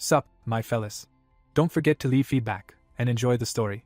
Sup, my fellas. Don't forget to leave feedback, and enjoy the story.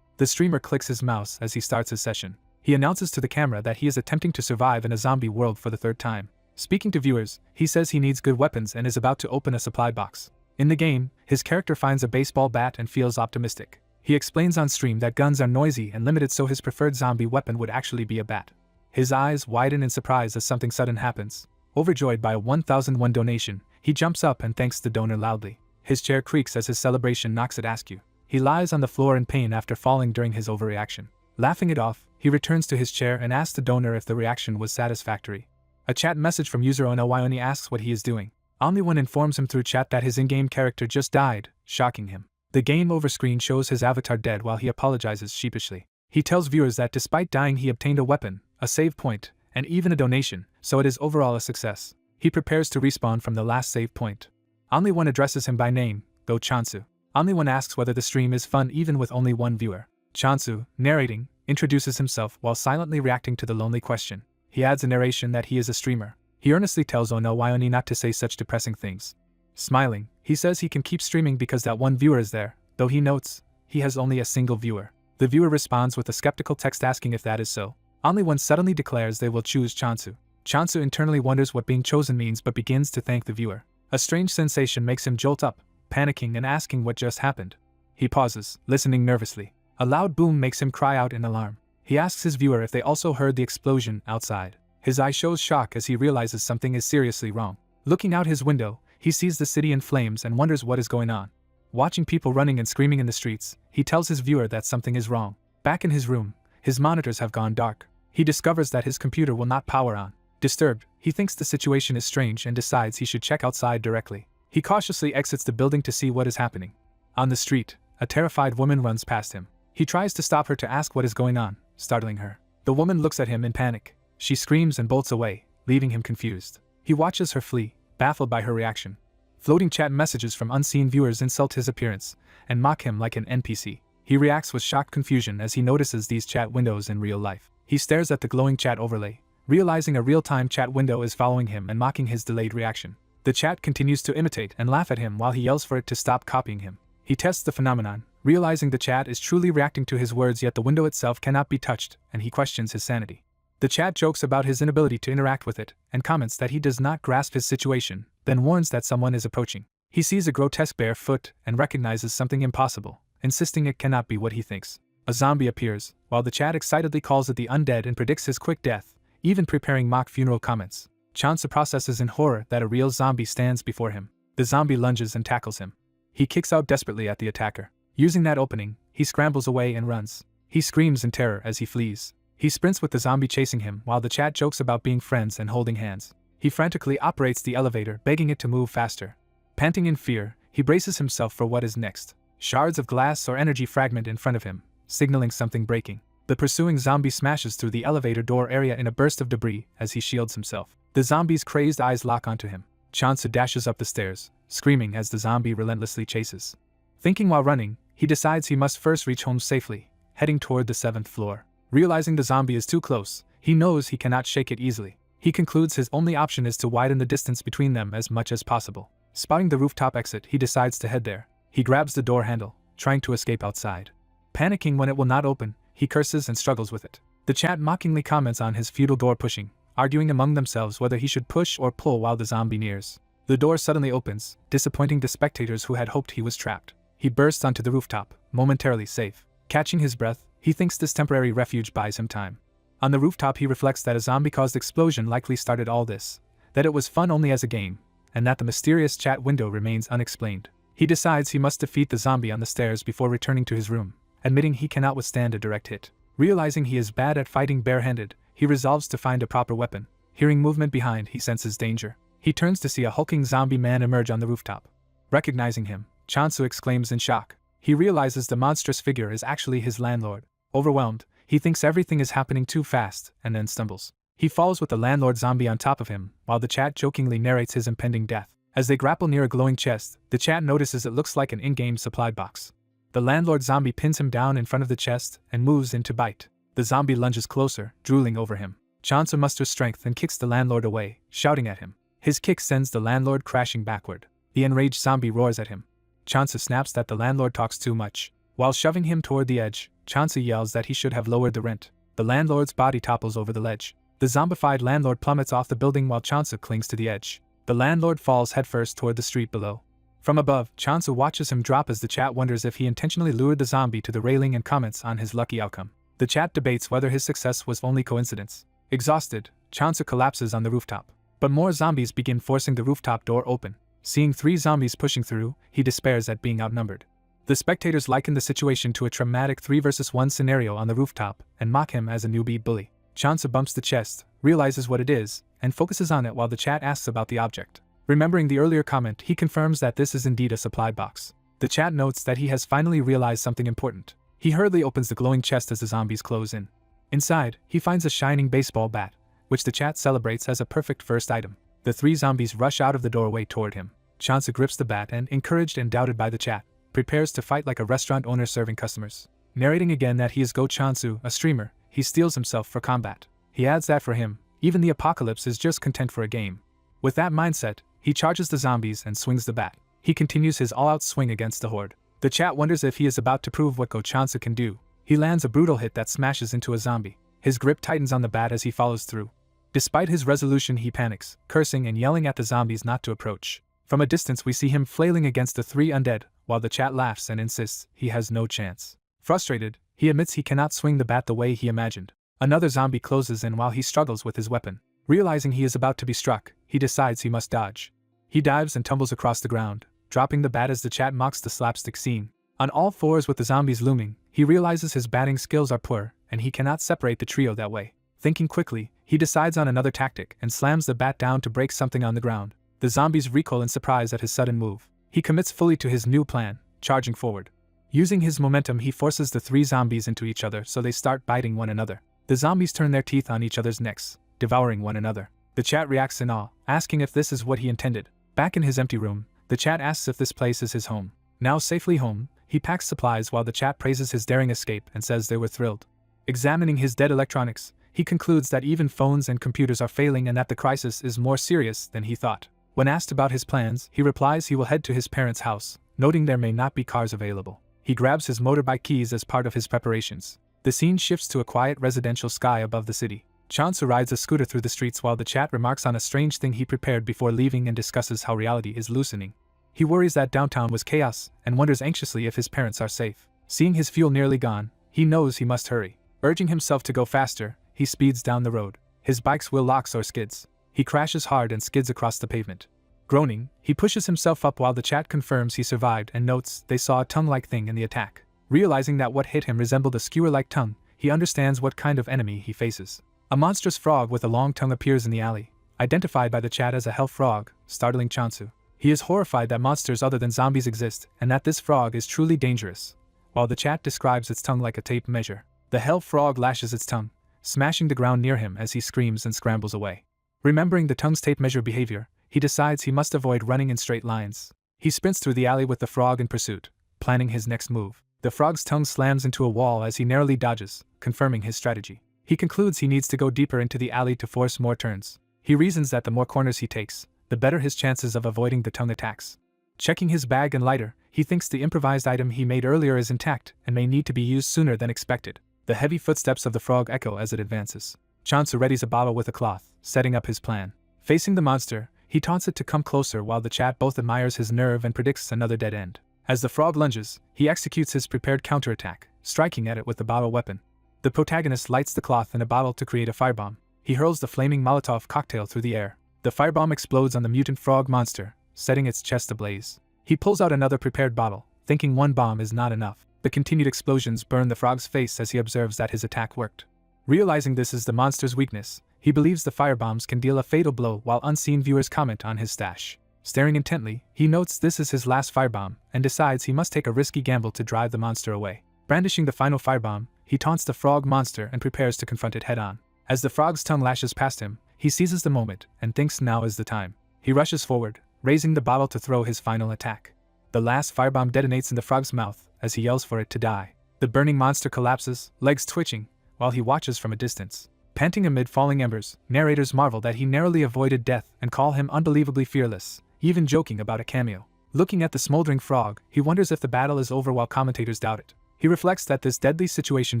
The streamer clicks his mouse as he starts his session. He announces to the camera that he is attempting to survive in a zombie world for the third time. Speaking to viewers, he says he needs good weapons and is about to open a supply box. In the game, his character finds a baseball bat and feels optimistic. He explains on stream that guns are noisy and limited, so his preferred zombie weapon would actually be a bat. His eyes widen in surprise as something sudden happens. Overjoyed by a 1001 donation, he jumps up and thanks the donor loudly. His chair creaks as his celebration knocks it askew. He lies on the floor in pain after falling during his overreaction. Laughing it off, he returns to his chair and asks the donor if the reaction was satisfactory. A chat message from user Onawayoni asks what he is doing. Only1 informs him through chat that his in-game character just died, shocking him. The game over screen shows his avatar dead while he apologizes sheepishly. He tells viewers that despite dying he obtained a weapon, a save point, and even a donation, so it is overall a success. He prepares to respawn from the last save point. Only1 addresses him by name, though Chansu. Only1 asks whether the stream is fun even with only one viewer. Chansu, narrating, introduces himself while silently reacting to the lonely question. He adds a narration that he is a streamer. He earnestly tells Onawayoni not to say such depressing things. Smiling, he says he can keep streaming because that one viewer is there, though he notes he has only a single viewer. The viewer responds with a skeptical text asking if that is so. Only1 suddenly declares they will choose Chansu. Chansu internally wonders what being chosen means but begins to thank the viewer. A strange sensation makes him jolt up, panicking and asking what just happened. He pauses, listening nervously. A loud boom makes him cry out in alarm. He asks his viewer if they also heard the explosion outside. His eye shows shock as he realizes something is seriously wrong. Looking out his window, he sees the city in flames and wonders what is going on. Watching people running and screaming in the streets, he tells his viewer that something is wrong. Back in his room, his monitors have gone dark. He discovers that his computer will not power on. Disturbed, he thinks the situation is strange and decides he should check outside directly. He cautiously exits the building to see what is happening. On the street, a terrified woman runs past him. He tries to stop her to ask what is going on, startling her. The woman looks at him in panic. She screams and bolts away, leaving him confused. He watches her flee, baffled by her reaction. Floating chat messages from unseen viewers insult his appearance and mock him like an NPC. He reacts with shocked confusion as he notices these chat windows in real life. He stares at the glowing chat overlay, realizing a real-time chat window is following him and mocking his delayed reaction. The chat continues to imitate and laugh at him while he yells for it to stop copying him. He tests the phenomenon, realizing the chat is truly reacting to his words, yet the window itself cannot be touched, and he questions his sanity. The chat jokes about his inability to interact with it, and comments that he does not grasp his situation, then warns that someone is approaching. He sees a grotesque bare foot and recognizes something impossible, insisting it cannot be what he thinks. A zombie appears, while the chat excitedly calls it the undead and predicts his quick death, even preparing mock funeral comments. Chansu processes in horror that a real zombie stands before him. The zombie lunges and tackles him. He kicks out desperately at the attacker. Using that opening, he scrambles away and runs. He screams in terror as he flees. He sprints with the zombie chasing him while the chat jokes about being friends and holding hands. He frantically operates the elevator, begging it to move faster. Panting in fear, he braces himself for what is next. Shards of glass or energy fragment in front of him, signaling something breaking. The pursuing zombie smashes through the elevator door area in a burst of debris as he shields himself. The zombie's crazed eyes lock onto him. Chansu dashes up the stairs, screaming as the zombie relentlessly chases. Thinking while running, he decides he must first reach home safely, heading toward the 7th floor. Realizing the zombie is too close, he knows he cannot shake it easily. He concludes his only option is to widen the distance between them as much as possible. Spotting the rooftop exit, he decides to head there. He grabs the door handle, trying to escape outside. Panicking when it will not open, he curses and struggles with it. The chat mockingly comments on his futile door pushing, arguing among themselves whether he should push or pull while the zombie nears. The door suddenly opens, disappointing the spectators who had hoped he was trapped. He bursts onto the rooftop, momentarily safe. Catching his breath, he thinks this temporary refuge buys him time. On the rooftop he reflects that a zombie-caused explosion likely started all this, that it was fun only as a game, and that the mysterious chat window remains unexplained. He decides he must defeat the zombie on the stairs before returning to his room, admitting he cannot withstand a direct hit. Realizing he is bad at fighting barehanded, he resolves to find a proper weapon. Hearing movement behind, he senses danger. He turns to see a hulking zombie man emerge on the rooftop. Recognizing him, Chansu exclaims in shock. He realizes the monstrous figure is actually his landlord. Overwhelmed, he thinks everything is happening too fast, and then stumbles. He falls with the landlord zombie on top of him, while the chat jokingly narrates his impending death. As they grapple near a glowing chest, the chat notices it looks like an in-game supply box. The landlord zombie pins him down in front of the chest and moves in to bite. The zombie lunges closer, drooling over him. Chansu musters strength and kicks the landlord away, shouting at him. His kick sends the landlord crashing backward. The enraged zombie roars at him. Chansu snaps that the landlord talks too much. While shoving him toward the edge, Chansu yells that he should have lowered the rent. The landlord's body topples over the ledge. The zombified landlord plummets off the building while Chansu clings to the edge. The landlord falls headfirst toward the street below. From above, Chansu watches him drop as the chat wonders if he intentionally lured the zombie to the railing and comments on his lucky outcome. The chat debates whether his success was only coincidence. Exhausted, Chansu collapses on the rooftop. But more zombies begin forcing the rooftop door open. Seeing 3 zombies pushing through, he despairs at being outnumbered. The spectators liken the situation to a traumatic 3 versus 1 scenario on the rooftop and mock him as a newbie bully. Chansu bumps the chest, realizes what it is, and focuses on it while the chat asks about the object. Remembering the earlier comment, he confirms that this is indeed a supply box. The chat notes that he has finally realized something important. He hurriedly opens the glowing chest as the zombies close in. Inside, he finds a shining baseball bat, which the chat celebrates as a perfect first item. The 3 zombies rush out of the doorway toward him. Chansu grips the bat and, encouraged and doubted by the chat, prepares to fight like a restaurant owner serving customers. Narrating again that he is Go Chansu, a streamer, he steels himself for combat. He adds that for him, even the apocalypse is just content for a game. With that mindset, he charges the zombies and swings the bat. He continues his all-out swing against the horde. The chat wonders if he is about to prove what Go Chansu can do. He lands a brutal hit that smashes into a zombie. His grip tightens on the bat as he follows through. Despite his resolution, he panics, cursing and yelling at the zombies not to approach. From a distance we see him flailing against the 3 undead, while the chat laughs and insists he has no chance. Frustrated, he admits he cannot swing the bat the way he imagined. Another zombie closes in while he struggles with his weapon. Realizing he is about to be struck, he decides he must dodge. He dives and tumbles across the ground, dropping the bat as the chat mocks the slapstick scene. On all fours with the zombies looming, he realizes his batting skills are poor, and he cannot separate the trio that way. Thinking quickly, he decides on another tactic and slams the bat down to break something on the ground. The zombies recoil in surprise at his sudden move. He commits fully to his new plan, charging forward. Using his momentum, he forces the 3 zombies into each other so they start biting one another. The zombies turn their teeth on each other's necks, devouring one another. The chat reacts in awe, asking if this is what he intended. Back in his empty room, the chat asks if this place is his home. Now safely home, he packs supplies while the chat praises his daring escape and says they were thrilled. Examining his dead electronics, he concludes that even phones and computers are failing and that the crisis is more serious than he thought. When asked about his plans, he replies he will head to his parents' house, noting there may not be cars available. He grabs his motorbike keys as part of his preparations. The scene shifts to a quiet residential sky above the city. Chansu rides a scooter through the streets while the chat remarks on a strange thing he prepared before leaving and discusses how reality is loosening. He worries that downtown was chaos and wonders anxiously if his parents are safe. Seeing his fuel nearly gone, he knows he must hurry. Urging himself to go faster, he speeds down the road. His bike's wheel locks or skids. He crashes hard and skids across the pavement. Groaning, he pushes himself up while the chat confirms he survived and notes they saw a tongue-like thing in the attack. Realizing that what hit him resembled a skewer-like tongue, he understands what kind of enemy he faces. A monstrous frog with a long tongue appears in the alley, identified by the chat as a hell frog, startling Chansu. He is horrified that monsters other than zombies exist and that this frog is truly dangerous, while the chat describes its tongue like a tape measure. The hell frog lashes its tongue, smashing the ground near him as he screams and scrambles away. Remembering the tongue's tape measure behavior, he decides he must avoid running in straight lines. He sprints through the alley with the frog in pursuit, planning his next move. The frog's tongue slams into a wall as he narrowly dodges, confirming his strategy. He concludes he needs to go deeper into the alley to force more turns. He reasons that the more corners he takes, the better his chances of avoiding the tongue attacks. Checking his bag and lighter, he thinks the improvised item he made earlier is intact and may need to be used sooner than expected. The heavy footsteps of the frog echo as it advances. Chansu readies a bottle with a cloth, setting up his plan. Facing the monster, he taunts it to come closer while the chat both admires his nerve and predicts another dead end. As the frog lunges, he executes his prepared counterattack, striking at it with the bottle weapon. The protagonist lights the cloth in a bottle to create a firebomb. He hurls the flaming Molotov cocktail through the air. The firebomb explodes on the mutant frog monster, setting its chest ablaze. He pulls out another prepared bottle, thinking one bomb is not enough. The continued explosions burn the frog's face as he observes that his attack worked. Realizing this is the monster's weakness, he believes the firebombs can deal a fatal blow while unseen viewers comment on his stash. Staring intently, he notes this is his last firebomb and decides he must take a risky gamble to drive the monster away. Brandishing the final firebomb, he taunts the frog monster and prepares to confront it head-on. As the frog's tongue lashes past him, he seizes the moment and thinks now is the time. He rushes forward, raising the bottle to throw his final attack. The last firebomb detonates in the frog's mouth as he yells for it to die. The burning monster collapses, legs twitching, while he watches from a distance. Panting amid falling embers, narrators marvel that he narrowly avoided death and call him unbelievably fearless. even joking about a cameo. Looking at the smoldering frog, he wonders if the battle is over while commentators doubt it. He reflects that this deadly situation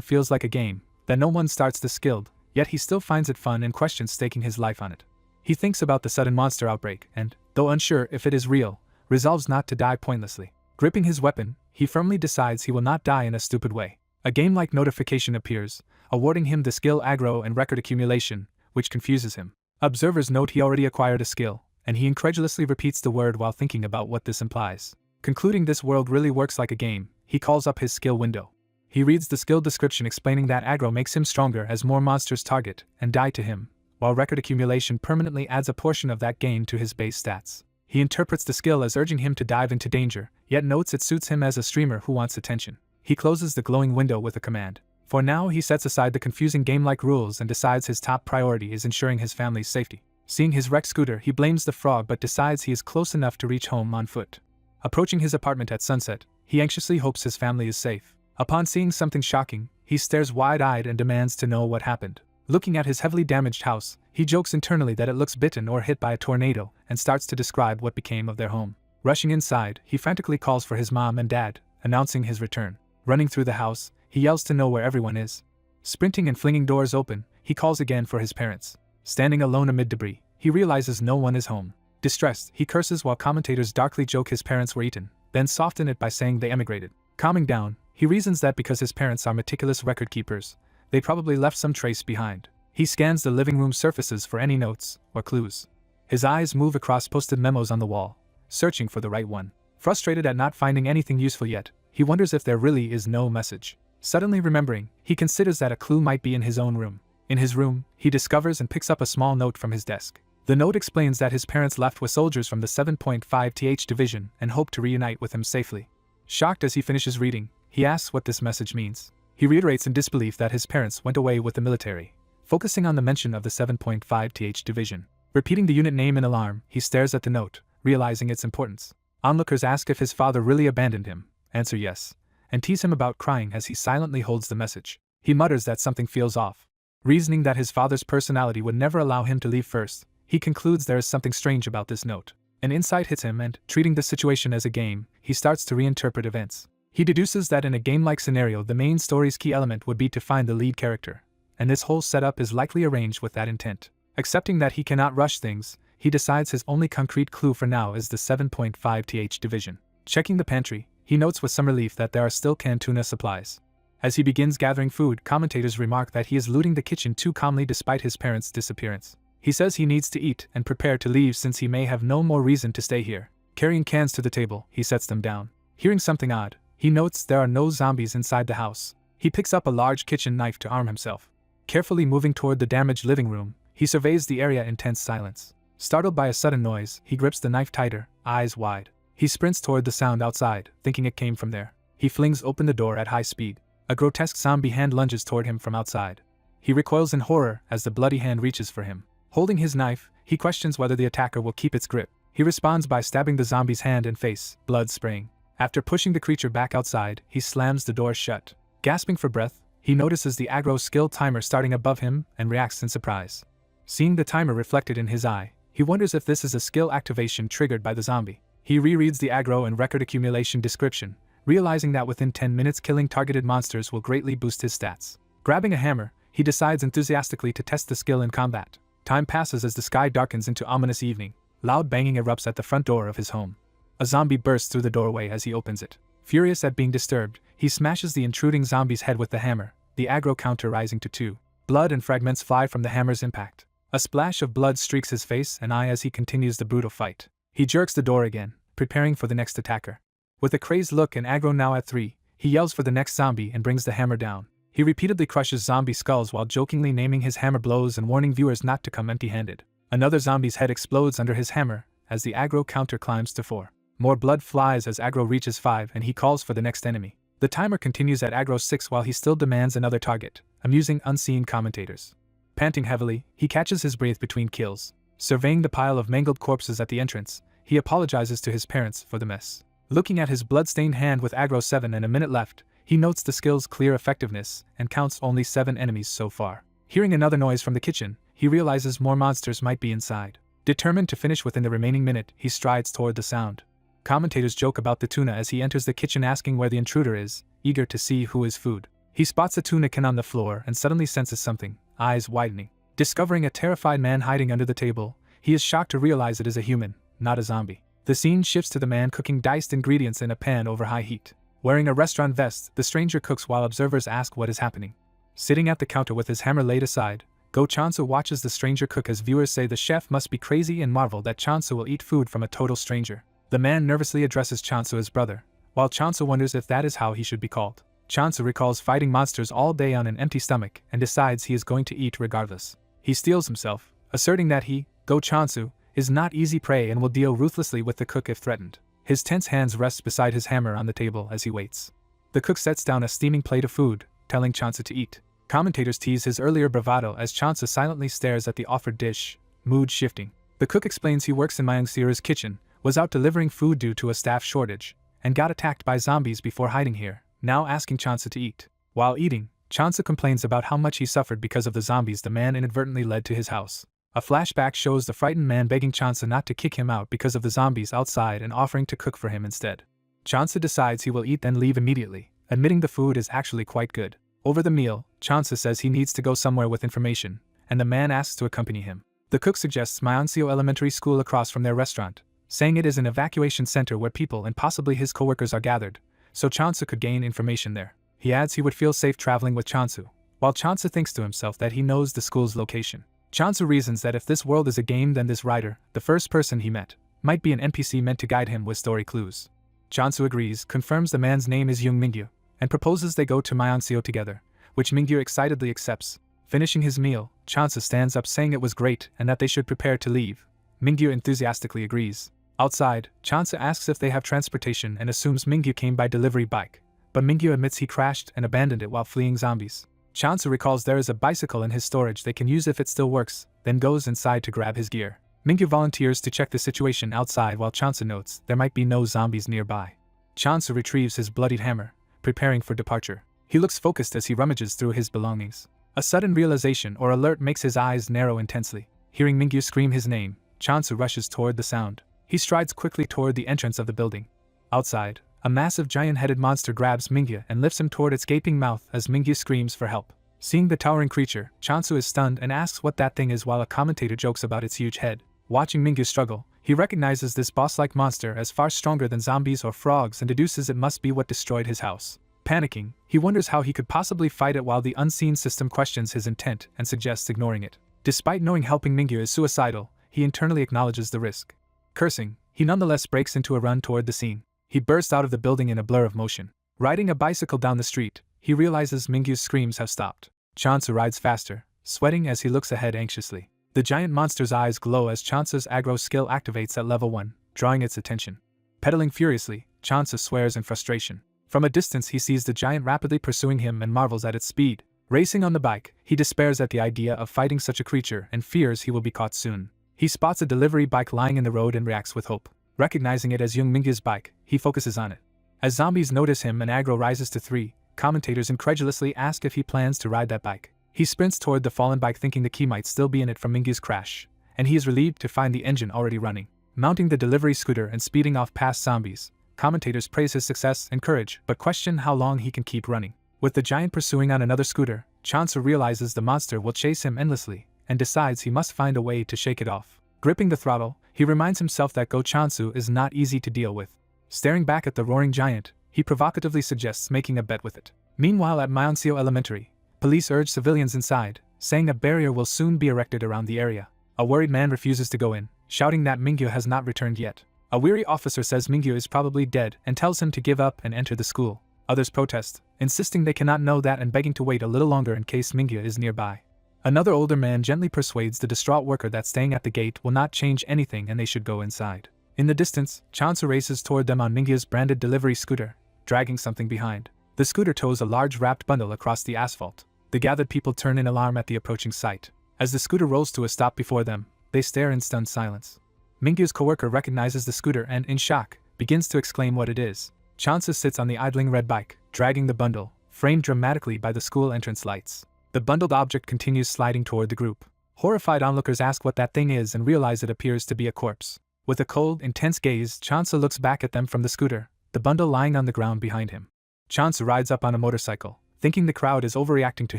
feels like a game, that no one starts this skilled, yet he still finds it fun and questions staking his life on it. He thinks about the sudden monster outbreak and, though unsure if it is real, resolves not to die pointlessly. Gripping his weapon, he firmly decides he will not die in a stupid way. A game-like notification appears, awarding him the skill aggro and record accumulation, which confuses him. Observers note he already acquired a skill, and he incredulously repeats the word while thinking about what this implies. Concluding this world really works like a game, he calls up his skill window. He reads the skill description explaining that aggro makes him stronger as more monsters target and die to him, while record accumulation permanently adds a portion of that gain to his base stats. He interprets the skill as urging him to dive into danger, yet notes it suits him as a streamer who wants attention. He closes the glowing window with a command. For now, he sets aside the confusing game-like rules and decides his top priority is ensuring his family's safety. Seeing his wrecked scooter, he blames the frog but decides he is close enough to reach home on foot. Approaching his apartment at sunset, he anxiously hopes his family is safe. Upon seeing something shocking, he stares wide-eyed and demands to know what happened. Looking at his heavily damaged house, he jokes internally that it looks bitten or hit by a tornado and starts to describe what became of their home. Rushing inside, he frantically calls for his mom and dad, announcing his return. Running through the house, he yells to know where everyone is. Sprinting and flinging doors open, he calls again for his parents. Standing alone amid debris, he realizes no one is home. Distressed, he curses while commentators darkly joke his parents were eaten, then soften it by saying they emigrated. Calming down, he reasons that because his parents are meticulous record keepers, they probably left some trace behind. He scans the living room surfaces for any notes or clues. His eyes move across posted memos on the wall, searching for the right one. Frustrated at not finding anything useful yet, he wonders if there really is no message. Suddenly remembering, he considers that a clue might be in his own room. In his room, he discovers and picks up a small note from his desk. The note explains that his parents left with soldiers from the 7.5th Division and hope to reunite with him safely. Shocked as he finishes reading, he asks what this message means. He reiterates in disbelief that his parents went away with the military, focusing on the mention of the 7.5th Division. Repeating the unit name in alarm, he stares at the note, realizing its importance. Onlookers ask if his father really abandoned him, answer yes, and tease him about crying as he silently holds the message. He mutters that something feels off. Reasoning that his father's personality would never allow him to leave first, he concludes there is something strange about this note. An insight hits him and, treating the situation as a game, he starts to reinterpret events. He deduces that in a game-like scenario the main story's key element would be to find the lead character, and this whole setup is likely arranged with that intent. Accepting that he cannot rush things, he decides his only concrete clue for now is the 7.5th Division. Checking the pantry, he notes with some relief that there are still canned tuna supplies. As he begins gathering food, commentators remark that he is looting the kitchen too calmly despite his parents' disappearance. He says he needs to eat and prepare to leave since he may have no more reason to stay here. Carrying cans to the table, he sets them down. Hearing something odd, he notes there are no zombies inside the house. He picks up a large kitchen knife to arm himself. Carefully moving toward the damaged living room, he surveys the area in tense silence. Startled by a sudden noise, he grips the knife tighter, eyes wide. He sprints toward the sound outside, thinking it came from there. He flings open the door at high speed. A grotesque zombie hand lunges toward him from outside. He recoils in horror as the bloody hand reaches for him. Holding his knife, he questions whether the attacker will keep its grip. He responds by stabbing the zombie's hand and face, blood spraying. After pushing the creature back outside, he slams the door shut. Gasping for breath, he notices the aggro skill timer starting above him and reacts in surprise. Seeing the timer reflected in his eye, he wonders if this is a skill activation triggered by the zombie. He rereads the aggro and record accumulation description, realizing that within 10 minutes killing targeted monsters will greatly boost his stats. Grabbing a hammer, he decides enthusiastically to test the skill in combat. Time passes as the sky darkens into ominous evening. Loud banging erupts at the front door of his home. A zombie bursts through the doorway as he opens it. Furious at being disturbed, he smashes the intruding zombie's head with the hammer, the aggro counter rising to 2. Blood and fragments fly from the hammer's impact. A splash of blood streaks his face and eye as he continues the brutal fight. He jerks the door again, preparing for the next attacker. With a crazed look and aggro now at 3, he yells for the next zombie and brings the hammer down. He repeatedly crushes zombie skulls while jokingly naming his hammer blows and warning viewers not to come empty-handed. Another zombie's head explodes under his hammer as the aggro counter climbs to 4. More blood flies as aggro reaches 5 and he calls for the next enemy. The timer continues at aggro 6 while he still demands another target, amusing unseen commentators. Panting heavily, he catches his breath between kills. Surveying the pile of mangled corpses at the entrance, he apologizes to his parents for the mess. Looking at his blood-stained hand with aggro 7 and a minute left, he notes the skill's clear effectiveness and counts only 7 enemies so far. Hearing another noise from the kitchen, he realizes more monsters might be inside. Determined to finish within the remaining minute, he strides toward the sound. Commentators joke about the tuna as he enters the kitchen asking where the intruder is, eager to see who is food. He spots a tuna can on the floor and suddenly senses something, eyes widening. Discovering a terrified man hiding under the table, he is shocked to realize it is a human, not a zombie. The scene shifts to the man cooking diced ingredients in a pan over high heat. Wearing a restaurant vest, the stranger cooks while observers ask what is happening. Sitting at the counter with his hammer laid aside, Go Chansu watches the stranger cook as viewers say the chef must be crazy and marvel that Chansu will eat food from a total stranger. The man nervously addresses Chansu as brother, while Chansu wonders if that is how he should be called. Chansu recalls fighting monsters all day on an empty stomach and decides he is going to eat regardless. He steels himself, asserting that he, Go Chansu, is not easy prey and will deal ruthlessly with the cook if threatened. His tense hands rest beside his hammer on the table as he waits. The cook sets down a steaming plate of food, telling Chansu to eat. Commentators tease his earlier bravado as Chansu silently stares at the offered dish, mood shifting. The cook explains he works in Myungseo's kitchen, was out delivering food due to a staff shortage, and got attacked by zombies before hiding here, now asking Chansu to eat. While eating, Chansu complains about how much he suffered because of the zombies the man inadvertently led to his house. A flashback shows the frightened man begging Chansu not to kick him out because of the zombies outside and offering to cook for him instead. Chansu decides he will eat then leave immediately, admitting the food is actually quite good. Over the meal, Chansu says he needs to go somewhere with information, and the man asks to accompany him. The cook suggests Myonseo Elementary School across from their restaurant, saying it is an evacuation center where people and possibly his coworkers are gathered, so Chansu could gain information there. He adds he would feel safe traveling with Chansu, while Chansu thinks to himself that he knows the school's location. Chansu reasons that if this world is a game then this writer, the first person he met, might be an NPC meant to guide him with story clues. Chansu agrees, confirms the man's name is Young Mingyu, and proposes they go to Myonseo together, which Mingyu excitedly accepts. Finishing his meal, Chansu stands up saying it was great and that they should prepare to leave. Mingyu enthusiastically agrees. Outside, Chansu asks if they have transportation and assumes Mingyu came by delivery bike, but Mingyu admits he crashed and abandoned it while fleeing zombies. Chansu recalls there is a bicycle in his storage they can use if it still works, then goes inside to grab his gear. Mingyu volunteers to check the situation outside while Chansu notes there might be no zombies nearby. Chansu retrieves his bloodied hammer, preparing for departure. He looks focused as he rummages through his belongings. A sudden realization or alert makes his eyes narrow intensely. Hearing Mingyu scream his name, Chansu rushes toward the sound. He strides quickly toward the entrance of the building. Outside, a massive giant-headed monster grabs Mingyu and lifts him toward its gaping mouth as Mingyu screams for help. Seeing the towering creature, Chansu is stunned and asks what that thing is while a commentator jokes about its huge head. Watching Mingyu struggle, he recognizes this boss-like monster as far stronger than zombies or frogs and deduces it must be what destroyed his house. Panicking, he wonders how he could possibly fight it while the unseen system questions his intent and suggests ignoring it. Despite knowing helping Mingyu is suicidal, he internally acknowledges the risk. Cursing, he nonetheless breaks into a run toward the scene. He bursts out of the building in a blur of motion. Riding a bicycle down the street, he realizes Mingyu's screams have stopped. Chansu rides faster, sweating as he looks ahead anxiously. The giant monster's eyes glow as Chansu's aggro skill activates at level 1, drawing its attention. Pedaling furiously, Chansu swears in frustration. From a distance he sees the giant rapidly pursuing him and marvels at its speed. Racing on the bike, he despairs at the idea of fighting such a creature and fears he will be caught soon. He spots a delivery bike lying in the road and reacts with hope. Recognizing it as Young Mingyu's bike, he focuses on it. As zombies notice him and aggro rises to 3, commentators incredulously ask if he plans to ride that bike. He sprints toward the fallen bike thinking the key might still be in it from Mingyu's crash, and he is relieved to find the engine already running. Mounting the delivery scooter and speeding off past zombies, commentators praise his success and courage but question how long he can keep running. With the giant pursuing on another scooter, Chansu realizes the monster will chase him endlessly and decides he must find a way to shake it off. Gripping the throttle, he reminds himself that Go Chansu is not easy to deal with. Staring back at the roaring giant, he provocatively suggests making a bet with it. Meanwhile at Myonseo Elementary, police urge civilians inside, saying a barrier will soon be erected around the area. A worried man refuses to go in, shouting that Mingyu has not returned yet. A weary officer says Mingyu is probably dead and tells him to give up and enter the school. Others protest, insisting they cannot know that and begging to wait a little longer in case Mingyu is nearby. Another older man gently persuades the distraught worker that staying at the gate will not change anything and they should go inside. In the distance, Chansu races toward them on Mingyu's branded delivery scooter, dragging something behind. The scooter tows a large wrapped bundle across the asphalt. The gathered people turn in alarm at the approaching sight. As the scooter rolls to a stop before them, they stare in stunned silence. Mingyu's coworker recognizes the scooter and, in shock, begins to exclaim what it is. Chansu sits on the idling red bike, dragging the bundle, framed dramatically by the school entrance lights. The bundled object continues sliding toward the group. Horrified onlookers ask what that thing is and realize it appears to be a corpse. With a cold, intense gaze, Chansu looks back at them from the scooter, the bundle lying on the ground behind him. Chansu rides up on a motorcycle, thinking the crowd is overreacting to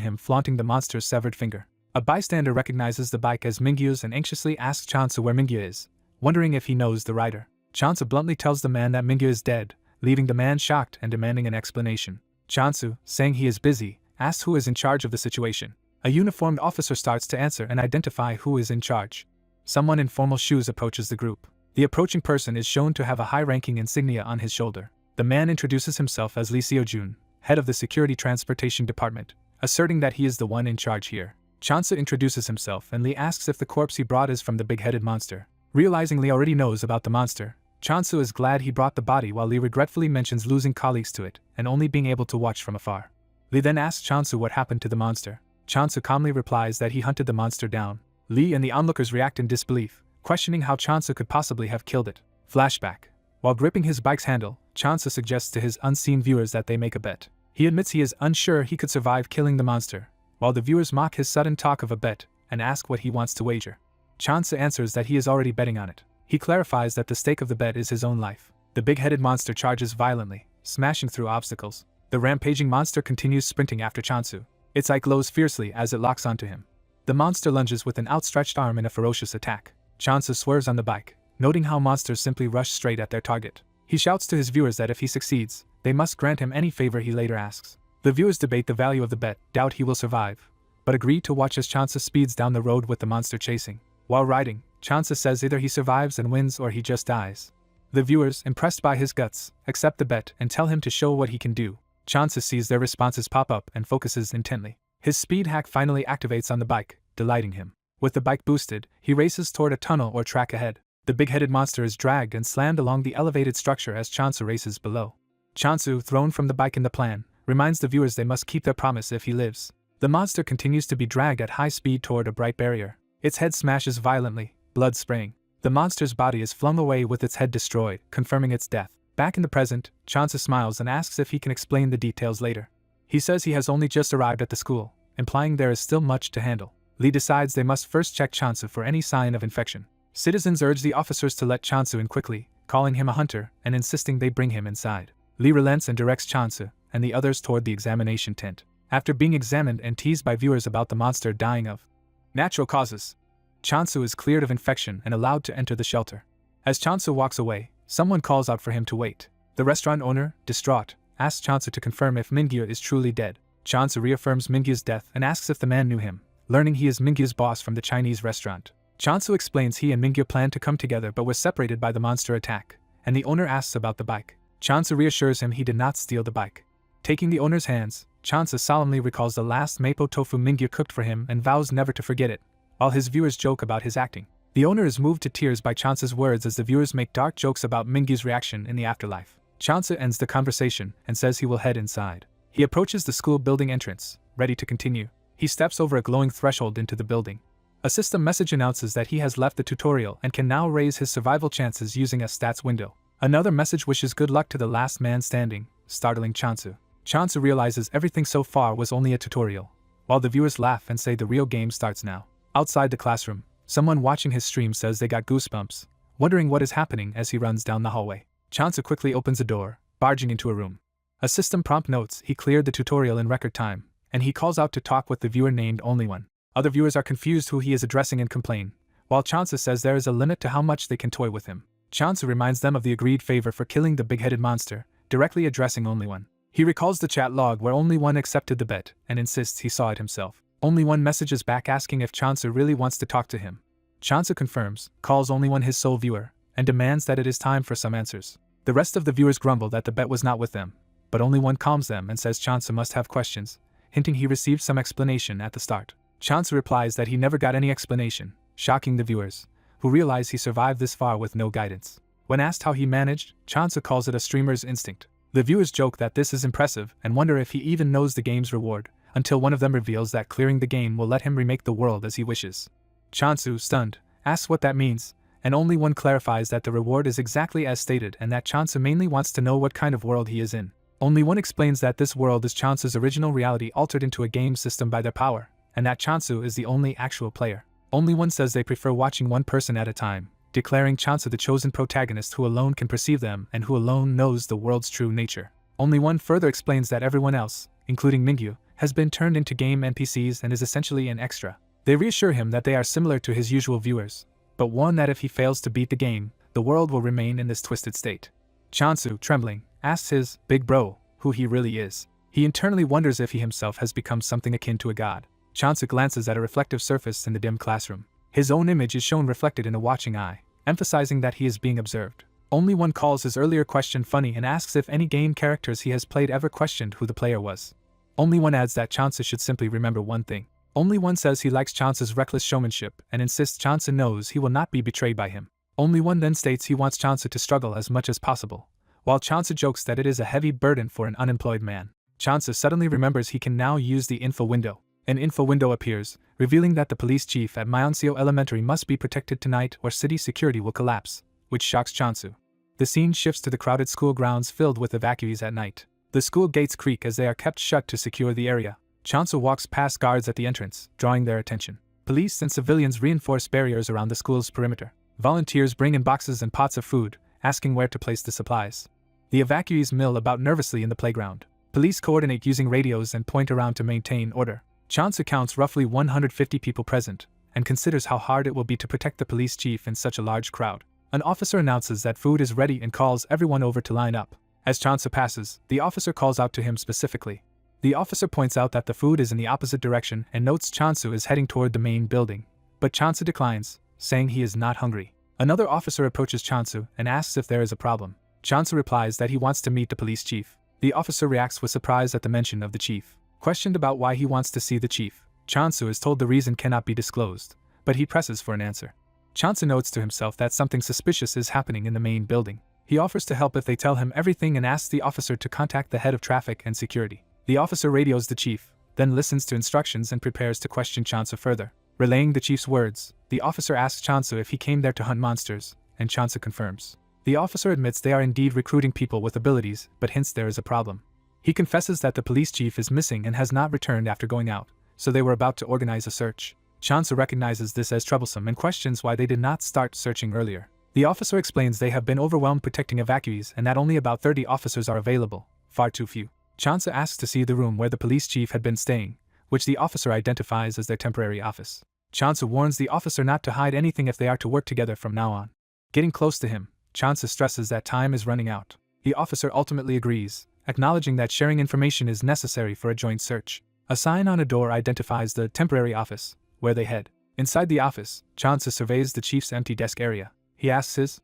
him flaunting the monster's severed finger. A bystander recognizes the bike as Mingyu's and anxiously asks Chansu where Mingyu is, wondering if he knows the rider. Chansu bluntly tells the man that Mingyu is dead, leaving the man shocked and demanding an explanation. Chansu, saying he is busy, asks who is in charge of the situation. A uniformed officer starts to answer and identify who is in charge. Someone in formal shoes approaches the group. The approaching person is shown to have a high-ranking insignia on his shoulder. The man introduces himself as Lee Seo-jun, head of the Security Transportation Department, asserting that he is the one in charge here. Chansu introduces himself and Lee asks if the corpse he brought is from the big-headed monster. Realizing Lee already knows about the monster, Chansu is glad he brought the body while Lee regretfully mentions losing colleagues to it and only being able to watch from afar. Lee then asks Chansu what happened to the monster. Chansu calmly replies that he hunted the monster down. Lee and the onlookers react in disbelief, questioning how Chansu could possibly have killed it. Flashback. While gripping his bike's handle, Chansu suggests to his unseen viewers that they make a bet. He admits he is unsure he could survive killing the monster, while the viewers mock his sudden talk of a bet and ask what he wants to wager. Chansu answers that he is already betting on it. He clarifies that the stake of the bet is his own life. The big-headed monster charges violently, smashing through obstacles. The rampaging monster continues sprinting after Chansu. Its eye glows fiercely as it locks onto him. The monster lunges with an outstretched arm in a ferocious attack. Chansu swerves on the bike, noting how monsters simply rush straight at their target. He shouts to his viewers that if he succeeds, they must grant him any favor he later asks. The viewers debate the value of the bet, doubt he will survive, but agree to watch as Chansu speeds down the road with the monster chasing. While riding, Chansu says either he survives and wins or he just dies. The viewers, impressed by his guts, accept the bet and tell him to show what he can do. Chansu sees their responses pop up and focuses intently. His speed hack finally activates on the bike, delighting him. With the bike boosted, he races toward a tunnel or track ahead. The big-headed monster is dragged and slammed along the elevated structure as Chansu races below. Chansu, thrown from the bike in the plan, reminds the viewers they must keep their promise if he lives. The monster continues to be dragged at high speed toward a bright barrier. Its head smashes violently, blood spraying. The monster's body is flung away with its head destroyed, confirming its death. Back in the present, Chansu smiles and asks if he can explain the details later. He says he has only just arrived at the school, implying there is still much to handle. Lee decides they must first check Chansu for any sign of infection. Citizens urge the officers to let Chansu in quickly, calling him a hunter and insisting they bring him inside. Lee relents and directs Chansu and the others toward the examination tent. After being examined and teased by viewers about the monster dying of natural causes, Chansu is cleared of infection and allowed to enter the shelter. As Chansu walks away, someone calls out for him to wait. The restaurant owner, distraught, asks Chansu to confirm if Mingyu is truly dead. Chansu reaffirms Mingyu's death and asks if the man knew him, learning he is Mingyu's boss from the Chinese restaurant. Chansu explains he and Mingyu planned to come together but were separated by the monster attack, and the owner asks about the bike. Chansu reassures him he did not steal the bike. Taking the owner's hands, Chansu solemnly recalls the last mapo tofu Mingyu cooked for him and vows never to forget it, while his viewers joke about his acting. The owner is moved to tears by Chansu's words as the viewers make dark jokes about Mingyu's reaction in the afterlife. Chansu ends the conversation and says he will head inside. He approaches the school building entrance, ready to continue. He steps over a glowing threshold into the building. A system message announces that he has left the tutorial and can now raise his survival chances using a stats window. Another message wishes good luck to the last man standing, startling Chansu. Chansu realizes everything so far was only a tutorial, while the viewers laugh and say the real game starts now. Outside the classroom, someone watching his stream says they got goosebumps, wondering what is happening as he runs down the hallway. Chansu quickly opens a door, barging into a room. A system prompt notes he cleared the tutorial in record time, and he calls out to talk with the viewer named Only One. Other viewers are confused who he is addressing and complain, while Chansu says there is a limit to how much they can toy with him. Chansu reminds them of the agreed favor for killing the big-headed monster, directly addressing Only One. He recalls the chat log where Only One accepted the bet and insists he saw it himself. Only One messages back asking if Chansu really wants to talk to him. Chansu confirms, calls Only One his sole viewer, and demands that it is time for some answers. The rest of the viewers grumble that the bet was not with them, but Only One calms them and says Chansu must have questions, hinting he received some explanation at the start. Chansu replies that he never got any explanation, shocking the viewers, who realize he survived this far with no guidance. When asked how he managed, Chansu calls it a streamer's instinct. The viewers joke that this is impressive and wonder if he even knows the game's reward, until one of them reveals that clearing the game will let him remake the world as he wishes. Chansu, stunned, asks what that means, and Only One clarifies that the reward is exactly as stated and that Chansu mainly wants to know what kind of world he is in. Only One explains that this world is Chansu's original reality altered into a game system by their power, and that Chansu is the only actual player. Only one says they prefer watching one person at a time, declaring Chansu the chosen protagonist who alone can perceive them and who alone knows the world's true nature. Only one further explains that everyone else, including Mingyu, has been turned into game NPCs and is essentially an extra. They reassure him that they are similar to his usual viewers, but warn that if he fails to beat the game, the world will remain in this twisted state. Chansu, trembling, asks his big bro who he really is. He internally wonders if he himself has become something akin to a god. Chansu glances at a reflective surface in the dim classroom. His own image is shown reflected in a watching eye, emphasizing that he is being observed. Only one calls his earlier question funny and asks if any game characters he has played ever questioned who the player was. Only one adds that Chansu should simply remember one thing. Only one says he likes Chansu's reckless showmanship and insists Chansu knows he will not be betrayed by him. Only one then states he wants Chansu to struggle as much as possible, while Chansu jokes that it is a heavy burden for an unemployed man. Chansu suddenly remembers he can now use the info window. An info window appears, revealing that the police chief at Myeonseo Elementary must be protected tonight or city security will collapse, which shocks Chansu. The scene shifts to the crowded school grounds filled with evacuees at night. The school gates creak as they are kept shut to secure the area. Chansu walks past guards at the entrance, drawing their attention. Police and civilians reinforce barriers around the school's perimeter. Volunteers bring in boxes and pots of food, asking where to place the supplies. The evacuees mill about nervously in the playground. Police coordinate using radios and point around to maintain order. Chansu counts roughly 150 people present, and considers how hard it will be to protect the police chief in such a large crowd. An officer announces that food is ready and calls everyone over to line up. As Chansu passes, the officer calls out to him specifically. The officer points out that the food is in the opposite direction and notes Chansu is heading toward the main building. But Chansu declines, saying he is not hungry. Another officer approaches Chansu and asks if there is a problem. Chansu replies that he wants to meet the police chief. The officer reacts with surprise at the mention of the chief. Questioned about why he wants to see the chief, Chansu is told the reason cannot be disclosed, but he presses for an answer. Chansu notes to himself that something suspicious is happening in the main building. He offers to help if they tell him everything and asks the officer to contact the head of traffic and security. The officer radios the chief, then listens to instructions and prepares to question Chansu further. Relaying the chief's words, the officer asks Chansu if he came there to hunt monsters, and Chansu confirms. The officer admits they are indeed recruiting people with abilities, but hints there is a problem. He confesses that the police chief is missing and has not returned after going out, so they were about to organize a search. Chansu recognizes this as troublesome and questions why they did not start searching earlier. The officer explains they have been overwhelmed protecting evacuees and that only about 30 officers are available, far too few. Chansu asks to see the room where the police chief had been staying, which the officer identifies as their temporary office. Chansu warns the officer not to hide anything if they are to work together from now on. Getting close to him, Chansu stresses that time is running out. The officer ultimately agrees, acknowledging that sharing information is necessary for a joint search. A sign on a door identifies the temporary office, where they head. Inside the office, Chansu surveys the chief's empty desk area. He asks his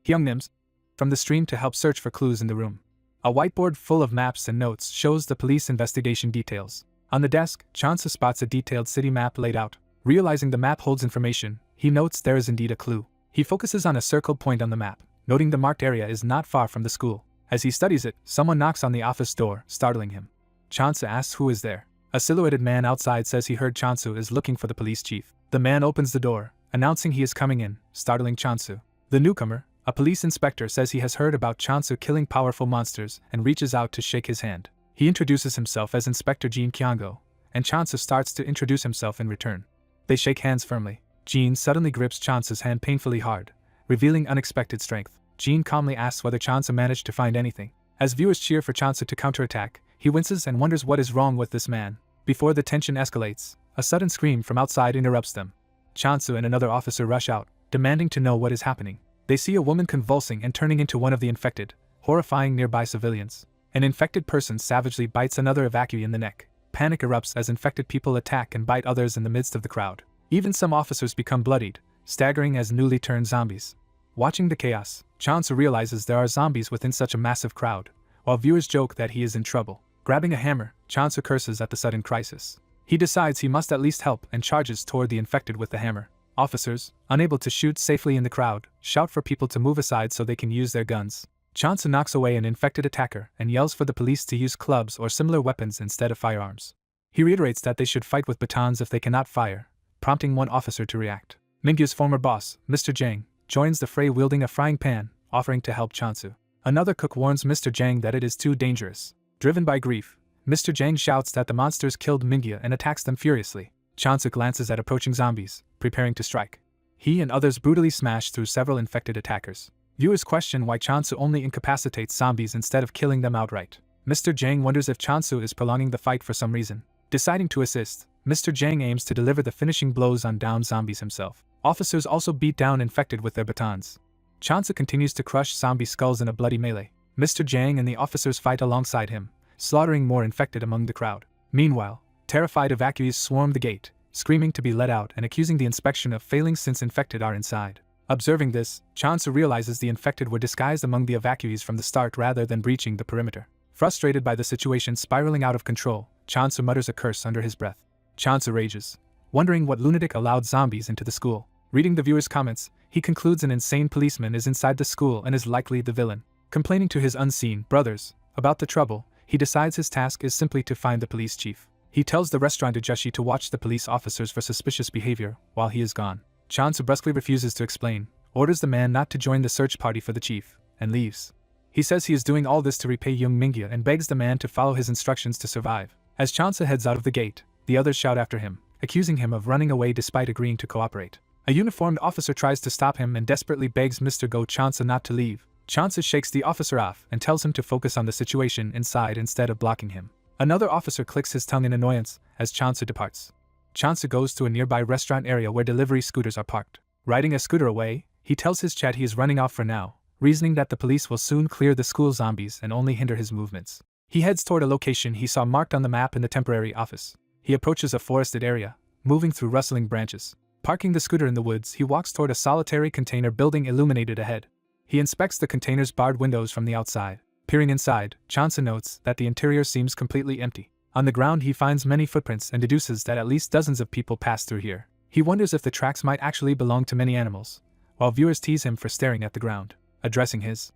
Hyungnims from the stream to help search for clues in the room. A whiteboard full of maps and notes shows the police investigation details. On the desk, Chansu spots a detailed city map laid out. Realizing the map holds information, he notes there is indeed a clue. He focuses on a circled point on the map, noting the marked area is not far from the school. As he studies it, someone knocks on the office door, startling him. Chansu asks who is there. A silhouetted man outside says he heard Chansu is looking for the police chief. The man opens the door, announcing he is coming in, startling Chansu. The newcomer, a police inspector, says he has heard about Chansu killing powerful monsters and reaches out to shake his hand. He introduces himself as Inspector Jin Kyanggo, and Chansu starts to introduce himself in return. They shake hands firmly. Jin suddenly grips Chansu's hand painfully hard, revealing unexpected strength. Jin calmly asks whether Chansu managed to find anything. As viewers cheer for Chansu to counterattack, he winces and wonders what is wrong with this man. Before the tension escalates, a sudden scream from outside interrupts them. Chansu and another officer rush out, demanding to know what is happening. They see a woman convulsing and turning into one of the infected, horrifying nearby civilians. An infected person savagely bites another evacuee in the neck. Panic erupts as infected people attack and bite others in the midst of the crowd. Even some officers become bloodied, staggering as newly turned zombies. Watching the chaos, Chansu realizes there are zombies within such a massive crowd, while viewers joke that he is in trouble. Grabbing a hammer, Chansu curses at the sudden crisis. He decides he must at least help and charges toward the infected with the hammer. Officers, unable to shoot safely in the crowd, shout for people to move aside so they can use their guns. Chansu knocks away an infected attacker and yells for the police to use clubs or similar weapons instead of firearms. He reiterates that they should fight with batons if they cannot fire, prompting one officer to react. Mingyu's former boss, Mr. Jang, joins the fray wielding a frying pan, offering to help Chansu. Another cook warns Mr. Jang that it is too dangerous. Driven by grief, Mr. Jang shouts that the monsters killed Mingyu and attacks them furiously. Chansu glances at approaching zombies, preparing to strike. He and others brutally smash through several infected attackers. Viewers question why Chansu only incapacitates zombies instead of killing them outright. Mr. Jang wonders if Chansu is prolonging the fight for some reason. Deciding to assist, Mr. Jang aims to deliver the finishing blows on downed zombies himself. Officers also beat down infected with their batons. Chansu continues to crush zombie skulls in a bloody melee. Mr. Jang and the officers fight alongside him, slaughtering more infected among the crowd. Meanwhile, terrified evacuees swarm the gate, screaming to be let out and accusing the inspection of failing since infected are inside. Observing this, Chansu realizes the infected were disguised among the evacuees from the start rather than breaching the perimeter. Frustrated by the situation spiraling out of control, Chansu mutters a curse under his breath. Chansu rages, wondering what lunatic allowed zombies into the school. Reading the viewer's comments, he concludes an insane policeman is inside the school and is likely the villain. Complaining to his unseen brothers about the trouble, he decides his task is simply to find the police chief. He tells the restaurant ajushi to watch the police officers for suspicious behavior while he is gone. Chansu brusquely refuses to explain, orders the man not to join the search party for the chief, and leaves. He says he is doing all this to repay Young Mingya and begs the man to follow his instructions to survive. As Chansu heads out of the gate, the others shout after him, accusing him of running away despite agreeing to cooperate. A uniformed officer tries to stop him and desperately begs Mr. Go Chansu not to leave. Chansu shakes the officer off and tells him to focus on the situation inside instead of blocking him. Another officer clicks his tongue in annoyance as Chansu departs. Chansu goes to a nearby restaurant area where delivery scooters are parked. Riding a scooter away, he tells his chat he is running off for now, reasoning that the police will soon clear the school zombies and only hinder his movements. He heads toward a location he saw marked on the map in the temporary office. He approaches a forested area, moving through rustling branches. Parking the scooter in the woods, he walks toward a solitary container building illuminated ahead. He inspects the container's barred windows from the outside. Peering inside, Chansu notes that the interior seems completely empty. On the ground he finds many footprints and deduces that at least dozens of people passed through here. He wonders if the tracks might actually belong to many animals, while viewers tease him for staring at the ground. Addressing his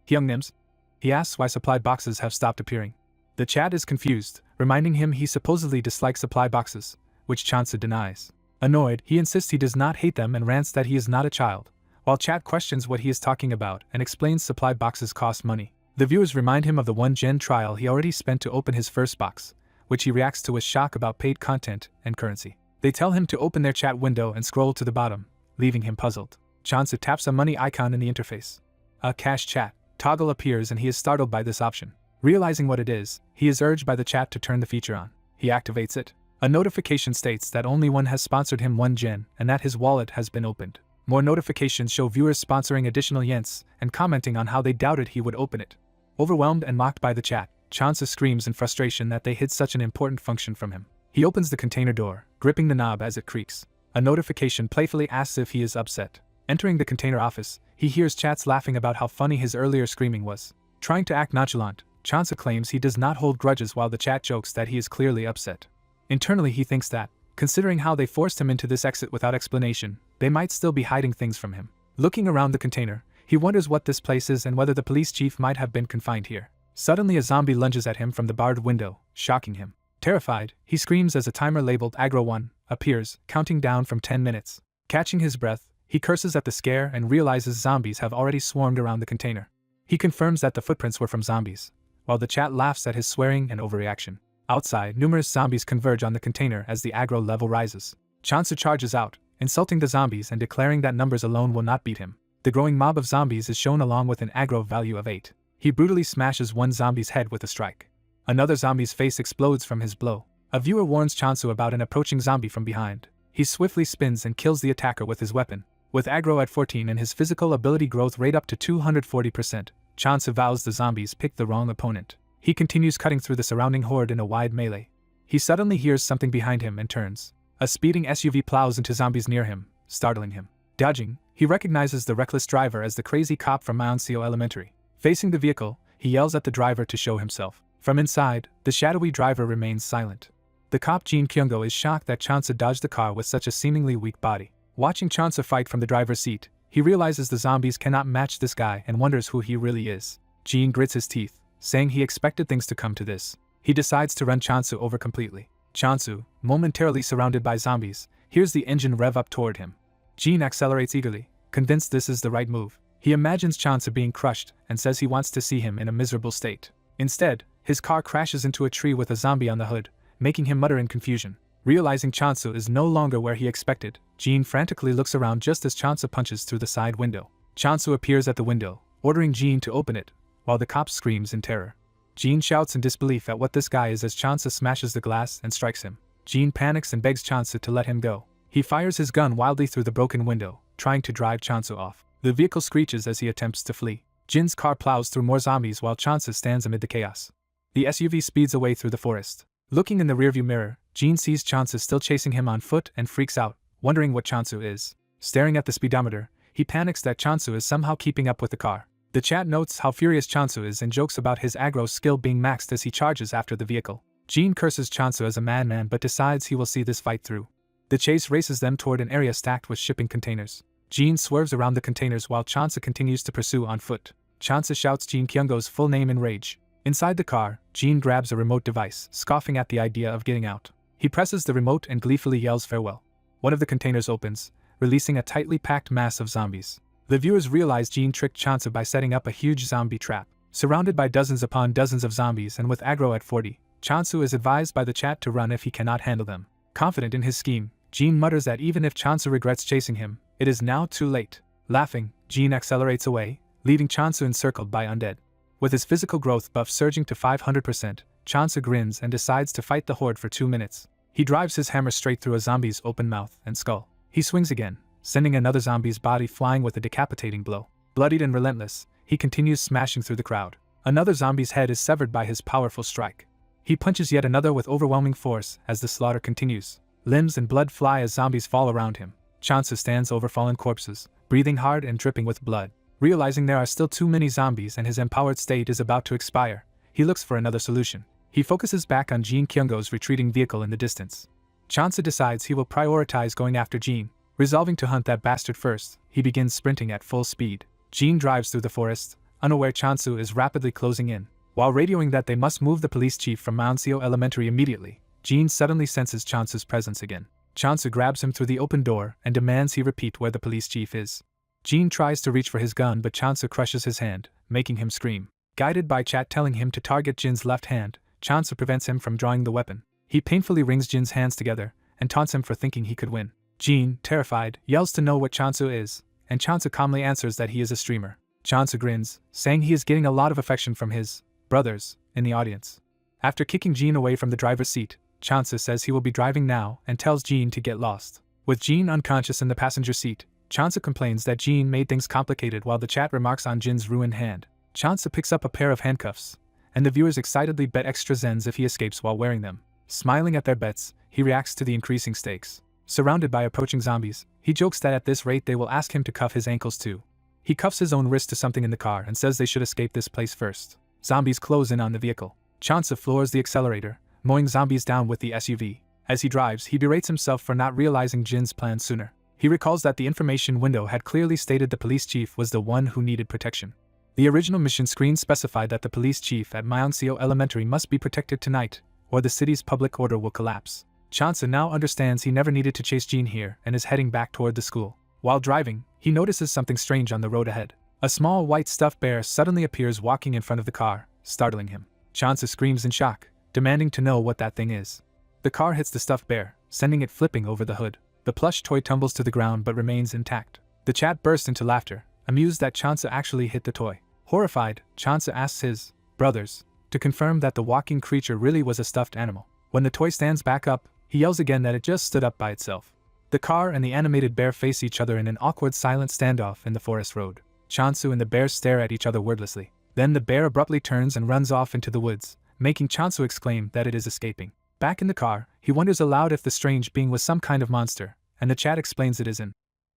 Hyungnims, he asks why supply boxes have stopped appearing. The chat is confused, reminding him he supposedly dislikes supply boxes, which Chansu denies. Annoyed, he insists he does not hate them and rants that he is not a child, while chat questions what he is talking about and explains supply boxes cost money. The viewers remind him of the 1 Gen trial he already spent to open his first box, which he reacts to with shock about paid content and currency. They tell him to open their chat window and scroll to the bottom, leaving him puzzled. Chansu taps a money icon in the interface. A cash chat toggle appears and he is startled by this option. Realizing what it is, he is urged by the chat to turn the feature on. He activates it. A notification states that only one has sponsored him 1 Gen and that his wallet has been opened. More notifications show viewers sponsoring additional yens and commenting on how they doubted he would open it. Overwhelmed and mocked by the chat, Chansu screams in frustration that they hid such an important function from him. He opens the container door, gripping the knob as it creaks. A notification playfully asks if he is upset. Entering the container office, he hears chats laughing about how funny his earlier screaming was. Trying to act nonchalant, Chansu claims he does not hold grudges while the chat jokes that he is clearly upset. Internally he thinks that, considering how they forced him into this exit without explanation, they might still be hiding things from him. Looking around the container, he wonders what this place is and whether the police chief might have been confined here. Suddenly a zombie lunges at him from the barred window, shocking him. Terrified, he screams as a timer labeled Agro 1 appears, counting down from 10 minutes. Catching his breath, he curses at the scare and realizes zombies have already swarmed around the container. He confirms that the footprints were from zombies, while the chat laughs at his swearing and overreaction. Outside, numerous zombies converge on the container as the aggro level rises. Chansu charges out, insulting the zombies and declaring that numbers alone will not beat him. The growing mob of zombies is shown along with an aggro value of 8. He brutally smashes one zombie's head with a strike. Another zombie's face explodes from his blow. A viewer warns Chansu about an approaching zombie from behind. He swiftly spins and kills the attacker with his weapon. With aggro at 14 and his physical ability growth rate up to 240%, Chansu vows the zombies picked the wrong opponent. He continues cutting through the surrounding horde in a wide melee. He suddenly hears something behind him and turns. A speeding SUV plows into zombies near him, startling him. Dodging, he recognizes the reckless driver as the crazy cop from Mounseo Elementary. Facing the vehicle, he yells at the driver to show himself. From inside, the shadowy driver remains silent. The cop Jin Kyungo is shocked that Chansu dodged the car with such a seemingly weak body. Watching Chansu fight from the driver's seat, he realizes the zombies cannot match this guy and wonders who he really is. Jin grits his teeth, saying he expected things to come to this. He decides to run Chansu over completely. Chansu, momentarily surrounded by zombies, hears the engine rev up toward him. Jin accelerates eagerly, convinced this is the right move. He imagines Chansu being crushed and says he wants to see him in a miserable state. Instead, his car crashes into a tree with a zombie on the hood, making him mutter in confusion. Realizing Chansu is no longer where he expected, Jin frantically looks around just as Chansu punches through the side window. Chansu appears at the window, ordering Jin to open it, while the cop screams in terror. Jin shouts in disbelief at what this guy is as Chansu smashes the glass and strikes him. Jin panics and begs Chansu to let him go. He fires his gun wildly through the broken window, trying to drive Chansu off. The vehicle screeches as he attempts to flee. Jin's car plows through more zombies while Chansu stands amid the chaos. The SUV speeds away through the forest. Looking in the rearview mirror, Jin sees Chansu still chasing him on foot and freaks out, wondering what Chansu is. Staring at the speedometer, he panics that Chansu is somehow keeping up with the car. The chat notes how furious Chansu is and jokes about his aggro skill being maxed as he charges after the vehicle. Jin curses Chansu as a madman but decides he will see this fight through. The chase races them toward an area stacked with shipping containers. Jin swerves around the containers while Chansu continues to pursue on foot. Chansu shouts Jin Kyungo's full name in rage. Inside the car, Jin grabs a remote device, scoffing at the idea of getting out. He presses the remote and gleefully yells farewell. One of the containers opens, releasing a tightly packed mass of zombies. The viewers realize Jin tricked Chansu by setting up a huge zombie trap. Surrounded by dozens upon dozens of zombies and with aggro at 40, Chansu is advised by the chat to run if he cannot handle them. Confident in his scheme, Jin mutters that even if Chansu regrets chasing him, it is now too late. Laughing, Jin accelerates away, leaving Chansu encircled by undead. With his physical growth buff surging to 500%, Chansu grins and decides to fight the horde for 2 minutes. He drives his hammer straight through a zombie's open mouth and skull. He swings again, sending another zombie's body flying with a decapitating blow. Bloodied and relentless, he continues smashing through the crowd. Another zombie's head is severed by his powerful strike. He punches yet another with overwhelming force as the slaughter continues. Limbs and blood fly as zombies fall around him. Chansu stands over fallen corpses, breathing hard and dripping with blood. Realizing there are still too many zombies and his empowered state is about to expire, he looks for another solution. He focuses back on Jin Kyungo's retreating vehicle in the distance. Chansu decides he will prioritize going after Jin. Resolving to hunt that bastard first, he begins sprinting at full speed. Jin drives through the forest, unaware Chansu is rapidly closing in. While radioing that they must move the police chief from Manhwa Elementary immediately, Jin suddenly senses Chansu's presence again. Chansu grabs him through the open door and demands he repeat where the police chief is. Jin tries to reach for his gun but Chansu crushes his hand, making him scream. Guided by chat telling him to target Jin's left hand, Chansu prevents him from drawing the weapon. He painfully wrings Jin's hands together and taunts him for thinking he could win. Jin, terrified, yells to know what Chansu is, and Chansu calmly answers that he is a streamer. Chansu grins, saying he is getting a lot of affection from his brothers in the audience. After kicking Jin away from the driver's seat, Chansu says he will be driving now and tells Jin to get lost. With Jin unconscious in the passenger seat, Chansu complains that Jin made things complicated while the chat remarks on Jin's ruined hand. Chansu picks up a pair of handcuffs, and the viewers excitedly bet extra zens if he escapes while wearing them. Smiling at their bets, he reacts to the increasing stakes. Surrounded by approaching zombies, he jokes that at this rate they will ask him to cuff his ankles too. He cuffs his own wrist to something in the car and says they should escape this place first. Zombies close in on the vehicle. Chansu floors the accelerator, mowing zombies down with the SUV. As he drives, he berates himself for not realizing Jin's plan sooner. He recalls that the information window had clearly stated the police chief was the one who needed protection. The original mission screen specified that the police chief at Manhwa Elementary must be protected tonight, or the city's public order will collapse. Chansu now understands he never needed to chase Jin here and is heading back toward the school. While driving, he notices something strange on the road ahead. A small white stuffed bear suddenly appears walking in front of the car, startling him. Chansu screams in shock, demanding to know what that thing is. The car hits the stuffed bear, sending it flipping over the hood. The plush toy tumbles to the ground but remains intact. The chat bursts into laughter, amused that Chansu actually hit the toy. Horrified, Chansu asks his brothers to confirm that the walking creature really was a stuffed animal. When the toy stands back up, he yells again that it just stood up by itself. The car and the animated bear face each other in an awkward silent standoff in the forest road. Chansu and the bear stare at each other wordlessly. Then the bear abruptly turns and runs off into the woods, making Chansu exclaim that it is escaping. Back in the car, he wonders aloud if the strange being was some kind of monster, and the chat explains it is an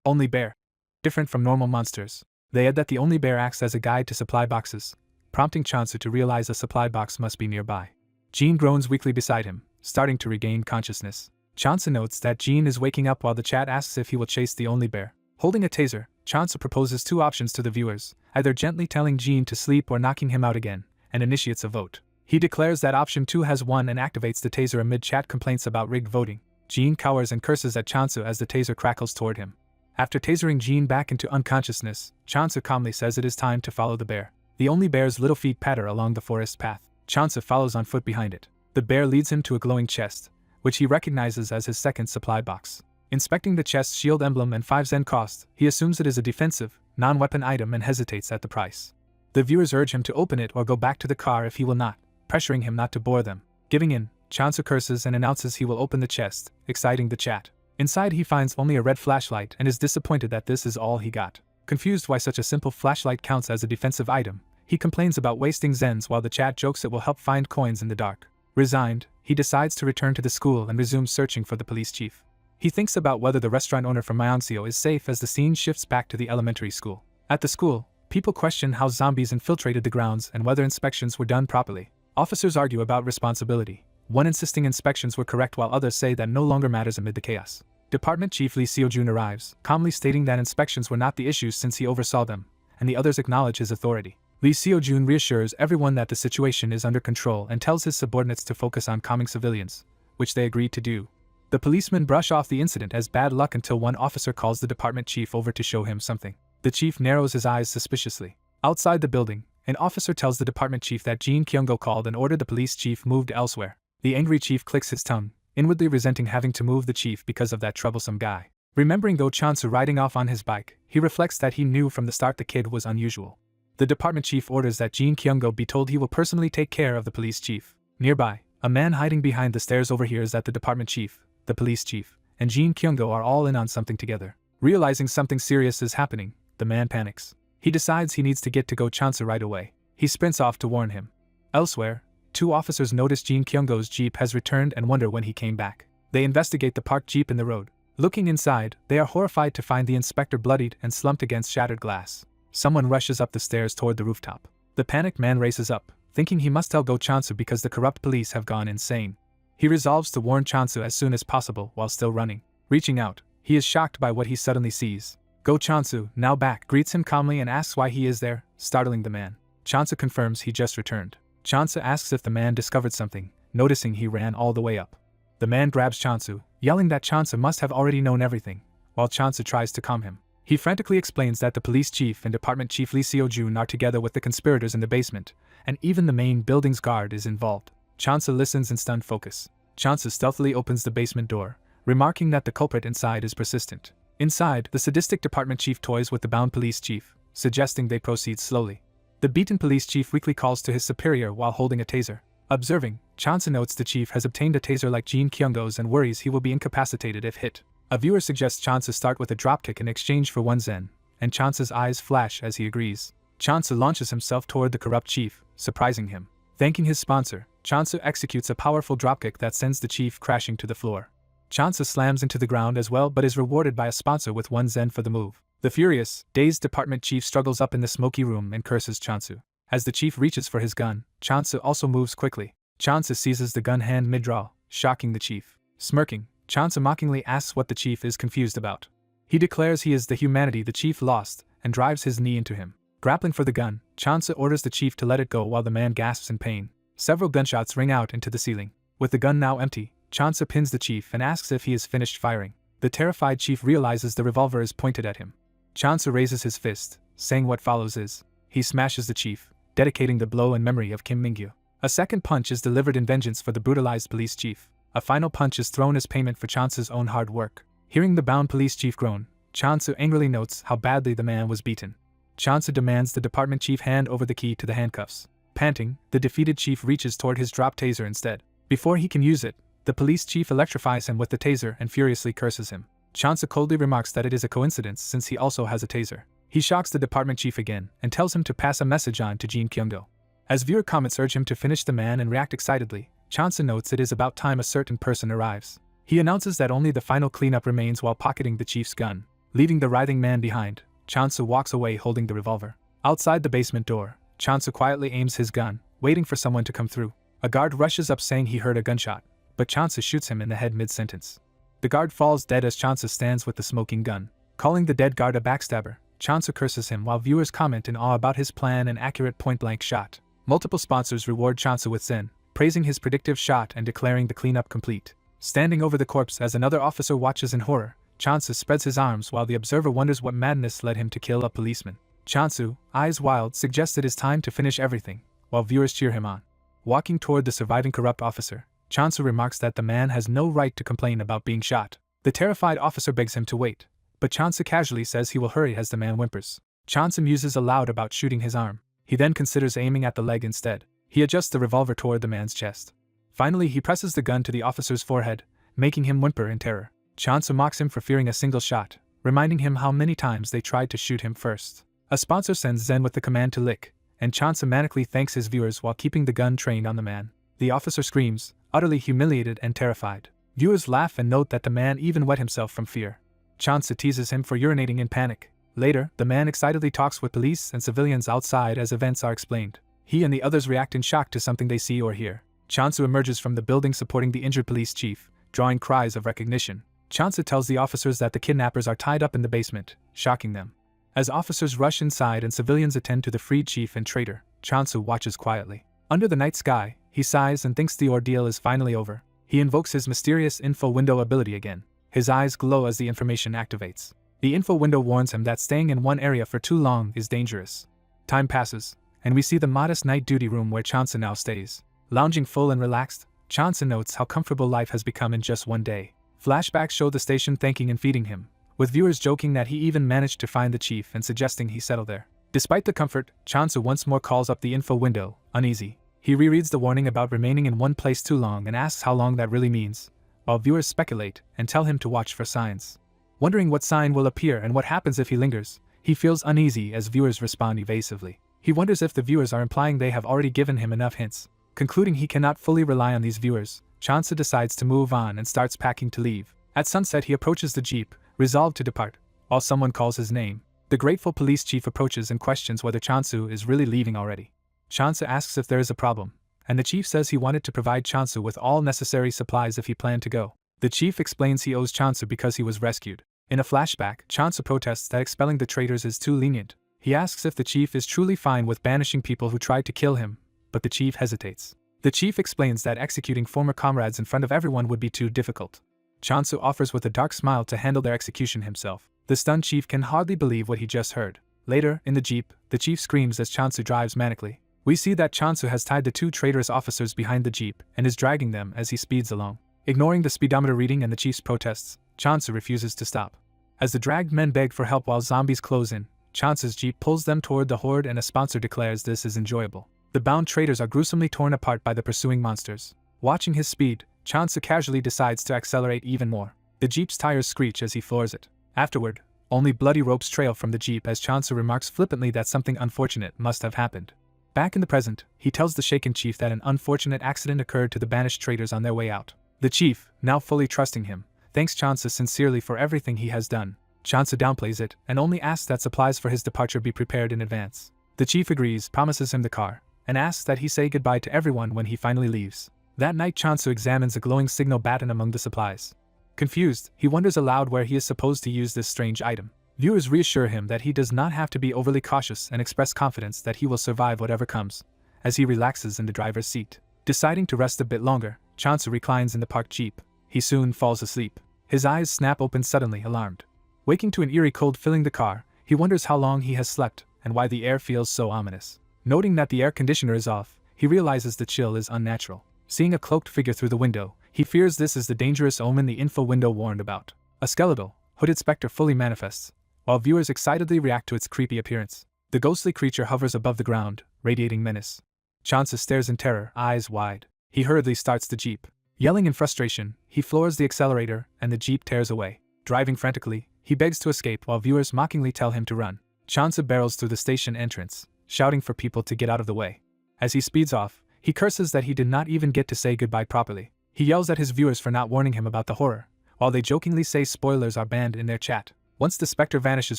only bear, different from normal monsters. They add that the only bear acts as a guide to supply boxes, prompting Chansu to realize a supply box must be nearby. Jin groans weakly beside him, starting to regain consciousness. Chansu notes that Jin is waking up while the chat asks if he will chase the only bear. Holding a taser, Chansu proposes two options to the viewers, either gently telling Jin to sleep or knocking him out again, and initiates a vote. He declares that option 2 has won and activates the taser amid chat complaints about rigged voting. Jin cowers and curses at Chansu as the taser crackles toward him. After tasering Jin back into unconsciousness, Chansu calmly says it is time to follow the bear. The only bear's little feet patter along the forest path. Chansu follows on foot behind it. The bear leads him to a glowing chest, which he recognizes as his second supply box. Inspecting the chest's shield emblem and 5 Zen cost, he assumes it is a defensive, non-weapon item and hesitates at the price. The viewers urge him to open it or go back to the car if he will not, pressuring him not to bore them. Giving in, Chansu curses and announces he will open the chest, exciting the chat. Inside he finds only a red flashlight and is disappointed that this is all he got. Confused why such a simple flashlight counts as a defensive item, he complains about wasting Zens while the chat jokes it will help find coins in the dark. Resigned, he decides to return to the school and resumes searching for the police chief. He thinks about whether the restaurant owner from Myeonseo is safe as the scene shifts back to the elementary school. At the school, people question how zombies infiltrated the grounds and whether inspections were done properly. Officers argue about responsibility, one insisting inspections were correct while others say that no longer matters amid the chaos. Department Chief Lee Seo-jun arrives, calmly stating that inspections were not the issue since he oversaw them, and the others acknowledge his authority. Lee Seo-jun reassures everyone that the situation is under control and tells his subordinates to focus on calming civilians, which they agreed to do. The policemen brush off the incident as bad luck until one officer calls the department chief over to show him something. The chief narrows his eyes suspiciously. Outside the building, an officer tells the department chief that Jin Kyung-go called and ordered the police chief moved elsewhere. The angry chief clicks his tongue, inwardly resenting having to move the chief because of that troublesome guy. Remembering Go Chansu riding off on his bike, he reflects that he knew from the start the kid was unusual. The department chief orders that Jin Kyung-go be told he will personally take care of the police chief. Nearby, a man hiding behind the stairs overhears that the department chief, the police chief, and Jin Kyung-go are all in on something together. Realizing something serious is happening, the man panics. He decides he needs to get to Go Chansu right away. He sprints off to warn him. Elsewhere, 2 officers notice Jin Kyung-go's jeep has returned and wonder when he came back. They investigate the parked jeep in the road. Looking inside, they are horrified to find the inspector bloodied and slumped against shattered glass. Someone rushes up the stairs toward the rooftop. The panicked man races up, thinking he must tell Go Chansu because the corrupt police have gone insane. He resolves to warn Chansu as soon as possible while still running. Reaching out, he is shocked by what he suddenly sees. Go Chansu, now back, greets him calmly and asks why he is there, startling the man. Chansu confirms he just returned. Chansu asks if the man discovered something, noticing he ran all the way up. The man grabs Chansu, yelling that Chansu must have already known everything, while Chansu tries to calm him. He frantically explains that the police chief and department chief Lee Seo-jun are together with the conspirators in the basement, and even the main building's guard is involved. Chansu listens in stunned focus. Chansu stealthily opens the basement door, remarking that the culprit inside is persistent. Inside, the sadistic department chief toys with the bound police chief, suggesting they proceed slowly. The beaten police chief weakly calls to his superior while holding a taser. Observing, Chansu notes the chief has obtained a taser like Jin Kyung-go's and worries he will be incapacitated if hit. A viewer suggests Chansu start with a dropkick in exchange for 1 Zen, and Chansu's eyes flash as he agrees. Chansu launches himself toward the corrupt chief, surprising him. Thanking his sponsor, Chansu executes a powerful dropkick that sends the chief crashing to the floor. Chansu slams into the ground as well but is rewarded by a sponsor with 1 Zen for the move. The furious, dazed department chief struggles up in the smoky room and curses Chansu. As the chief reaches for his gun, Chansu also moves quickly. Chansu seizes the gun hand mid-draw, shocking the chief. Smirking, Chansu mockingly asks what the chief is confused about. He declares he is the humanity the chief lost and drives his knee into him. Grappling for the gun, Chansu orders the chief to let it go while the man gasps in pain. Several gunshots ring out into the ceiling. With the gun now empty, Chansu pins the chief and asks if he is finished firing. The terrified chief realizes the revolver is pointed at him. Chansu raises his fist, saying what follows is. He smashes the chief, dedicating the blow in memory of Kim Mingyu. A second punch is delivered in vengeance for the brutalized police chief. A final punch is thrown as payment for Chansu's own hard work. Hearing the bound police chief groan, Chansu angrily notes how badly the man was beaten. Chansu demands the department chief hand over the key to the handcuffs. Panting, the defeated chief reaches toward his drop taser instead. Before he can use it, the police chief electrifies him with the taser and furiously curses him. Chansu coldly remarks that it is a coincidence since he also has a taser. He shocks the department chief again and tells him to pass a message on to Jin Kyung-go. As viewer comments urge him to finish the man and react excitedly, Chansu notes it is about time a certain person arrives. He announces that only the final cleanup remains while pocketing the chief's gun. Leaving the writhing man behind, Chansu walks away holding the revolver. Outside the basement door, Chansu quietly aims his gun, waiting for someone to come through. A guard rushes up saying he heard a gunshot, but Chansu shoots him in the head mid-sentence. The guard falls dead as Chansu stands with the smoking gun. Calling the dead guard a backstabber, Chansu curses him while viewers comment in awe about his plan and accurate point-blank shot. Multiple sponsors reward Chansu with Zen, praising his predictive shot and declaring the cleanup complete. Standing over the corpse as another officer watches in horror, Chansu spreads his arms while the observer wonders what madness led him to kill a policeman. Chansu, eyes wild, suggests it is time to finish everything, while viewers cheer him on. Walking toward the surviving corrupt officer, Chansu remarks that the man has no right to complain about being shot. The terrified officer begs him to wait, but Chansa casually says he will hurry as the man whimpers. Chansa muses aloud about shooting his arm. He then considers aiming at the leg instead. He adjusts the revolver toward the man's chest. Finally, he presses the gun to the officer's forehead, making him whimper in terror. Chansa mocks him for fearing a single shot, reminding him how many times they tried to shoot him first. A sponsor sends Zen with the command to lick, and Chansa manically thanks his viewers while keeping the gun trained on the man. The officer screams, utterly humiliated and terrified. Viewers laugh and note that the man even wet himself from fear. Chansa teases him for urinating in panic. Later, the man excitedly talks with police and civilians outside as events are explained. He and the others react in shock to something they see or hear. Chansa emerges from the building supporting the injured police chief, drawing cries of recognition. Chansa tells the officers that the kidnappers are tied up in the basement, shocking them. As officers rush inside and civilians attend to the freed chief and traitor, Chansa watches quietly. Under the night sky, he sighs and thinks the ordeal is finally over. He invokes his mysterious info window ability again. His eyes glow as the information activates. The info window warns him that staying in one area for too long is dangerous. Time passes, and we see the modest night duty room where Chansa now stays. Lounging full and relaxed, Chansa notes how comfortable life has become in just one day. Flashbacks show the station thanking and feeding him, with viewers joking that he even managed to find the chief and suggesting he settle there. Despite the comfort, Chansa once more calls up the info window, uneasy. He rereads the warning about remaining in one place too long and asks how long that really means, while viewers speculate and tell him to watch for signs. Wondering what sign will appear and what happens if he lingers, he feels uneasy as viewers respond evasively. He wonders if the viewers are implying they have already given him enough hints. Concluding he cannot fully rely on these viewers, Chansa decides to move on and starts packing to leave. At sunset he approaches the jeep, resolved to depart, while someone calls his name. The grateful police chief approaches and questions whether Chansu is really leaving already. Chansa asks if there is a problem, and the chief says he wanted to provide Chansu with all necessary supplies if he planned to go. The chief explains he owes Chansu because he was rescued. In a flashback, Chansa protests that expelling the traitors is too lenient. He asks if the chief is truly fine with banishing people who tried to kill him, but the chief hesitates. The chief explains that executing former comrades in front of everyone would be too difficult. Chansu offers with a dark smile to handle their execution himself. The stunned chief can hardly believe what he just heard. Later, in the jeep, the chief screams as Chansu drives manically. We see that Chansu has tied the two traitorous officers behind the jeep and is dragging them as he speeds along. Ignoring the speedometer reading and the chief's protests, Chansu refuses to stop. As the dragged men beg for help while zombies close in, Chansu's jeep pulls them toward the horde and a sponsor declares this is enjoyable. The bound traitors are gruesomely torn apart by the pursuing monsters. Watching his speed, Chansu casually decides to accelerate even more. The jeep's tires screech as he floors it. Afterward, only bloody ropes trail from the jeep as Chansu remarks flippantly that something unfortunate must have happened. Back in the present, he tells the shaken chief that an unfortunate accident occurred to the banished traitors on their way out. The chief, now fully trusting him, thanks Chansa sincerely for everything he has done. Chansa downplays it and only asks that supplies for his departure be prepared in advance. The chief agrees, promises him the car, and asks that he say goodbye to everyone when he finally leaves. That night Chansu examines a glowing signal baton among the supplies. Confused, he wonders aloud where he is supposed to use this strange item. Viewers reassure him that he does not have to be overly cautious and express confidence that he will survive whatever comes, as he relaxes in the driver's seat. Deciding to rest a bit longer, Chansu reclines in the parked jeep. He soon falls asleep. His eyes snap open suddenly, alarmed. Waking to an eerie cold filling the car, he wonders how long he has slept and why the air feels so ominous. Noting that the air conditioner is off, he realizes the chill is unnatural. Seeing a cloaked figure through the window, he fears this is the dangerous omen the info window warned about. A skeletal, hooded specter fully manifests, while viewers excitedly react to its creepy appearance. The ghostly creature hovers above the ground, radiating menace. Chansa stares in terror, eyes wide. He hurriedly starts the jeep. Yelling in frustration, he floors the accelerator and the jeep tears away. Driving frantically, he begs to escape while viewers mockingly tell him to run. Chansa barrels through the station entrance, shouting for people to get out of the way. As he speeds off, he curses that he did not even get to say goodbye properly. He yells at his viewers for not warning him about the horror, while they jokingly say spoilers are banned in their chat. Once the specter vanishes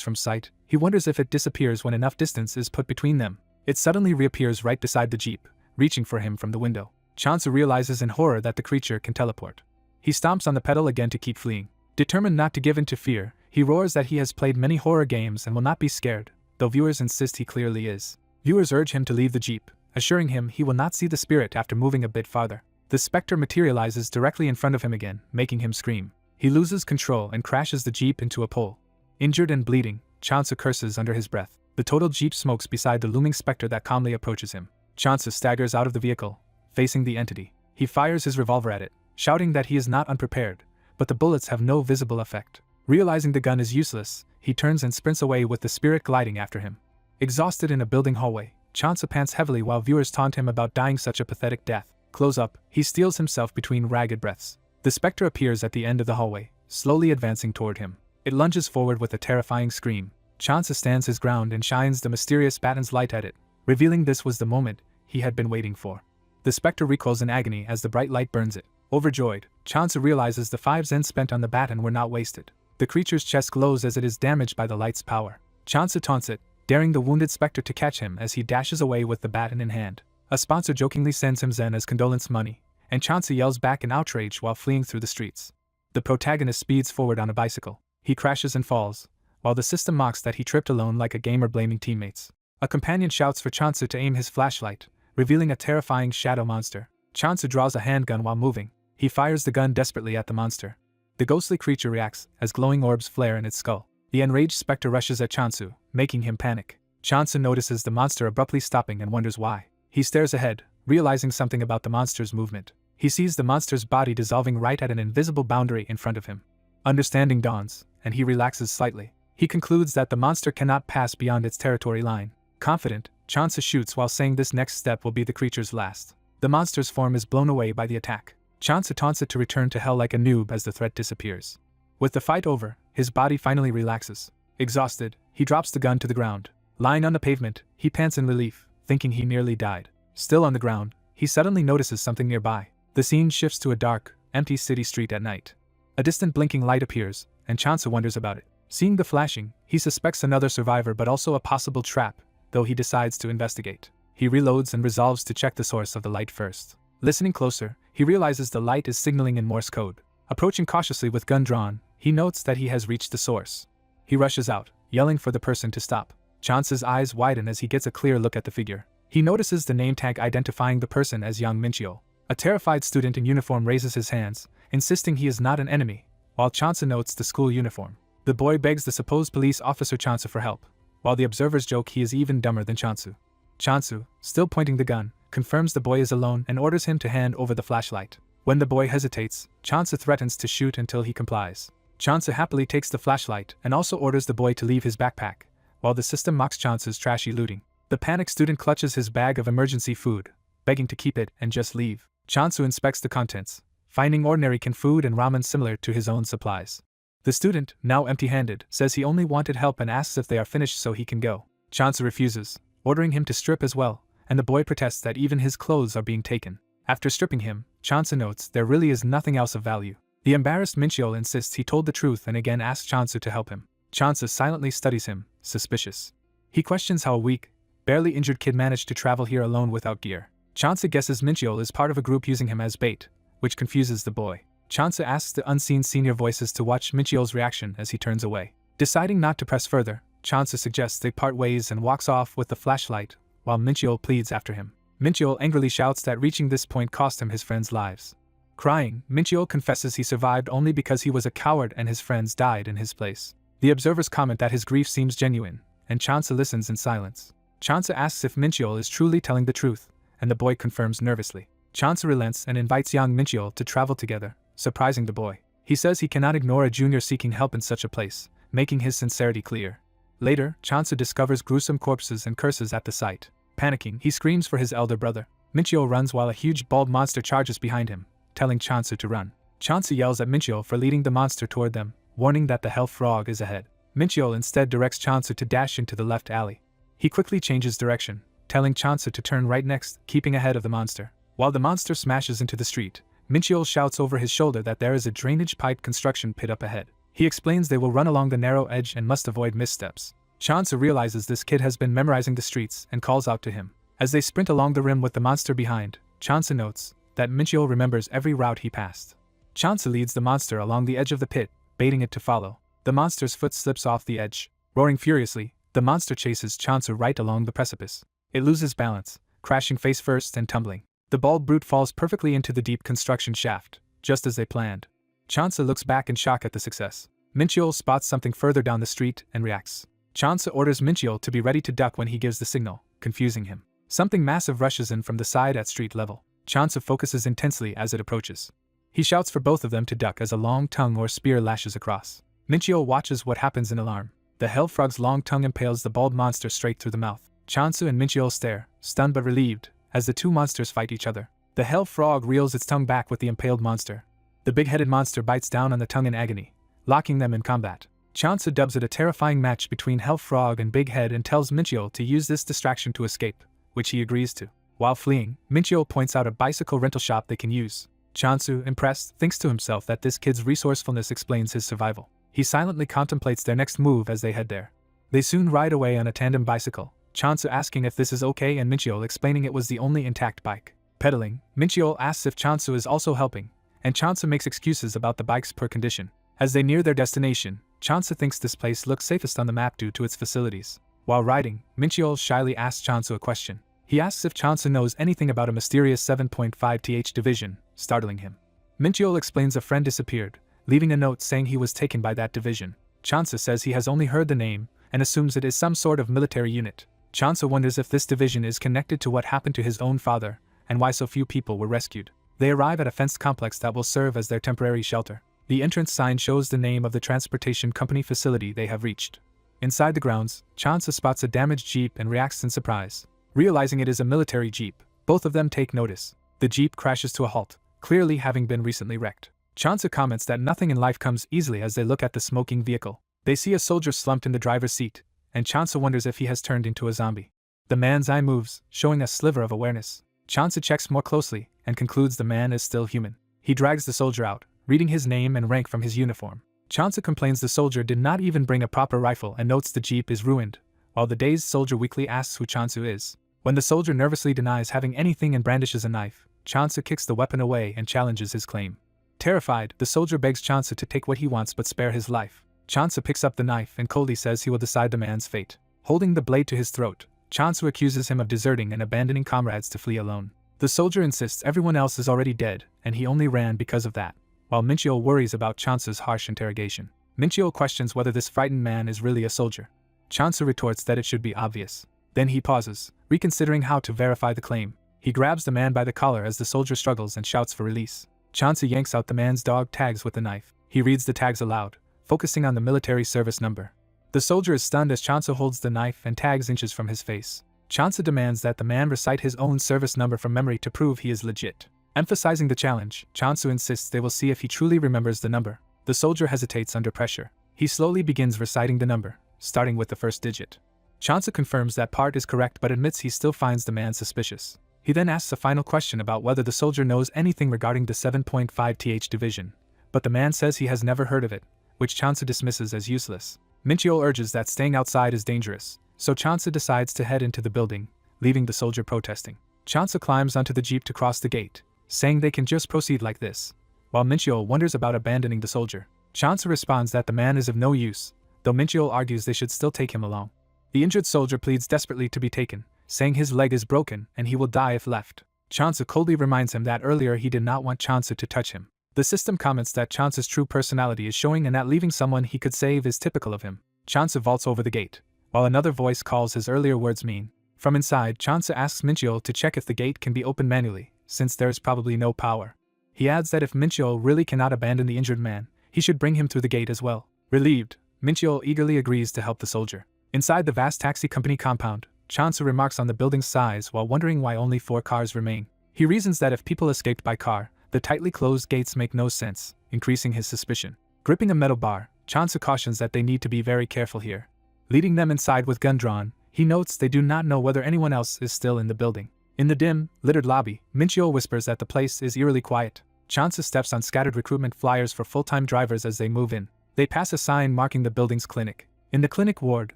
from sight, he wonders if it disappears when enough distance is put between them. It suddenly reappears right beside the jeep, reaching for him from the window. Chansa realizes in horror that the creature can teleport. He stomps on the pedal again to keep fleeing. Determined not to give in to fear, he roars that he has played many horror games and will not be scared, though viewers insist he clearly is. Viewers urge him to leave the jeep, assuring him he will not see the spirit after moving a bit farther. The specter materializes directly in front of him again, making him scream. He loses control and crashes the jeep into a pole. Injured and bleeding, Chansa curses under his breath. The total jeep smokes beside the looming specter that calmly approaches him. Chansa staggers out of the vehicle, facing the entity. He fires his revolver at it, shouting that he is not unprepared, but the bullets have no visible effect. Realizing the gun is useless, he turns and sprints away with the spirit gliding after him. Exhausted in a building hallway, Chansa pants heavily while viewers taunt him about dying such a pathetic death. Close up, he steels himself between ragged breaths. The specter appears at the end of the hallway, slowly advancing toward him. It lunges forward with a terrifying scream. Chansa stands his ground and shines the mysterious baton's light at it, revealing this was the moment he had been waiting for. The specter recoils in agony as the bright light burns it. Overjoyed, Chansa realizes the 5 Zen spent on the baton were not wasted. The creature's chest glows as it is damaged by the light's power. Chansa taunts it, daring the wounded specter to catch him as he dashes away with the baton in hand. A sponsor jokingly sends him Zen as condolence money, and Chansa yells back in outrage while fleeing through the streets. The protagonist speeds forward on a bicycle. He crashes and falls, while the system mocks that he tripped alone like a gamer blaming teammates. A companion shouts for Chansa to aim his flashlight, revealing a terrifying shadow monster. Chansa draws a handgun while moving. He fires the gun desperately at the monster. The ghostly creature reacts as glowing orbs flare in its skull. The enraged specter rushes at Chansu, making him panic. Chansa notices the monster abruptly stopping and wonders why. He stares ahead, realizing something about the monster's movement. He sees the monster's body dissolving right at an invisible boundary in front of him. Understanding dawns, and he relaxes slightly. He concludes that the monster cannot pass beyond its territory line. Confident, Chansa shoots while saying this next step will be the creature's last. The monster's form is blown away by the attack. Chansa taunts it to return to hell like a noob as the threat disappears. With the fight over, his body finally relaxes. Exhausted, he drops the gun to the ground. Lying on the pavement, he pants in relief, thinking he nearly died. Still on the ground, he suddenly notices something nearby. The scene shifts to a dark, empty city street at night. A distant blinking light appears, and Chansa wonders about it. Seeing the flashing, he suspects another survivor but also a possible trap, though he decides to investigate. He reloads and resolves to check the source of the light first. Listening closer, he realizes the light is signaling in Morse code. Approaching cautiously with gun drawn, he notes that he has reached the source. He rushes out, yelling for the person to stop. Chansa's eyes widen as he gets a clear look at the figure. He notices the name tag identifying the person as Yang Minchio. A terrified student in uniform raises his hands, insisting he is not an enemy, while Chansa notes the school uniform. The boy begs the supposed police officer Chansa for help, while the observers joke he is even dumber than Chansu. Chansu, still pointing the gun, confirms the boy is alone and orders him to hand over the flashlight. When the boy hesitates, Chansa threatens to shoot until he complies. Chansa happily takes the flashlight and also orders the boy to leave his backpack, while the system mocks Chansa's trashy looting. The panicked student clutches his bag of emergency food, begging to keep it and just leave. Chansu inspects the contents, finding ordinary canned food and ramen similar to his own supplies. The student, now empty-handed, says he only wanted help and asks if they are finished so he can go. Chansa refuses, ordering him to strip as well, and the boy protests that even his clothes are being taken. After stripping him, Chansa notes there really is nothing else of value. The embarrassed Minchio insists he told the truth and again asks Chansu to help him. Chansa silently studies him, suspicious. He questions how a weak, barely injured kid managed to travel here alone without gear. Chansa guesses Minchio is part of a group using him as bait, which confuses the boy. Chansa asks the unseen senior voices to watch Minchio's reaction as he turns away. Deciding not to press further, Chansa suggests they part ways and walks off with the flashlight, while Minchio pleads after him. Minchio angrily shouts that reaching this point cost him his friends' lives. Crying, Minchio confesses he survived only because he was a coward and his friends died in his place. The observers comment that his grief seems genuine, and Chansa listens in silence. Chansa asks if Minchio is truly telling the truth, and the boy confirms nervously. Chansa relents and invites young Minchio to travel together, surprising the boy. He says he cannot ignore a junior seeking help in such a place, making his sincerity clear. Later, Chansa discovers gruesome corpses and curses at the site. Panicking, he screams for his elder brother. Minchio runs while a huge bald monster charges behind him, telling Chansa to run. Chansa yells at Minchio for leading the monster toward them, warning that the hell frog is ahead. Minchio instead directs Chansa to dash into the left alley. He quickly changes direction, telling Chansa to turn right next, keeping ahead of the monster. While the monster smashes into the street, Minchio shouts over his shoulder that there is a drainage pipe construction pit up ahead. He explains they will run along the narrow edge and must avoid missteps. Chansa realizes this kid has been memorizing the streets and calls out to him. As they sprint along the rim with the monster behind, Chansa notes that Minchio remembers every route he passed. Chansa leads the monster along the edge of the pit, baiting it to follow. The monster's foot slips off the edge. Roaring furiously, the monster chases Chansa right along the precipice. It loses balance, crashing face first and tumbling. The bald brute falls perfectly into the deep construction shaft, just as they planned. Chansa looks back in shock at the success. Minchio spots something further down the street and reacts. Chansa orders Minchio to be ready to duck when he gives the signal, confusing him. Something massive rushes in from the side at street level. Chansa focuses intensely as it approaches. He shouts for both of them to duck as a long tongue or spear lashes across. Minchyo watches what happens in alarm. The hell frog's long tongue impales the bald monster straight through the mouth. Chansu and Minchyo stare, stunned but relieved, as the two monsters fight each other. The hell frog reels its tongue back with the impaled monster. The big-headed monster bites down on the tongue in agony, locking them in combat. Chansu dubs it a terrifying match between Hell Frog and Big Head and tells Minchyo to use this distraction to escape, which he agrees to. While fleeing, Minchyo points out a bicycle rental shop they can use. Chansu, impressed, thinks to himself that this kid's resourcefulness explains his survival. He silently contemplates their next move as they head there. They soon ride away on a tandem bicycle, Chansu asking if this is okay and Minchyo explaining it was the only intact bike. Pedaling, Minchyo asks if Chansu is also helping, and Chansu makes excuses about the bike's poor condition. As they near their destination, Chansu thinks this place looks safest on the map due to its facilities. While riding, Minchyo shyly asks Chansu a question. He asks if Chansu knows anything about a mysterious 7.5th division, startling him. Minchyo explains a friend disappeared, leaving a note saying he was taken by that division. Chansu says he has only heard the name, and assumes it is some sort of military unit. Chansu wonders if this division is connected to what happened to his own father, and why so few people were rescued. They arrive at a fenced complex that will serve as their temporary shelter. The entrance sign shows the name of the transportation company facility they have reached. Inside the grounds, Chansu spots a damaged jeep and reacts in surprise. Realizing it is a military jeep, both of them take notice. The jeep crashes to a halt, clearly having been recently wrecked. Chansu comments that nothing in life comes easily as they look at the smoking vehicle. They see a soldier slumped in the driver's seat, and Chansu wonders if he has turned into a zombie. The man's eye moves, showing a sliver of awareness. Chansu checks more closely, and concludes the man is still human. He drags the soldier out, reading his name and rank from his uniform. Chansu complains the soldier did not even bring a proper rifle and notes the jeep is ruined, while the dazed soldier weakly asks who Chansu is. When the soldier nervously denies having anything and brandishes a knife, Chansu kicks the weapon away and challenges his claim. Terrified, the soldier begs Chansu to take what he wants but spare his life. Chansu picks up the knife and coldly says he will decide the man's fate. Holding the blade to his throat, Chansu accuses him of deserting and abandoning comrades to flee alone. The soldier insists everyone else is already dead, and he only ran because of that, while Minchyo worries about Chansu's harsh interrogation. Minchyo questions whether this frightened man is really a soldier. Chansu retorts that it should be obvious. Then he pauses, reconsidering how to verify the claim. He grabs the man by the collar as the soldier struggles and shouts for release. Chansu yanks out the man's dog tags with the knife. He reads the tags aloud, focusing on the military service number. The soldier is stunned as Chansu holds the knife and tags inches from his face. Chansu demands that the man recite his own service number from memory to prove he is legit. Emphasizing the challenge, Chansu insists they will see if he truly remembers the number. The soldier hesitates under pressure. He slowly begins reciting the number, starting with the first digit. Chansu confirms that part is correct but admits he still finds the man suspicious. He then asks a final question about whether the soldier knows anything regarding the 7.5th division, but the man says he has never heard of it, which Chansu dismisses as useless. Minchyo urges that staying outside is dangerous, so Chansu decides to head into the building, leaving the soldier protesting. Chansu climbs onto the jeep to cross the gate, saying they can just proceed like this, while Minchyo wonders about abandoning the soldier. Chansu responds that the man is of no use, though Minchyo argues they should still take him along. The injured soldier pleads desperately to be taken, saying his leg is broken and he will die if left. Chansu coldly reminds him that earlier he did not want Chansu to touch him. The system comments that Chansu's true personality is showing and that leaving someone he could save is typical of him. Chansu vaults over the gate, while another voice calls his earlier words mean. From inside, Chansu asks Minchyo to check if the gate can be opened manually, since there is probably no power. He adds that if Minchyo really cannot abandon the injured man, he should bring him through the gate as well. Relieved, Minchyo eagerly agrees to help the soldier. Inside the vast taxi company compound, Chansu remarks on the building's size while wondering why only 4 cars remain. He reasons that if people escaped by car, the tightly closed gates make no sense, increasing his suspicion. Gripping a metal bar, Chansu cautions that they need to be very careful here. Leading them inside with gun drawn, he notes they do not know whether anyone else is still in the building. In the dim, littered lobby, Minchyo whispers that the place is eerily quiet. Chansu steps on scattered recruitment flyers for full-time drivers as they move in. They pass a sign marking the building's clinic. In the clinic ward,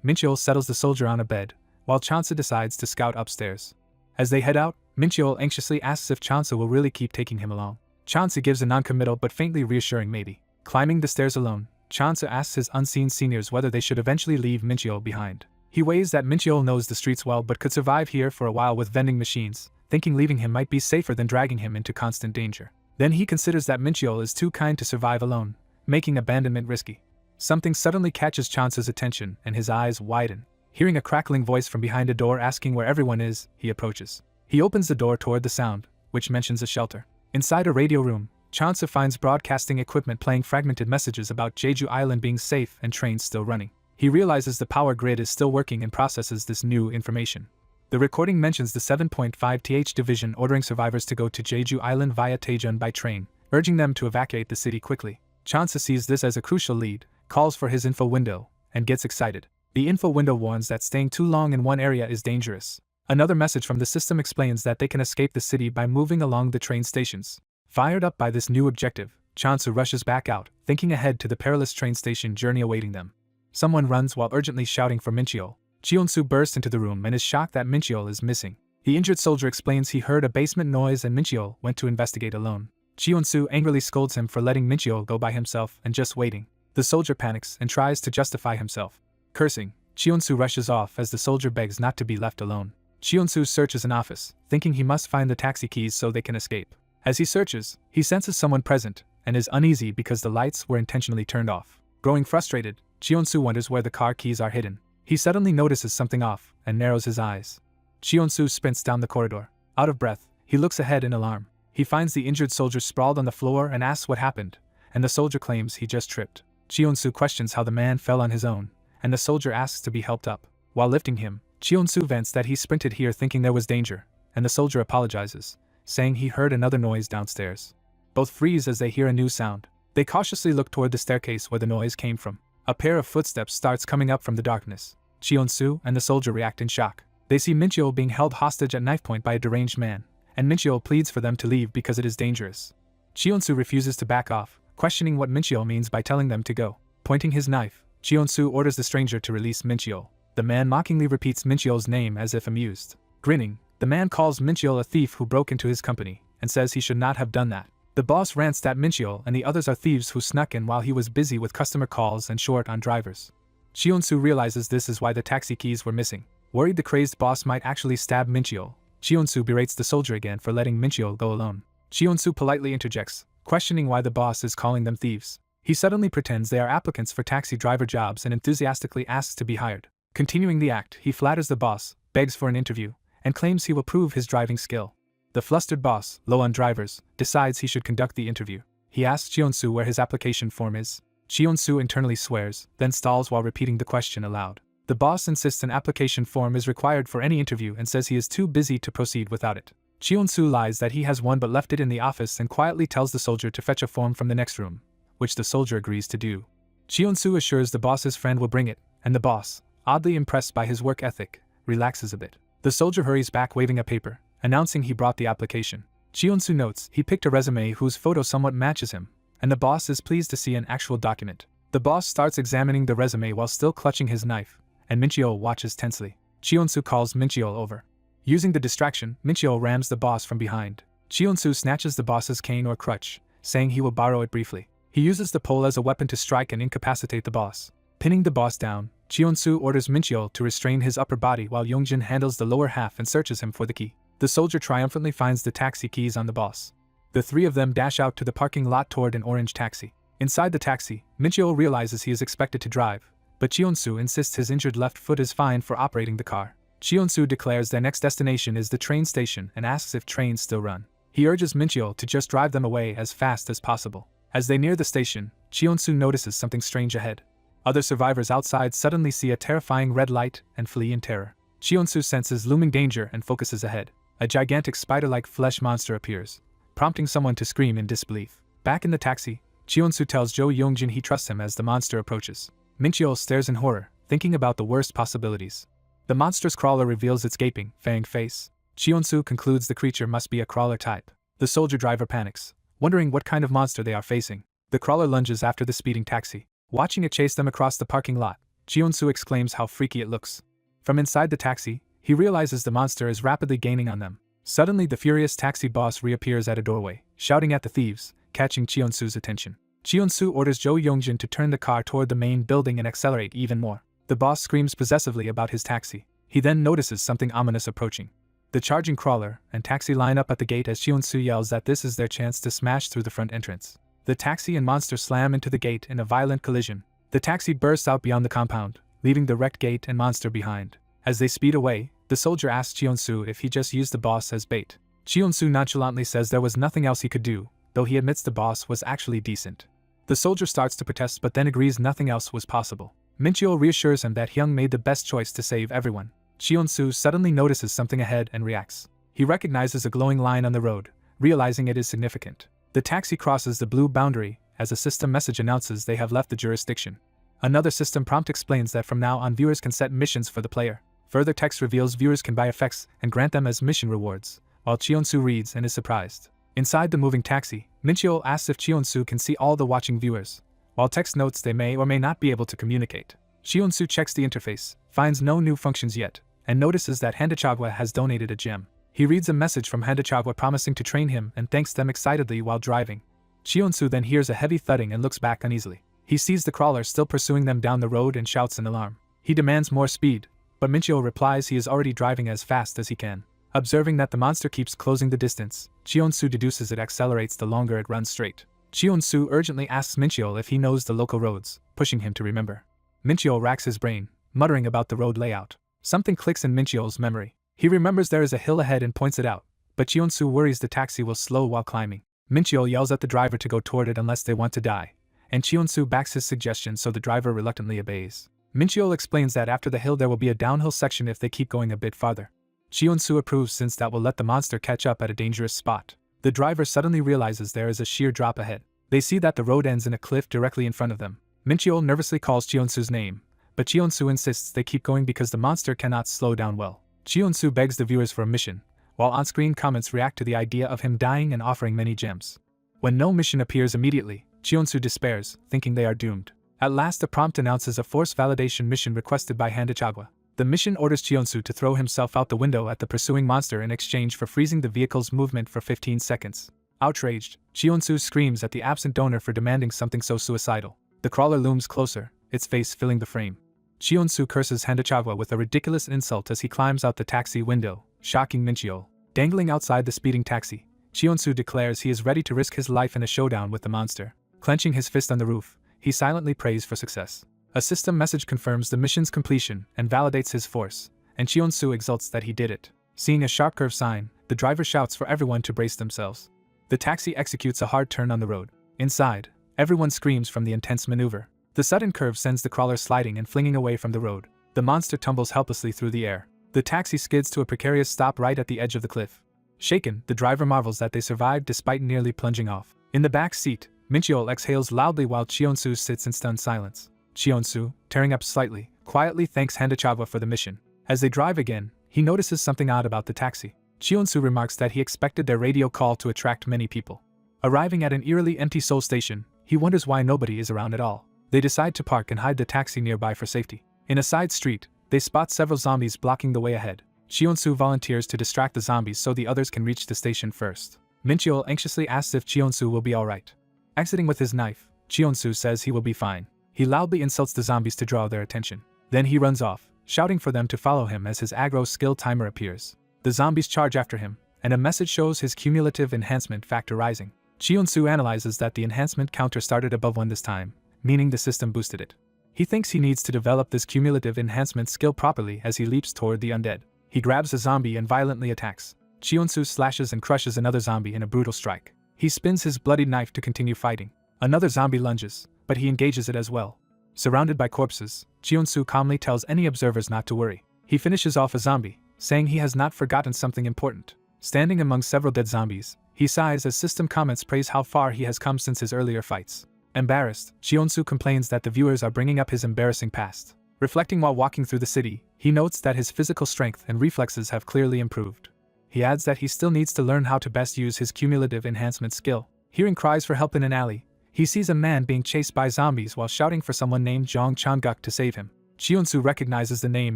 Minchyo settles the soldier on a bed, while Chansu decides to scout upstairs. As they head out, Minchyo anxiously asks if Chansu will really keep taking him along. Chansu gives a non-committal but faintly reassuring maybe. Climbing the stairs alone, Chansu asks his unseen seniors whether they should eventually leave Minchyo behind. He weighs that Minchyo knows the streets well but could survive here for a while with vending machines, thinking leaving him might be safer than dragging him into constant danger. Then he considers that Minchyo is too kind to survive alone, making abandonment risky. Something suddenly catches Chansu's attention and his eyes widen. Hearing a crackling voice from behind a door asking where everyone is, he approaches. He opens the door toward the sound, which mentions a shelter. Inside a radio room, Chance finds broadcasting equipment playing fragmented messages about Jeju Island being safe and trains still running. He realizes the power grid is still working and processes this new information. The recording mentions the 7.5th Division ordering survivors to go to Jeju Island via Taejeon by train, urging them to evacuate the city quickly. Chance sees this as a crucial lead, calls for his info window, and gets excited. The info window warns that staying too long in one area is dangerous. Another message from the system explains that they can escape the city by moving along the train stations. Fired up by this new objective, Chansu rushes back out, thinking ahead to the perilous train station journey awaiting them. Someone runs while urgently shouting for Mincheol. Cheonsu bursts into the room and is shocked that Mincheol is missing. The injured soldier explains he heard a basement noise and Mincheol went to investigate alone. Cheonsu angrily scolds him for letting Mincheol go by himself and just waiting. The soldier panics and tries to justify himself. Cursing, Cheonsu rushes off as the soldier begs not to be left alone. Cheonsu searches an office, thinking he must find the taxi keys so they can escape. As he searches, he senses someone present and is uneasy because the lights were intentionally turned off. Growing frustrated, Cheonsu wonders where the car keys are hidden. He suddenly notices something off and narrows his eyes. Cheonsu sprints down the corridor. Out of breath, he looks ahead in alarm. He finds the injured soldier sprawled on the floor and asks what happened, and the soldier claims he just tripped. Cheonsu questions how the man fell on his own, and the soldier asks to be helped up. While lifting him, Cheonsu vents that he sprinted here thinking there was danger, and the soldier apologizes, saying he heard another noise downstairs. Both freeze as they hear a new sound. They cautiously look toward the staircase where the noise came from. A pair of footsteps starts coming up from the darkness. Cheonsu and the soldier react in shock. They see Mincheol being held hostage at knife point by a deranged man, and Mincheol pleads for them to leave because it is dangerous. Cheonsu refuses to back off, questioning what Mincheol means by telling them to go. Pointing his knife, Cheonsu orders the stranger to release Mincheol. The man mockingly repeats Mincheol's name as if amused. Grinning, the man calls Mincheol a thief who broke into his company, and says he should not have done that. The boss rants that Mincheol and the others are thieves who snuck in while he was busy with customer calls and short on drivers. Cheonsu realizes this is why the taxi keys were missing. Worried the crazed boss might actually stab Mincheol, Cheonsu berates the soldier again for letting Mincheol go alone. Cheonsu politely interjects, questioning why the boss is calling them thieves. He suddenly pretends they are applicants for taxi driver jobs and enthusiastically asks to be hired. Continuing the act, he flatters the boss, begs for an interview, and claims he will prove his driving skill. The flustered boss, low on drivers, decides he should conduct the interview. He asks Cheonsu where his application form is. Cheonsu internally swears, then stalls while repeating the question aloud. The boss insists an application form is required for any interview and says he is too busy to proceed without it. Cheonsu lies that he has one but left it in the office and quietly tells the soldier to fetch a form from the next room, which the soldier agrees to do. Cheonsu assures the boss's friend will bring it, and the boss, oddly impressed by his work ethic, relaxes a bit. The soldier hurries back waving a paper, announcing he brought the application. Cheonsu notes he picked a resume whose photo somewhat matches him, and the boss is pleased to see an actual document. The boss starts examining the resume while still clutching his knife, and Mincheol watches tensely. Cheonsu calls Mincheol over. Using the distraction, Mincheol rams the boss from behind. Cheonsu snatches the boss's cane or crutch, saying he will borrow it briefly. He uses the pole as a weapon to strike and incapacitate the boss. Pinning the boss down, Cheonsu orders Mincheol to restrain his upper body while Yongjin handles the lower half and searches him for the key. The soldier triumphantly finds the taxi keys on the boss. The three of them dash out to the parking lot toward an orange taxi. Inside the taxi, Mincheol realizes he is expected to drive, but Cheonsu insists his injured left foot is fine for operating the car. Cheonsu declares their next destination is the train station and asks if trains still run. He urges Mincheol to just drive them away as fast as possible. As they near the station, Cheonsu notices something strange ahead. Other survivors outside suddenly see a terrifying red light and flee in terror. Cheonsu senses looming danger and focuses ahead. A gigantic spider-like flesh monster appears, prompting someone to scream in disbelief. Back in the taxi, Cheonsu tells Jo Yongjin he trusts him as the monster approaches. Mincheol stares in horror, thinking about the worst possibilities. The monster's crawler reveals its gaping, fang face. Cheonsu concludes the creature must be a crawler type. The soldier driver panics, wondering what kind of monster they are facing. The crawler lunges after the speeding taxi. Watching it chase them across the parking lot, Cheonsu exclaims how freaky it looks. From inside the taxi, he realizes the monster is rapidly gaining on them. Suddenly the furious taxi boss reappears at a doorway, shouting at the thieves, catching Cheonsu's attention. Cheonsu orders Jo Yongjin to turn the car toward the main building and accelerate even more. The boss screams possessively about his taxi. He then notices something ominous approaching. The charging crawler and taxi line up at the gate as Cheonsu yells that this is their chance to smash through the front entrance. The taxi and monster slam into the gate in a violent collision. The taxi bursts out beyond the compound, leaving the wrecked gate and monster behind. As they speed away, the soldier asks Cheonsu if he just used the boss as bait. Cheonsu nonchalantly says there was nothing else he could do, though he admits the boss was actually decent. The soldier starts to protest but then agrees nothing else was possible. Minchyo reassures him that Hyung made the best choice to save everyone. Cheon-soo suddenly notices something ahead and reacts. He recognizes a glowing line on the road, realizing it is significant. The taxi crosses the blue boundary as a system message announces they have left the jurisdiction. Another system prompt explains that from now on viewers can set missions for the player. Further text reveals viewers can buy effects and grant them as mission rewards, while Cheon-soo reads and is surprised. Inside the moving taxi, Minchyo asks if Cheon-soo can see all the watching viewers, while text notes they may or may not be able to communicate. Cheon-soo checks the interface, finds no new functions yet, and notices that Handachagwa has donated a gem. He reads a message from Handachagwa promising to train him and thanks them excitedly while driving. Cheon-soo then hears a heavy thudding and looks back uneasily. He sees the crawler still pursuing them down the road and shouts an alarm. He demands more speed, but Minchyo replies he is already driving as fast as he can. Observing that the monster keeps closing the distance, Cheon-soo deduces it accelerates the longer it runs straight. Cheon-soo urgently asks Minchyo if he knows the local roads, pushing him to remember. Minchyo racks his brain, muttering about the road layout. Something clicks in Minchyo's memory. He remembers there is a hill ahead and points it out, but Cheon-soo worries the taxi will slow while climbing. Minchyo yells at the driver to go toward it unless they want to die, and Cheon-soo backs his suggestion so the driver reluctantly obeys. Minchyo explains that after the hill there will be a downhill section if they keep going a bit farther. Cheon-soo approves since that will let the monster catch up at a dangerous spot. The driver suddenly realizes there is a sheer drop ahead. They see that the road ends in a cliff directly in front of them. Minchyo nervously calls Cheon-soo's name, but Cheon-soo insists they keep going because the monster cannot slow down well. Cheon-soo begs the viewers for a mission, while on-screen comments react to the idea of him dying and offering many gems. When no mission appears immediately, Cheon-soo despairs, thinking they are doomed. At last a prompt announces a force validation mission requested by Handachagwa. The mission orders Cheon-soo to throw himself out the window at the pursuing monster in exchange for freezing the vehicle's movement for 15 seconds. Outraged, Cheon-soo screams at the absent donor for demanding something so suicidal. The crawler looms closer, its face filling the frame. Cheon-soo curses Handachagwa with a ridiculous insult as he climbs out the taxi window, shocking Minchyo. Dangling outside the speeding taxi, Cheon-soo declares he is ready to risk his life in a showdown with the monster. Clenching his fist on the roof, he silently prays for success. A system message confirms the mission's completion and validates his force, and Cheon-soo exults that he did it. Seeing a sharp curve sign, the driver shouts for everyone to brace themselves. The taxi executes a hard turn on the road. Inside, everyone screams from the intense maneuver. The sudden curve sends the crawler sliding and flinging away from the road. The monster tumbles helplessly through the air. The taxi skids to a precarious stop right at the edge of the cliff. Shaken, the driver marvels that they survived despite nearly plunging off. In the back seat, Minchyo exhales loudly while Cheon-soo sits in stunned silence. Cheon-soo, tearing up slightly, quietly thanks Handachagwa for the mission. As they drive again, he notices something odd about the taxi. Cheon-soo remarks that he expected their radio call to attract many people. Arriving at an eerily empty Seoul station, he wonders why nobody is around at all. They decide to park and hide the taxi nearby for safety. In a side street, they spot several zombies blocking the way ahead. Cheon-soo volunteers to distract the zombies so the others can reach the station first. Minchyo anxiously asks if Cheon-soo will be alright. Exiting with his knife, Cheon-soo says he will be fine. He loudly insults the zombies to draw their attention. Then he runs off, shouting for them to follow him as his aggro skill timer appears. The zombies charge after him, and a message shows his cumulative enhancement factor rising. Cheon-soo analyzes that the enhancement counter started above 1 this time, meaning the system boosted it. He thinks he needs to develop this cumulative enhancement skill properly as he leaps toward the undead. He grabs a zombie and violently attacks. Cheon-soo slashes and crushes another zombie in a brutal strike. He spins his bloodied knife to continue fighting. Another zombie lunges, but he engages it as well. Surrounded by corpses, Cheon-soo calmly tells any observers not to worry. He finishes off a zombie, saying he has not forgotten something important. Standing among several dead zombies, he sighs as system comments praise how far he has come since his earlier fights. Embarrassed, Cheon-soo complains that the viewers are bringing up his embarrassing past. Reflecting while walking through the city, he notes that his physical strength and reflexes have clearly improved. He adds that he still needs to learn how to best use his cumulative enhancement skill. Hearing cries for help in an alley, he sees a man being chased by zombies while shouting for someone named Jong Chang-guk to save him. Cheon-soo recognizes the name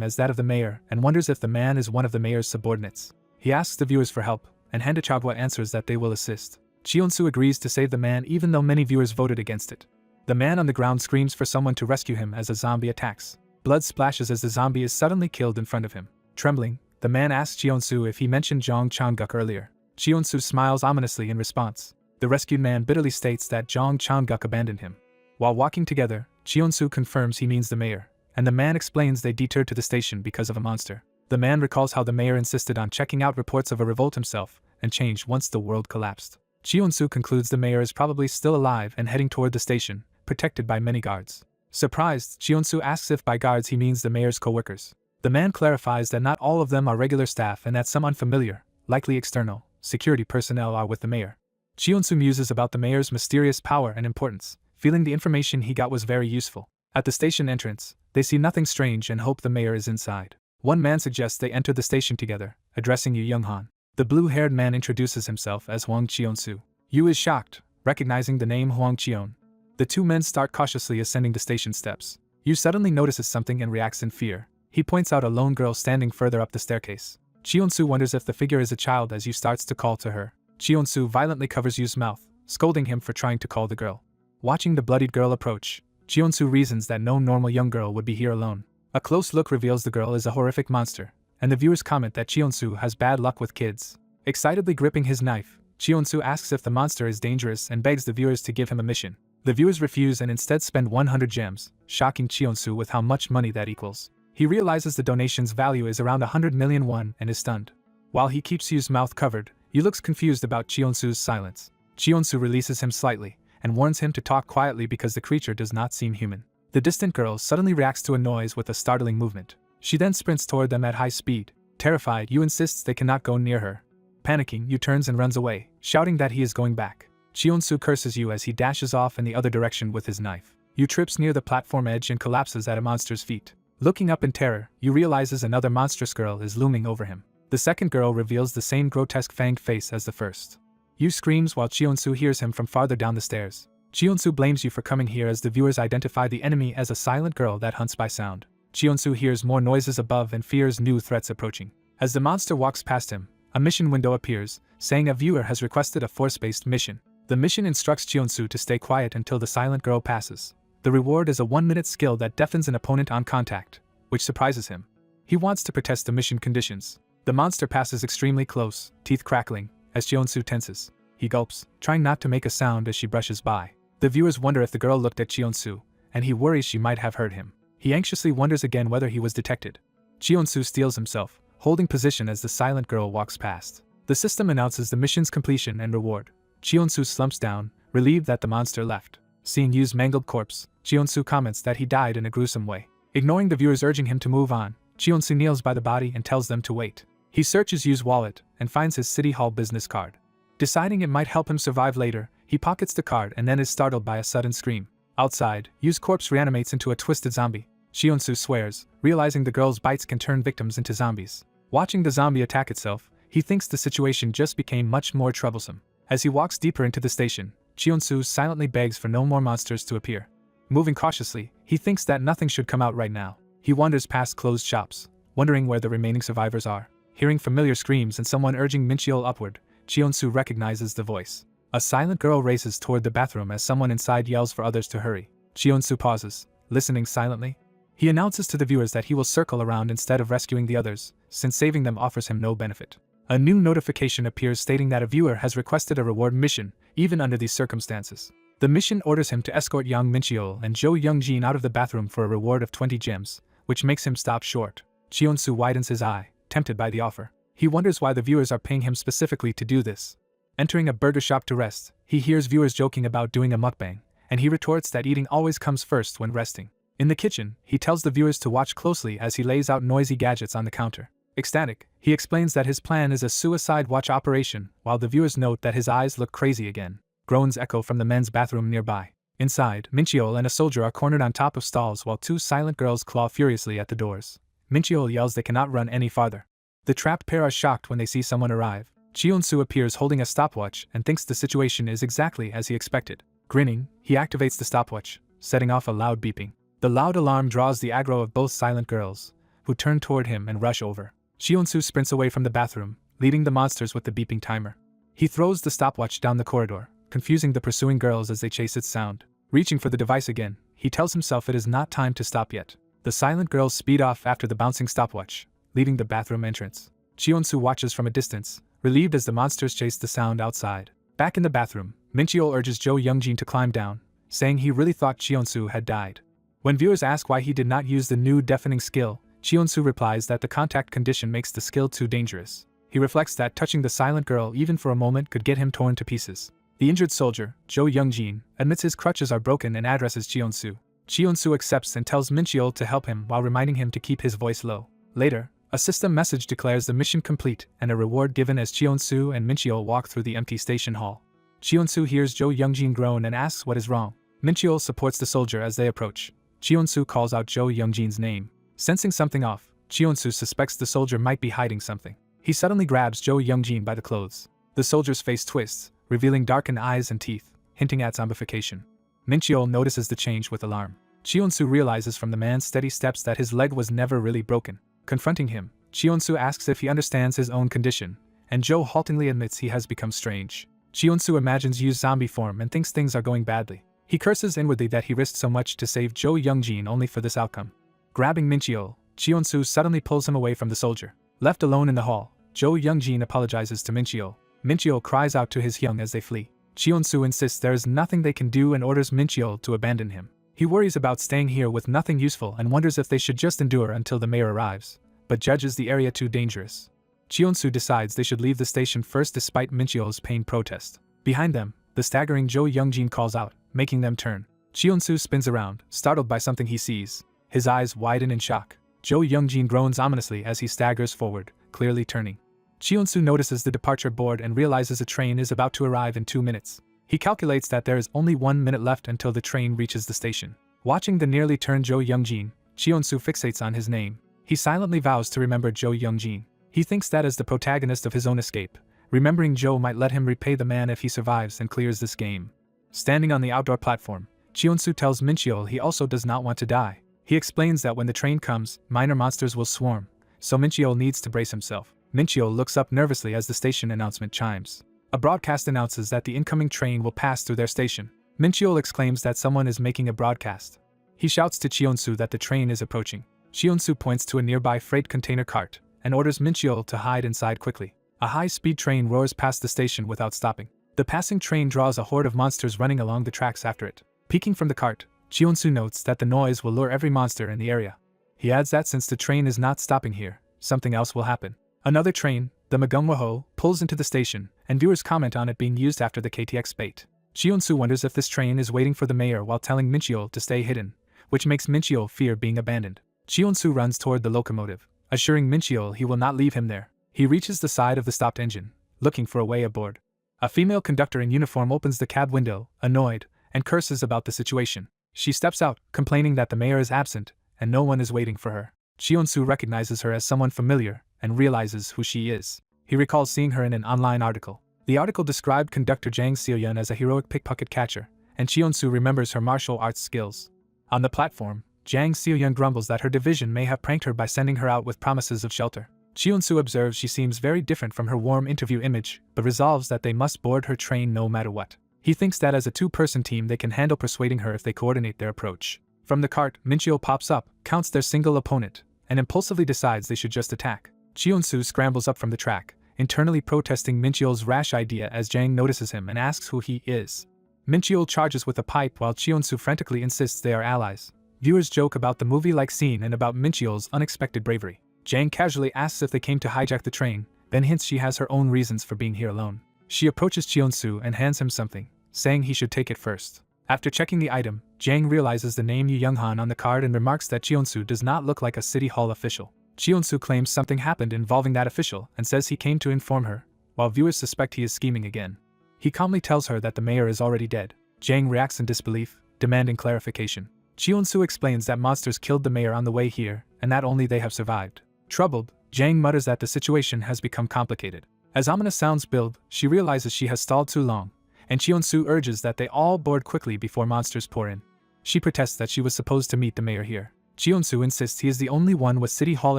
as that of the mayor and wonders if the man is one of the mayor's subordinates. He asks the viewers for help, and Handachagwa answers that they will assist. Cheon-soo agrees to save the man even though many viewers voted against it. The man on the ground screams for someone to rescue him as a zombie attacks. Blood splashes as the zombie is suddenly killed in front of him. Trembling, the man asks Cheon-soo if he mentioned Jong Chang-guk earlier. Cheon-soo smiles ominously in response. The rescued man bitterly states that Jong Chang-guk abandoned him. While walking together, Cheon-soo confirms he means the mayor, and the man explains they detoured to the station because of a monster. The man recalls how the mayor insisted on checking out reports of a revolt himself, and changed once the world collapsed. Cheon-soo concludes the mayor is probably still alive and heading toward the station, protected by many guards. Surprised, Cheon-soo asks if by guards he means the mayor's co-workers. The man clarifies that not all of them are regular staff and that some unfamiliar, likely external, security personnel are with the mayor. Cheon-soo muses about the mayor's mysterious power and importance, feeling the information he got was very useful. At the station entrance, they see nothing strange and hope the mayor is inside. One man suggests they enter the station together, addressing Yu Young-han. The blue-haired man introduces himself as Hwang Cheon-soo. Yu is shocked, recognizing the name Hwang Cheon. The two men start cautiously ascending the station steps. Yu suddenly notices something and reacts in fear. He points out a lone girl standing further up the staircase. Cheon-soo wonders if the figure is a child as Yu starts to call to her. Cheon-soo violently covers Yu's mouth, scolding him for trying to call the girl. Watching the bloodied girl approach, Cheon-soo reasons that no normal young girl would be here alone. A close look reveals the girl is a horrific monster, and the viewers comment that Cheon-soo has bad luck with kids. Excitedly gripping his knife, Cheon-soo asks if the monster is dangerous and begs the viewers to give him a mission. The viewers refuse and instead spend 100 gems, shocking Cheon-soo with how much money that equals. He realizes the donation's value is around 100 million won and is stunned. While he keeps Yu's mouth covered, Yu looks confused about Cheon-soo's silence. Cheon-soo releases him slightly, and warns him to talk quietly because the creature does not seem human. The distant girl suddenly reacts to a noise with a startling movement. She then sprints toward them at high speed. Terrified, Yu insists they cannot go near her. Panicking, Yu turns and runs away, shouting that he is going back. Cheon-soo curses Yu as he dashes off in the other direction with his knife. Yu trips near the platform edge and collapses at a monster's feet. Looking up in terror, Yu realizes another monstrous girl is looming over him. The second girl reveals the same grotesque fanged face as the first. Yu screams while Cheon-soo hears him from farther down the stairs. Cheon-soo blames Yu for coming here as the viewers identify the enemy as a silent girl that hunts by sound. Cheon-soo hears more noises above and fears new threats approaching. As the monster walks past him, a mission window appears, saying a viewer has requested a force-based mission. The mission instructs Cheon-soo to stay quiet until the silent girl passes. The reward is a 1-minute skill that deafens an opponent on contact, which surprises him. He wants to protest the mission conditions. The monster passes extremely close, teeth crackling, as Cheon-soo tenses. He gulps, trying not to make a sound as she brushes by. The viewers wonder if the girl looked at Cheon-soo, and he worries she might have heard him. He anxiously wonders again whether he was detected. Cheon-soo steels himself, holding position as the silent girl walks past. The system announces the mission's completion and reward. Cheon-soo slumps down, relieved that the monster left. Seeing Yu's mangled corpse, Cheon-soo comments that he died in a gruesome way. Ignoring the viewers urging him to move on, Cheon-soo kneels by the body and tells them to wait. He searches Yu's wallet and finds his City Hall business card. Deciding it might help him survive later, he pockets the card and then is startled by a sudden scream. Outside, Yu's corpse reanimates into a twisted zombie. Cheon-soo swears, realizing the girl's bites can turn victims into zombies. Watching the zombie attack itself, he thinks the situation just became much more troublesome. As he walks deeper into the station, Cheon-soo silently begs for no more monsters to appear. Moving cautiously, he thinks that nothing should come out right now. He wanders past closed shops, wondering where the remaining survivors are. Hearing familiar screams and someone urging Mincheol upward, Cheon-soo recognizes the voice. A silent girl races toward the bathroom as someone inside yells for others to hurry. Cheon-soo pauses, listening silently. He announces to the viewers that he will circle around instead of rescuing the others, since saving them offers him no benefit. A new notification appears stating that a viewer has requested a reward mission, even under these circumstances. The mission orders him to escort Yang Mincheol and Jo Young-jin out of the bathroom for a reward of 20 gems, which makes him stop short. Cheon-soo widens his eye, tempted by the offer. He wonders why the viewers are paying him specifically to do this. Entering a burger shop to rest, he hears viewers joking about doing a mukbang, and he retorts that eating always comes first when resting. In the kitchen, he tells the viewers to watch closely as he lays out noisy gadgets on the counter. Ecstatic, he explains that his plan is a suicide watch operation, while the viewers note that his eyes look crazy again. Groans echo from the men's bathroom nearby. Inside, Mincheol and a soldier are cornered on top of stalls while two silent girls claw furiously at the doors. Mincheol yells they cannot run any farther. The trapped pair are shocked when they see someone arrive. Cheon-soo appears holding a stopwatch and thinks the situation is exactly as he expected. Grinning, he activates the stopwatch, setting off a loud beeping. The loud alarm draws the aggro of both silent girls, who turn toward him and rush over. Cheon-soo sprints away from the bathroom, leading the monsters with the beeping timer. He throws the stopwatch down the corridor, confusing the pursuing girls as they chase its sound. Reaching for the device again, he tells himself it is not time to stop yet. The silent girls speed off after the bouncing stopwatch, leaving the bathroom entrance. Cheon-soo watches from a distance, relieved as the monsters chase the sound outside. Back in the bathroom, Mincheol urges Jo Young-jin to climb down, saying he really thought Cheon-soo had died. When viewers ask why he did not use the new deafening skill, Cheon-soo replies that the contact condition makes the skill too dangerous. He reflects that touching the silent girl even for a moment could get him torn to pieces. The injured soldier, Jo Young-jin, admits his crutches are broken and addresses Cheon-soo. Cheon-soo accepts and tells Min-cheol to help him while reminding him to keep his voice low. Later, a system message declares the mission complete and a reward given as Cheon-soo and Min-cheol walk through the empty station hall. Cheon-soo hears Jo Young-jin groan and asks what is wrong. Min-cheol supports the soldier as they approach. Cheon-soo calls out Jo Young-jin's name. Sensing something off, Cheon-soo suspects the soldier might be hiding something. He suddenly grabs Jo Young-jin by the clothes. The soldier's face twists, revealing darkened eyes and teeth, hinting at zombification. Min-cheol notices the change with alarm. Cheon-soo realizes from the man's steady steps that his leg was never really broken. Confronting him, Cheon-soo asks if he understands his own condition, and Jo haltingly admits he has become strange. Cheon-soo imagines Yu's zombie form and thinks things are going badly. He curses inwardly that he risked so much to save Jo Young-jin only for this outcome. Grabbing Min-cheol, Cheon-soo suddenly pulls him away from the soldier. Left alone in the hall, Jo Young-jin apologizes to Min-cheol. Min-cheol cries out to his Hyung as they flee. Cheon-soo insists there is nothing they can do and orders Min-cheol to abandon him. He worries about staying here with nothing useful and wonders if they should just endure until the mayor arrives, but judges the area too dangerous. Cheon-soo decides they should leave the station first despite Min-cheol's pained protest. Behind them, the staggering Jo Young-jin calls out, making them turn. Cheon-soo spins around, startled by something he sees. His eyes widen in shock. Jo Young-jin groans ominously as he staggers forward, clearly turning. Cheon-soo notices the departure board and realizes a train is about to arrive in 2 minutes. He calculates that there is only 1 minute left until the train reaches the station. Watching the nearly turned Jo Young-jin, Cheon-soo fixates on his name. He silently vows to remember Jo Young-jin. He thinks that as the protagonist of his own escape, remembering Jo might let him repay the man if he survives and clears this game. Standing on the outdoor platform, Cheon-soo tells Min-cheol he also does not want to die. He explains that when the train comes, minor monsters will swarm, so Min-cheol needs to brace himself. Min-cheol looks up nervously as the station announcement chimes. A broadcast announces that the incoming train will pass through their station. Min-cheol exclaims that someone is making a broadcast. He shouts to Cheon-soo that the train is approaching. Cheon-soo points to a nearby freight container cart and orders Min-cheol to hide inside quickly. A high-speed train roars past the station without stopping. The passing train draws a horde of monsters running along the tracks after it. Peeking from the cart, Cheon-soo notes that the noise will lure every monster in the area. He adds that since the train is not stopping here, something else will happen. Another train, the Magungwaho, pulls into the station, and viewers comment on it being used after the KTX bait. Cheon-soo wonders if this train is waiting for the mayor while telling Min-cheol to stay hidden, which makes Min-cheol fear being abandoned. Cheon-soo runs toward the locomotive, assuring Min-cheol he will not leave him there. He reaches the side of the stopped engine, looking for a way aboard. A female conductor in uniform opens the cab window, annoyed, and curses about the situation. She steps out, complaining that the mayor is absent, and no one is waiting for her. Cheon-soo recognizes her as someone familiar, and realizes who she is. He recalls seeing her in an online article. The article described conductor Jang Seo-yeon as a heroic pickpocket catcher, and Cheon-soo remembers her martial arts skills. On the platform, Jang Seo-yeon grumbles that her division may have pranked her by sending her out with promises of shelter. Cheon-soo observes she seems very different from her warm interview image, but resolves that they must board her train no matter what. He thinks that as a two-person team they can handle persuading her if they coordinate their approach. From the cart, Min-cheol pops up, counts their single opponent, and impulsively decides they should just attack. Cheon-soo scrambles up from the track, internally protesting Min-cheol's rash idea as Jang notices him and asks who he is. Min-cheol charges with a pipe while Cheon-soo frantically insists they are allies. Viewers joke about the movie-like scene and about Min-cheol's unexpected bravery. Jang casually asks if they came to hijack the train, then hints she has her own reasons for being here alone. She approaches Cheon-soo and hands him something, saying he should take it first. After checking the item, Jang realizes the name Yu Young-han on the card and remarks that Cheon-soo does not look like a city hall official. Cheon-soo claims something happened involving that official and says he came to inform her, while viewers suspect he is scheming again. He calmly tells her that the mayor is already dead. Jang reacts in disbelief, demanding clarification. Cheon-soo explains that monsters killed the mayor on the way here, and that only they have survived. Troubled, Jang mutters that the situation has become complicated. As ominous sounds build, she realizes she has stalled too long, and Cheon-soo urges that they all board quickly before monsters pour in. She protests that she was supposed to meet the mayor here. Cheon-soo insists he is the only one with City Hall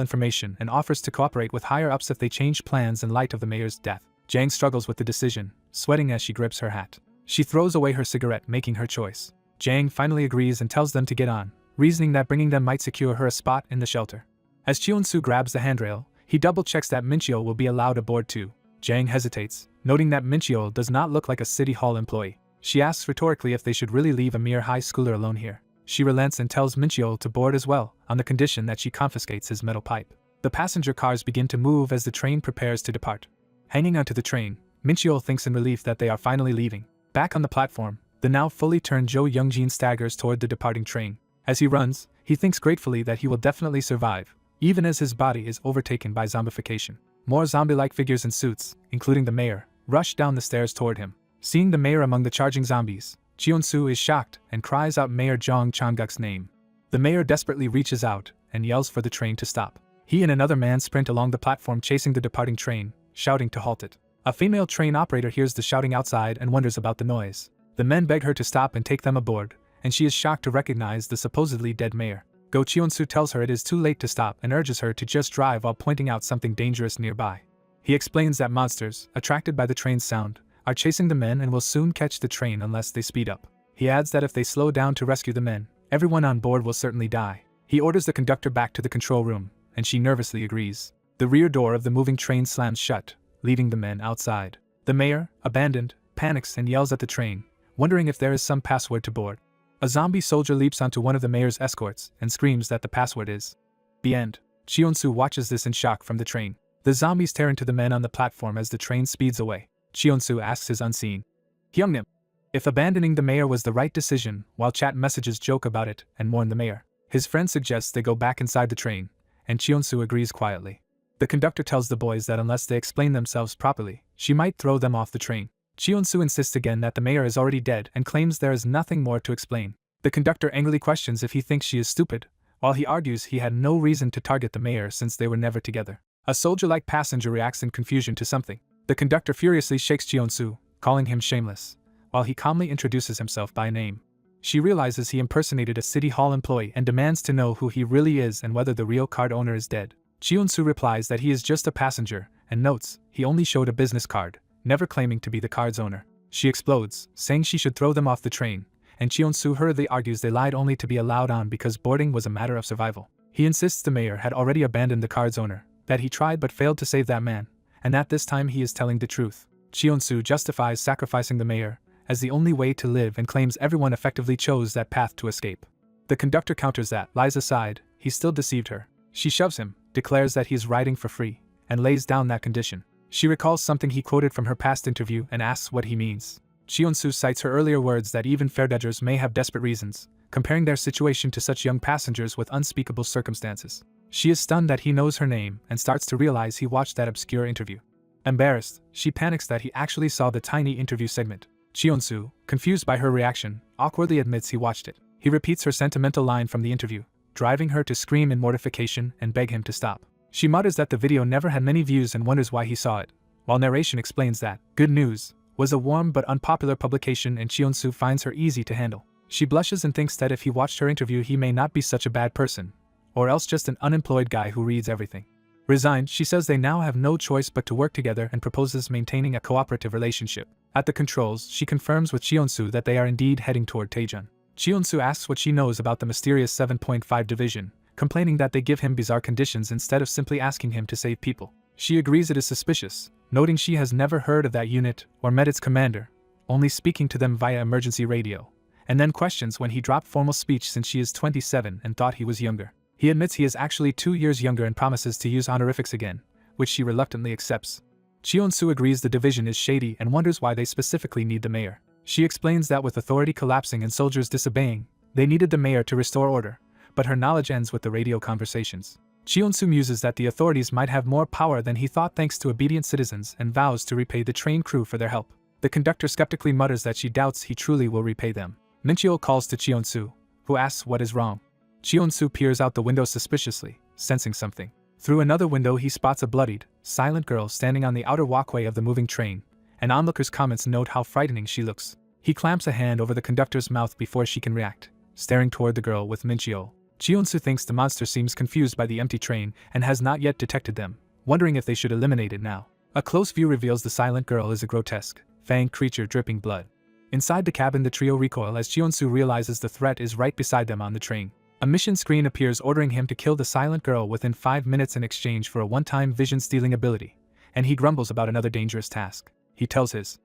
information and offers to cooperate with higher-ups if they change plans in light of the mayor's death. Jang struggles with the decision, sweating as she grips her hat. She throws away her cigarette, making her choice. Jang finally agrees and tells them to get on, reasoning that bringing them might secure her a spot in the shelter. As Cheon-soo grabs the handrail, he double-checks that Min-cheol will be allowed aboard too. Jang hesitates, noting that Min-cheol does not look like a City Hall employee. She asks rhetorically if they should really leave a mere high schooler alone here. She relents and tells Min-cheol to board as well, on the condition that she confiscates his metal pipe. The passenger cars begin to move as the train prepares to depart. Hanging onto the train, Mincheol thinks in relief that they are finally leaving. Back on the platform, the now fully turned Jo Youngjin staggers toward the departing train. As he runs, he thinks gratefully that he will definitely survive, even as his body is overtaken by zombification. More zombie-like figures in suits, including the mayor, rush down the stairs toward him. Seeing the mayor among the charging zombies, Cheon-soo is shocked and cries out Mayor Jong Chang-guk's name. The mayor desperately reaches out and yells for the train to stop. He and another man sprint along the platform chasing the departing train, shouting to halt it. A female train operator hears the shouting outside and wonders about the noise. The men beg her to stop and take them aboard, and she is shocked to recognize the supposedly dead mayor. Go Cheon-soo tells her it is too late to stop and urges her to just drive while pointing out something dangerous nearby. He explains that monsters, attracted by the train's sound, are chasing the men and will soon catch the train unless they speed up. He adds that if they slow down to rescue the men, everyone on board will certainly die. He orders the conductor back to the control room, and she nervously agrees. The rear door of the moving train slams shut, leaving the men outside. The mayor, abandoned, panics and yells at the train, wondering if there is some password to board. A zombie soldier leaps onto one of the mayor's escorts and screams that the password is. The end. Cheon-soo watches this in shock from the train. The zombies tear into the men on the platform as the train speeds away. Cheon-soo asks his unseen Hyungnim if abandoning the mayor was the right decision, while chat messages joke about it and mourn the mayor. His friend suggests they go back inside the train, and Cheon-soo agrees quietly. The conductor tells the boys that unless they explain themselves properly, she might throw them off the train. Cheon-soo insists again that the mayor is already dead and claims there is nothing more to explain. The conductor angrily questions if he thinks she is stupid, while he argues he had no reason to target the mayor since they were never together. A soldier-like passenger reacts in confusion to something. The conductor furiously shakes Cheon-soo, calling him shameless, while he calmly introduces himself by name. She realizes he impersonated a city hall employee and demands to know who he really is and whether the real card owner is dead. Cheon-soo replies that he is just a passenger, and notes he only showed a business card, never claiming to be the card's owner. She explodes, saying she should throw them off the train, and Cheon-soo hurriedly argues they lied only to be allowed on because boarding was a matter of survival. He insists the mayor had already abandoned the card's owner, that he tried but failed to save that man, and that this time he is telling the truth. Cheon-soo justifies sacrificing the mayor as the only way to live and claims everyone effectively chose that path to escape. The conductor counters that, lies aside, he still deceived her. She shoves him, declares that he is riding for free, and lays down that condition. She recalls something he quoted from her past interview and asks what he means. Cheon-soo cites her earlier words that even fair-deaders may have desperate reasons, comparing their situation to such young passengers with unspeakable circumstances. She is stunned that he knows her name and starts to realize he watched that obscure interview. Embarrassed, she panics that he actually saw the tiny interview segment. Cheon-soo, confused by her reaction, awkwardly admits he watched it. He repeats her sentimental line from the interview, driving her to scream in mortification and beg him to stop. She mutters that the video never had many views and wonders why he saw it, while narration explains that Good News was a warm but unpopular publication and Cheon-soo finds her easy to handle. She blushes and thinks that if he watched her interview he may not be such a bad person, or else just an unemployed guy who reads everything. Resigned, she says they now have no choice but to work together and proposes maintaining a cooperative relationship. At the controls, she confirms with Cheon-soo that they are indeed heading toward Taejeon. Cheon-soo asks what she knows about the mysterious 7.5 division, complaining that they give him bizarre conditions instead of simply asking him to save people. She agrees it is suspicious, noting she has never heard of that unit or met its commander, only speaking to them via emergency radio, and then questions when he dropped formal speech since she is 27 and thought he was younger. He admits he is actually 2 years younger and promises to use honorifics again, which she reluctantly accepts. Cheon-soo agrees the division is shady and wonders why they specifically need the mayor. She explains that with authority collapsing and soldiers disobeying, they needed the mayor to restore order, but her knowledge ends with the radio conversations. Cheon-soo muses that the authorities might have more power than he thought thanks to obedient citizens and vows to repay the train crew for their help. The conductor skeptically mutters that she doubts he truly will repay them. Mincheol calls to Cheon-soo, who asks what is wrong. Cheon-soo peers out the window suspiciously, sensing something. Through another window he spots a bloodied, silent girl standing on the outer walkway of the moving train, and onlookers' comments note how frightening she looks. He clamps a hand over the conductor's mouth before she can react, staring toward the girl with Mincheol. Cheon-soo thinks the monster seems confused by the empty train and has not yet detected them, wondering if they should eliminate it now. A close view reveals the silent girl is a grotesque, fanged creature dripping blood. Inside the cabin the trio recoil as Cheon-soo realizes the threat is right beside them on the train. A mission screen appears ordering him to kill the silent girl within 5 minutes in exchange for a one-time vision-stealing ability, and he grumbles about another dangerous task. He tells his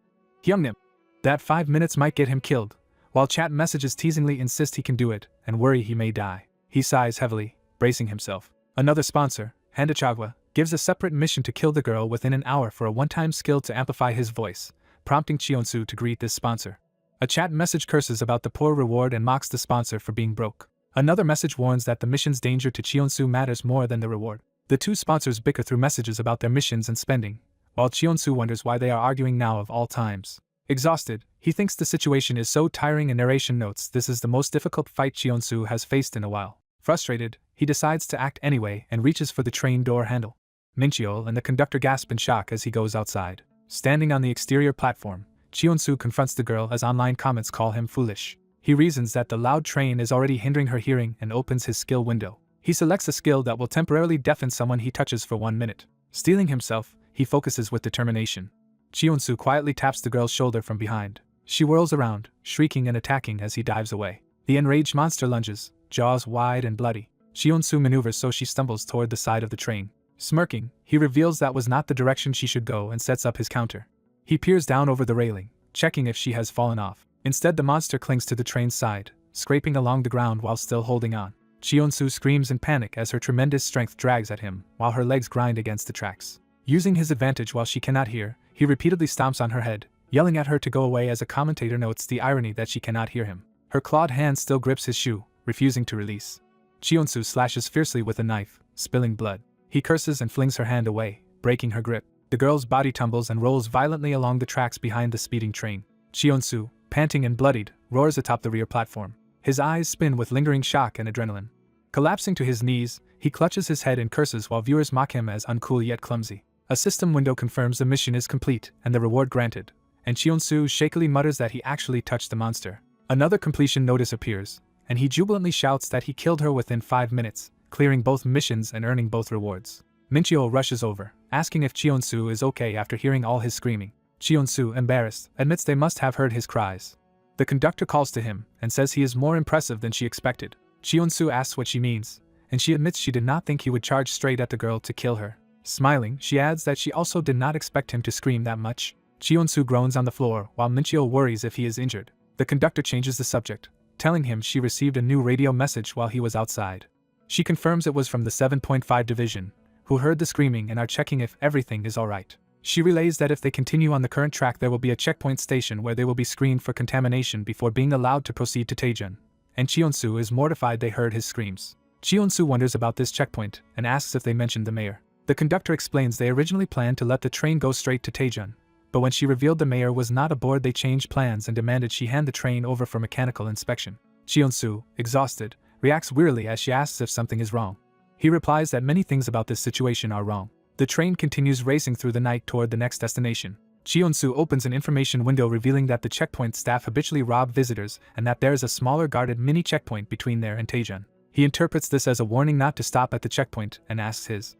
Hyungnim that 5 minutes might get him killed, while chat messages teasingly insist he can do it and worry he may die. He sighs heavily, bracing himself. Another sponsor, Handachagwa gives a separate mission to kill the girl within an hour for a one-time skill to amplify his voice, prompting Cheonsu to greet this sponsor. A chat message curses about the poor reward and mocks the sponsor for being broke. Another message warns that the mission's danger to Cheonsu matters more than the reward. The two sponsors bicker through messages about their missions and spending, while Cheonsu wonders why they are arguing now of all times. Exhausted, he thinks the situation is so tiring and narration notes this is the most difficult fight Cheonsu has faced in a while. Frustrated, he decides to act anyway and reaches for the train door handle. Mincheol and the conductor gasp in shock as he goes outside. Standing on the exterior platform, Cheonsu confronts the girl as online comments call him foolish. He reasons that the loud train is already hindering her hearing and opens his skill window. He selects a skill that will temporarily deafen someone he touches for 1 minute. Steeling himself, he focuses with determination. Cheonsu quietly taps the girl's shoulder from behind. She whirls around, shrieking and attacking as he dives away. The enraged monster lunges, jaws wide and bloody. Cheonsu maneuvers so she stumbles toward the side of the train. Smirking, he reveals that was not the direction she should go and sets up his counter. He peers down over the railing, checking if she has fallen off. Instead, the monster clings to the train's side, scraping along the ground while still holding on. Cheonsu screams in panic as her tremendous strength drags at him, while her legs grind against the tracks. Using his advantage while she cannot hear, he repeatedly stomps on her head, yelling at her to go away as a commentator notes the irony that she cannot hear him. Her clawed hand still grips his shoe, refusing to release. Cheonsu slashes fiercely with a knife, spilling blood. He curses and flings her hand away, breaking her grip. The girl's body tumbles and rolls violently along the tracks behind the speeding train. Cheonsu, panting and bloodied, roars atop the rear platform. His eyes spin with lingering shock and adrenaline. Collapsing to his knees, he clutches his head and curses while viewers mock him as uncool yet clumsy. A system window confirms the mission is complete and the reward granted, and Cheonsu shakily mutters that he actually touched the monster. Another completion notice appears, and he jubilantly shouts that he killed her within 5 minutes, clearing both missions and earning both rewards. Mincheol rushes over, asking if Cheonsu is okay after hearing all his screaming. Cheonsu, embarrassed, admits they must have heard his cries. The conductor calls to him and says he is more impressive than she expected. Cheonsu asks what she means, and she admits she did not think he would charge straight at the girl to kill her. Smiling, she adds that she also did not expect him to scream that much. Cheonsu groans on the floor while Mincheol worries if he is injured. The conductor changes the subject, telling him she received a new radio message while he was outside. She confirms it was from the 7.5 Division, who heard the screaming and are checking if everything is alright. She relays that if they continue on the current track there will be a checkpoint station where they will be screened for contamination before being allowed to proceed to Taejun, and Cheonsu is mortified they heard his screams. Cheonsu wonders about this checkpoint and asks if they mentioned the mayor. The conductor explains they originally planned to let the train go straight to Taejun, but when she revealed the mayor was not aboard they changed plans and demanded she hand the train over for mechanical inspection. Cheonsu, exhausted, reacts wearily as she asks if something is wrong. He replies that many things about this situation are wrong. The train continues racing through the night toward the next destination. Cheonsu opens an information window revealing that the checkpoint staff habitually rob visitors and that there is a smaller guarded mini checkpoint between there and Taejun. He interprets this as a warning not to stop at the checkpoint and asks his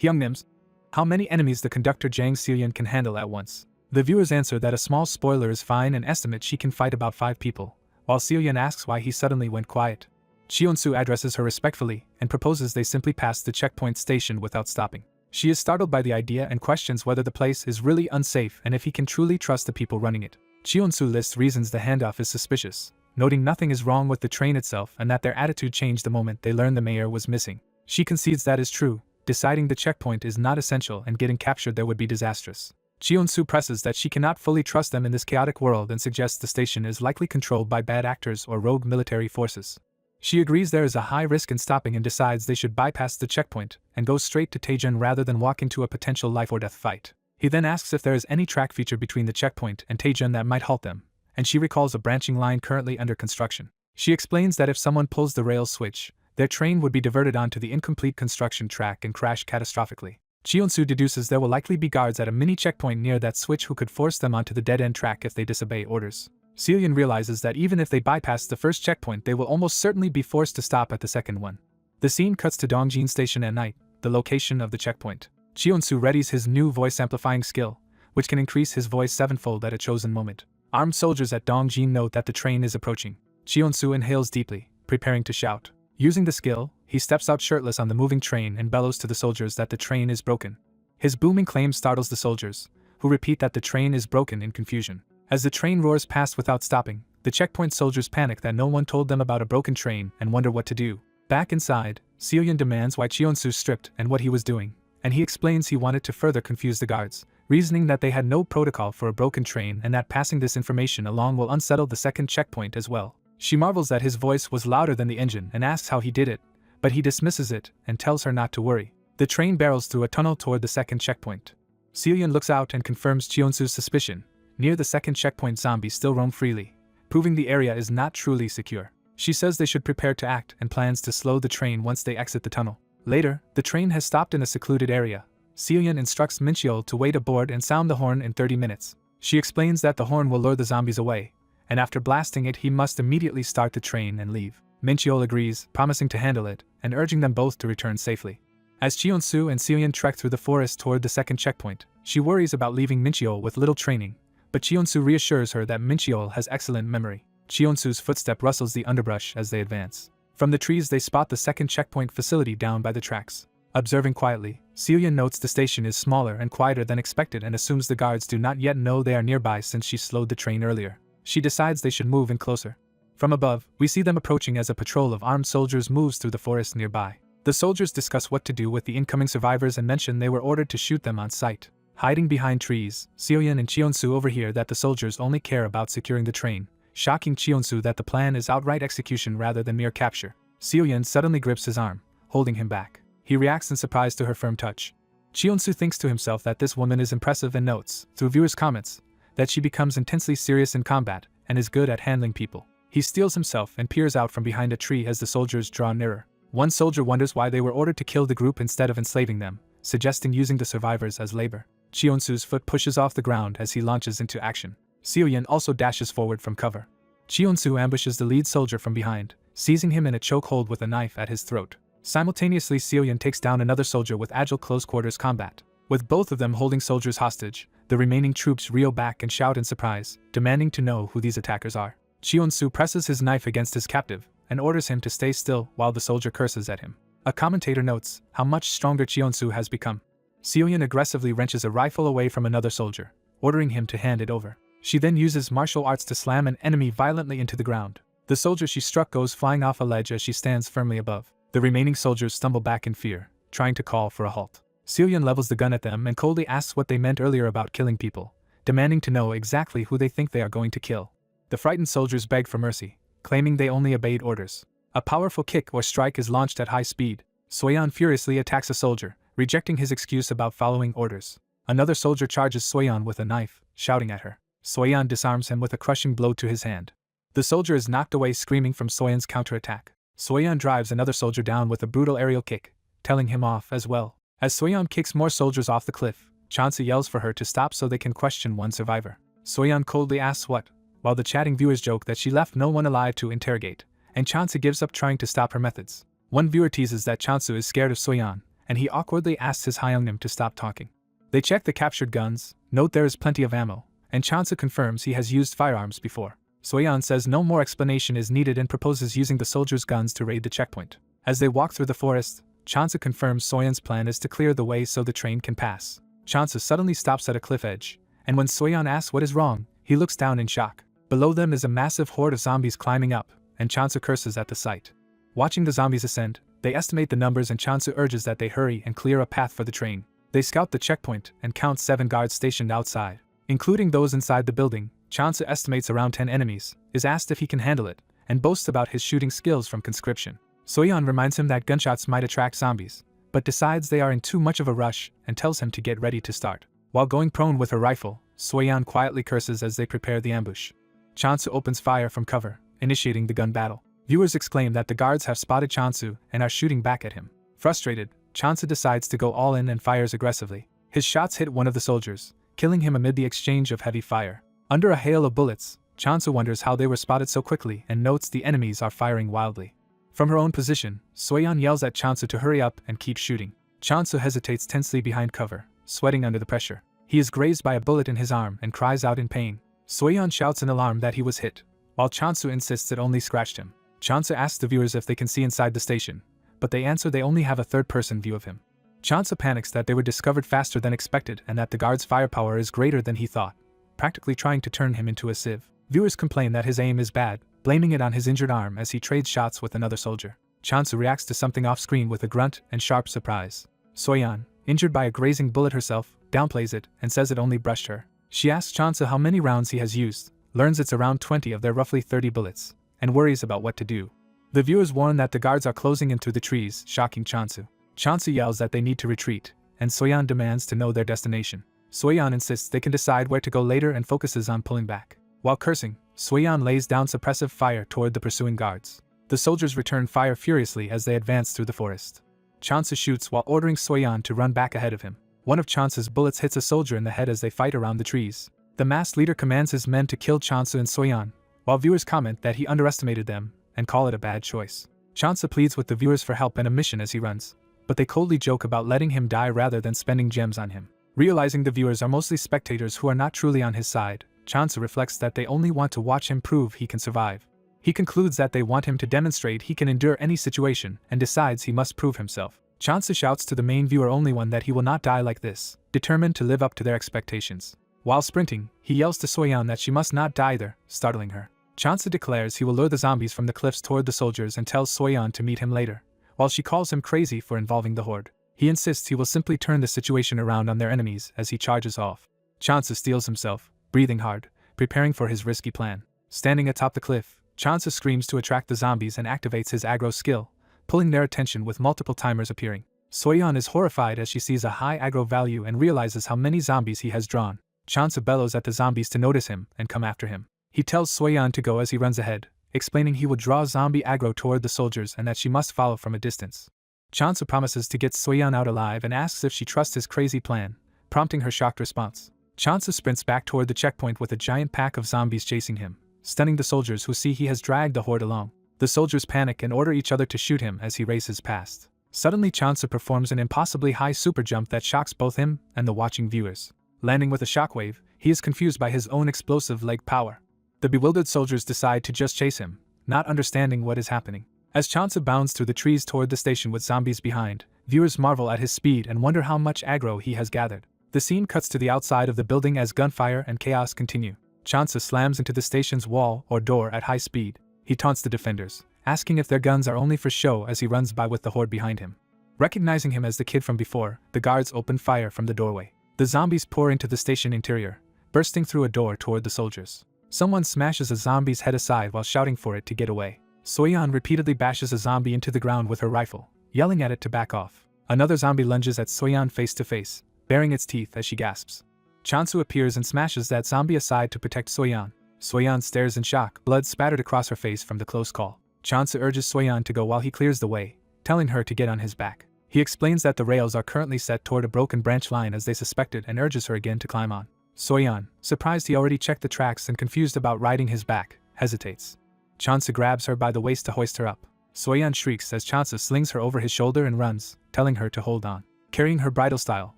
Hyungnims how many enemies the conductor Jang Seolyeon can handle at once. The viewers answer that a small spoiler is fine and estimate she can fight about 5 people, while Seolyeon asks why he suddenly went quiet. Cheonsu addresses her respectfully and proposes they simply pass the checkpoint station without stopping. She is startled by the idea and questions whether the place is really unsafe and if he can truly trust the people running it. Cheonsu lists reasons the handoff is suspicious, noting nothing is wrong with the train itself and that their attitude changed the moment they learned the mayor was missing. She concedes that is true, deciding the checkpoint is not essential and getting captured there would be disastrous. Cheonsu presses that she cannot fully trust them in this chaotic world and suggests the station is likely controlled by bad actors or rogue military forces. She agrees there is a high risk in stopping and decides they should bypass the checkpoint and go straight to Taejun rather than walk into a potential life-or-death fight. He then asks if there is any track feature between the checkpoint and Taejun that might halt them, and she recalls a branching line currently under construction. She explains that if someone pulls the rail switch, their train would be diverted onto the incomplete construction track and crash catastrophically. Cheonsu deduces there will likely be guards at a mini checkpoint near that switch who could force them onto the dead-end track if they disobey orders. Seolyeon realizes that even if they bypass the first checkpoint they will almost certainly be forced to stop at the second one. The scene cuts to Dongjin Station at night, the location of the checkpoint. Cheonsu readies his new voice-amplifying skill, which can increase his voice 7-fold at a chosen moment. Armed soldiers at Dongjin note that the train is approaching. Cheonsu inhales deeply, preparing to shout. Using the skill, he steps out shirtless on the moving train and bellows to the soldiers that the train is broken. His booming claim startles the soldiers, who repeat that the train is broken in confusion. As the train roars past without stopping, the checkpoint soldiers panic that no one told them about a broken train and wonder what to do. Back inside, Seoyun demands why Cheonsu stripped and what he was doing, and he explains he wanted to further confuse the guards, reasoning that they had no protocol for a broken train and that passing this information along will unsettle the second checkpoint as well. She marvels that his voice was louder than the engine and asks how he did it, but he dismisses it and tells her not to worry. The train barrels through a tunnel toward the second checkpoint. Seoyun looks out and confirms Cheonsu's suspicion. Near the second checkpoint, zombies still roam freely, proving the area is not truly secure. She says they should prepare to act and plans to slow the train once they exit the tunnel. Later, the train has stopped in a secluded area. Seoyun instructs Mincheol to wait aboard and sound the horn in 30 minutes. She explains that the horn will lure the zombies away, and after blasting it he must immediately start the train and leave. Mincheol agrees, promising to handle it, and urging them both to return safely. As Cheonsu and Seoyun trek through the forest toward the second checkpoint, she worries about leaving Mincheol with little training, but Cheonsu reassures her that Mincheol has excellent memory. Cheonsu's footstep rustles the underbrush as they advance. From the trees they spot the second checkpoint facility down by the tracks. Observing quietly, Seoyun notes the station is smaller and quieter than expected and assumes the guards do not yet know they are nearby since she slowed the train earlier. She decides they should move in closer. From above, we see them approaching as a patrol of armed soldiers moves through the forest nearby. The soldiers discuss what to do with the incoming survivors and mention they were ordered to shoot them on sight. Hiding behind trees, Seoyun and Cheonsu overhear that the soldiers only care about securing the train, shocking Cheonsu that the plan is outright execution rather than mere capture. Seoyun suddenly grips his arm, holding him back. He reacts in surprise to her firm touch. Cheonsu thinks to himself that this woman is impressive and notes, through viewers' comments, that she becomes intensely serious in combat and is good at handling people. He steels himself and peers out from behind a tree as the soldiers draw nearer. One soldier wonders why they were ordered to kill the group instead of enslaving them, suggesting using the survivors as labor. Cheonsu's foot pushes off the ground as he launches into action. Seoyun also dashes forward from cover. Cheonsu ambushes the lead soldier from behind, seizing him in a chokehold with a knife at his throat. Simultaneously, Seoyun takes down another soldier with agile close-quarters combat. With both of them holding soldiers hostage, the remaining troops reel back and shout in surprise, demanding to know who these attackers are. Cheonsu presses his knife against his captive and orders him to stay still while the soldier curses at him. A commentator notes how much stronger Cheonsu has become. Seoyun aggressively wrenches a rifle away from another soldier, ordering him to hand it over. She then uses martial arts to slam an enemy violently into the ground. The soldier she struck goes flying off a ledge as she stands firmly above. The remaining soldiers stumble back in fear, trying to call for a halt. Seoyun levels the gun at them and coldly asks what they meant earlier about killing people, demanding to know exactly who they think they are going to kill. The frightened soldiers beg for mercy, claiming they only obeyed orders. A powerful kick or strike is launched at high speed. Seoyun furiously attacks a soldier, rejecting his excuse about following orders. Another soldier charges Seoyun with a knife, shouting at her. Seoyun disarms him with a crushing blow to his hand. The soldier is knocked away screaming from Seoyun's counterattack. Seoyun drives another soldier down with a brutal aerial kick, telling him off as well. As Seoyun kicks more soldiers off the cliff, Chansu yells for her to stop so they can question one survivor. Seoyun coldly asks what, while the chatting viewers joke that she left no one alive to interrogate, and Chansu gives up trying to stop her methods. One viewer teases that Chansu is scared of Seoyun, and he awkwardly asks his Hyungnim to stop talking. They check the captured guns, note there is plenty of ammo, and Chansu confirms he has used firearms before. Seoyun says no more explanation is needed and proposes using the soldiers' guns to raid the checkpoint. As they walk through the forest, Chansu confirms Seoyun's plan is to clear the way so the train can pass. Chansu suddenly stops at a cliff edge, and when Seoyun asks what is wrong, he looks down in shock. Below them is a massive horde of zombies climbing up, and Chansu curses at the sight. Watching the zombies ascend, they estimate the numbers and Chansu urges that they hurry and clear a path for the train. They scout the checkpoint and count 7 guards stationed outside. Including those inside the building, Chansu estimates around 10 enemies, is asked if he can handle it, and boasts about his shooting skills from conscription. Seoyun reminds him that gunshots might attract zombies, but decides they are in too much of a rush and tells him to get ready to start. While going prone with her rifle, Seoyun quietly curses as they prepare the ambush. Chansu opens fire from cover, initiating the gun battle. Viewers exclaim that the guards have spotted Chansu and are shooting back at him. Frustrated, Chansu decides to go all in and fires aggressively. His shots hit one of the soldiers, killing him amid the exchange of heavy fire. Under a hail of bullets, Chansu wonders how they were spotted so quickly and notes the enemies are firing wildly. From her own position, Seoyun yells at Chansu to hurry up and keep shooting. Chansu hesitates tensely behind cover, sweating under the pressure. He is grazed by a bullet in his arm and cries out in pain. Seoyun shouts in alarm that he was hit, while Chansu insists it only scratched him. Chansu asks the viewers if they can see inside the station, but they answer they only have a third-person view of him. Chansu panics that they were discovered faster than expected and that the guard's firepower is greater than he thought, practically trying to turn him into a sieve. Viewers complain that his aim is bad, blaming it on his injured arm as he trades shots with another soldier. Chansu reacts to something off-screen with a grunt and sharp surprise. Soyeon, injured by a grazing bullet herself, downplays it and says it only brushed her. She asks Chansu how many rounds he has used, learns it's around 20 of their roughly 30 bullets, and worries about what to do. The viewers warn that the guards are closing in through the trees, shocking Chansu. Chansu yells that they need to retreat, and Soyeon demands to know their destination. Soyeon insists they can decide where to go later and focuses on pulling back. While cursing, Soyeon lays down suppressive fire toward the pursuing guards. The soldiers return fire furiously as they advance through the forest. Chansu shoots while ordering Soyeon to run back ahead of him. One of Chansu's bullets hits a soldier in the head as they fight around the trees. The masked leader commands his men to kill Chansu and Soyeon, while viewers comment that he underestimated them and call it a bad choice. Chansu pleads with the viewers for help and a mission as he runs, but they coldly joke about letting him die rather than spending gems on him. Realizing the viewers are mostly spectators who are not truly on his side, Chansu reflects that they only want to watch him prove he can survive. He concludes that they want him to demonstrate he can endure any situation and decides he must prove himself. Chansu shouts to the main viewer-only one that he will not die like this, determined to live up to their expectations. While sprinting, he yells to Soyeon that she must not die either, startling her. Chansu declares he will lure the zombies from the cliffs toward the soldiers and tells Soyeon to meet him later, while she calls him crazy for involving the horde. He insists he will simply turn the situation around on their enemies as he charges off. Chansu steels himself, breathing hard, preparing for his risky plan. Standing atop the cliff, Chansu screams to attract the zombies and activates his aggro skill, pulling their attention with multiple timers appearing. Soyeon is horrified as she sees a high aggro value and realizes how many zombies he has drawn. Chansu bellows at the zombies to notice him and come after him. He tells Soyeon to go as he runs ahead, explaining he will draw zombie aggro toward the soldiers and that she must follow from a distance. Chansu promises to get Soyeon out alive and asks if she trusts his crazy plan, prompting her shocked response. Chansu sprints back toward the checkpoint with a giant pack of zombies chasing him, stunning the soldiers who see he has dragged the horde along. The soldiers panic and order each other to shoot him as he races past. Suddenly Chansu performs an impossibly high super jump that shocks both him and the watching viewers. Landing with a shockwave, he is confused by his own explosive leg power. The bewildered soldiers decide to just chase him, not understanding what is happening. As Chansu bounds through the trees toward the station with zombies behind, viewers marvel at his speed and wonder how much aggro he has gathered. The scene cuts to the outside of the building as gunfire and chaos continue. Chansu slams into the station's wall or door at high speed. He taunts the defenders, asking if their guns are only for show as he runs by with the horde behind him. Recognizing him as the kid from before, the guards open fire from the doorway. The zombies pour into the station interior, bursting through a door toward the soldiers. Someone smashes a zombie's head aside while shouting for it to get away. Soyeon repeatedly bashes a zombie into the ground with her rifle, yelling at it to back off. Another zombie lunges at Soyeon face to face, baring its teeth as she gasps. Chansu appears and smashes that zombie aside to protect Soyeon. Soyeon stares in shock, blood spattered across her face from the close call. Chansu urges Soyeon to go while he clears the way, telling her to get on his back. He explains that the rails are currently set toward a broken branch line as they suspected and urges her again to climb on. Soyeon, surprised he already checked the tracks and confused about riding his back, hesitates. Chansu grabs her by the waist to hoist her up. Soyeon shrieks as Chansu slings her over his shoulder and runs, telling her to hold on. Carrying her bridal style,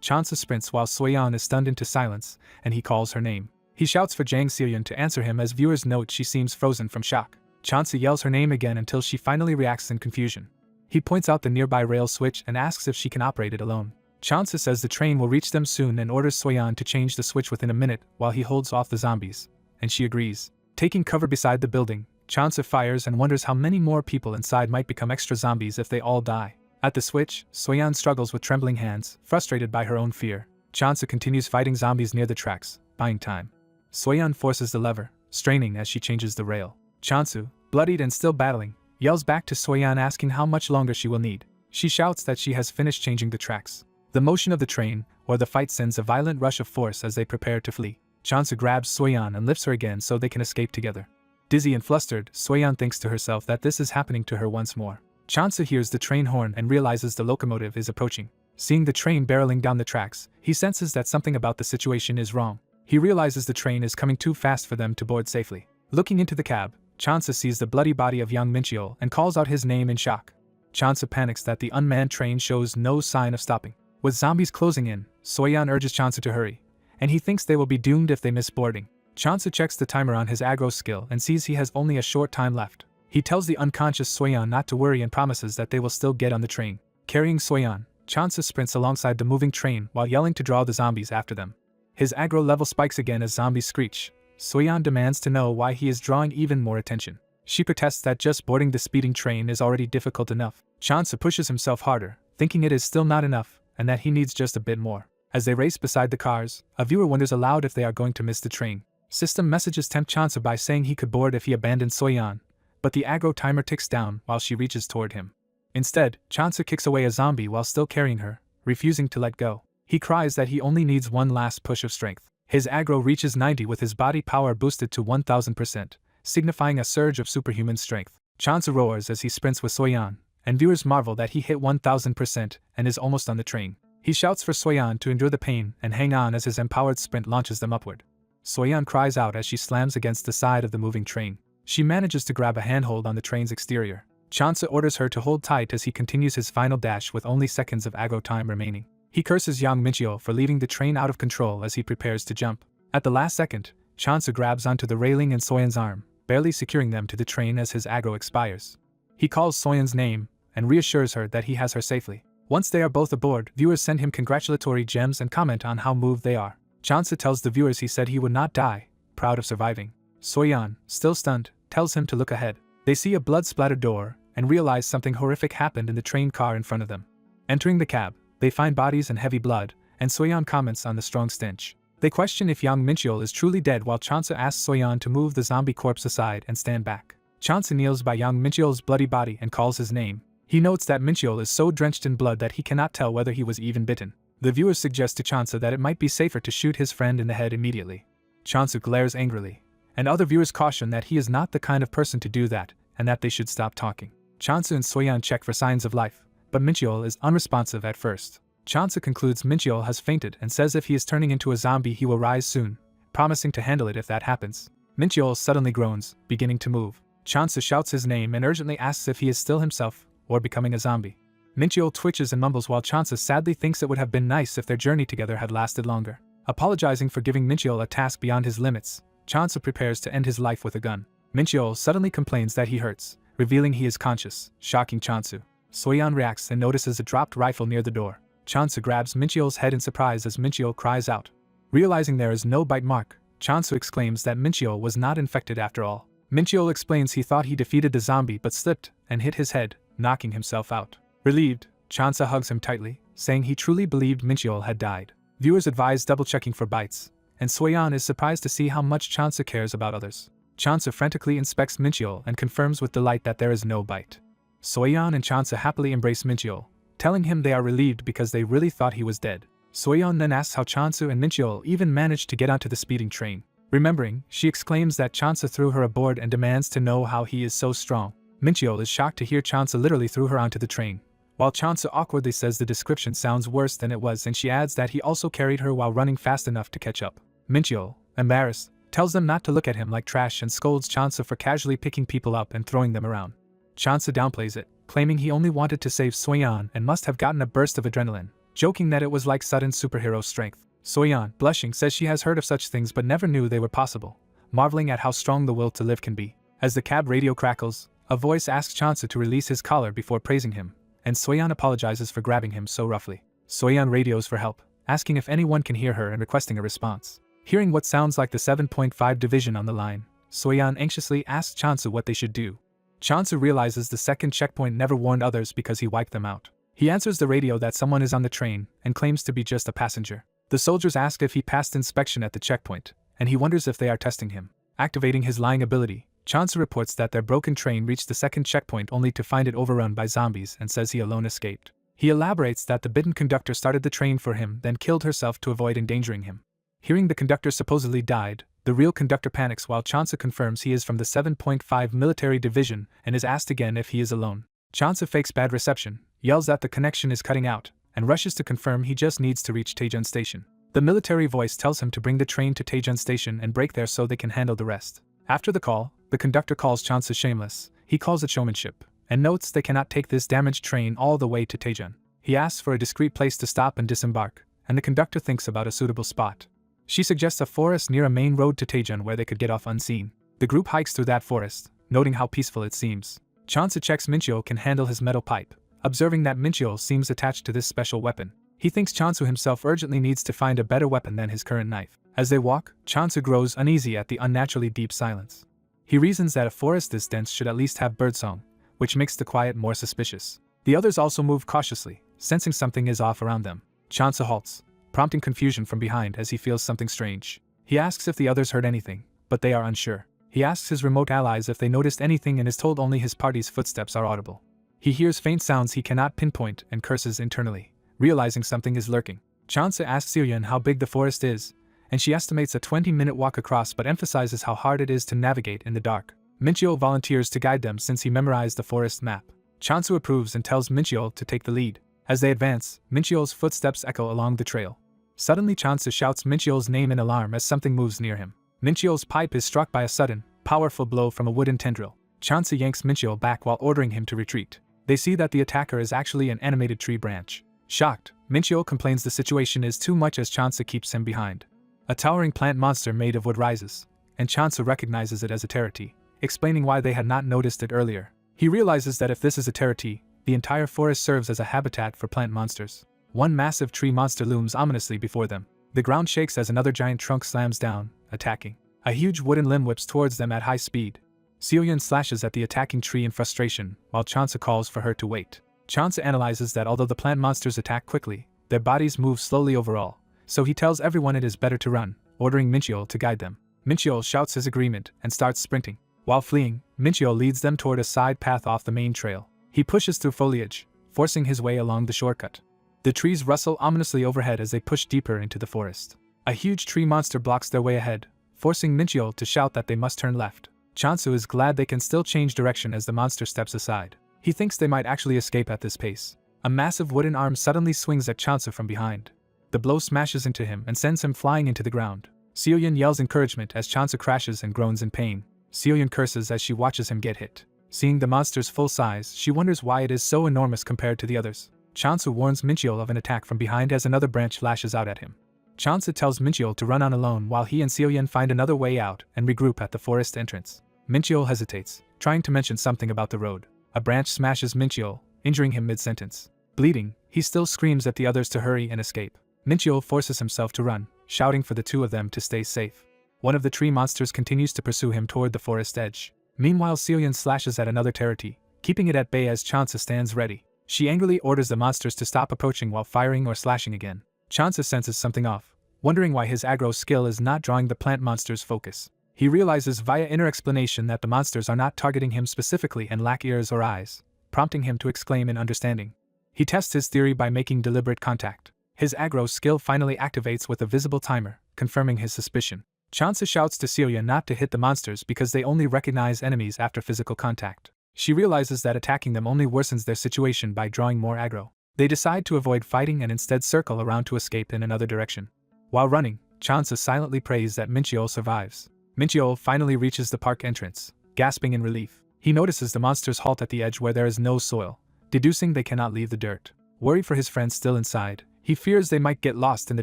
Chansu sprints while Soyeon is stunned into silence, and he calls her name. He shouts for Jang Seoyeon to answer him as viewers note she seems frozen from shock. Chansu yells her name again until she finally reacts in confusion. He points out the nearby rail switch and asks if she can operate it alone. Chansu says the train will reach them soon and orders Soyeon to change the switch within a minute while he holds off the zombies, and she agrees. Taking cover beside the building, Chansu fires and wonders how many more people inside might become extra zombies if they all die. At the switch, Soyeon struggles with trembling hands, frustrated by her own fear. Chansu continues fighting zombies near the tracks, buying time. Soyeon forces the lever, straining as she changes the rail. Chansu, bloodied and still battling, yells back to Soyeon asking how much longer she will need. She shouts that she has finished changing the tracks. The motion of the train, or the fight sends a violent rush of force as they prepare to flee. Chansu grabs Soyeon and lifts her again so they can escape together. Dizzy and flustered, Soyeon thinks to herself that this is happening to her once more. Chansu hears the train horn and realizes the locomotive is approaching. Seeing the train barreling down the tracks, he senses that something about the situation is wrong. He realizes the train is coming too fast for them to board safely. Looking into the cab, Chansu sees the bloody body of young Mincheol and calls out his name in shock. Chansu panics that the unmanned train shows no sign of stopping. With zombies closing in, Soyeon urges Chansu to hurry, and he thinks they will be doomed if they miss boarding. Chansu checks the timer on his aggro skill and sees he has only a short time left. He tells the unconscious Soyeon not to worry and promises that they will still get on the train. Carrying Soyeon, Chansu sprints alongside the moving train while yelling to draw the zombies after them. His aggro level spikes again as zombies screech. Soyeon demands to know why he is drawing even more attention. She protests that just boarding the speeding train is already difficult enough. Chansa pushes himself harder, thinking it is still not enough, and that he needs just a bit more. As they race beside the cars, a viewer wonders aloud if they are going to miss the train. System messages tempt Chansa by saying he could board if he abandoned Soyeon, but the aggro timer ticks down while she reaches toward him. Instead, Chansa kicks away a zombie while still carrying her, refusing to let go. He cries that he only needs one last push of strength. His aggro reaches 90 with his body power boosted to 1000%, signifying a surge of superhuman strength. Chansa roars as he sprints with Soyeon, and viewers marvel that he hit 1000% and is almost on the train. He shouts for Soyeon to endure the pain and hang on as his empowered sprint launches them upward. Soyeon cries out as she slams against the side of the moving train. She manages to grab a handhold on the train's exterior. Chansa orders her to hold tight as he continues his final dash with only seconds of aggro time remaining. He curses Yang Mincheo for leaving the train out of control as he prepares to jump. At the last second, Chansa grabs onto the railing in Soyeon's arm, barely securing them to the train as his aggro expires. He calls Soyeon's name and reassures her that he has her safely. Once they are both aboard, viewers send him congratulatory gems and comment on how moved they are. Chansa tells the viewers he said he would not die, proud of surviving. Soyeon, still stunned, tells him to look ahead. They see a blood-splattered door and realize something horrific happened in the train car in front of them. Entering the cab, they find bodies and heavy blood, and Soyeon comments on the strong stench. They question if Yang Mincheo is truly dead while Chansa asks Soyeon to move the zombie corpse aside and stand back. Chansa kneels by Yang Mincheo's bloody body and calls his name. He notes that Mincheo is so drenched in blood that he cannot tell whether he was even bitten. The viewers suggest to Chansa that it might be safer to shoot his friend in the head immediately. Chansa glares angrily, and other viewers caution that he is not the kind of person to do that, and that they should stop talking. Chansa and Soyeon check for signs of life, but Mincheo is unresponsive at first. Chansa concludes Mincheo has fainted and says if he is turning into a zombie he will rise soon, promising to handle it if that happens. Mincheo suddenly groans, beginning to move. Chansa shouts his name and urgently asks if he is still himself, or becoming a zombie. Mincheo twitches and mumbles while Chansa sadly thinks it would have been nice if their journey together had lasted longer. Apologizing for giving Mincheo a task beyond his limits, Chansa prepares to end his life with a gun. Mincheo suddenly complains that he hurts, revealing he is conscious, shocking Chansu. Soyeon reacts and notices a dropped rifle near the door. Chansa grabs Mincheo's head in surprise as Mincheo cries out. Realizing there is no bite mark, Chansu exclaims that Mincheo was not infected after all. Mincheo explains he thought he defeated the zombie but slipped and hit his head, knocking himself out. Relieved, Chansa hugs him tightly, saying he truly believed Mincheo had died. Viewers advise double-checking for bites, and Soyeon is surprised to see how much Chansa cares about others. Chansa frantically inspects Mincheo and confirms with delight that there is no bite. Soyeon and Chansa happily embrace Mincheo, telling him they are relieved because they really thought he was dead. Soyeon then asks how Chansu and Mincheo even managed to get onto the speeding train. Remembering, she exclaims that Chansa threw her aboard and demands to know how he is so strong. Mincheo is shocked to hear Chansa literally threw her onto the train, while Chansa awkwardly says the description sounds worse than it was, and she adds that he also carried her while running fast enough to catch up. Mincheo, embarrassed, tells them not to look at him like trash and scolds Chansa for casually picking people up and throwing them around. Chansa downplays it, claiming he only wanted to save Soyeon and must have gotten a burst of adrenaline, joking that it was like sudden superhero strength. Soyeon, blushing, says she has heard of such things but never knew they were possible, marveling at how strong the will to live can be. As the cab radio crackles, a voice asks Chansa to release his collar before praising him, and Soyeon apologizes for grabbing him so roughly. Soyeon radios for help, asking if anyone can hear her and requesting a response. Hearing what sounds like the 7.5 division on the line, Soyeon anxiously asks Chansa what they should do. Chansa realizes the second checkpoint never warned others because he wiped them out. He answers the radio that someone is on the train and claims to be just a passenger. The soldiers ask if he passed inspection at the checkpoint, and he wonders if they are testing him. Activating his lying ability, Chansa reports that their broken train reached the second checkpoint only to find it overrun by zombies and says he alone escaped. He elaborates that the bitten conductor started the train for him then killed herself to avoid endangering him. Hearing the conductor supposedly died, the real conductor panics while Chansa confirms he is from the 7.5 military division and is asked again if he is alone. Chansa fakes bad reception, yells that the connection is cutting out, and rushes to confirm he just needs to reach Taejun Station. The military voice tells him to bring the train to Taejun Station and break there so they can handle the rest. After the call, the conductor calls Chansa shameless. He calls it showmanship, and notes they cannot take this damaged train all the way to Taejun. He asks for a discreet place to stop and disembark, and the conductor thinks about a suitable spot. She suggests a forest near a main road to Taejun where they could get off unseen. The group hikes through that forest, noting how peaceful it seems. Chansa checks Mincheo can handle his metal pipe, observing that Mincheo seems attached to this special weapon. He thinks Chansu himself urgently needs to find a better weapon than his current knife. As they walk, Chansu grows uneasy at the unnaturally deep silence. He reasons that a forest this dense should at least have birdsong, which makes the quiet more suspicious. The others also move cautiously, sensing something is off around them. Chansa halts, prompting confusion from behind as he feels something strange. He asks if the others heard anything, but they are unsure. He asks his remote allies if they noticed anything and is told only his party's footsteps are audible. He hears faint sounds he cannot pinpoint and curses internally, realizing something is lurking. Chansa asks Seoyeon how big the forest is, and she estimates a 20-minute walk across but emphasizes how hard it is to navigate in the dark. Mincheol volunteers to guide them since he memorized the forest map. Chansu approves and tells Mincheol to take the lead. As they advance, Mincheol's footsteps echo along the trail. Suddenly Chansu shouts Mincheol's name in alarm as something moves near him. Mincheol's pipe is struck by a sudden, powerful blow from a wooden tendril. Chansu yanks Mincheol back while ordering him to retreat. They see that the attacker is actually an animated tree branch. Shocked, Mincheol complains the situation is too much as Chansu keeps him behind. A towering plant monster made of wood rises, and Chansu recognizes it as a terati, explaining why they had not noticed it earlier. He realizes that if this is a terati, the entire forest serves as a habitat for plant monsters. One massive tree monster looms ominously before them. The ground shakes as another giant trunk slams down, attacking. A huge wooden limb whips towards them at high speed. Seoyeon slashes at the attacking tree in frustration, while Chansa calls for her to wait. Chansa analyzes that although the plant monsters attack quickly, their bodies move slowly overall, so he tells everyone it is better to run, ordering Mincheol to guide them. Mincheol shouts his agreement and starts sprinting. While fleeing, Mincheol leads them toward a side path off the main trail. He pushes through foliage, forcing his way along the shortcut. The trees rustle ominously overhead as they push deeper into the forest. A huge tree monster blocks their way ahead, forcing Mincheol to shout that they must turn left. Chansu is glad they can still change direction as the monster steps aside. He thinks they might actually escape at this pace. A massive wooden arm suddenly swings at Chansu from behind. The blow smashes into him and sends him flying into the ground. Seoyeon yells encouragement as Chansu crashes and groans in pain. Seoyeon curses as she watches him get hit. Seeing the monster's full size, she wonders why it is so enormous compared to the others. Chansu warns Mincheol of an attack from behind as another branch lashes out at him. Chansu tells Mincheol to run on alone while he and Seoyeon find another way out and regroup at the forest entrance. Mincheol hesitates, trying to mention something about the road. A branch smashes Mincheol, injuring him mid-sentence. Bleeding, he still screams at the others to hurry and escape. Mincheol forces himself to run, shouting for the two of them to stay safe. One of the tree monsters continues to pursue him toward the forest edge. Meanwhile, Seoyeon slashes at another terati, keeping it at bay as Chansa stands ready. She angrily orders the monsters to stop approaching while firing or slashing again. Chansa senses something off, wondering why his aggro skill is not drawing the plant monster's focus. He realizes via inner explanation that the monsters are not targeting him specifically and lack ears or eyes, prompting him to exclaim in understanding. He tests his theory by making deliberate contact. His aggro skill finally activates with a visible timer, confirming his suspicion. Chansa shouts to Celia not to hit the monsters because they only recognize enemies after physical contact. She realizes that attacking them only worsens their situation by drawing more aggro. They decide to avoid fighting and instead circle around to escape in another direction. While running, Chansa silently prays that Mincheol survives. Mincheol finally reaches the park entrance, gasping in relief. He notices the monsters halt at the edge where there is no soil, deducing they cannot leave the dirt. Worried for his friends still inside, he fears they might get lost in the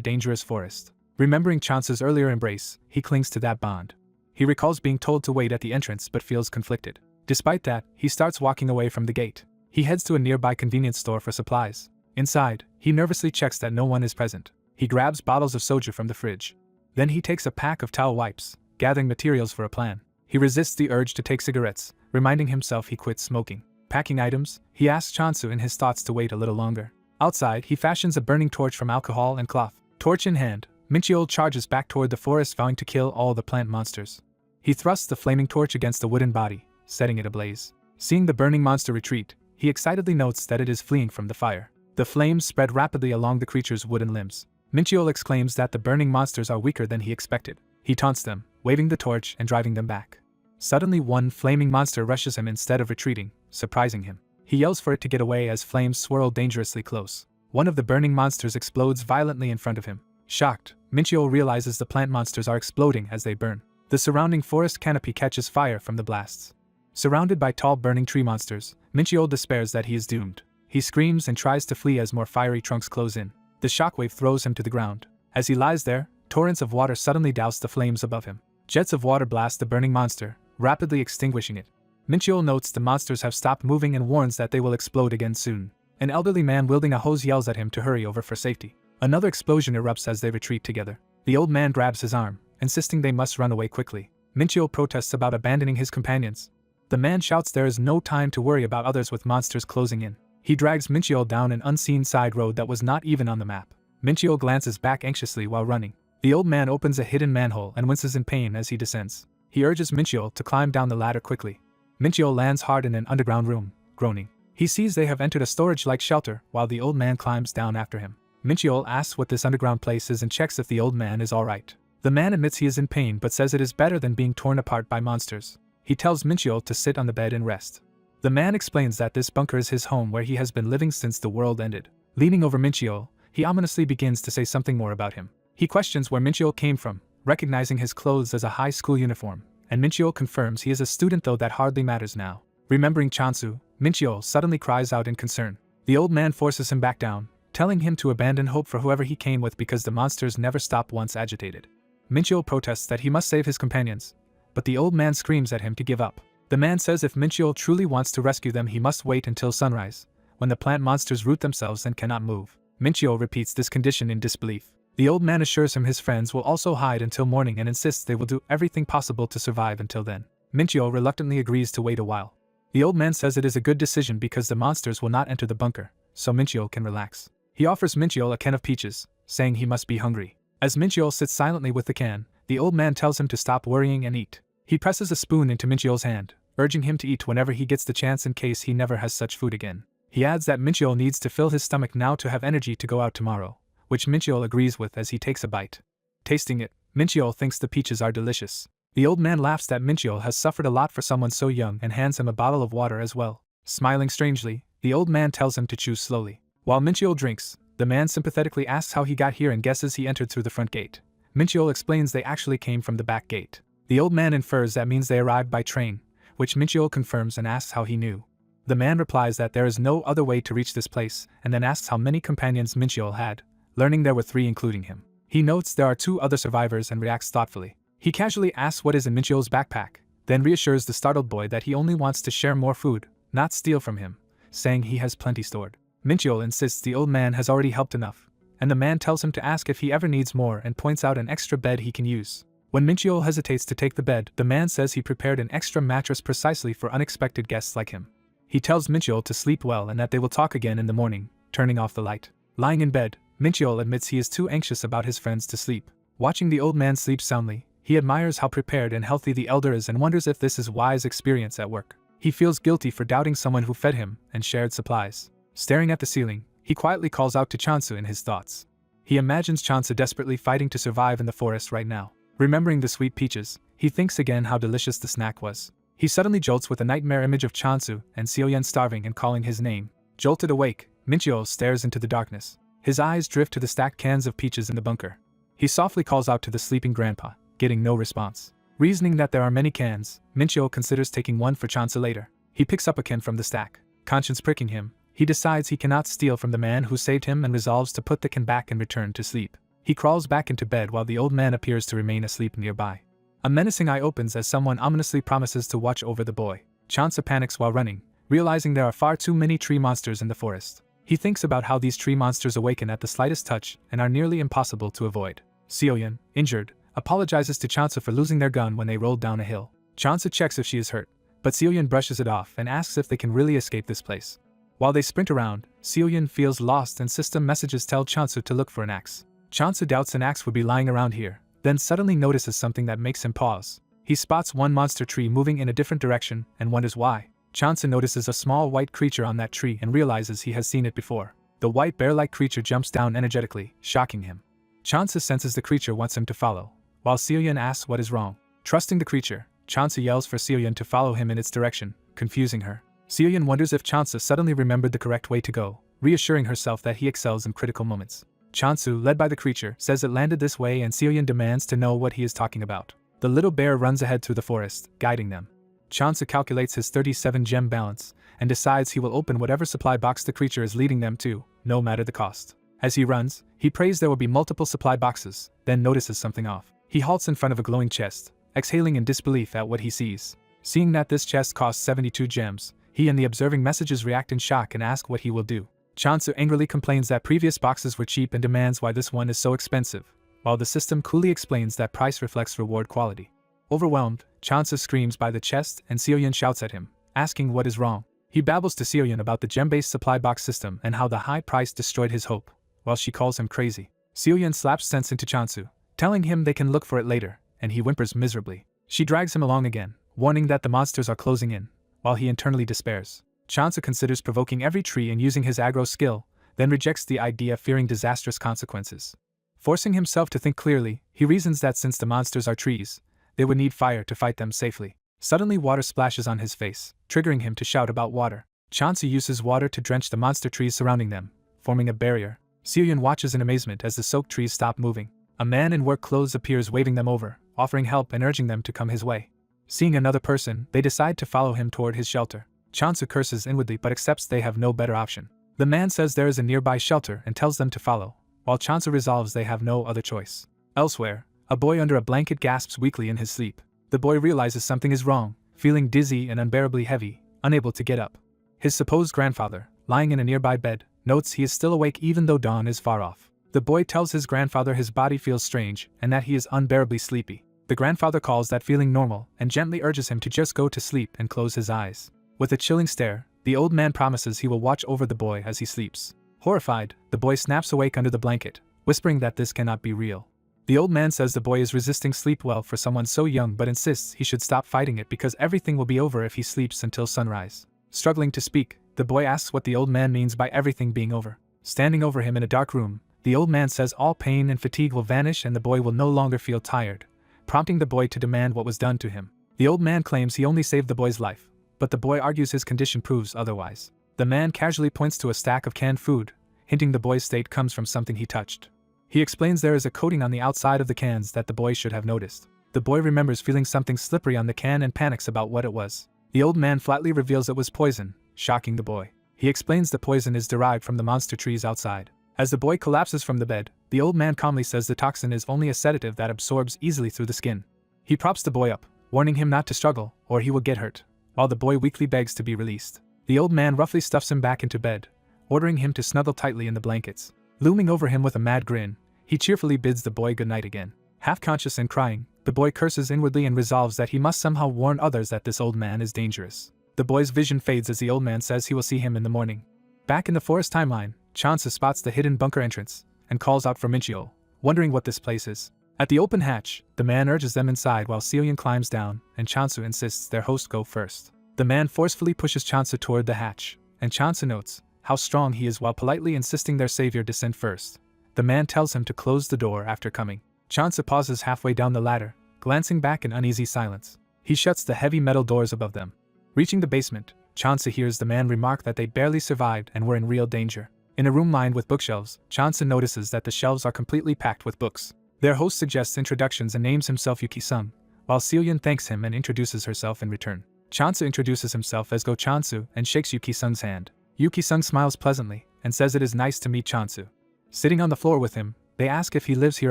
dangerous forest. Remembering Chansa's earlier embrace, he clings to that bond. He recalls being told to wait at the entrance but feels conflicted. Despite that, he starts walking away from the gate. He heads to a nearby convenience store for supplies. Inside, he nervously checks that no one is present. He grabs bottles of soju from the fridge. Then he takes a pack of towel wipes, gathering materials for a plan. He resists the urge to take cigarettes, reminding himself he quit smoking. Packing items, he asks Chansu in his thoughts to wait a little longer. Outside, he fashions a burning torch from alcohol and cloth. Torch in hand, Mincheol charges back toward the forest vowing to kill all the plant monsters. He thrusts the flaming torch against the wooden body, setting it ablaze. Seeing the burning monster retreat, he excitedly notes that it is fleeing from the fire. The flames spread rapidly along the creature's wooden limbs. Mincheol exclaims that the burning monsters are weaker than he expected. He taunts them, waving the torch and driving them back. Suddenly one flaming monster rushes him instead of retreating, surprising him. He yells for it to get away as flames swirl dangerously close. One of the burning monsters explodes violently in front of him. Shocked, Mincheol realizes the plant monsters are exploding as they burn. The surrounding forest canopy catches fire from the blasts. Surrounded by tall burning tree monsters, Mincheol despairs that he is doomed. He screams and tries to flee as more fiery trunks close in. The shockwave throws him to the ground. As he lies there, torrents of water suddenly douse the flames above him. Jets of water blast the burning monster, rapidly extinguishing it. Mincheol notes the monsters have stopped moving and warns that they will explode again soon. An elderly man wielding a hose yells at him to hurry over for safety. Another explosion erupts as they retreat together. The old man grabs his arm, insisting they must run away quickly. Minchio protests about abandoning his companions. The man shouts there is no time to worry about others with monsters closing in. He drags Minchio down an unseen side road that was not even on the map. Minchio glances back anxiously while running. The old man opens a hidden manhole and winces in pain as he descends. He urges Minchio to climb down the ladder quickly. Minchio lands hard in an underground room, groaning. He sees they have entered a storage-like shelter while the old man climbs down after him. Minchio asks what this underground place is and checks if the old man is alright. The man admits he is in pain but says it is better than being torn apart by monsters. He tells Minchio to sit on the bed and rest. The man explains that this bunker is his home where he has been living since the world ended. Leaning over Minchio, he ominously begins to say something more about him. He questions where Minchio came from, recognizing his clothes as a high school uniform, and Minchio confirms he is a student, though that hardly matters now. Remembering Chansu, Minchio suddenly cries out in concern. The old man forces him back down, telling him to abandon hope for whoever he came with because the monsters never stop once agitated. Minchio protests that he must save his companions, but the old man screams at him to give up. The man says if Minchio truly wants to rescue them, he must wait until sunrise, when the plant monsters root themselves and cannot move. Minchio repeats this condition in disbelief. The old man assures him his friends will also hide until morning and insists they will do everything possible to survive until then. Minchio reluctantly agrees to wait a while. The old man says it is a good decision because the monsters will not enter the bunker, so Minchio can relax. He offers Minchio a can of peaches, saying he must be hungry. As Minchio sits silently with the can, the old man tells him to stop worrying and eat. He presses a spoon into Minchio's hand, urging him to eat whenever he gets the chance in case he never has such food again. He adds that Minchio needs to fill his stomach now to have energy to go out tomorrow, which Minchio agrees with as he takes a bite. Tasting it, Minchio thinks the peaches are delicious. The old man laughs that Minchio has suffered a lot for someone so young and hands him a bottle of water as well. Smiling strangely, the old man tells him to chew slowly. While Minchio drinks, the man sympathetically asks how he got here and guesses he entered through the front gate. Minchio explains they actually came from the back gate. The old man infers that means they arrived by train, which Minchio confirms and asks how he knew. The man replies that there is no other way to reach this place, and then asks how many companions Minchio had, learning there were 3 including him. He notes there are 2 other survivors and reacts thoughtfully. He casually asks what is in Minchio's backpack, then reassures the startled boy that he only wants to share more food, not steal from him, saying he has plenty stored. Minchio insists the old man has already helped enough, and the man tells him to ask if he ever needs more and points out an extra bed he can use. When Minchio hesitates to take the bed, the man says he prepared an extra mattress precisely for unexpected guests like him. He tells Minchio to sleep well and that they will talk again in the morning, turning off the light. Lying in bed, Minchio admits he is too anxious about his friends to sleep. Watching the old man sleep soundly, he admires how prepared and healthy the elder is and wonders if this is wise experience at work. He feels guilty for doubting someone who fed him and shared supplies. Staring at the ceiling, he quietly calls out to Chansu in his thoughts. He imagines Chansu desperately fighting to survive in the forest right now. Remembering the sweet peaches, he thinks again how delicious the snack was. He suddenly jolts with a nightmare image of Chansu and Seoyeon starving and calling his name. Jolted awake, Minchio stares into the darkness. His eyes drift to the stacked cans of peaches in the bunker. He softly calls out to the sleeping grandpa, getting no response. Reasoning that there are many cans, Minchio considers taking one for Chansu later. He picks up a can from the stack. Conscience pricking him, he decides he cannot steal from the man who saved him and resolves to put the can back and return to sleep. He crawls back into bed while the old man appears to remain asleep nearby. A menacing eye opens as someone ominously promises to watch over the boy. Chansu panics while running, realizing there are far too many tree monsters in the forest. He thinks about how these tree monsters awaken at the slightest touch and are nearly impossible to avoid. Seoyeon, injured, apologizes to Chansu for losing their gun when they rolled down a hill. Chansu checks if she is hurt, but Seoyeon brushes it off and asks if they can really escape this place. While they sprint around, Seoyeon feels lost and system messages tell Chansu to look for an axe. Chansu doubts an axe would be lying around here, then suddenly notices something that makes him pause. He spots one monster tree moving in a different direction and wonders why. Chansu notices a small white creature on that tree and realizes he has seen it before. The white bear-like creature jumps down energetically, shocking him. Chansu senses the creature wants him to follow, while Seoyeon asks what is wrong. Trusting the creature, Chansu yells for Seoyeon to follow him in its direction, confusing her. Seoyeon wonders if Chansu suddenly remembered the correct way to go, reassuring herself that he excels in critical moments. Chansu, led by the creature, says it landed this way and Seoyeon demands to know what he is talking about. The little bear runs ahead through the forest, guiding them. Chansu calculates his 37 gem balance and decides he will open whatever supply box the creature is leading them to, no matter the cost. As he runs, he prays there will be multiple supply boxes, then notices something off. He halts in front of a glowing chest, exhaling in disbelief at what he sees. Seeing that this chest costs 72 gems, he and the observing messages react in shock and ask what he will do. Chansu angrily complains that previous boxes were cheap and demands why this one is so expensive, while the system coolly explains that price reflects reward quality. Overwhelmed, Chansa screams by the chest and Seoyun shouts at him, asking what is wrong. He babbles to Seoyun about the gem-based supply box system and how the high price destroyed his hope, while she calls him crazy. Seoyun slaps sense into Chansu, telling him they can look for it later, and he whimpers miserably. She drags him along again, warning that the monsters are closing in, while he internally despairs. Chansu considers provoking every tree and using his aggro skill, then rejects the idea, fearing disastrous consequences. Forcing himself to think clearly, he reasons that since the monsters are trees, they would need fire to fight them safely. Suddenly water splashes on his face, triggering him to shout about water. Chansu uses water to drench the monster trees surrounding them, forming a barrier. Seoyun watches in amazement as the soaked trees stop moving. A man in work clothes appears, waving them over, offering help and urging them to come his way. Seeing another person, they decide to follow him toward his shelter. Chansu curses inwardly but accepts they have no better option. The man says there is a nearby shelter and tells them to follow, while Chansu resolves they have no other choice. Elsewhere, a boy under a blanket gasps weakly in his sleep. The boy realizes something is wrong, feeling dizzy and unbearably heavy, unable to get up. His supposed grandfather, lying in a nearby bed, notes he is still awake even though dawn is far off. The boy tells his grandfather his body feels strange and that he is unbearably sleepy. The grandfather calls that feeling normal and gently urges him to just go to sleep and close his eyes. With a chilling stare, the old man promises he will watch over the boy as he sleeps. Horrified, the boy snaps awake under the blanket, whispering that this cannot be real. The old man says the boy is resisting sleep well for someone so young but insists he should stop fighting it because everything will be over if he sleeps until sunrise. Struggling to speak, the boy asks what the old man means by everything being over. Standing over him in a dark room, the old man says all pain and fatigue will vanish and the boy will no longer feel tired, prompting the boy to demand what was done to him. The old man claims he only saved the boy's life, but the boy argues his condition proves otherwise. The man casually points to a stack of canned food, hinting the boy's state comes from something he touched. He explains there is a coating on the outside of the cans that the boy should have noticed. The boy remembers feeling something slippery on the can and panics about what it was. The old man flatly reveals it was poison, shocking the boy. He explains the poison is derived from the monster trees outside. As the boy collapses from the bed, the old man calmly says the toxin is only a sedative that absorbs easily through the skin. He props the boy up, warning him not to struggle, or he will get hurt, while the boy weakly begs to be released. The old man roughly stuffs him back into bed, ordering him to snuggle tightly in the blankets. Looming over him with a mad grin, he cheerfully bids the boy goodnight again. Half-conscious and crying, the boy curses inwardly and resolves that he must somehow warn others that this old man is dangerous. The boy's vision fades as the old man says he will see him in the morning. Back in the forest timeline, Chansa spots the hidden bunker entrance and calls out for Minchio, wondering what this place is. At the open hatch, the man urges them inside while Seoyun climbs down and Chansu insists their host go first. The man forcefully pushes Chansa toward the hatch, and Chansa notes how strong he is while politely insisting their savior descend first. The man tells him to close the door after coming. Chansa pauses halfway down the ladder, glancing back in uneasy silence. He shuts the heavy metal doors above them. Reaching the basement, Chansa hears the man remark that they barely survived and were in real danger. In a room lined with bookshelves, Chansa notices that the shelves are completely packed with books. Their host suggests introductions and names himself Yuki-sung, while Seoyun thanks him and introduces herself in return. Chansa introduces himself as Go Chansu and shakes Yuki-sung's hand. Yuki-sung smiles pleasantly and says it is nice to meet Chansu. Sitting on the floor with him, they ask if he lives here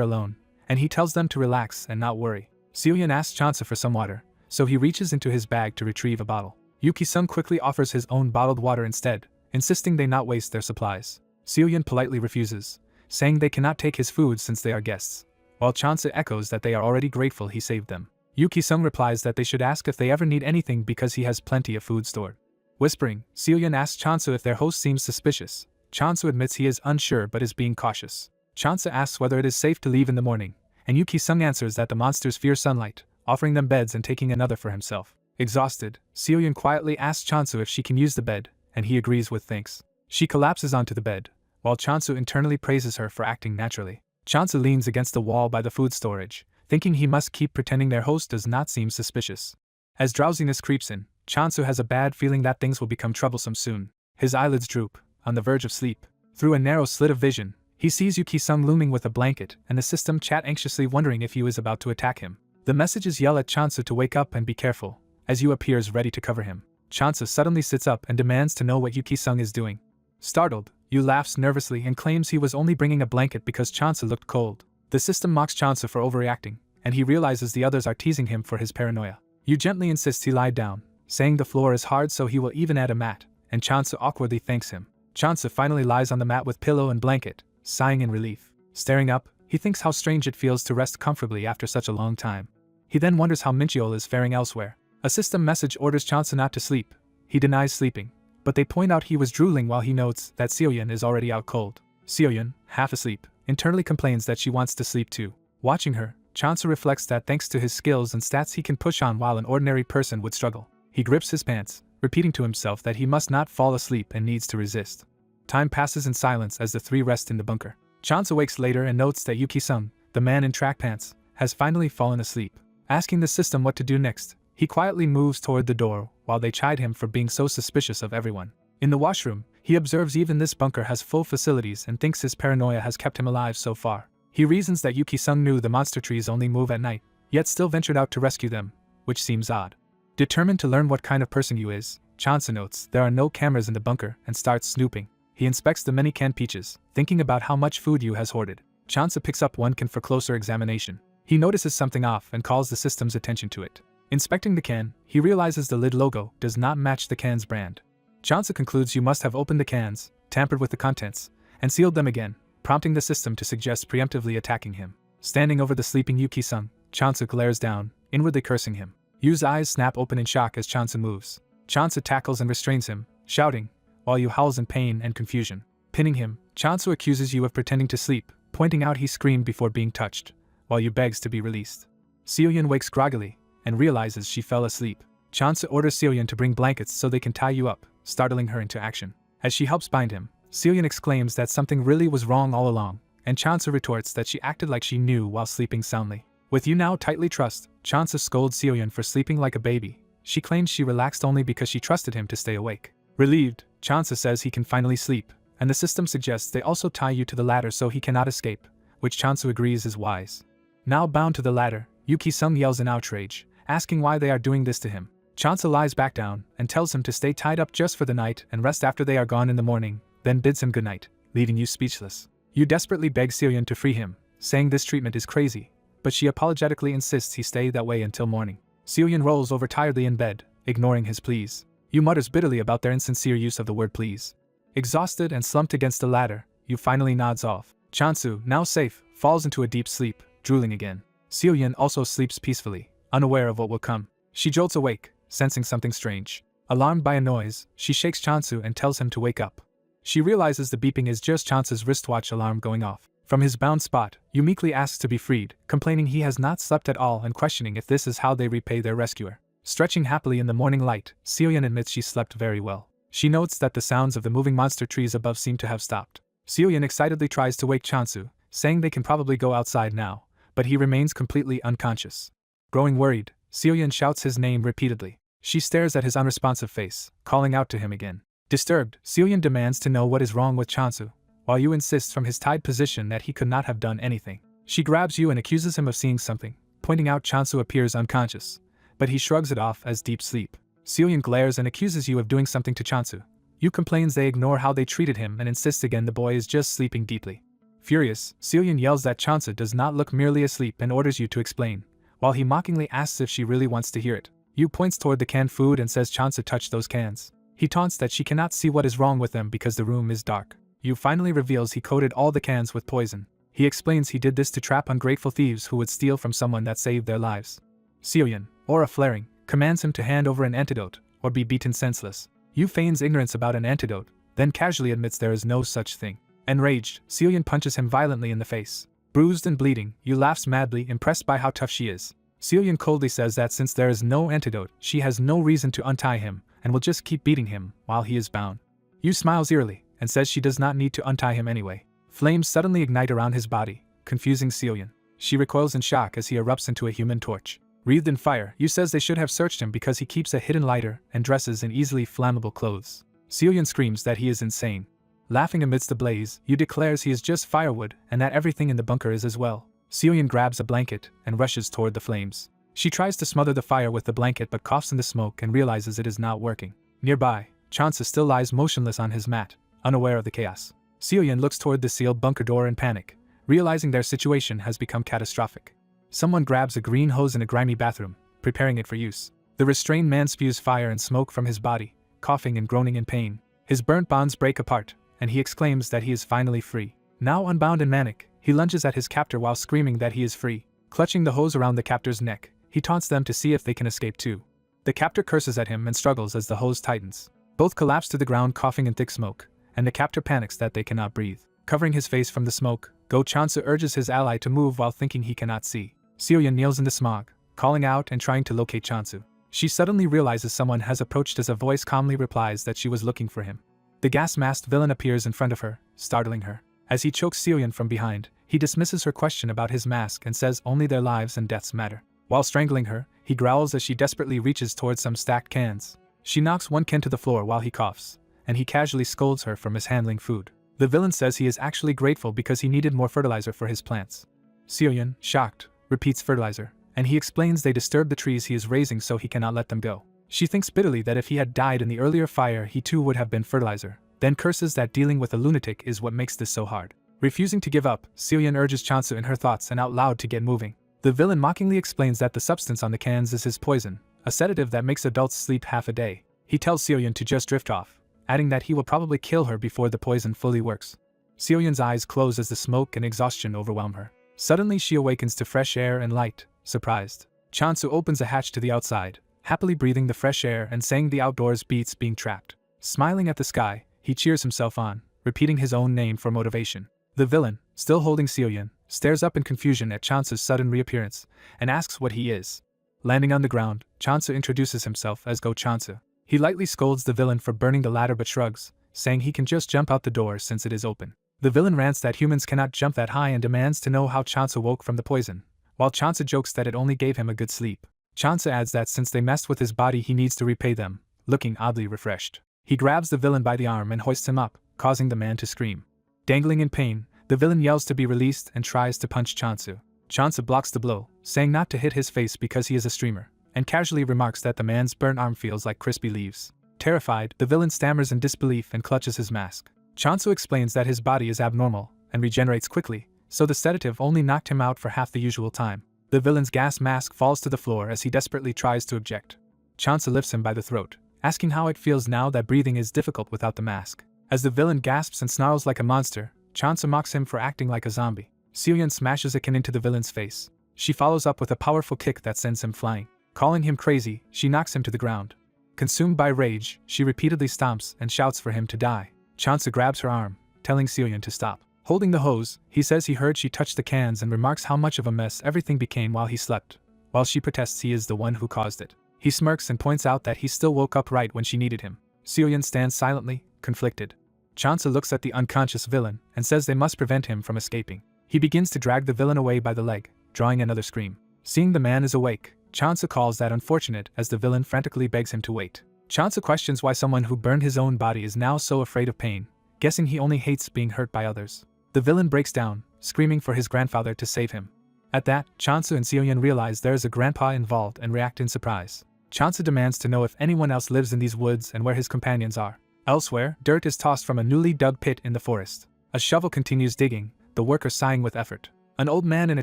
alone, and he tells them to relax and not worry. Seoyun asks Chansa for some water, so he reaches into his bag to retrieve a bottle. Yuki-sung quickly offers his own bottled water instead, insisting they not waste their supplies. Seoyun politely refuses, saying they cannot take his food since they are guests, while Chansa echoes that they are already grateful he saved them. Yuki-sung replies that they should ask if they ever need anything because he has plenty of food stored. Whispering, Seoyun asks Chansu if their host seems suspicious. Chansu admits he is unsure but is being cautious. Chansa asks whether it is safe to leave in the morning, and Yuki-sung answers that the monsters fear sunlight, offering them beds and taking another for himself. Exhausted, Seoyun quietly asks Chansu if she can use the bed, and he agrees with thanks. She collapses onto the bed, while Chansu internally praises her for acting naturally. Chansu leans against the wall by the food storage, thinking he must keep pretending their host does not seem suspicious. As drowsiness creeps in, Chansu has a bad feeling that things will become troublesome soon. His eyelids droop, on the verge of sleep. Through a narrow slit of vision, he sees Yuki-sung looming with a blanket and the system chat anxiously wondering if Yu is about to attack him. The messages yell at Chansu to wake up and be careful, as Yu appears ready to cover him. Chansu suddenly sits up and demands to know what Yuki-sung is doing. Startled, Yu laughs nervously and claims he was only bringing a blanket because Chansu looked cold. The system mocks Chansu for overreacting, and he realizes the others are teasing him for his paranoia. Yu gently insists he lie down, saying the floor is hard so he will even add a mat, and Chansu awkwardly thanks him. Chansu finally lies on the mat with pillow and blanket, sighing in relief. Staring up, he thinks how strange it feels to rest comfortably after such a long time. He then wonders how Mincheol is faring elsewhere. A system message orders Chansu not to sleep. He denies sleeping, but they point out he was drooling while he notes that Seoyun is already out cold. Seoyun, half asleep, internally complains that she wants to sleep too. Watching her, Chansu reflects that thanks to his skills and stats he can push on while an ordinary person would struggle. He grips his pants, repeating to himself that he must not fall asleep and needs to resist. Time passes in silence as the three rest in the bunker. Chansu wakes later and notes that Yuki-sung, the man in track pants, has finally fallen asleep. Asking the system what to do next, he quietly moves toward the door while they chide him for being so suspicious of everyone. In the washroom, he observes even this bunker has full facilities and thinks his paranoia has kept him alive so far. He reasons that Yuki-sung knew the monster trees only move at night, yet still ventured out to rescue them, which seems odd. Determined to learn what kind of person Yu is, Chansu notes there are no cameras in the bunker and starts snooping. He inspects the many canned peaches, thinking about how much food Yu has hoarded. Chansu picks up one can for closer examination. He notices something off and calls the system's attention to it. Inspecting the can, he realizes the lid logo does not match the can's brand. Chansu concludes Yu must have opened the cans, tampered with the contents, and sealed them again, prompting the system to suggest preemptively attacking him. Standing over the sleeping Yuki-sung, Chansu glares down, inwardly cursing him. Yu's eyes snap open in shock as Chansu moves. Chansu tackles and restrains him, shouting, while Yu howls in pain and confusion. Pinning him, Chansu accuses Yu of pretending to sleep, pointing out he screamed before being touched, while Yu begs to be released. Seoyun wakes groggily, and realizes she fell asleep. Chansu orders Seoyun to bring blankets so they can tie Yu up, startling her into action. As she helps bind him, Seoyun exclaims that something really was wrong all along, and Chansu retorts that she acted like she knew while sleeping soundly. With Yu now tightly trussed, Chansu scolds Seoyun for sleeping like a baby. She claims she relaxed only because she trusted him to stay awake. Relieved, Chansu says he can finally sleep, and the system suggests they also tie Yu to the ladder so he cannot escape, which Chansu agrees is wise. Now bound to the ladder, Yuki-sung yells in outrage, asking why they are doing this to him. Chansu lies back down and tells him to stay tied up just for the night and rest after they are gone in the morning, then bids him goodnight, leaving Yu speechless. Yu desperately begs Seoyun to free him, saying this treatment is crazy, but she apologetically insists he stay that way until morning. Seoyun rolls over tiredly in bed, ignoring his pleas. Yu mutters bitterly about their insincere use of the word please. Exhausted and slumped against the ladder, Yu finally nods off. Chansu, now safe, falls into a deep sleep, drooling again. Seoyun also sleeps peacefully, unaware of what will come. She jolts awake, sensing something strange. Alarmed by a noise, she shakes Chansu and tells him to wake up. She realizes the beeping is just Chansu's wristwatch alarm going off. From his bound spot, Yu meekly asks to be freed, complaining he has not slept at all and questioning if this is how they repay their rescuer. Stretching happily in the morning light, Seoyun admits she slept very well. She notes that the sounds of the moving monster trees above seem to have stopped. Seoyun excitedly tries to wake Chansu, saying they can probably go outside now, but he remains completely unconscious. Growing worried, Seoyun shouts his name repeatedly. She stares at his unresponsive face, calling out to him again. Disturbed, Seoyun demands to know what is wrong with Chansu, while Yu insists from his tied position that he could not have done anything. She grabs Yu and accuses him of seeing something, pointing out Chansu appears unconscious, but he shrugs it off as deep sleep. Seoyun glares and accuses Yu of doing something to Chansu. Yu complains they ignore how they treated him and insists again the boy is just sleeping deeply. Furious, Seoyun yells that Chansu does not look merely asleep and orders Yu to explain, while he mockingly asks if she really wants to hear it. Yu points toward the canned food and says Chansu touched those cans. He taunts that she cannot see what is wrong with them because the room is dark. Yu finally reveals he coated all the cans with poison. He explains he did this to trap ungrateful thieves who would steal from someone that saved their lives. Seoyun, aura flaring, commands him to hand over an antidote, or be beaten senseless. Yu feigns ignorance about an antidote, then casually admits there is no such thing. Enraged, Seoyun punches him violently in the face. Bruised and bleeding, Yu laughs madly, impressed by how tough she is. Seoyun coldly says that since there is no antidote, she has no reason to untie him, and will just keep beating him while he is bound. Yu smiles eerily, and says she does not need to untie him anyway. Flames suddenly ignite around his body, confusing Seoyun. She recoils in shock as he erupts into a human torch. Wreathed in fire, Yu says they should have searched him because he keeps a hidden lighter and dresses in easily flammable clothes. Seoyun screams that he is insane. Laughing amidst the blaze, Yu declares he is just firewood and that everything in the bunker is as well. Seoyun grabs a blanket and rushes toward the flames. She tries to smother the fire with the blanket but coughs in the smoke and realizes it is not working. Nearby, Chansu still lies motionless on his mat, unaware of the chaos. Seoyun looks toward the sealed bunker door in panic, realizing their situation has become catastrophic. Someone grabs a green hose in a grimy bathroom, preparing it for use. The restrained man spews fire and smoke from his body, coughing and groaning in pain. His burnt bonds break apart, and he exclaims that he is finally free. Now unbound and manic, he lunges at his captor while screaming that he is free. Clutching the hose around the captor's neck, he taunts them to see if they can escape too. The captor curses at him and struggles as the hose tightens. Both collapse to the ground coughing in thick smoke, and the captor panics that they cannot breathe. Covering his face from the smoke, Go Chansu urges his ally to move while thinking he cannot see. Seoyeon kneels in the smog, calling out and trying to locate Chansu. She suddenly realizes someone has approached as a voice calmly replies that she was looking for him. The gas-masked villain appears in front of her, startling her. As he chokes Seoyeon from behind, he dismisses her question about his mask and says only their lives and deaths matter. While strangling her, he growls as she desperately reaches towards some stacked cans. She knocks one can to the floor while he coughs, and he casually scolds her for mishandling food. The villain says he is actually grateful because he needed more fertilizer for his plants. Seoyeon, shocked, repeats fertilizer, and he explains they disturb the trees he is raising so he cannot let them go. She thinks bitterly that if he had died in the earlier fire he too would have been fertilizer, then curses that dealing with a lunatic is what makes this so hard. Refusing to give up, Seoyeon urges Chansu in her thoughts and out loud to get moving. The villain mockingly explains that the substance on the cans is his poison, a sedative that makes adults sleep half a day. He tells Seoyeon to just drift off, adding that he will probably kill her before the poison fully works. Seoyeon's eyes close as the smoke and exhaustion overwhelm her. Suddenly she awakens to fresh air and light, surprised. Chansu opens a hatch to the outside, happily breathing the fresh air and saying the outdoors beats being trapped. Smiling at the sky, he cheers himself on, repeating his own name for motivation. The villain, still holding Seoyeon, stares up in confusion at Chansu's sudden reappearance, and asks what he is. Landing on the ground, Chansu introduces himself as Go Chansu. He lightly scolds the villain for burning the ladder but shrugs, saying he can just jump out the door since it is open. The villain rants that humans cannot jump that high and demands to know how Chansu woke from the poison, while Chansu jokes that it only gave him a good sleep. Chansu adds that since they messed with his body he needs to repay them, looking oddly refreshed. He grabs the villain by the arm and hoists him up, causing the man to scream. Dangling in pain, the villain yells to be released and tries to punch Chansu. Chansu blocks the blow, saying not to hit his face because he is a streamer, and casually remarks that the man's burnt arm feels like crispy leaves. Terrified, the villain stammers in disbelief and clutches his mask. Chansu explains that his body is abnormal and regenerates quickly, so the sedative only knocked him out for half the usual time. The villain's gas mask falls to the floor as he desperately tries to object. Chansu lifts him by the throat, asking how it feels now that breathing is difficult without the mask. As the villain gasps and snarls like a monster, Chansu mocks him for acting like a zombie. Seoyeon smashes a can into the villain's face. She follows up with a powerful kick that sends him flying. Calling him crazy, she knocks him to the ground. Consumed by rage, she repeatedly stomps and shouts for him to die. Chansu grabs her arm, telling Seoyeon to stop. Holding the hose, he says he heard she touched the cans and remarks how much of a mess everything became while he slept, while she protests he is the one who caused it. He smirks and points out that he still woke up right when she needed him. Seoyeon stands silently, conflicted. Chansu looks at the unconscious villain and says they must prevent him from escaping. He begins to drag the villain away by the leg, drawing another scream. Seeing the man is awake, Chansu calls that unfortunate as the villain frantically begs him to wait. Chansu questions why someone who burned his own body is now so afraid of pain, guessing he only hates being hurt by others. The villain breaks down, screaming for his grandfather to save him. At that, Chansu and Seoyeon realize there is a grandpa involved and react in surprise. Chansu demands to know if anyone else lives in these woods and where his companions are. Elsewhere, dirt is tossed from a newly dug pit in the forest. A shovel continues digging, the worker sighing with effort. An old man in a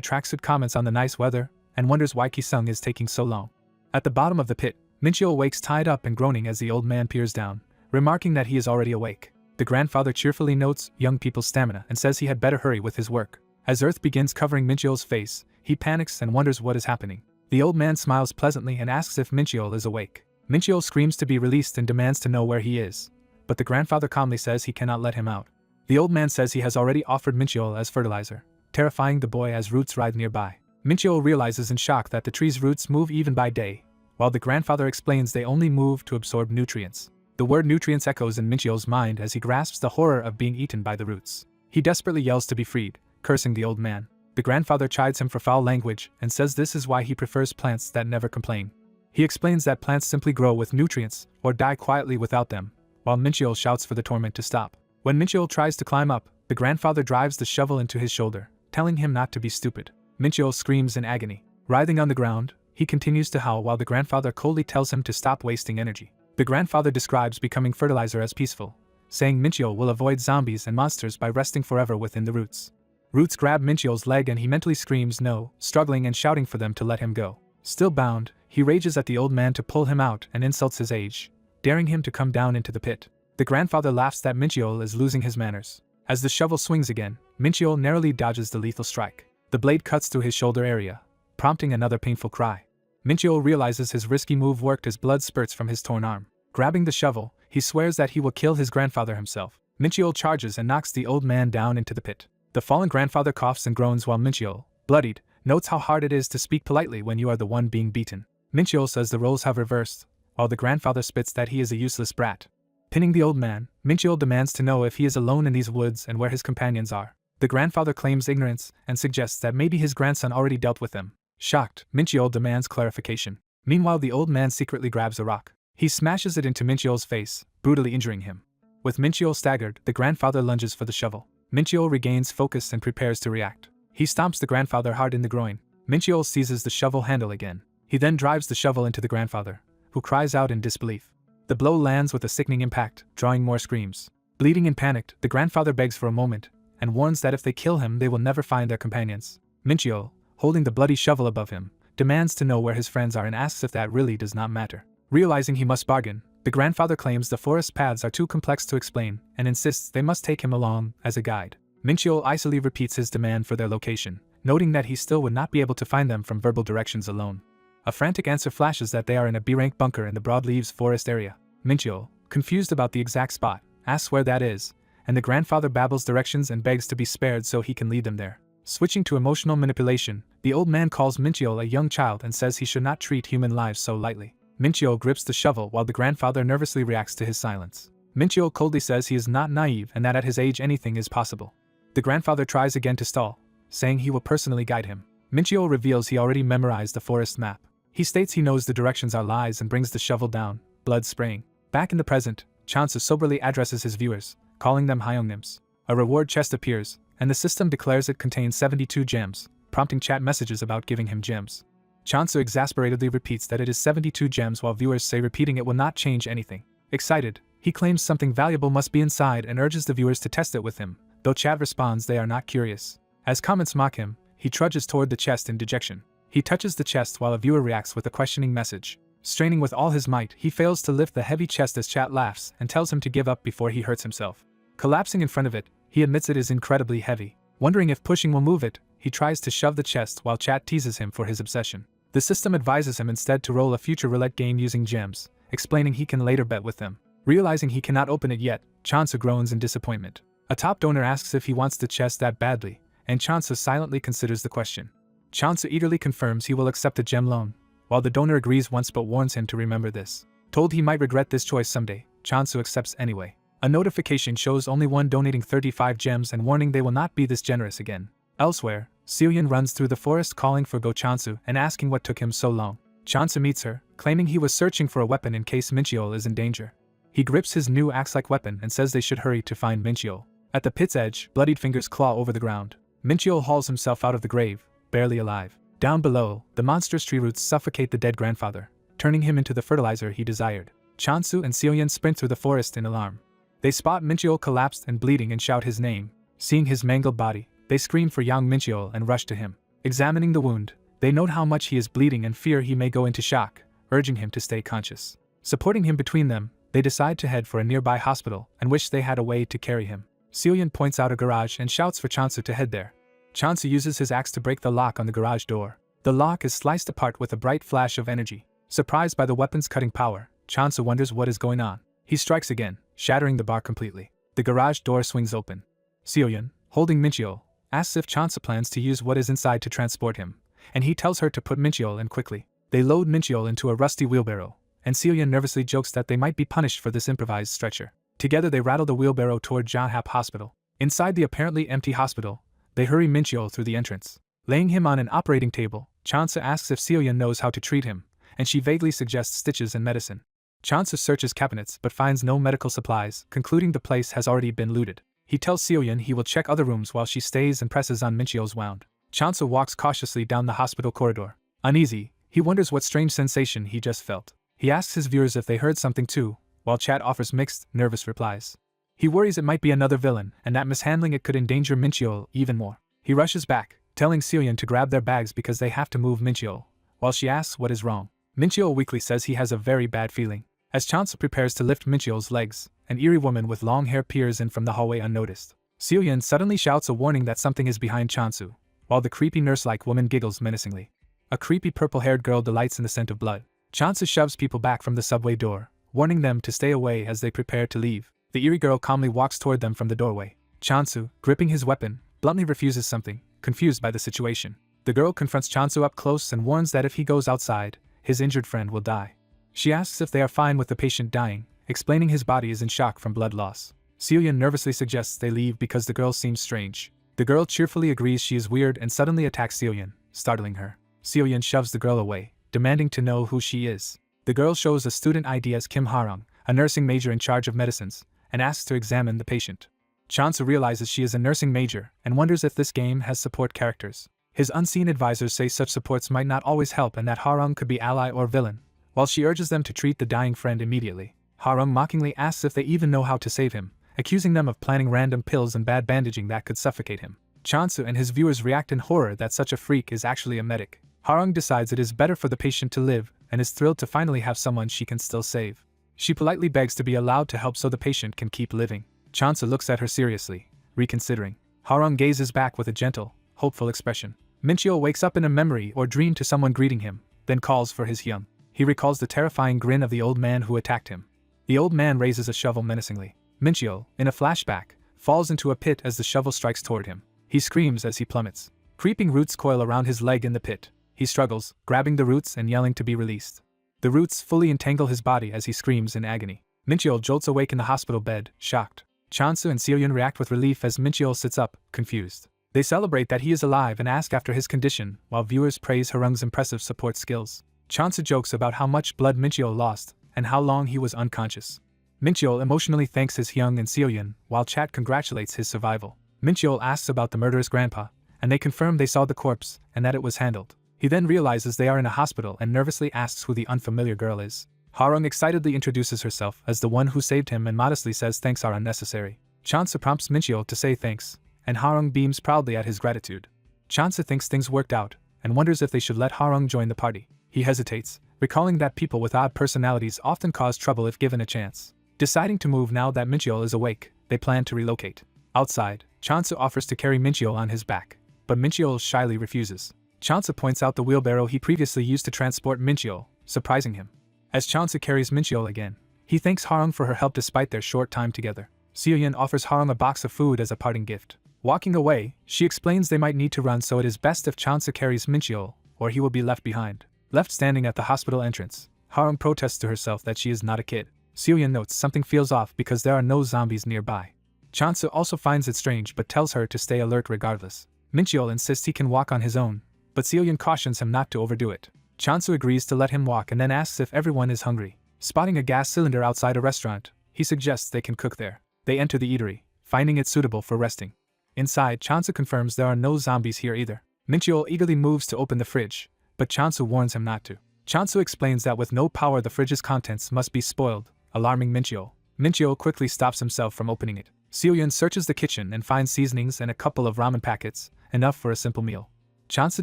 tracksuit comments on the nice weather and wonders why Ki-sung is taking so long. At the bottom of the pit, Mincheol wakes tied up and groaning as the old man peers down, remarking that he is already awake. The grandfather cheerfully notes young people's stamina and says he had better hurry with his work. As earth begins covering Mincheol's face, he panics and wonders what is happening. The old man smiles pleasantly and asks if Mincheol is awake. Mincheol screams to be released and demands to know where he is, but the grandfather calmly says he cannot let him out. The old man says he has already offered Mincheol as fertilizer, terrifying the boy as roots writhe nearby. Mincheol realizes in shock that the tree's roots move even by day, while the grandfather explains they only move to absorb nutrients. The word nutrients echoes in Mincheol's mind as he grasps the horror of being eaten by the roots. He desperately yells to be freed, cursing the old man. The grandfather chides him for foul language and says this is why he prefers plants that never complain. He explains that plants simply grow with nutrients or die quietly without them, while Mincheol shouts for the torment to stop. When Mincheol tries to climb up, the grandfather drives the shovel into his shoulder, telling him not to be stupid. Mincheol screams in agony. Writhing on the ground, he continues to howl while the grandfather coldly tells him to stop wasting energy. The grandfather describes becoming fertilizer as peaceful, saying Mincheol will avoid zombies and monsters by resting forever within the roots. Roots grab Mincheol's leg and he mentally screams no, struggling and shouting for them to let him go. Still bound, he rages at the old man to pull him out and insults his age, daring him to come down into the pit. The grandfather laughs that Mincheol is losing his manners. As the shovel swings again, Mincheol narrowly dodges the lethal strike. The blade cuts through his shoulder area, prompting another painful cry. Mincheol realizes his risky move worked as blood spurts from his torn arm. Grabbing the shovel, he swears that he will kill his grandfather himself. Mincheol charges and knocks the old man down into the pit. The fallen grandfather coughs and groans while Mincheol, bloodied, notes how hard it is to speak politely when you are the one being beaten. Mincheol says the roles have reversed, while the grandfather spits that he is a useless brat. Pinning the old man, Mincheol demands to know if he is alone in these woods and where his companions are. The grandfather claims ignorance and suggests that maybe his grandson already dealt with them. Shocked, Mincheol demands clarification. Meanwhile, the old man secretly grabs a rock. He smashes it into Mincheol's face, brutally injuring him. With Mincheol staggered, the grandfather lunges for the shovel. Mincheol regains focus and prepares to react. He stomps the grandfather hard in the groin. Mincheol seizes the shovel handle again. He then drives the shovel into the grandfather, who cries out in disbelief. The blow lands with a sickening impact, drawing more screams. Bleeding and panicked, the grandfather begs for a moment, and warns that if they kill him they will never find their companions. Mincheol, holding the bloody shovel above him, demands to know where his friends are and asks if that really does not matter. Realizing he must bargain, the grandfather claims the forest paths are too complex to explain and insists they must take him along as a guide. Mincheol icily repeats his demand for their location, noting that he still would not be able to find them from verbal directions alone. A frantic answer flashes that they are in a B-rank bunker in the Broadleaves forest area. Mincheol, confused about the exact spot, asks where that is, and the grandfather babbles directions and begs to be spared so he can lead them there. Switching to emotional manipulation, the old man calls Mincheol a young child and says he should not treat human lives so lightly. Mincheol grips the shovel while the grandfather nervously reacts to his silence. Mincheol coldly says he is not naive and that at his age anything is possible. The grandfather tries again to stall, saying he will personally guide him. Mincheol reveals he already memorized the forest map. He states he knows the directions are lies and brings the shovel down, blood spraying. Back in the present, Chansu soberly addresses his viewers, calling them Hyungnims. A reward chest appears, and the system declares it contains 72 gems, prompting chat messages about giving him gems. Chansu exasperatedly repeats that it is 72 gems while viewers say repeating it will not change anything. Excited, he claims something valuable must be inside and urges the viewers to test it with him, though chat responds they are not curious. As comments mock him, he trudges toward the chest in dejection. He touches the chest while a viewer reacts with a questioning message. Straining with all his might, he fails to lift the heavy chest as chat laughs and tells him to give up before he hurts himself. Collapsing in front of it, he admits it is incredibly heavy. Wondering if pushing will move it, he tries to shove the chest while chat teases him for his obsession. The system advises him instead to roll a future roulette game using gems, explaining he can later bet with them. Realizing he cannot open it yet, Chansu groans in disappointment. A top donor asks if he wants the chest that badly, and Chansu silently considers the question. Chansu eagerly confirms he will accept a gem loan, while the donor agrees once but warns him to remember this. Told he might regret this choice someday, Chansu accepts anyway. A notification shows only one donating 35 gems and warning they will not be this generous again. Elsewhere, Seohyun runs through the forest calling for Go Chansu and asking what took him so long. Chansu meets her, claiming he was searching for a weapon in case Mincheol is in danger. He grips his new axe-like weapon and says they should hurry to find Mincheol. At the pit's edge, bloodied fingers claw over the ground. Mincheol hauls himself out of the grave, barely alive. Down below, the monstrous tree roots suffocate the dead grandfather, turning him into the fertilizer he desired. Chansu and Seohyun sprint through the forest in alarm. They spot Mincheol collapsed and bleeding and shout his name. Seeing his mangled body, they scream for young Mincheol and rush to him. Examining the wound, they note how much he is bleeding and fear he may go into shock, urging him to stay conscious. Supporting him between them, they decide to head for a nearby hospital and wish they had a way to carry him. Seohyun points out a garage and shouts for Chansu to head there. Chansu uses his axe to break the lock on the garage door. The lock is sliced apart with a bright flash of energy. Surprised by the weapon's cutting power, Chansu wonders what is going on. He strikes again, shattering the bar completely. The garage door swings open. Seohyun, holding Mincheol, asks if Chansu plans to use what is inside to transport him, and he tells her to put Mincheol in quickly. They load Mincheol into a rusty wheelbarrow, and Seohyun nervously jokes that they might be punished for this improvised stretcher. Together they rattle the wheelbarrow toward Janhap Hospital. Inside the apparently empty hospital, they hurry Mincheol through the entrance. Laying him on an operating table, Chansu asks if Seohyun knows how to treat him, and she vaguely suggests stitches and medicine. Chansu searches cabinets but finds no medical supplies, concluding the place has already been looted. He tells Seohyun he will check other rooms while she stays and presses on Mincheol's wound. Chansu walks cautiously down the hospital corridor. Uneasy, he wonders what strange sensation he just felt. He asks his viewers if they heard something too, while chat offers mixed, nervous replies. He worries it might be another villain and that mishandling it could endanger Mincheol even more. He rushes back, telling Seohyun to grab their bags because they have to move Mincheol, while she asks what is wrong. Mincheol weakly says he has a very bad feeling. As Chansu prepares to lift Mincheol's legs, an eerie woman with long hair peers in from the hallway unnoticed. Seohyun suddenly shouts a warning that something is behind Chansu, while the creepy nurse-like woman giggles menacingly. A creepy purple-haired girl delights in the scent of blood. Chansu shoves people back from the subway door, warning them to stay away as they prepare to leave. The eerie girl calmly walks toward them from the doorway. Chansu, gripping his weapon, bluntly refuses something, confused by the situation. The girl confronts Chansu up close and warns that if he goes outside, his injured friend will die. She asks if they are fine with the patient dying, explaining his body is in shock from blood loss. Seohyun nervously suggests they leave because the girl seems strange. The girl cheerfully agrees she is weird and suddenly attacks Seohyun, startling her. Seohyun shoves the girl away, demanding to know who she is. The girl shows a student ID as Kim Harung, a nursing major in charge of medicines, and asks to examine the patient. Chansu realizes she is a nursing major and wonders if this game has support characters. His unseen advisors say such supports might not always help and that Harung could be ally or villain, while she urges them to treat the dying friend immediately. Harung mockingly asks if they even know how to save him, accusing them of planning random pills and bad bandaging that could suffocate him. Chansu and his viewers react in horror that such a freak is actually a medic. Harung decides it is better for the patient to live and is thrilled to finally have someone she can still save. She politely begs to be allowed to help so the patient can keep living. Chansu looks at her seriously, reconsidering. Harung gazes back with a gentle, hopeful expression. Minchyo wakes up in a memory or dream to someone greeting him, then calls for his Hyung. He recalls the terrifying grin of the old man who attacked him. The old man raises a shovel menacingly. Minchyo, in a flashback, falls into a pit as the shovel strikes toward him. He screams as he plummets. Creeping roots coil around his leg in the pit. He struggles, grabbing the roots and yelling to be released. The roots fully entangle his body as he screams in agony. Minchyo jolts awake in the hospital bed, shocked. Chansu and Seohyun react with relief as Minchyo sits up, confused. They celebrate that he is alive and ask after his condition, while viewers praise Harung's impressive support skills. Chansu jokes about how much blood Minchyo lost and how long he was unconscious. Minchyo emotionally thanks his Hyung and Seohyun, while Chat congratulates his survival. Minchyo asks about the murderous grandpa, and they confirm they saw the corpse and that it was handled. He then realizes they are in a hospital and nervously asks who the unfamiliar girl is. Harung excitedly introduces herself as the one who saved him and modestly says thanks are unnecessary. Chansu prompts Minchyo to say thanks, and Harung beams proudly at his gratitude. Chansu thinks things worked out and wonders if they should let Harung join the party. He hesitates, recalling that people with odd personalities often cause trouble if given a chance. Deciding to move now that Minchyo is awake, they plan to relocate. Outside, Chansu offers to carry Minchyo on his back, but Minchyo shyly refuses. Chansu points out the wheelbarrow he previously used to transport Minchyo, surprising him. As Chansu carries Minchyo again, he thanks Harung for her help despite their short time together. Seohyun offers Harung a box of food as a parting gift. Walking away, she explains they might need to run so it is best if Chansu carries Minchyo, or he will be left behind. Left standing at the hospital entrance, Harung protests to herself that she is not a kid. Seohyun notes something feels off because there are no zombies nearby. Chansu also finds it strange but tells her to stay alert regardless. Minchyo insists he can walk on his own, but Seohyun cautions him not to overdo it. Chansu agrees to let him walk and then asks if everyone is hungry. Spotting a gas cylinder outside a restaurant, he suggests they can cook there. They enter the eatery, finding it suitable for resting. Inside, Chansu confirms there are no zombies here either. Minchyo eagerly moves to open the fridge, but Chansu warns him not to. Chansu explains that with no power the fridge's contents must be spoiled, alarming Minchyo. Minchyo quickly stops himself from opening it. Seohyun searches the kitchen and finds seasonings and a couple of ramen packets, enough for a simple meal. Chansu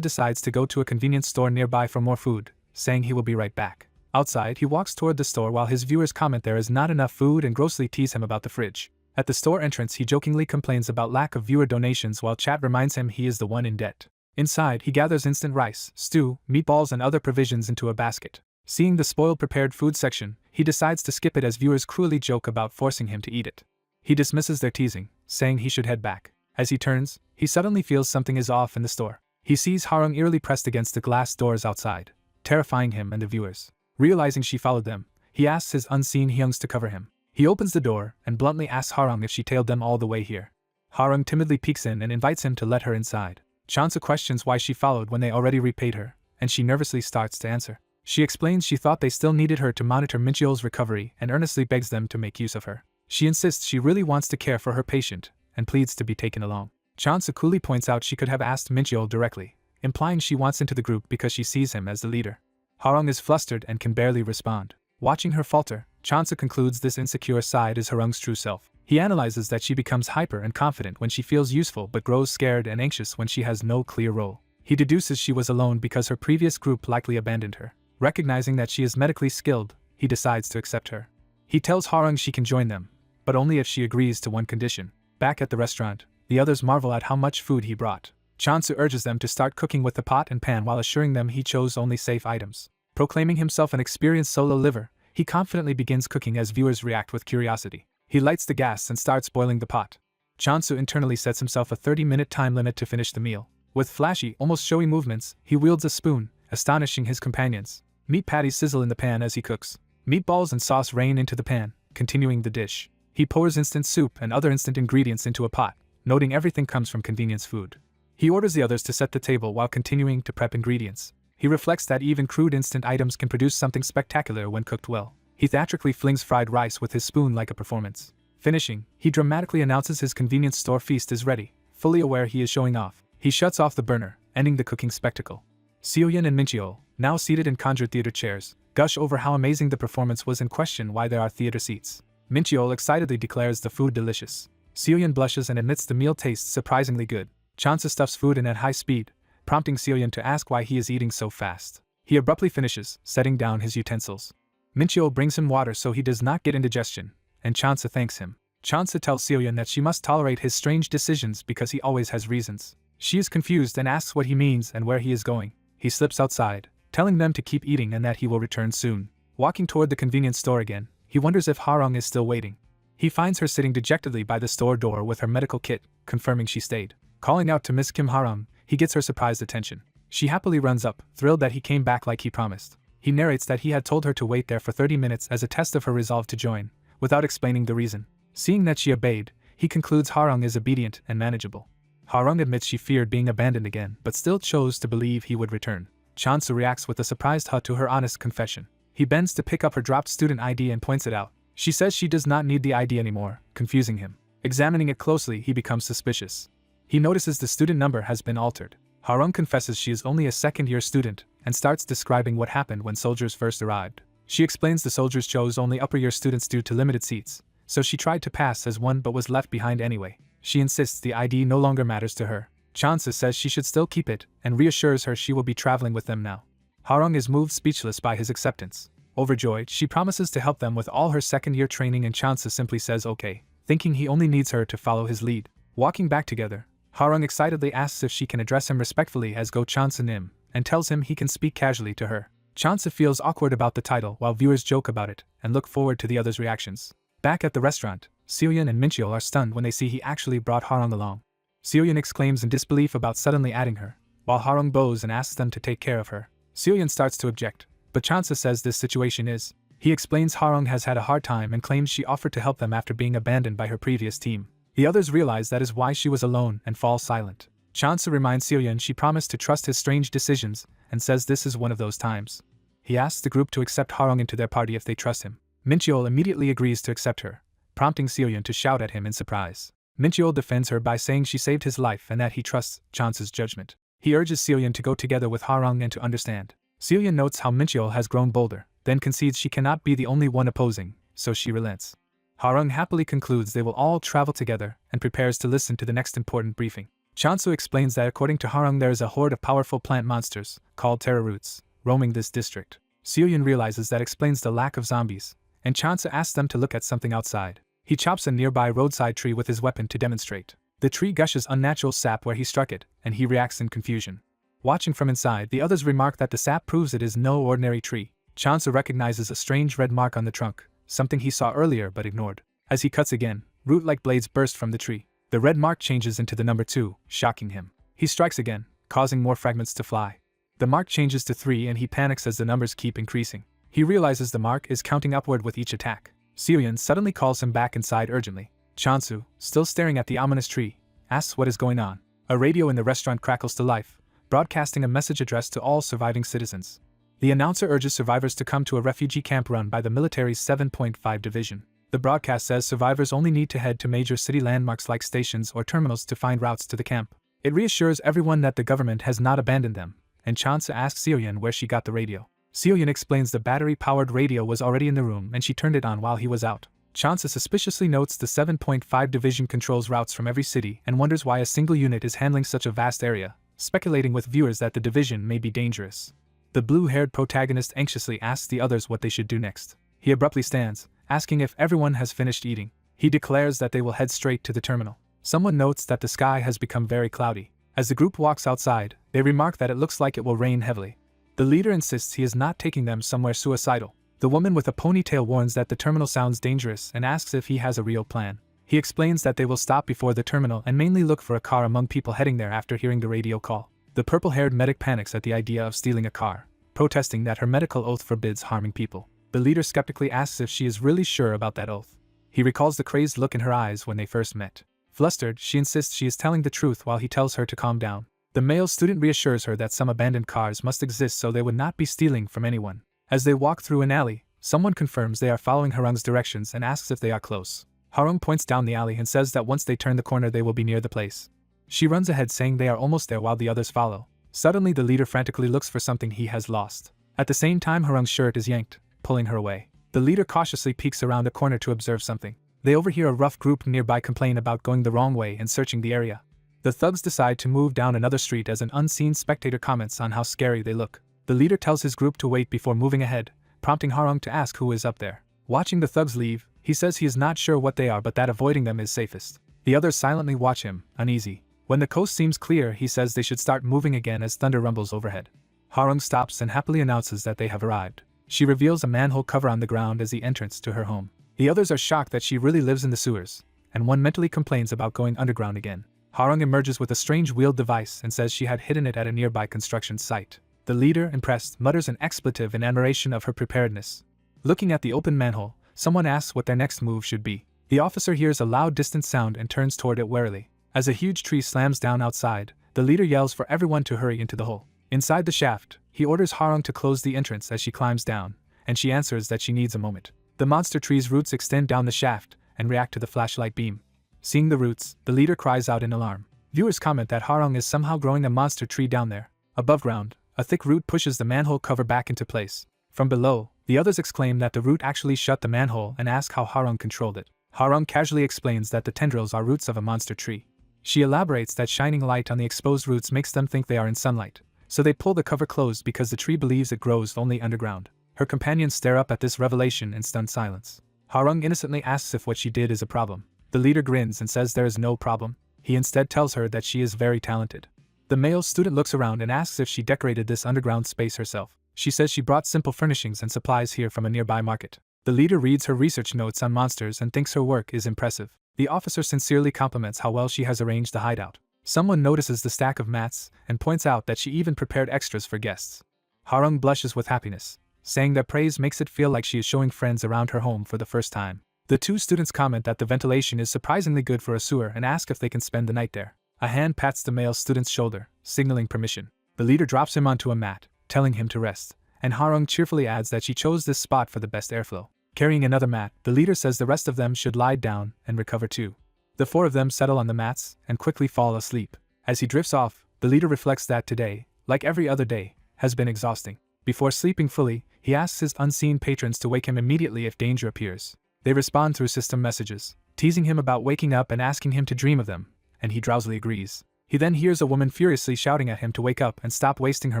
decides to go to a convenience store nearby for more food, saying he will be right back. Outside, he walks toward the store while his viewers comment there is not enough food and grossly tease him about the fridge. At the store entrance, he jokingly complains about lack of viewer donations while Chat reminds him he is the one in debt. Inside, he gathers instant rice, stew, meatballs and other provisions into a basket. Seeing the spoiled prepared food section, he decides to skip it as viewers cruelly joke about forcing him to eat it. He dismisses their teasing, saying he should head back. As he turns, he suddenly feels something is off in the store. He sees Harung eerily pressed against the glass doors outside, terrifying him and the viewers. Realizing she followed them, he asks his unseen Hyungs to cover him. He opens the door and bluntly asks Harung if she tailed them all the way here. Harung timidly peeks in and invites him to let her inside. Chansu questions why she followed when they already repaid her, and she nervously starts to answer. She explains she thought they still needed her to monitor Minchyo's recovery and earnestly begs them to make use of her. She insists she really wants to care for her patient and pleads to be taken along. Chansu coolly points out she could have asked Minchyo directly, implying she wants into the group because she sees him as the leader. Harung is flustered and can barely respond. Watching her falter, Chansu concludes this insecure side is Harung's true self. He analyzes that she becomes hyper and confident when she feels useful but grows scared and anxious when she has no clear role. He deduces she was alone because her previous group likely abandoned her. Recognizing that she is medically skilled, he decides to accept her. He tells Harung she can join them, but only if she agrees to one condition. Back at the restaurant, the others marvel at how much food he brought. Chansu urges them to start cooking with the pot and pan while assuring them he chose only safe items. Proclaiming himself an experienced solo liver, he confidently begins cooking as viewers react with curiosity. He lights the gas and starts boiling the pot. Chansu internally sets himself a 30-minute time limit to finish the meal. With flashy, almost showy movements, he wields a spoon, astonishing his companions. Meat patties sizzle in the pan as he cooks. Meatballs and sauce rain into the pan, continuing the dish. He pours instant soup and other instant ingredients into a pot, noting everything comes from convenience food. He orders the others to set the table while continuing to prep ingredients. He reflects that even crude instant items can produce something spectacular when cooked well. He theatrically flings fried rice with his spoon like a performance. Finishing, he dramatically announces his convenience store feast is ready, fully aware he is showing off. He shuts off the burner, ending the cooking spectacle. Seohyun and Mincheol, now seated in conjured theater chairs, gush over how amazing the performance was and question why there are theater seats. Mincheol excitedly declares the food delicious. Seohyun blushes and admits the meal tastes surprisingly good. Chansu stuffs food in at high speed, prompting Seohyun to ask why he is eating so fast. He abruptly finishes, setting down his utensils. Mincheol brings him water so he does not get indigestion, and Chansu thanks him. Chansu tells Seohyun that she must tolerate his strange decisions because he always has reasons. She is confused and asks what he means and where he is going. He slips outside, telling them to keep eating and that he will return soon. Walking toward the convenience store again, he wonders if Harong is still waiting. He finds her sitting dejectedly by the store door with her medical kit, confirming she stayed. Calling out to Miss Kim Harong, he gets her surprised attention. She happily runs up, thrilled that he came back like he promised. He narrates that he had told her to wait there for 30 minutes as a test of her resolve to join, without explaining the reason. Seeing that she obeyed, he concludes Harong is obedient and manageable. Harong admits she feared being abandoned again, but still chose to believe he would return. Chansu reacts with a surprised hut to her honest confession. He bends to pick up her dropped student ID and points it out. She says she does not need the ID anymore, confusing him. Examining it closely, he becomes suspicious. He notices the student number has been altered. Harong confesses she is only a second-year student and starts describing what happened when soldiers first arrived. She explains the soldiers chose only upper-year students due to limited seats, so she tried to pass as one but was left behind anyway. She insists the ID no longer matters to her. Chansu says she should still keep it and reassures her she will be traveling with them now. Harong is moved speechless by his acceptance. Overjoyed, she promises to help them with all her second-year training and Chansu simply says okay, thinking he only needs her to follow his lead. Walking back together, Harong excitedly asks if she can address him respectfully as Go Chansu Nim, and tells him he can speak casually to her. Chansu feels awkward about the title while viewers joke about it and look forward to the others' reactions. Back at the restaurant, Seohyun and Mincheol are stunned when they see he actually brought Harong along. Seohyun exclaims in disbelief about suddenly adding her, while Harong bows and asks them to take care of her. Seohyun starts to object, but Chansu says this situation is. He explains Harong has had a hard time and claims she offered to help them after being abandoned by her previous team. The others realize that is why she was alone and fall silent. Chansu reminds Seohyun she promised to trust his strange decisions and says this is one of those times. He asks the group to accept Harong into their party if they trust him. Mincheol immediately agrees to accept her, prompting Seohyun to shout at him in surprise. Mincheol defends her by saying she saved his life and that he trusts Chansu's judgment. He urges Seohyun to go together with Harong and to understand. Seohyun notes how Mincheol has grown bolder, then concedes she cannot be the only one opposing, so she relents. Harong happily concludes they will all travel together and prepares to listen to the next important briefing. Chansu explains that according to Harong there is a horde of powerful plant monsters, called Terra Roots, roaming this district. Seohyun realizes that explains the lack of zombies, and Chansu asks them to look at something outside. He chops a nearby roadside tree with his weapon to demonstrate. The tree gushes unnatural sap where he struck it, and he reacts in confusion. Watching from inside, the others remark that the sap proves it is no ordinary tree. Chansu recognizes a strange red mark on the trunk, something he saw earlier but ignored. As he cuts again, root-like blades burst from the tree. The red mark changes into the number 2, shocking him. He strikes again, causing more fragments to fly. The mark changes to 3 and he panics as the numbers keep increasing. He realizes the mark is counting upward with each attack. Seohyun suddenly calls him back inside urgently. Chansu, still staring at the ominous tree, asks what is going on. A radio in the restaurant crackles to life, broadcasting a message addressed to all surviving citizens. The announcer urges survivors to come to a refugee camp run by the military's 7.5 Division. The broadcast says survivors only need to head to major city landmarks like stations or terminals to find routes to the camp. It reassures everyone that the government has not abandoned them, and Chansu asks Seohyun where she got the radio. Seohyun explains the battery-powered radio was already in the room and she turned it on while he was out. Chansu suspiciously notes the 7.5 Division controls routes from every city and wonders why a single unit is handling such a vast area, speculating with viewers that the division may be dangerous. The blue-haired protagonist anxiously asks the others what they should do next. He abruptly stands, asking if everyone has finished eating. He declares that they will head straight to the terminal. Someone notes that the sky has become very cloudy. As the group walks outside, they remark that it looks like it will rain heavily. The leader insists he is not taking them somewhere suicidal. The woman with a ponytail warns that the terminal sounds dangerous and asks if he has a real plan. He explains that they will stop before the terminal and mainly look for a car among people heading there after hearing the radio call. The purple-haired medic panics at the idea of stealing a car, protesting that her medical oath forbids harming people. The leader skeptically asks if she is really sure about that oath. He recalls the crazed look in her eyes when they first met. Flustered, she insists she is telling the truth while he tells her to calm down. The male student reassures her that some abandoned cars must exist so they would not be stealing from anyone. As they walk through an alley, someone confirms they are following Harung's directions and asks if they are close. Harung points down the alley and says that once they turn the corner they will be near the place. She runs ahead saying they are almost there while the others follow. Suddenly the leader frantically looks for something he has lost. At the same time Harung's shirt is yanked, pulling her away. The leader cautiously peeks around a corner to observe something. They overhear a rough group nearby complain about going the wrong way and searching the area. The thugs decide to move down another street as an unseen spectator comments on how scary they look. The leader tells his group to wait before moving ahead, prompting Harung to ask who is up there. Watching the thugs leave, he says he is not sure what they are but that avoiding them is safest. The others silently watch him, uneasy. When the coast seems clear, he says they should start moving again as thunder rumbles overhead. Harung stops and happily announces that they have arrived. She reveals a manhole cover on the ground as the entrance to her home. The others are shocked that she really lives in the sewers, and one mentally complains about going underground again. Harung emerges with a strange wheeled device and says she had hidden it at a nearby construction site. The leader, impressed, mutters an expletive in admiration of her preparedness. Looking at the open manhole, someone asks what their next move should be. The officer hears a loud distant sound and turns toward it warily. As a huge tree slams down outside, the leader yells for everyone to hurry into the hole. Inside the shaft, he orders Harung to close the entrance as she climbs down, and she answers that she needs a moment. The monster tree's roots extend down the shaft and react to the flashlight beam. Seeing the roots, the leader cries out in alarm. Viewers comment that Harung is somehow growing a monster tree down there. Above ground, a thick root pushes the manhole cover back into place. From below, the others exclaim that the root actually shut the manhole and ask how Harung controlled it. Harung casually explains that the tendrils are roots of a monster tree. She elaborates that shining light on the exposed roots makes them think they are in sunlight, so they pull the cover closed because the tree believes it grows only underground. Her companions stare up at this revelation in stunned silence. Harung innocently asks if what she did is a problem. The leader grins and says there is no problem. He instead tells her that she is very talented. The male student looks around and asks if she decorated this underground space herself. She says she brought simple furnishings and supplies here from a nearby market. The leader reads her research notes on monsters and thinks her work is impressive. The officer sincerely compliments how well she has arranged the hideout. Someone notices the stack of mats and points out that she even prepared extras for guests. Harung blushes with happiness, saying that praise makes it feel like she is showing friends around her home for the first time. The two students comment that the ventilation is surprisingly good for a sewer and ask if they can spend the night there. A hand pats the male student's shoulder, signaling permission. The leader drops him onto a mat, telling him to rest, and Harung cheerfully adds that she chose this spot for the best airflow. Carrying another mat, the leader says the rest of them should lie down and recover too. The four of them settle on the mats and quickly fall asleep. As he drifts off, the leader reflects that today, like every other day, has been exhausting. Before sleeping fully, he asks his unseen patrons to wake him immediately if danger appears. They respond through system messages, teasing him about waking up and asking him to dream of them, and he drowsily agrees. He then hears a woman furiously shouting at him to wake up and stop wasting her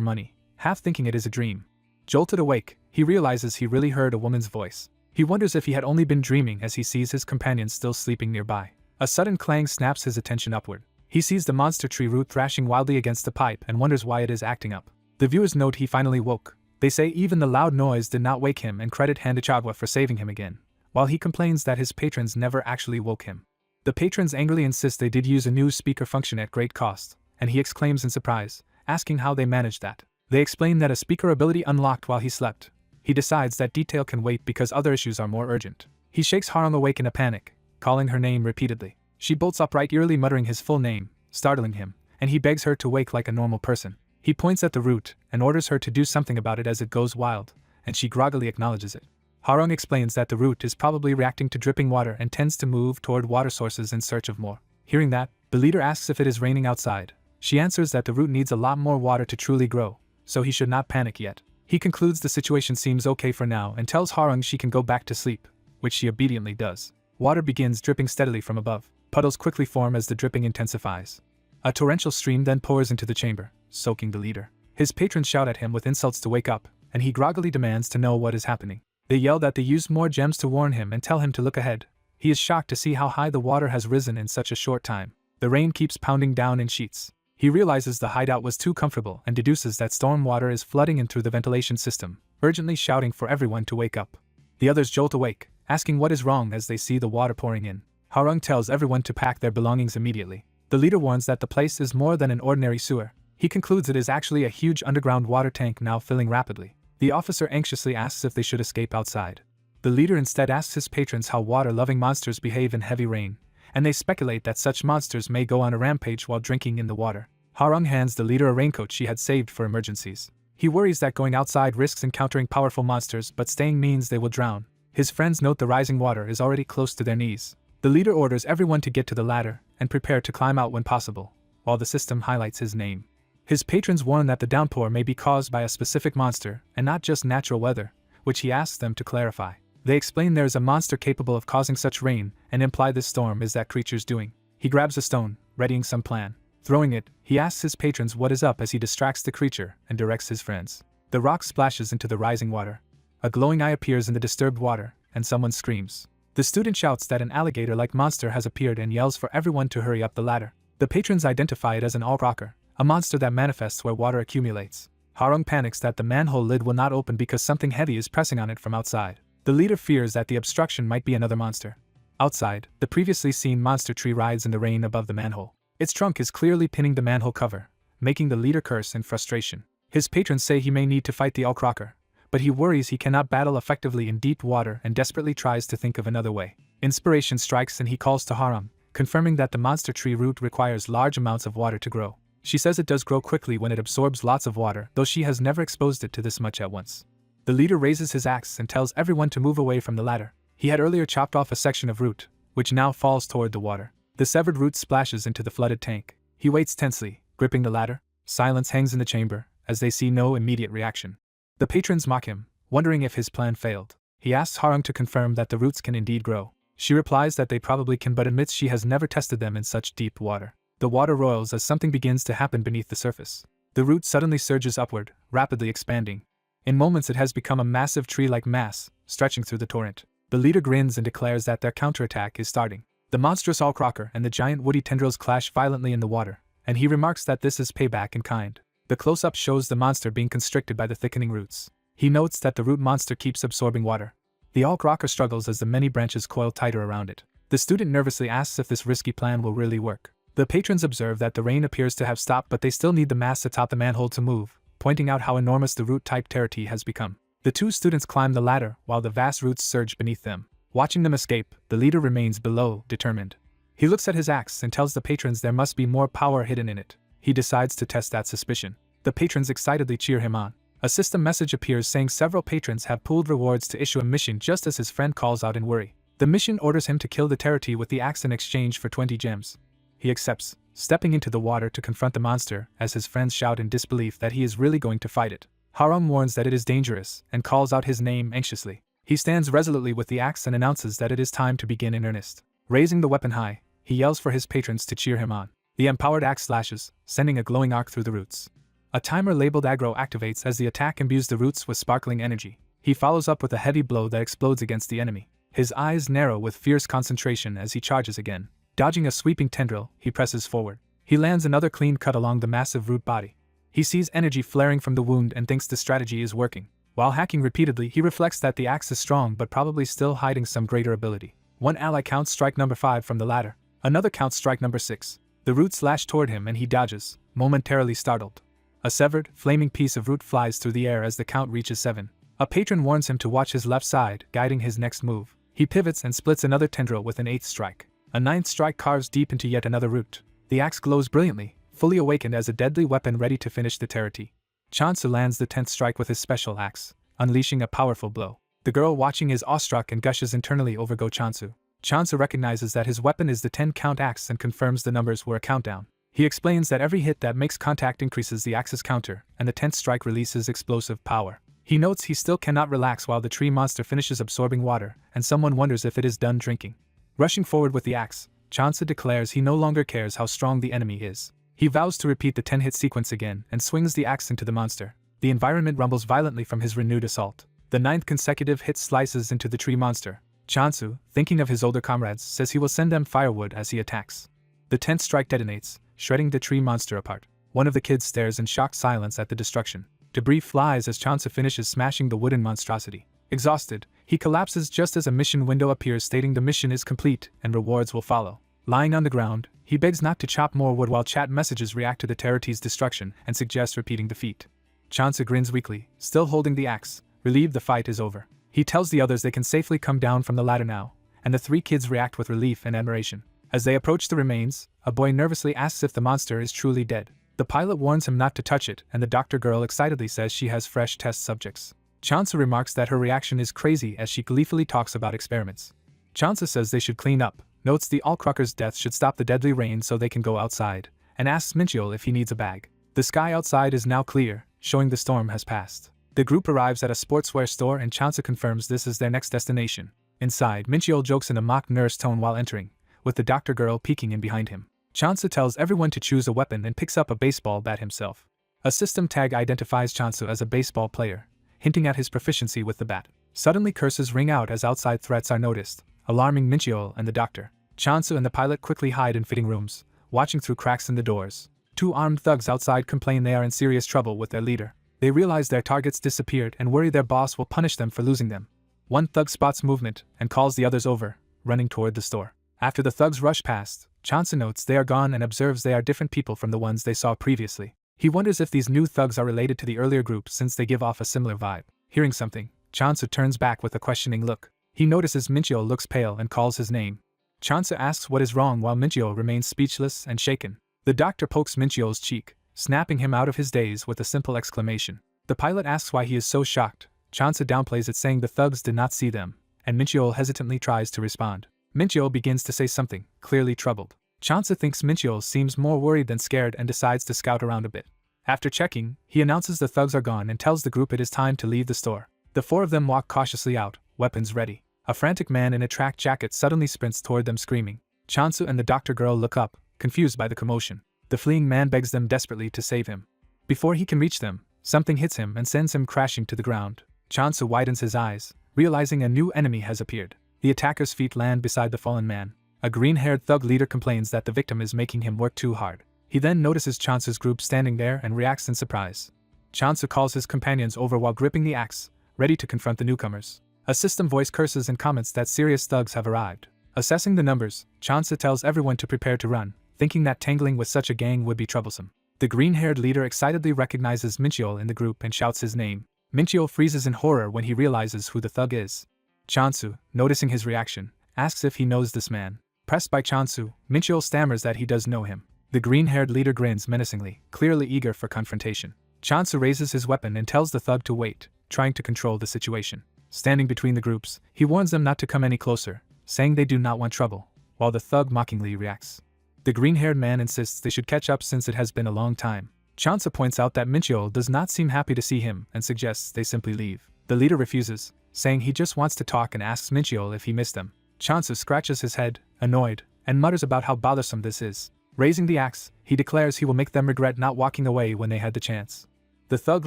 money, half thinking it is a dream. Jolted awake, he realizes he really heard a woman's voice. He wonders if he had only been dreaming as he sees his companions still sleeping nearby. A sudden clang snaps his attention upward. He sees the monster tree root thrashing wildly against the pipe and wonders why it is acting up. The viewers note he finally woke. They say even the loud noise did not wake him and credit Handachadwa for saving him again, while he complains that his patrons never actually woke him. The patrons angrily insist they did use a new speaker function at great cost, and he exclaims in surprise, asking how they managed that. They explain that a speaker ability unlocked while he slept. He decides that detail can wait because other issues are more urgent. He shakes Harung awake in a panic, calling her name repeatedly. She bolts upright, eerily muttering his full name, startling him, and he begs her to wake like a normal person. He points at the root and orders her to do something about it as it goes wild, and she groggily acknowledges it. Harung explains that the root is probably reacting to dripping water and tends to move toward water sources in search of more. Hearing that, the leader asks if it is raining outside. She answers that the root needs a lot more water to truly grow, so he should not panic yet. He concludes the situation seems okay for now and tells Harung she can go back to sleep, which she obediently does. Water begins dripping steadily from above. Puddles quickly form as the dripping intensifies. A torrential stream then pours into the chamber, soaking the leader. His patrons shout at him with insults to wake up, and he groggily demands to know what is happening. They yell that they used more gems to warn him and tell him to look ahead. He is shocked to see how high the water has risen in such a short time. The rain keeps pounding down in sheets. He realizes the hideout was too comfortable and deduces that storm water is flooding in through the ventilation system, urgently shouting for everyone to wake up. The others jolt awake, asking what is wrong as they see the water pouring in. Harung tells everyone to pack their belongings immediately. The leader warns that the place is more than an ordinary sewer. He concludes it is actually a huge underground water tank now filling rapidly. The officer anxiously asks if they should escape outside. The leader instead asks his patrons how water-loving monsters behave in heavy rain, and they speculate that such monsters may go on a rampage while drinking in the water. Harung hands the leader a raincoat she had saved for emergencies. He worries that going outside risks encountering powerful monsters, but staying means they will drown. His friends note the rising water is already close to their knees. The leader orders everyone to get to the ladder and prepare to climb out when possible, while the system highlights his name. His patrons warn that the downpour may be caused by a specific monster and not just natural weather, which he asks them to clarify. They explain there is a monster capable of causing such rain and imply this storm is that creature's doing. He grabs a stone, readying some plan. Throwing it, he asks his patrons what is up as he distracts the creature and directs his friends. The rock splashes into the rising water. A glowing eye appears in the disturbed water, and someone screams. The student shouts that an alligator-like monster has appeared and yells for everyone to hurry up the ladder. The patrons identify it as an all-rocker, a monster that manifests where water accumulates. Harung panics that the manhole lid will not open because something heavy is pressing on it from outside. The leader fears that the obstruction might be another monster. Outside, the previously seen monster tree rides in the rain above the manhole. Its trunk is clearly pinning the manhole cover, making the leader curse in frustration. His patrons say he may need to fight the all-rocker, but he worries he cannot battle effectively in deep water and desperately tries to think of another way. Inspiration strikes and he calls to Harung, confirming that the monster tree root requires large amounts of water to grow. She says it does grow quickly when it absorbs lots of water, though she has never exposed it to this much at once. The leader raises his axe and tells everyone to move away from the ladder. He had earlier chopped off a section of root, which now falls toward the water. The severed root splashes into the flooded tank. He waits tensely, gripping the ladder. Silence hangs in the chamber, as they see no immediate reaction. The patrons mock him, wondering if his plan failed. He asks Harung to confirm that the roots can indeed grow. She replies that they probably can but admits she has never tested them in such deep water. The water roils as something begins to happen beneath the surface. The root suddenly surges upward, rapidly expanding. In moments it has become a massive tree-like mass, stretching through the torrent. The leader grins and declares that their counterattack is starting. The monstrous all-crocker and the giant woody tendrils clash violently in the water, and he remarks that this is payback in kind. The close-up shows the monster being constricted by the thickening roots. He notes that the root monster keeps absorbing water. The all-crocker struggles as the many branches coil tighter around it. The student nervously asks if this risky plan will really work. The patrons observe that the rain appears to have stopped, but they still need the mass atop the manhole to move, pointing out how enormous the root-type terity has become. The two students climb the ladder while the vast roots surge beneath them. Watching them escape, the leader remains below, determined. He looks at his axe and tells the patrons there must be more power hidden in it. He decides to test that suspicion. The patrons excitedly cheer him on. A system message appears saying several patrons have pooled rewards to issue a mission just as his friend calls out in worry. The mission orders him to kill the terity with the axe in exchange for 20 gems. He accepts, stepping into the water to confront the monster as his friends shout in disbelief that he is really going to fight it. Harung warns that it is dangerous and calls out his name anxiously. He stands resolutely with the axe and announces that it is time to begin in earnest. Raising the weapon high, he yells for his patrons to cheer him on. The empowered axe slashes, sending a glowing arc through the roots. A timer labeled aggro activates as the attack imbues the roots with sparkling energy. He follows up with a heavy blow that explodes against the enemy. His eyes narrow with fierce concentration as he charges again. Dodging a sweeping tendril, he presses forward. He lands another clean cut along the massive root body. He sees energy flaring from the wound and thinks the strategy is working. While hacking repeatedly, he reflects that the axe is strong but probably still hiding some greater ability. One ally counts strike number 5 from the ladder. Another counts strike number 6. The roots slash toward him and he dodges, momentarily startled. A severed, flaming piece of root flies through the air as the count reaches 7. A patron warns him to watch his left side, guiding his next move. He pivots and splits another tendril with an 8th strike. A 9th strike carves deep into yet another root. The axe glows brilliantly, fully awakened as a deadly weapon ready to finish the terity. Chansu lands the 10th strike with his special axe, unleashing a powerful blow. The girl watching is awestruck and gushes internally over Go Chansu. Chansu recognizes that his weapon is the 10-count axe and confirms the numbers were a countdown. He explains that every hit that makes contact increases the axe's counter, and the 10th strike releases explosive power. He notes he still cannot relax while the tree monster finishes absorbing water, and someone wonders if it is done drinking. Rushing forward with the axe, Chansu declares he no longer cares how strong the enemy is. He vows to repeat the 10-hit sequence again and swings the axe into the monster. The environment rumbles violently from his renewed assault. The 9th consecutive hit slices into the tree monster. Chansu, thinking of his older comrades, says he will send them firewood as he attacks. The 10th strike detonates, shredding the tree monster apart. One of the kids stares in shocked silence at the destruction. Debris flies as Chansu finishes smashing the wooden monstrosity. Exhausted, he collapses just as a mission window appears stating the mission is complete and rewards will follow. Lying on the ground, he begs not to chop more wood while chat messages react to the Terati's destruction and suggest repeating the feat. Chansu grins weakly, still holding the axe, relieved the fight is over. He tells the others they can safely come down from the ladder now, and the three kids react with relief and admiration. As they approach the remains, a boy nervously asks if the monster is truly dead. The pilot warns him not to touch it, and the doctor girl excitedly says she has fresh test subjects. Chansu remarks that her reaction is crazy as she gleefully talks about experiments. Chansu says they should clean up, notes the Allcrucker's death should stop the deadly rain so they can go outside, and asks Minchiel if he needs a bag. The sky outside is now clear, showing the storm has passed. The group arrives at a sportswear store and Chansu confirms this is their next destination. Inside, Minchiel jokes in a mock nurse tone while entering, with the doctor girl peeking in behind him. Chansu tells everyone to choose a weapon and picks up a baseball bat himself. A system tag identifies Chansu as a baseball player, hinting at his proficiency with the bat. Suddenly curses ring out as outside threats are noticed, alarming Minchiel and the doctor. Chansu and the pilot quickly hide in fitting rooms, watching through cracks in the doors. Two armed thugs outside complain they are in serious trouble with their leader. They realize their targets disappeared and worry their boss will punish them for losing them. One thug spots movement and calls the others over, running toward the store. After the thugs rush past, Chansu notes they are gone and observes they are different people from the ones they saw previously. He wonders if these new thugs are related to the earlier group since they give off a similar vibe. Hearing something, Chansu turns back with a questioning look. He notices Minchiel looks pale and calls his name. Chansu asks what is wrong while Minchiel remains speechless and shaken. The doctor pokes Minchiel's cheek, snapping him out of his daze with a simple exclamation. The pilot asks why he is so shocked. Chansu downplays it, saying the thugs did not see them, and Minchiel hesitantly tries to respond. Minchiel begins to say something, clearly troubled. Chansu thinks Minchiel seems more worried than scared and decides to scout around a bit. After checking, he announces the thugs are gone and tells the group it is time to leave the store. The four of them walk cautiously out, weapons ready. A frantic man in a track jacket suddenly sprints toward them screaming. Chansu and the doctor girl look up, confused by the commotion. The fleeing man begs them desperately to save him. Before he can reach them, something hits him and sends him crashing to the ground. Chansu widens his eyes, realizing a new enemy has appeared. The attacker's feet land beside the fallen man. A green-haired thug leader complains that the victim is making him work too hard. He then notices Chansu's group standing there and reacts in surprise. Chansu calls his companions over while gripping the axe, ready to confront the newcomers. A system voice curses and comments that serious thugs have arrived. Assessing the numbers, Chansu tells everyone to prepare to run, thinking that tangling with such a gang would be troublesome. The green-haired leader excitedly recognizes Minchiel in the group and shouts his name. Minchiel freezes in horror when he realizes who the thug is. Chansu, noticing his reaction, asks if he knows this man. Pressed by Chansu, Minchiel stammers that he does know him. The green-haired leader grins menacingly, clearly eager for confrontation. Chansu raises his weapon and tells the thug to wait, trying to control the situation. Standing between the groups, he warns them not to come any closer, saying they do not want trouble, while the thug mockingly reacts. The green-haired man insists they should catch up since it has been a long time. Chansu points out that Minchiel does not seem happy to see him and suggests they simply leave. The leader refuses, saying he just wants to talk and asks Minchiel if he missed them. Chansu scratches his head, annoyed, and mutters about how bothersome this is. Raising the axe, he declares he will make them regret not walking away when they had the chance. The thug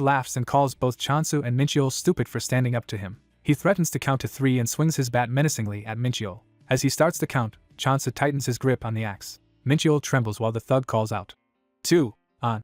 laughs and calls both Chansu and Minchiel stupid for standing up to him. He threatens to count to 3 and swings his bat menacingly at Minchiel. As he starts to count, Chansu tightens his grip on the axe. Minchiel trembles while the thug calls out, 2, on,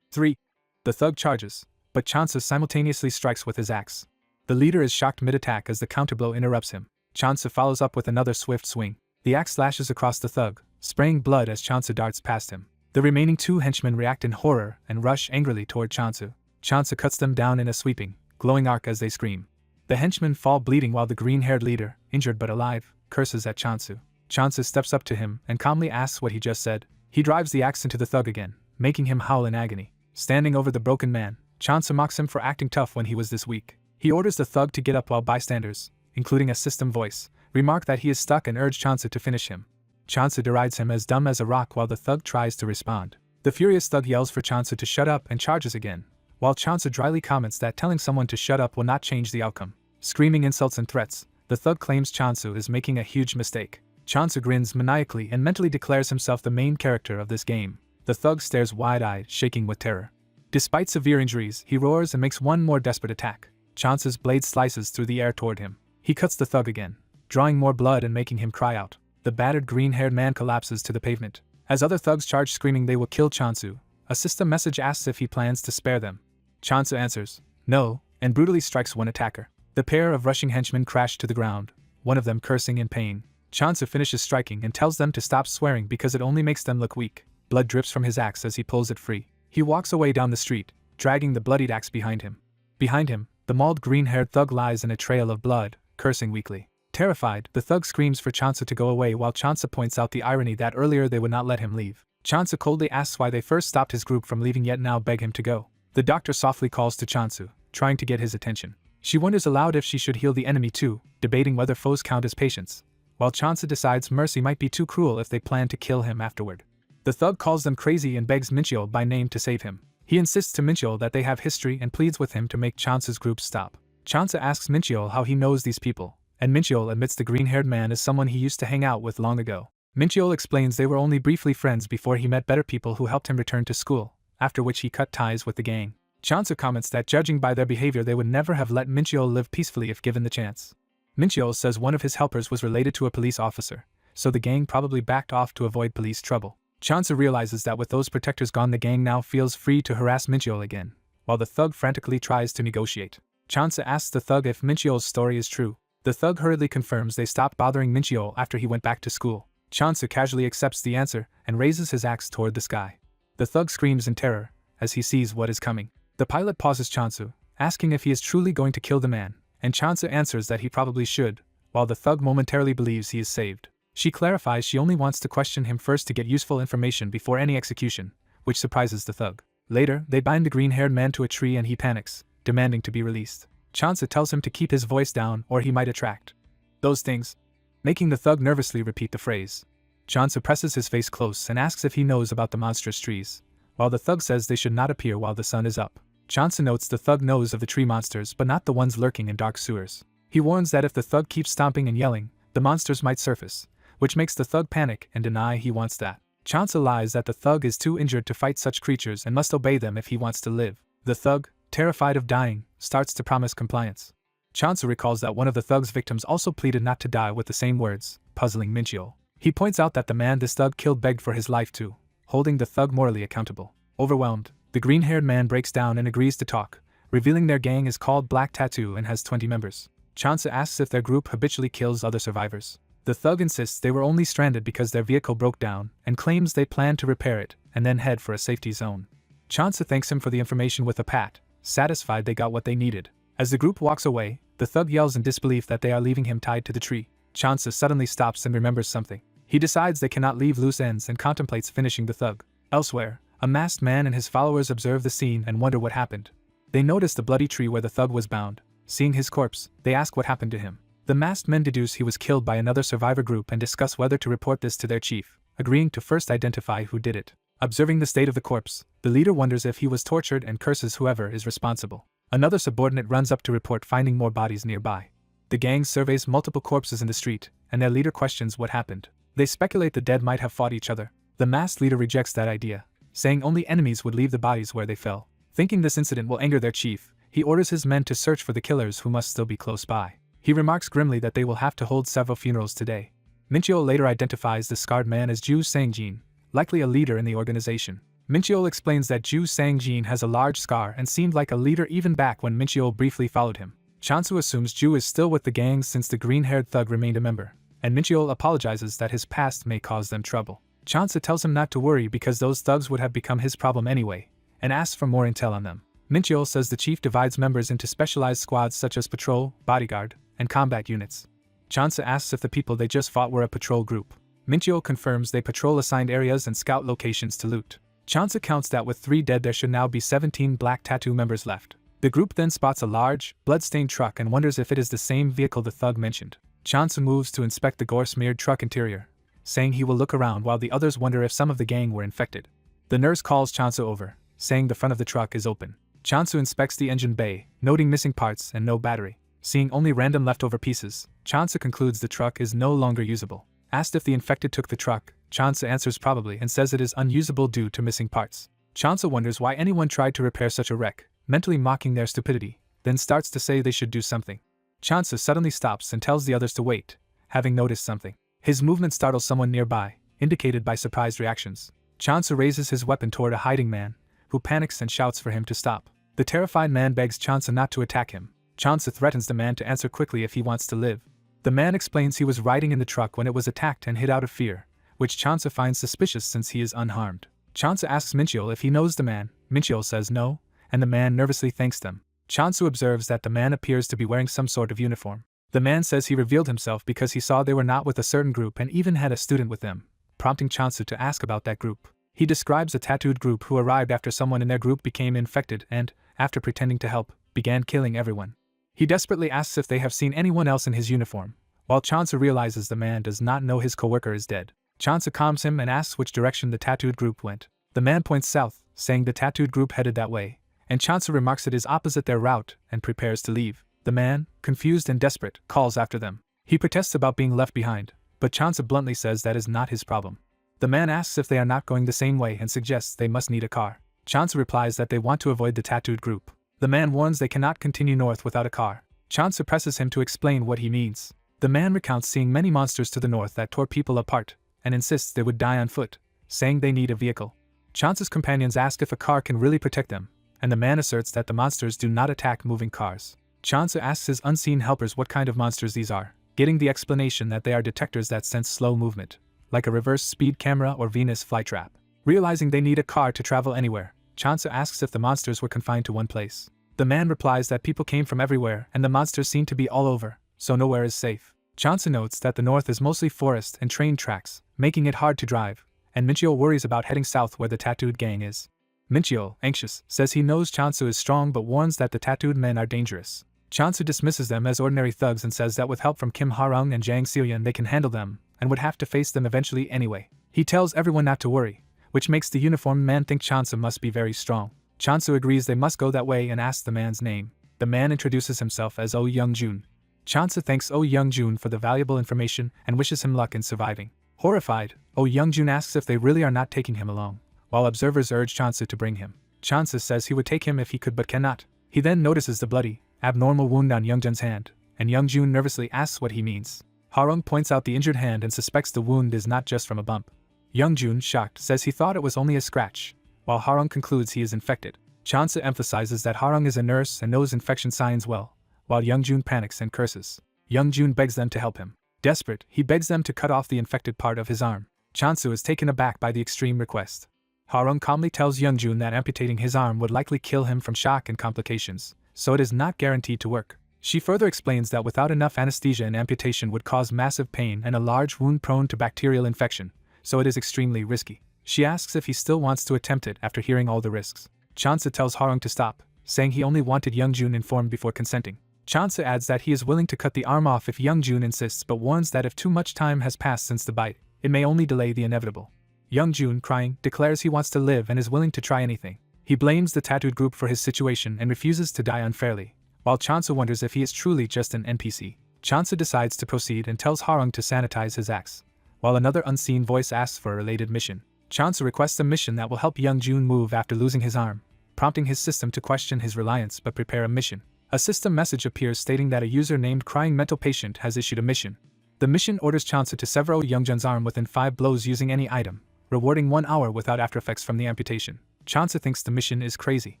3. The thug charges, but Chansu simultaneously strikes with his axe. The leader is shocked mid-attack as the counterblow interrupts him. Chansu follows up with another swift swing. The axe slashes across the thug, spraying blood as Chansu darts past him. The remaining 2 henchmen react in horror and rush angrily toward Chansu. Chansu cuts them down in a sweeping, glowing arc as they scream. The henchmen fall bleeding while the green-haired leader, injured but alive, curses at Chansu. Chansu steps up to him and calmly asks what he just said. He drives the axe into the thug again, making him howl in agony. Standing over the broken man, Chansu mocks him for acting tough when he was this weak. He orders the thug to get up while bystanders, including a system voice, remark that he is stuck and urge Chansu to finish him. Chansu derides him as dumb as a rock while the thug tries to respond. The furious thug yells for Chansu to shut up and charges again, while Chansu dryly comments that telling someone to shut up will not change the outcome. Screaming insults and threats, the thug claims Chansu is making a huge mistake. Chansu grins maniacally and mentally declares himself the main character of this game. The thug stares wide-eyed, shaking with terror. Despite severe injuries, he roars and makes one more desperate attack. Chansu's blade slices through the air toward him. He cuts the thug again, drawing more blood and making him cry out. The battered green-haired man collapses to the pavement. As other thugs charge screaming they will kill Chansu, a system message asks if he plans to spare them. Chansu answers, no, and brutally strikes one attacker. The pair of rushing henchmen crash to the ground, one of them cursing in pain. Chansu finishes striking and tells them to stop swearing because it only makes them look weak. Blood drips from his axe as he pulls it free. He walks away down the street, dragging the bloodied axe behind him. Behind him, the mauled green-haired thug lies in a trail of blood, cursing weakly. Terrified, the thug screams for Chansu to go away while Chansu points out the irony that earlier they would not let him leave. Chansu coldly asks why they first stopped his group from leaving yet now beg him to go. The doctor softly calls to Chansu, trying to get his attention. She wonders aloud if she should heal the enemy too, debating whether foes count as patients, while Chansu decides mercy might be too cruel if they plan to kill him afterward. The thug calls them crazy and begs Mincheol by name to save him. He insists to Mincheol that they have history and pleads with him to make Chansu's group stop. Chansu asks Mincheol how he knows these people, and Mincheol admits the green-haired man is someone he used to hang out with long ago. Mincheol explains they were only briefly friends before he met better people who helped him return to school, after which he cut ties with the gang. Chansu comments that judging by their behavior they would never have let Mincheol live peacefully if given the chance. Mincheol says one of his helpers was related to a police officer, so the gang probably backed off to avoid police trouble. Chansu realizes that with those protectors gone the gang now feels free to harass Mincheol again, while the thug frantically tries to negotiate. Chansu asks the thug if Mincheol's story is true. The thug hurriedly confirms they stopped bothering Mincheol after he went back to school. Chansu casually accepts the answer and raises his axe toward the sky. The thug screams in terror as he sees what is coming. The pilot pauses Chansu, asking if he is truly going to kill the man, and Chansu answers that he probably should, while the thug momentarily believes he is saved. She clarifies she only wants to question him first to get useful information before any execution, which surprises the thug. Later, they bind the green-haired man to a tree and he panics, demanding to be released. Chansu tells him to keep his voice down or he might attract those things, making the thug nervously repeat the phrase. Chansu presses his face close and asks if he knows about the monstrous trees, while the thug says they should not appear while the sun is up. Chansu notes the thug knows of the tree monsters but not the ones lurking in dark sewers. He warns that if the thug keeps stomping and yelling, the monsters might surface, which makes the thug panic and deny he wants that. Chansu lies that the thug is too injured to fight such creatures and must obey them if he wants to live. The thug, terrified of dying, starts to promise compliance. Chansu recalls that one of the thug's victims also pleaded not to die with the same words, puzzling Mincheol. He points out that the man this thug killed begged for his life too, holding the thug morally accountable. Overwhelmed, the green-haired man breaks down and agrees to talk, revealing their gang is called Black Tattoo and has 20 members. Chansu asks if their group habitually kills other survivors. The thug insists they were only stranded because their vehicle broke down and claims they plan to repair it and then head for a safety zone. Chansu thanks him for the information with a pat, satisfied they got what they needed. As the group walks away, the thug yells in disbelief that they are leaving him tied to the tree. Chansu suddenly stops and remembers something. He decides they cannot leave loose ends and contemplates finishing the thug. Elsewhere, a masked man and his followers observe the scene and wonder what happened. They notice the bloody tree where the thug was bound. Seeing his corpse, they ask what happened to him. The masked men deduce he was killed by another survivor group and discuss whether to report this to their chief, agreeing to first identify who did it. Observing the state of the corpse, the leader wonders if he was tortured and curses whoever is responsible. Another subordinate runs up to report finding more bodies nearby. The gang surveys multiple corpses in the street, and their leader questions what happened. They speculate the dead might have fought each other. The masked leader rejects that idea, saying only enemies would leave the bodies where they fell. Thinking this incident will anger their chief, he orders his men to search for the killers who must still be close by. He remarks grimly that they will have to hold several funerals today. Mincheol later identifies the scarred man as Ju Sangjin, likely a leader in the organization. Mincheol explains that Ju Sangjin has a large scar and seemed like a leader even back when Mincheol briefly followed him. Chansu assumes Ju is still with the gang since the green-haired thug remained a member, and Mincheol apologizes that his past may cause them trouble. Chansu tells him not to worry because those thugs would have become his problem anyway, and asks for more intel on them. Mincheol says the chief divides members into specialized squads such as patrol, bodyguard, and combat units. Chansu asks if the people they just fought were a patrol group. Mincheol confirms they patrol assigned areas and scout locations to loot. Chansu counts that with 3 dead there should now be 17 Black Tattoo members left. The group then spots a large, blood-stained truck and wonders if it is the same vehicle the thug mentioned. Chansu moves to inspect the gore-smeared truck interior, saying he will look around while the others wonder if some of the gang were infected. The nurse calls Chansu over, saying the front of the truck is open. Chansu inspects the engine bay, noting missing parts and no battery. Seeing only random leftover pieces, Chansu concludes the truck is no longer usable. Asked if the infected took the truck, Chansu answers probably and says it is unusable due to missing parts. Chansu wonders why anyone tried to repair such a wreck, mentally mocking their stupidity, then starts to say they should do something. Chansu suddenly stops and tells the others to wait, having noticed something. His movement startles someone nearby, indicated by surprised reactions. Chansu raises his weapon toward a hiding man, who panics and shouts for him to stop. The terrified man begs Chansu not to attack him. Chansu threatens the man to answer quickly if he wants to live. The man explains he was riding in the truck when it was attacked and hid out of fear, which Chansu finds suspicious since he is unharmed. Chansu asks Mincheol if he knows the man. Mincheol says no, and the man nervously thanks them. Chansu observes that the man appears to be wearing some sort of uniform. The man says he revealed himself because he saw they were not with a certain group and even had a student with them, prompting Chansu to ask about that group. He describes a tattooed group who arrived after someone in their group became infected and, after pretending to help, began killing everyone. He desperately asks if they have seen anyone else in his uniform, while Chansu realizes the man does not know his coworker is dead. Chansu calms him and asks which direction the tattooed group went. The man points south, saying the tattooed group headed that way, and Chansu remarks it is opposite their route and prepares to leave. The man, confused and desperate, calls after them. He protests about being left behind, but Chansu bluntly says that is not his problem. The man asks if they are not going the same way and suggests they must need a car. Chansu replies that they want to avoid the tattooed group. The man warns they cannot continue north without a car. Chansu presses him to explain what he means. The man recounts seeing many monsters to the north that tore people apart, and insists they would die on foot, saying they need a vehicle. Chansu's companions ask if a car can really protect them, and the man asserts that the monsters do not attack moving cars. Chansu asks his unseen helpers what kind of monsters these are, getting the explanation that they are detectors that sense slow movement, like a reverse speed camera or Venus flytrap. Realizing they need a car to travel anywhere, Chansu asks if the monsters were confined to one place. The man replies that people came from everywhere and the monsters seem to be all over, so nowhere is safe. Chansu notes that the north is mostly forest and train tracks, making it hard to drive, and Mincheol worries about heading south where the tattooed gang is. Mincheol, anxious, says he knows Chansu is strong but warns that the tattooed men are dangerous. Chansu dismisses them as ordinary thugs and says that with help from Kim Harung and Jang Seolyan they can handle them, and would have to face them eventually anyway. He tells everyone not to worry, which makes the uniformed man think Chansu must be very strong. Chansu agrees they must go that way and asks the man's name. The man introduces himself as Oh Young-jun. Chansu thanks Oh Young-jun for the valuable information and wishes him luck in surviving. Horrified, Oh Young-jun asks if they really are not taking him along, while observers urge Chansu to bring him. Chansu says he would take him if he could but cannot. He then notices the bloody, abnormal wound on Young-jun's hand, and Young-jun nervously asks what he means. Harung points out the injured hand and suspects the wound is not just from a bump. Young-jun, shocked, says he thought it was only a scratch, while Harung concludes he is infected. Chansu emphasizes that Harung is a nurse and knows infection signs well, while Young-jun panics and curses. Young-jun begs them to help him. Desperate, he begs them to cut off the infected part of his arm. Chansu is taken aback by the extreme request. Harung calmly tells Young-jun that amputating his arm would likely kill him from shock and complications, so it is not guaranteed to work. She further explains that without enough anesthesia an amputation would cause massive pain and a large wound prone to bacterial infection, so it is extremely risky. She asks if he still wants to attempt it after hearing all the risks. Chansu tells Harung to stop, saying he only wanted Young-jun informed before consenting. Chansu adds that he is willing to cut the arm off if Young-jun insists but warns that if too much time has passed since the bite, it may only delay the inevitable. Young-jun, crying, declares he wants to live and is willing to try anything. He blames the tattooed group for his situation and refuses to die unfairly, while Chansu wonders if he is truly just an NPC. Chansu decides to proceed and tells Harung to sanitize his axe, while another unseen voice asks for a related mission. Chansu requests a mission that will help Young-jun move after losing his arm, prompting his system to question his reliance but prepare a mission. A system message appears stating that a user named Crying Mental Patient has issued a mission. The mission orders Chansu to sever Young-jun's arm within 5 blows using any item, rewarding 1 hour without aftereffects from the amputation. Chansu thinks the mission is crazy.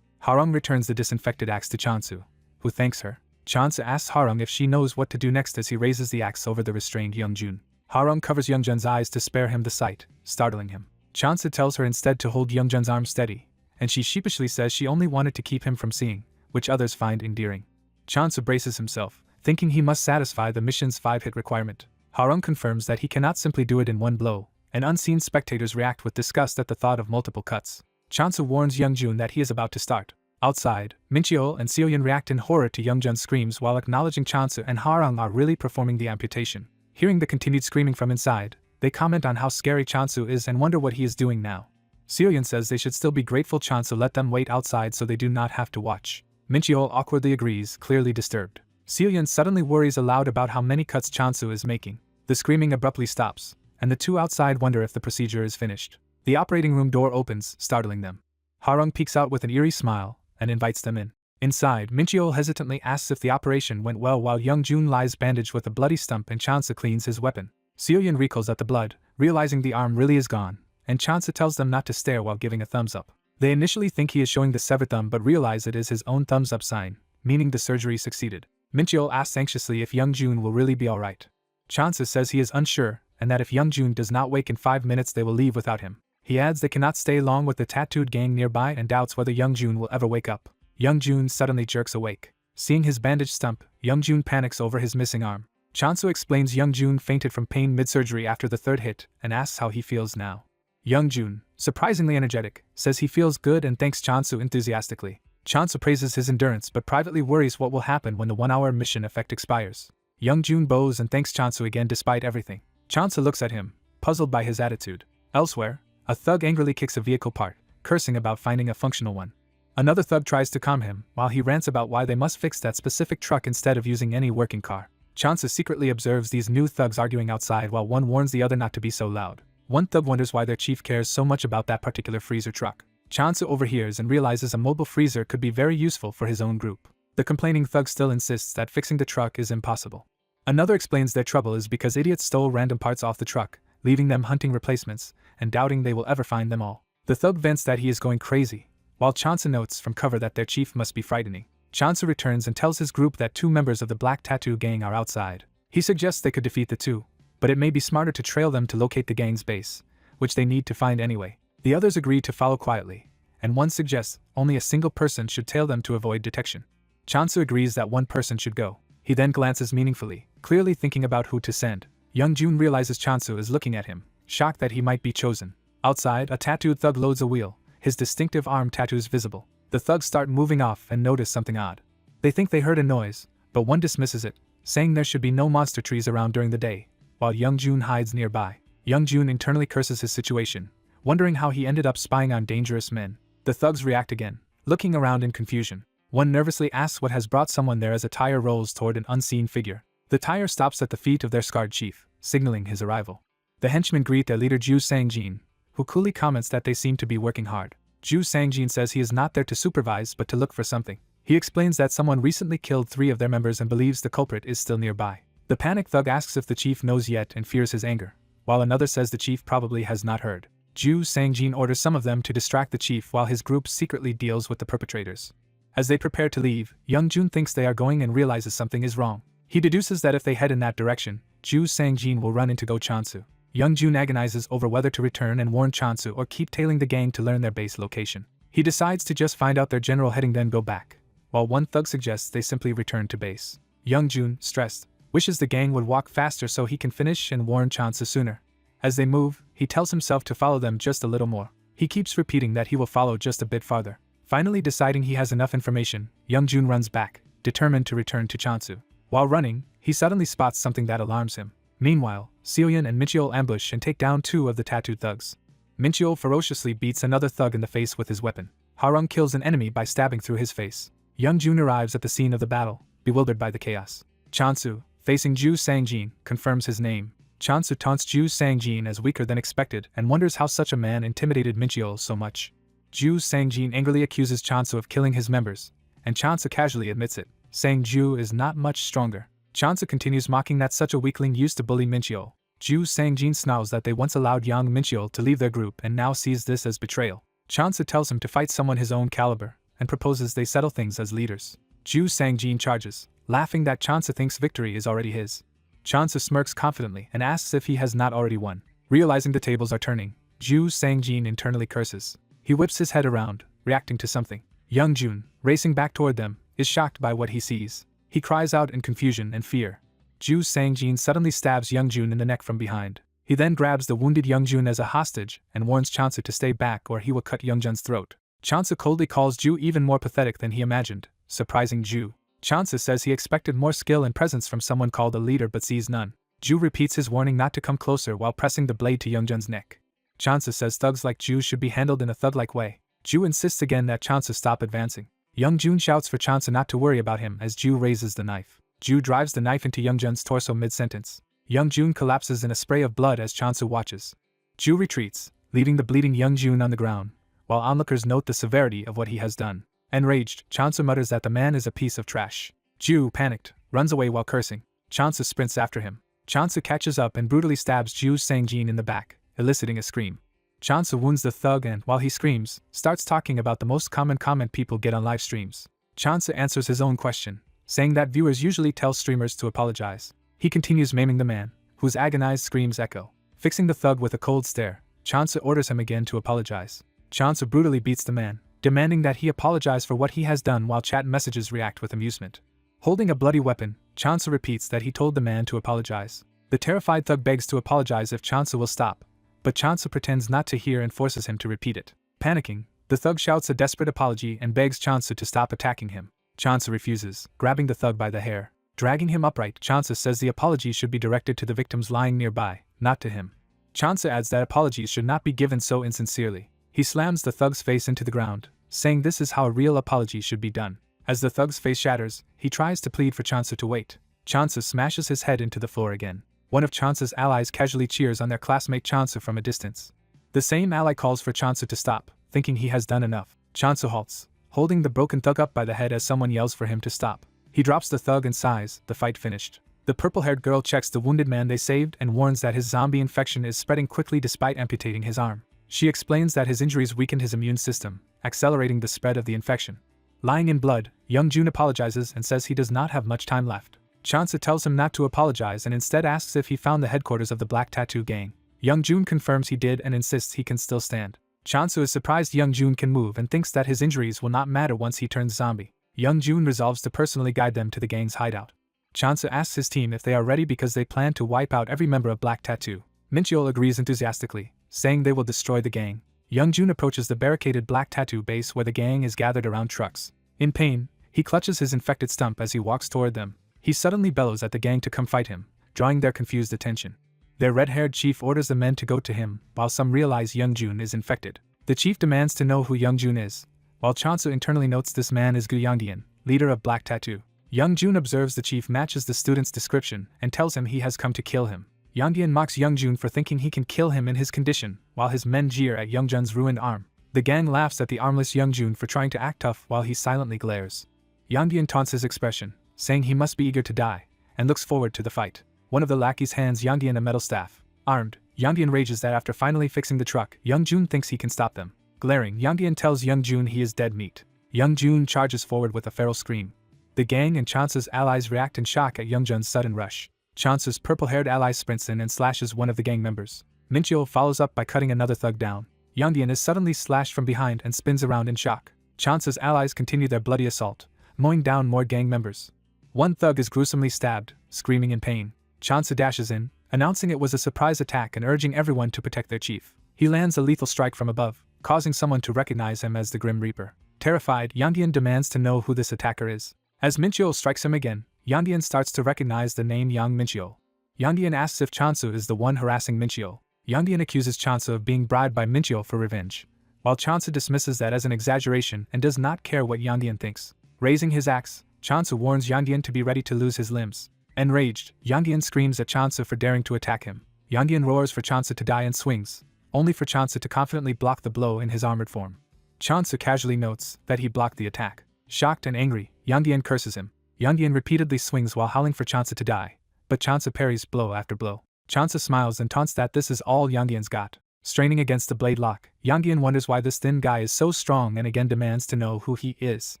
Harung returns the disinfected axe to Chansu, who thanks her. Chansu asks Harung if she knows what to do next as he raises the axe over the restrained Young-jun. Harung covers Young-jun's eyes to spare him the sight, startling him. Chansu tells her instead to hold Young-jun's arm steady, and she sheepishly says she only wanted to keep him from seeing, which others find endearing. Chansu braces himself, thinking he must satisfy the mission's 5-hit requirement. Harung confirms that he cannot simply do it in 1 blow, and unseen spectators react with disgust at the thought of multiple cuts. Chansu warns Young-jun that he is about to start. Outside, Mincheol and Seolyan react in horror to Young-jun's screams while acknowledging Chansu and Harung are really performing the amputation. Hearing the continued screaming from inside, they comment on how scary Chansu is and wonder what he is doing now. Seolyan says they should still be grateful Chansu let them wait outside so they do not have to watch. Mincheol awkwardly agrees, clearly disturbed. Seolyan suddenly worries aloud about how many cuts Chansu is making. The screaming abruptly stops, and the two outside wonder if the procedure is finished. The operating room door opens, startling them. Harung peeks out with an eerie smile and invites them in. Inside, Mincheol hesitantly asks if the operation went well while Young-jun lies bandaged with a bloody stump and Chansu cleans his weapon. Seolyan recalls that the blood, realizing the arm really is gone, and Chansa tells them not to stare while giving a thumbs up. They initially think he is showing the severed thumb but realize it is his own thumbs up sign, meaning the surgery succeeded. Mincheol asks anxiously if Youngjun will really be alright. Chansa says he is unsure, and that if Youngjun does not wake in 5 minutes they will leave without him. He adds they cannot stay long with the tattooed gang nearby and doubts whether Youngjun will ever wake up. Youngjun suddenly jerks awake. Seeing his bandaged stump, Youngjun panics over his missing arm. Chansu explains Youngjun fainted from pain mid-surgery after the 3rd hit and asks how he feels now. Youngjun, surprisingly energetic, says he feels good and thanks Chansu enthusiastically. Chansu praises his endurance but privately worries what will happen when the 1-hour mission effect expires. Youngjun bows and thanks Chansu again despite everything. Chansu looks at him, puzzled by his attitude. Elsewhere, a thug angrily kicks a vehicle part, cursing about finding a functional one. Another thug tries to calm him, while he rants about why they must fix that specific truck instead of using any working car. Chansa secretly observes these new thugs arguing outside while one warns the other not to be so loud. One thug wonders why their chief cares so much about that particular freezer truck. Chansa overhears and realizes a mobile freezer could be very useful for his own group. The complaining thug still insists that fixing the truck is impossible. Another explains their trouble is because idiots stole random parts off the truck, leaving them hunting replacements, and doubting they will ever find them all. The thug vents that he is going crazy, while Chansa notes from cover that their chief must be frightening. Chansa returns and tells his group that 2 members of the Black Tattoo gang are outside. He suggests they could defeat the 2, but it may be smarter to trail them to locate the gang's base, which they need to find anyway. The others agree to follow quietly, and one suggests only a single person should tail them to avoid detection. Chansa agrees that one person should go. He then glances meaningfully, clearly thinking about who to send. Youngjun realizes Chansu is looking at him, shocked that he might be chosen. Outside, a tattooed thug loads a wheel, his distinctive arm tattoos visible. The thugs start moving off and notice something odd. They think they heard a noise, but one dismisses it, saying there should be no monster trees around during the day, while Youngjun hides nearby. Youngjun internally curses his situation, wondering how he ended up spying on dangerous men. The thugs react again, looking around in confusion. One nervously asks what has brought someone there as a tire rolls toward an unseen figure. The tire stops at the feet of their scarred chief, signaling his arrival. The henchmen greet their leader Ju Sangjin, who coolly comments that they seem to be working hard. Ju Sangjin says he is not there to supervise but to look for something. He explains that someone recently killed 3 of their members and believes the culprit is still nearby. The panicked thug asks if the chief knows yet and fears his anger, while another says the chief probably has not heard. Ju Sangjin orders some of them to distract the chief while his group secretly deals with the perpetrators. As they prepare to leave, Youngjun thinks they are going and realizes something is wrong. He deduces that if they head in that direction, Ju Sangjin will run into Go Chansu. Youngjun agonizes over whether to return and warn Chansu or keep tailing the gang to learn their base location. He decides to just find out their general heading then go back, while one thug suggests they simply return to base. Youngjun, stressed, wishes the gang would walk faster so he can finish and warn Chansu sooner. As they move, he tells himself to follow them just a little more. He keeps repeating that he will follow just a bit farther. Finally deciding he has enough information, Youngjun runs back, determined to return to Chansu. While running, he suddenly spots something that alarms him. Meanwhile, Seoyeon and Mincheol ambush and take down 2 of the tattooed thugs. Mincheol ferociously beats another thug in the face with his weapon. Harung kills an enemy by stabbing through his face. Youngjun arrives at the scene of the battle, bewildered by the chaos. Chansu, facing Ju Sangjin, confirms his name. Chansu taunts Ju Sangjin as weaker than expected and wonders how such a man intimidated Mincheol so much. Ju Sangjin angrily accuses Chansu of killing his members, and Chansu casually admits it, saying Ju is not much stronger. Chansu continues mocking that such a weakling used to bully Mincheol. Ju Sangjin snarls that they once allowed young Mincheol to leave their group and now sees this as betrayal. Chansu tells him to fight someone his own caliber, and proposes they settle things as leaders. Ju Sangjin charges, laughing that Chansu thinks victory is already his. Chansu smirks confidently and asks if he has not already won. Realizing the tables are turning, Ju Sangjin internally curses. He whips his head around, reacting to something. Youngjun, racing back toward them, is shocked by what he sees. He cries out in confusion and fear. Ju Sangjin suddenly stabs Youngjun in the neck from behind. He then grabs the wounded Youngjun as a hostage and warns Chansu to stay back or he will cut Youngjun's throat. Chansu coldly calls Ju even more pathetic than he imagined, surprising Ju. Chansu says he expected more skill and presence from someone called a leader but sees none. Ju repeats his warning not to come closer while pressing the blade to Youngjun's neck. Chansu says thugs like Ju should be handled in a thug-like way. Ju insists again that Chansu stop advancing. Youngjun shouts for Chansu not to worry about him as Ju raises the knife. Ju drives the knife into Youngjun's torso mid-sentence. Youngjun collapses in a spray of blood as Chansu watches. Ju retreats, leaving the bleeding Youngjun on the ground, while onlookers note the severity of what he has done. Enraged, Chansu mutters that the man is a piece of trash. Ju, panicked, runs away while cursing. Chansu sprints after him. Chansu catches up and brutally stabs Ju Sangjin in the back, eliciting a scream. Chansu wounds the thug and, while he screams, starts talking about the most common comment people get on live streams. Chansu answers his own question, saying that viewers usually tell streamers to apologize. He continues maiming the man, whose agonized screams echo. Fixing the thug with a cold stare, Chansu orders him again to apologize. Chansu brutally beats the man, demanding that he apologize for what he has done while chat messages react with amusement. Holding a bloody weapon, Chansu repeats that he told the man to apologize. The terrified thug begs to apologize if Chansu will stop, but Chansu pretends not to hear and forces him to repeat it. Panicking, the thug shouts a desperate apology and begs Chansu to stop attacking him. Chansu refuses, grabbing the thug by the hair. Dragging him upright, Chansu says the apology should be directed to the victims lying nearby, not to him. Chansu adds that apologies should not be given so insincerely. He slams the thug's face into the ground, saying this is how a real apology should be done. As the thug's face shatters, he tries to plead for Chansu to wait. Chansu smashes his head into the floor again. One of Chansu's allies casually cheers on their classmate Chansu from a distance. The same ally calls for Chansu to stop, thinking he has done enough. Chansu halts, holding the broken thug up by the head as someone yells for him to stop. He drops the thug and sighs, the fight finished. The purple-haired girl checks the wounded man they saved and warns that his zombie infection is spreading quickly despite amputating his arm. She explains that his injuries weakened his immune system, accelerating the spread of the infection. Lying in blood, Young Jun apologizes and says he does not have much time left. Chansu tells him not to apologize and instead asks if he found the headquarters of the Black Tattoo Gang. Young Jun confirms he did and insists he can still stand. Chansu is surprised Young Jun can move and thinks that his injuries will not matter once he turns zombie. Young Jun resolves to personally guide them to the gang's hideout. Chansu asks his team if they are ready because they plan to wipe out every member of Black Tattoo. Mincheol agrees enthusiastically, saying they will destroy the gang. Young Jun approaches the barricaded Black Tattoo base where the gang is gathered around trucks. In pain, he clutches his infected stump as he walks toward them. He suddenly bellows at the gang to come fight him, drawing their confused attention. Their red-haired chief orders the men to go to him, while some realize Young Jun is infected. The chief demands to know who Young Jun is, while Chansu internally notes this man is Gu Yangdian, leader of Black Tattoo. Young Jun observes the chief matches the student's description and tells him he has come to kill him. Yangdian mocks Young Jun for thinking he can kill him in his condition, while his men jeer at Young Jun's ruined arm. The gang laughs at the armless Young Jun for trying to act tough while he silently glares. Yangdian taunts his expression, saying he must be eager to die, and looks forward to the fight. One of the lackeys hands Yangdian a metal staff. Armed, Yangdian rages that after finally fixing the truck, Young Jun thinks he can stop them. Glaring, Yangdian tells Young Jun he is dead meat. Young Jun charges forward with a feral scream. The gang and Chansu's allies react in shock at Young Jun's sudden rush. Chansu's purple-haired ally sprints in and slashes one of the gang members. Mincheol follows up by cutting another thug down. Yangdian is suddenly slashed from behind and spins around in shock. Chansu's allies continue their bloody assault, mowing down more gang members. One thug is gruesomely stabbed, screaming in pain. Chansu dashes in, announcing it was a surprise attack and urging everyone to protect their chief. He lands a lethal strike from above, causing someone to recognize him as the Grim Reaper. Terrified, Yangdian demands to know who this attacker is. As Mincheol strikes him again, Yangdian starts to recognize the name Yang Mincheol. Yangdian asks if Chansu is the one harassing Mincheol. Yangdian accuses Chansu of being bribed by Mincheol for revenge, while Chansu dismisses that as an exaggeration and does not care what Yangdian thinks. Raising his axe, Chansu warns Yangdian to be ready to lose his limbs. Enraged, Yangdian screams at Chansu for daring to attack him. Yangdian roars for Chansu to die and swings, only for Chansu to confidently block the blow in his armored form. Chansu casually notes that he blocked the attack. Shocked and angry, Yangdian curses him. Yangdian repeatedly swings while howling for Chansu to die, but Chansu parries blow after blow. Chansu smiles and taunts that this is all Yangdian's got. Straining against the blade lock, Yangdian wonders why this thin guy is so strong and again demands to know who he is.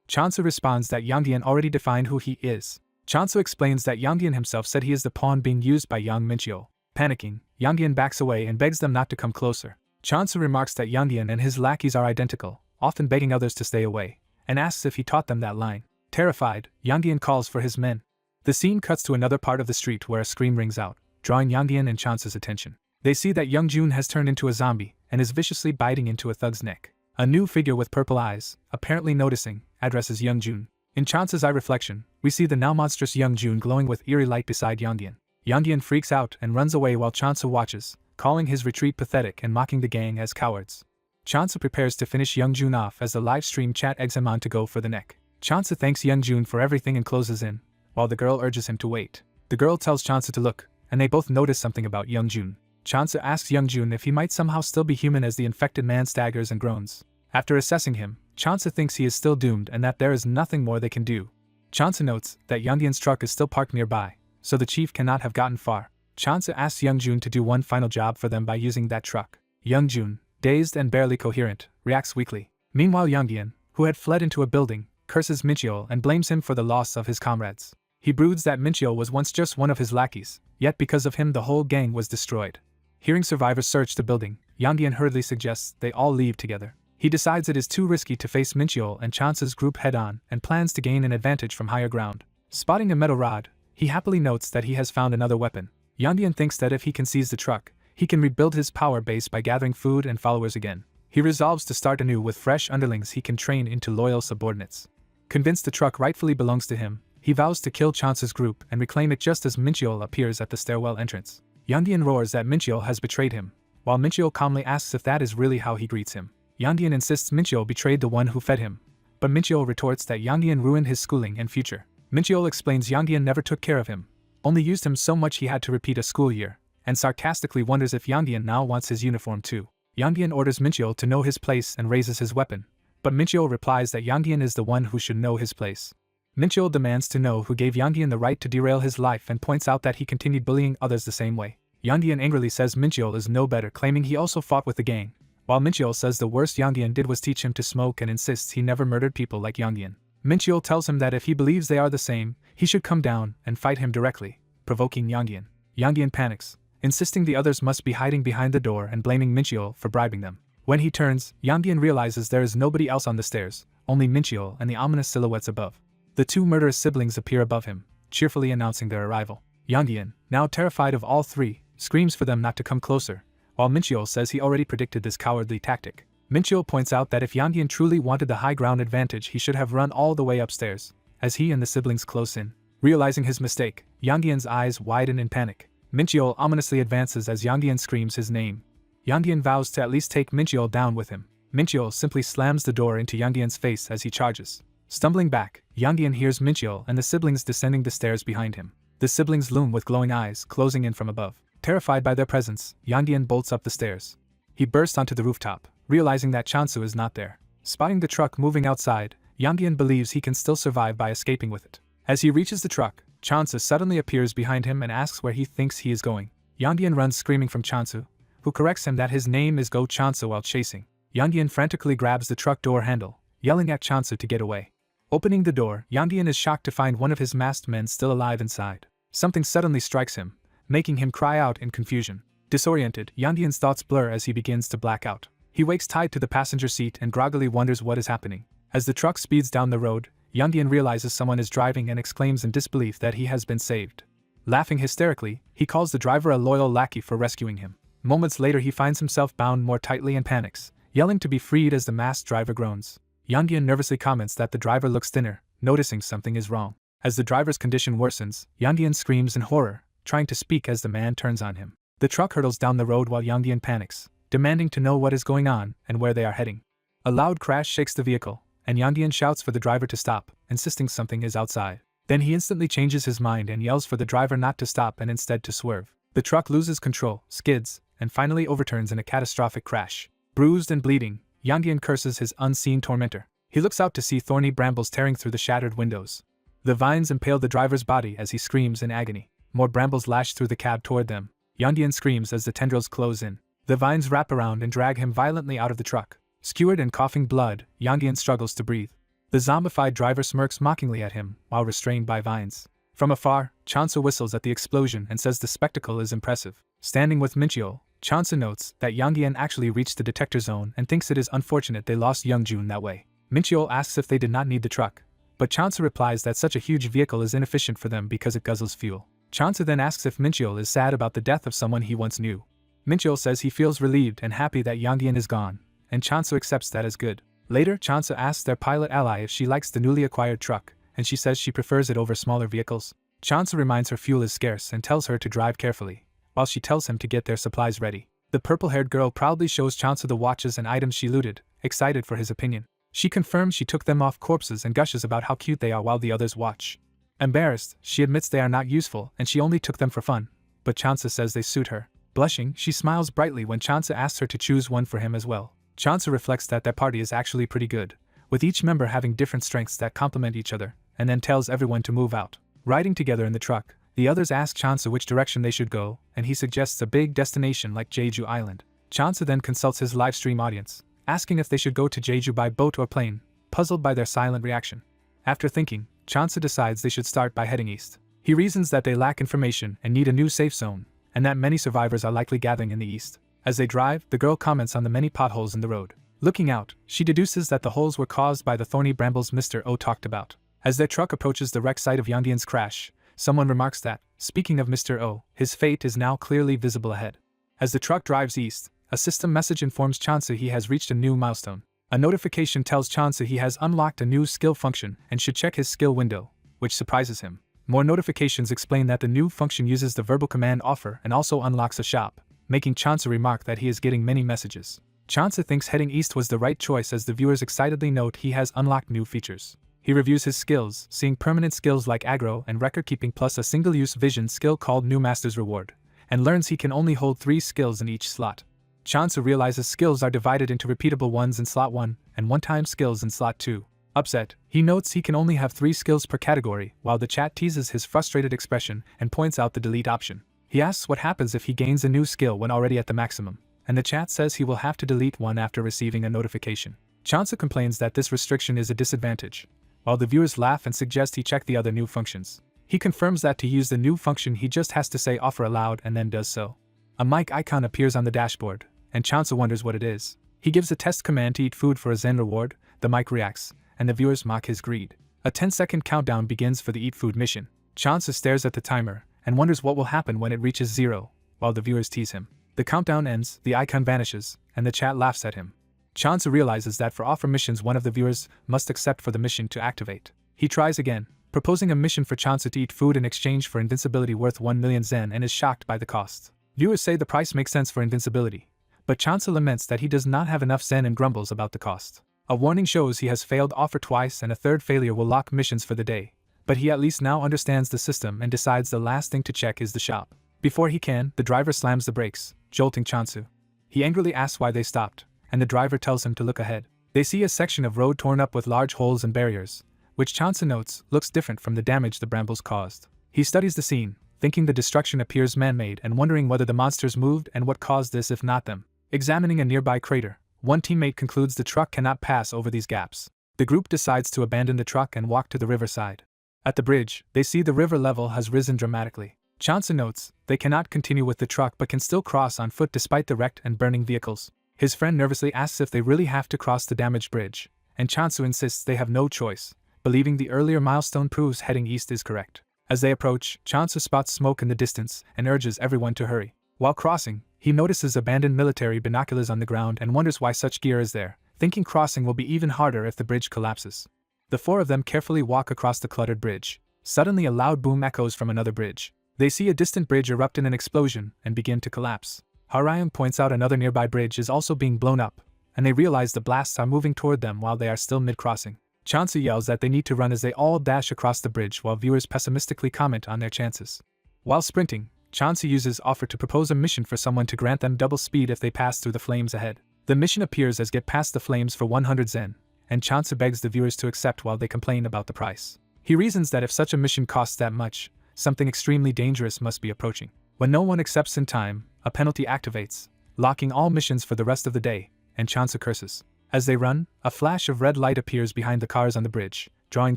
Chansu responds that Yangdian already defined who he is. Chansu explains that Yangdian himself said he is the pawn being used by Yang Mincheol. Panicking, Yangdian backs away and begs them not to come closer. Chansu remarks that Yangdian and his lackeys are identical, often begging others to stay away, and asks if he taught them that line. Terrified, Yangdian calls for his men. The scene cuts to another part of the street where a scream rings out, drawing Yangdian and Chansu's attention. They see that Young Jun has turned into a zombie and is viciously biting into a thug's neck. A new figure with purple eyes, apparently noticing, addresses Young Jun. In Chansu's eye reflection, we see the now monstrous Young Jun glowing with eerie light beside Yangdian. Yangdian freaks out and runs away while Chansu watches, calling his retreat pathetic and mocking the gang as cowards. Chansu prepares to finish Young Jun off as the live stream chat eggs him on to go for the neck. Chansu thanks Young Jun for everything and closes in, while the girl urges him to wait. The girl tells Chansu to look, and they both notice something about Young Jun. Chansu asks Young Jun if he might somehow still be human as the infected man staggers and groans. After assessing him, Chansu thinks he is still doomed and that there is nothing more they can do. Chansu notes that Yangdian's truck is still parked nearby, so the chief cannot have gotten far. Chansa asks Youngjun to do one final job for them by using that truck. Youngjun, dazed and barely coherent, reacts weakly. Meanwhile Youngyan, who had fled into a building, curses Mincheol and blames him for the loss of his comrades. He broods that Mincheol was once just one of his lackeys, yet because of him the whole gang was destroyed. Hearing survivors search the building, Youngyan hurriedly suggests they all leave together. He decides it is too risky to face Mincheol and Chansa's group head-on and plans to gain an advantage from higher ground. Spotting a metal rod, he happily notes that he has found another weapon. Youngyan thinks that if he can seize the truck, he can rebuild his power base by gathering food and followers again. He resolves to start anew with fresh underlings he can train into loyal subordinates. Convinced the truck rightfully belongs to him, he vows to kill Chansa's group and reclaim it just as Mincheol appears at the stairwell entrance. Youngyan roars that Mincheol has betrayed him, while Mincheol calmly asks if that is really how he greets him. Youngyan insists Mincheol betrayed the one who fed him, but Mincheol retorts that Youngyan ruined his schooling and future. Mincheol explains Youngyan never took care of him, only used him so much he had to repeat a school year, and sarcastically wonders if Youngyan now wants his uniform too. Youngyan orders Mincheol to know his place and raises his weapon, but Mincheol replies that Youngyan is the one who should know his place. Mincheol demands to know who gave Youngyan the right to derail his life and points out that he continued bullying others the same way. Youngyan angrily says Mincheol is no better, claiming he also fought with the gang, while Mincheol says the worst Youngyan did was teach him to smoke and insists he never murdered people like Youngyan. Mincheol tells him that if he believes they are the same, he should come down and fight him directly, provoking Youngyan. Youngyan panics, insisting the others must be hiding behind the door and blaming Mincheol for bribing them. When he turns, Youngyan realizes there is nobody else on the stairs, only Mincheol and the ominous silhouettes above. The two murderous siblings appear above him, cheerfully announcing their arrival. Youngyan, now terrified of all three, screams for them not to come closer, while Mincheol says he already predicted this cowardly tactic. Mincheol points out that if Youngyan truly wanted the high ground advantage he should have run all the way upstairs, as he and the siblings close in. Realizing his mistake, Youngyan's eyes widen in panic. Mincheol ominously advances as Youngyan screams his name. Youngyan vows to at least take Mincheol down with him. Mincheol simply slams the door into Youngyan's face as he charges. Stumbling back, Youngyan hears Mincheol and the siblings descending the stairs behind him. The siblings loom with glowing eyes, closing in from above. Terrified by their presence, Youngyan bolts up the stairs. He bursts onto the rooftop, realizing that Chansu is not there. Spotting the truck moving outside, Youngyan believes he can still survive by escaping with it. As he reaches the truck, Chansu suddenly appears behind him and asks where he thinks he is going. Youngyan runs screaming from Chansu, who corrects him that his name is Go Chansu while chasing. Youngyan frantically grabs the truck door handle, yelling at Chansu to get away. Opening the door, Youngyan is shocked to find one of his masked men still alive inside. Something suddenly strikes him, making him cry out in confusion. Disoriented, Youngyan's thoughts blur as he begins to black out. He wakes tied to the passenger seat and groggily wonders what is happening. As the truck speeds down the road, Youngyan realizes someone is driving and exclaims in disbelief that he has been saved. Laughing hysterically, he calls the driver a loyal lackey for rescuing him. Moments later he finds himself bound more tightly and panics, yelling to be freed as the masked driver groans. Youngyan nervously comments that the driver looks thinner, noticing something is wrong. As the driver's condition worsens, Youngyan screams in horror, trying to speak as the man turns on him. The truck hurtles down the road while Youngyan panics, demanding to know what is going on and where they are heading. A loud crash shakes the vehicle, and Youngyan shouts for the driver to stop, insisting something is outside. Then he instantly changes his mind and yells for the driver not to stop and instead to swerve. The truck loses control, skids, and finally overturns in a catastrophic crash. Bruised and bleeding, Youngyan curses his unseen tormentor. He looks out to see thorny brambles tearing through the shattered windows. The vines impale the driver's body as he screams in agony. More brambles lash through the cab toward them. Youngyan screams as the tendrils close in. The vines wrap around and drag him violently out of the truck. Skewered and coughing blood, Youngyan struggles to breathe. The zombified driver smirks mockingly at him while restrained by vines. From afar, Chansu whistles at the explosion and says the spectacle is impressive. Standing with Mincheol, Chansu notes that Youngyan actually reached the detector zone and thinks it is unfortunate they lost Youngjun that way. Mincheol asks if they did not need the truck, but Chansu replies that such a huge vehicle is inefficient for them because it guzzles fuel. Chansu then asks if Mincheol is sad about the death of someone he once knew. Mincheol says he feels relieved and happy that Youngyan is gone, and Chansu accepts that as good. Later, Chansu asks their pilot ally if she likes the newly acquired truck, and she says she prefers it over smaller vehicles. Chansu reminds her fuel is scarce and tells her to drive carefully, while she tells him to get their supplies ready. The purple-haired girl proudly shows Chansu the watches and items she looted, excited for his opinion. She confirms she took them off corpses and gushes about how cute they are while the others watch. Embarrassed, she admits they are not useful and she only took them for fun, but Chansu says they suit her. Blushing, she smiles brightly when Chansu asks her to choose one for him as well. Chansu reflects that their party is actually pretty good, with each member having different strengths that complement each other, and then tells everyone to move out. Riding together in the truck, The others ask Chansu which direction they should go, and he suggests a big destination like Jeju Island. Chansu then consults his live stream audience, asking if they should go to Jeju by boat or plane, puzzled by their silent reaction. After thinking, Chansu decides they should start by heading east. He reasons that they lack information and need a new safe zone, and that many survivors are likely gathering in the east. As they drive, the girl comments on the many potholes in the road. Looking out, she deduces that the holes were caused by the thorny brambles Mr. O talked about. As their truck approaches the wreck site of Yongdian's crash, someone remarks that, speaking of Mr. O, his fate is now clearly visible ahead. As the truck drives east, a system message informs Chansu he has reached a new milestone. A notification tells Chansu he has unlocked a new skill function and should check his skill window, which surprises him. More notifications explain that the new function uses the verbal command offer and also unlocks a shop, making Chansu remark that he is getting many messages. Chansu thinks heading east was the right choice as the viewers excitedly note he has unlocked new features. He reviews his skills, seeing permanent skills like aggro and record keeping plus a single-use vision skill called New Master's Reward, and learns he can only hold 3 skills in each slot. Chansu realizes skills are divided into repeatable ones in slot 1 and one-time skills in slot 2. Upset, he notes he can only have 3 skills per category, while the chat teases his frustrated expression and points out the delete option. He asks what happens if he gains a new skill when already at the maximum, and the chat says he will have to delete one after receiving a notification. Chansu complains that this restriction is a disadvantage, while the viewers laugh and suggest he check the other new functions. He confirms that to use the new function he just has to say offer aloud and then does so. A mic icon appears on the dashboard, and Chansu wonders what it is. He gives a test command to eat food for a Zen reward, the mic reacts, and the viewers mock his greed. A 10-second countdown begins for the eat food mission. Chansu stares at the timer and wonders what will happen when it reaches 0, while the viewers tease him. The countdown ends, the icon vanishes, and the chat laughs at him. Chansu realizes that for offer missions one of the viewers must accept for the mission to activate. He tries again, proposing a mission for Chansu to eat food in exchange for invincibility worth 1 million Zen and is shocked by the cost. Viewers say the price makes sense for invincibility, but Chansu laments that he does not have enough Zen and grumbles about the cost. A warning shows he has failed offer twice and a third failure will lock missions for the day, but he at least now understands the system and decides the last thing to check is the shop. Before he can, the driver slams the brakes, jolting Chansu. He angrily asks why they stopped, and the driver tells him to look ahead. They see a section of road torn up with large holes and barriers, which Chansu notes looks different from the damage the brambles caused. He studies the scene, thinking the destruction appears man-made and wondering whether the monsters moved and what caused this if not them. Examining a nearby crater, one teammate concludes the truck cannot pass over these gaps. The group decides to abandon the truck and walk to the riverside. At the bridge, they see the river level has risen dramatically. Chansu notes they cannot continue with the truck but can still cross on foot despite the wrecked and burning vehicles. His friend nervously asks if they really have to cross the damaged bridge, and Chansu insists they have no choice, believing the earlier milestone proves heading east is correct. As they approach, Chansu spots smoke in the distance and urges everyone to hurry. While crossing, he notices abandoned military binoculars on the ground and wonders why such gear is there, thinking crossing will be even harder if the bridge collapses. The 4 of them carefully walk across the cluttered bridge. Suddenly a loud boom echoes from another bridge. They see a distant bridge erupt in an explosion and begin to collapse. Harayang points out another nearby bridge is also being blown up, and they realize the blasts are moving toward them while they are still mid-crossing. Chansu yells that they need to run as they all dash across the bridge while viewers pessimistically comment on their chances. While sprinting, Chansu uses offer to propose a mission for someone to grant them double speed if they pass through the flames ahead. The mission appears as get past the flames for 100 Zen, and Chansu begs the viewers to accept while they complain about the price. He reasons that if such a mission costs that much, something extremely dangerous must be approaching. When no one accepts in time, a penalty activates, locking all missions for the rest of the day, and Chansu curses. As they run, a flash of red light appears behind the cars on the bridge, drawing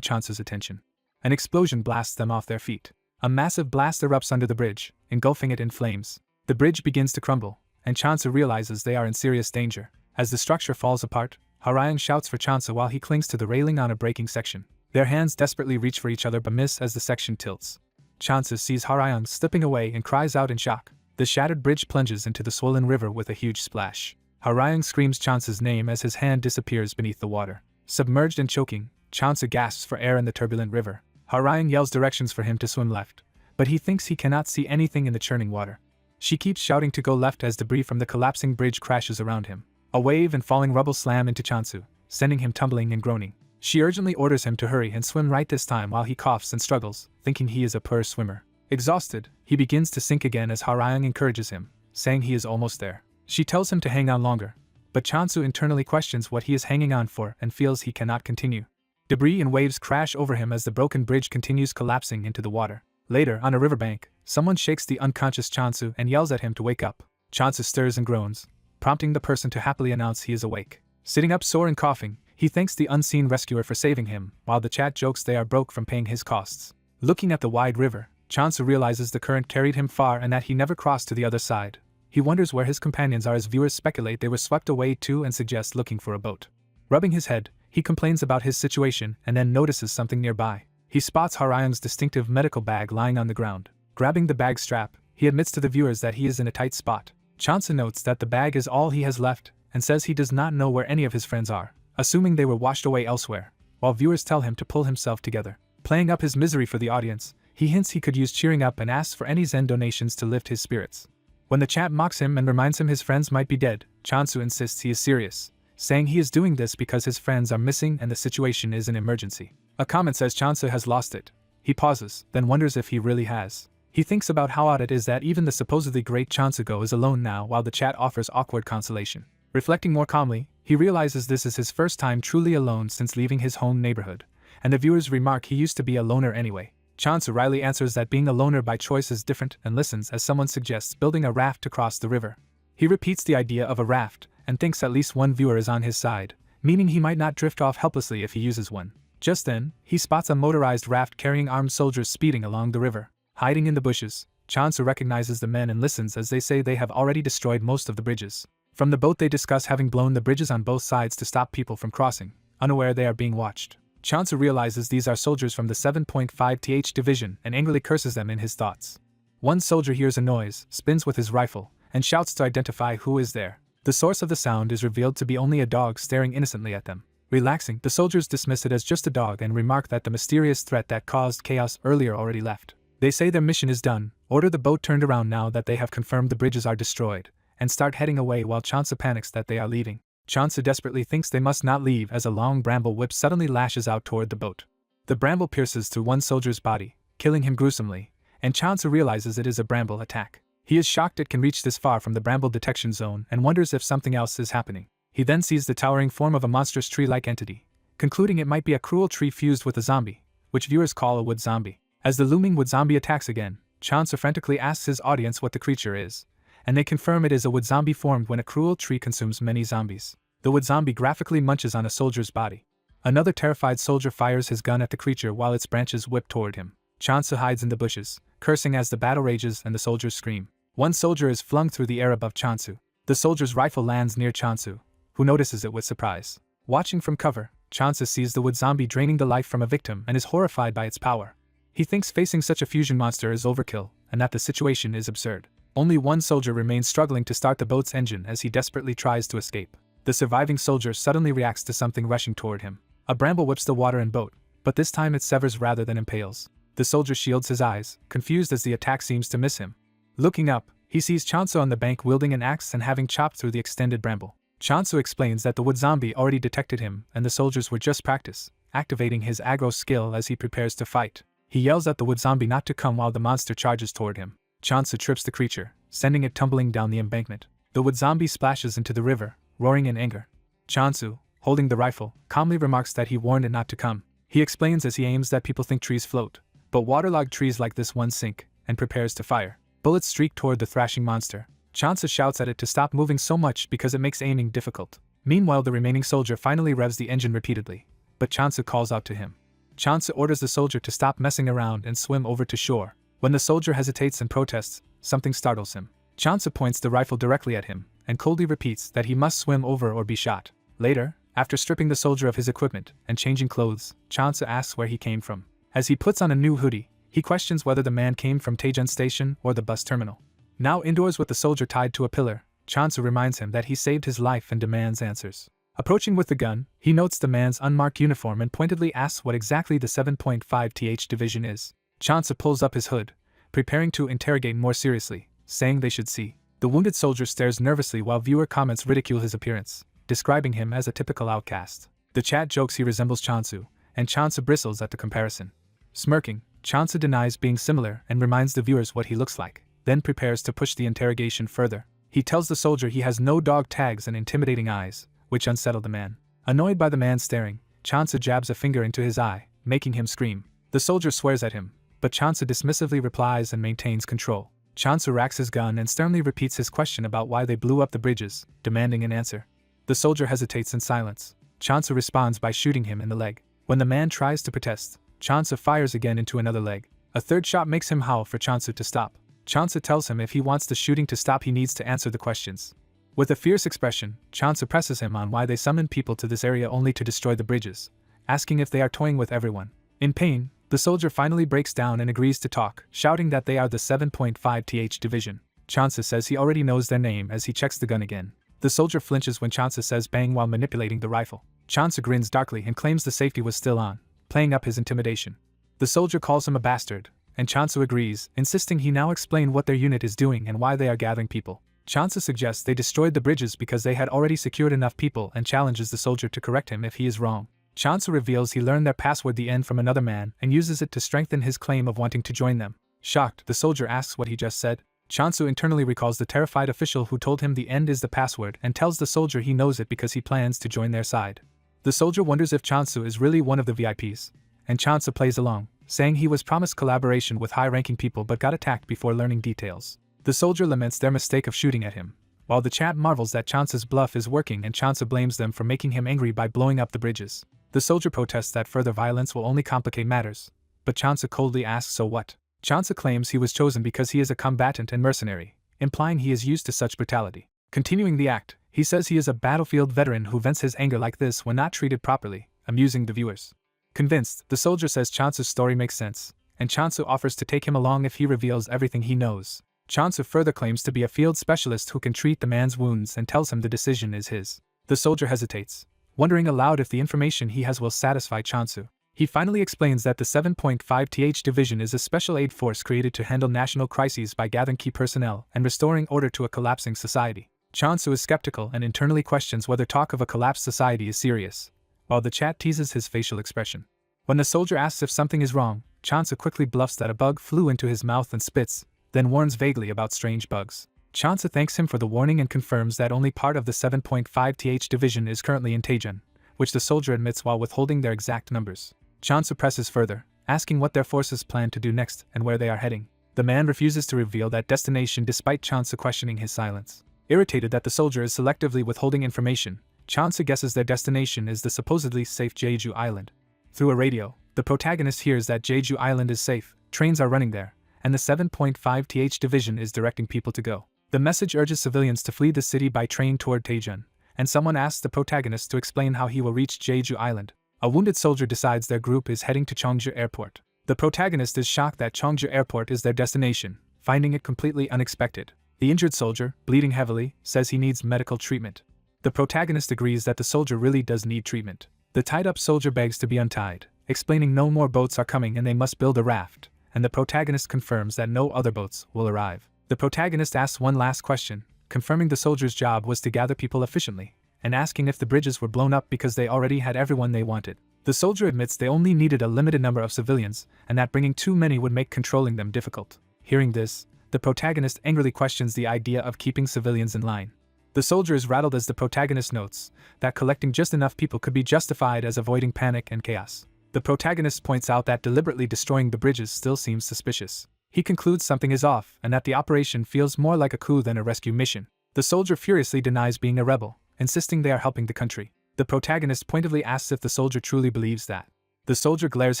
Chansu's attention. An explosion blasts them off their feet. A massive blast erupts under the bridge, engulfing it in flames. The bridge begins to crumble, and Chansu realizes they are in serious danger. As the structure falls apart, Harayang shouts for Chansu while he clings to the railing on a breaking section. Their hands desperately reach for each other but miss as the section tilts. Chansu sees Harayang slipping away and cries out in shock. The shattered bridge plunges into the swollen river with a huge splash. Harayang screams Chansu's name as his hand disappears beneath the water. Submerged and choking, Chansu gasps for air in the turbulent river. Harayang yells directions for him to swim left, but he thinks he cannot see anything in the churning water. She keeps shouting to go left as debris from the collapsing bridge crashes around him. A wave and falling rubble slam into Chansu, sending him tumbling and groaning. She urgently orders him to hurry and swim right this time while he coughs and struggles, thinking he is a poor swimmer. Exhausted, he begins to sink again as Harayang encourages him, saying he is almost there. She tells him to hang on longer, but Chansu internally questions what he is hanging on for and feels he cannot continue. Debris and waves crash over him as the broken bridge continues collapsing into the water. Later, on a riverbank, someone shakes the unconscious Chansu and yells at him to wake up. Chansu stirs and groans, prompting the person to happily announce he is awake. Sitting up sore and coughing, he thanks the unseen rescuer for saving him, while the chat jokes they are broke from paying his costs. Looking at the wide river, Chansu realizes the current carried him far and that he never crossed to the other side. He wonders where his companions are as viewers speculate they were swept away too and suggest looking for a boat. Rubbing his head, he complains about his situation and then notices something nearby. He spots Haryung's distinctive medical bag lying on the ground. Grabbing the bag strap, he admits to the viewers that he is in a tight spot. Chansu notes that the bag is all he has left and says he does not know where any of his friends are, assuming they were washed away elsewhere, while viewers tell him to pull himself together. Playing up his misery for the audience, he hints he could use cheering up and asks for any Zen donations to lift his spirits. When the chat mocks him and reminds him his friends might be dead, Chansu insists he is serious, saying he is doing this because his friends are missing and the situation is an emergency. A comment says Chansu has lost it. He pauses, then wonders if he really has. He thinks about how odd it is that even the supposedly great Chansu-go is alone now while the chat offers awkward consolation. Reflecting more calmly, he realizes this is his first time truly alone since leaving his home neighborhood, and the viewers remark he used to be a loner anyway. Chansu wryly answers that being a loner by choice is different and listens as someone suggests building a raft to cross the river. He repeats the idea of a raft and thinks at least one viewer is on his side, meaning he might not drift off helplessly if he uses one. Just then, he spots a motorized raft carrying armed soldiers speeding along the river. Hiding in the bushes, Chansu recognizes the men and listens as they say they have already destroyed most of the bridges. From the boat they discuss having blown the bridges on both sides to stop people from crossing, unaware they are being watched. Chansu realizes these are soldiers from the 7.5th Division and angrily curses them in his thoughts. One soldier hears a noise, spins with his rifle, and shouts to identify who is there. The source of the sound is revealed to be only a dog staring innocently at them. Relaxing, the soldiers dismiss it as just a dog and remark that the mysterious threat that caused chaos earlier already left. They say their mission is done, order the boat turned around now that they have confirmed the bridges are destroyed, and start heading away while Chansu panics that they are leaving. Chansu desperately thinks they must not leave as a long bramble whip suddenly lashes out toward the boat. The bramble pierces through one soldier's body, killing him gruesomely, and Chansu realizes it is a bramble attack. He is shocked it can reach this far from the bramble detection zone and wonders if something else is happening. He then sees the towering form of a monstrous tree-like entity, concluding it might be a cruel tree fused with a zombie, which viewers call a wood zombie. As the looming wood zombie attacks again, Chansu frantically asks his audience what the creature is, and they confirm it is a wood zombie formed when a cruel tree consumes many zombies. The wood zombie graphically munches on a soldier's body. Another terrified soldier fires his gun at the creature while its branches whip toward him. Chansu hides in the bushes, cursing as the battle rages and the soldiers scream. One soldier is flung through the air above Chansu. The soldier's rifle lands near Chansu, who notices it with surprise. Watching from cover, Chansu sees the wood zombie draining the life from a victim and is horrified by its power. He thinks facing such a fusion monster is overkill, and that the situation is absurd. Only one soldier remains struggling to start the boat's engine as he desperately tries to escape. The surviving soldier suddenly reacts to something rushing toward him. A bramble whips the water and boat, but this time it severs rather than impales. The soldier shields his eyes, confused as the attack seems to miss him. Looking up, he sees Chansu on the bank wielding an axe and having chopped through the extended bramble. Chansu explains that the wood zombie already detected him and the soldiers were just practice, activating his aggro skill as he prepares to fight. He yells at the wood zombie not to come while the monster charges toward him. Chansu trips the creature, sending it tumbling down the embankment. The wood zombie splashes into the river, roaring in anger. Chansu, holding the rifle, calmly remarks that he warned it not to come. He explains as he aims that people think trees float, but waterlogged trees like this one sink, and prepares to fire. Bullets streak toward the thrashing monster. Chansu shouts at it to stop moving so much because it makes aiming difficult. Meanwhile, the remaining soldier finally revs the engine repeatedly, but Chansu calls out to him. Chansu orders the soldier to stop messing around and swim over to shore. When the soldier hesitates and protests, something startles him. Chansu points the rifle directly at him, and coldly repeats that he must swim over or be shot. Later, after stripping the soldier of his equipment and changing clothes, Chansu asks where he came from. As he puts on a new hoodie, he questions whether the man came from Taejun Station or the bus terminal. Now indoors with the soldier tied to a pillar, Chansu reminds him that he saved his life and demands answers. Approaching with the gun, he notes the man's unmarked uniform and pointedly asks what exactly the 7.5th Division is. Chansu pulls up his hood, preparing to interrogate more seriously, saying they should see. The wounded soldier stares nervously while viewer comments ridicule his appearance, describing him as a typical outcast. The chat jokes he resembles Chansu, and Chansu bristles at the comparison. Smirking, Chansu denies being similar and reminds the viewers what he looks like, then prepares to push the interrogation further. He tells the soldier he has no dog tags and intimidating eyes, which unsettle the man. Annoyed by the man staring, Chansu jabs a finger into his eye, making him scream. The soldier swears at him, but Chansu dismissively replies and maintains control. Chansu racks his gun and sternly repeats his question about why they blew up the bridges, demanding an answer. The soldier hesitates in silence. Chansu responds by shooting him in the leg. When the man tries to protest, Chansu fires again into another leg. A third shot makes him howl for Chansu to stop. Chansu tells him if he wants the shooting to stop, he needs to answer the questions. With a fierce expression, Chansu presses him on why they summoned people to this area only to destroy the bridges, asking if they are toying with everyone. In pain, the soldier finally breaks down and agrees to talk, shouting that they are the 7.5th Division. Chansu says he already knows their name as he checks the gun again. The soldier flinches when Chansu says bang while manipulating the rifle. Chansu grins darkly and claims the safety was still on, playing up his intimidation. The soldier calls him a bastard, and Chansu agrees, insisting he now explain what their unit is doing and why they are gathering people. Chansu suggests they destroyed the bridges because they had already secured enough people and challenges the soldier to correct him if he is wrong. Chansu reveals he learned their password the N from another man and uses it to strengthen his claim of wanting to join them. Shocked, the soldier asks what he just said. Chansu internally recalls the terrified official who told him the end is the password and tells the soldier he knows it because he plans to join their side. The soldier wonders if Chansu is really one of the VIPs, and Chansu plays along, saying he was promised collaboration with high-ranking people but got attacked before learning details. The soldier laments their mistake of shooting at him, while the chat marvels that Chansu's bluff is working and Chansu blames them for making him angry by blowing up the bridges. The soldier protests that further violence will only complicate matters, but Chansu coldly asks so what. Chansu claims he was chosen because he is a combatant and mercenary, implying he is used to such brutality. Continuing the act, he says he is a battlefield veteran who vents his anger like this when not treated properly, amusing the viewers. Convinced, the soldier says Chansu's story makes sense, and Chansu offers to take him along if he reveals everything he knows. Chansu further claims to be a field specialist who can treat the man's wounds and tells him the decision is his. The soldier hesitates, wondering aloud if the information he has will satisfy Chansu. He finally explains that the 7.5th Division is a special aid force created to handle national crises by gathering key personnel and restoring order to a collapsing society. Chansu is skeptical and internally questions whether talk of a collapsed society is serious, while the chat teases his facial expression. When the soldier asks if something is wrong, Chansu quickly bluffs that a bug flew into his mouth and spits, then warns vaguely about strange bugs. Chansu thanks him for the warning and confirms that only part of the 7.5th Division is currently in Taejeon, which the soldier admits while withholding their exact numbers. Chansu presses further, asking what their forces plan to do next and where they are heading. The man refuses to reveal that destination despite Chansu questioning his silence. Irritated that the soldier is selectively withholding information, Chansu guesses their destination is the supposedly safe Jeju Island. Through a radio, the protagonist hears that Jeju Island is safe, trains are running there, and the 7.5th Division is directing people to go. The message urges civilians to flee the city by train toward Taejeon, and someone asks the protagonist to explain how he will reach Jeju Island. A wounded soldier decides their group is heading to Cheongju Airport. The protagonist is shocked that Cheongju Airport is their destination, finding it completely unexpected. The injured soldier, bleeding heavily, says he needs medical treatment. The protagonist agrees that the soldier really does need treatment. The tied-up soldier begs to be untied, explaining no more boats are coming and they must build a raft, and the protagonist confirms that no other boats will arrive. The protagonist asks one last question, confirming the soldier's job was to gather people efficiently, and asking if the bridges were blown up because they already had everyone they wanted. The soldier admits they only needed a limited number of civilians, and that bringing too many would make controlling them difficult. Hearing this, the protagonist angrily questions the idea of keeping civilians in line. The soldier is rattled as the protagonist notes that collecting just enough people could be justified as avoiding panic and chaos. The protagonist points out that deliberately destroying the bridges still seems suspicious. He concludes something is off and that the operation feels more like a coup than a rescue mission. The soldier furiously denies being a rebel, insisting they are helping the country. The protagonist pointedly asks if the soldier truly believes that. The soldier glares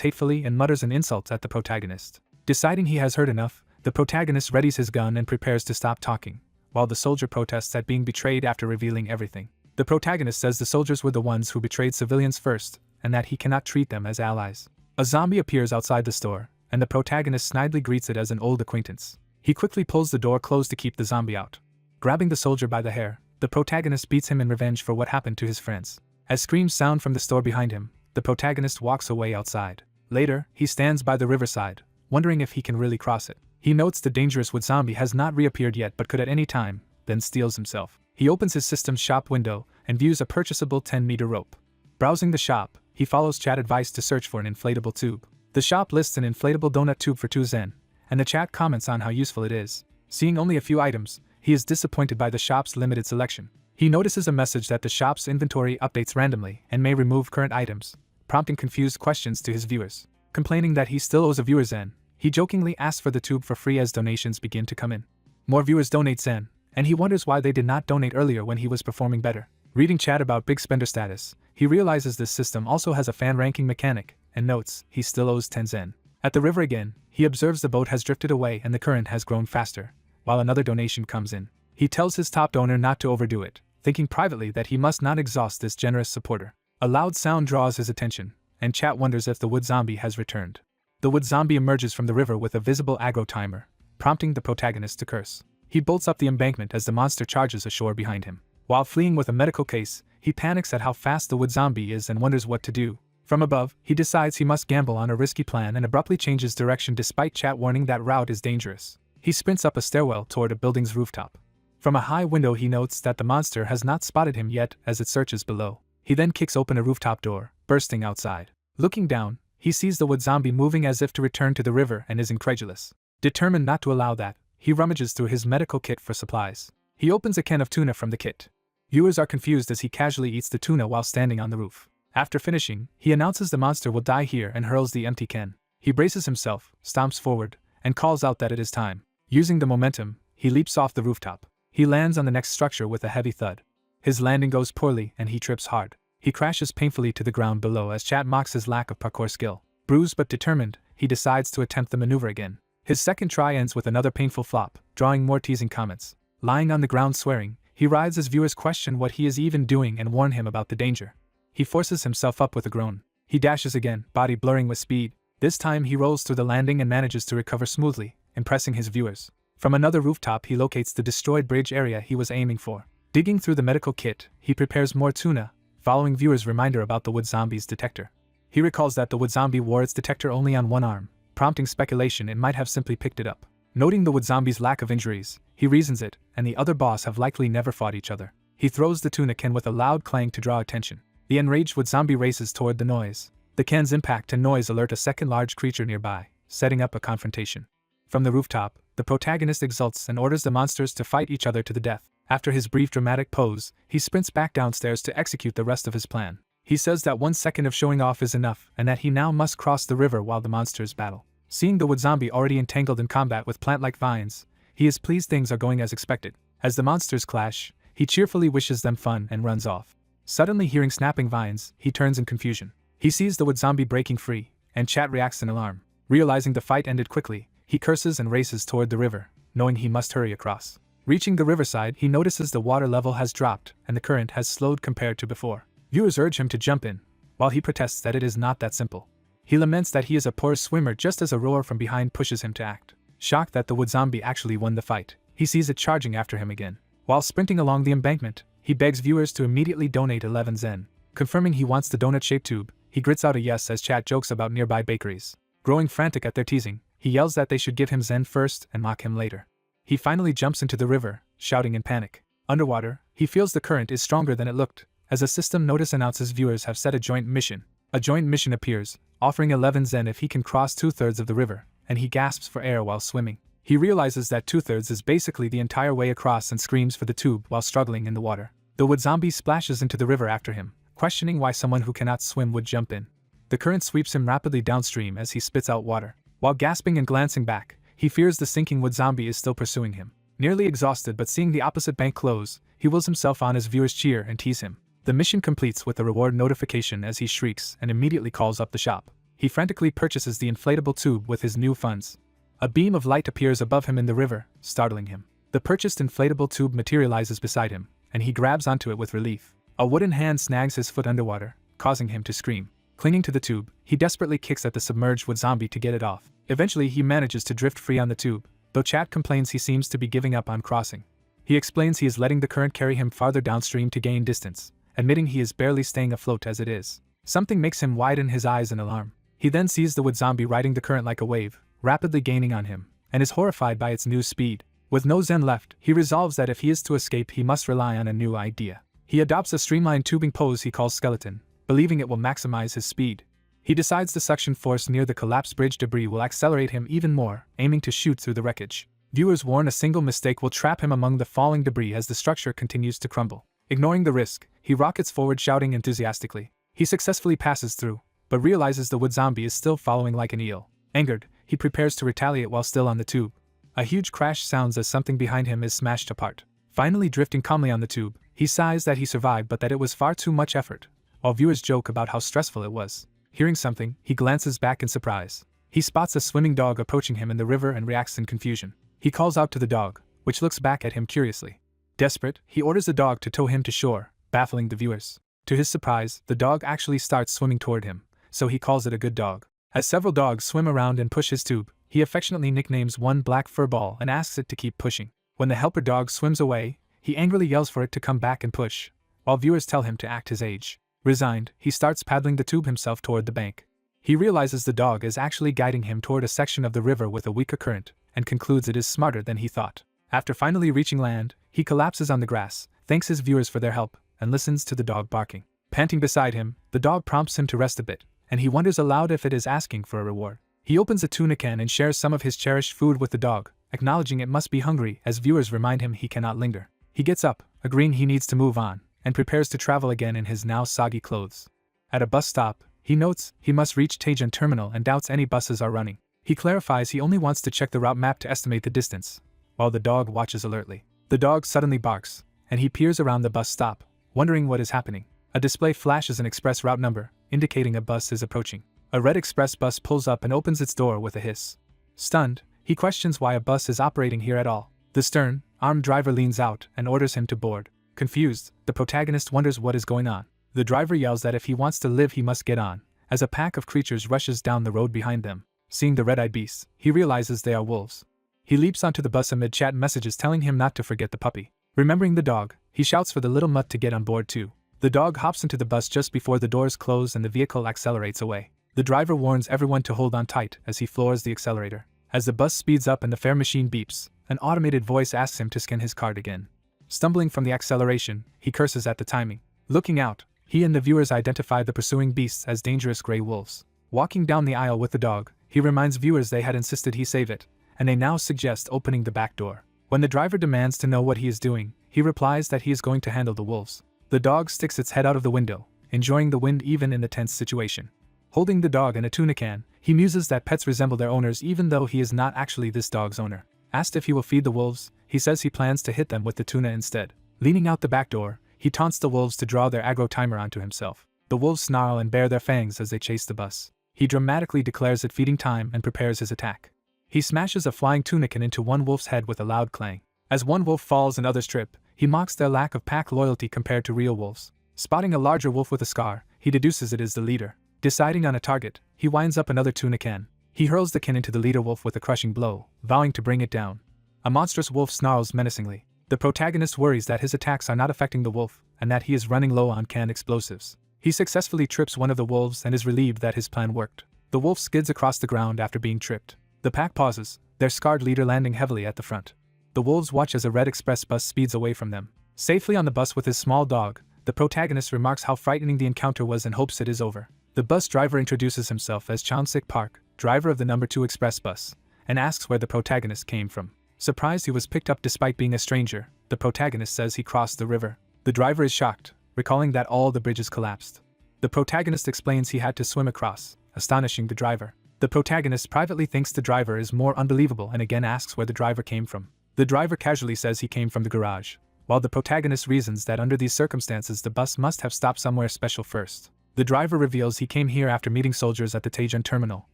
hatefully and mutters an insult at the protagonist. Deciding he has heard enough, the protagonist readies his gun and prepares to stop talking, while the soldier protests at being betrayed after revealing everything. The protagonist says the soldiers were the ones who betrayed civilians first, and that he cannot treat them as allies. A zombie appears outside the store, and the protagonist snidely greets it as an old acquaintance. He quickly pulls the door closed to keep the zombie out. Grabbing the soldier by the hair, the protagonist beats him in revenge for what happened to his friends. As screams sound from the store behind him, the protagonist walks away outside. Later, he stands by the riverside, wondering if he can really cross it. He notes the dangerous wood zombie has not reappeared yet but could at any time, then steals himself. He opens his system's shop window and views a purchasable 10-meter rope. Browsing the shop, he follows chat advice to search for an inflatable tube. The shop lists an inflatable donut tube for 2 zen, and the chat comments on how useful it is. Seeing only a few items, he is disappointed by the shop's limited selection. He notices a message that the shop's inventory updates randomly and may remove current items, prompting confused questions to his viewers. Complaining that he still owes a viewer zen, He jokingly asks for the tube for free as donations begin to come in. More viewers donate Zen, and he wonders why they did not donate earlier when he was performing better. Reading chat about big spender status, he realizes this system also has a fan ranking mechanic, and notes he still owes 10 Zen. At the river again, he observes the boat has drifted away and the current has grown faster, while another donation comes in. He tells his top donor not to overdo it, thinking privately that he must not exhaust this generous supporter. A loud sound draws his attention, and chat wonders if the wood zombie has returned. The wood zombie emerges from the river with a visible aggro timer, prompting the protagonist to curse. He bolts up the embankment as the monster charges ashore behind him. While fleeing with a medical case, he panics at how fast the wood zombie is and wonders what to do. From above, he decides he must gamble on a risky plan and abruptly changes direction despite chat warning that route is dangerous. He sprints up a stairwell toward a building's rooftop. From a high window he notes that the monster has not spotted him yet as it searches below. He then kicks open a rooftop door, bursting outside. Looking down, he sees the wood zombie moving as if to return to the river and is incredulous. Determined not to allow that, he rummages through his medical kit for supplies. He opens a can of tuna from the kit. Viewers are confused as he casually eats the tuna while standing on the roof. After finishing, he announces the monster will die here and hurls the empty can. He braces himself, stomps forward, and calls out that it is time. Using the momentum, he leaps off the rooftop. He lands on the next structure with a heavy thud. His landing goes poorly and he trips hard. He crashes painfully to the ground below as chat mocks his lack of parkour skill. Bruised but determined, he decides to attempt the maneuver again. His second try ends with another painful flop, drawing more teasing comments. Lying on the ground swearing, he rides as viewers question what he is even doing and warn him about the danger. He forces himself up with a groan. He dashes again, body blurring with speed. This time he rolls through the landing and manages to recover smoothly, impressing his viewers. From another rooftop he locates the destroyed bridge area he was aiming for. Digging through the medical kit, he prepares more tuna, following viewers' reminder about the wood zombie's detector. He recalls that the wood zombie wore its detector only on one arm, prompting speculation it might have simply picked it up. Noting the wood zombie's lack of injuries, he reasons it and the other boss have likely never fought each other. He throws the tuna can with a loud clang to draw attention. The enraged wood zombie races toward the noise. The can's impact and noise alert a second large creature nearby, setting up a confrontation. From the rooftop, the protagonist exults and orders the monsters to fight each other to the death. After his brief dramatic pose, he sprints back downstairs to execute the rest of his plan. He says that 1 second of showing off is enough and that he now must cross the river while the monsters battle. Seeing the wood zombie already entangled in combat with plant-like vines, he is pleased things are going as expected. As the monsters clash, he cheerfully wishes them fun and runs off. Suddenly hearing snapping vines, he turns in confusion. He sees the wood zombie breaking free, and chat reacts in alarm. Realizing the fight ended quickly, he curses and races toward the river, knowing he must hurry across. Reaching the riverside, he notices the water level has dropped and the current has slowed compared to before. Viewers urge him to jump in, while he protests that it is not that simple. He laments that he is a poor swimmer just as a roar from behind pushes him to act. Shocked that the wood zombie actually won the fight, he sees it charging after him again. While sprinting along the embankment, he begs viewers to immediately donate 11 Zen. Confirming he wants the donut-shaped tube, he grits out a yes as chat jokes about nearby bakeries. Growing frantic at their teasing, he yells that they should give him Zen first and mock him later. He finally jumps into the river, shouting in panic. Underwater, he feels the current is stronger than it looked, as a system notice announces viewers have set a joint mission. A joint mission appears, offering 11 Zen if he can cross 2/3 of the river, and he gasps for air while swimming. He realizes that 2/3 is basically the entire way across and screams for the tube while struggling in the water. The wood zombie splashes into the river after him, questioning why someone who cannot swim would jump in. The current sweeps him rapidly downstream as he spits out water. While gasping and glancing back, he fears the sinking wood zombie is still pursuing him. Nearly exhausted but seeing the opposite bank close, he wills himself on as viewers cheer and tease him. The mission completes with a reward notification as he shrieks and immediately calls up the shop. He frantically purchases the inflatable tube with his new funds. A beam of light appears above him in the river, startling him. The purchased inflatable tube materializes beside him, and he grabs onto it with relief. A wooden hand snags his foot underwater, causing him to scream. Clinging to the tube, he desperately kicks at the submerged wood zombie to get it off. Eventually he manages to drift free on the tube, though chat complains he seems to be giving up on crossing. He explains he is letting the current carry him farther downstream to gain distance, admitting he is barely staying afloat as it is. Something makes him widen his eyes in alarm. He then sees the wood zombie riding the current like a wave, rapidly gaining on him, and is horrified by its new speed. With no Zen left, he resolves that if he is to escape he must rely on a new idea. He adopts a streamlined tubing pose he calls skeleton, believing it will maximize his speed. He decides the suction force near the collapsed bridge debris will accelerate him even more, aiming to shoot through the wreckage. Viewers warn a single mistake will trap him among the falling debris as the structure continues to crumble. Ignoring the risk, he rockets forward shouting enthusiastically. He successfully passes through, but realizes the wood zombie is still following like an eel. Angered, he prepares to retaliate while still on the tube. A huge crash sounds as something behind him is smashed apart. Finally drifting calmly on the tube, he sighs that he survived but that it was far too much effort, while viewers joke about how stressful it was. Hearing something, he glances back in surprise. He spots a swimming dog approaching him in the river and reacts in confusion. He calls out to the dog, which looks back at him curiously. Desperate, he orders the dog to tow him to shore, baffling the viewers. To his surprise, the dog actually starts swimming toward him, so he calls it a good dog. As several dogs swim around and push his tube, he affectionately nicknames one black fur ball and asks it to keep pushing. When the helper dog swims away, he angrily yells for it to come back and push, while viewers tell him to act his age. Resigned, he starts paddling the tube himself toward the bank. He realizes the dog is actually guiding him toward a section of the river with a weaker current, and concludes it is smarter than he thought. After finally reaching land, he collapses on the grass, thanks his viewers for their help, and listens to the dog barking. Panting beside him, the dog prompts him to rest a bit, and he wonders aloud if it is asking for a reward. He opens a tuna can and shares some of his cherished food with the dog, acknowledging it must be hungry as viewers remind him he cannot linger. He gets up, agreeing he needs to move on, and prepares to travel again in his now soggy clothes. At a bus stop, he notes he must reach Taejeon Terminal and doubts any buses are running. He clarifies he only wants to check the route map to estimate the distance, while the dog watches alertly. The dog suddenly barks, and he peers around the bus stop, wondering what is happening. A display flashes an express route number, indicating a bus is approaching. A red express bus pulls up and opens its door with a hiss. Stunned, he questions why a bus is operating here at all. The stern, armed driver leans out and orders him to board. Confused, the protagonist wonders what is going on. The driver yells that if he wants to live he must get on, as a pack of creatures rushes down the road behind them. Seeing the red-eyed beasts, he realizes they are wolves. He leaps onto the bus amid chat messages telling him not to forget the puppy. Remembering the dog, he shouts for the little mutt to get on board too. The dog hops into the bus just before the doors close and the vehicle accelerates away. The driver warns everyone to hold on tight as he floors the accelerator. As the bus speeds up and the fare machine beeps, an automated voice asks him to scan his card again. Stumbling from the acceleration, he curses at the timing. Looking out, he and the viewers identify the pursuing beasts as dangerous gray wolves. Walking down the aisle with the dog, he reminds viewers they had insisted he save it, and they now suggest opening the back door. When the driver demands to know what he is doing, he replies that he is going to handle the wolves. The dog sticks its head out of the window, enjoying the wind even in the tense situation. Holding the dog in a tuna can, he muses that pets resemble their owners even though he is not actually this dog's owner. Asked if he will feed the wolves, he says he plans to hit them with the tuna instead. Leaning out the back door, he taunts the wolves to draw their aggro timer onto himself. The wolves snarl and bare their fangs as they chase the bus. He dramatically declares it feeding time and prepares his attack. He smashes a flying tuna can into one wolf's head with a loud clang. As one wolf falls and others trip, he mocks their lack of pack loyalty compared to real wolves. Spotting a larger wolf with a scar, he deduces it is the leader. Deciding on a target, he winds up another tuna can. He hurls the can into the leader wolf with a crushing blow, vowing to bring it down. A monstrous wolf snarls menacingly. The protagonist worries that his attacks are not affecting the wolf, and that he is running low on canned explosives. He successfully trips one of the wolves and is relieved that his plan worked. The wolf skids across the ground after being tripped. The pack pauses, their scarred leader landing heavily at the front. The wolves watch as a red express bus speeds away from them. Safely on the bus with his small dog, the protagonist remarks how frightening the encounter was and hopes it is over. The bus driver introduces himself as Chansik Park, driver of the number 2 express bus, and asks where the protagonist came from. Surprised he was picked up despite being a stranger, the protagonist says he crossed the river. The driver is shocked, recalling that all the bridges collapsed. The protagonist explains he had to swim across, astonishing the driver. The protagonist privately thinks the driver is more unbelievable and again asks where the driver came from. The driver casually says he came from the garage, while the protagonist reasons that under these circumstances the bus must have stopped somewhere special first. The driver reveals he came here after meeting soldiers at the Taejeon Terminal,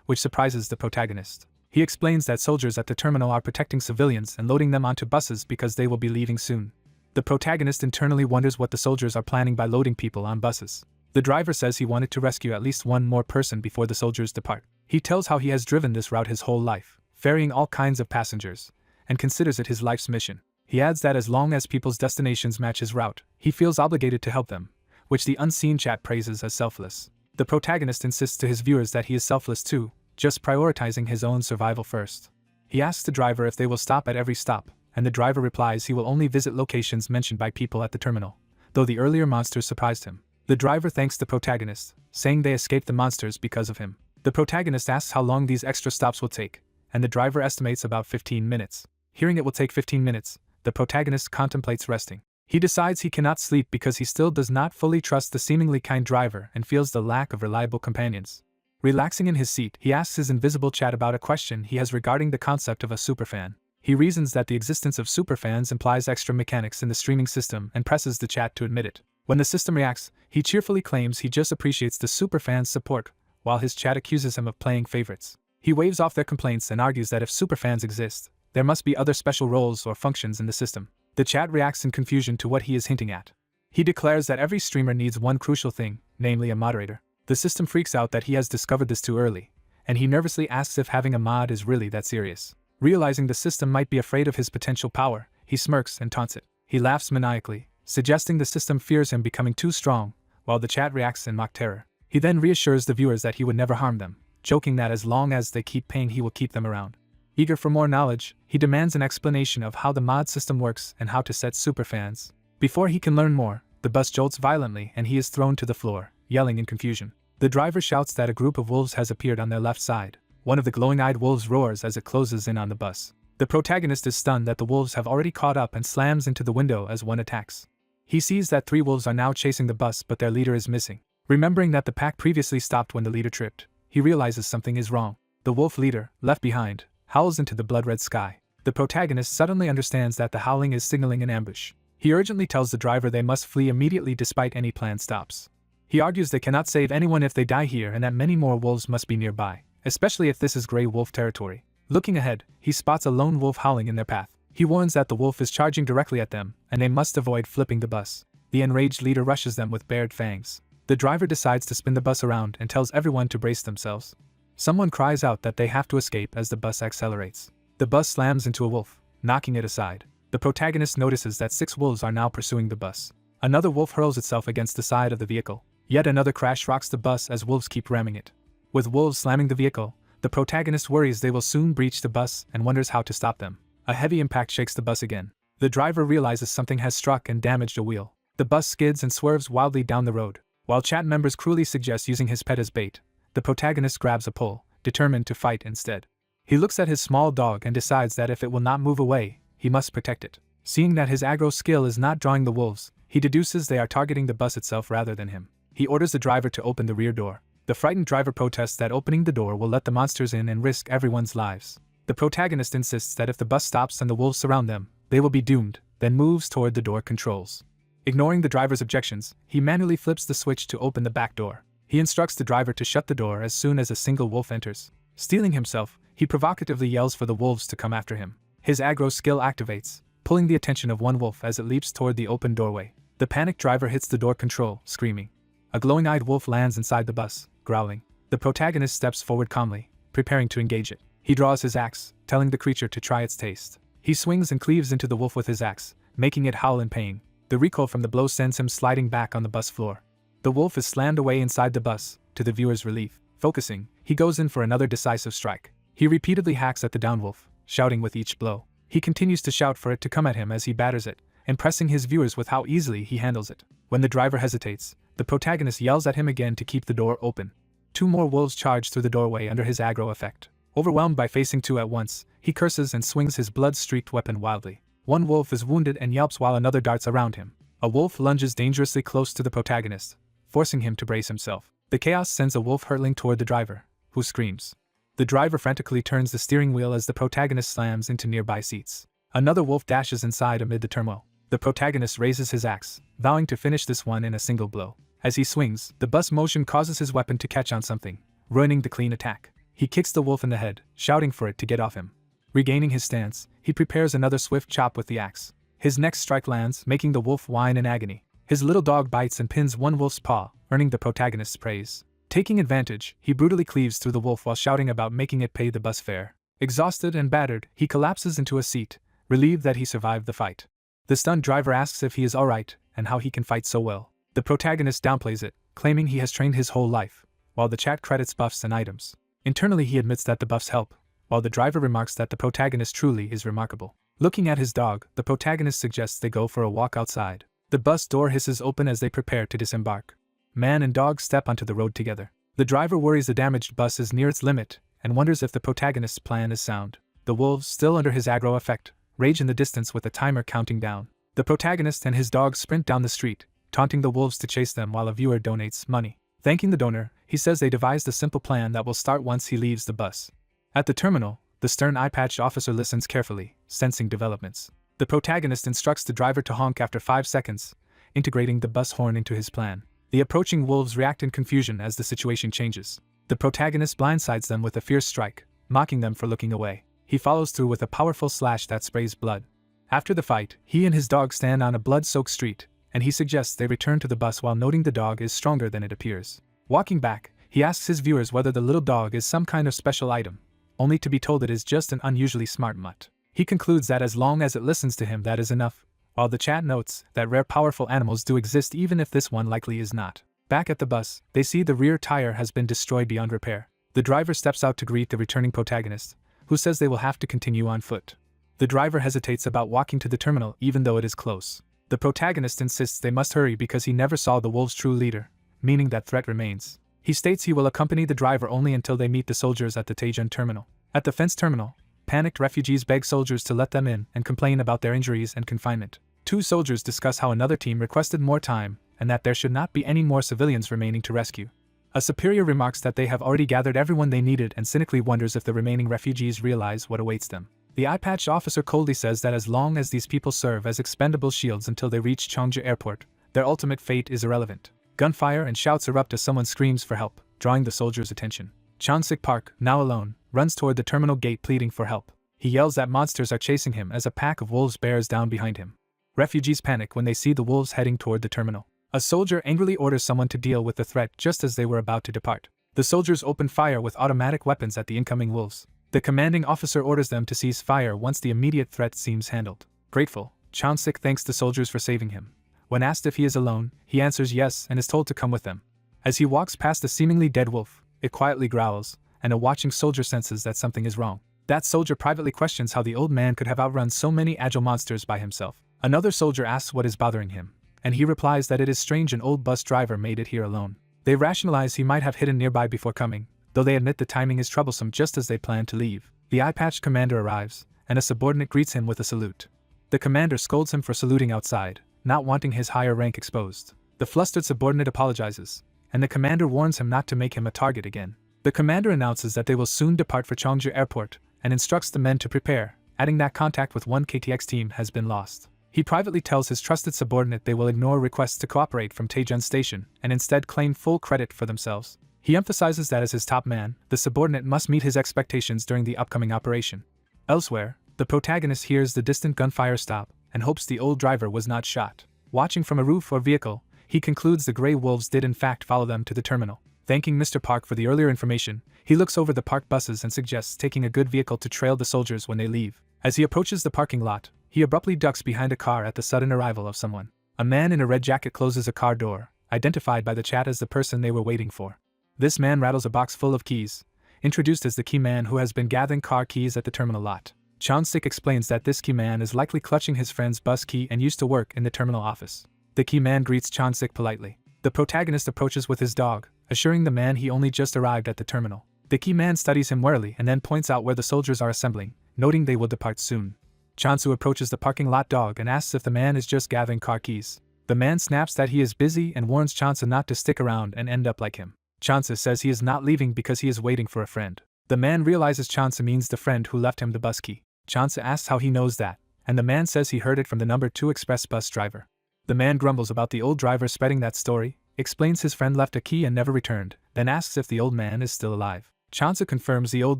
which surprises the protagonist. He explains that soldiers at the terminal are protecting civilians and loading them onto buses because they will be leaving soon. The protagonist internally wonders what the soldiers are planning by loading people on buses. The driver says he wanted to rescue at least one more person before the soldiers depart. He tells how he has driven this route his whole life, ferrying all kinds of passengers, and considers it his life's mission. He adds that as long as people's destinations match his route, he feels obligated to help them, which the unseen chat praises as selfless. The protagonist insists to his viewers that he is selfless too, just prioritizing his own survival first. He asks the driver if they will stop at every stop, and the driver replies he will only visit locations mentioned by people at the terminal, though the earlier monsters surprised him. The driver thanks the protagonist, saying they escaped the monsters because of him. The protagonist asks how long these extra stops will take, and the driver estimates about 15 minutes. Hearing it will take 15 minutes, the protagonist contemplates resting. He decides he cannot sleep because he still does not fully trust the seemingly kind driver and feels the lack of reliable companions. Relaxing in his seat, he asks his invisible chat about a question he has regarding the concept of a superfan. He reasons that the existence of superfans implies extra mechanics in the streaming system and presses the chat to admit it. When the system reacts, he cheerfully claims he just appreciates the superfans' support, while his chat accuses him of playing favorites. He waves off their complaints and argues that if superfans exist, there must be other special roles or functions in the system. The chat reacts in confusion to what he is hinting at. He declares that every streamer needs one crucial thing, namely a moderator. The system freaks out that he has discovered this too early, and he nervously asks if having a mod is really that serious. Realizing the system might be afraid of his potential power, he smirks and taunts it. He laughs maniacally, suggesting the system fears him becoming too strong, while the chat reacts in mock terror. He then reassures the viewers that he would never harm them, joking that as long as they keep paying he will keep them around. Eager for more knowledge, he demands an explanation of how the mod system works and how to set superfans. Before he can learn more, the bus jolts violently and he is thrown to the floor, yelling in confusion. The driver shouts that a group of wolves has appeared on their left side. One of the glowing-eyed wolves roars as it closes in on the bus. The protagonist is stunned that the wolves have already caught up and slams into the window as one attacks. He sees that 3 wolves are now chasing the bus but their leader is missing. Remembering that the pack previously stopped when the leader tripped, he realizes something is wrong. The wolf leader, left behind, howls into the blood-red sky. The protagonist suddenly understands that the howling is signaling an ambush. He urgently tells the driver they must flee immediately despite any planned stops. He argues they cannot save anyone if they die here and that many more wolves must be nearby, especially if this is Grey Wolf territory. Looking ahead, he spots a lone wolf howling in their path. He warns that the wolf is charging directly at them, and they must avoid flipping the bus. The enraged leader rushes them with bared fangs. The driver decides to spin the bus around and tells everyone to brace themselves. Someone cries out that they have to escape as the bus accelerates. The bus slams into a wolf, knocking it aside. The protagonist notices that 6 wolves are now pursuing the bus. Another wolf hurls itself against the side of the vehicle. Yet another crash rocks the bus as wolves keep ramming it. With wolves slamming the vehicle, the protagonist worries they will soon breach the bus and wonders how to stop them. A heavy impact shakes the bus again. The driver realizes something has struck and damaged a wheel. The bus skids and swerves wildly down the road. While chat members cruelly suggest using his pet as bait, the protagonist grabs a pole, determined to fight instead. He looks at his small dog and decides that if it will not move away, he must protect it. Seeing that his aggro skill is not drawing the wolves, he deduces they are targeting the bus itself rather than him. He orders the driver to open the rear door. The frightened driver protests that opening the door will let the monsters in and risk everyone's lives. The protagonist insists that if the bus stops and the wolves surround them, they will be doomed, then moves toward the door controls. Ignoring the driver's objections, he manually flips the switch to open the back door. He instructs the driver to shut the door as soon as a single wolf enters. Steeling himself, he provocatively yells for the wolves to come after him. His aggro skill activates, pulling the attention of one wolf as it leaps toward the open doorway. The panicked driver hits the door control, screaming. A glowing-eyed wolf lands inside the bus, growling. The protagonist steps forward calmly, preparing to engage it. He draws his axe, telling the creature to try its taste. He swings and cleaves into the wolf with his axe, making it howl in pain. The recoil from the blow sends him sliding back on the bus floor. The wolf is slammed away inside the bus, to the viewer's relief. Focusing, he goes in for another decisive strike. He repeatedly hacks at the down wolf, shouting with each blow. He continues to shout for it to come at him as he batters it, impressing his viewers with how easily he handles it. When the driver hesitates, the protagonist yells at him again to keep the door open. 2 more wolves charge through the doorway under his aggro effect. Overwhelmed by facing 2 at once, he curses and swings his blood-streaked weapon wildly. One wolf is wounded and yelps while another darts around him. A wolf lunges dangerously close to the protagonist, forcing him to brace himself. The chaos sends a wolf hurtling toward the driver, who screams. The driver frantically turns the steering wheel as the protagonist slams into nearby seats. Another wolf dashes inside amid the turmoil. The protagonist raises his axe, vowing to finish this one in a single blow. As he swings, the bus motion causes his weapon to catch on something, ruining the clean attack. He kicks the wolf in the head, shouting for it to get off him. Regaining his stance, he prepares another swift chop with the axe. His next strike lands, making the wolf whine in agony. His little dog bites and pins one wolf's paw, earning the protagonist's praise. Taking advantage, he brutally cleaves through the wolf while shouting about making it pay the bus fare. Exhausted and battered, he collapses into a seat, relieved that he survived the fight. The stunned driver asks if he is alright, and how he can fight so well. The protagonist downplays it, claiming he has trained his whole life, while the chat credits buffs and items. Internally he admits that the buffs help, while the driver remarks that the protagonist truly is remarkable. Looking at his dog, the protagonist suggests they go for a walk outside. The bus door hisses open as they prepare to disembark. Man and dog step onto the road together. The driver worries the damaged bus is near its limit, and wonders if the protagonist's plan is sound. The wolves, still under his aggro effect, rage in the distance with the timer counting down. The protagonist and his dog sprint down the street, taunting the wolves to chase them while a viewer donates money. Thanking the donor, he says they devised a simple plan that will start once he leaves the bus. At the terminal, the stern eye-patched officer listens carefully, sensing developments. The protagonist instructs the driver to honk after 5 seconds, integrating the bus horn into his plan. The approaching wolves react in confusion as the situation changes. The protagonist blindsides them with a fierce strike, mocking them for looking away. He follows through with a powerful slash that sprays blood. After the fight, he and his dog stand on a blood-soaked street, and he suggests they return to the bus while noting the dog is stronger than it appears. Walking back, he asks his viewers whether the little dog is some kind of special item, only to be told it is just an unusually smart mutt. He concludes that as long as it listens to him, that is enough, while the chat notes that rare powerful animals do exist even if this one likely is not. Back at the bus, they see the rear tire has been destroyed beyond repair. The driver steps out to greet the returning protagonist, who says they will have to continue on foot. The driver hesitates about walking to the terminal even though it is close. The protagonist insists they must hurry because he never saw the wolves' true leader, meaning that threat remains. He states he will accompany the driver only until they meet the soldiers at the Taejun terminal. At the fenced terminal, panicked refugees beg soldiers to let them in and complain about their injuries and confinement. 2 soldiers discuss how another team requested more time and that there should not be any more civilians remaining to rescue. A superior remarks that they have already gathered everyone they needed and cynically wonders if the remaining refugees realize what awaits them. The eye-patched officer coldly says that as long as these people serve as expendable shields until they reach Cheongju Airport, their ultimate fate is irrelevant. Gunfire and shouts erupt as someone screams for help, drawing the soldiers' attention. Cheonsik Park, now alone, runs toward the terminal gate pleading for help. He yells that monsters are chasing him as a pack of wolves bears down behind him. Refugees panic when they see the wolves heading toward the terminal. A soldier angrily orders someone to deal with the threat just as they were about to depart. The soldiers open fire with automatic weapons at the incoming wolves. The commanding officer orders them to cease fire once the immediate threat seems handled. Grateful, Cheonsik thanks the soldiers for saving him. When asked if he is alone, he answers yes and is told to come with them. As he walks past the seemingly dead wolf, it quietly growls, and a watching soldier senses that something is wrong. That soldier privately questions how the old man could have outrun so many agile monsters by himself. Another soldier asks what is bothering him, and he replies that it is strange an old bus driver made it here alone. They rationalize he might have hidden nearby before coming, though they admit the timing is troublesome just as they plan to leave. The eye-patched commander arrives, and a subordinate greets him with a salute. The commander scolds him for saluting outside, not wanting his higher rank exposed. The flustered subordinate apologizes, and the commander warns him not to make him a target again. The commander announces that they will soon depart for Cheongju Airport, and instructs the men to prepare, adding that contact with one KTX team has been lost. He privately tells his trusted subordinate they will ignore requests to cooperate from Taejun Station and instead claim full credit for themselves. He emphasizes that as his top man, the subordinate must meet his expectations during the upcoming operation. Elsewhere, the protagonist hears the distant gunfire stop and hopes the old driver was not shot. Watching from a roof or vehicle, he concludes the gray wolves did in fact follow them to the terminal. Thanking Mr. Park for the earlier information, he looks over the parked buses and suggests taking a good vehicle to trail the soldiers when they leave. As he approaches the parking lot, he abruptly ducks behind a car at the sudden arrival of someone. A man in a red jacket closes a car door, identified by the chat as the person they were waiting for. This man rattles a box full of keys, introduced as the key man who has been gathering car keys at the terminal lot. Cheonsik explains that this key man is likely clutching his friend's bus key and used to work in the terminal office. The key man greets Cheonsik politely. The protagonist approaches with his dog, assuring the man he only just arrived at the terminal. The key man studies him warily and then points out where the soldiers are assembling, noting they will depart soon. Chansu approaches the parking lot dog and asks if the man is just gathering car keys. The man snaps that he is busy and warns Chansu not to stick around and end up like him. Chansu says he is not leaving because he is waiting for a friend. The man realizes Chansu means the friend who left him the bus key. Chansu asks how he knows that, and the man says he heard it from the number 2 express bus driver. The man grumbles about the old driver spreading that story, explains his friend left a key and never returned, then asks if the old man is still alive. Chansu confirms the old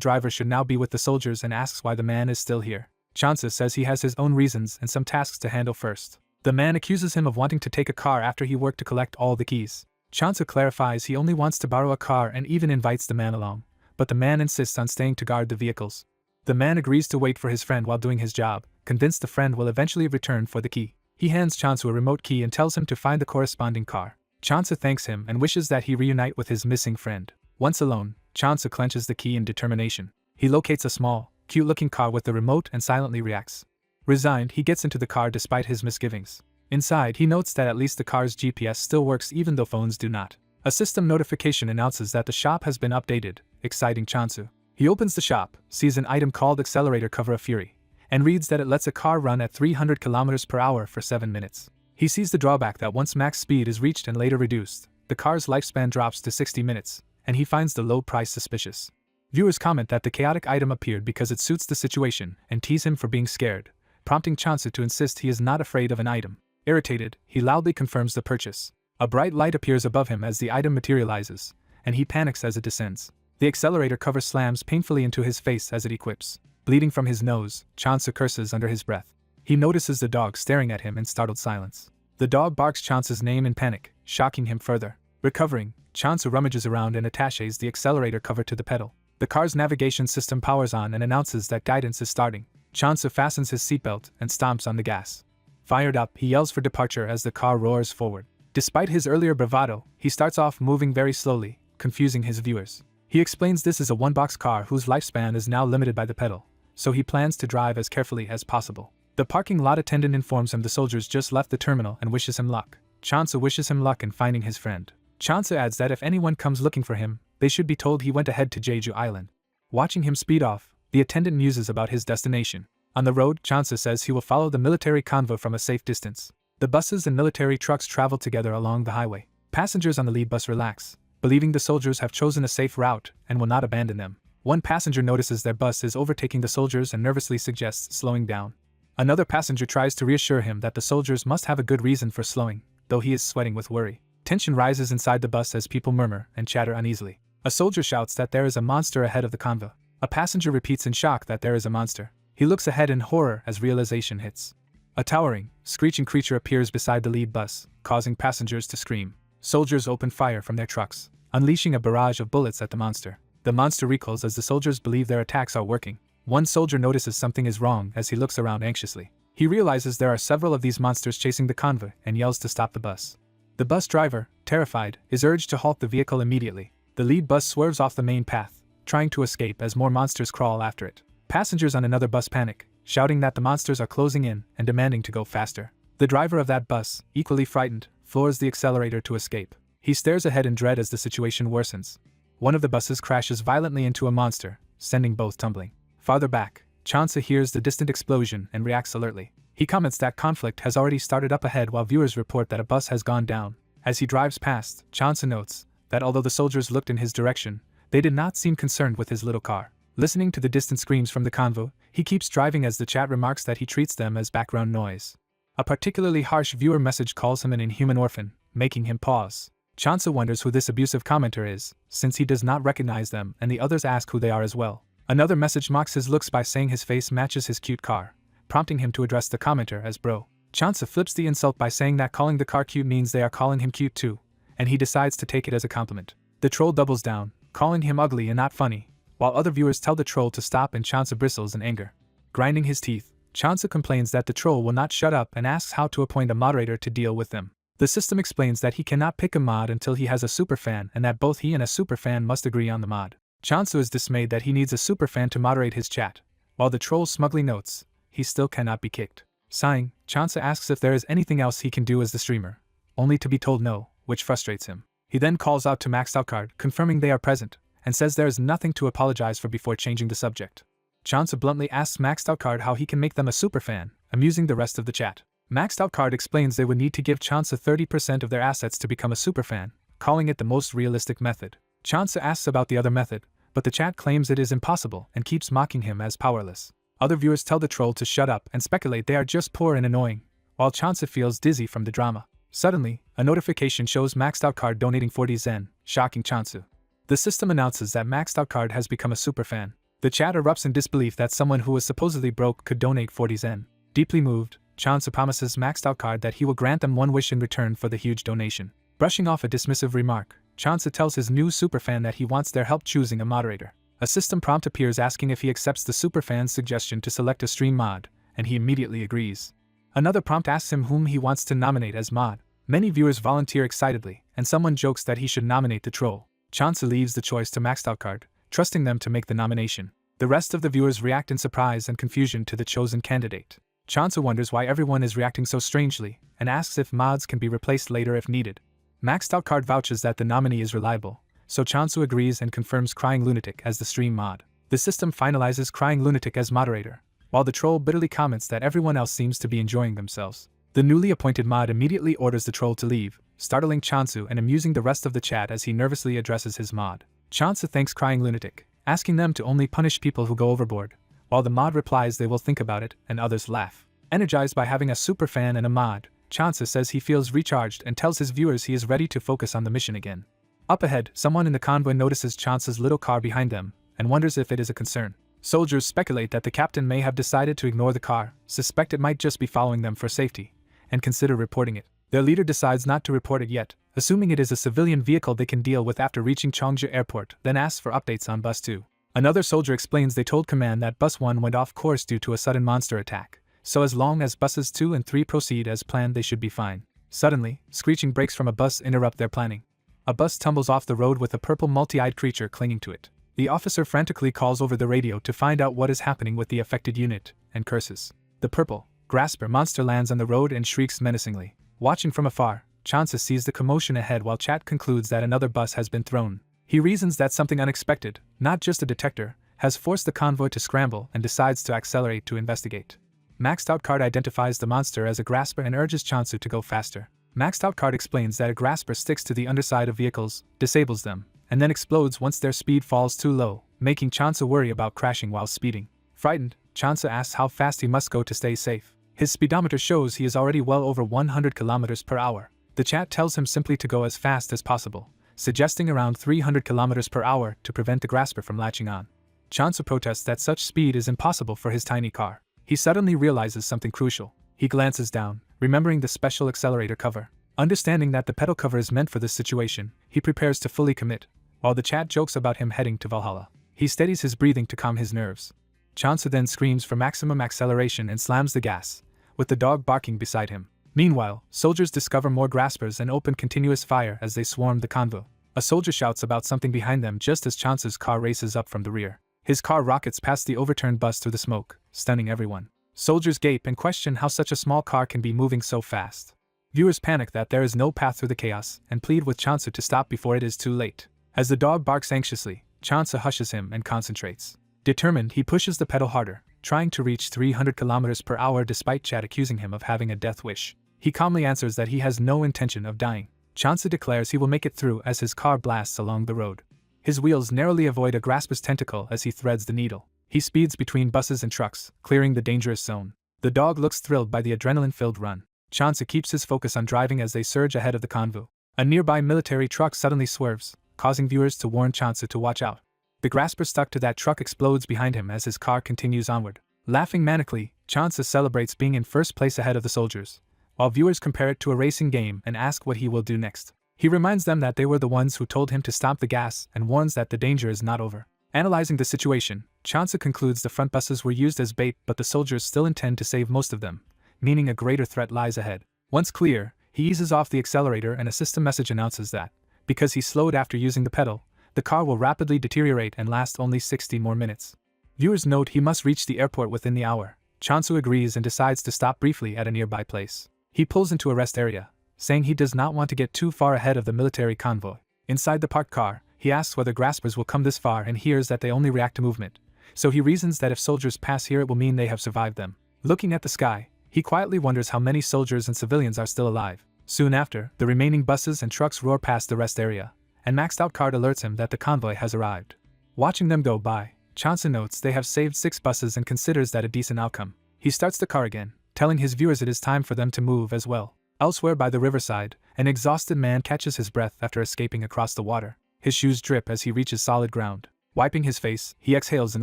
driver should now be with the soldiers and asks why the man is still here. Chansu says he has his own reasons and some tasks to handle first. The man accuses him of wanting to take a car after he worked to collect all the keys. Chansu clarifies he only wants to borrow a car and even invites the man along, but the man insists on staying to guard the vehicles. The man agrees to wait for his friend while doing his job, convinced the friend will eventually return for the key. He hands Chansu a remote key and tells him to find the corresponding car. Chansu thanks him and wishes that he reunite with his missing friend. Once alone, Chansu clenches the key in determination. He locates a small, cute-looking car with the remote and silently reacts. Resigned, he gets into the car despite his misgivings. Inside, he notes that at least the car's GPS still works even though phones do not. A system notification announces that the shop has been updated, exciting Chansu. He opens the shop, sees an item called Accelerator Cover of Fury, and reads that it lets a car run at 300 km/h for 7 minutes. He sees the drawback that once max speed is reached and later reduced, the car's lifespan drops to 60 minutes, and he finds the low price suspicious. Viewers comment that the chaotic item appeared because it suits the situation and tease him for being scared, prompting Chansu to insist he is not afraid of an item. Irritated, he loudly confirms the purchase. A bright light appears above him as the item materializes, and he panics as it descends. The accelerator cover slams painfully into his face as it equips. Bleeding from his nose, Chansu curses under his breath. He notices the dog staring at him in startled silence. The dog barks Chansu's name in panic, shocking him further. Recovering, Chansu rummages around and attaches the accelerator cover to the pedal. The car's navigation system powers on and announces that guidance is starting. Chansu fastens his seatbelt and stomps on the gas. Fired up, he yells for departure as the car roars forward. Despite his earlier bravado, he starts off moving very slowly, confusing his viewers. He explains this is a one-box car whose lifespan is now limited by the pedal, so he plans to drive as carefully as possible. The parking lot attendant informs him the soldiers just left the terminal and wishes him luck. Chansu wishes him luck in finding his friend. Chansu adds that if anyone comes looking for him, they should be told he went ahead to Jeju Island. Watching him speed off, the attendant muses about his destination. On the road, Chansu says he will follow the military convoy from a safe distance. The buses and military trucks travel together along the highway. Passengers on the lead bus relax, believing the soldiers have chosen a safe route and will not abandon them. One passenger notices their bus is overtaking the soldiers and nervously suggests slowing down. Another passenger tries to reassure him that the soldiers must have a good reason for slowing, though he is sweating with worry. Tension rises inside the bus as people murmur and chatter uneasily. A soldier shouts that there is a monster ahead of the convoy. A passenger repeats in shock that there is a monster. He looks ahead in horror as realization hits. A towering, screeching creature appears beside the lead bus, causing passengers to scream. Soldiers open fire from their trucks, unleashing a barrage of bullets at the monster. The monster recoils as the soldiers believe their attacks are working. One soldier notices something is wrong as he looks around anxiously. He realizes there are several of these monsters chasing the convoy and yells to stop the bus. The bus driver, terrified, is urged to halt the vehicle immediately. The lead bus swerves off the main path, trying to escape as more monsters crawl after it. Passengers on another bus panic, shouting that the monsters are closing in and demanding to go faster. The driver of that bus, equally frightened, floors the accelerator to escape. He stares ahead in dread as the situation worsens. One of the buses crashes violently into a monster, sending both tumbling. Farther back, Chansu hears the distant explosion and reacts alertly. He comments that conflict has already started up ahead while viewers report that a bus has gone down. As he drives past, Chansu notes that although the soldiers looked in his direction, they did not seem concerned with his little car. Listening to the distant screams from the convoy, he keeps driving as the chat remarks that he treats them as background noise. A particularly harsh viewer message calls him an inhuman orphan, making him pause. Chansu wonders who this abusive commenter is, since he does not recognize them and the others ask who they are as well. Another message mocks his looks by saying his face matches his cute car, prompting him to address the commenter as bro. Chansu flips the insult by saying that calling the car cute means they are calling him cute too, and he decides to take it as a compliment. The troll doubles down, calling him ugly and not funny, while other viewers tell the troll to stop and Chansu bristles in anger. Grinding his teeth, Chansu complains that the troll will not shut up and asks how to appoint a moderator to deal with them. The system explains that he cannot pick a mod until he has a superfan and that both he and a superfan must agree on the mod. Chansu is dismayed that he needs a superfan to moderate his chat, while the troll smugly notes he still cannot be kicked. Sighing, Chansu asks if there is anything else he can do as the streamer, only to be told no, which frustrates him. He then calls out to Maxed Out Card, confirming they are present, and says there is nothing to apologize for before changing the subject. Chansu bluntly asks Maxed Out Card how he can make them a superfan, amusing the rest of the chat. Maxed Out Card explains they would need to give Chansu 30% of their assets to become a superfan, calling it the most realistic method. Chansu asks about the other method, but the chat claims it is impossible and keeps mocking him as powerless. Other viewers tell the troll to shut up and speculate they are just poor and annoying, while Chansu feels dizzy from the drama. Suddenly, a notification shows Maxed Out Card donating 40 Zen, shocking Chansu. The system announces that Maxed Out Card has become a superfan. The chat erupts in disbelief that someone who was supposedly broke could donate 40 Zen. Deeply moved, Chansu promises Maxed Out Card that he will grant them one wish in return for the huge donation. Brushing off a dismissive remark, Chansu tells his new superfan that he wants their help choosing a moderator. A system prompt appears asking if he accepts the superfan's suggestion to select a stream mod, and he immediately agrees. Another prompt asks him whom he wants to nominate as mod. Many viewers volunteer excitedly, and someone jokes that he should nominate the troll. Chansu leaves the choice to Maxed Out Card, trusting them to make the nomination. The rest of the viewers react in surprise and confusion to the chosen candidate. Chansu wonders why everyone is reacting so strangely, and asks if mods can be replaced later if needed. Maxed Out Card vouches that the nominee is reliable, so Chansu agrees and confirms Crying Lunatic as the stream mod. The system finalizes Crying Lunatic as moderator, while the troll bitterly comments that everyone else seems to be enjoying themselves. The newly appointed mod immediately orders the troll to leave, startling Chansu and amusing the rest of the chat as he nervously addresses his mod. Chansu thanks crying lunatic, asking them to only punish people who go overboard, while the mod replies they will think about it, and others laugh. Energized by having a superfan and a mod, Chansu says he feels recharged and tells his viewers he is ready to focus on the mission again. Up ahead, someone in the convoy notices Chansu's little car behind them, and wonders if it is a concern. Soldiers speculate that the captain may have decided to ignore the car, suspect it might just be following them for safety, and consider reporting it. Their leader decides not to report it yet, assuming it is a civilian vehicle they can deal with after reaching Cheongju Airport, then asks for updates on Bus 2. Another soldier explains they told command that Bus 1 went off course due to a sudden monster attack, so as long as buses 2 and 3 proceed as planned they should be fine. Suddenly, screeching brakes from a bus interrupt their planning. A bus tumbles off the road with a purple multi-eyed creature clinging to it. The officer frantically calls over the radio to find out what is happening with the affected unit, and curses. The purple, grasper monster lands on the road and shrieks menacingly. Watching from afar, Chansa sees the commotion ahead while Chat concludes that another bus has been thrown. He reasons that something unexpected, not just a detector, has forced the convoy to scramble and decides to accelerate to investigate. Maxed Out Card identifies the monster as a grasper and urges Chansu to go faster. Maxed Out Card explains that a grasper sticks to the underside of vehicles, disables them, and then explodes once their speed falls too low, making Chansu worry about crashing while speeding. Frightened, Chansu asks how fast he must go to stay safe. His speedometer shows he is already well over 100 km per hour. The chat tells him simply to go as fast as possible, suggesting around 300 km per hour to prevent the grasper from latching on. Chansu protests that such speed is impossible for his tiny car. He suddenly realizes something crucial. He glances down, remembering the special accelerator cover. Understanding that the pedal cover is meant for this situation, he prepares to fully commit, while the chat jokes about him heading to Valhalla. He steadies his breathing to calm his nerves. Chansu then screams for maximum acceleration and slams the gas, with the dog barking beside him. Meanwhile, soldiers discover more graspers and open continuous fire as they swarm the convoy. A soldier shouts about something behind them just as Chansu's car races up from the rear. His car rockets past the overturned bus through the smoke, stunning everyone. Soldiers gape and question how such a small car can be moving so fast. Viewers panic that there is no path through the chaos and plead with Chansu to stop before it is too late. As the dog barks anxiously, Chansu hushes him and concentrates. Determined, he pushes the pedal harder, trying to reach 300 km per hour despite Chat accusing him of having a death wish. He calmly answers that he has no intention of dying. Chansu declares he will make it through as his car blasts along the road. His wheels narrowly avoid a grasper's tentacle as he threads the needle. He speeds between buses and trucks, clearing the dangerous zone. The dog looks thrilled by the adrenaline-filled run. Chansu keeps his focus on driving as they surge ahead of the convoy. A nearby military truck suddenly swerves, causing viewers to warn Chansu to watch out. The grasper stuck to that truck explodes behind him as his car continues onward. Laughing manically, Chansu celebrates being in first place ahead of the soldiers, while viewers compare it to a racing game and ask what he will do next. He reminds them that they were the ones who told him to stop the gas and warns that the danger is not over. Analyzing the situation, Chansu concludes the front buses were used as bait, but the soldiers still intend to save most of them, meaning a greater threat lies ahead. Once clear, he eases off the accelerator and a system message announces that, because he slowed after using the pedal, the car will rapidly deteriorate and last only 60 more minutes. Viewers note he must reach the airport within the hour. Chansu agrees and decides to stop briefly at a nearby place. He pulls into a rest area, saying he does not want to get too far ahead of the military convoy. Inside the parked car, he asks whether graspers will come this far and hears that they only react to movement, so he reasons that if soldiers pass here it will mean they have survived them. Looking at the sky, he quietly wonders how many soldiers and civilians are still alive. Soon after, the remaining buses and trucks roar past the rest area, and Maxed Out Card alerts him that the convoy has arrived. Watching them go by, Chansu notes they have saved 6 buses and considers that a decent outcome. He starts the car again, telling his viewers it is time for them to move as well. Elsewhere by the riverside, an exhausted man catches his breath after escaping across the water. His shoes drip as he reaches solid ground. Wiping his face, he exhales in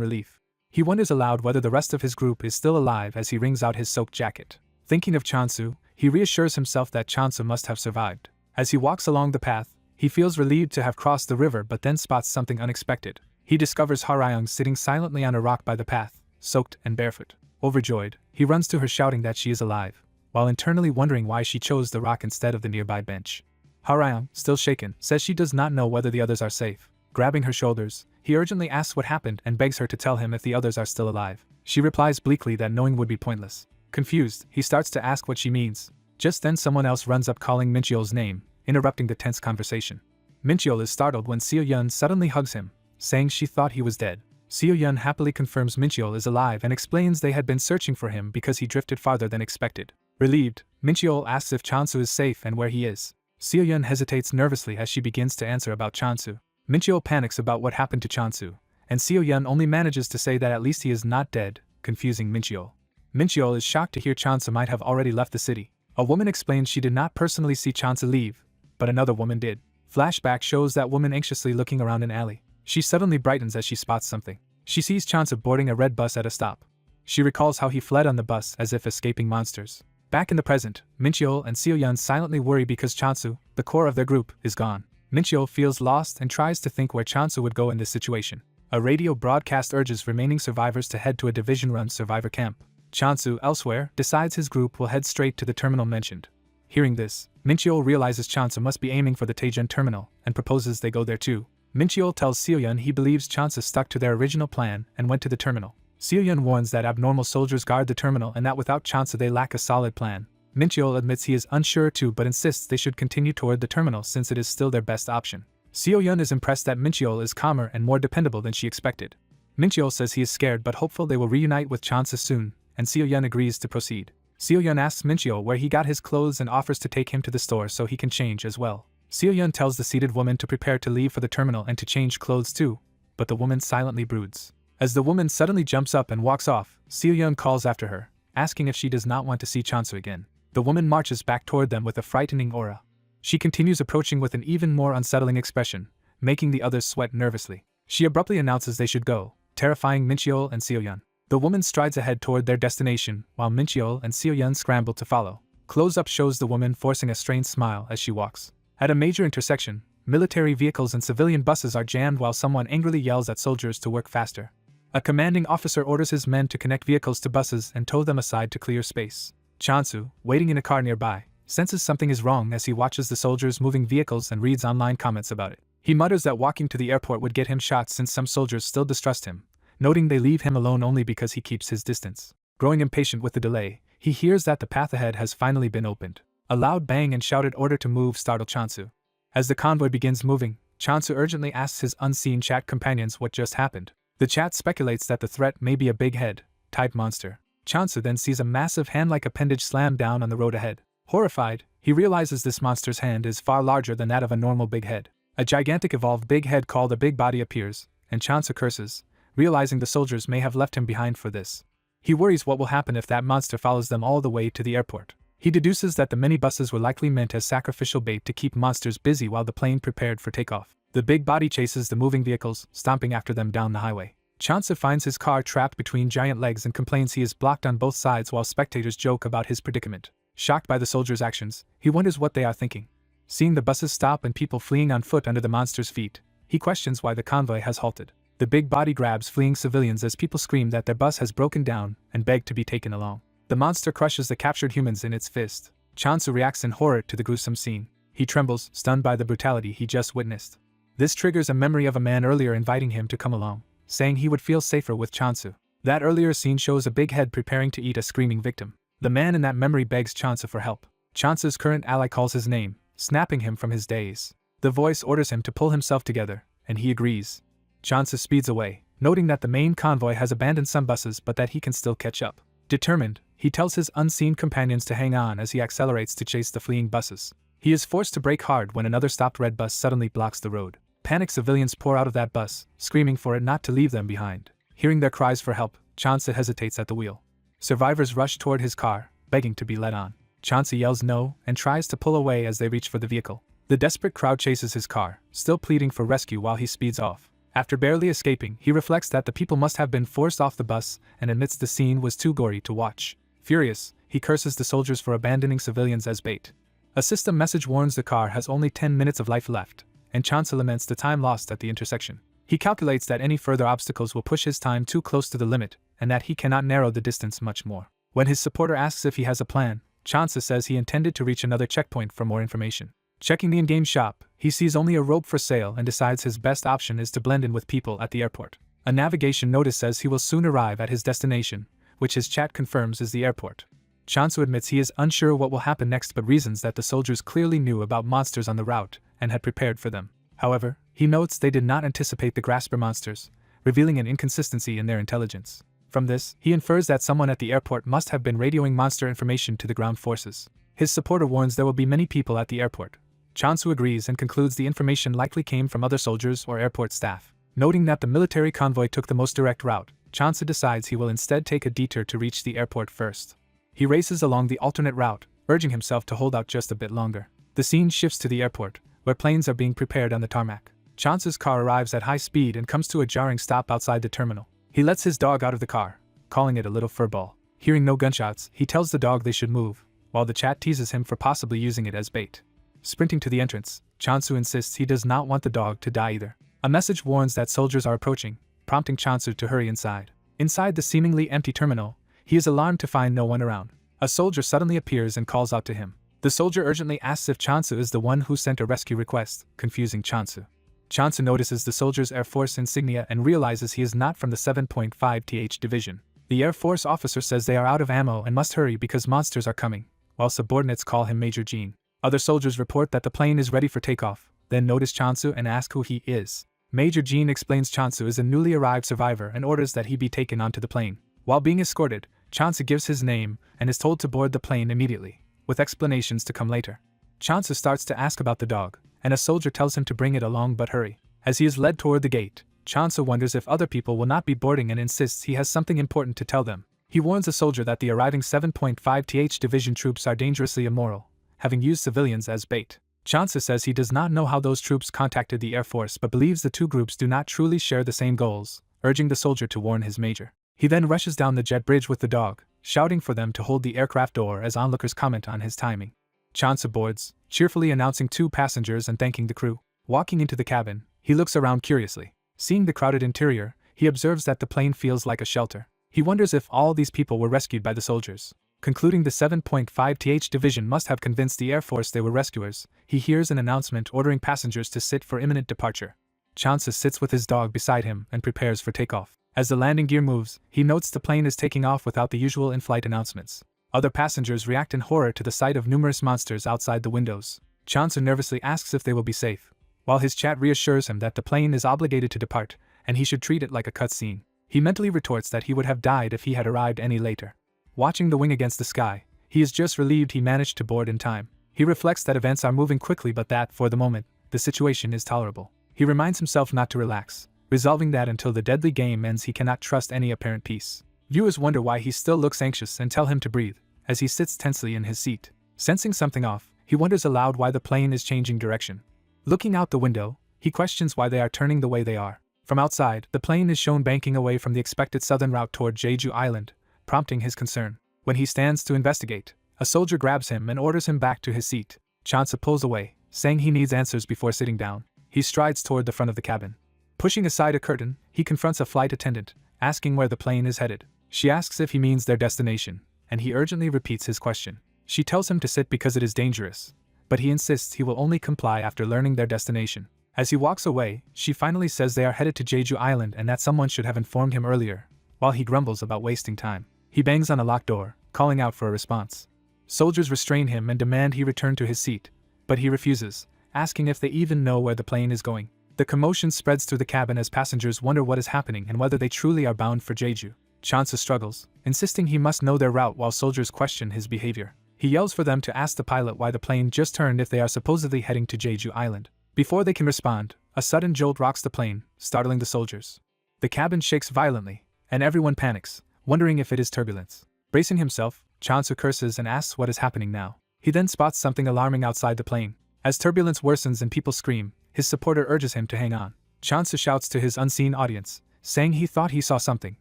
relief. He wonders aloud whether the rest of his group is still alive as he wrings out his soaked jacket. Thinking of Chansu, he reassures himself that Chansu must have survived. As he walks along the path, he feels relieved to have crossed the river but then spots something unexpected. He discovers Harayong sitting silently on a rock by the path, soaked and barefoot. Overjoyed, he runs to her shouting that she is alive, while internally wondering why she chose the rock instead of the nearby bench. Harayong, still shaken, says she does not know whether the others are safe. Grabbing her shoulders, he urgently asks what happened and begs her to tell him if the others are still alive. She replies bleakly that knowing would be pointless. Confused, he starts to ask what she means. Just then someone else runs up calling Mincheol's name, interrupting the tense conversation. Mincheol is startled when Seo Yun suddenly hugs him, saying she thought he was dead. Seo Yun happily confirms Mincheol is alive and explains they had been searching for him because he drifted farther than expected. Relieved, Mincheol asks if Chansu is safe and where he is. Seo-yun hesitates nervously as she begins to answer about Chansu. Min-cheol panics about what happened to Chansu, and Seo-yun only manages to say that at least he is not dead, confusing Min-cheol. Min-cheol is shocked to hear Chansu might have already left the city. A woman explains she did not personally see Chansu leave, but another woman did. Flashback shows that woman anxiously looking around an alley. She suddenly brightens as she spots something. She sees Chansu boarding a red bus at a stop. She recalls how he fled on the bus as if escaping monsters. Back in the present, Min-cheol and Seo-yun silently worry because Chansu, the core of their group, is gone. Min-cheol feels lost and tries to think where Chansu would go in this situation. A radio broadcast urges remaining survivors to head to a division-run survivor camp. Chansu, elsewhere, decides his group will head straight to the terminal mentioned. Hearing this, Min-cheol realizes Chansu must be aiming for the Taejeon terminal and proposes they go there too. Min-cheol tells Seo-yun he believes Chansu stuck to their original plan and went to the terminal. Seo-yun warns that abnormal soldiers guard the terminal and that without Chansu they lack a solid plan. Min-cheol admits he is unsure too but insists they should continue toward the terminal since it is still their best option. Seo-yun is impressed that Min-cheol is calmer and more dependable than she expected. Min-cheol says he is scared but hopeful they will reunite with Chansu soon, and Seo-yun agrees to proceed. Seo-yun asks Min-cheol where he got his clothes and offers to take him to the store so he can change as well. Seo-yun tells the seated woman to prepare to leave for the terminal and to change clothes too, but the woman silently broods. As the woman suddenly jumps up and walks off, Seo-yun calls after her, asking if she does not want to see Chansu again. The woman marches back toward them with a frightening aura. She continues approaching with an even more unsettling expression, making the others sweat nervously. She abruptly announces they should go, terrifying Min-cheol and Seo-yun. The woman strides ahead toward their destination, while Min-cheol and Seo-yun scramble to follow. Close-up shows the woman forcing a strained smile as she walks. At a major intersection, military vehicles and civilian buses are jammed while someone angrily yells at soldiers to work faster. A commanding officer orders his men to connect vehicles to buses and tow them aside to clear space. Chansu, waiting in a car nearby, senses something is wrong as he watches the soldiers moving vehicles and reads online comments about it. He mutters that walking to the airport would get him shot since some soldiers still distrust him, noting they leave him alone only because he keeps his distance. Growing impatient with the delay, he hears that the path ahead has finally been opened. A loud bang and shouted order to move startle Chansu. As the convoy begins moving, Chansu urgently asks his unseen chat companions what just happened. The chat speculates that the threat may be a big head-type monster. Chansu then sees a massive hand-like appendage slam down on the road ahead. Horrified, he realizes this monster's hand is far larger than that of a normal big head. A gigantic evolved big head called a big body appears, and Chansu curses, realizing the soldiers may have left him behind for this. He worries what will happen if that monster follows them all the way to the airport. He deduces that the many buses were likely meant as sacrificial bait to keep monsters busy while the plane prepared for takeoff. The big body chases the moving vehicles, stomping after them down the highway. Chansu finds his car trapped between giant legs and complains he is blocked on both sides while spectators joke about his predicament. Shocked by the soldiers' actions, he wonders what they are thinking. Seeing the buses stop and people fleeing on foot under the monster's feet, he questions why the convoy has halted. The big body grabs fleeing civilians as people scream that their bus has broken down and beg to be taken along. The monster crushes the captured humans in its fist. Chansu reacts in horror to the gruesome scene. He trembles, stunned by the brutality he just witnessed. This triggers a memory of a man earlier inviting him to come along, saying he would feel safer with Chansu. That earlier scene shows a big head preparing to eat a screaming victim. The man in that memory begs Chansu for help. Chansu's current ally calls his name, snapping him from his daze. The voice orders him to pull himself together, and he agrees. Chansu speeds away, noting that the main convoy has abandoned some buses but that he can still catch up. Determined, he tells his unseen companions to hang on as he accelerates to chase the fleeing buses. He is forced to brake hard when another stopped red bus suddenly blocks the road. Panicked civilians pour out of that bus, screaming for it not to leave them behind. Hearing their cries for help, Chansu hesitates at the wheel. Survivors rush toward his car, begging to be let on. Chansu yells no and tries to pull away as they reach for the vehicle. The desperate crowd chases his car, still pleading for rescue while he speeds off. After barely escaping, he reflects that the people must have been forced off the bus and admits the scene was too gory to watch. Furious, he curses the soldiers for abandoning civilians as bait. A system message warns the car has only 10 minutes of life left, and Chansu laments the time lost at the intersection. He calculates that any further obstacles will push his time too close to the limit, and that he cannot narrow the distance much more. When his supporter asks if he has a plan, Chansu says he intended to reach another checkpoint for more information. Checking the in-game shop, he sees only a rope for sale and decides his best option is to blend in with people at the airport. A navigation notice says he will soon arrive at his destination, which his chat confirms is the airport. Chansu admits he is unsure what will happen next but reasons that the soldiers clearly knew about monsters on the route and had prepared for them. However, he notes they did not anticipate the Grasper monsters, revealing an inconsistency in their intelligence. From this, he infers that someone at the airport must have been radioing monster information to the ground forces. His supporter warns there will be many people at the airport, Chansu agrees and concludes the information likely came from other soldiers or airport staff. Noting that the military convoy took the most direct route, Chansu decides he will instead take a detour to reach the airport first. He races along the alternate route, urging himself to hold out just a bit longer. The scene shifts to the airport, where planes are being prepared on the tarmac. Chansu's car arrives at high speed and comes to a jarring stop outside the terminal. He lets his dog out of the car, calling it a little furball. Hearing no gunshots, he tells the dog they should move, while the chat teases him for possibly using it as bait. Sprinting to the entrance, Chansu insists he does not want the dog to die either. A message warns that soldiers are approaching, prompting Chansu to hurry inside. Inside the seemingly empty terminal, he is alarmed to find no one around. A soldier suddenly appears and calls out to him. The soldier urgently asks if Chansu is the one who sent a rescue request, confusing Chansu. Chansu notices the soldier's Air Force insignia and realizes he is not from the 7.5th Division. The Air Force officer says they are out of ammo and must hurry because monsters are coming, while subordinates call him Major Jean. Other soldiers report that the plane is ready for takeoff, then notice Chansu and ask who he is. Major Jean explains Chansu is a newly arrived survivor and orders that he be taken onto the plane. While being escorted, Chansu gives his name and is told to board the plane immediately, with explanations to come later. Chansu starts to ask about the dog, and a soldier tells him to bring it along but hurry. As he is led toward the gate, Chansu wonders if other people will not be boarding and insists he has something important to tell them. He warns a soldier that the arriving 7.5th Division troops are dangerously immoral, having used civilians as bait. Chansu says he does not know how those troops contacted the Air Force but believes the two groups do not truly share the same goals, urging the soldier to warn his major. He then rushes down the jet bridge with the dog, shouting for them to hold the aircraft door as onlookers comment on his timing. Chansu boards, cheerfully announcing 2 passengers and thanking the crew. Walking into the cabin, he looks around curiously. Seeing the crowded interior, he observes that the plane feels like a shelter. He wonders if all these people were rescued by the soldiers. Concluding the 7.5th Division must have convinced the Air Force they were rescuers, he hears an announcement ordering passengers to sit for imminent departure. Chansu sits with his dog beside him and prepares for takeoff. As the landing gear moves, he notes the plane is taking off without the usual in-flight announcements. Other passengers react in horror to the sight of numerous monsters outside the windows. Chansu nervously asks if they will be safe, while his chat reassures him that the plane is obligated to depart, and he should treat it like a cutscene. He mentally retorts that he would have died if he had arrived any later. Watching the wing against the sky, he is just relieved he managed to board in time. He reflects that events are moving quickly but that, for the moment, the situation is tolerable. He reminds himself not to relax, resolving that until the deadly game ends he cannot trust any apparent peace. Viewers wonder why he still looks anxious and tell him to breathe, as he sits tensely in his seat. Sensing something off, he wonders aloud why the plane is changing direction. Looking out the window, he questions why they are turning the way they are. From outside, the plane is shown banking away from the expected southern route toward Jeju Island, prompting his concern. When he stands to investigate, a soldier grabs him and orders him back to his seat. Chansu pulls away, saying he needs answers before sitting down. He strides toward the front of the cabin. Pushing aside a curtain, he confronts a flight attendant, asking where the plane is headed. She asks if he means their destination, and he urgently repeats his question. She tells him to sit because it is dangerous, but he insists he will only comply after learning their destination. As he walks away, she finally says they are headed to Jeju Island and that someone should have informed him earlier, while he grumbles about wasting time. He bangs on a locked door, calling out for a response. Soldiers restrain him and demand he return to his seat, but he refuses, asking if they even know where the plane is going. The commotion spreads through the cabin as passengers wonder what is happening and whether they truly are bound for Jeju. Chansu struggles, insisting he must know their route while soldiers question his behavior. He yells for them to ask the pilot why the plane just turned if they are supposedly heading to Jeju Island. Before they can respond, a sudden jolt rocks the plane, startling the soldiers. The cabin shakes violently, and everyone panics, wondering if it is turbulence. Bracing himself, Chansu curses and asks what is happening now. He then spots something alarming outside the plane. As turbulence worsens and people scream, his supporter urges him to hang on. Chansu shouts to his unseen audience, saying he thought he saw something,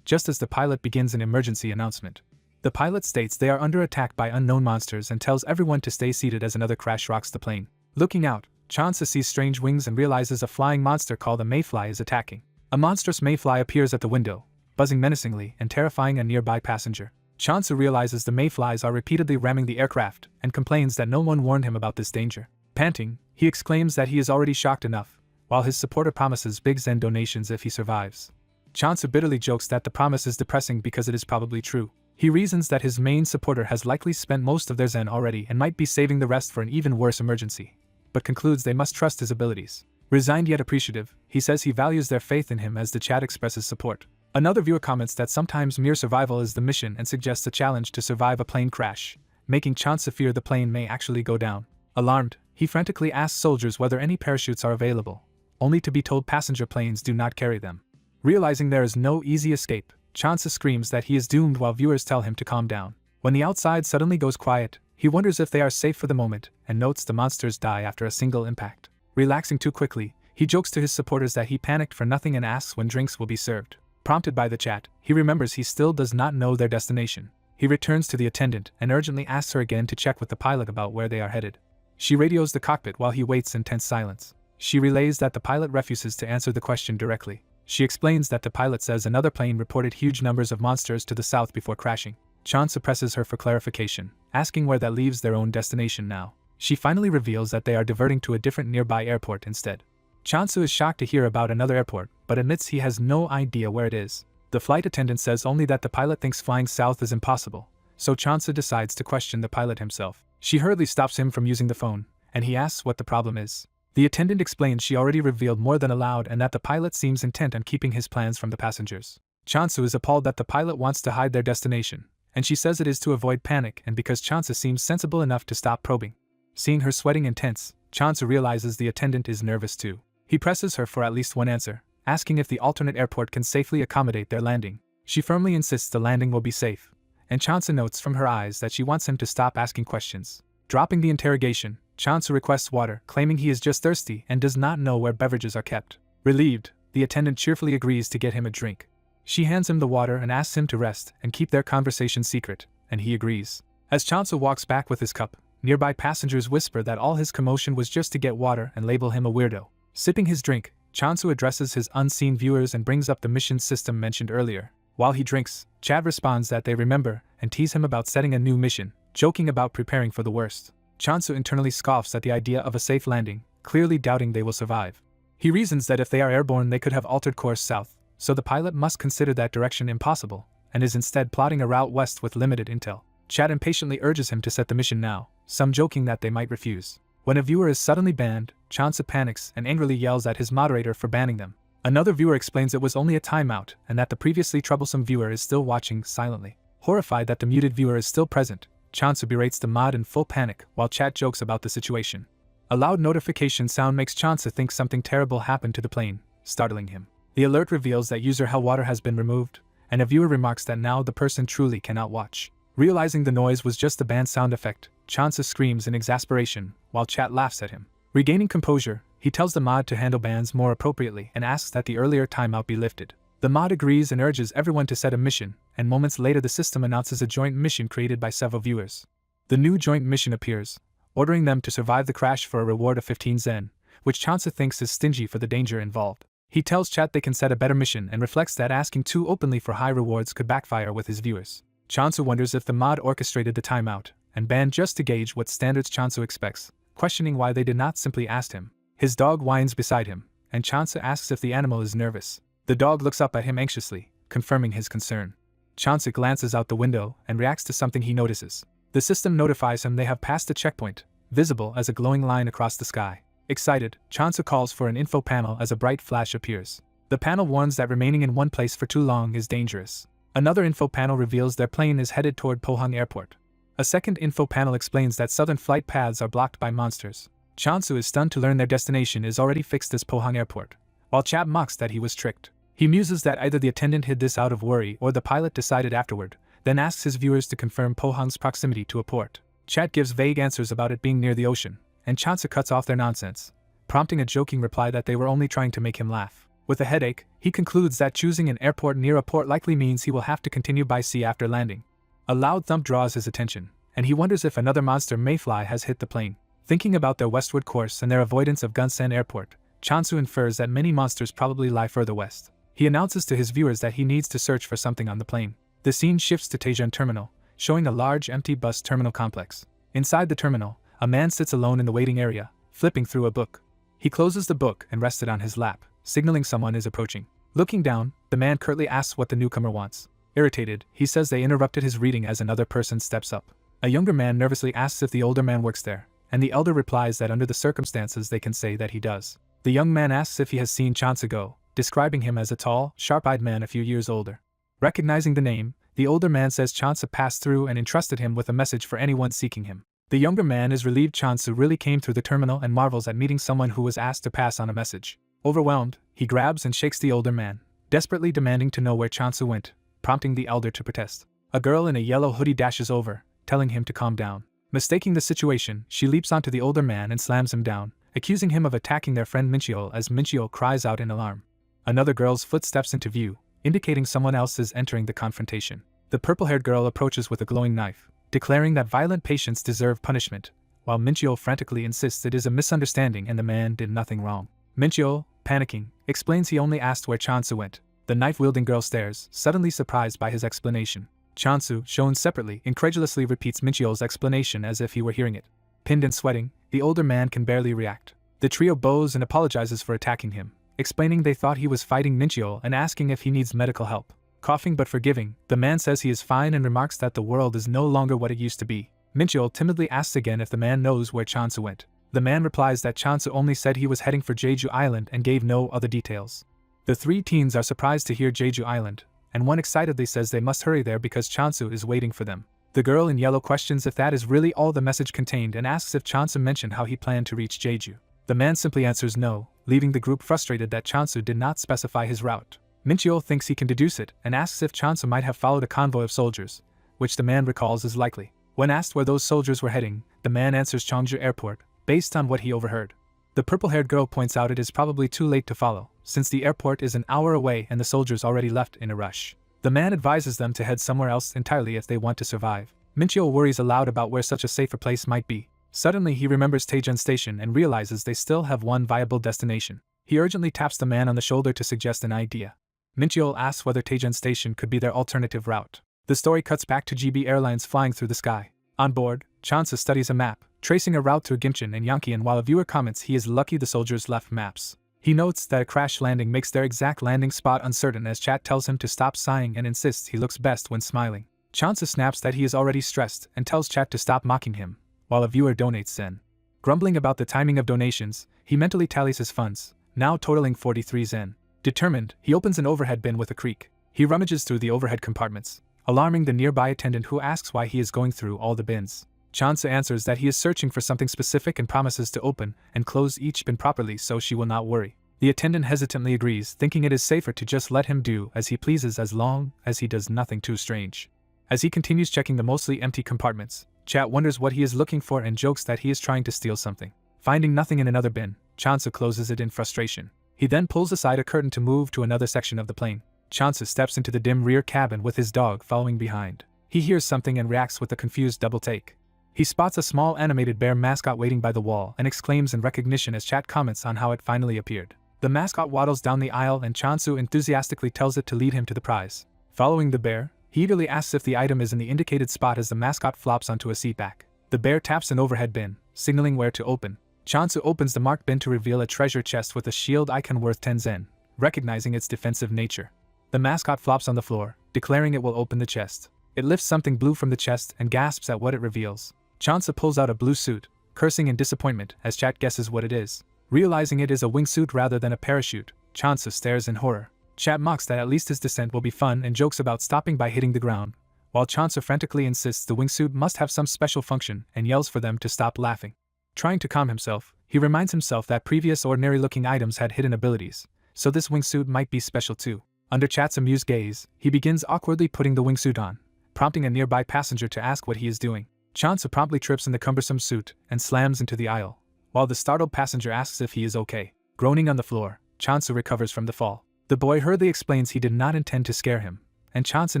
just as the pilot begins an emergency announcement. The pilot states they are under attack by unknown monsters and tells everyone to stay seated as another crash rocks the plane. Looking out, Chansu sees strange wings and realizes a flying monster called a mayfly is attacking. A monstrous mayfly appears at the window, buzzing menacingly and terrifying a nearby passenger. Chansu realizes the mayflies are repeatedly ramming the aircraft and complains that no one warned him about this danger. Panting, he exclaims that he is already shocked enough, while his supporter promises big Zen donations if he survives. Chansu bitterly jokes that the promise is depressing because it is probably true. He reasons that his main supporter has likely spent most of their Zen already and might be saving the rest for an even worse emergency, but concludes they must trust his abilities. Resigned yet appreciative, he says he values their faith in him as the chat expresses support. Another viewer comments that sometimes mere survival is the mission and suggests a challenge to survive a plane crash, making Chansu fear the plane may actually go down. Alarmed, He frantically asks soldiers whether any parachutes are available, only to be told passenger planes do not carry them. Realizing there is no easy escape, Chansa screams that he is doomed while viewers tell him to calm down. When the outside suddenly goes quiet, he wonders if they are safe for the moment and notes the monsters die after a single impact. Relaxing too quickly, he jokes to his supporters that he panicked for nothing and asks when drinks will be served. Prompted by the chat, he remembers he still does not know their destination. He returns to the attendant and urgently asks her again to check with the pilot about where they are headed. She radios the cockpit while he waits in tense silence. She relays that the pilot refuses to answer the question directly. She explains that the pilot says another plane reported huge numbers of monsters to the south before crashing. Chansa presses her for clarification, asking where that leaves their own destination now. She finally reveals that they are diverting to a different nearby airport instead. Chansu is shocked to hear about another airport, but admits he has no idea where it is. The flight attendant says only that the pilot thinks flying south is impossible, so Chansa decides to question the pilot himself. She hurriedly stops him from using the phone, and he asks what the problem is. The attendant explains she already revealed more than allowed and that the pilot seems intent on keeping his plans from the passengers. Chansu is appalled that the pilot wants to hide their destination, and she says it is to avoid panic and because Chansa seems sensible enough to stop probing. Seeing her sweating intense, Chansa realizes the attendant is nervous too. He presses her for at least one answer, asking if the alternate airport can safely accommodate their landing. She firmly insists the landing will be safe, and Chansa notes from her eyes that she wants him to stop asking questions. Dropping the interrogation, Chansa requests water, claiming he is just thirsty and does not know where beverages are kept. Relieved, the attendant cheerfully agrees to get him a drink. She hands him the water and asks him to rest and keep their conversation secret, and he agrees. As Chansa walks back with his cup, nearby passengers whisper that all his commotion was just to get water and label him a weirdo. Sipping his drink, Chansu addresses his unseen viewers and brings up the mission system mentioned earlier. While he drinks, Chad responds that they remember and tease him about setting a new mission, joking about preparing for the worst. Chansu internally scoffs at the idea of a safe landing, clearly doubting they will survive. He reasons that if they are airborne they could have altered course south, so the pilot must consider that direction impossible, and is instead plotting a route west with limited intel. Chad impatiently urges him to set the mission now, some joking that they might refuse. When a viewer is suddenly banned, Chansa panics and angrily yells at his moderator for banning them. Another viewer explains it was only a timeout and that the previously troublesome viewer is still watching silently. Horrified that the muted viewer is still present, Chansa berates the mod in full panic while Chat jokes about the situation. A loud notification sound makes Chansa think something terrible happened to the plane, startling him. The alert reveals that user Hell Water has been removed, and a viewer remarks that now the person truly cannot watch. Realizing the noise was just a banned sound effect, Chansa screams in exasperation, while Chat laughs at him. Regaining composure, he tells the mod to handle bans more appropriately and asks that the earlier timeout be lifted. The mod agrees and urges everyone to set a mission, and moments later the system announces a joint mission created by several viewers. The new joint mission appears, ordering them to survive the crash for a reward of 15 Zen, which Chansa thinks is stingy for the danger involved. He tells Chat they can set a better mission and reflects that asking too openly for high rewards could backfire with his viewers. Chansa wonders if the mod orchestrated the timeout and banned just to gauge what standards Chansa expects, questioning why they did not simply ask him. His dog whines beside him, and Chansa asks if the animal is nervous. The dog looks up at him anxiously, confirming his concern. Chansa glances out the window and reacts to something he notices. The system notifies him they have passed a checkpoint, visible as a glowing line across the sky. Excited, Chansa calls for an info panel as a bright flash appears. The panel warns that remaining in one place for too long is dangerous. Another info panel reveals their plane is headed toward Pohang Airport. A second info panel explains that southern flight paths are blocked by monsters. Chansu is stunned to learn their destination is already fixed as Pohang Airport, while Chad mocks that he was tricked. He muses that either the attendant hid this out of worry or the pilot decided afterward, then asks his viewers to confirm Pohang's proximity to a port. Chad gives vague answers about it being near the ocean, and Chansa cuts off their nonsense, prompting a joking reply that they were only trying to make him laugh. With a headache, he concludes that choosing an airport near a port likely means he will have to continue by sea after landing. A loud thump draws his attention, and he wonders if another monster mayfly has hit the plane. Thinking about their westward course and their avoidance of Gunsan Airport, Chansu infers that many monsters probably lie further west. He announces to his viewers that he needs to search for something on the plane. The scene shifts to Taejeon Terminal, showing a large empty bus terminal complex. Inside the terminal, a man sits alone in the waiting area, flipping through a book. He closes the book and rests it on his lap, signaling someone is approaching. Looking down, the man curtly asks what the newcomer wants. Irritated, he says they interrupted his reading as another person steps up. A younger man nervously asks if the older man works there, and the elder replies that under the circumstances they can say that he does. The young man asks if he has seen Chansa go, describing him as a tall, sharp-eyed man a few years older. Recognizing the name, the older man says Chansa passed through and entrusted him with a message for anyone seeking him. The younger man is relieved Chansu really came through the terminal and marvels at meeting someone who was asked to pass on a message. Overwhelmed, he grabs and shakes the older man, desperately demanding to know where Chansu went, prompting the elder to protest. A girl in a yellow hoodie dashes over, telling him to calm down. Mistaking the situation, she leaps onto the older man and slams him down, accusing him of attacking their friend Minchio as Minchio cries out in alarm. Another girl's foot steps into view, indicating someone else is entering the confrontation. The purple-haired girl approaches with a glowing knife, declaring that violent patients deserve punishment, while Minchio frantically insists it is a misunderstanding and the man did nothing wrong. Minchio, panicking, explains he only asked where Chansu went. The knife-wielding girl stares, suddenly surprised by his explanation. Chansu, shown separately, incredulously repeats Minchio's explanation as if he were hearing it. Pinned and sweating, the older man can barely react. The trio bows and apologizes for attacking him, explaining they thought he was fighting Minchio and asking if he needs medical help. Coughing but forgiving, the man says he is fine and remarks that the world is no longer what it used to be. Minchio timidly asks again if the man knows where Chansu went. The man replies that Chansu only said he was heading for Jeju Island and gave no other details. The three teens are surprised to hear Jeju Island, and one excitedly says they must hurry there because Chansu is waiting for them. The girl in yellow questions if that is really all the message contained and asks if Chansu mentioned how he planned to reach Jeju. The man simply answers no, leaving the group frustrated that Chansu did not specify his route. Minchio thinks he can deduce it and asks if Chansu might have followed a convoy of soldiers, which the man recalls is likely. When asked where those soldiers were heading, the man answers Cheongju Airport, based on what he overheard. The purple-haired girl points out it is probably too late to follow, since the airport is an hour away and the soldiers already left in a rush. The man advises them to head somewhere else entirely if they want to survive. Minchio worries aloud about where such a safer place might be. Suddenly he remembers Taejun Station and realizes they still have one viable destination. He urgently taps the man on the shoulder to suggest an idea. Minchio asks whether Taejun Station could be their alternative route. The story cuts back to GB Airlines flying through the sky. On board, Chansu studies a map, tracing a route through Gimcheon and Yongkyeon while a viewer comments he is lucky the soldiers left maps. He notes that a crash landing makes their exact landing spot uncertain as Chat tells him to stop sighing and insists he looks best when smiling. Chansu snaps that he is already stressed and tells Chat to stop mocking him, while a viewer donates Zen. Grumbling about the timing of donations, he mentally tallies his funds, now totaling 43 Zen. Determined, he opens an overhead bin with a creak. He rummages through the overhead compartments, alarming the nearby attendant who asks why he is going through all the bins. Chansu answers that he is searching for something specific and promises to open and close each bin properly so she will not worry. The attendant hesitantly agrees, thinking it is safer to just let him do as he pleases as long as he does nothing too strange. As he continues checking the mostly empty compartments, Chat wonders what he is looking for and jokes that he is trying to steal something. Finding nothing in another bin, Chansu closes it in frustration. He then pulls aside a curtain to move to another section of the plane. Chansu steps into the dim rear cabin with his dog following behind. He hears something and reacts with a confused double take. He spots a small animated bear mascot waiting by the wall and exclaims in recognition as Chat comments on how it finally appeared. The mascot waddles down the aisle and Chansu enthusiastically tells it to lead him to the prize. Following the bear, he eagerly asks if the item is in the indicated spot as the mascot flops onto a seat back. The bear taps an overhead bin, signaling where to open. Chansu opens the marked bin to reveal a treasure chest with a shield icon worth 10 Zen, recognizing its defensive nature. The mascot flops on the floor, declaring it will open the chest. It lifts something blue from the chest and gasps at what it reveals. Chansu pulls out a blue suit, cursing in disappointment as Chat guesses what it is. Realizing it is a wingsuit rather than a parachute, Chansu stares in horror. Chat mocks that at least his descent will be fun and jokes about stopping by hitting the ground, while Chansu frantically insists the wingsuit must have some special function and yells for them to stop laughing. Trying to calm himself, he reminds himself that previous ordinary-looking items had hidden abilities, so this wingsuit might be special too. Under Chat's amused gaze, he begins awkwardly putting the wingsuit on, prompting a nearby passenger to ask what he is doing. Chansu promptly trips in the cumbersome suit and slams into the aisle, while the startled passenger asks if he is okay. Groaning on the floor, Chansu recovers from the fall. The boy hurriedly explains he did not intend to scare him, and Chansu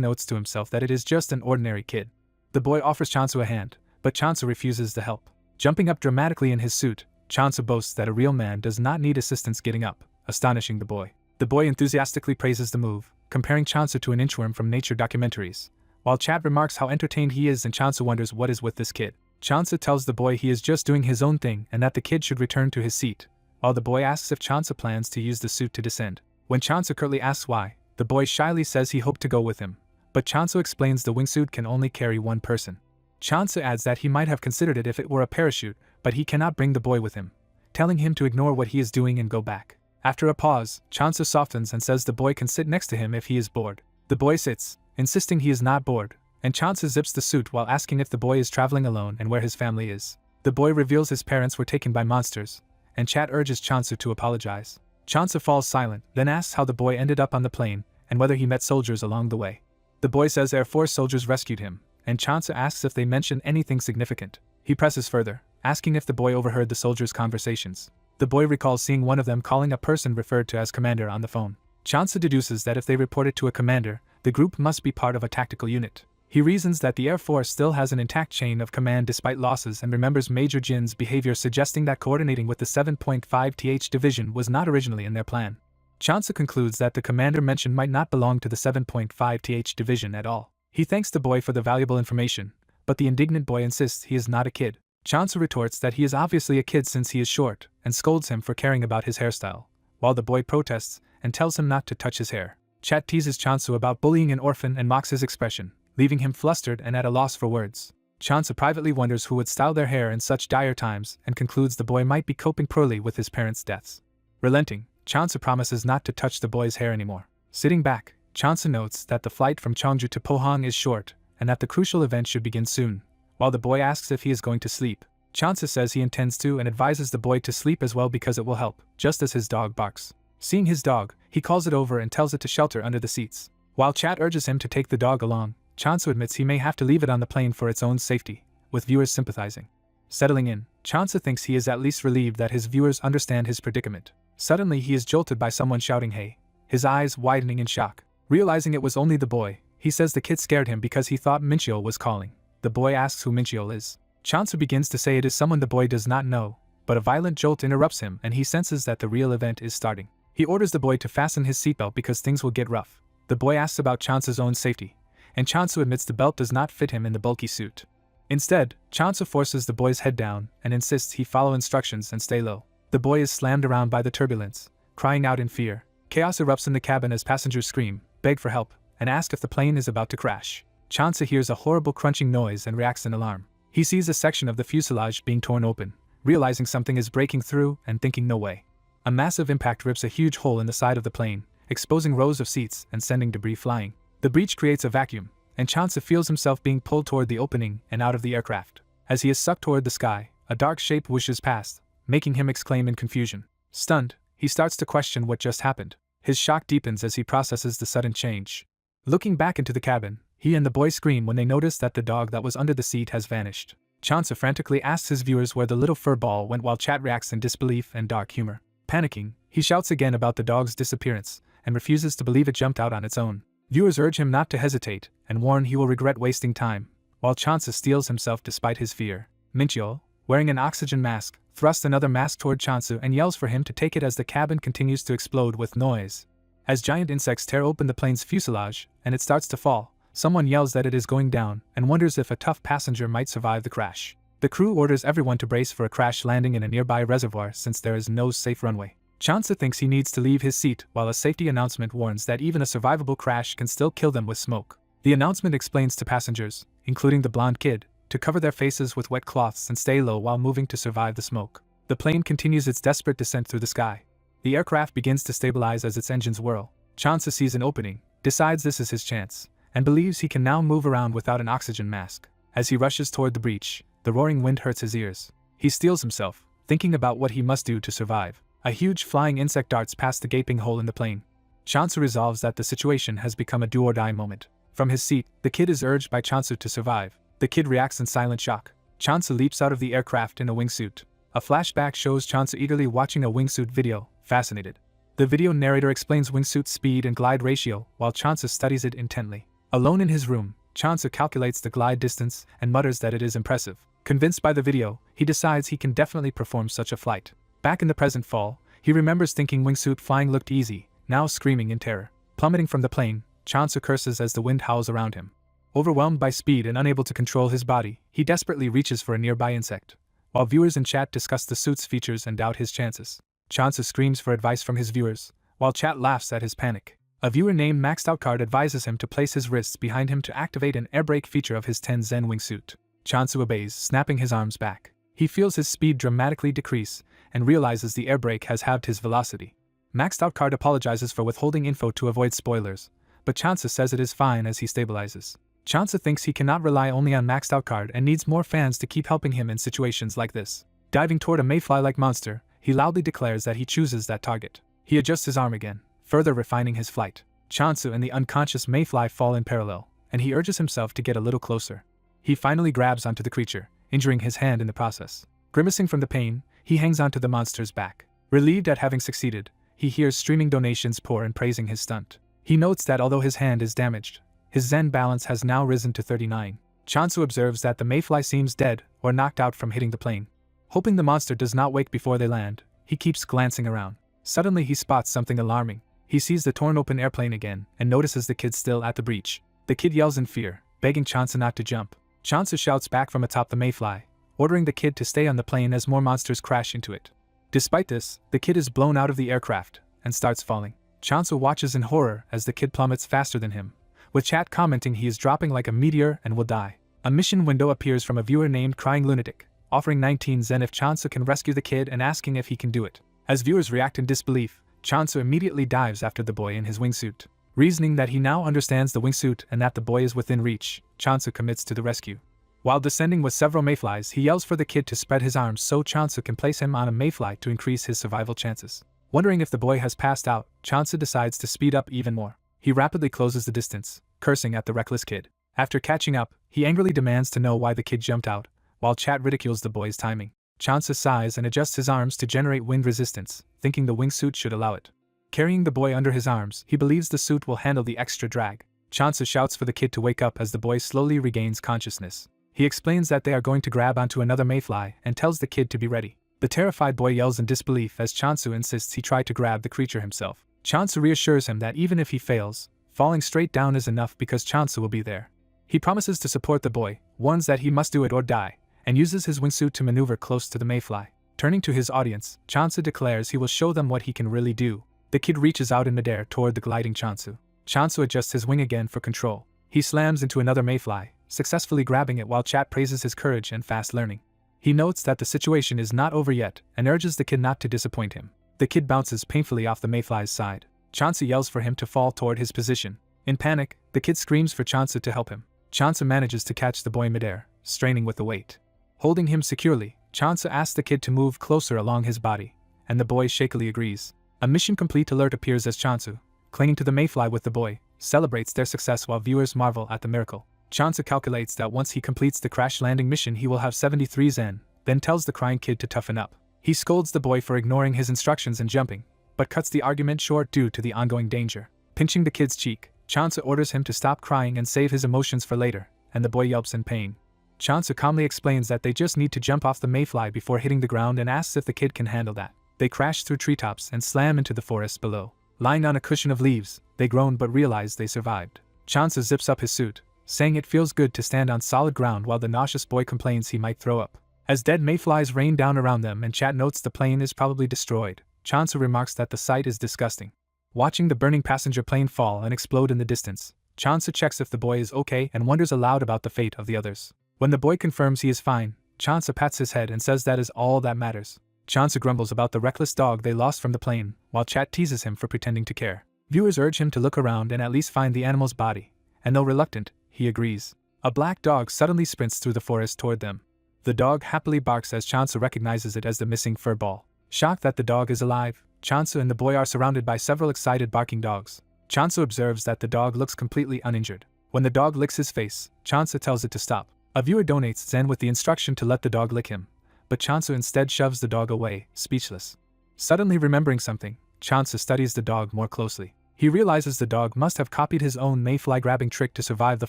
notes to himself that it is just an ordinary kid. The boy offers Chansu a hand, but Chansu refuses the help. Jumping up dramatically in his suit, Chansu boasts that a real man does not need assistance getting up, astonishing the boy. The boy enthusiastically praises the move, comparing Chansu to an inchworm from nature documentaries, while Chat remarks how entertained he is and Chansu wonders what is with this kid. Chansu tells the boy he is just doing his own thing and that the kid should return to his seat, while the boy asks if Chansu plans to use the suit to descend. When Chansu curtly asks why, the boy shyly says he hoped to go with him, but Chansu explains the wingsuit can only carry one person. Chansu adds that he might have considered it if it were a parachute, but he cannot bring the boy with him, telling him to ignore what he is doing and go back. After a pause, Chansu softens and says the boy can sit next to him if he is bored. The boy sits, insisting he is not bored, and Chansa zips the suit while asking if the boy is traveling alone and where his family is. The boy reveals his parents were taken by monsters, and Chat urges Chansa to apologize. Chansa falls silent, then asks how the boy ended up on the plane and whether he met soldiers along the way. The boy says Air Force soldiers rescued him, and Chansa asks if they mention anything significant. He presses further, asking if the boy overheard the soldiers' conversations. The boy recalls seeing one of them calling a person referred to as commander on the phone. Chansa deduces that if they report it to a commander, the group must be part of a tactical unit. He reasons that the Air Force still has an intact chain of command despite losses and remembers Major Jin's behavior, suggesting that coordinating with the 7.5th Division was not originally in their plan. Chansa concludes that the commander mentioned might not belong to the 7.5th Division at all. He thanks the boy for the valuable information, but the indignant boy insists he is not a kid. Chansa retorts that he is obviously a kid since he is short, and scolds him for caring about his hairstyle, while the boy protests and tells him not to touch his hair. Chat teases Chansa about bullying an orphan and mocks his expression, leaving him flustered and at a loss for words. Chansa privately wonders who would style their hair in such dire times and concludes the boy might be coping poorly with his parents' deaths. Relenting, Chansa promises not to touch the boy's hair anymore. Sitting back, Chansa notes that the flight from Cheongju to Pohang is short and that the crucial event should begin soon. While the boy asks if he is going to sleep, Chansa says he intends to and advises the boy to sleep as well because it will help, just as his dog barks. Seeing his dog, he calls it over and tells it to shelter under the seats. While Chat urges him to take the dog along, Chansa admits he may have to leave it on the plane for its own safety, with viewers sympathizing. Settling in, Chansa thinks he is at least relieved that his viewers understand his predicament. Suddenly he is jolted by someone shouting "Hey," his eyes widening in shock. Realizing it was only the boy, he says the kid scared him because he thought Minchio was calling. The boy asks who Minchio is. Chansa begins to say it is someone the boy does not know, but a violent jolt interrupts him and he senses that the real event is starting. He orders the boy to fasten his seatbelt because things will get rough. The boy asks about Chansa's own safety, and Chansa admits the belt does not fit him in the bulky suit. Instead, Chansa forces the boy's head down and insists he follow instructions and stay low. The boy is slammed around by the turbulence, crying out in fear. Chaos erupts in the cabin as passengers scream, beg for help, and ask if the plane is about to crash. Chansa hears a horrible crunching noise and reacts in alarm. He sees a section of the fuselage being torn open, realizing something is breaking through and thinking no way. A massive impact rips a huge hole in the side of the plane, exposing rows of seats and sending debris flying. The breach creates a vacuum, and Chansa feels himself being pulled toward the opening and out of the aircraft. As he is sucked toward the sky, a dark shape whooshes past, making him exclaim in confusion. Stunned, he starts to question what just happened. His shock deepens as he processes the sudden change. Looking back into the cabin, he and the boy scream when they notice that the dog that was under the seat has vanished. Chansa frantically asks his viewers where the little fur ball went while Chat reacts in disbelief and dark humor. Panicking, he shouts again about the dog's disappearance and refuses to believe it jumped out on its own. Viewers urge him not to hesitate and warn he will regret wasting time, while Chansa steels himself despite his fear. Minchio, wearing an oxygen mask, thrusts another mask toward Chansa and yells for him to take it as the cabin continues to explode with noise. As giant insects tear open the plane's fuselage and it starts to fall, someone yells that it is going down and wonders if a tough passenger might survive the crash. The crew orders everyone to brace for a crash landing in a nearby reservoir since there is no safe runway. Chansa thinks he needs to leave his seat while a safety announcement warns that even a survivable crash can still kill them with smoke. The announcement explains to passengers, including the blonde kid, to cover their faces with wet cloths and stay low while moving to survive the smoke. The plane continues its desperate descent through the sky. The aircraft begins to stabilize as its engines whirl. Chansa sees an opening, decides this is his chance, and believes he can now move around without an oxygen mask. As he rushes toward the breach, the roaring wind hurts his ears. He steels himself, thinking about what he must do to survive. A huge flying insect darts past the gaping hole in the plane. Chansa resolves that the situation has become a do-or-die moment. From his seat, the kid is urged by Chansa to survive. The kid reacts in silent shock. Chansa leaps out of the aircraft in a wingsuit. A flashback shows Chansa eagerly watching a wingsuit video, fascinated. The video narrator explains wingsuit speed and glide ratio while Chansa studies it intently. Alone in his room, Chansa calculates the glide distance and mutters that it is impressive. Convinced by the video, he decides he can definitely perform such a flight. Back in the present fall, he remembers thinking wingsuit flying looked easy, now screaming in terror. Plummeting from the plane, Chansa curses as the wind howls around him. Overwhelmed by speed and unable to control his body, he desperately reaches for a nearby insect. While viewers in chat discuss the suit's features and doubt his chances, Chansa screams for advice from his viewers, while chat laughs at his panic. A viewer named Maxed Out Card advises him to place his wrists behind him to activate an air brake feature of his 10 Zen wingsuit. Chansa obeys, snapping his arms back. He feels his speed dramatically decrease and realizes the air brake has halved his velocity. Maxed Out Card apologizes for withholding info to avoid spoilers, but Chansa says it is fine as he stabilizes. Chansu thinks he cannot rely only on maxed out card and needs more fans to keep helping him in situations like this. Diving toward a mayfly-like monster, he loudly declares that he chooses that target. He adjusts his arm again, further refining his flight. Chansu and the unconscious mayfly fall in parallel, and he urges himself to get a little closer. He finally grabs onto the creature, injuring his hand in the process. Grimacing from the pain, he hangs onto the monster's back. Relieved at having succeeded, he hears streaming donations pour in praising his stunt. He notes that although his hand is damaged, his Zen balance has now risen to 39. Chansu observes that the mayfly seems dead or knocked out from hitting the plane. Hoping the monster does not wake before they land, he keeps glancing around. Suddenly he spots something alarming. He sees the torn open airplane again and notices the kid still at the breach. The kid yells in fear, begging Chansu not to jump. Chansu shouts back from atop the mayfly, ordering the kid to stay on the plane as more monsters crash into it. Despite this, the kid is blown out of the aircraft and starts falling. Chansu watches in horror as the kid plummets faster than him, with chat commenting he is dropping like a meteor and will die. A mission window appears from a viewer named Crying Lunatic, offering 19 Zen if Chansu can rescue the kid and asking if he can do it. As viewers react in disbelief, Chansu immediately dives after the boy in his wingsuit. Reasoning that he now understands the wingsuit and that the boy is within reach, Chansu commits to the rescue. While descending with several mayflies, he yells for the kid to spread his arms so Chansu can place him on a mayfly to increase his survival chances. Wondering if the boy has passed out, Chansu decides to speed up even more. He rapidly closes the distance, cursing at the reckless kid. After catching up, he angrily demands to know why the kid jumped out, while Chat ridicules the boy's timing. Chansu sighs and adjusts his arms to generate wind resistance, thinking the wingsuit should allow it. Carrying the boy under his arms, he believes the suit will handle the extra drag. Chansu shouts for the kid to wake up as the boy slowly regains consciousness. He explains that they are going to grab onto another mayfly and tells the kid to be ready. The terrified boy yells in disbelief as Chansu insists he try to grab the creature himself. Chansu reassures him that even if he fails, falling straight down is enough because Chansu will be there. He promises to support the boy, warns that he must do it or die, and uses his wingsuit to maneuver close to the mayfly. Turning to his audience, Chansu declares he will show them what he can really do. The kid reaches out in midair toward the gliding Chansu. Chansu adjusts his wing again for control. He slams into another mayfly, successfully grabbing it while Chat praises his courage and fast learning. He notes that the situation is not over yet and urges the kid not to disappoint him. The kid bounces painfully off the mayfly's side. Chansu yells for him to fall toward his position. In panic, the kid screams for Chansu to help him. Chansu manages to catch the boy midair, straining with the weight. Holding him securely, Chansu asks the kid to move closer along his body, and the boy shakily agrees. A mission complete alert appears as Chansu, clinging to the mayfly with the boy, celebrates their success while viewers marvel at the miracle. Chansu calculates that once he completes the crash landing mission he will have 73 Zen, then tells the crying kid to toughen up. He scolds the boy for ignoring his instructions and jumping, but cuts the argument short due to the ongoing danger. Pinching the kid's cheek, Chansu orders him to stop crying and save his emotions for later, and the boy yelps in pain. Chansu calmly explains that they just need to jump off the mayfly before hitting the ground and asks if the kid can handle that. They crash through treetops and slam into the forest below. Lying on a cushion of leaves, they groan but realize they survived. Chansu zips up his suit, saying it feels good to stand on solid ground while the nauseous boy complains he might throw up. As dead mayflies rain down around them and Chat notes the plane is probably destroyed, Chansu remarks that the sight is disgusting. Watching the burning passenger plane fall and explode in the distance, Chansu checks if the boy is okay and wonders aloud about the fate of the others. When the boy confirms he is fine, Chansu pats his head and says that is all that matters. Chansu grumbles about the reckless dog they lost from the plane, while Chat teases him for pretending to care. Viewers urge him to look around and at least find the animal's body, and though reluctant, he agrees. A black dog suddenly sprints through the forest toward them. The dog happily barks as Chansu recognizes it as the missing fur ball. Shocked that the dog is alive, Chansu and the boy are surrounded by several excited barking dogs. Chansu observes that the dog looks completely uninjured. When the dog licks his face, Chansu tells it to stop. A viewer donates Zen with the instruction to let the dog lick him, but Chansu instead shoves the dog away, speechless. Suddenly remembering something, Chansu studies the dog more closely. He realizes the dog must have copied his own mayfly grabbing trick to survive the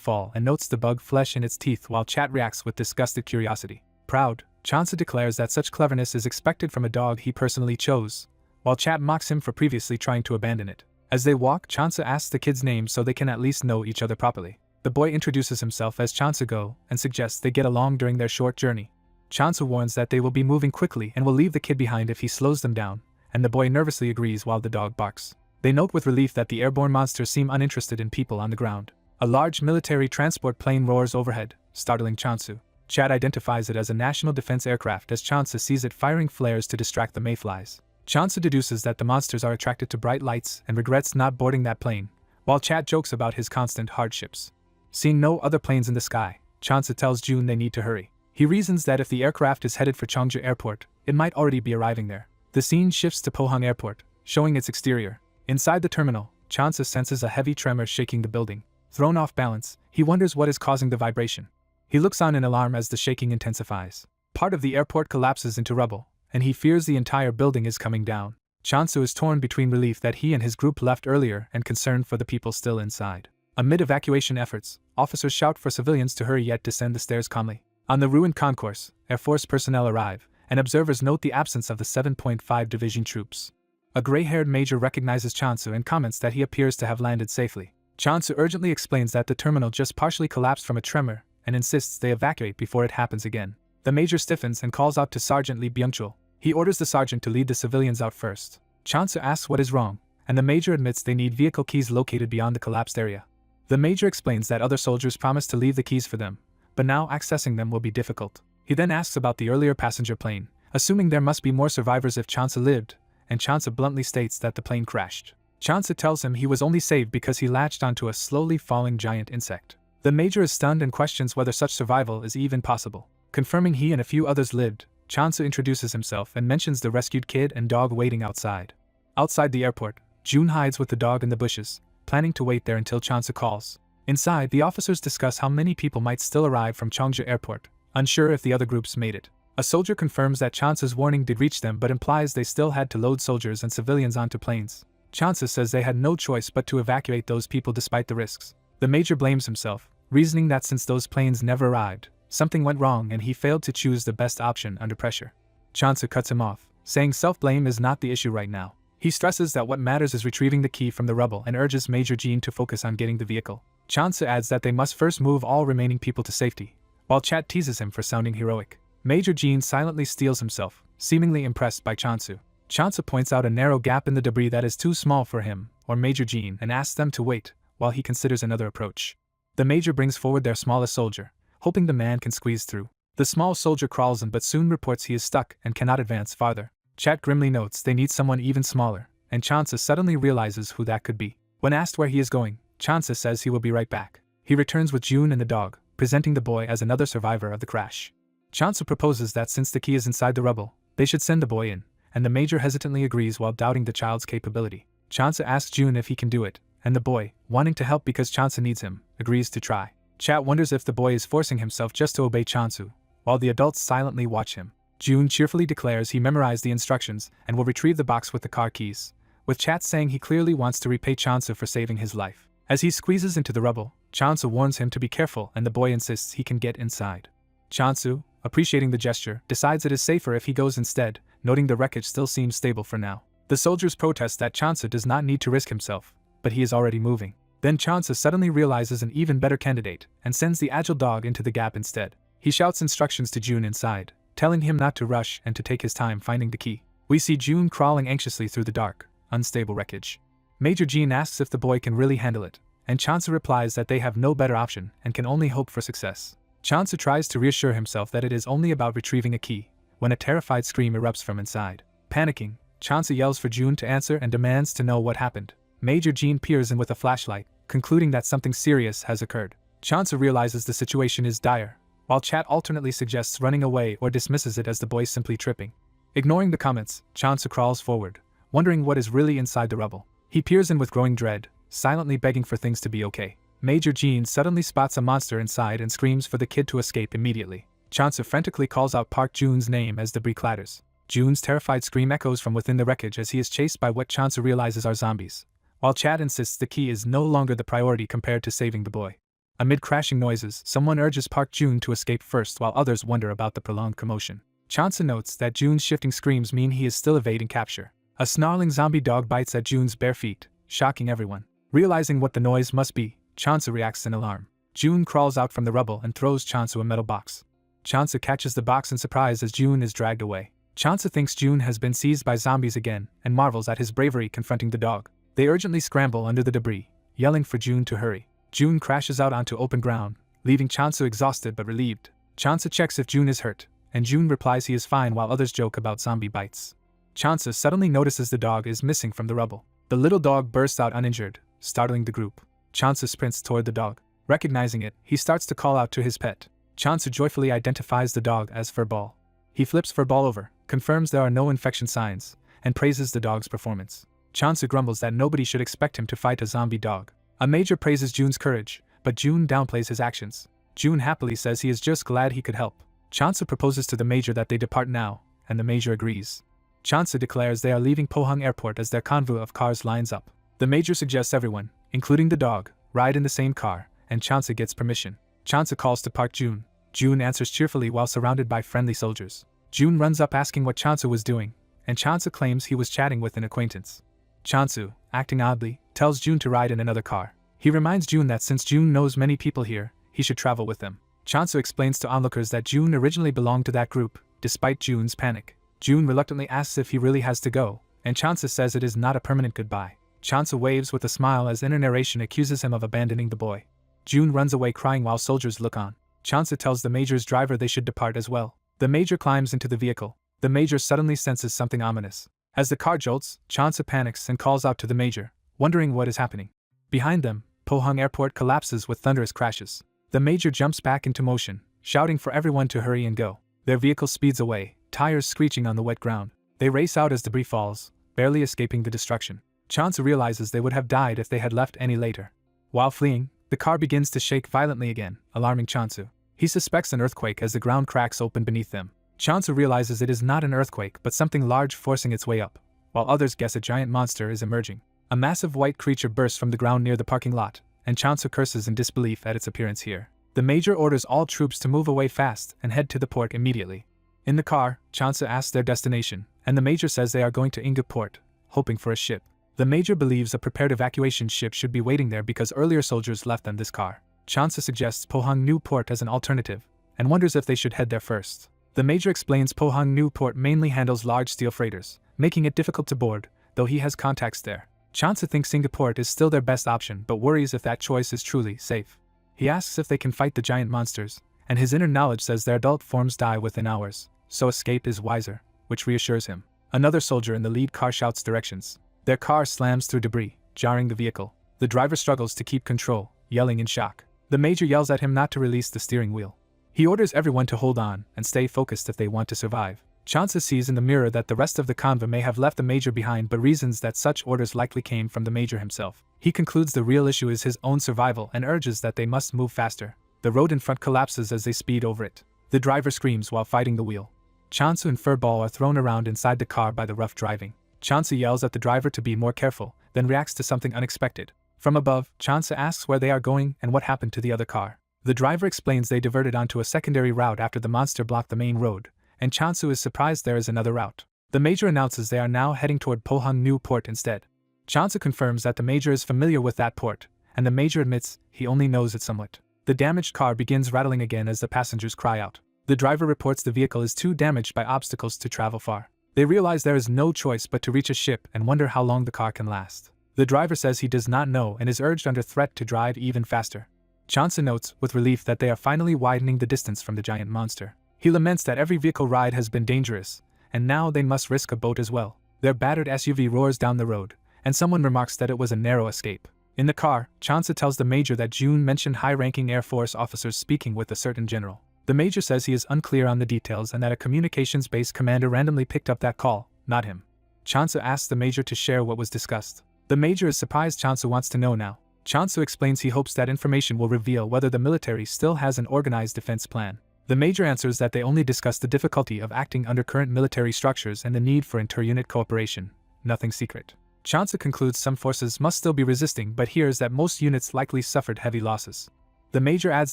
fall and notes the bug flesh in its teeth while Chat reacts with disgusted curiosity. Proud, Chansu declares that such cleverness is expected from a dog he personally chose, while Chat mocks him for previously trying to abandon it. As they walk, Chansu asks the kid's name so they can at least know each other properly. The boy introduces himself as Chansu Go and suggests they get along during their short journey. Chansu warns that they will be moving quickly and will leave the kid behind if he slows them down, and the boy nervously agrees while the dog barks. They note with relief that the airborne monsters seem uninterested in people on the ground. A large military transport plane roars overhead, startling Chansu. Chat identifies it as a national defense aircraft as Chansu sees it firing flares to distract the mayflies. Chansu deduces that the monsters are attracted to bright lights and regrets not boarding that plane, while Chat jokes about his constant hardships. Seeing no other planes in the sky, Chansa tells June they need to hurry. He reasons that if the aircraft is headed for Cheongju Airport, it might already be arriving there. The scene shifts to Pohang Airport, showing its exterior. Inside the terminal, Chansa senses a heavy tremor shaking the building. Thrown off balance, he wonders what is causing the vibration. He looks on in alarm as the shaking intensifies. Part of the airport collapses into rubble, and he fears the entire building is coming down. Chansu is torn between relief that he and his group left earlier and concern for the people still inside. Amid evacuation efforts, officers shout for civilians to hurry yet descend the stairs calmly. On the ruined concourse, Air Force personnel arrive, and observers note the absence of the 7.5 Division troops. A gray-haired major recognizes Chansu and comments that he appears to have landed safely. Chansu urgently explains that the terminal just partially collapsed from a tremor and insists they evacuate before it happens again. The major stiffens and calls out to Sergeant Lee Byung-chul. He orders the sergeant to lead the civilians out first. Chansu asks what is wrong, and the major admits they need vehicle keys located beyond the collapsed area. The major explains that other soldiers promised to leave the keys for them, but now accessing them will be difficult. He then asks about the earlier passenger plane, assuming there must be more survivors if Chansa lived, and Chansa bluntly states that the plane crashed. Chansa tells him he was only saved because he latched onto a slowly falling giant insect. The major is stunned and questions whether such survival is even possible. Confirming he and a few others lived, Chansa introduces himself and mentions the rescued kid and dog waiting outside. Outside the airport, June hides with the dog in the bushes, planning to wait there until Chansa calls. Inside, the officers discuss how many people might still arrive from Cheongju Airport, unsure if the other groups made it. A soldier confirms that Chansa's warning did reach them but implies they still had to load soldiers and civilians onto planes. Chansa says they had no choice but to evacuate those people despite the risks. The major blames himself, reasoning that since those planes never arrived, something went wrong and he failed to choose the best option under pressure. Chansa cuts him off, saying self-blame is not the issue right now. He stresses that what matters is retrieving the key from the rubble and urges Major Jean to focus on getting the vehicle. Chansa adds that they must first move all remaining people to safety, while Chat teases him for sounding heroic. Major Jean silently steels himself, seemingly impressed by Chansu. Chansa points out a narrow gap in the debris that is too small for him, or Major Jean, and asks them to wait, while he considers another approach. The major brings forward their smallest soldier, hoping the man can squeeze through. The small soldier crawls in but soon reports he is stuck and cannot advance farther. Chat grimly notes they need someone even smaller, and Chansa suddenly realizes who that could be. When asked where he is going, Chansa says he will be right back. He returns with June and the dog, presenting the boy as another survivor of the crash. Chansa proposes that since the key is inside the rubble, they should send the boy in, and the major hesitantly agrees while doubting the child's capability. Chansa asks June if he can do it, and the boy, wanting to help because Chansa needs him, agrees to try. Chat wonders if the boy is forcing himself just to obey Chansu, while the adults silently watch him. June cheerfully declares he memorized the instructions and will retrieve the box with the car keys, with Chat saying he clearly wants to repay Chansu for saving his life. As he squeezes into the rubble, Chansu warns him to be careful and the boy insists he can get inside. Chansu, appreciating the gesture, decides it is safer if he goes instead, noting the wreckage still seems stable for now. The soldiers protest that Chansu does not need to risk himself, but he is already moving. Then Chansa suddenly realizes an even better candidate and sends the agile dog into the gap instead. He shouts instructions to June inside, telling him not to rush and to take his time finding the key. We see June crawling anxiously through the dark, unstable wreckage. Major Jean asks if the boy can really handle it, and Chansa replies that they have no better option and can only hope for success. Chansa tries to reassure himself that it is only about retrieving a key, when a terrified scream erupts from inside. Panicking, Chansa yells for June to answer and demands to know what happened. Major Jean peers in with a flashlight, concluding that something serious has occurred. Chansa realizes the situation is dire, while Chat alternately suggests running away or dismisses it as the boy simply tripping. Ignoring the comments, Chansa crawls forward, wondering what is really inside the rubble. He peers in with growing dread, silently begging for things to be okay. Major Jean suddenly spots a monster inside and screams for the kid to escape immediately. Chansa frantically calls out Park June's name as debris clatters. June's terrified scream echoes from within the wreckage as he is chased by what Chansa realizes are zombies, while Chad insists the key is no longer the priority compared to saving the boy. Amid crashing noises, someone urges Park June to escape first while others wonder about the prolonged commotion. Chansa notes that June's shifting screams mean he is still evading capture. A snarling zombie dog bites at June's bare feet, shocking everyone. Realizing what the noise must be, Chansa reacts in alarm. June crawls out from the rubble and throws Chansa a metal box. Chansa catches the box in surprise as June is dragged away. Chansa thinks June has been seized by zombies again and marvels at his bravery confronting the dog. They urgently scramble under the debris, yelling for June to hurry. June crashes out onto open ground, leaving Chansa exhausted but relieved. Chansa checks if June is hurt, and June replies he is fine while others joke about zombie bites. Chansa suddenly notices the dog is missing from the rubble. The little dog bursts out uninjured, startling the group. Chansa sprints toward the dog. Recognizing it, he starts to call out to his pet. Chansu joyfully identifies the dog as Furball. He flips Furball over, confirms there are no infection signs, and praises the dog's performance. Chansu grumbles that nobody should expect him to fight a zombie dog. A major praises June's courage, but June downplays his actions. June happily says he is just glad he could help. Chansu proposes to the major that they depart now, and the major agrees. Chansu declares they are leaving Pohang Airport as their convoy of cars lines up. The major suggests everyone, including the dog, ride in the same car, and Chansu gets permission. Chansu calls to park June. June answers cheerfully while surrounded by friendly soldiers. June runs up asking what Chansu was doing, and Chansu claims he was chatting with an acquaintance. Chansu, acting oddly, tells June to ride in another car. He reminds June that since June knows many people here, he should travel with them. Chansu explains to onlookers that June originally belonged to that group, despite June's panic. June reluctantly asks if he really has to go, and Chansu says it is not a permanent goodbye. Chansu waves with a smile as inner narration accuses him of abandoning the boy. June runs away crying while soldiers look on. Chansu tells the major's driver they should depart as well. The major climbs into the vehicle. The major suddenly senses something ominous. As the car jolts, Chansu panics and calls out to the major, wondering what is happening. Behind them, Pohang Airport collapses with thunderous crashes. The major jumps back into motion, shouting for everyone to hurry and go. Their vehicle speeds away, tires screeching on the wet ground. They race out as debris falls, barely escaping the destruction. Chansu realizes they would have died if they had left any later. While fleeing, the car begins to shake violently again, alarming Chansu. He suspects an earthquake as the ground cracks open beneath them. Chansu realizes it is not an earthquake but something large forcing its way up, while others guess a giant monster is emerging. A massive white creature bursts from the ground near the parking lot, and Chansu curses in disbelief at its appearance here. The major orders all troops to move away fast and head to the port immediately. In the car, Chansu asks their destination, and the major says they are going to Inga Port, hoping for a ship. The major believes a prepared evacuation ship should be waiting there because earlier soldiers left them this car. Chansu suggests Pohang New Port as an alternative, and wonders if they should head there first. The major explains Pohang New Port mainly handles large steel freighters, making it difficult to board, though he has contacts there. Chansu thinks Singapore is still their best option but worries if that choice is truly safe. He asks if they can fight the giant monsters, and his inner knowledge says their adult forms die within hours, so escape is wiser, which reassures him. Another soldier in the lead car shouts directions. Their car slams through debris, jarring the vehicle. The driver struggles to keep control, yelling in shock. The major yells at him not to release the steering wheel. He orders everyone to hold on and stay focused if they want to survive. Chansu sees in the mirror that the rest of the convoy may have left the major behind but reasons that such orders likely came from the major himself. He concludes the real issue is his own survival and urges that they must move faster. The road in front collapses as they speed over it. The driver screams while fighting the wheel. Chansu and Furball are thrown around inside the car by the rough driving. Chansu yells at the driver to be more careful, then reacts to something unexpected. From above, Chansu asks where they are going and what happened to the other car. The driver explains they diverted onto a secondary route after the monster blocked the main road, and Chansu is surprised there is another route. The major announces they are now heading toward Pohang New Port instead. Chansu confirms that the major is familiar with that port, and the major admits he only knows it somewhat. The damaged car begins rattling again as the passengers cry out. The driver reports the vehicle is too damaged by obstacles to travel far. They realize there is no choice but to reach a ship and wonder how long the car can last. The driver says he does not know and is urged under threat to drive even faster. Chansu notes with relief that they are finally widening the distance from the giant monster. He laments that every vehicle ride has been dangerous, and now they must risk a boat as well. Their battered SUV roars down the road, and someone remarks that it was a narrow escape. In the car, Chansu tells the major that June mentioned high-ranking Air Force officers speaking with a certain general. The major says he is unclear on the details and that a communications-based commander randomly picked up that call, not him. Chansu asks the major to share what was discussed. The major is surprised Chansu wants to know now. Chansu explains he hopes that information will reveal whether the military still has an organized defense plan. The major answers that they only discussed the difficulty of acting under current military structures and the need for inter-unit cooperation, nothing secret. Chansu concludes some forces must still be resisting but hears that most units likely suffered heavy losses. The major adds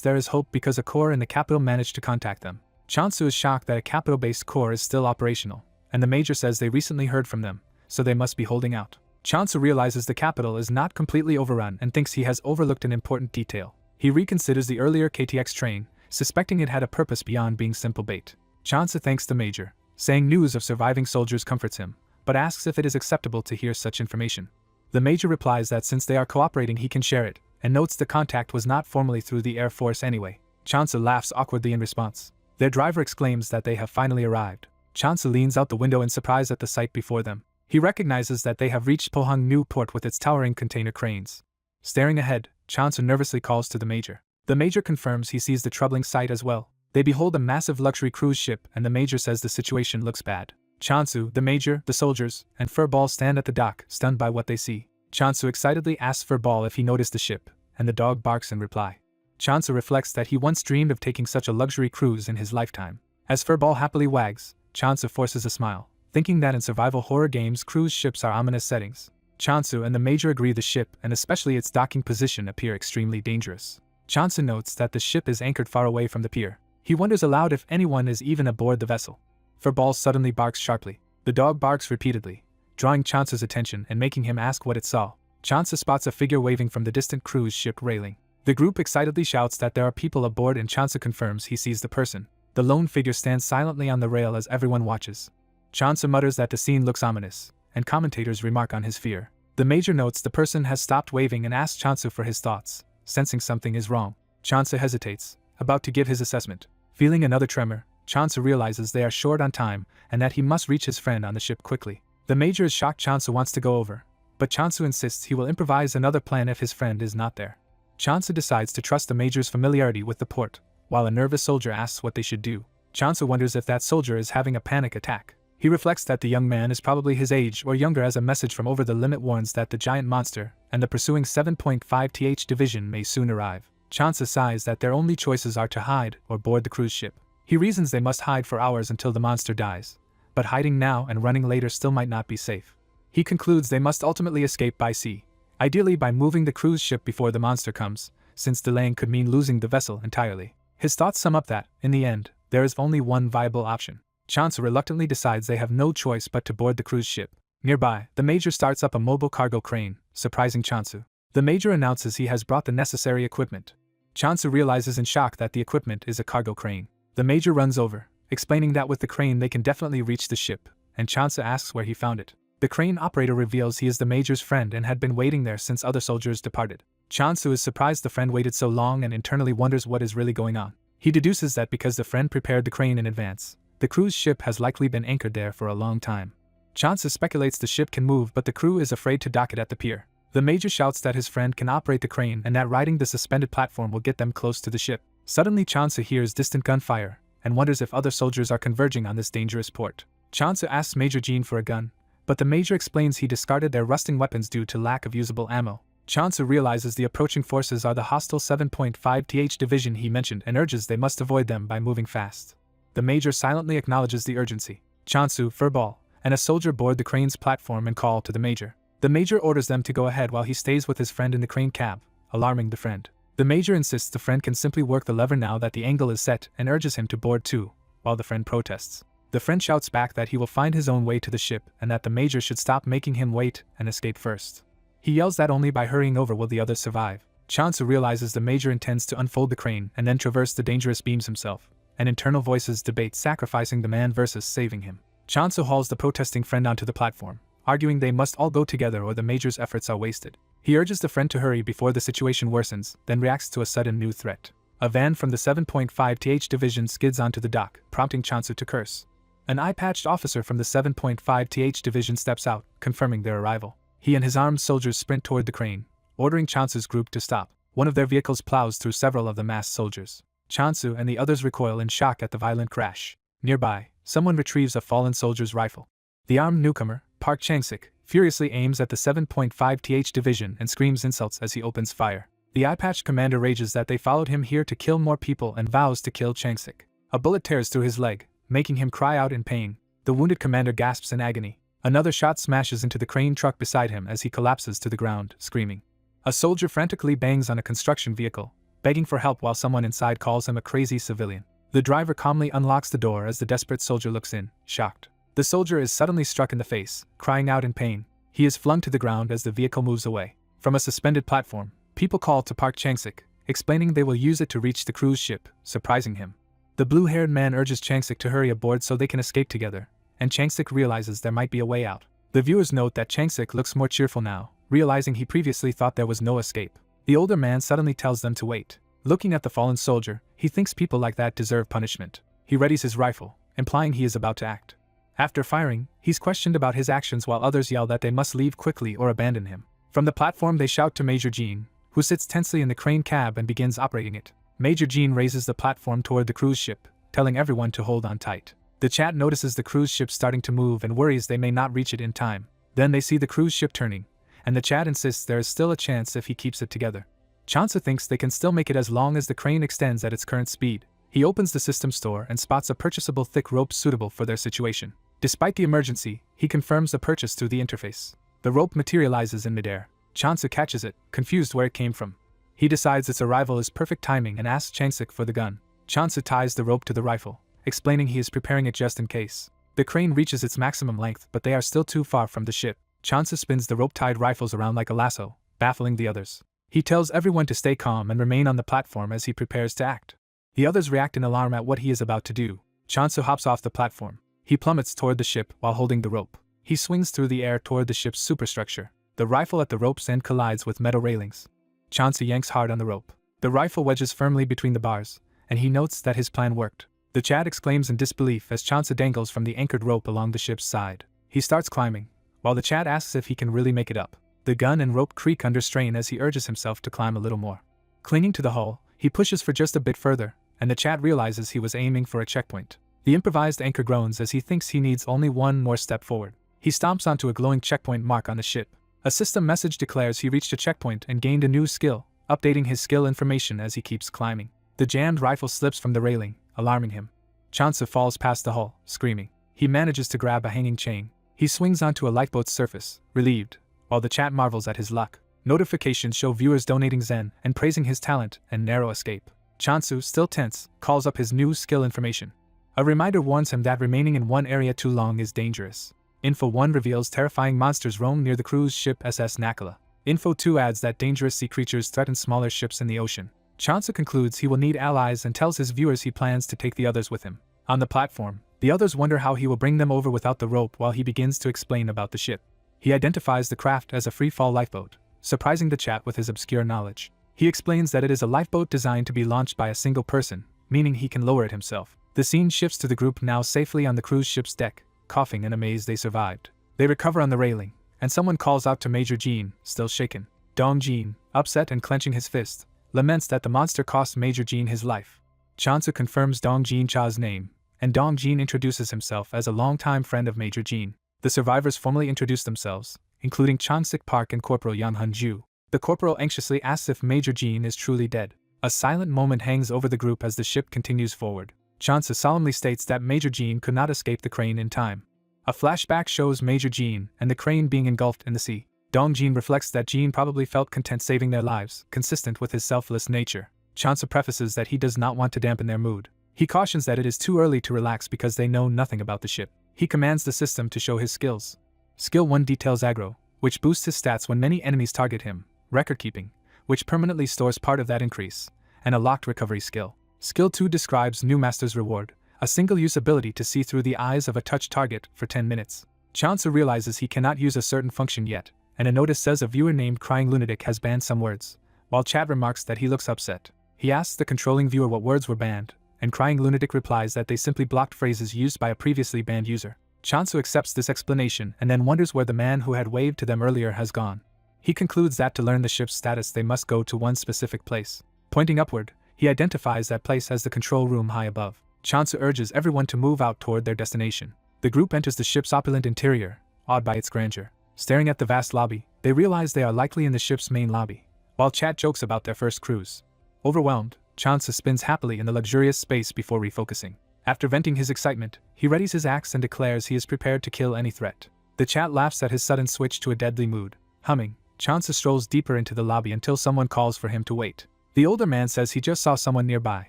there is hope because a corps in the capital managed to contact them. Chansu is shocked that a capital-based corps is still operational, and the major says they recently heard from them, so they must be holding out. Chansu realizes the capital is not completely overrun and thinks he has overlooked an important detail. He reconsiders the earlier KTX train, suspecting it had a purpose beyond being simple bait. Chansu thanks the major, saying news of surviving soldiers comforts him, but asks if it is acceptable to hear such information. The major replies that since they are cooperating he can share it, and notes the contact was not formally through the Air Force anyway. Chansu laughs awkwardly in response. Their driver exclaims that they have finally arrived. Chansu leans out the window in surprise at the sight before them. He recognizes that they have reached Pohang New Port with its towering container cranes. Staring ahead, Chansu nervously calls to the major. The Major confirms he sees the troubling sight as well. They behold a massive luxury cruise ship and the Major says the situation looks bad. Chansu, the Major, the soldiers, and Furball stand at the dock, stunned by what they see. Chansu excitedly asks Furball if he noticed the ship, and the dog barks in reply. Chansu reflects that he once dreamed of taking such a luxury cruise in his lifetime. As Furball happily wags, Chansu forces a smile, thinking that in survival horror games cruise ships are ominous settings. Chansu and the Major agree the ship and especially its docking position appear extremely dangerous. Chansu notes that the ship is anchored far away from the pier. He wonders aloud if anyone is even aboard the vessel. Furball suddenly barks sharply. The dog barks repeatedly, drawing Chansu's attention and making him ask what it saw. Chansu spots a figure waving from the distant cruise ship railing. The group excitedly shouts that there are people aboard and Chansu confirms he sees the person. The lone figure stands silently on the rail as everyone watches. Chansu mutters that the scene looks ominous, and commentators remark on his fear. The Major notes the person has stopped waving and asks Chansu for his thoughts, sensing something is wrong. Chansu hesitates, about to give his assessment. Feeling another tremor, Chansu realizes they are short on time and that he must reach his friend on the ship quickly. The Major is shocked Chansu wants to go over, but Chansu insists he will improvise another plan if his friend is not there. Chansu decides to trust the Major's familiarity with the port, while a nervous soldier asks what they should do. Chansu wonders if that soldier is having a panic attack. He reflects that the young man is probably his age or younger as a message from over the limit warns that the giant monster and the pursuing 7.5th division may soon arrive. Chansu sighs that their only choices are to hide or board the cruise ship. He reasons they must hide for hours until the monster dies, but hiding now and running later still might not be safe. He concludes they must ultimately escape by sea, ideally by moving the cruise ship before the monster comes, since delaying could mean losing the vessel entirely. His thoughts sum up that, in the end, there is only one viable option. Chansu reluctantly decides they have no choice but to board the cruise ship. Nearby, the Major starts up a mobile cargo crane, surprising Chansu. The Major announces he has brought the necessary equipment. Chansu realizes in shock that the equipment is a cargo crane. The Major runs over, explaining that with the crane they can definitely reach the ship, and Chansu asks where he found it. The crane operator reveals he is the Major's friend and had been waiting there since other soldiers departed. Chansu is surprised the friend waited so long and internally wonders what is really going on. He deduces that because the friend prepared the crane in advance, the cruise ship has likely been anchored there for a long time. Chansu speculates the ship can move but the crew is afraid to dock it at the pier. The Major shouts that his friend can operate the crane and that riding the suspended platform will get them close to the ship. Suddenly Chansu hears distant gunfire and wonders if other soldiers are converging on this dangerous port. Chansu asks Major Jean for a gun, but the Major explains he discarded their rusting weapons due to lack of usable ammo. Chansu realizes the approaching forces are the hostile 7.5th division he mentioned and urges they must avoid them by moving fast. The Major silently acknowledges the urgency. Chansu, Furball, and a soldier board the crane's platform and call to the Major. The Major orders them to go ahead while he stays with his friend in the crane cab, alarming the friend. The Major insists the friend can simply work the lever now that the angle is set and urges him to board too, while the friend protests. The friend shouts back that he will find his own way to the ship and that the Major should stop making him wait and escape first. He yells that only by hurrying over will the others survive. Chansu realizes the Major intends to unfold the crane and then traverse the dangerous beams himself, and internal voices debate sacrificing the man versus saving him. Chansu hauls the protesting friend onto the platform, arguing they must all go together or the Major's efforts are wasted. He urges the friend to hurry before the situation worsens, then reacts to a sudden new threat. A van from the 7.5th division skids onto the dock, prompting Chansu to curse. An eye-patched officer from the 7.5th division steps out, confirming their arrival. He and his armed soldiers sprint toward the crane, ordering Chansu's group to stop. One of their vehicles plows through several of the masked soldiers. Chansu and the others recoil in shock at the violent crash. Nearby, someone retrieves a fallen soldier's rifle. The armed newcomer, Park Chang-sik, furiously aims at the 7.5th division and screams insults as he opens fire. The eye-patched commander rages that they followed him here to kill more people and vows to kill Chang-sik. A bullet tears through his leg, making him cry out in pain. The wounded commander gasps in agony. Another shot smashes into the crane truck beside him as he collapses to the ground, screaming. A soldier frantically bangs on a construction vehicle, begging for help while someone inside calls him a crazy civilian. The driver calmly unlocks the door as the desperate soldier looks in, shocked. The soldier is suddenly struck in the face, crying out in pain. He is flung to the ground as the vehicle moves away. From a suspended platform, people call to Park Chang-sik, explaining they will use it to reach the cruise ship, surprising him. The blue-haired man urges Chang-sik to hurry aboard so they can escape together, and Chang-sik realizes there might be a way out. The viewers note that Chang-sik looks more cheerful now, realizing he previously thought there was no escape. The older man suddenly tells them to wait. Looking at the fallen soldier, he thinks people like that deserve punishment. He readies his rifle, implying he is about to act. After firing, he's questioned about his actions while others yell that they must leave quickly or abandon him. From the platform they shout to Major Jean, who sits tensely in the crane cab and begins operating it. Major Jean raises the platform toward the cruise ship, telling everyone to hold on tight. The chat notices the cruise ship starting to move and worries they may not reach it in time. Then they see the cruise ship turning, and the chat insists there is still a chance if he keeps it together. Chansa thinks they can still make it as long as the crane extends at its current speed. He opens the system store and spots a purchasable thick rope suitable for their situation. Despite the emergency, he confirms the purchase through the interface. The rope materializes in midair. Chansa catches it, confused where it came from. He decides its arrival is perfect timing and asks Chansik for the gun. Chansa ties the rope to the rifle, explaining he is preparing it just in case. The crane reaches its maximum length, but they are still too far from the ship. Chansa spins the rope-tied rifles around like a lasso, baffling the others. He tells everyone to stay calm and remain on the platform as he prepares to act. The others react in alarm at what he is about to do. Chansa hops off the platform. He plummets toward the ship while holding the rope. He swings through the air toward the ship's superstructure. The rifle at the rope's end collides with metal railings. Chansa yanks hard on the rope. The rifle wedges firmly between the bars, and he notes that his plan worked. The Chad exclaims in disbelief as Chansa dangles from the anchored rope along the ship's side. He starts climbing, while the Chad asks if he can really make it up. The gun and rope creak under strain as he urges himself to climb a little more. Clinging to the hull, he pushes for just a bit further, and the Chad realizes he was aiming for a checkpoint. The improvised anchor groans as he thinks he needs only one more step forward. He stomps onto a glowing checkpoint mark on the ship. A system message declares he reached a checkpoint and gained a new skill, updating his skill information as he keeps climbing. The jammed rifle slips from the railing, alarming him. Chansa falls past the hull, screaming. He manages to grab a hanging chain. He swings onto a lifeboat's surface, relieved, while the chat marvels at his luck. Notifications show viewers donating Zen and praising his talent and narrow escape. Chansu, still tense, calls up his new skill information. A reminder warns him that remaining in one area too long is dangerous. Info 1 reveals terrifying monsters roam near the cruise ship SS Nakala. Info 2 adds that dangerous sea creatures threaten smaller ships in the ocean. Chansa concludes he will need allies and tells his viewers he plans to take the others with him. On the platform, the others wonder how he will bring them over without the rope while he begins to explain about the ship. He identifies the craft as a free-fall lifeboat, surprising the chat with his obscure knowledge. He explains that it is a lifeboat designed to be launched by a single person, meaning he can lower it himself. The scene shifts to the group now safely on the cruise ship's deck, coughing in amaze they survived. They recover on the railing, and someone calls out to Major Jean, still shaken. Dong Jean, upset and clenching his fist, laments that the monster cost Major Jean his life. Chansa confirms Dong Jean Cha's name, and Dong Jean introduces himself as a longtime friend of Major Jean. The survivors formally introduce themselves, including Chansik Park and Corporal Yang Hunju. The corporal anxiously asks if Major Jean is truly dead. A silent moment hangs over the group as the ship continues forward. Chansa solemnly states that Major Jean could not escape the crane in time. A flashback shows Major Jean and the crane being engulfed in the sea. Dong Jean reflects that Jean probably felt content saving their lives, consistent with his selfless nature. Chansa prefaces that he does not want to dampen their mood. He cautions that it is too early to relax because they know nothing about the ship. He commands the system to show his skills. Skill 1 details aggro, which boosts his stats when many enemies target him, record keeping, which permanently stores part of that increase, and a locked recovery skill. Skill 2 describes New Master's Reward, a single-use ability to see through the eyes of a touch target for 10 minutes. Chansa realizes he cannot use a certain function yet, and a notice says a viewer named Crying Lunatic has banned some words, while chat remarks that he looks upset. He asks the controlling viewer what words were banned, and Crying Lunatic replies that they simply blocked phrases used by a previously banned user. Chansu accepts this explanation and then wonders where the man who had waved to them earlier has gone. He concludes that to learn the ship's status they must go to one specific place. Pointing upward, he identifies that place as the control room high above. Chansu urges everyone to move out toward their destination. The group enters the ship's opulent interior, awed by its grandeur. Staring at the vast lobby, they realize they are likely in the ship's main lobby, while chat jokes about their first cruise. Overwhelmed, Chansa spins happily in the luxurious space before refocusing. After venting his excitement, he readies his axe and declares he is prepared to kill any threat. The chat laughs at his sudden switch to a deadly mood. Humming, Chansa strolls deeper into the lobby until someone calls for him to wait. The older man says he just saw someone nearby,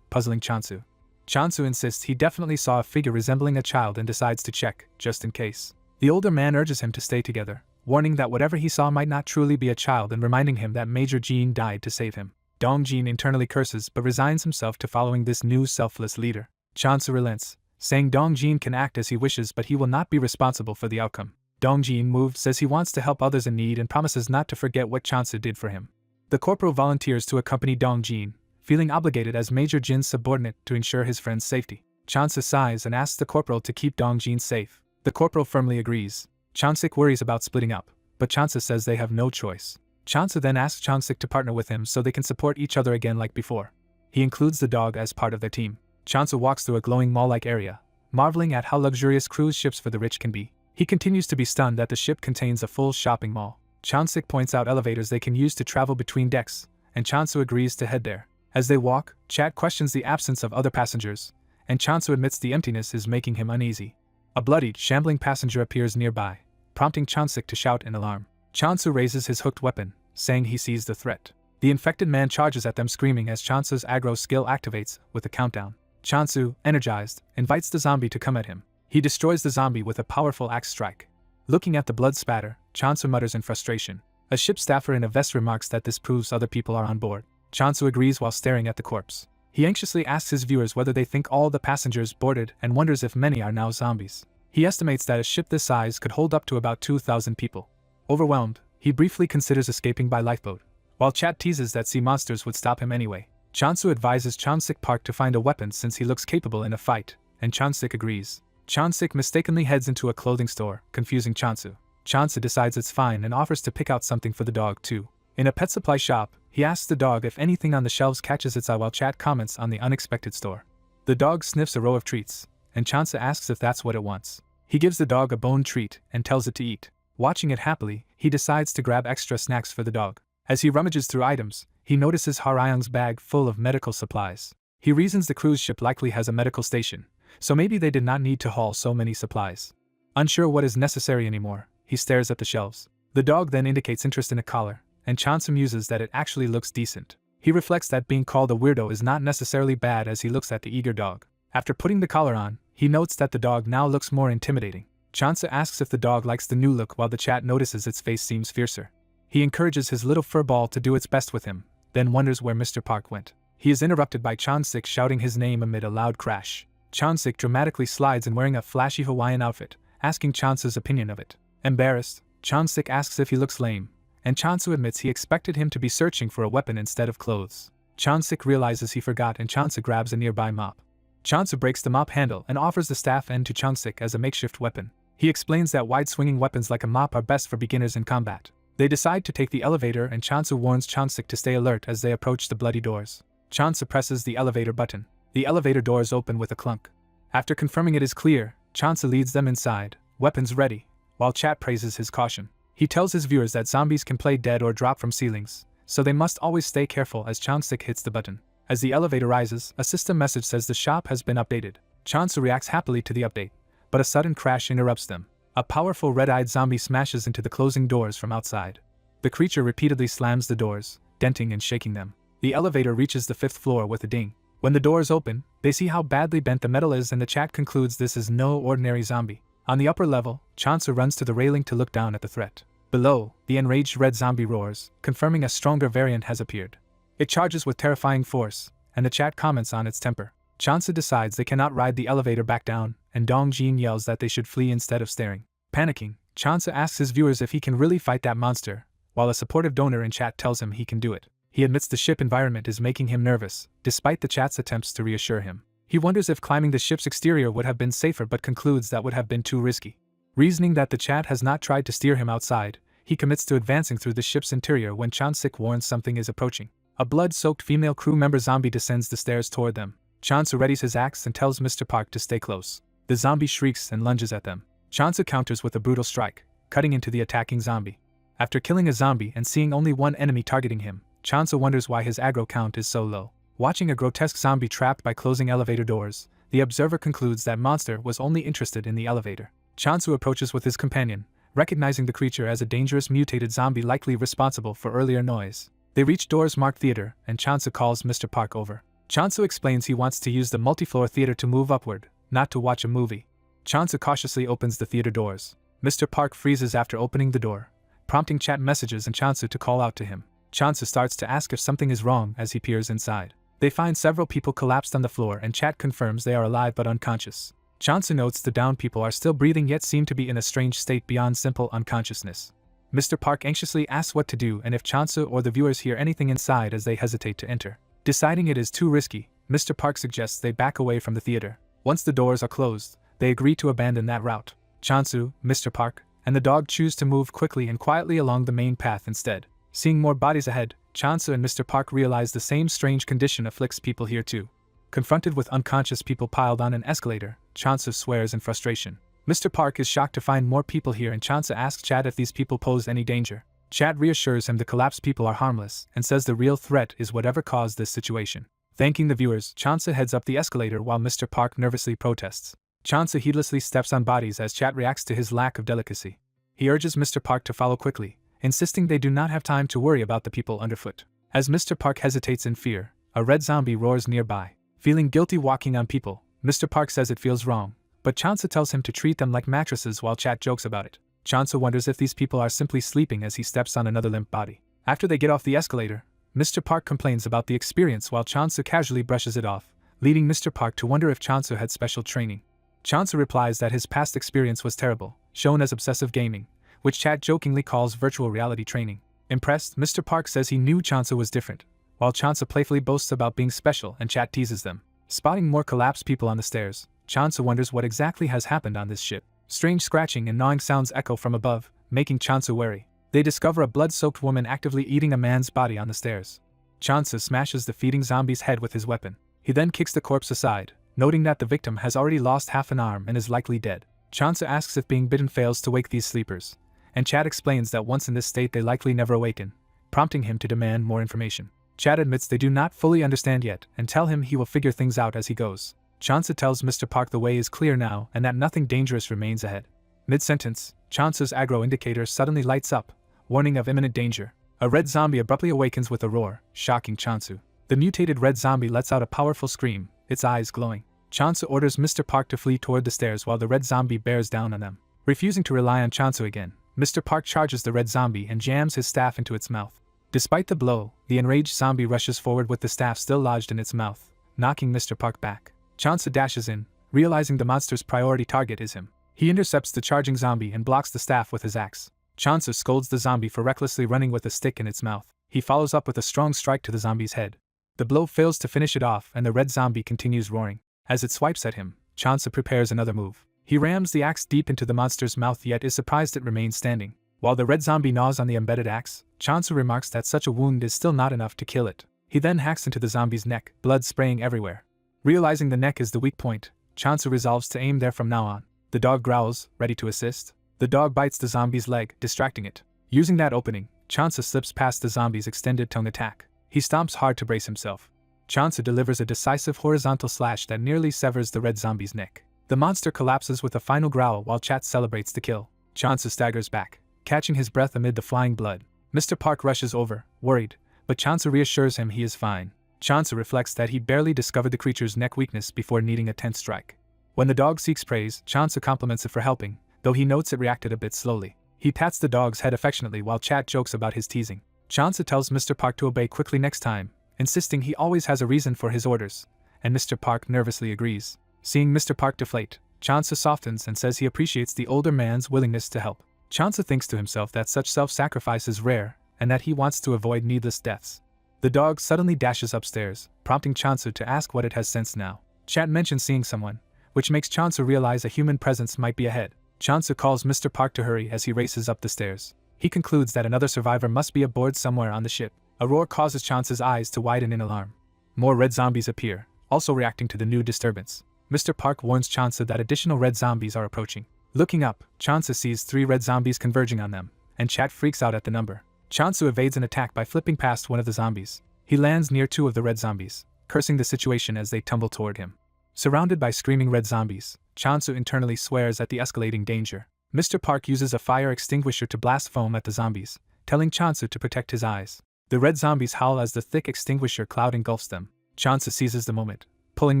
puzzling Chansu. Chansu insists he definitely saw a figure resembling a child and decides to check, just in case. The older man urges him to stay together, warning that whatever he saw might not truly be a child and reminding him that Major Jean died to save him. Dong Jean internally curses but resigns himself to following this new selfless leader. Chansu relents, saying Dong Jean can act as he wishes but he will not be responsible for the outcome. Dong Jean, moved, says he wants to help others in need and promises not to forget what Chansu did for him. The corporal volunteers to accompany Dong Jean, feeling obligated as Major Jin's subordinate to ensure his friend's safety. Chansu sighs and asks the corporal to keep Dong Jean safe. The corporal firmly agrees. Chansik worries about splitting up, but Chansa says they have no choice. Chansu then asks Chansik to partner with him so they can support each other again like before. He includes the dog as part of their team. Chansu walks through a glowing mall-like area, marveling at how luxurious cruise ships for the rich can be. He continues to be stunned that the ship contains a full shopping mall. Chansik points out elevators they can use to travel between decks, and Chansu agrees to head there. As they walk, Chat questions the absence of other passengers, and Chansu admits the emptiness is making him uneasy. A bloodied, shambling passenger appears nearby, prompting Chansik to shout in alarm. Chansu raises his hooked weapon, saying he sees the threat. The infected man charges at them screaming as Chansu's aggro skill activates with a countdown. Chansu, energized, invites the zombie to come at him. He destroys the zombie with a powerful axe strike. Looking at the blood spatter, Chansu mutters in frustration. A ship staffer in a vest remarks that this proves other people are on board. Chansu agrees while staring at the corpse. He anxiously asks his viewers whether they think all the passengers boarded and wonders if many are now zombies. He estimates that a ship this size could hold up to about 2,000 people. Overwhelmed, he briefly considers escaping by lifeboat. While Chat teases that sea monsters would stop him anyway, Chansu advises Chansik Park to find a weapon since he looks capable in a fight, and Chansik agrees. Chansik mistakenly heads into a clothing store, confusing Chansu. Chansu decides it's fine and offers to pick out something for the dog too. In a pet supply shop, he asks the dog if anything on the shelves catches its eye while Chat comments on the unexpected store. The dog sniffs a row of treats, and Chansu asks if that's what it wants. He gives the dog a bone treat and tells it to eat. Watching it happily, he decides to grab extra snacks for the dog. As he rummages through items, he notices Haryang's bag full of medical supplies. He reasons the cruise ship likely has a medical station, so maybe they did not need to haul so many supplies. Unsure what is necessary anymore, he stares at the shelves. The dog then indicates interest in a collar, and Chansu muses that it actually looks decent. He reflects that being called a weirdo is not necessarily bad as he looks at the eager dog. After putting the collar on, he notes that the dog now looks more intimidating. Chansu asks if the dog likes the new look while the Chat notices its face seems fiercer. He encourages his little fur ball to do its best with him, then wonders where Mr. Park went. He is interrupted by Chansik shouting his name amid a loud crash. Chansik dramatically slides in wearing a flashy Hawaiian outfit, asking Chansu's opinion of it. Embarrassed, Chansik asks if he looks lame, and Chansu admits he expected him to be searching for a weapon instead of clothes. Chansik realizes he forgot and Chansu grabs a nearby mop. Chansu breaks the mop handle and offers the staff end to Chansik as a makeshift weapon. He explains that wide-swinging weapons like a mop are best for beginners in combat. They decide to take the elevator and Chansu warns Chansik to stay alert as they approach the bloody doors. Chansu presses the elevator button. The elevator doors open with a clunk. After confirming it is clear, Chansu leads them inside, weapons ready, while Chat praises his caution. He tells his viewers that zombies can play dead or drop from ceilings, so they must always stay careful as Chansik hits the button. As the elevator rises, a system message says the shop has been updated. Chansu reacts happily to the update, but a sudden crash interrupts them. A powerful red-eyed zombie smashes into the closing doors from outside. The creature repeatedly slams the doors, denting and shaking them. The elevator reaches the 5th floor with a ding. When the doors open, they see how badly bent the metal is and the Chat concludes this is no ordinary zombie. On the upper level, Chansu runs to the railing to look down at the threat. Below, the enraged red zombie roars, confirming a stronger variant has appeared. It charges with terrifying force, and the Chat comments on its temper. Chansu decides they cannot ride the elevator back down, and Dong Jin yells that they should flee instead of staring. Panicking, Chansu asks his viewers if he can really fight that monster, while a supportive donor in Chat tells him he can do it. He admits the ship environment is making him nervous, despite the Chat's attempts to reassure him. He wonders if climbing the ship's exterior would have been safer but concludes that would have been too risky. Reasoning that the Chat has not tried to steer him outside, he commits to advancing through the ship's interior when Chansik warns something is approaching. A blood-soaked female crew member zombie descends the stairs toward them. Chansu readies his axe and tells Mr. Park to stay close. The zombie shrieks and lunges at them. Chansu counters with a brutal strike, cutting into the attacking zombie. After killing a zombie and seeing only one enemy targeting him, Chansu wonders why his aggro count is so low. Watching a grotesque zombie trapped by closing elevator doors, the observer concludes that monster was only interested in the elevator. Chansu approaches with his companion, recognizing the creature as a dangerous mutated zombie likely responsible for earlier noise. They reach doors marked theater, and Chansu calls Mr. Park over. Chansu explains he wants to use the multi-floor theater to move upward, not to watch a movie. Chansu cautiously opens the theater doors. Mr. Park freezes after opening the door, prompting Chat messages and Chansu to call out to him. Chansu starts to ask if something is wrong as he peers inside. They find several people collapsed on the floor and Chat confirms they are alive but unconscious. Chansu notes the downed people are still breathing yet seem to be in a strange state beyond simple unconsciousness. Mr. Park anxiously asks what to do and if Chansu or the viewers hear anything inside as they hesitate to enter. Deciding it is too risky, Mr. Park suggests they back away from the theater. Once the doors are closed, they agree to abandon that route. Chansu, Mr. Park, and the dog choose to move quickly and quietly along the main path instead. Seeing more bodies ahead, Chansu and Mr. Park realize the same strange condition afflicts people here too. Confronted with unconscious people piled on an escalator, Chansu swears in frustration. Mr. Park is shocked to find more people here and Chansu asks Chad if these people pose any danger. Chad reassures him the collapsed people are harmless and says the real threat is whatever caused this situation. Thanking the viewers, Chansu heads up the escalator while Mr. Park nervously protests. Chansu heedlessly steps on bodies as Chad reacts to his lack of delicacy. He urges Mr. Park to follow quickly, insisting they do not have time to worry about the people underfoot. As Mr. Park hesitates in fear, a red zombie roars nearby. Feeling guilty walking on people, Mr. Park says it feels wrong, but Chansu tells him to treat them like mattresses while Chad jokes about it. Chansu wonders if these people are simply sleeping as he steps on another limp body. After they get off the escalator, Mr. Park complains about the experience while Chansu casually brushes it off, leading Mr. Park to wonder if Chansu had special training. Chansu replies that his past experience was terrible, shown as obsessive gaming, which Chad jokingly calls virtual reality training. Impressed, Mr. Park says he knew Chansu was different, while Chansu playfully boasts about being special and Chad teases them. Spotting more collapsed people on the stairs, Chansu wonders what exactly has happened on this ship. Strange scratching and gnawing sounds echo from above, making Chansu wary. They discover a blood-soaked woman actively eating a man's body on the stairs. Chansu smashes the feeding zombie's head with his weapon. He then kicks the corpse aside, noting that the victim has already lost half an arm and is likely dead. Chansu asks if being bitten fails to wake these sleepers, and Chad explains that once in this state they likely never awaken, prompting him to demand more information. Chad admits they do not fully understand yet and tell him he will figure things out as he goes. Chansu tells Mr. Park the way is clear now and that nothing dangerous remains ahead. Mid-sentence, Chansu's aggro indicator suddenly lights up, warning of imminent danger. A red zombie abruptly awakens with a roar, shocking Chansu. The mutated red zombie lets out a powerful scream, its eyes glowing. Chansu orders Mr. Park to flee toward the stairs while the red zombie bears down on them. Refusing to rely on Chansu again, Mr. Park charges the red zombie and jams his staff into its mouth. Despite the blow, the enraged zombie rushes forward with the staff still lodged in its mouth, knocking Mr. Park back. Chansu dashes in, realizing the monster's priority target is him. He intercepts the charging zombie and blocks the staff with his axe. Chansu scolds the zombie for recklessly running with a stick in its mouth. He follows up with a strong strike to the zombie's head. The blow fails to finish it off and the red zombie continues roaring. As it swipes at him, Chansu prepares another move. He rams the axe deep into the monster's mouth yet is surprised it remains standing. While the red zombie gnaws on the embedded axe, Chansu remarks that such a wound is still not enough to kill it. He then hacks into the zombie's neck, blood spraying everywhere. Realizing the neck is the weak point, Chansu resolves to aim there from now on. The dog growls, ready to assist. The dog bites the zombie's leg, distracting it. Using that opening, Chansu slips past the zombie's extended tongue attack. He stomps hard to brace himself. Chansu delivers a decisive horizontal slash that nearly severs the red zombie's neck. The monster collapses with a final growl while Chat celebrates the kill. Chansu staggers back, catching his breath amid the flying blood. Mr. Park rushes over, worried, but Chansu reassures him he is fine. Chansu reflects that he barely discovered the creature's neck weakness before needing a 10th strike. When the dog seeks praise, Chansu compliments it for helping, though he notes it reacted a bit slowly. He pats the dog's head affectionately while Chat jokes about his teasing. Chansu tells Mr. Park to obey quickly next time, insisting he always has a reason for his orders, and Mr. Park nervously agrees. Seeing Mr. Park deflate, Chansu softens and says he appreciates the older man's willingness to help. Chansu thinks to himself that such self-sacrifice is rare, and that he wants to avoid needless deaths. The dog suddenly dashes upstairs, prompting Chansu to ask what it has sensed now. Chat mentions seeing someone, which makes Chansu realize a human presence might be ahead. Chansu calls Mr. Park to hurry as he races up the stairs. He concludes that another survivor must be aboard somewhere on the ship. A roar causes Chansu's eyes to widen in alarm. More red zombies appear, also reacting to the new disturbance. Mr. Park warns Chansu that additional red zombies are approaching. Looking up, Chansu sees 3 red zombies converging on them, and Chat freaks out at the number. Chansu evades an attack by flipping past one of the zombies. He lands near 2 of the red zombies, cursing the situation as they tumble toward him. Surrounded by screaming red zombies, Chansu internally swears at the escalating danger. Mr. Park uses a fire extinguisher to blast foam at the zombies, telling Chansu to protect his eyes. The red zombies howl as the thick extinguisher cloud engulfs them. Chansu seizes the moment, pulling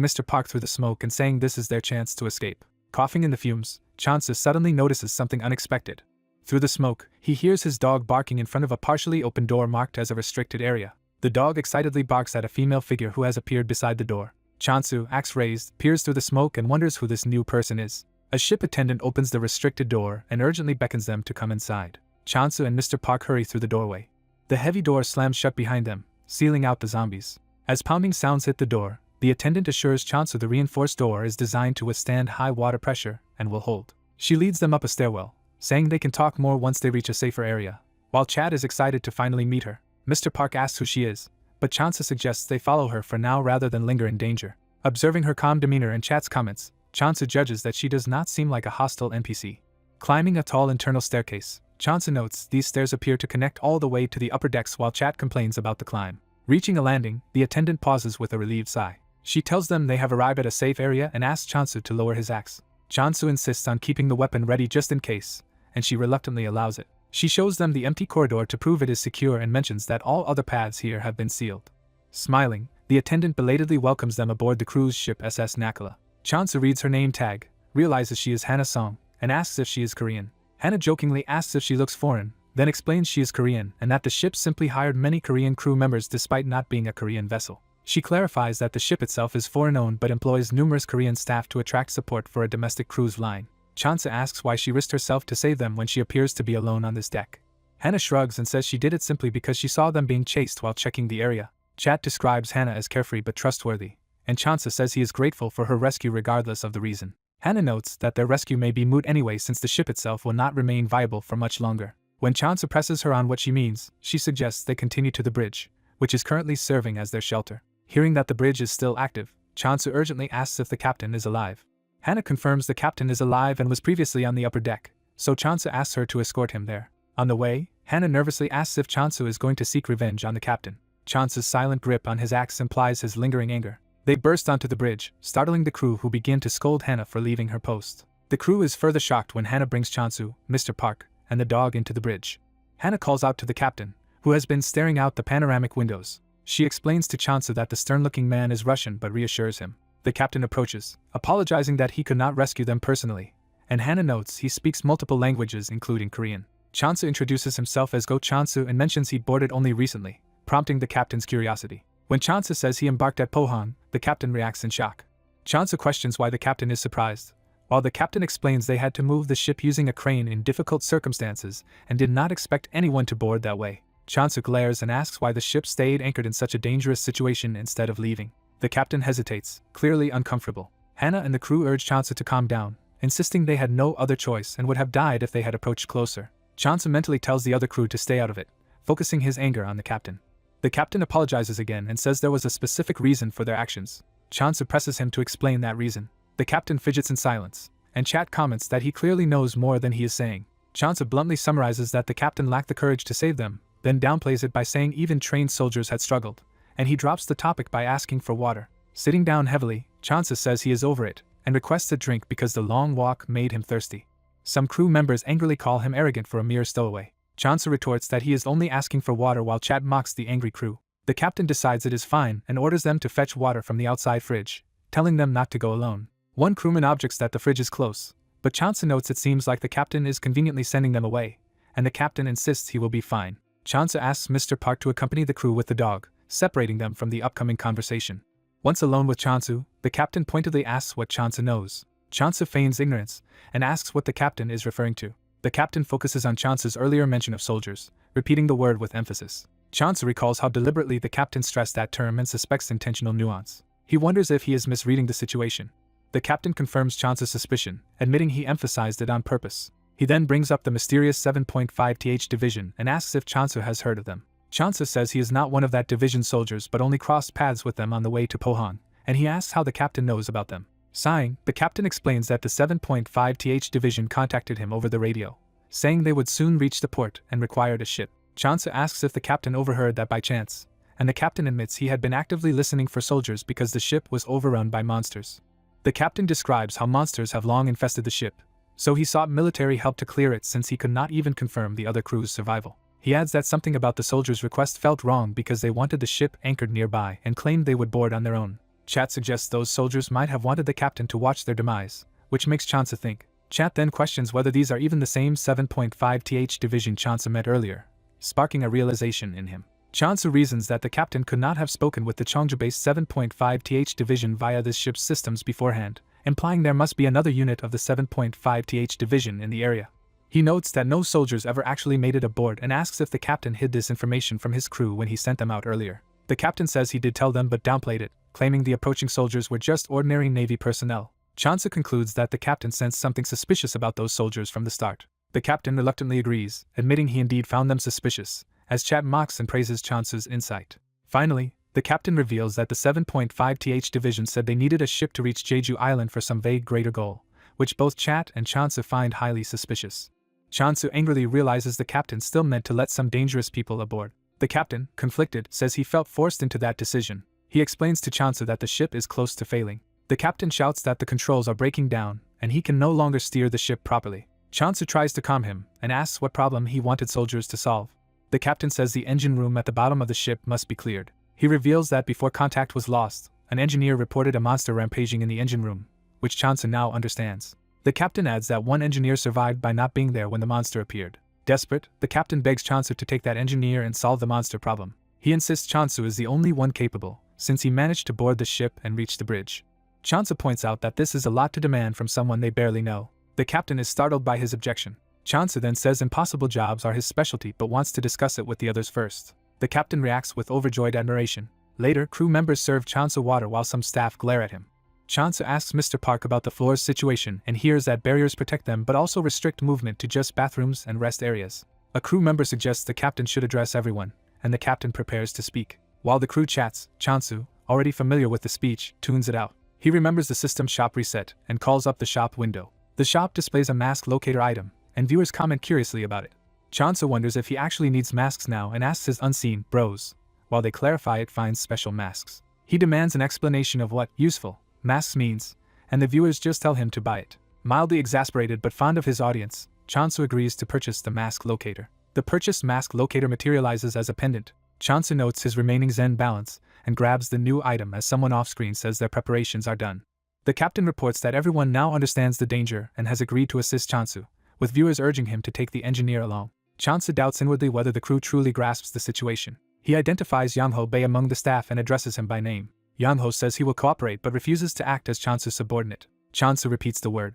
Mr. Park through the smoke and saying this is their chance to escape. Coughing in the fumes, Chansu suddenly notices something unexpected. Through the smoke, he hears his dog barking in front of a partially open door marked as a restricted area. The dog excitedly barks at a female figure who has appeared beside the door. Chansu, axe raised, peers through the smoke and wonders who this new person is. A ship attendant opens the restricted door and urgently beckons them to come inside. Chansu and Mr. Park hurry through the doorway. The heavy door slams shut behind them, sealing out the zombies. As pounding sounds hit the door, the attendant assures Chansu the reinforced door is designed to withstand high water pressure and will hold. She leads them up a stairwell, saying they can talk more once they reach a safer area, While Chad is excited to finally meet her, Mr. Park asks who she is, but Chansa suggests they follow her for now rather than linger in danger. Observing her calm demeanor and Chad's comments, Chansa judges that she does not seem like a hostile NPC. Climbing a tall internal staircase, Chansa notes these stairs appear to connect all the way to the upper decks while Chad complains about the climb. Reaching a landing, the attendant pauses with a relieved sigh. She tells them they have arrived at a safe area and asks Chansu to lower his axe. Chansu insists on keeping the weapon ready just in case, and she reluctantly allows it. She shows them the empty corridor to prove it is secure and mentions that all other paths here have been sealed. Smiling, the attendant belatedly welcomes them aboard the cruise ship SS Nakala. Chansu reads her name tag, realizes she is Hana Song, and asks if she is Korean. Hana jokingly asks if she looks foreign, then explains she is Korean and that the ship simply hired many Korean crew members despite not being a Korean vessel. She clarifies that the ship itself is foreign-owned but employs numerous Korean staff to attract support for a domestic cruise line. Chansa asks why she risked herself to save them when she appears to be alone on this deck. Hannah shrugs and says she did it simply because she saw them being chased while checking the area. Chat describes Hannah as carefree but trustworthy, and Chansa says he is grateful for her rescue regardless of the reason. Hannah notes that their rescue may be moot anyway since the ship itself will not remain viable for much longer. When Chansa presses her on what she means, she suggests they continue to the bridge, which is currently serving as their shelter. Hearing that the bridge is still active, Chansa urgently asks if the captain is alive. Hannah confirms the captain is alive and was previously on the upper deck, so Chansa asks her to escort him there. On the way, Hannah nervously asks if Chansu is going to seek revenge on the captain. Chansa's silent grip on his axe implies his lingering anger. They burst onto the bridge, startling the crew who begin to scold Hannah for leaving her post. The crew is further shocked when Hannah brings Chansu, Mr. Park, and the dog into the bridge. Hannah calls out to the captain, who has been staring out the panoramic windows. She explains to Chansu that the stern-looking man is Russian but reassures him. The captain approaches, apologizing that he could not rescue them personally, and Hannah notes he speaks multiple languages including Korean. Chansu introduces himself as Go Chansu and mentions he boarded only recently, prompting the captain's curiosity. When Chansu says he embarked at Pohang, the captain reacts in shock. Chansu questions why the captain is surprised, while the captain explains they had to move the ship using a crane in difficult circumstances and did not expect anyone to board that way. Chansu glares and asks why the ship stayed anchored in such a dangerous situation instead of leaving. The captain hesitates, clearly uncomfortable. Hannah and the crew urge Chansu to calm down, insisting they had no other choice and would have died if they had approached closer. Chansu mentally tells the other crew to stay out of it, focusing his anger on the captain. The captain apologizes again and says there was a specific reason for their actions. Chansu presses him to explain that reason. The captain fidgets in silence, and Chat comments that he clearly knows more than he is saying. Chansu bluntly summarizes that the captain lacked the courage to save them, then downplays it by saying even trained soldiers had struggled, and he drops the topic by asking for water. Sitting down heavily, Chansu says he is over it, and requests a drink because the long walk made him thirsty. Some crew members angrily call him arrogant for a mere stowaway. Chansu retorts that he is only asking for water while Chat mocks the angry crew. The captain decides it is fine and orders them to fetch water from the outside fridge, telling them not to go alone. One crewman objects that the fridge is close, but Chansu notes it seems like the captain is conveniently sending them away, and the captain insists he will be fine. Chansu asks Mr. Park to accompany the crew with the dog, separating them from the upcoming conversation. Once alone with Chansu, the captain pointedly asks what Chansu knows. Chansu feigns ignorance and asks what the captain is referring to. The captain focuses on Chansu's earlier mention of soldiers, repeating the word with emphasis. Chansu recalls how deliberately the captain stressed that term and suspects intentional nuance. He wonders if he is misreading the situation. The captain confirms Chansu's suspicion, admitting he emphasized it on purpose. He then brings up the mysterious 7.5th Division and asks if Chansu has heard of them. Chansu says he is not one of that division's soldiers but only crossed paths with them on the way to Pohang, and he asks how the captain knows about them. Sighing, the captain explains that the 7.5th Division contacted him over the radio, saying they would soon reach the port and required a ship. Chansu asks if the captain overheard that by chance, and the captain admits he had been actively listening for soldiers because the ship was overrun by monsters. The captain describes how monsters have long infested the ship, so he sought military help to clear it since he could not even confirm the other crew's survival. He adds that something about the soldiers' request felt wrong because they wanted the ship anchored nearby and claimed they would board on their own. Chat suggests those soldiers might have wanted the captain to watch their demise, which makes Chansu think. Chat then questions whether these are even the same 7.5th Division Chansu met earlier, sparking a realization in him. Chansu reasons that the captain could not have spoken with the Cheongju-based 7.5th Division via this ship's systems beforehand, implying there must be another unit of the 7.5th Division in the area. He notes that no soldiers ever actually made it aboard and asks if the captain hid this information from his crew when he sent them out earlier. The captain says he did tell them but downplayed it, claiming the approaching soldiers were just ordinary Navy personnel. Chansu concludes that the captain sensed something suspicious about those soldiers from the start. The captain reluctantly agrees, admitting he indeed found them suspicious, as Chat mocks and praises Chansu's insight. Finally, the captain reveals that the 7.5th Division said they needed a ship to reach Jeju Island for some vague greater goal, which both Chat and Chansu find highly suspicious. Chansu angrily realizes the captain still meant to let some dangerous people aboard. The captain, conflicted, says he felt forced into that decision. He explains to Chansu that the ship is close to failing. The captain shouts that the controls are breaking down, and he can no longer steer the ship properly. Chansu tries to calm him, and asks what problem he wanted soldiers to solve. The captain says the engine room at the bottom of the ship must be cleared. He reveals that before contact was lost, an engineer reported a monster rampaging in the engine room, which Chansu now understands. The captain adds that one engineer survived by not being there when the monster appeared. Desperate, the captain begs Chansu to take that engineer and solve the monster problem. He insists Chansu is the only one capable, since he managed to board the ship and reach the bridge. Chansu points out that this is a lot to demand from someone they barely know. The captain is startled by his objection. Chansu then says impossible jobs are his specialty but wants to discuss it with the others first. The captain reacts with overjoyed admiration. Later, crew members serve Chansu water while some staff glare at him. Chansu asks Mr. Park about the floor's situation and hears that barriers protect them but also restrict movement to just bathrooms and rest areas. A crew member suggests the captain should address everyone, and the captain prepares to speak. While the crew chats, Chansu, already familiar with the speech, tunes it out. He remembers the system shop reset and calls up the shop window. The shop displays a mask locator item, and viewers comment curiously about it. Chansu wonders if he actually needs masks now and asks his unseen bros, while they clarify it finds special masks. He demands an explanation of what useful masks means, and the viewers just tell him to buy it. Mildly exasperated but fond of his audience, Chansu agrees to purchase the mask locator. The purchased mask locator materializes as a pendant. Chansu notes his remaining Zen balance and grabs the new item as someone off-screen says their preparations are done. The captain reports that everyone now understands the danger and has agreed to assist Chansu, with viewers urging him to take the engineer along. Chansu doubts inwardly whether the crew truly grasps the situation. He identifies Yang-ho Bei among the staff and addresses him by name. Yang-ho says he will cooperate but refuses to act as Chansu's subordinate. Chansu repeats the word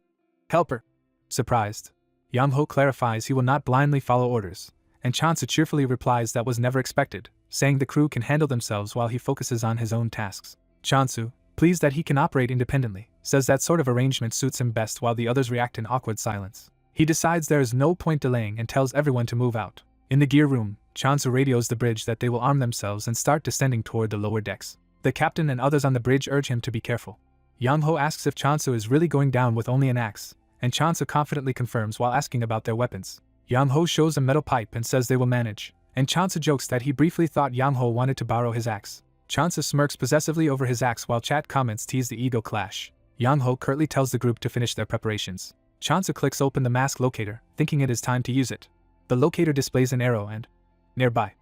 helper. Surprised, Yang-ho clarifies he will not blindly follow orders, and Chansu cheerfully replies that was never expected, saying the crew can handle themselves while he focuses on his own tasks. Chansu, pleased that he can operate independently, says that sort of arrangement suits him best while the others react in awkward silence. He decides there is no point delaying and tells everyone to move out. In the gear room, Chansu radios the bridge that they will arm themselves and start descending toward the lower decks. The captain and others on the bridge urge him to be careful. Yang-ho asks if Chansu is really going down with only an axe, and Chansu confidently confirms while asking about their weapons. Yang-ho shows a metal pipe and says they will manage, and Chansu jokes that he briefly thought Yang-ho wanted to borrow his axe. Chansu smirks possessively over his axe while Chat comments tease the ego clash. Yang-ho curtly tells the group to finish their preparations. Chansu clicks open the mask locator, thinking it is time to use it. The locator displays an arrow and nearby,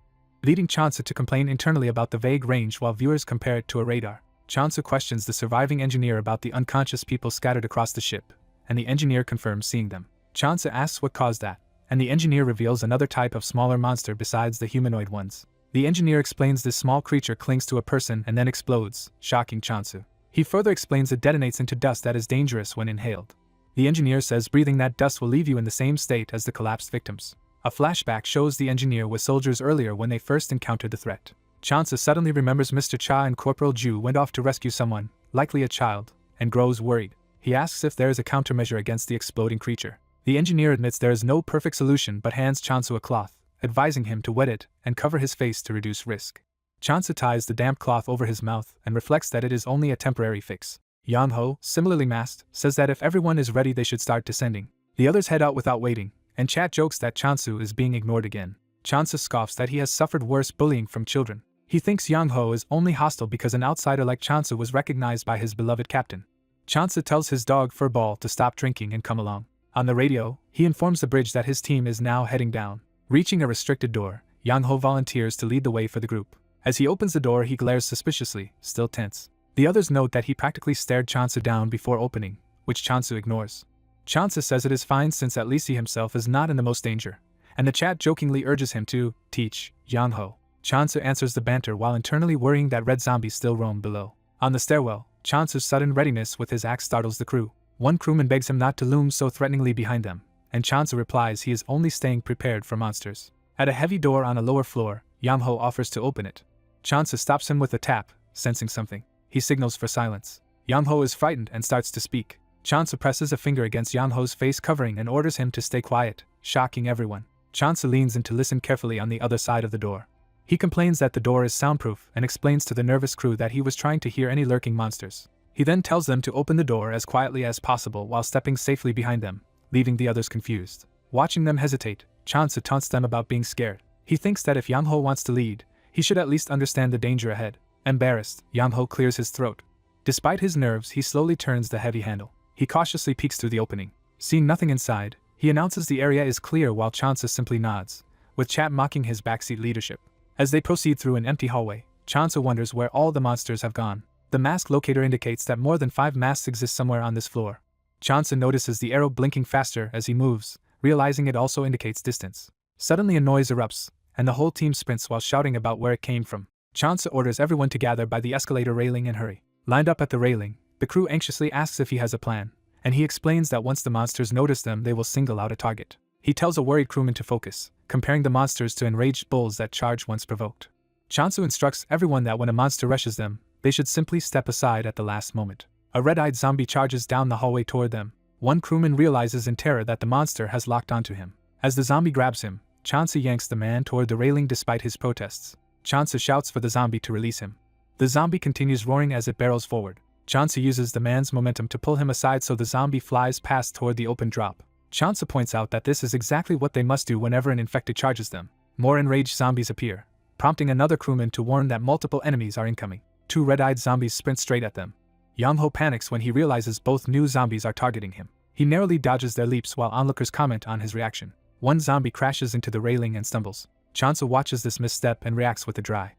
leading Chansu to complain internally about the vague range while viewers compare it to a radar. Chansu questions the surviving engineer about the unconscious people scattered across the ship, and the engineer confirms seeing them. Chansu asks what caused that, and the engineer reveals another type of smaller monster besides the humanoid ones. The engineer explains this small creature clings to a person and then explodes, shocking Chansu. He further explains it detonates into dust that is dangerous when inhaled. The engineer says breathing that dust will leave you in the same state as the collapsed victims. A flashback shows the engineer with soldiers earlier when they first encountered the threat. Chansu suddenly remembers Mr. Cha and Corporal Ju went off to rescue someone, likely a child, and grows worried. He asks if there is a countermeasure against the exploding creature. The engineer admits there is no perfect solution but hands Chansu a cloth, advising him to wet it and cover his face to reduce risk. Chansu ties the damp cloth over his mouth and reflects that it is only a temporary fix. Yang-ho, similarly masked, says that if everyone is ready they should start descending. The others head out without waiting, and Chat jokes that Chansu is being ignored again. Chansu scoffs that he has suffered worse bullying from children. He thinks Yang-ho is only hostile because an outsider like Chansu was recognized by his beloved captain. Chansu tells his dog Furball to stop drinking and come along. On the radio, he informs the bridge that his team is now heading down. Reaching a restricted door, Yang-ho volunteers to lead the way for the group. As he opens the door he glares suspiciously, still tense. The others note that he practically stared Chansu down before opening, which Chansu ignores. Chansu says it is fine since at least he himself is not in the most danger, and the Chat jokingly urges him to teach Yang-ho. Chansu answers the banter while internally worrying that red zombies still roam below. On the stairwell, Chansu's sudden readiness with his axe startles the crew. One crewman begs him not to loom so threateningly behind them, and Chansu replies he is only staying prepared for monsters. At a heavy door on a lower floor, Yang-ho offers to open it. Chansu stops him with a tap, sensing something. He signals for silence. Yang-ho is frightened and starts to speak. Chansa presses a finger against Yang Ho's face covering and orders him to stay quiet, shocking everyone. Chansa leans in to listen carefully on the other side of the door. He complains that the door is soundproof and explains to the nervous crew that he was trying to hear any lurking monsters. He then tells them to open the door as quietly as possible while stepping safely behind them, leaving the others confused. Watching them hesitate, Chansa taunts them about being scared. He thinks that if Yang Ho wants to lead, he should at least understand the danger ahead. Embarrassed, Yang Ho clears his throat. Despite his nerves, he slowly turns the heavy handle. He cautiously peeks through the opening. Seeing nothing inside, he announces the area is clear while Chansa simply nods, with Chat mocking his backseat leadership. As they proceed through an empty hallway, Chansa wonders where all the monsters have gone. The mask locator indicates that more than 5 masks exist somewhere on this floor. Chansa notices the arrow blinking faster as he moves, realizing it also indicates distance. Suddenly a noise erupts, and the whole team sprints while shouting about where it came from. Chansa orders everyone to gather by the escalator railing and hurry. Lined up at the railing, the crew anxiously asks if he has a plan, and he explains that once the monsters notice them they will single out a target. He tells a worried crewman to focus, comparing the monsters to enraged bulls that charge once provoked. Chansa instructs everyone that when a monster rushes them, they should simply step aside at the last moment. A red-eyed zombie charges down the hallway toward them. One crewman realizes in terror that the monster has locked onto him. As the zombie grabs him, Chansa yanks the man toward the railing despite his protests. Chansa shouts for the zombie to release him. The zombie continues roaring as it barrels forward. Chansa uses the man's momentum to pull him aside so the zombie flies past toward the open drop. Chansa points out that this is exactly what they must do whenever an infected charges them. More enraged zombies appear, prompting another crewman to warn that multiple enemies are incoming. 2 red-eyed zombies sprint straight at them. Yang Ho panics when he realizes both new zombies are targeting him. He narrowly dodges their leaps while onlookers comment on his reaction. One zombie crashes into the railing and stumbles. Chansa watches this misstep and reacts with a dry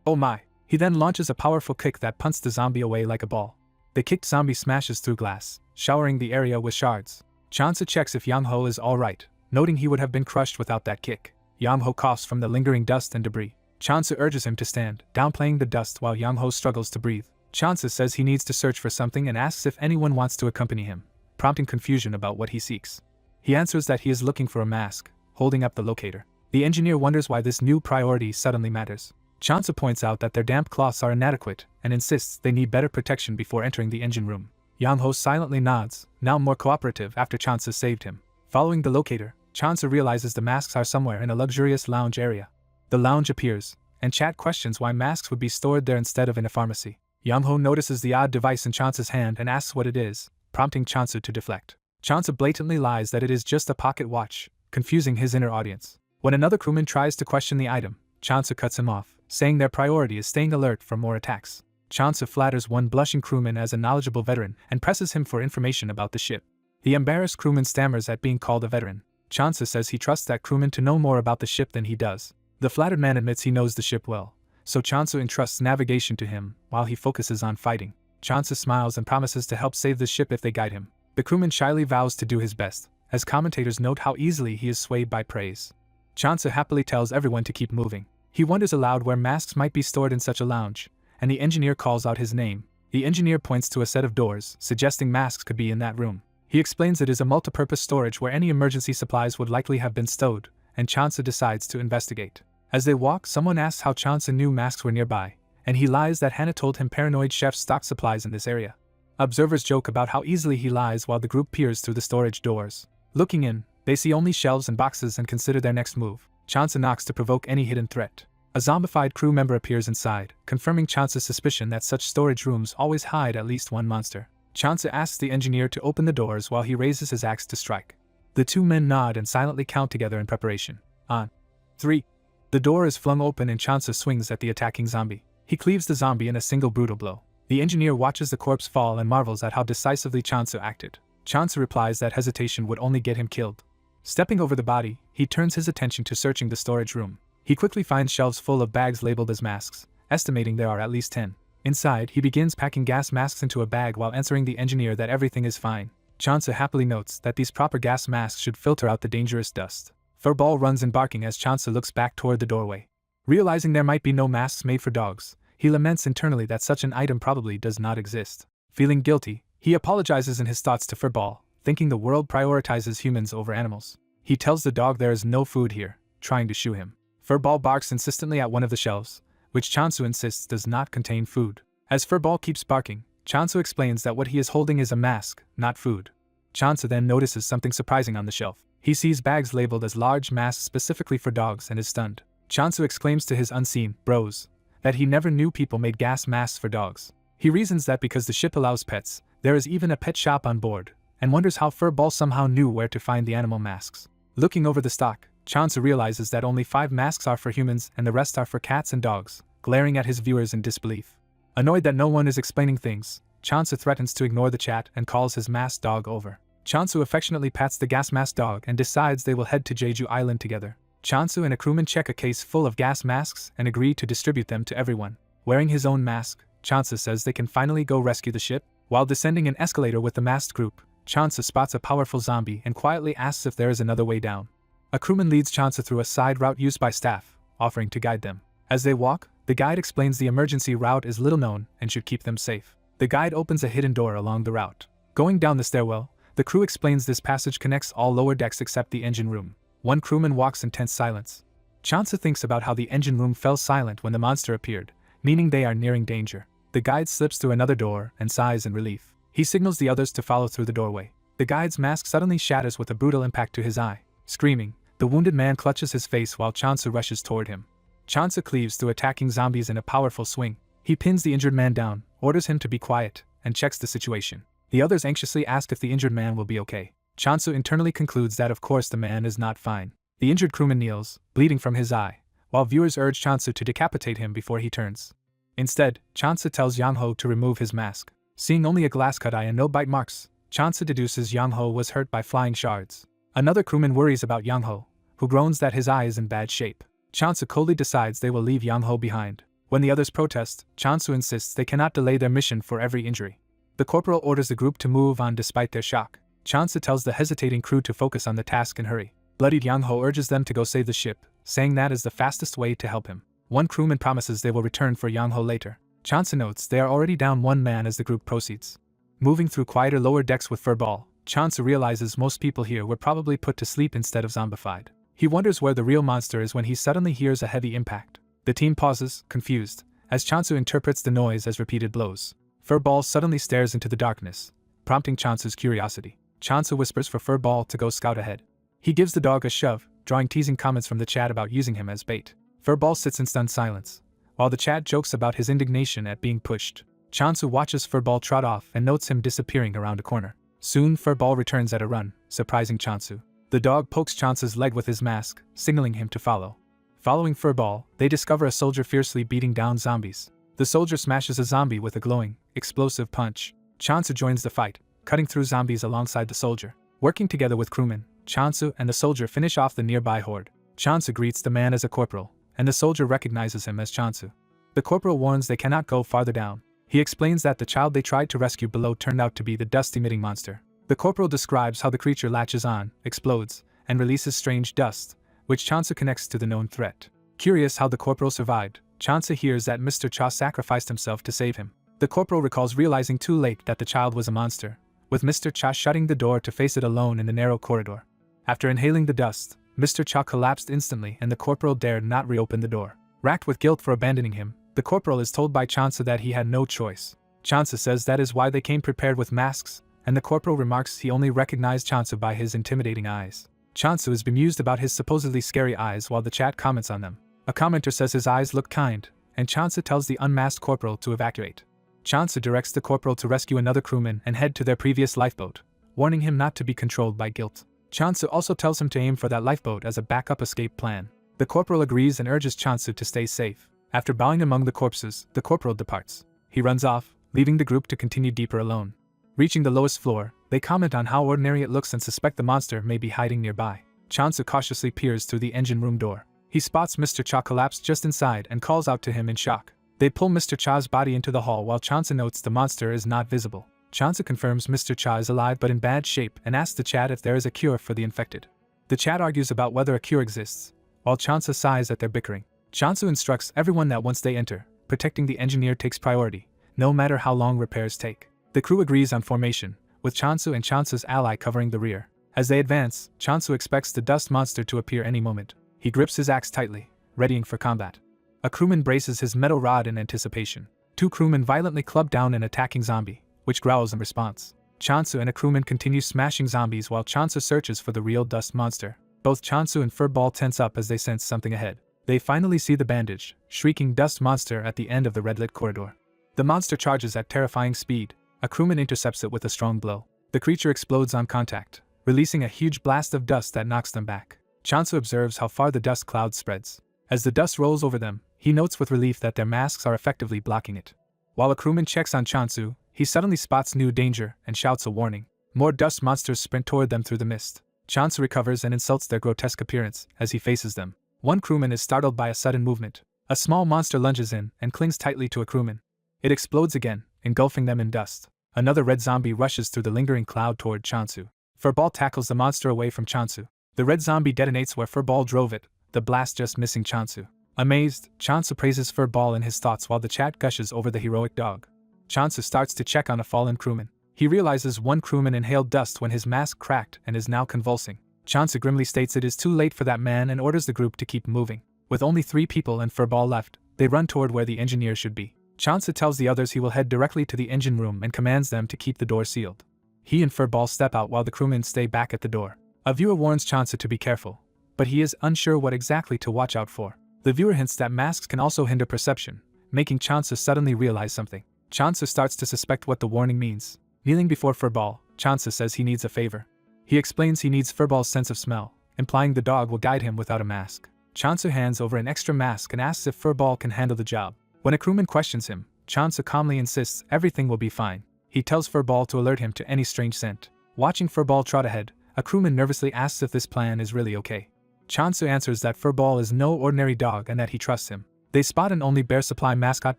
"Oh my." He then launches a powerful kick that punts the zombie away like a ball. The kicked zombie smashes through glass, showering the area with shards. Chansa checks if Yang Ho is alright, noting he would have been crushed without that kick. Yang Ho coughs from the lingering dust and debris. Chansa urges him to stand, downplaying the dust while Yang Ho struggles to breathe. Chansa says he needs to search for something and asks if anyone wants to accompany him, prompting confusion about what he seeks. He answers that he is looking for a mask, holding up the locator. The engineer wonders why this new priority suddenly matters. Chansa points out that their damp cloths are inadequate and insists they need better protection before entering the engine room. Yang Ho silently nods, now more cooperative after Chansa saved him. Following the locator, Chansa realizes the masks are somewhere in a luxurious lounge area. The lounge appears, and Chat questions why masks would be stored there instead of in a pharmacy. Yang Ho notices the odd device in Chansa's hand and asks what it is, prompting Chansa to deflect. Chansa blatantly lies that it is just a pocket watch, confusing his inner audience. When another crewman tries to question the item, Chansa cuts him off, saying their priority is staying alert for more attacks. Chansa flatters one blushing crewman as a knowledgeable veteran and presses him for information about the ship. The embarrassed crewman stammers at being called a veteran. Chansa says he trusts that crewman to know more about the ship than he does. The flattered man admits he knows the ship well, so Chansa entrusts navigation to him while he focuses on fighting. Chansa smiles and promises to help save the ship if they guide him. The crewman shyly vows to do his best, as commentators note how easily he is swayed by praise. Chansa happily tells everyone to keep moving. He wonders aloud where masks might be stored in such a lounge, and the engineer calls out his name. The engineer points to a set of doors, suggesting masks could be in that room. He explains it is a multipurpose storage where any emergency supplies would likely have been stowed, and Chansa decides to investigate. As they walk, someone asks how Chansa knew masks were nearby, and he lies that Hannah told him paranoid chefs stock supplies in this area. Observers joke about how easily he lies while the group peers through the storage doors. Looking in, they see only shelves and boxes and consider their next move. Chansa knocks to provoke any hidden threat. A zombified crew member appears inside, confirming Chansa's suspicion that such storage rooms always hide at least one monster. Chansa asks the engineer to open the doors while he raises his axe to strike. The 2 men nod and silently count together in preparation. On 3. The door is flung open and Chansa swings at the attacking zombie. He cleaves the zombie in a single brutal blow. The engineer watches the corpse fall and marvels at how decisively Chansa acted. Chansa replies that hesitation would only get him killed. Stepping over the body, he turns his attention to searching the storage room. He quickly finds shelves full of bags labeled as masks, estimating there are at least 10. Inside, he begins packing gas masks into a bag while answering the engineer that everything is fine. Chansa happily notes that these proper gas masks should filter out the dangerous dust. Furball runs in barking as Chansa looks back toward the doorway. Realizing there might be no masks made for dogs, he laments internally that such an item probably does not exist. Feeling guilty, he apologizes in his thoughts to Furball, thinking the world prioritizes humans over animals. He tells the dog there is no food here, trying to shoo him. Furball barks insistently at one of the shelves, which Chansa insists does not contain food. As Furball keeps barking, Chansu explains that what he is holding is a mask, not food. Chansu then notices something surprising on the shelf. He sees bags labeled as large masks specifically for dogs and is stunned. Chansu exclaims to his unseen bros that he never knew people made gas masks for dogs. He reasons that because the ship allows pets, there is even a pet shop on board, and wonders how Furball somehow knew where to find the animal masks. Looking over the stock, Chansu realizes that only 5 masks are for humans and the rest are for cats and dogs, glaring at his viewers in disbelief. Annoyed that no one is explaining things, Chansu threatens to ignore the chat and calls his masked dog over. Chansu affectionately pats the gas mask dog and decides they will head to Jeju Island together. Chansu and a crewman check a case full of gas masks and agree to distribute them to everyone. Wearing his own mask, Chansu says they can finally go rescue the ship. While descending an escalator with the masked group, Chansu spots a powerful zombie and quietly asks if there is another way down. A crewman leads Chansu through a side route used by staff, offering to guide them. As they walk, the guide explains the emergency route is little known and should keep them safe. The guide opens a hidden door along the route. Going down the stairwell, the crew explains this passage connects all lower decks except the engine room. One crewman walks in tense silence. Chansu thinks about how the engine room fell silent when the monster appeared, meaning they are nearing danger. The guide slips through another door and sighs in relief. He signals the others to follow through the doorway. The guide's mask suddenly shatters with a brutal impact to his eye. Screaming, the wounded man clutches his face while Chansu rushes toward him. Chansu cleaves through attacking zombies in a powerful swing. He pins the injured man down, orders him to be quiet, and checks the situation. The others anxiously ask if the injured man will be okay. Chansu internally concludes that of course the man is not fine. The injured crewman kneels, bleeding from his eye, while viewers urge Chansu to decapitate him before he turns. Instead, Chansu tells Yang-ho to remove his mask. Seeing only a glass-cut eye and no bite marks, Chansu deduces Yang-ho was hurt by flying shards. Another crewman worries about Yang-ho, who groans that his eye is in bad shape. Chansu coldly decides they will leave Yang-ho behind. When the others protest, Chansu insists they cannot delay their mission for every injury. The corporal orders the group to move on despite their shock. Chansu tells the hesitating crew to focus on the task and hurry. Bloodied Yang-ho urges them to go save the ship, saying that is the fastest way to help him. One crewman promises they will return for Yang-ho later. Chansu notes they are already down one man as the group proceeds. Moving through quieter lower decks with Furball, Chansu realizes most people here were probably put to sleep instead of zombified. He wonders where the real monster is when he suddenly hears a heavy impact. The team pauses, confused, as Chansu interprets the noise as repeated blows. Furball suddenly stares into the darkness, prompting Chansu's curiosity. Chansu whispers for Furball to go scout ahead. He gives the dog a shove, drawing teasing comments from the chat about using him as bait. Furball sits in stunned silence, while the chat jokes about his indignation at being pushed. Chansu watches Furball trot off and notes him disappearing around a corner. Soon Furball returns at a run, surprising Chansu. The dog pokes Chansu's leg with his mask, signaling him to follow. Following Furball, they discover a soldier fiercely beating down zombies. The soldier smashes a zombie with a glowing, explosive punch. Chansu joins the fight, cutting through zombies alongside the soldier. Working together with crewmen, Chansu and the soldier finish off the nearby horde. Chansu greets the man as a corporal, and the soldier recognizes him as Chansu. The corporal warns they cannot go farther down. He explains that the child they tried to rescue below turned out to be the dust-emitting monster. The corporal describes how the creature latches on, explodes, and releases strange dust, which Chansu connects to the known threat. Curious how the corporal survived, Chansu hears that Mr. Cha sacrificed himself to save him. The corporal recalls realizing too late that the child was a monster, with Mr. Cha shutting the door to face it alone in the narrow corridor. After inhaling the dust, Mr. Cha collapsed instantly and the corporal dared not reopen the door. Racked with guilt for abandoning him, the corporal is told by Chansu that he had no choice. Chansu says that is why they came prepared with masks, and the corporal remarks he only recognized Chansu by his intimidating eyes. Chansu is bemused about his supposedly scary eyes while the chat comments on them. A commenter says his eyes look kind, and Chansu tells the unmasked corporal to evacuate. Chansu directs the corporal to rescue another crewman and head to their previous lifeboat, warning him not to be controlled by guilt. Chansu also tells him to aim for that lifeboat as a backup escape plan. The corporal agrees and urges Chansu to stay safe. After bowing among the corpses, the corporal departs. He runs off, leaving the group to continue deeper alone. Reaching the lowest floor, they comment on how ordinary it looks and suspect the monster may be hiding nearby. Chansu cautiously peers through the engine room door. He spots Mr. Cha collapsed just inside and calls out to him in shock. They pull Mr. Cha's body into the hall while Chansu notes the monster is not visible. Chansu confirms Mr. Cha is alive but in bad shape and asks the chat if there is a cure for the infected. The chat argues about whether a cure exists, while Chansu sighs at their bickering. Chansu instructs everyone that once they enter, protecting the engineer takes priority, no matter how long repairs take. The crew agrees on formation, with Chansu and Chansu's ally covering the rear. As they advance, Chansu expects the dust monster to appear any moment. He grips his axe tightly, readying for combat. A crewman braces his metal rod in anticipation. Two crewmen violently club down an attacking zombie, which growls in response. Chansu and a crewman continue smashing zombies while Chansu searches for the real dust monster. Both Chansu and Furball tense up as they sense something ahead. They finally see the bandaged, shrieking dust monster at the end of the red-lit corridor. The monster charges at terrifying speed. A crewman intercepts it with a strong blow. The creature explodes on contact, releasing a huge blast of dust that knocks them back. Chansu observes how far the dust cloud spreads. As the dust rolls over them, he notes with relief that their masks are effectively blocking it. While a crewman checks on Chansu, he suddenly spots new danger and shouts a warning. More dust monsters sprint toward them through the mist. Chansu recovers and insults their grotesque appearance as he faces them. One crewman is startled by a sudden movement. A small monster lunges in and clings tightly to a crewman. It explodes again, engulfing them in dust. Another red zombie rushes through the lingering cloud toward Chansu. Furball tackles the monster away from Chansu. The red zombie detonates where Furball drove it, the blast just missing Chansu. Amazed, Chansu praises Furball in his thoughts while the chat gushes over the heroic dog. Chansu starts to check on a fallen crewman. He realizes one crewman inhaled dust when his mask cracked and is now convulsing. Chansu grimly states it is too late for that man and orders the group to keep moving. With only 3 people and Furball left, they run toward where the engineer should be. Chansu tells the others he will head directly to the engine room and commands them to keep the door sealed. He and Furball step out while the crewmen stay back at the door. A viewer warns Chansu to be careful, but he is unsure what exactly to watch out for. The viewer hints that masks can also hinder perception, making Chansu suddenly realize something. Chansu starts to suspect what the warning means. Kneeling before Furball, Chansu says he needs a favor. He explains he needs Furball's sense of smell, implying the dog will guide him without a mask. Chansu hands over an extra mask and asks if Furball can handle the job. When a crewman questions him, Chansu calmly insists everything will be fine. He tells Furball to alert him to any strange scent. Watching Furball trot ahead, a crewman nervously asks if this plan is really okay. Chansu answers that Furball is no ordinary dog and that he trusts him. They spot an Only Bear Supply mascot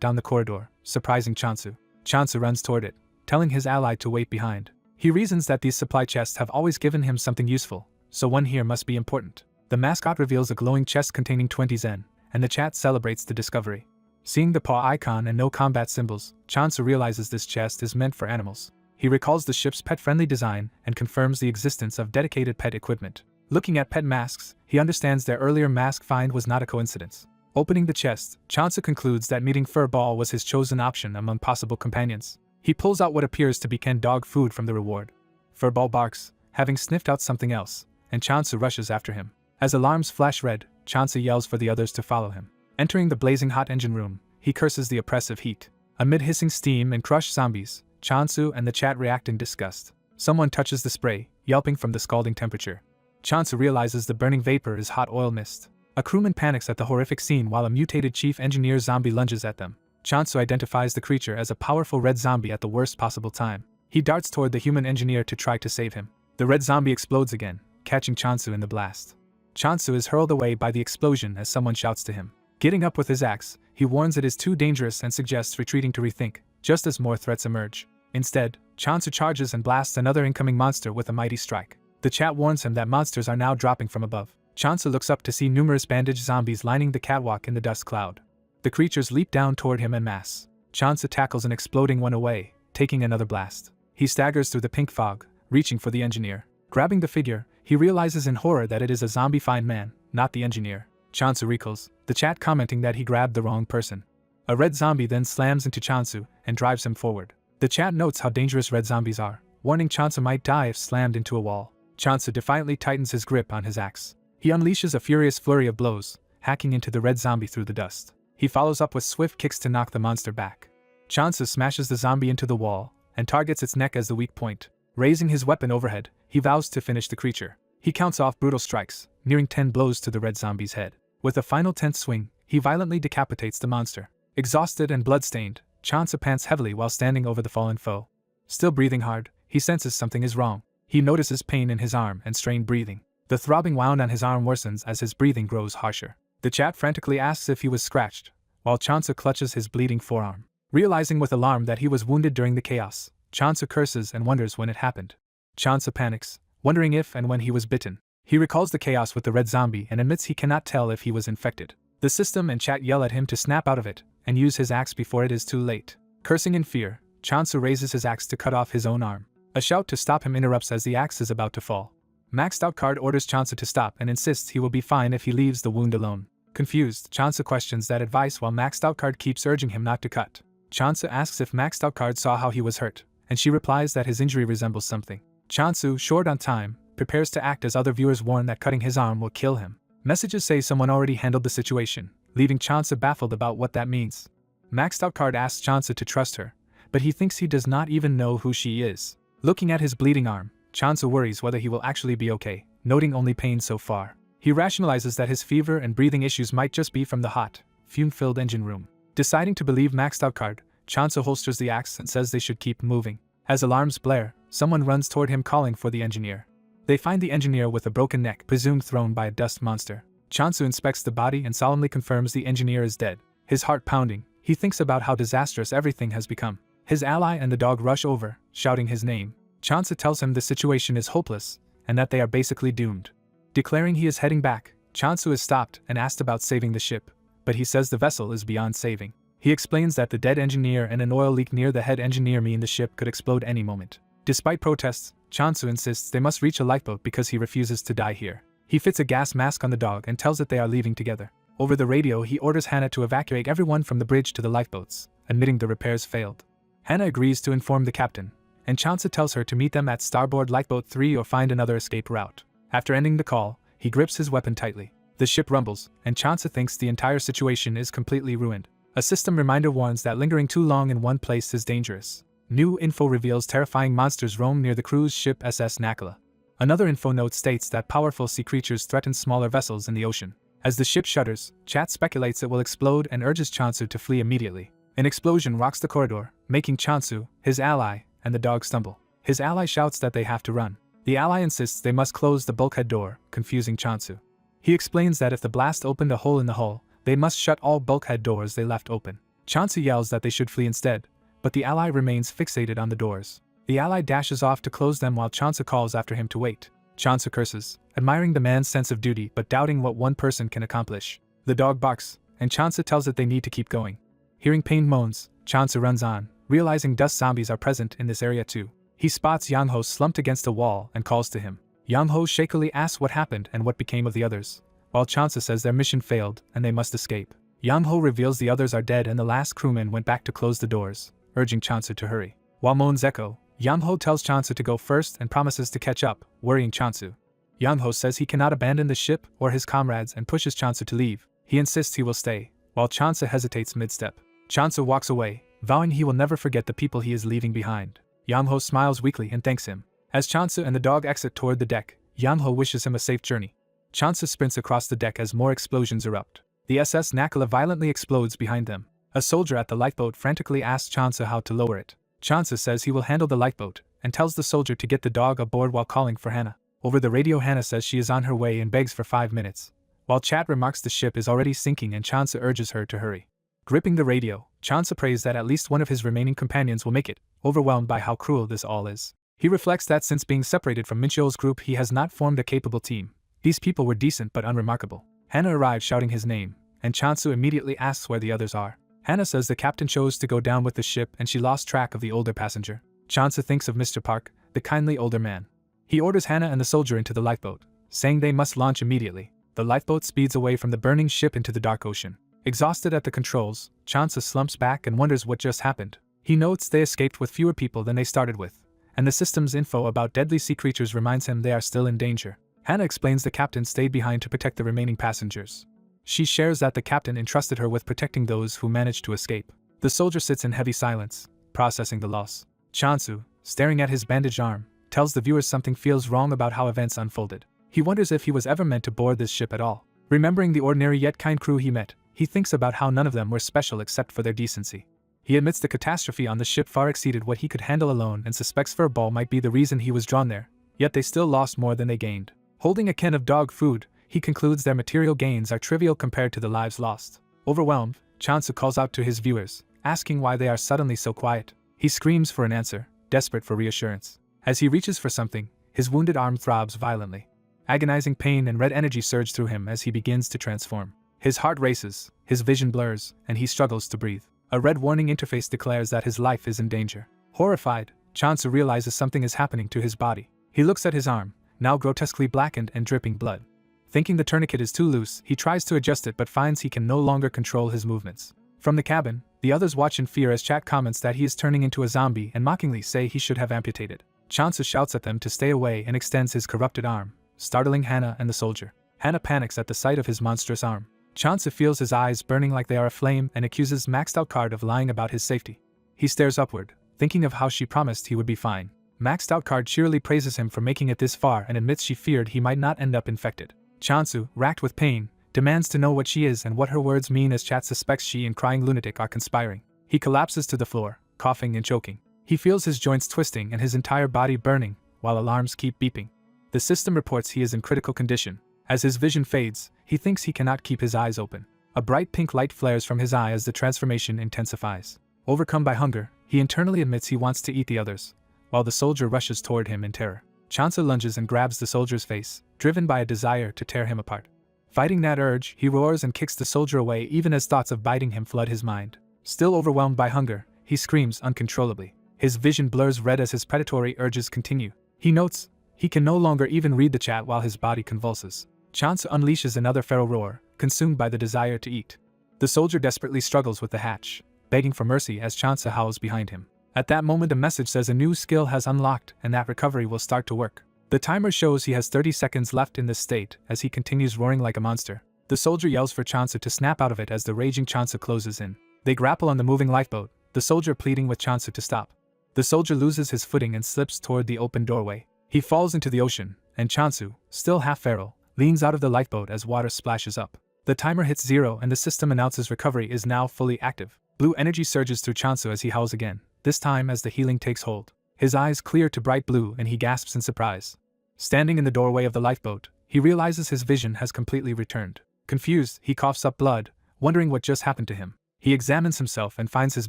down the corridor, surprising Chansu. Chansu runs toward it, telling his ally to wait behind. He reasons that these supply chests have always given him something useful, so one here must be important. The mascot reveals a glowing chest containing 20 Zen, and the chat celebrates the discovery. Seeing the paw icon and no combat symbols, Chansu realizes this chest is meant for animals. He recalls the ship's pet-friendly design and confirms the existence of dedicated pet equipment. Looking at pet masks, he understands their earlier mask find was not a coincidence. Opening the chest, Chansu concludes that meeting Furball was his chosen option among possible companions. He pulls out what appears to be canned dog food from the reward. Furball barks, having sniffed out something else, and Chansu rushes after him. As alarms flash red, Chansu yells for the others to follow him. Entering the blazing hot engine room, he curses the oppressive heat. Amid hissing steam and crushed zombies, Chansu and the chat react in disgust. Someone touches the spray, yelping from the scalding temperature. Chansu realizes the burning vapor is hot oil mist. A crewman panics at the horrific scene while a mutated chief engineer zombie lunges at them. Chansu identifies the creature as a powerful red zombie at the worst possible time. He darts toward the human engineer to try to save him. The red zombie explodes again, catching Chansu in the blast. Chansu is hurled away by the explosion as someone shouts to him. Getting up with his axe, he warns it is too dangerous and suggests retreating to rethink, just as more threats emerge. Instead, Chansu charges and blasts another incoming monster with a mighty strike. The chat warns him that monsters are now dropping from above. Chansu looks up to see numerous bandaged zombies lining the catwalk in the dust cloud. The creatures leap down toward him en masse. Chansu tackles an exploding one away, taking another blast. He staggers through the pink fog, reaching for the engineer. Grabbing the figure, he realizes in horror that it is a zombie-fied man, not the engineer. Chansu recoils, the chat commenting that he grabbed the wrong person. A red zombie then slams into Chansu and drives him forward. The chat notes how dangerous red zombies are, warning Chansu might die if slammed into a wall. Chansu defiantly tightens his grip on his axe. He unleashes a furious flurry of blows, hacking into the red zombie through the dust. He follows up with swift kicks to knock the monster back. Chansu smashes the zombie into the wall and targets its neck as the weak point. Raising his weapon overhead, he vows to finish the creature. He counts off brutal strikes, nearing 10 blows to the red zombie's head. With a final 10th swing, he violently decapitates the monster. Exhausted and bloodstained, Chansu pants heavily while standing over the fallen foe. Still breathing hard, he senses something is wrong. He notices pain in his arm and strained breathing. The throbbing wound on his arm worsens as his breathing grows harsher. The chat frantically asks if he was scratched, while Chansu clutches his bleeding forearm. Realizing with alarm that he was wounded during the chaos, Chansu curses and wonders when it happened. Chansu panics, wondering if and when he was bitten. He recalls the chaos with the red zombie and admits he cannot tell if he was infected. The system and chat yell at him to snap out of it and use his axe before it is too late. Cursing in fear, Chansu raises his axe to cut off his own arm. A shout to stop him interrupts as the axe is about to fall. Maxed Out Card orders Chansu to stop and insists he will be fine if he leaves the wound alone. Confused, Chansu questions that advice while Maxed Out Card keeps urging him not to cut. Chansu asks if Maxed Out Card saw how he was hurt, and she replies that his injury resembles something. Chansu, short on time, prepares to act as other viewers warn that cutting his arm will kill him. Messages say someone already handled the situation, leaving Chansu baffled about what that means. Maxed Out Card asks Chansu to trust her, but he thinks he does not even know who she is. Looking at his bleeding arm, Chansu worries whether he will actually be okay, noting only pain so far. He rationalizes that his fever and breathing issues might just be from the hot, fume-filled engine room. Deciding to believe Maxed Out Card, Chansu holsters the axe and says they should keep moving. As alarms blare, someone runs toward him calling for the engineer. They find the engineer with a broken neck, presumed thrown by a dust monster. Chansu inspects the body and solemnly confirms the engineer is dead. His heart pounding, he thinks about how disastrous everything has become. His ally and the dog rush over, shouting his name. Chansu tells him the situation is hopeless, and that they are basically doomed. Declaring he is heading back, Chansu is stopped and asked about saving the ship, but he says the vessel is beyond saving. He explains that the dead engineer and an oil leak near the head engineer mean the ship could explode any moment. Despite protests, Chansu insists they must reach a lifeboat because he refuses to die here. He fits a gas mask on the dog and tells it they are leaving together. Over the radio, he orders Hannah to evacuate everyone from the bridge to the lifeboats, admitting the repairs failed. Hannah agrees to inform the captain, and Chansu tells her to meet them at starboard lifeboat 3 or find another escape route. After ending the call, he grips his weapon tightly. The ship rumbles, and Chansu thinks the entire situation is completely ruined. A system reminder warns that lingering too long in one place is dangerous. New info reveals terrifying monsters roam near the cruise ship SS Nakala. Another info note states that powerful sea creatures threaten smaller vessels in the ocean. As the ship shudders, Chat speculates it will explode and urges Chansu to flee immediately. An explosion rocks the corridor, making Chansu, his ally, and the dog stumble. His ally shouts that they have to run. The ally insists they must close the bulkhead door, confusing Chansu. He explains that if the blast opened a hole in the hull, they must shut all bulkhead doors they left open. Chansu yells that they should flee instead, but the ally remains fixated on the doors. The ally dashes off to close them while Chansu calls after him to wait. Chansu curses, admiring the man's sense of duty but doubting what one person can accomplish. The dog barks, and Chansu tells it they need to keep going. Hearing pained moans, Chansu runs on, realizing dust zombies are present in this area too. He spots Yang-ho slumped against a wall and calls to him. Yang-ho shakily asks what happened and what became of the others, while Chansu says their mission failed and they must escape. Yang-ho reveals the others are dead and the last crewman went back to close the doors, urging Chansu to hurry. While moans echo, Yang-ho tells Chansu to go first and promises to catch up, worrying Chansu. Yang-ho says he cannot abandon the ship or his comrades and pushes Chansu to leave. He insists he will stay, while Chansu hesitates mid-step. Chansu walks away, vowing he will never forget the people he is leaving behind. Yang-ho smiles weakly and thanks him. As Chansu and the dog exit toward the deck, Yang-ho wishes him a safe journey. Chansu sprints across the deck as more explosions erupt. The SS Nakala violently explodes behind them. A soldier at the lifeboat frantically asks Chansu how to lower it. Chansu says he will handle the lifeboat, and tells the soldier to get the dog aboard while calling for Hannah. Over the radio, Hannah says she is on her way and begs for 5 minutes. While Chat remarks the ship is already sinking and Chansu urges her to hurry. Gripping the radio, Chansu prays that at least one of his remaining companions will make it, overwhelmed by how cruel this all is. He reflects that since being separated from Minchio's group he has not formed a capable team. These people were decent but unremarkable. Hannah arrives shouting his name, and Chansu immediately asks where the others are. Hannah says the captain chose to go down with the ship and she lost track of the older passenger. Chansu thinks of Mr. Park, the kindly older man. He orders Hannah and the soldier into the lifeboat, saying they must launch immediately. The lifeboat speeds away from the burning ship into the dark ocean. Exhausted at the controls, Chansu slumps back and wonders what just happened. He notes they escaped with fewer people than they started with, and the system's info about deadly sea creatures reminds him they are still in danger. Hannah explains the captain stayed behind to protect the remaining passengers. She shares that the captain entrusted her with protecting those who managed to escape. The soldier sits in heavy silence, processing the loss. Chansu, staring at his bandaged arm, tells the viewers something feels wrong about how events unfolded. He wonders if he was ever meant to board this ship at all. Remembering the ordinary yet kind crew he met, he thinks about how none of them were special except for their decency. He admits the catastrophe on the ship far exceeded what he could handle alone and suspects Furball might be the reason he was drawn there, yet they still lost more than they gained. Holding a can of dog food, he concludes their material gains are trivial compared to the lives lost. Overwhelmed, Chansu calls out to his viewers, asking why they are suddenly so quiet. He screams for an answer, desperate for reassurance. As he reaches for something, his wounded arm throbs violently. Agonizing pain and red energy surge through him as he begins to transform. His heart races, his vision blurs, and he struggles to breathe. A red warning interface declares that his life is in danger. Horrified, Chansu realizes something is happening to his body. He looks at his arm, now grotesquely blackened and dripping blood. Thinking the tourniquet is too loose, he tries to adjust it but finds he can no longer control his movements. From the cabin, The others watch in fear as Chat comments that he is turning into a zombie and mockingly say he should have amputated. Chansu shouts at them to stay away and extends his corrupted arm, startling Hana and the soldier. Hana panics at the sight of his monstrous arm. Chansu feels his eyes burning like they are aflame and accuses Maxed Out Card of lying about his safety. He stares upward, thinking of how she promised he would be fine. Maxed Out Card cheerily praises him for making it this far and admits she feared he might not end up infected. Chansu, racked with pain, demands to know what she is and what her words mean as Chat suspects she and Crying Lunatic are conspiring. He collapses to the floor, coughing and choking. He feels his joints twisting and his entire body burning, while alarms keep beeping. The system reports he is in critical condition. As his vision fades, he thinks he cannot keep his eyes open. A bright pink light flares from his eye as the transformation intensifies. Overcome by hunger, he internally admits he wants to eat the others, while the soldier rushes toward him in terror. Chansu lunges and grabs the soldier's face, driven by a desire to tear him apart. Fighting that urge, he roars and kicks the soldier away even as thoughts of biting him flood his mind. Still overwhelmed by hunger, he screams uncontrollably. His vision blurs red as his predatory urges continue. He notes he can no longer even read the chat while his body convulses. Chansu unleashes another feral roar, consumed by the desire to eat. The soldier desperately struggles with the hatch, begging for mercy as Chansu howls behind him. At that moment a message says a new skill has unlocked and that recovery will start to work. The timer shows he has 30 seconds left in this state as he continues roaring like a monster. The soldier yells for Chansu to snap out of it as the raging Chansu closes in. They grapple on the moving lifeboat, the soldier pleading with Chansu to stop. The soldier loses his footing and slips toward the open doorway. He falls into the ocean, and Chansu, still half feral, leans out of the lifeboat as water splashes up. The timer hits 0 and the system announces recovery is now fully active. Blue energy surges through Chansu as he howls again, this time as the healing takes hold. His eyes clear to bright blue and he gasps in surprise. Standing in the doorway of the lifeboat, he realizes his vision has completely returned. Confused, he coughs up blood, wondering what just happened to him. He examines himself and finds his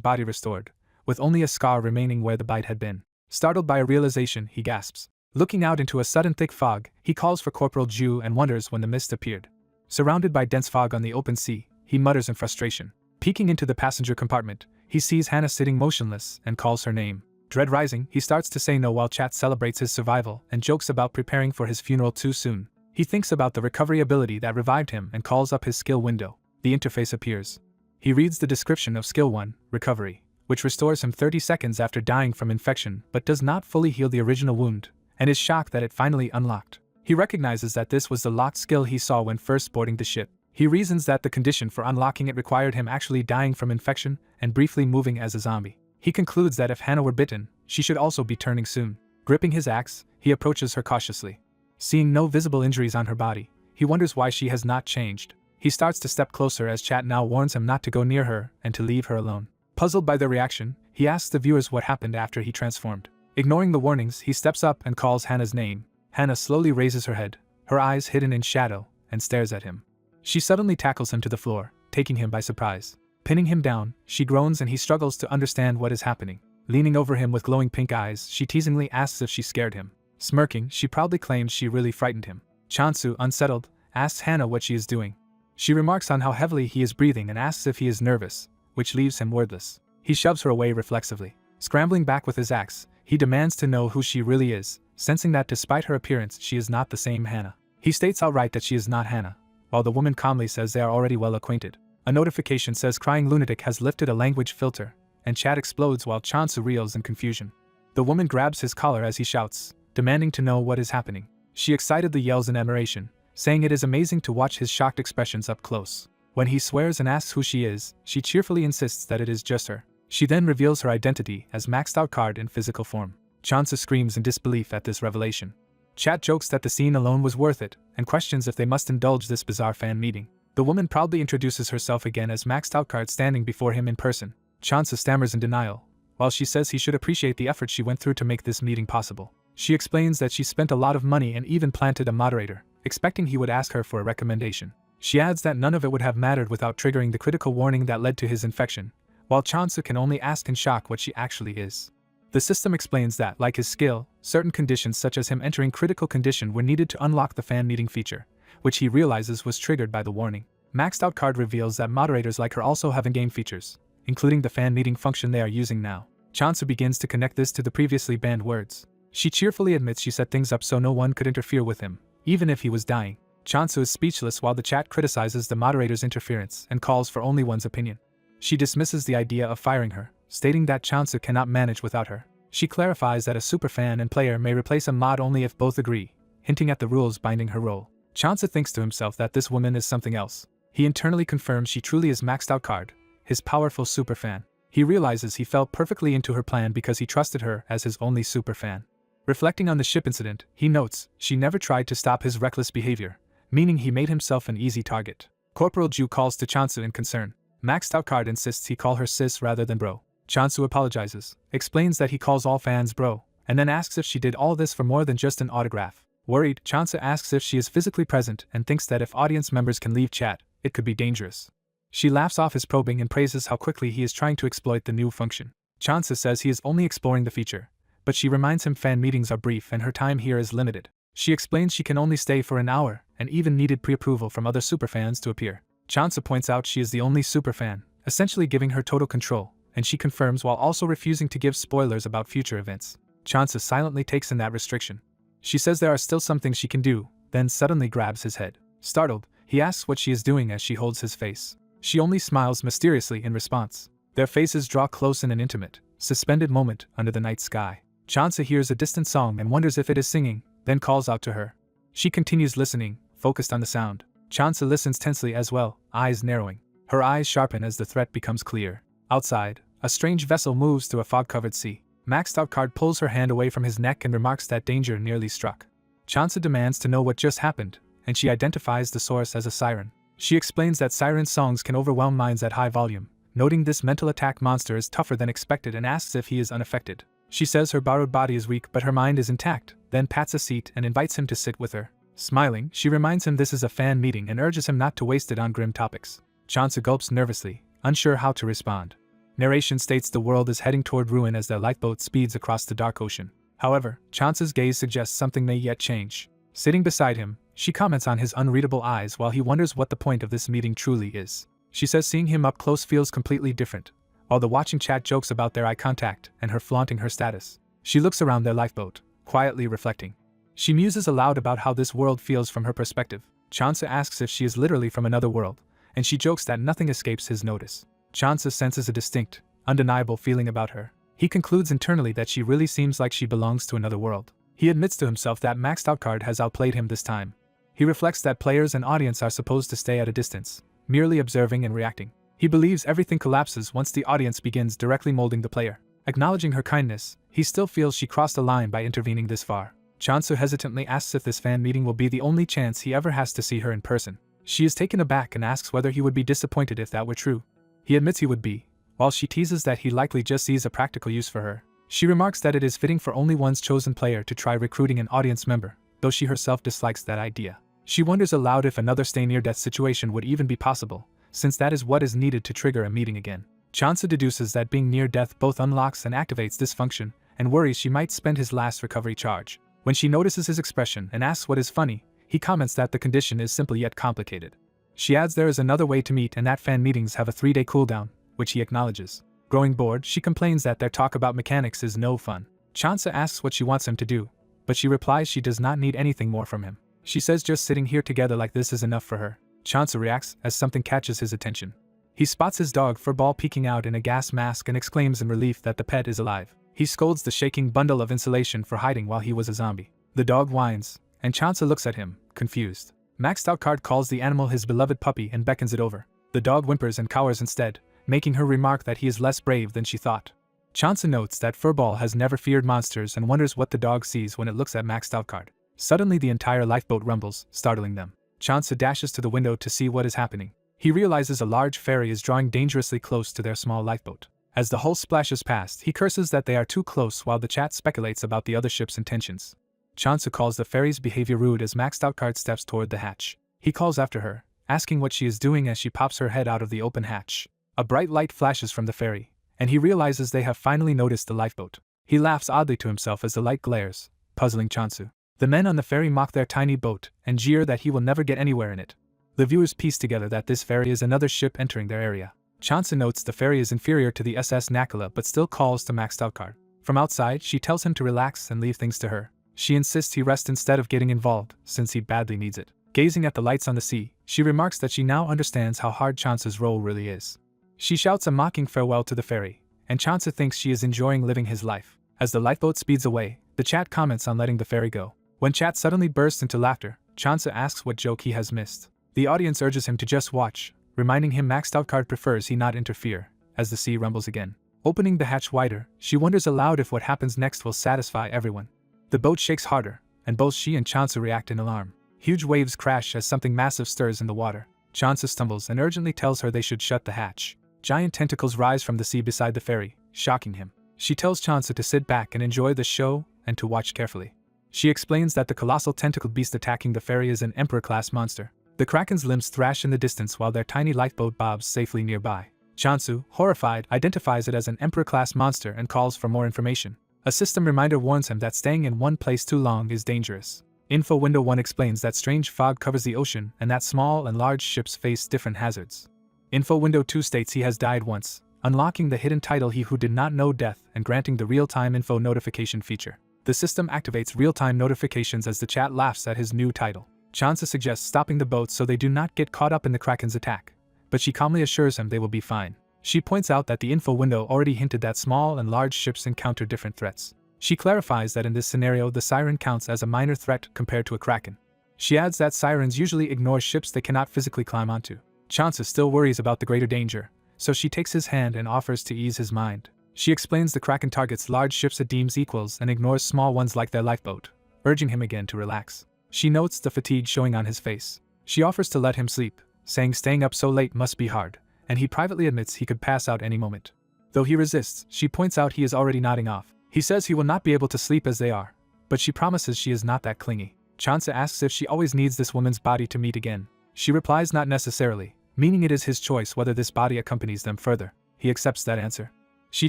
body restored, with only a scar remaining where the bite had been. Startled by a realization, he gasps. Looking out into a sudden thick fog, he calls for Corporal Ju and wonders when the mist appeared. Surrounded by dense fog on the open sea, he mutters in frustration. Peeking into the passenger compartment, he sees Hana sitting motionless and calls her name. Dread rising, he starts to say no while Chat celebrates his survival and jokes about preparing for his funeral too soon. He thinks about the recovery ability that revived him and calls up his skill window. The interface appears. He reads the description of Skill 1, Recovery, which restores him 30 seconds after dying from infection but does not fully heal the original wound, and is shocked that it finally unlocked. He recognizes that this was the locked skill he saw when first boarding the ship. He reasons that the condition for unlocking it required him actually dying from infection and briefly moving as a zombie. He concludes that if Hana were bitten, she should also be turning soon. Gripping his axe, he approaches her cautiously. Seeing no visible injuries on her body, he wonders why she has not changed. He starts to step closer as Chat now warns him not to go near her and to leave her alone. Puzzled by their reaction, he asks the viewers what happened after he transformed. Ignoring the warnings, he steps up and calls Hana's name. Hana slowly raises her head, her eyes hidden in shadow, and stares at him. She suddenly tackles him to the floor, taking him by surprise. Pinning him down, she groans and he struggles to understand what is happening. Leaning over him with glowing pink eyes, she teasingly asks if she scared him. Smirking, she proudly claims she really frightened him. Chansu, unsettled, asks Hana what she is doing. She remarks on how heavily he is breathing and asks if he is nervous, which leaves him wordless. He shoves her away reflexively. Scrambling back with his axe, he demands to know who she really is, sensing that despite her appearance she is not the same Hana. He states outright that she is not Hana, while the woman calmly says they are already well acquainted. A notification says Crying Lunatic has lifted a language filter, and Chat explodes while Chansu reels in confusion. The woman grabs his collar as he shouts, demanding to know what is happening. She excitedly yells in admiration, saying it is amazing to watch his shocked expressions up close. When he swears and asks who she is, she cheerfully insists that it is just her. She then reveals her identity as Maxed Out Card in physical form. Chansu screams in disbelief at this revelation. Chat jokes that the scene alone was worth it, and questions if they must indulge this bizarre fan meeting. The woman proudly introduces herself again as Maxed Out Card standing before him in person. Chansu stammers in denial, while she says he should appreciate the effort she went through to make this meeting possible. She explains that she spent a lot of money and even planted a moderator, expecting he would ask her for a recommendation. She adds that none of it would have mattered without triggering the critical warning that led to his infection, while Chansu can only ask in shock what she actually is. The system explains that, like his skill, certain conditions such as him entering critical condition were needed to unlock the fan meeting feature, which he realizes was triggered by the warning. Maxed Out Card reveals that moderators like her also have in-game features, including the fan meeting function they are using now. Chansu begins to connect this to the previously banned words. She cheerfully admits she set things up so no one could interfere with him, even if he was dying. Chansu is speechless while the chat criticizes the moderator's interference and calls for only one's opinion. She dismisses the idea of firing her, stating that Chansu cannot manage without her. She clarifies that a superfan and player may replace a mod only if both agree, hinting at the rules binding her role. Chansu thinks to himself that this woman is something else. He internally confirms she truly is maxed out card, his powerful superfan. He realizes he fell perfectly into her plan because he trusted her as his only superfan. Reflecting on the ship incident, he notes she never tried to stop his reckless behavior, meaning he made himself an easy target. Corporal Ju calls to Chansu in concern. Maxed out card insists he call her sis rather than bro. Chansu apologizes, explains that he calls all fans bro, and then asks if she did all this for more than just an autograph. Worried, Chansu asks if she is physically present and thinks that if audience members can leave chat, it could be dangerous. She laughs off his probing and praises how quickly he is trying to exploit the new function. Chansu says he is only exploring the feature, but she reminds him fan meetings are brief and her time here is limited. She explains she can only stay for an hour and even needed pre-approval from other superfans to appear. Chansu points out she is the only superfan, essentially giving her total control, and she confirms while also refusing to give spoilers about future events. Chansu silently takes in that restriction. She says there are still some things she can do, then suddenly grabs his head. Startled, he asks what she is doing as she holds his face. She only smiles mysteriously in response. Their faces draw close in an intimate, suspended moment under the night sky. Chansu hears a distant song and wonders if it is singing, then calls out to her. She continues listening, focused on the sound. Chansu listens tensely as well, eyes narrowing. Her eyes sharpen as the threat becomes clear. Outside, a strange vessel moves through a fog-covered sea. Maxed out card pulls her hand away from his neck and remarks that danger nearly struck. Chansu demands to know what just happened, and she identifies the source as a siren. She explains that siren songs can overwhelm minds at high volume, noting this mental attack monster is tougher than expected and asks if he is unaffected. She says her borrowed body is weak but her mind is intact, then pats a seat and invites him to sit with her. Smiling, she reminds him this is a fan meeting and urges him not to waste it on grim topics. Chansu gulps nervously, unsure how to respond. Narration states the world is heading toward ruin as their lifeboat speeds across the dark ocean. However, Chansu's gaze suggests something may yet change. Sitting beside him, she comments on his unreadable eyes while he wonders what the point of this meeting truly is. She says seeing him up close feels completely different, while the watching chat jokes about their eye contact and her flaunting her status. She looks around their lifeboat, quietly reflecting. She muses aloud about how this world feels from her perspective. Chansu asks if she is literally from another world, and she jokes that nothing escapes his notice. Chansu senses a distinct, undeniable feeling about her. He concludes internally that she really seems like she belongs to another world. He admits to himself that maxed out card has outplayed him this time. He reflects that players and audience are supposed to stay at a distance, merely observing and reacting. He believes everything collapses once the audience begins directly molding the player. Acknowledging her kindness, he still feels she crossed a line by intervening this far. Chansu hesitantly asks if this fan meeting will be the only chance he ever has to see her in person. She is taken aback and asks whether he would be disappointed if that were true. He admits he would be, while she teases that he likely just sees a practical use for her. She remarks that it is fitting for only one's chosen player to try recruiting an audience member, though she herself dislikes that idea. She wonders aloud if another stay-near-death situation would even be possible, since that is what is needed to trigger a meeting again. Chansu deduces that being near death both unlocks and activates this function, and worries she might spend his last recovery charge. When she notices his expression and asks what is funny, he comments that the condition is simple yet complicated. She adds there is another way to meet and that fan meetings have a 3-day cooldown, which he acknowledges. Growing bored, she complains that their talk about mechanics is no fun. Chansu asks what she wants him to do, but she replies she does not need anything more from him. She says just sitting here together like this is enough for her. Chansu reacts as something catches his attention. He spots his dog Furball peeking out in a gas mask and exclaims in relief that the pet is alive. He scolds the shaking bundle of insulation for hiding while he was a zombie. The dog whines, and Chansu looks at him, confused. Maxed out card calls the animal his beloved puppy and beckons it over. The dog whimpers and cowers instead, making her remark that he is less brave than she thought. Chansu notes that Furball has never feared monsters and wonders what the dog sees when it looks at maxed out card. Suddenly the entire lifeboat rumbles, startling them. Chansu dashes to the window to see what is happening. He realizes a large ferry is drawing dangerously close to their small lifeboat. As the hull splashes past, he curses that they are too close while the chat speculates about the other ship's intentions. Chansu calls the ferry's behavior rude as maxed out card steps toward the hatch. He calls after her, asking what she is doing as she pops her head out of the open hatch. A bright light flashes from the ferry, and he realizes they have finally noticed the lifeboat. He laughs oddly to himself as the light glares, puzzling Chansu. The men on the ferry mock their tiny boat and jeer that he will never get anywhere in it. The viewers piece together that this ferry is another ship entering their area. Chansu notes the ferry is inferior to the SS Nakala but still calls to maxed out card. From outside, she tells him to relax and leave things to her. She insists he rest instead of getting involved, since he badly needs it. Gazing at the lights on the sea, she remarks that she now understands how hard Chansu's role really is. She shouts a mocking farewell to the ferry, and Chansa thinks she is enjoying living his life. As the lifeboat speeds away, the Chat comments on letting the ferry go. When Chat suddenly bursts into laughter, Chansa asks what joke he has missed. The audience urges him to just watch, reminding him Maxed Out Card prefers he not interfere, as the sea rumbles again. Opening the hatch wider, she wonders aloud if what happens next will satisfy everyone. The boat shakes harder, and both she and Chansa react in alarm. Huge waves crash as something massive stirs in the water. Chansa stumbles and urgently tells her they should shut the hatch. Giant tentacles rise from the sea beside the ferry, shocking him. She tells Chansa to sit back and enjoy the show and to watch carefully. She explains that the colossal tentacled beast attacking the ferry is an Emperor-class monster. The Kraken's limbs thrash in the distance while their tiny lifeboat bobs safely nearby. Chansu, horrified, identifies it as an Emperor-class monster and calls for more information. A system reminder warns him that staying in one place too long is dangerous. Info Window 1 explains that strange fog covers the ocean and that small and large ships face different hazards. Info Window 2 states he has died once, unlocking the hidden title He Who Did Not Know Death and granting the real-time info notification feature. The system activates real-time notifications as the Chat laughs at his new title. Chansa suggests stopping the boat so they do not get caught up in the Kraken's attack, but she calmly assures him they will be fine. She points out that the info window already hinted that small and large ships encounter different threats. She clarifies that in this scenario the siren counts as a minor threat compared to a Kraken. She adds that sirens usually ignore ships they cannot physically climb onto. Chansa still worries about the greater danger, so she takes his hand and offers to ease his mind. She explains the Kraken targets large ships it deems equals and ignores small ones like their lifeboat, urging him again to relax. She notes the fatigue showing on his face. She offers to let him sleep, saying staying up so late must be hard, and he privately admits he could pass out any moment. Though he resists, she points out he is already nodding off. He says he will not be able to sleep as they are, but she promises she is not that clingy. Chansa asks if she always needs this woman's body to meet again. She replies not necessarily, meaning it is his choice whether this body accompanies them further. He accepts that answer. She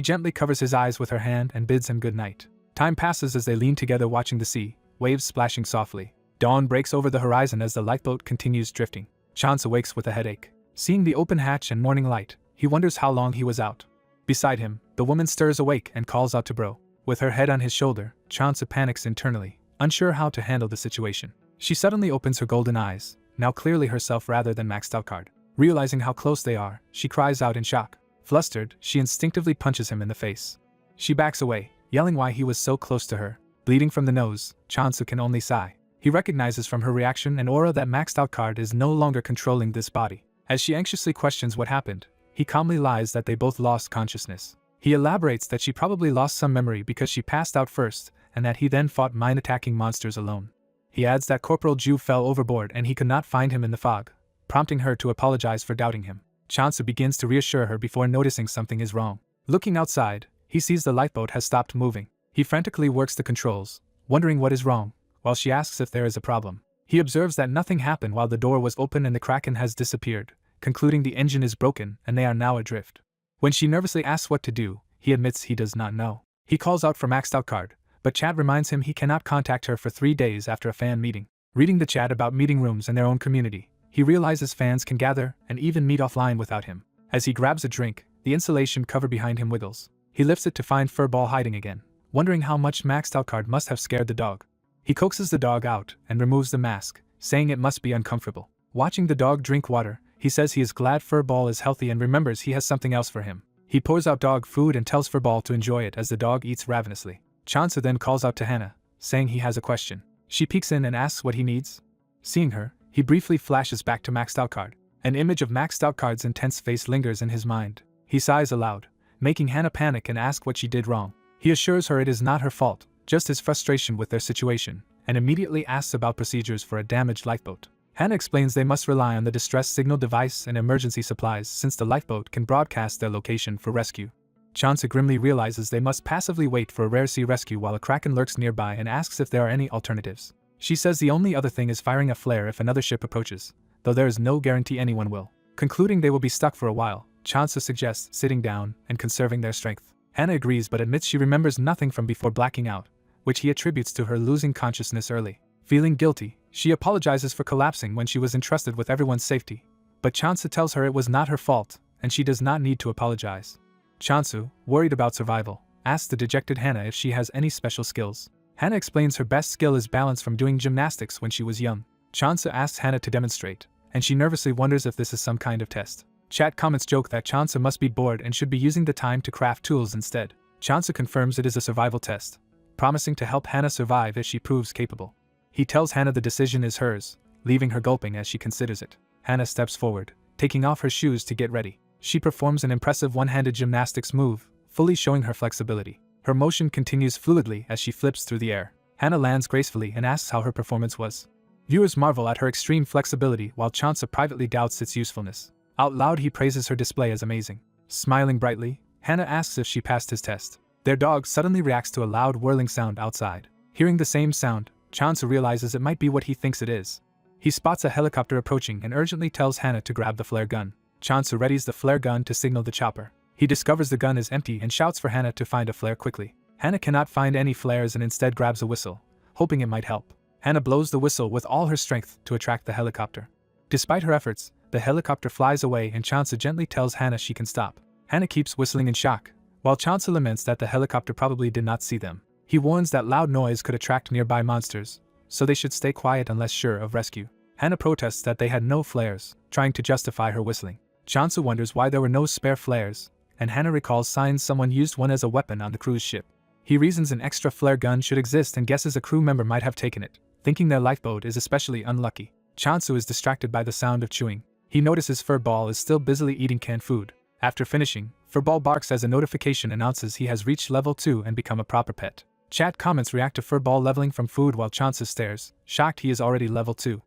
gently covers his eyes with her hand and bids him good night. Time passes as they lean together watching the sea, waves splashing softly. Dawn breaks over the horizon as the lifeboat continues drifting. Chance awakes with a headache. Seeing the open hatch and morning light, he wonders how long he was out. Beside him, the woman stirs awake and calls out to Bro. With her head on his shoulder, Chance panics internally, unsure how to handle the situation. She suddenly opens her golden eyes, now clearly herself rather than maxed out card. Realizing how close they are, she cries out in shock. Flustered, she instinctively punches him in the face. She backs away, yelling why he was so close to her. Bleeding from the nose, Chansu can only sigh. He recognizes from her reaction and aura that maxed out card is no longer controlling this body. As she anxiously questions what happened, he calmly lies that they both lost consciousness. He elaborates that she probably lost some memory because she passed out first, and that he then fought mind-attacking monsters alone. He adds that Corporal Ju fell overboard and he could not find him in the fog, prompting her to apologize for doubting him. Chansu begins to reassure her before noticing something is wrong. Looking outside, he sees the lifeboat has stopped moving. He frantically works the controls, wondering what is wrong, while she asks if there is a problem. He observes that nothing happened while the door was open and the Kraken has disappeared, concluding the engine is broken and they are now adrift. When she nervously asks what to do, he admits he does not know. He calls out for maxed out card, but Chad reminds him he cannot contact her for 3 days after a fan meeting. Reading the chat about meeting rooms in their own community, he realizes fans can gather and even meet offline without him. As he grabs a drink, the insulation cover behind him wiggles. He lifts it to find Furball hiding again, wondering how much maxed out card must have scared the dog. He coaxes the dog out and removes the mask, saying it must be uncomfortable. Watching the dog drink water, he says he is glad Furball is healthy and remembers he has something else for him. He pours out dog food and tells Furball to enjoy it as the dog eats ravenously. Chansa then calls out to Hannah, saying he has a question. She peeks in and asks what he needs. Seeing her, he briefly flashes back to maxed out card. An image of maxed out card's intense face lingers in his mind. He sighs aloud, making Hannah panic and ask what she did wrong. He assures her it is not her fault, just his frustration with their situation, and immediately asks about procedures for a damaged lifeboat. Hannah explains they must rely on the distress signal device and emergency supplies since the lifeboat can broadcast their location for rescue. Chansa grimly realizes they must passively wait for a rare sea rescue while a Kraken lurks nearby and asks if there are any alternatives. She says the only other thing is firing a flare if another ship approaches, though there is no guarantee anyone will. Concluding they will be stuck for a while, Chansa suggests sitting down and conserving their strength. Hannah agrees but admits she remembers nothing from before blacking out, which he attributes to her losing consciousness early. Feeling guilty, she apologizes for collapsing when she was entrusted with everyone's safety, but Chansu tells her it was not her fault, and she does not need to apologize. Chansu, worried about survival, asks the dejected Hannah if she has any special skills. Hannah explains her best skill is balance from doing gymnastics when she was young. Chansu asks Hannah to demonstrate, and she nervously wonders if this is some kind of test. Chat comments joke that Chansa must be bored and should be using the time to craft tools instead. Chansa confirms it is a survival test, promising to help Hannah survive if she proves capable. He tells Hannah the decision is hers, leaving her gulping as she considers it. Hannah steps forward, taking off her shoes to get ready. She performs an impressive one-handed gymnastics move, fully showing her flexibility. Her motion continues fluidly as she flips through the air. Hannah lands gracefully and asks how her performance was. Viewers marvel at her extreme flexibility while Chansa privately doubts its usefulness. Out loud he praises her display as amazing. Smiling brightly, Hannah asks if she passed his test. Their dog suddenly reacts to a loud whirling sound outside. Hearing the same sound, Chansa realizes it might be what he thinks it is. He spots a helicopter approaching and urgently tells Hannah to grab the flare gun. Chansa readies the flare gun to signal the chopper. He discovers the gun is empty and shouts for Hannah to find a flare quickly. Hannah cannot find any flares and instead grabs a whistle, hoping it might help. Hannah blows the whistle with all her strength to attract the helicopter. Despite her efforts, the helicopter flies away and Chansa gently tells Hannah she can stop. Hannah keeps whistling in shock, while Chansa laments that the helicopter probably did not see them. He warns that loud noise could attract nearby monsters, so they should stay quiet unless sure of rescue. Hannah protests that they had no flares, trying to justify her whistling. Chansa wonders why there were no spare flares, and Hannah recalls signs someone used one as a weapon on the cruise ship. He reasons an extra flare gun should exist and guesses a crew member might have taken it, thinking their lifeboat is especially unlucky. Chansa is distracted by the sound of chewing. He notices Furball is still busily eating canned food. After finishing, Furball barks as a notification announces he has reached level 2 and become a proper pet. Chat comments react to Furball leveling from food while Chansa stares, shocked he is already level 2.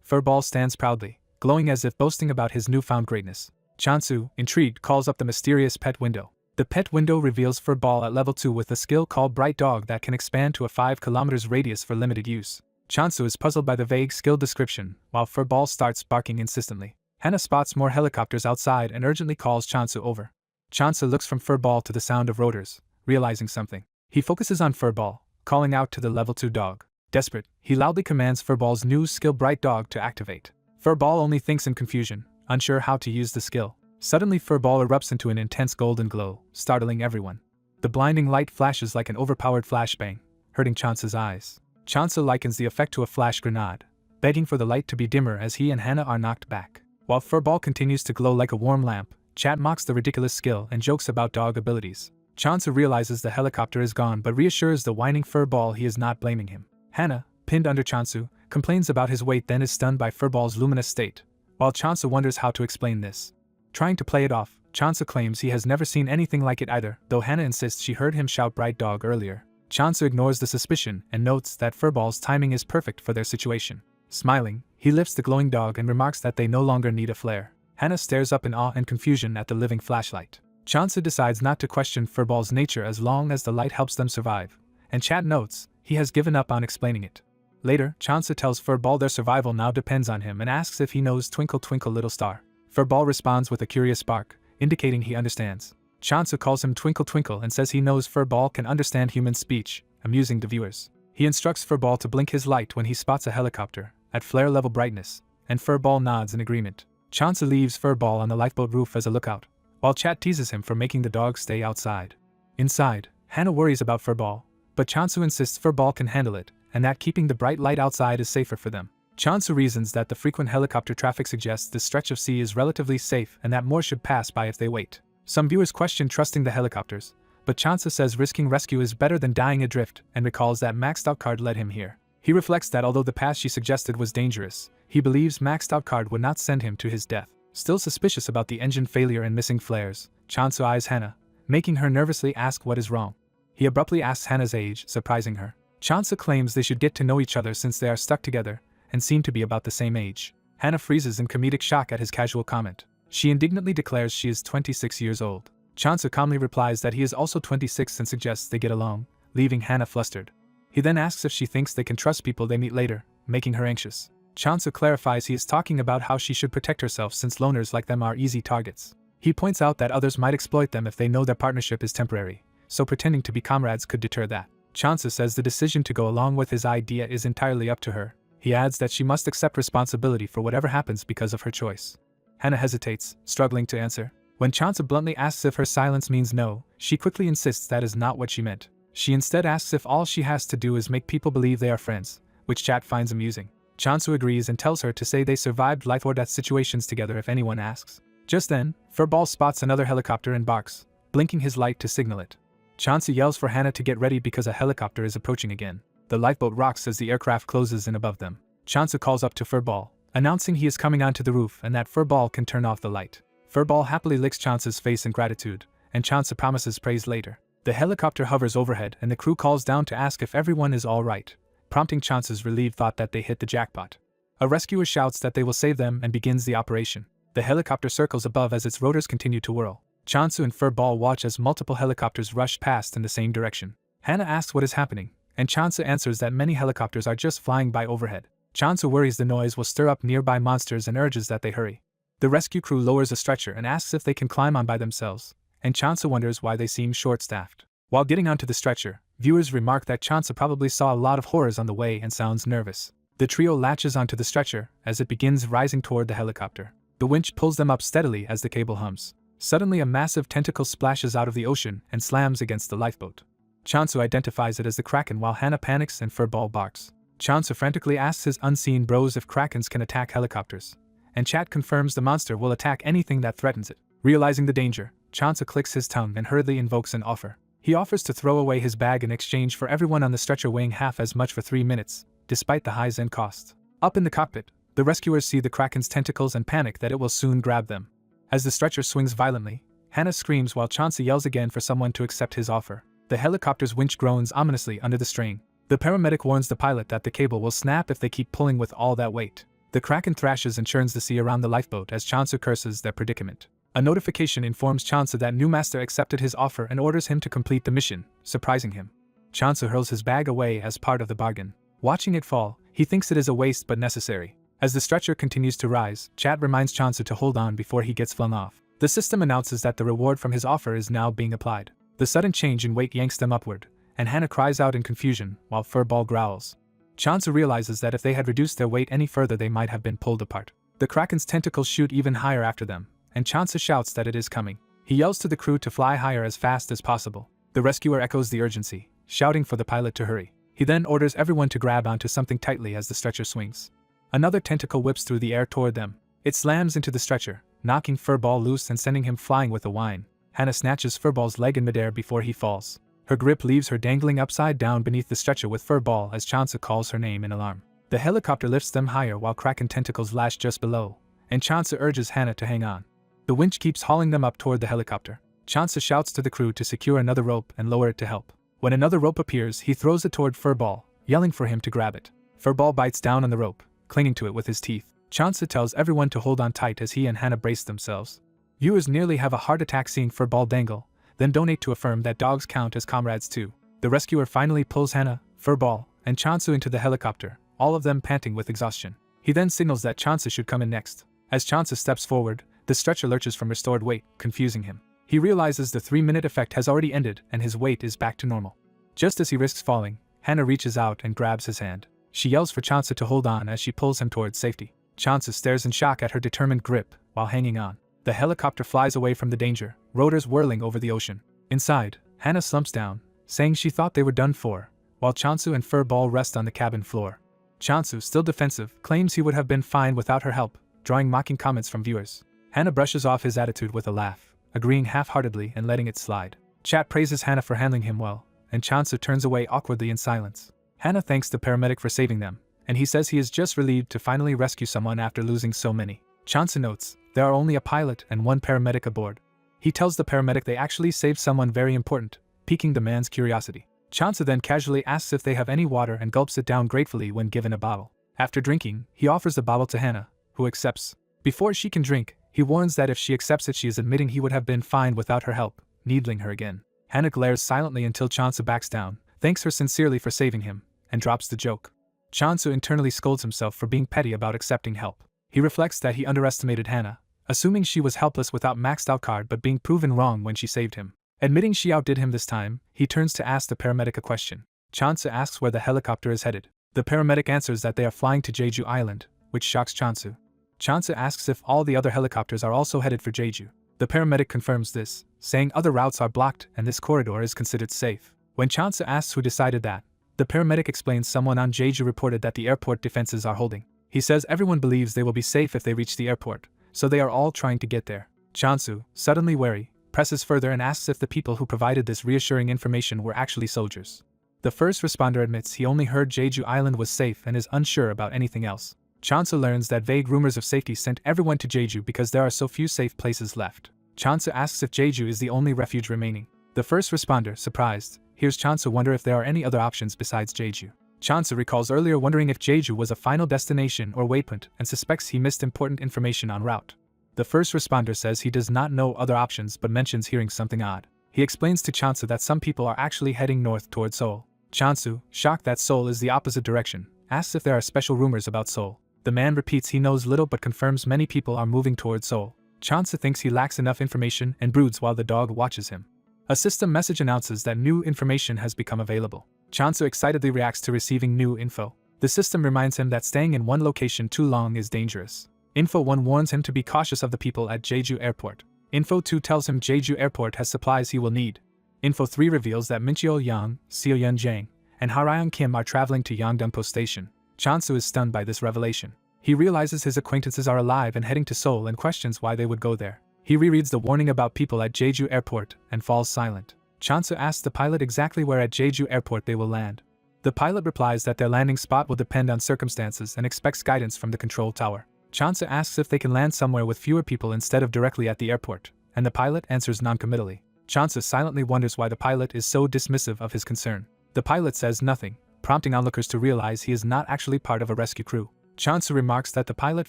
Furball stands proudly, glowing as if boasting about his newfound greatness. Chansu, intrigued, calls up the mysterious pet window. The pet window reveals Furball at level 2 with a skill called Bright Dog that can expand to a 5 km radius for limited use. Chansu is puzzled by the vague skill description, while Furball starts barking insistently. Hannah spots more helicopters outside and urgently calls Chansu over. Chansu looks from Furball to the sound of rotors, realizing something. He focuses on Furball, calling out to the level 2 dog. Desperate, he loudly commands Furball's new skill Bright Dog to activate. Furball only thinks in confusion, unsure how to use the skill. Suddenly Furball erupts into an intense golden glow, startling everyone. The blinding light flashes like an overpowered flashbang, hurting Chansa's eyes. Chansa likens the effect to a flash grenade, begging for the light to be dimmer as he and Hannah are knocked back. While Furball continues to glow like a warm lamp, Chat mocks the ridiculous skill and jokes about dog abilities. Chansa realizes the helicopter is gone but reassures the whining Furball he is not blaming him. Hannah, pinned under Chansu, complains about his weight then is stunned by Furball's luminous state, while Chansa wonders how to explain this. Trying to play it off, Chansa claims he has never seen anything like it either, though Hannah insists she heard him shout Bright Dog earlier. Chansa ignores the suspicion and notes that Furball's timing is perfect for their situation. Smiling, he lifts the glowing dog and remarks that they no longer need a flare. Hannah stares up in awe and confusion at the living flashlight. Chansa decides not to question Furball's nature as long as the light helps them survive, and Chat notes he has given up on explaining it. Later, Chansa tells Furball their survival now depends on him and asks if he knows Twinkle Twinkle Little Star. Furball responds with a curious bark, indicating he understands. Chansa calls him Twinkle Twinkle and says he knows Furball can understand human speech, amusing the viewers. He instructs Furball to blink his light when he spots a helicopter, at flare-level brightness, and Furball nods in agreement. Chansa leaves Furball on the lifeboat roof as a lookout, while Chat teases him for making the dog stay outside. Inside, Hannah worries about Furball, but Chansu insists Furball can handle it, and that keeping the bright light outside is safer for them. Chansu reasons that the frequent helicopter traffic suggests this stretch of sea is relatively safe and that more should pass by if they wait. Some viewers question trusting the helicopters, but Chansa says risking rescue is better than dying adrift and recalls that Maxed Out Card led him here. He reflects that although the path she suggested was dangerous, he believes Maxed Out Card would not send him to his death. Still suspicious about the engine failure and missing flares, Chansu eyes Hannah, making her nervously ask what is wrong. He abruptly asks Hannah's age, surprising her. Chansa claims they should get to know each other since they are stuck together and seem to be about the same age. Hannah freezes in comedic shock at his casual comment. She indignantly declares she is 26 years old. Chansa calmly replies that he is also 26 and suggests they get along, leaving Hannah flustered. He then asks if she thinks they can trust people they meet later, making her anxious. Chansa clarifies he is talking about how she should protect herself since loners like them are easy targets. He points out that others might exploit them if they know their partnership is temporary, so pretending to be comrades could deter that. Chansa says the decision to go along with his idea is entirely up to her. He adds that she must accept responsibility for whatever happens because of her choice. Hannah hesitates, struggling to answer. When Chansa bluntly asks if her silence means no, she quickly insists that is not what she meant. She instead asks if all she has to do is make people believe they are friends, which Chat finds amusing. Chansu agrees and tells her to say they survived life or death situations together if anyone asks. Just then, Furball spots another helicopter and barks, blinking his light to signal it. Chansu yells for Hana to get ready because a helicopter is approaching again. The lifeboat rocks as the aircraft closes in above them. Chansu calls up to Furball, announcing he is coming onto the roof and that Furball can turn off the light. Furball happily licks Chansu's face in gratitude, and Chansu promises praise later. The helicopter hovers overhead and the crew calls down to ask if everyone is all right, prompting Chansu's relieved thought that they hit the jackpot. A rescuer shouts that they will save them and begins the operation. The helicopter circles above as its rotors continue to whirl. Chansu and Furball watch as multiple helicopters rush past in the same direction. Hana asks what is happening, and Chansu answers that many helicopters are just flying by overhead. Chansu worries the noise will stir up nearby monsters and urges that they hurry. The rescue crew lowers a stretcher and asks if they can climb on by themselves, and Chansu wonders why they seem short-staffed. While getting onto the stretcher, viewers remark that Chansu probably saw a lot of horrors on the way and sounds nervous. The trio latches onto the stretcher as it begins rising toward the helicopter. The winch pulls them up steadily as the cable hums. Suddenly a massive tentacle splashes out of the ocean and slams against the lifeboat. Chansu identifies it as the Kraken while Hana panics and Furball barks. Chansu frantically asks his unseen bros if Krakens can attack helicopters, and Chat confirms the monster will attack anything that threatens it. Realizing the danger, Chansu clicks his tongue and hurriedly invokes an offer. He offers to throw away his bag in exchange for everyone on the stretcher weighing half as much for 3 minutes, despite the high-end cost. Up in the cockpit, the rescuers see the Kraken's tentacles and panic that it will soon grab them. As the stretcher swings violently, Hana screams while Chansu yells again for someone to accept his offer. The helicopter's winch groans ominously under the strain. The paramedic warns the pilot that the cable will snap if they keep pulling with all that weight. The Kraken thrashes and churns the sea around the lifeboat as Chansu curses their predicament. A notification informs Chansu that new master accepted his offer and orders him to complete the mission, surprising him. Chansu hurls his bag away as part of the bargain. Watching it fall, he thinks it is a waste but necessary. As the stretcher continues to rise, Chat reminds Chansu to hold on before he gets flung off. The system announces that the reward from his offer is now being applied. The sudden change in weight yanks them upward, and Hana cries out in confusion while Furball growls. Chansu realizes that if they had reduced their weight any further they might have been pulled apart. The Kraken's tentacles shoot even higher after them, and Chansu shouts that it is coming. He yells to the crew to fly higher as fast as possible. The rescuer echoes the urgency, shouting for the pilot to hurry. He then orders everyone to grab onto something tightly as the stretcher swings. Another tentacle whips through the air toward them. It slams into the stretcher, knocking Furball loose and sending him flying with a whine. Hana snatches Furball's leg in midair before he falls. Her grip leaves her dangling upside down beneath the stretcher with Furball as Chansu calls her name in alarm. The helicopter lifts them higher while Kraken tentacles lash just below, and Chansu urges Hana to hang on. The winch keeps hauling them up toward the helicopter. Chansu shouts to the crew to secure another rope and lower it to help. When another rope appears, he throws it toward Furball, yelling for him to grab it. Furball bites down on the rope, clinging to it with his teeth. Chansu tells everyone to hold on tight as he and Hana brace themselves. Viewers nearly have a heart attack seeing Furball dangle, then donate to affirm that dogs count as comrades too. The rescuer finally pulls Hana, Furball, and Chansu into the helicopter, all of them panting with exhaustion. He then signals that Chansu should come in next. As Chansu steps forward, the stretcher lurches from restored weight, confusing him. He realizes the 3-minute effect has already ended and his weight is back to normal. Just as he risks falling, Hana reaches out and grabs his hand. She yells for Chansu to hold on as she pulls him towards safety. Chansu stares in shock at her determined grip while hanging on. The helicopter flies away from the danger, rotors whirling over the ocean. Inside, Hana slumps down, saying she thought they were done for, while Chansu and Furball rest on the cabin floor. Chansu, still defensive, claims he would have been fine without her help, drawing mocking comments from viewers. Hana brushes off his attitude with a laugh, agreeing half-heartedly and letting it slide. Chat praises Hana for handling him well, and Chansu turns away awkwardly in silence. Hana thanks the paramedic for saving them, and he says he is just relieved to finally rescue someone after losing so many. Chansu notes, there are only a pilot and one paramedic aboard. He tells the paramedic they actually saved someone very important, piquing the man's curiosity. Chansu then casually asks if they have any water and gulps it down gratefully when given a bottle. After drinking, he offers the bottle to Hana, who accepts. Before she can drink, he warns that if she accepts it she is admitting he would have been fine without her help, needling her again. Hana glares silently until Chansu backs down, thanks her sincerely for saving him, and drops the joke. Chansu internally scolds himself for being petty about accepting help. He reflects that he underestimated Hana, assuming she was helpless without maxed out card but being proven wrong when she saved him. Admitting she outdid him this time, he turns to ask the paramedic a question. Chansu asks where the helicopter is headed. The paramedic answers that they are flying to Jeju Island, which shocks Chansu. Chansu asks if all the other helicopters are also headed for Jeju. The paramedic confirms this, saying other routes are blocked and this corridor is considered safe. When Chansu asks who decided that, the paramedic explains someone on Jeju reported that the airport defenses are holding. He says everyone believes they will be safe if they reach the airport, so they are all trying to get there. Chansu, suddenly wary, presses further and asks if the people who provided this reassuring information were actually soldiers. The first responder admits he only heard Jeju Island was safe and is unsure about anything else. Chansu learns that vague rumors of safety sent everyone to Jeju because there are so few safe places left. Chansu asks if Jeju is the only refuge remaining. The first responder, surprised, hears Chansu wonder if there are any other options besides Jeju. Chansu recalls earlier wondering if Jeju was a final destination or waypoint and suspects he missed important information en route. The first responder says he does not know other options but mentions hearing something odd. He explains to Chansu that some people are actually heading north toward Seoul. Chansu, shocked that Seoul is the opposite direction, asks if there are special rumors about Seoul. The man repeats he knows little but confirms many people are moving toward Seoul. Chansu thinks he lacks enough information and broods while the dog watches him. A system message announces that new information has become available. Chansu excitedly reacts to receiving new info. The system reminds him that staying in one location too long is dangerous. Info 1 warns him to be cautious of the people at Jeju Airport. Info 2 tells him Jeju Airport has supplies he will need. Info 3 reveals that Mincheol Yang, Seoyeon Jang, and Harayeon Kim are traveling to Yangdongpo Station. Chansu is stunned by this revelation. He realizes his acquaintances are alive and heading to Seoul and questions why they would go there. He rereads the warning about people at Jeju Airport and falls silent. Chansu asks the pilot exactly where at Jeju Airport they will land. The pilot replies that their landing spot will depend on circumstances and expects guidance from the control tower. Chansu asks if they can land somewhere with fewer people instead of directly at the airport, and the pilot answers noncommittally. Chansu silently wonders why the pilot is so dismissive of his concern. The pilot says nothing, prompting onlookers to realize he is not actually part of a rescue crew. Chansu remarks that the pilot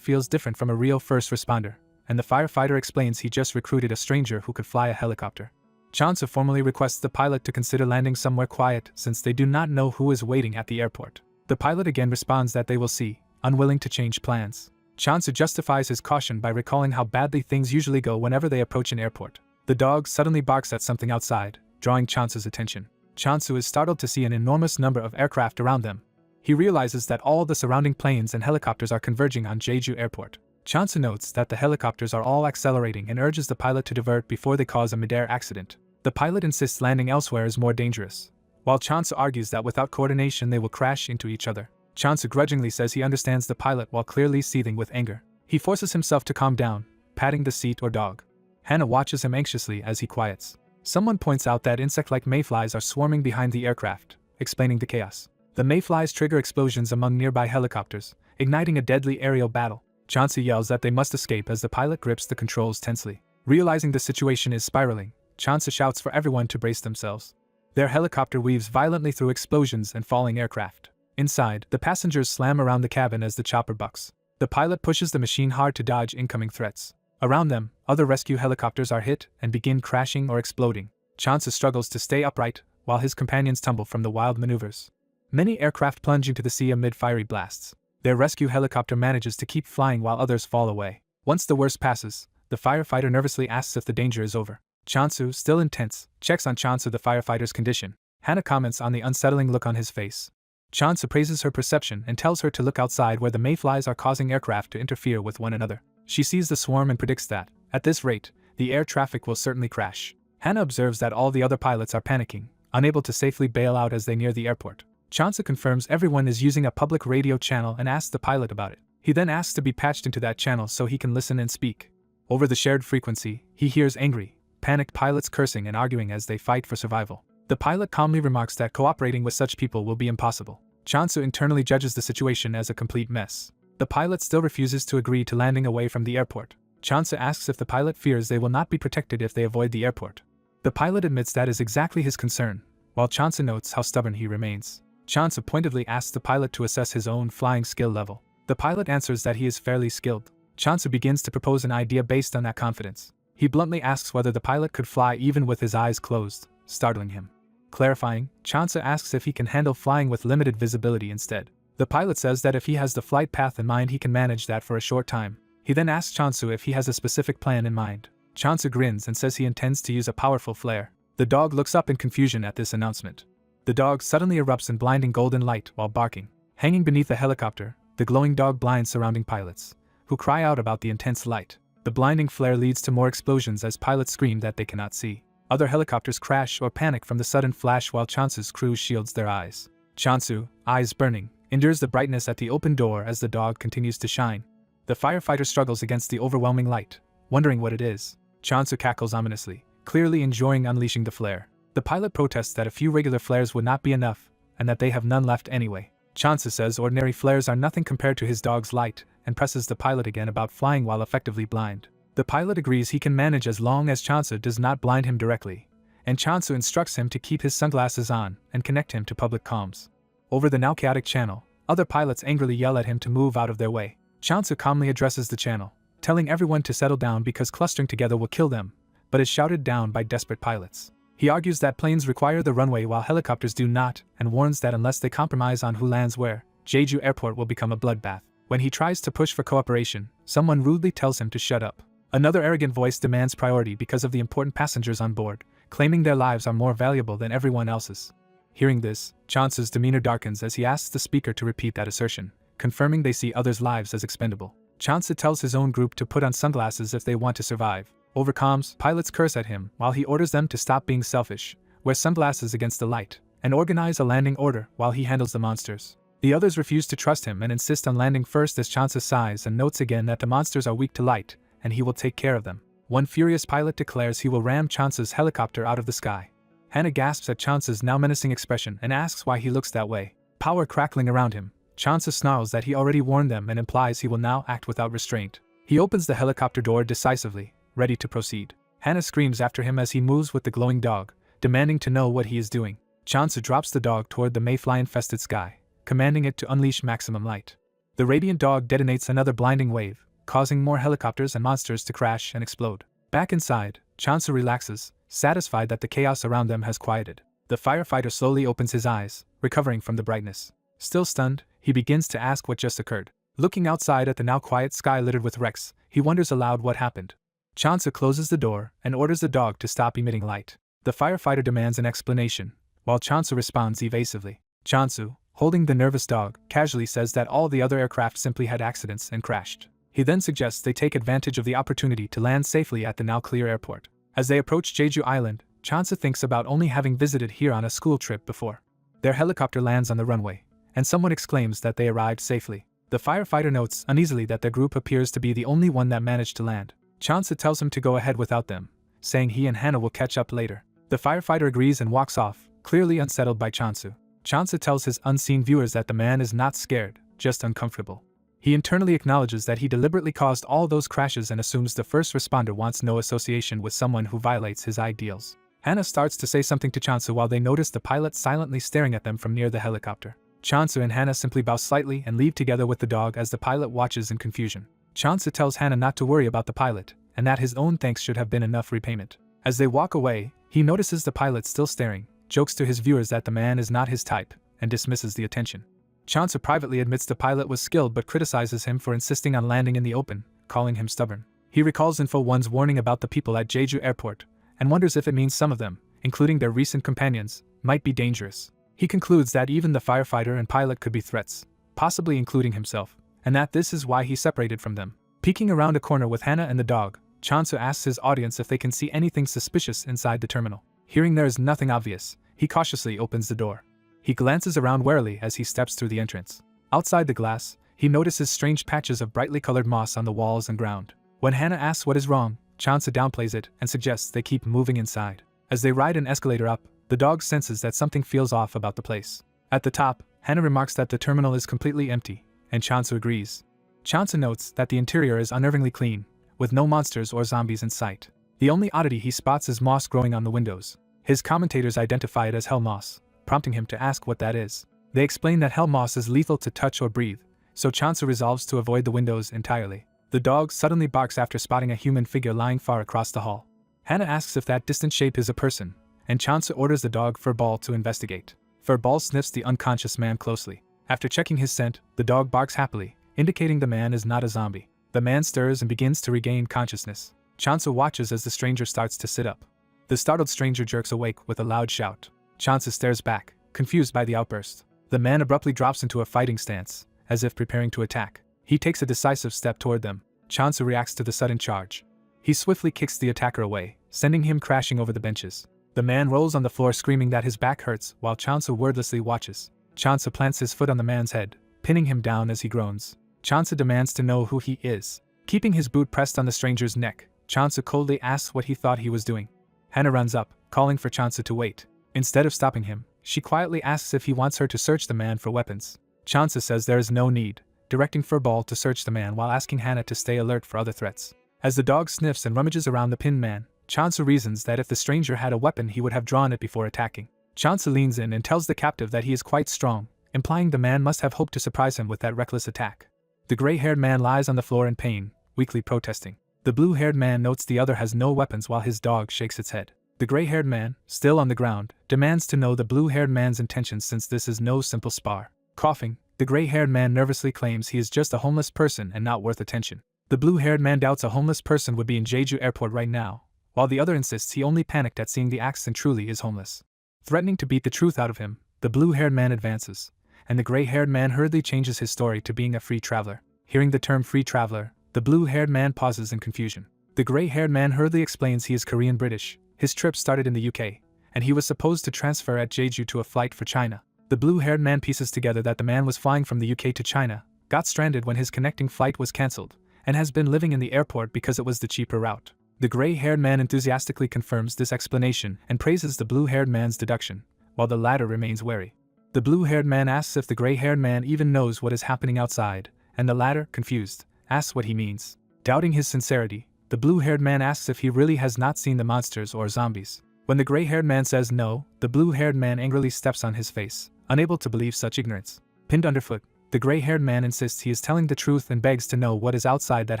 feels different from a real first responder, and the firefighter explains he just recruited a stranger who could fly a helicopter. Chansu formally requests the pilot to consider landing somewhere quiet since they do not know who is waiting at the airport. The pilot again responds that they will see, unwilling to change plans. Chansu justifies his caution by recalling how badly things usually go whenever they approach an airport. The dog suddenly barks at something outside, drawing Chansu's attention. Chansu is startled to see an enormous number of aircraft around them. He realizes that all the surrounding planes and helicopters are converging on Jeju Airport. Chansu notes that the helicopters are all accelerating and urges the pilot to divert before they cause a midair accident. The pilot insists landing elsewhere is more dangerous, while Chansu argues that without coordination they will crash into each other. Chansu grudgingly says he understands the pilot while clearly seething with anger. He forces himself to calm down, patting the seat or dog. Hannah watches him anxiously as he quiets. Someone points out that insect-like mayflies are swarming behind the aircraft, explaining the chaos. The mayflies trigger explosions among nearby helicopters, igniting a deadly aerial battle. Chansu yells that they must escape as the pilot grips the controls tensely. Realizing the situation is spiraling, Chansu shouts for everyone to brace themselves. Their helicopter weaves violently through explosions and falling aircraft. Inside, the passengers slam around the cabin as the chopper bucks. The pilot pushes the machine hard to dodge incoming threats. Around them, other rescue helicopters are hit and begin crashing or exploding. Chansu struggles to stay upright, while his companions tumble from the wild maneuvers. Many aircraft plunge into the sea amid fiery blasts. Their rescue helicopter manages to keep flying while others fall away. Once the worst passes, the firefighter nervously asks if the danger is over. Chansu, still intense, checks on Chansu the firefighter's condition. Hannah comments on the unsettling look on his face. Chansu praises her perception and tells her to look outside where the mayflies are causing aircraft to interfere with one another. She sees the swarm and predicts that, at this rate, the air traffic will certainly crash. Hannah observes that all the other pilots are panicking, unable to safely bail out as they near the airport. Chansu confirms everyone is using a public radio channel and asks the pilot about it. He then asks to be patched into that channel so he can listen and speak. Over the shared frequency, he hears angry, panicked pilots cursing and arguing as they fight for survival. The pilot calmly remarks that cooperating with such people will be impossible. Chansu internally judges the situation as a complete mess. The pilot still refuses to agree to landing away from the airport. Chansu asks if the pilot fears they will not be protected if they avoid the airport. The pilot admits that is exactly his concern, while Chansu notes how stubborn he remains. Chansu pointedly asks the pilot to assess his own flying skill level. The pilot answers that he is fairly skilled. Chansu begins to propose an idea based on that confidence. He bluntly asks whether the pilot could fly even with his eyes closed, startling him. Clarifying, Chansu asks if he can handle flying with limited visibility instead. The pilot says that if he has the flight path in mind he can manage that for a short time. He then asks Chansu if he has a specific plan in mind. Chansu grins and says he intends to use a powerful flare. The dog looks up in confusion at this announcement. The dog suddenly erupts in blinding golden light while barking. Hanging beneath the helicopter, the glowing dog blinds surrounding pilots, who cry out about the intense light. The blinding flare leads to more explosions as pilots scream that they cannot see. Other helicopters crash or panic from the sudden flash while Chansu's crew shields their eyes. Chansu, eyes burning, endures the brightness at the open door as the dog continues to shine. The firefighter struggles against the overwhelming light, wondering what it is. Chansu cackles ominously, clearly enjoying unleashing the flare. The pilot protests that a few regular flares would not be enough, and that they have none left anyway. Chansu says ordinary flares are nothing compared to his dog's light, and presses the pilot again about flying while effectively blind. The pilot agrees he can manage as long as Chansu does not blind him directly, and Chansu instructs him to keep his sunglasses on and connect him to public comms. Over the now chaotic channel, other pilots angrily yell at him to move out of their way. Chansu calmly addresses the channel, telling everyone to settle down because clustering together will kill them, but is shouted down by desperate pilots. He argues that planes require the runway while helicopters do not, and warns that unless they compromise on who lands where, Jeju Airport will become a bloodbath. When he tries to push for cooperation, someone rudely tells him to shut up. Another arrogant voice demands priority because of the important passengers on board, claiming their lives are more valuable than everyone else's. Hearing this, Chansu's demeanor darkens as he asks the speaker to repeat that assertion, confirming they see others' lives as expendable. Chansu tells his own group to put on sunglasses if they want to survive. Over comms, pilots curse at him while he orders them to stop being selfish, wear sunglasses against the light, and organize a landing order while he handles the monsters. The others refuse to trust him and insist on landing first as Chansu sighs and notes again that the monsters are weak to light, and he will take care of them. One furious pilot declares he will ram Chansu's helicopter out of the sky. Hannah gasps at Chansu's now menacing expression and asks why he looks that way. Power crackling around him, Chansu snarls that he already warned them and implies he will now act without restraint. He opens the helicopter door decisively, ready to proceed. Hannah screams after him as he moves with the glowing dog, demanding to know what he is doing. Chansu drops the dog toward the mayfly-infested sky, commanding it to unleash maximum light. The radiant dog detonates another blinding wave, causing more helicopters and monsters to crash and explode. Back inside, Chansu relaxes, satisfied that the chaos around them has quieted. The firefighter slowly opens his eyes, recovering from the brightness. Still stunned, he begins to ask what just occurred. Looking outside at the now quiet sky littered with wrecks, he wonders aloud what happened. Chansu closes the door and orders the dog to stop emitting light. The firefighter demands an explanation, while Chansu responds evasively. Chansu, holding the nervous dog, casually says that all the other aircraft simply had accidents and crashed. He then suggests they take advantage of the opportunity to land safely at the now clear airport. As they approach Jeju Island, Chansu thinks about only having visited here on a school trip before. Their helicopter lands on the runway, and someone exclaims that they arrived safely. The firefighter notes uneasily that their group appears to be the only one that managed to land. Chansu tells him to go ahead without them, saying he and Hannah will catch up later. The firefighter agrees and walks off, clearly unsettled by Chansu. Chansu tells his unseen viewers that the man is not scared, just uncomfortable. He internally acknowledges that he deliberately caused all those crashes and assumes the first responder wants no association with someone who violates his ideals. Hannah starts to say something to Chansu while they notice the pilot silently staring at them from near the helicopter. Chansu and Hannah simply bow slightly and leave together with the dog as the pilot watches in confusion. Chansu tells Hannah not to worry about the pilot, and that his own thanks should have been enough repayment. As they walk away, he notices the pilot still staring, jokes to his viewers that the man is not his type, and dismisses the attention. Chansu privately admits the pilot was skilled but criticizes him for insisting on landing in the open, calling him stubborn. He recalls Info 1's warning about the people at Jeju Airport, and wonders if it means some of them, including their recent companions, might be dangerous. He concludes that even the firefighter and pilot could be threats, possibly including himself, and that this is why he separated from them. Peeking around a corner with Hannah and the dog, Chansu asks his audience if they can see anything suspicious inside the terminal. Hearing there is nothing obvious, he cautiously opens the door. He glances around warily as he steps through the entrance. Outside the glass, he notices strange patches of brightly colored moss on the walls and ground. When Hannah asks what is wrong, Chansu downplays it and suggests they keep moving inside. As they ride an escalator up, the dog senses that something feels off about the place. At the top, Hannah remarks that the terminal is completely empty, and Chansu agrees. Chansu notes that the interior is unnervingly clean, with no monsters or zombies in sight. The only oddity he spots is moss growing on the windows. His commentators identify it as hell moss, prompting him to ask what that is. They explain that hell moss is lethal to touch or breathe, so Chansu resolves to avoid the windows entirely. The dog suddenly barks after spotting a human figure lying far across the hall. Hannah asks if that distant shape is a person, and Chansu orders the dog Furball to investigate. Furball sniffs the unconscious man closely. After checking his scent, the dog barks happily, indicating the man is not a zombie. The man stirs and begins to regain consciousness. Chansu watches as the stranger starts to sit up. The startled stranger jerks awake with a loud shout. Chansu stares back, confused by the outburst. The man abruptly drops into a fighting stance, as if preparing to attack. He takes a decisive step toward them. Chansu reacts to the sudden charge. He swiftly kicks the attacker away, sending him crashing over the benches. The man rolls on the floor screaming that his back hurts while Chansu wordlessly watches. Chansu plants his foot on the man's head, pinning him down as he groans. Chansu demands to know who he is. Keeping his boot pressed on the stranger's neck, Chansu coldly asks what he thought he was doing. Hannah runs up, calling for Chansu to wait. Instead of stopping him, she quietly asks if he wants her to search the man for weapons. Chansu says there is no need, directing Furball to search the man while asking Hannah to stay alert for other threats. As the dog sniffs and rummages around the pinned man, Chansu reasons that if the stranger had a weapon he would have drawn it before attacking. Chansu leans in and tells the captive that he is quite strong, implying the man must have hoped to surprise him with that reckless attack. The gray-haired man lies on the floor in pain, weakly protesting. The blue-haired man notes the other has no weapons while his dog shakes its head. The gray-haired man, still on the ground, demands to know the blue-haired man's intentions since this is no simple spar. Coughing, the gray-haired man nervously claims he is just a homeless person and not worth attention. The blue-haired man doubts a homeless person would be in Jeju Airport right now, while the other insists he only panicked at seeing the acts and truly is homeless. Threatening to beat the truth out of him, the blue-haired man advances, and the gray-haired man hurriedly changes his story to being a free traveler. Hearing the term free traveler, the blue-haired man pauses in confusion. The gray-haired man hurriedly explains he is Korean-British, his trip started in the UK, and he was supposed to transfer at Jeju to a flight for China. The blue-haired man pieces together that the man was flying from the UK to China, got stranded when his connecting flight was cancelled, and has been living in the airport because it was the cheaper route. The gray-haired man enthusiastically confirms this explanation and praises the blue-haired man's deduction, while the latter remains wary. The blue-haired man asks if the gray-haired man even knows what is happening outside, and the latter, confused, asks what he means. Doubting his sincerity, the blue-haired man asks if he really has not seen the monsters or zombies. When the gray-haired man says no, the blue-haired man angrily steps on his face, unable to believe such ignorance. Pinned underfoot, the gray-haired man insists he is telling the truth and begs to know what is outside that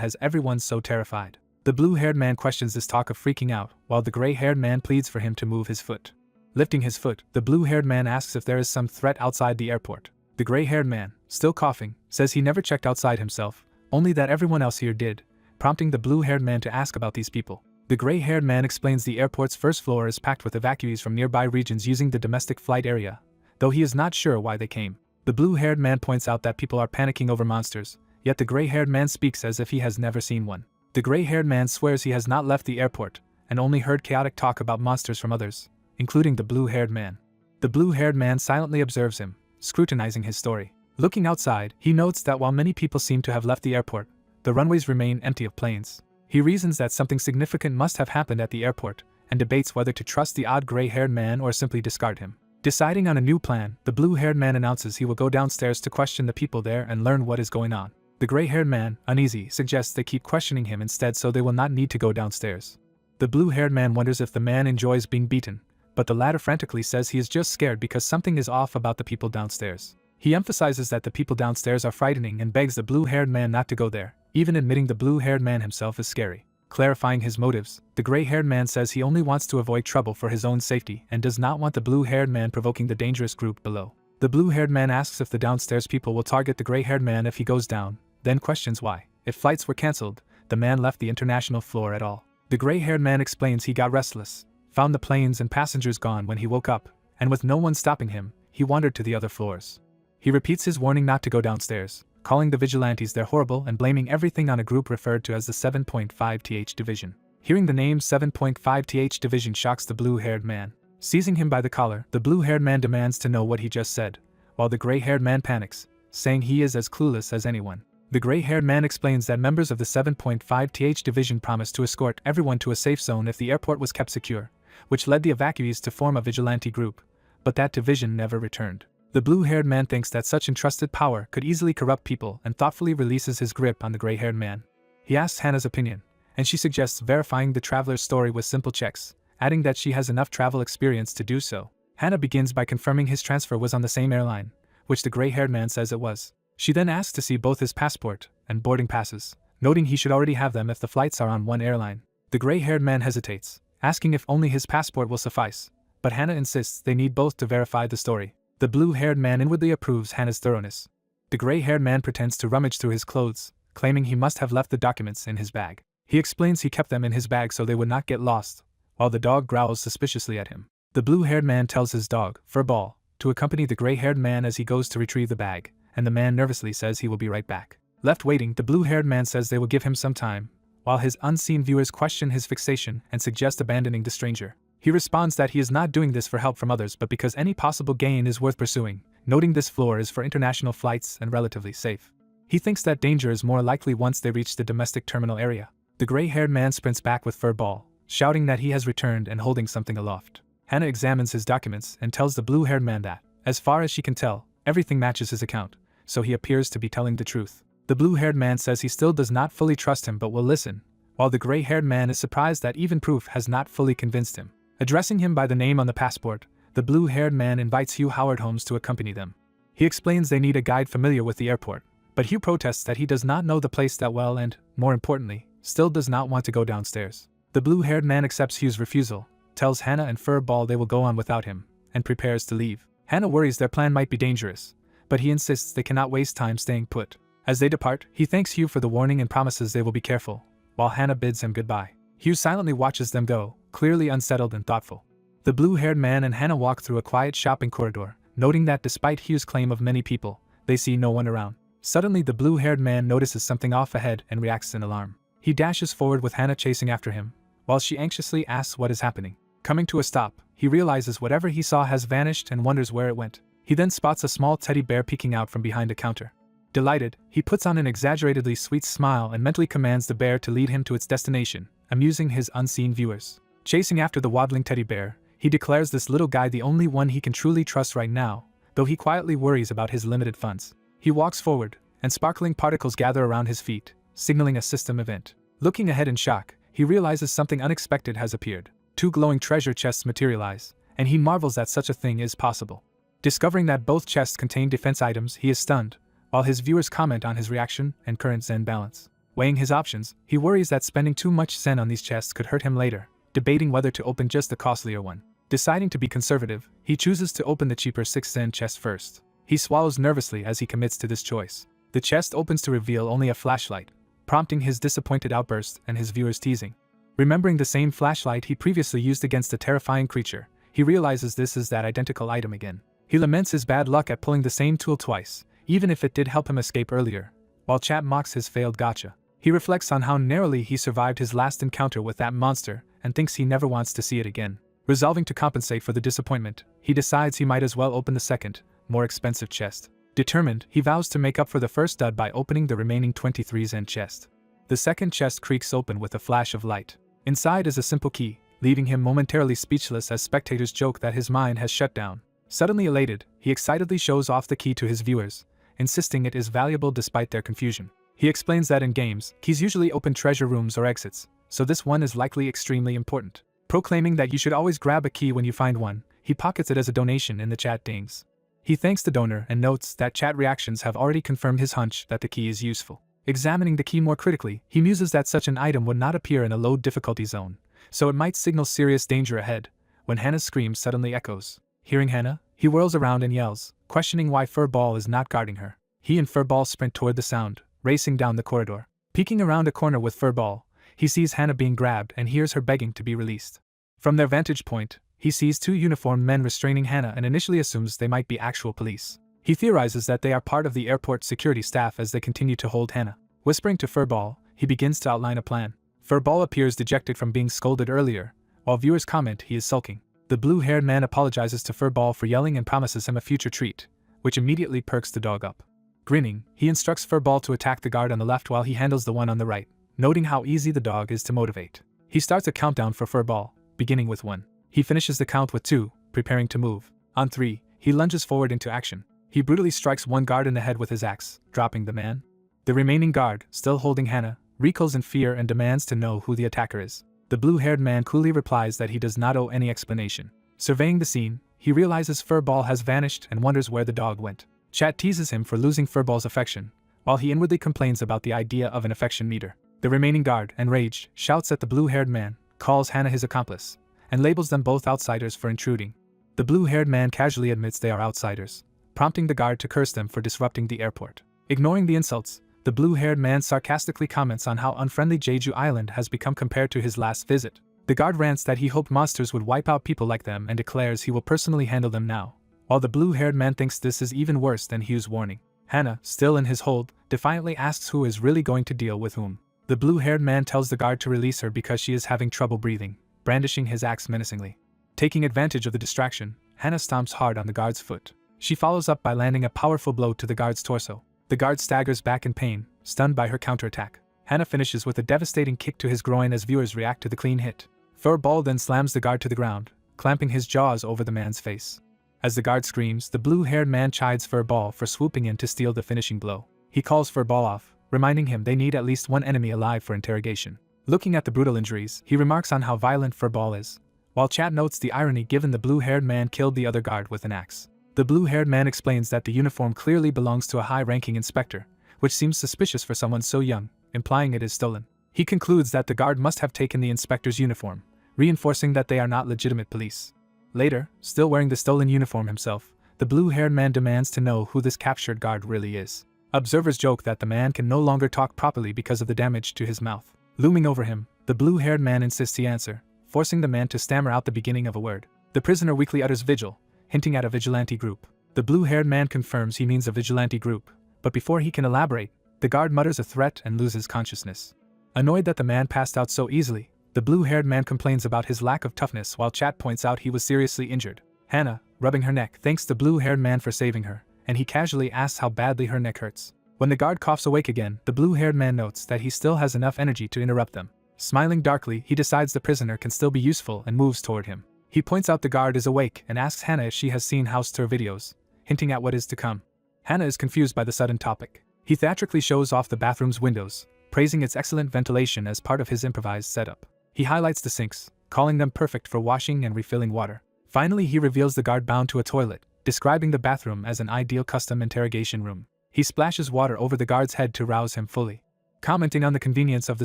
has everyone so terrified. The blue-haired man questions this talk of freaking out, while the gray-haired man pleads for him to move his foot. Lifting his foot, the blue-haired man asks if there is some threat outside the airport. The gray-haired man, still coughing, says he never checked outside himself, only that everyone else here did, prompting the blue-haired man to ask about these people. The gray-haired man explains the airport's first floor is packed with evacuees from nearby regions using the domestic flight area, though he is not sure why they came. The blue-haired man points out that people are panicking over monsters, yet the gray-haired man speaks as if he has never seen one. The gray-haired man swears he has not left the airport, and only heard chaotic talk about monsters from others, including the blue-haired man. The blue-haired man silently observes him, scrutinizing his story. Looking outside, he notes that while many people seem to have left the airport, the runways remain empty of planes. He reasons that something significant must have happened at the airport, and debates whether to trust the odd gray-haired man or simply discard him. Deciding on a new plan, the blue-haired man announces he will go downstairs to question the people there and learn what is going on. The gray-haired man, uneasy, suggests they keep questioning him instead so they will not need to go downstairs. The blue-haired man wonders if the man enjoys being beaten, but the latter frantically says he is just scared because something is off about the people downstairs. He emphasizes that the people downstairs are frightening and begs the blue-haired man not to go there, even admitting the blue-haired man himself is scary. Clarifying his motives, the gray-haired man says he only wants to avoid trouble for his own safety and does not want the blue-haired man provoking the dangerous group below. The blue-haired man asks if the downstairs people will target the gray-haired man if he goes down, then questions why, if flights were cancelled, the man left the international floor at all. The gray-haired man explains he got restless, found the planes and passengers gone when he woke up, and with no one stopping him, he wandered to the other floors. He repeats his warning not to go downstairs, calling the vigilantes they're horrible and blaming everything on a group referred to as the 7.5th Division. Hearing the name 7.5th Division shocks the blue-haired man. Seizing him by the collar, the blue-haired man demands to know what he just said, while the gray-haired man panics, saying he is as clueless as anyone. The gray-haired man explains that members of the 7.5th Division promised to escort everyone to a safe zone if the airport was kept secure, which led the evacuees to form a vigilante group, but that division never returned. The blue-haired man thinks that such entrusted power could easily corrupt people and thoughtfully releases his grip on the gray-haired man. He asks Hannah's opinion, and she suggests verifying the traveler's story with simple checks, adding that she has enough travel experience to do so. Hannah begins by confirming his transfer was on the same airline, which the gray-haired man says it was. She then asks to see both his passport and boarding passes, noting he should already have them if the flights are on one airline. The gray-haired man hesitates, asking if only his passport will suffice, but Hannah insists they need both to verify the story. The blue-haired man inwardly approves Hannah's thoroughness. The gray-haired man pretends to rummage through his clothes, claiming he must have left the documents in his bag. He explains he kept them in his bag so they would not get lost, while the dog growls suspiciously at him. The blue-haired man tells his dog, Furball, to accompany the gray-haired man as he goes to retrieve the bag, and the man nervously says he will be right back. Left waiting, the blue-haired man says they will give him some time, while his unseen viewers question his fixation and suggest abandoning the stranger. He responds that he is not doing this for help from others but because any possible gain is worth pursuing, noting this floor is for international flights and relatively safe. He thinks that danger is more likely once they reach the domestic terminal area. The gray-haired man sprints back with Furball, shouting that he has returned and holding something aloft. Hannah examines his documents and tells the blue-haired man that, as far as she can tell, everything matches his account, so he appears to be telling the truth. The blue-haired man says he still does not fully trust him but will listen, while the gray-haired man is surprised that even proof has not fully convinced him. Addressing him by the name on the passport, the blue-haired man invites Hugh Howard Holmes to accompany them. He explains they need a guide familiar with the airport, but Hugh protests that he does not know the place that well and, more importantly, still does not want to go downstairs. The blue-haired man accepts Hugh's refusal, tells Hannah and Furball they will go on without him, and prepares to leave. Hannah worries their plan might be dangerous, but he insists they cannot waste time staying put. As they depart, he thanks Hugh for the warning and promises they will be careful, while Hannah bids him goodbye. Hugh silently watches them go, clearly unsettled and thoughtful. The blue-haired man and Hannah walk through a quiet shopping corridor, noting that despite Hugh's claim of many people, they see no one around. Suddenly the blue-haired man notices something off ahead and reacts in alarm. He dashes forward with Hannah chasing after him, while she anxiously asks what is happening. Coming to a stop, he realizes whatever he saw has vanished and wonders where it went. He then spots a small teddy bear peeking out from behind a counter. Delighted, he puts on an exaggeratedly sweet smile and mentally commands the bear to lead him to its destination, amusing his unseen viewers. Chasing after the waddling teddy bear, he declares this little guy the only one he can truly trust right now, though he quietly worries about his limited funds. He walks forward, and sparkling particles gather around his feet, signaling a system event. Looking ahead in shock, he realizes something unexpected has appeared. 2 glowing treasure chests materialize, and he marvels that such a thing is possible. Discovering that both chests contain defense items, he is stunned, while his viewers comment on his reaction and current Zen balance. Weighing his options, he worries that spending too much Zen on these chests could hurt him later, debating whether to open just the costlier one. Deciding to be conservative, he chooses to open the cheaper 6 Zen chest first. He swallows nervously as he commits to this choice. The chest opens to reveal only a flashlight, prompting his disappointed outburst and his viewers teasing. Remembering the same flashlight he previously used against a terrifying creature, he realizes this is that identical item again. He laments his bad luck at pulling the same tool twice, even if it did help him escape earlier, while Chat mocks his failed gotcha. He reflects on how narrowly he survived his last encounter with that monster and thinks he never wants to see it again. Resolving to compensate for the disappointment, he decides he might as well open the second, more expensive chest. Determined, he vows to make up for the first stud by opening the remaining 23 Zen chest. The second chest creaks open with a flash of light. Inside is a simple key, leaving him momentarily speechless as spectators joke that his mind has shut down. Suddenly elated, he excitedly shows off the key to his viewers, insisting it is valuable despite their confusion. He explains that in games, keys usually open treasure rooms or exits, so this one is likely extremely important. Proclaiming that you should always grab a key when you find one, he pockets it as a donation in the chat dings. He thanks the donor and notes that chat reactions have already confirmed his hunch that the key is useful. Examining the key more critically, he muses that such an item would not appear in a low difficulty zone, so it might signal serious danger ahead, when Hannah's scream suddenly echoes. Hearing Hannah, he whirls around and yells, questioning why Furball is not guarding her. He and Furball sprint toward the sound, racing down the corridor. Peeking around a corner with Furball, he sees Hannah being grabbed and hears her begging to be released. From their vantage point, he sees 2 uniformed men restraining Hannah and initially assumes they might be actual police. He theorizes that they are part of the airport security staff as they continue to hold Hannah. Whispering to Furball, he begins to outline a plan. Furball appears dejected from being scolded earlier, while viewers comment he is sulking. The blue-haired man apologizes to Furball for yelling and promises him a future treat, which immediately perks the dog up. Grinning, he instructs Furball to attack the guard on the left while he handles the one on the right, noting how easy the dog is to motivate. He starts a countdown for Furball, beginning with 1. He finishes the count with 2, preparing to move. On 3, he lunges forward into action. He brutally strikes one guard in the head with his axe, dropping the man. The remaining guard, still holding Hannah, recoils in fear and demands to know who the attacker is. The blue-haired man coolly replies that he does not owe any explanation. Surveying the scene, he realizes Furball has vanished and wonders where the dog went. Chat teases him for losing Furball's affection, while he inwardly complains about the idea of an affection meter. The remaining guard, enraged, shouts at the blue-haired man, calls Hannah his accomplice, and labels them both outsiders for intruding. The blue-haired man casually admits they are outsiders, prompting the guard to curse them for disrupting the airport. Ignoring the insults, the blue-haired man sarcastically comments on how unfriendly Jeju Island has become compared to his last visit. The guard rants that he hoped monsters would wipe out people like them and declares he will personally handle them now, while the blue-haired man thinks this is even worse than Hugh's warning. Hannah, still in his hold, defiantly asks who is really going to deal with whom. The blue-haired man tells the guard to release her because she is having trouble breathing, brandishing his axe menacingly. Taking advantage of the distraction, Hannah stomps hard on the guard's foot. She follows up by landing a powerful blow to the guard's torso. The guard staggers back in pain, stunned by her counterattack. Hannah finishes with a devastating kick to his groin as viewers react to the clean hit. Furball then slams the guard to the ground, clamping his jaws over the man's face. As the guard screams, the blue-haired man chides Furball for swooping in to steal the finishing blow. He calls Furball off, reminding him they need at least one enemy alive for interrogation. Looking at the brutal injuries, he remarks on how violent Furball is, while Chat notes the irony given the blue-haired man killed the other guard with an axe. The blue-haired man explains that the uniform clearly belongs to a high-ranking inspector, which seems suspicious for someone so young, implying it is stolen. He concludes that the guard must have taken the inspector's uniform, reinforcing that they are not legitimate police. Later, still wearing the stolen uniform himself, the blue-haired man demands to know who this captured guard really is. Observers joke that the man can no longer talk properly because of the damage to his mouth. Looming over him, the blue-haired man insists he answer, forcing the man to stammer out the beginning of a word. The prisoner weakly utters vigil, hinting at a vigilante group. The blue-haired man confirms he means a vigilante group, but before he can elaborate, the guard mutters a threat and loses consciousness. Annoyed that the man passed out so easily, the blue-haired man complains about his lack of toughness while Chat points out he was seriously injured. Hannah, rubbing her neck, thanks the blue-haired man for saving her, and he casually asks how badly her neck hurts. When the guard coughs awake again, the blue-haired man notes that he still has enough energy to interrupt them. Smiling darkly, he decides the prisoner can still be useful and moves toward him. He points out the guard is awake and asks Hannah if she has seen house tour videos, hinting at what is to come. Hannah is confused by the sudden topic. He theatrically shows off the bathroom's windows, praising its excellent ventilation as part of his improvised setup. He highlights the sinks, calling them perfect for washing and refilling water. Finally, he reveals the guard bound to a toilet, describing the bathroom as an ideal custom interrogation room. He splashes water over the guard's head to rouse him fully. Commenting on the convenience of the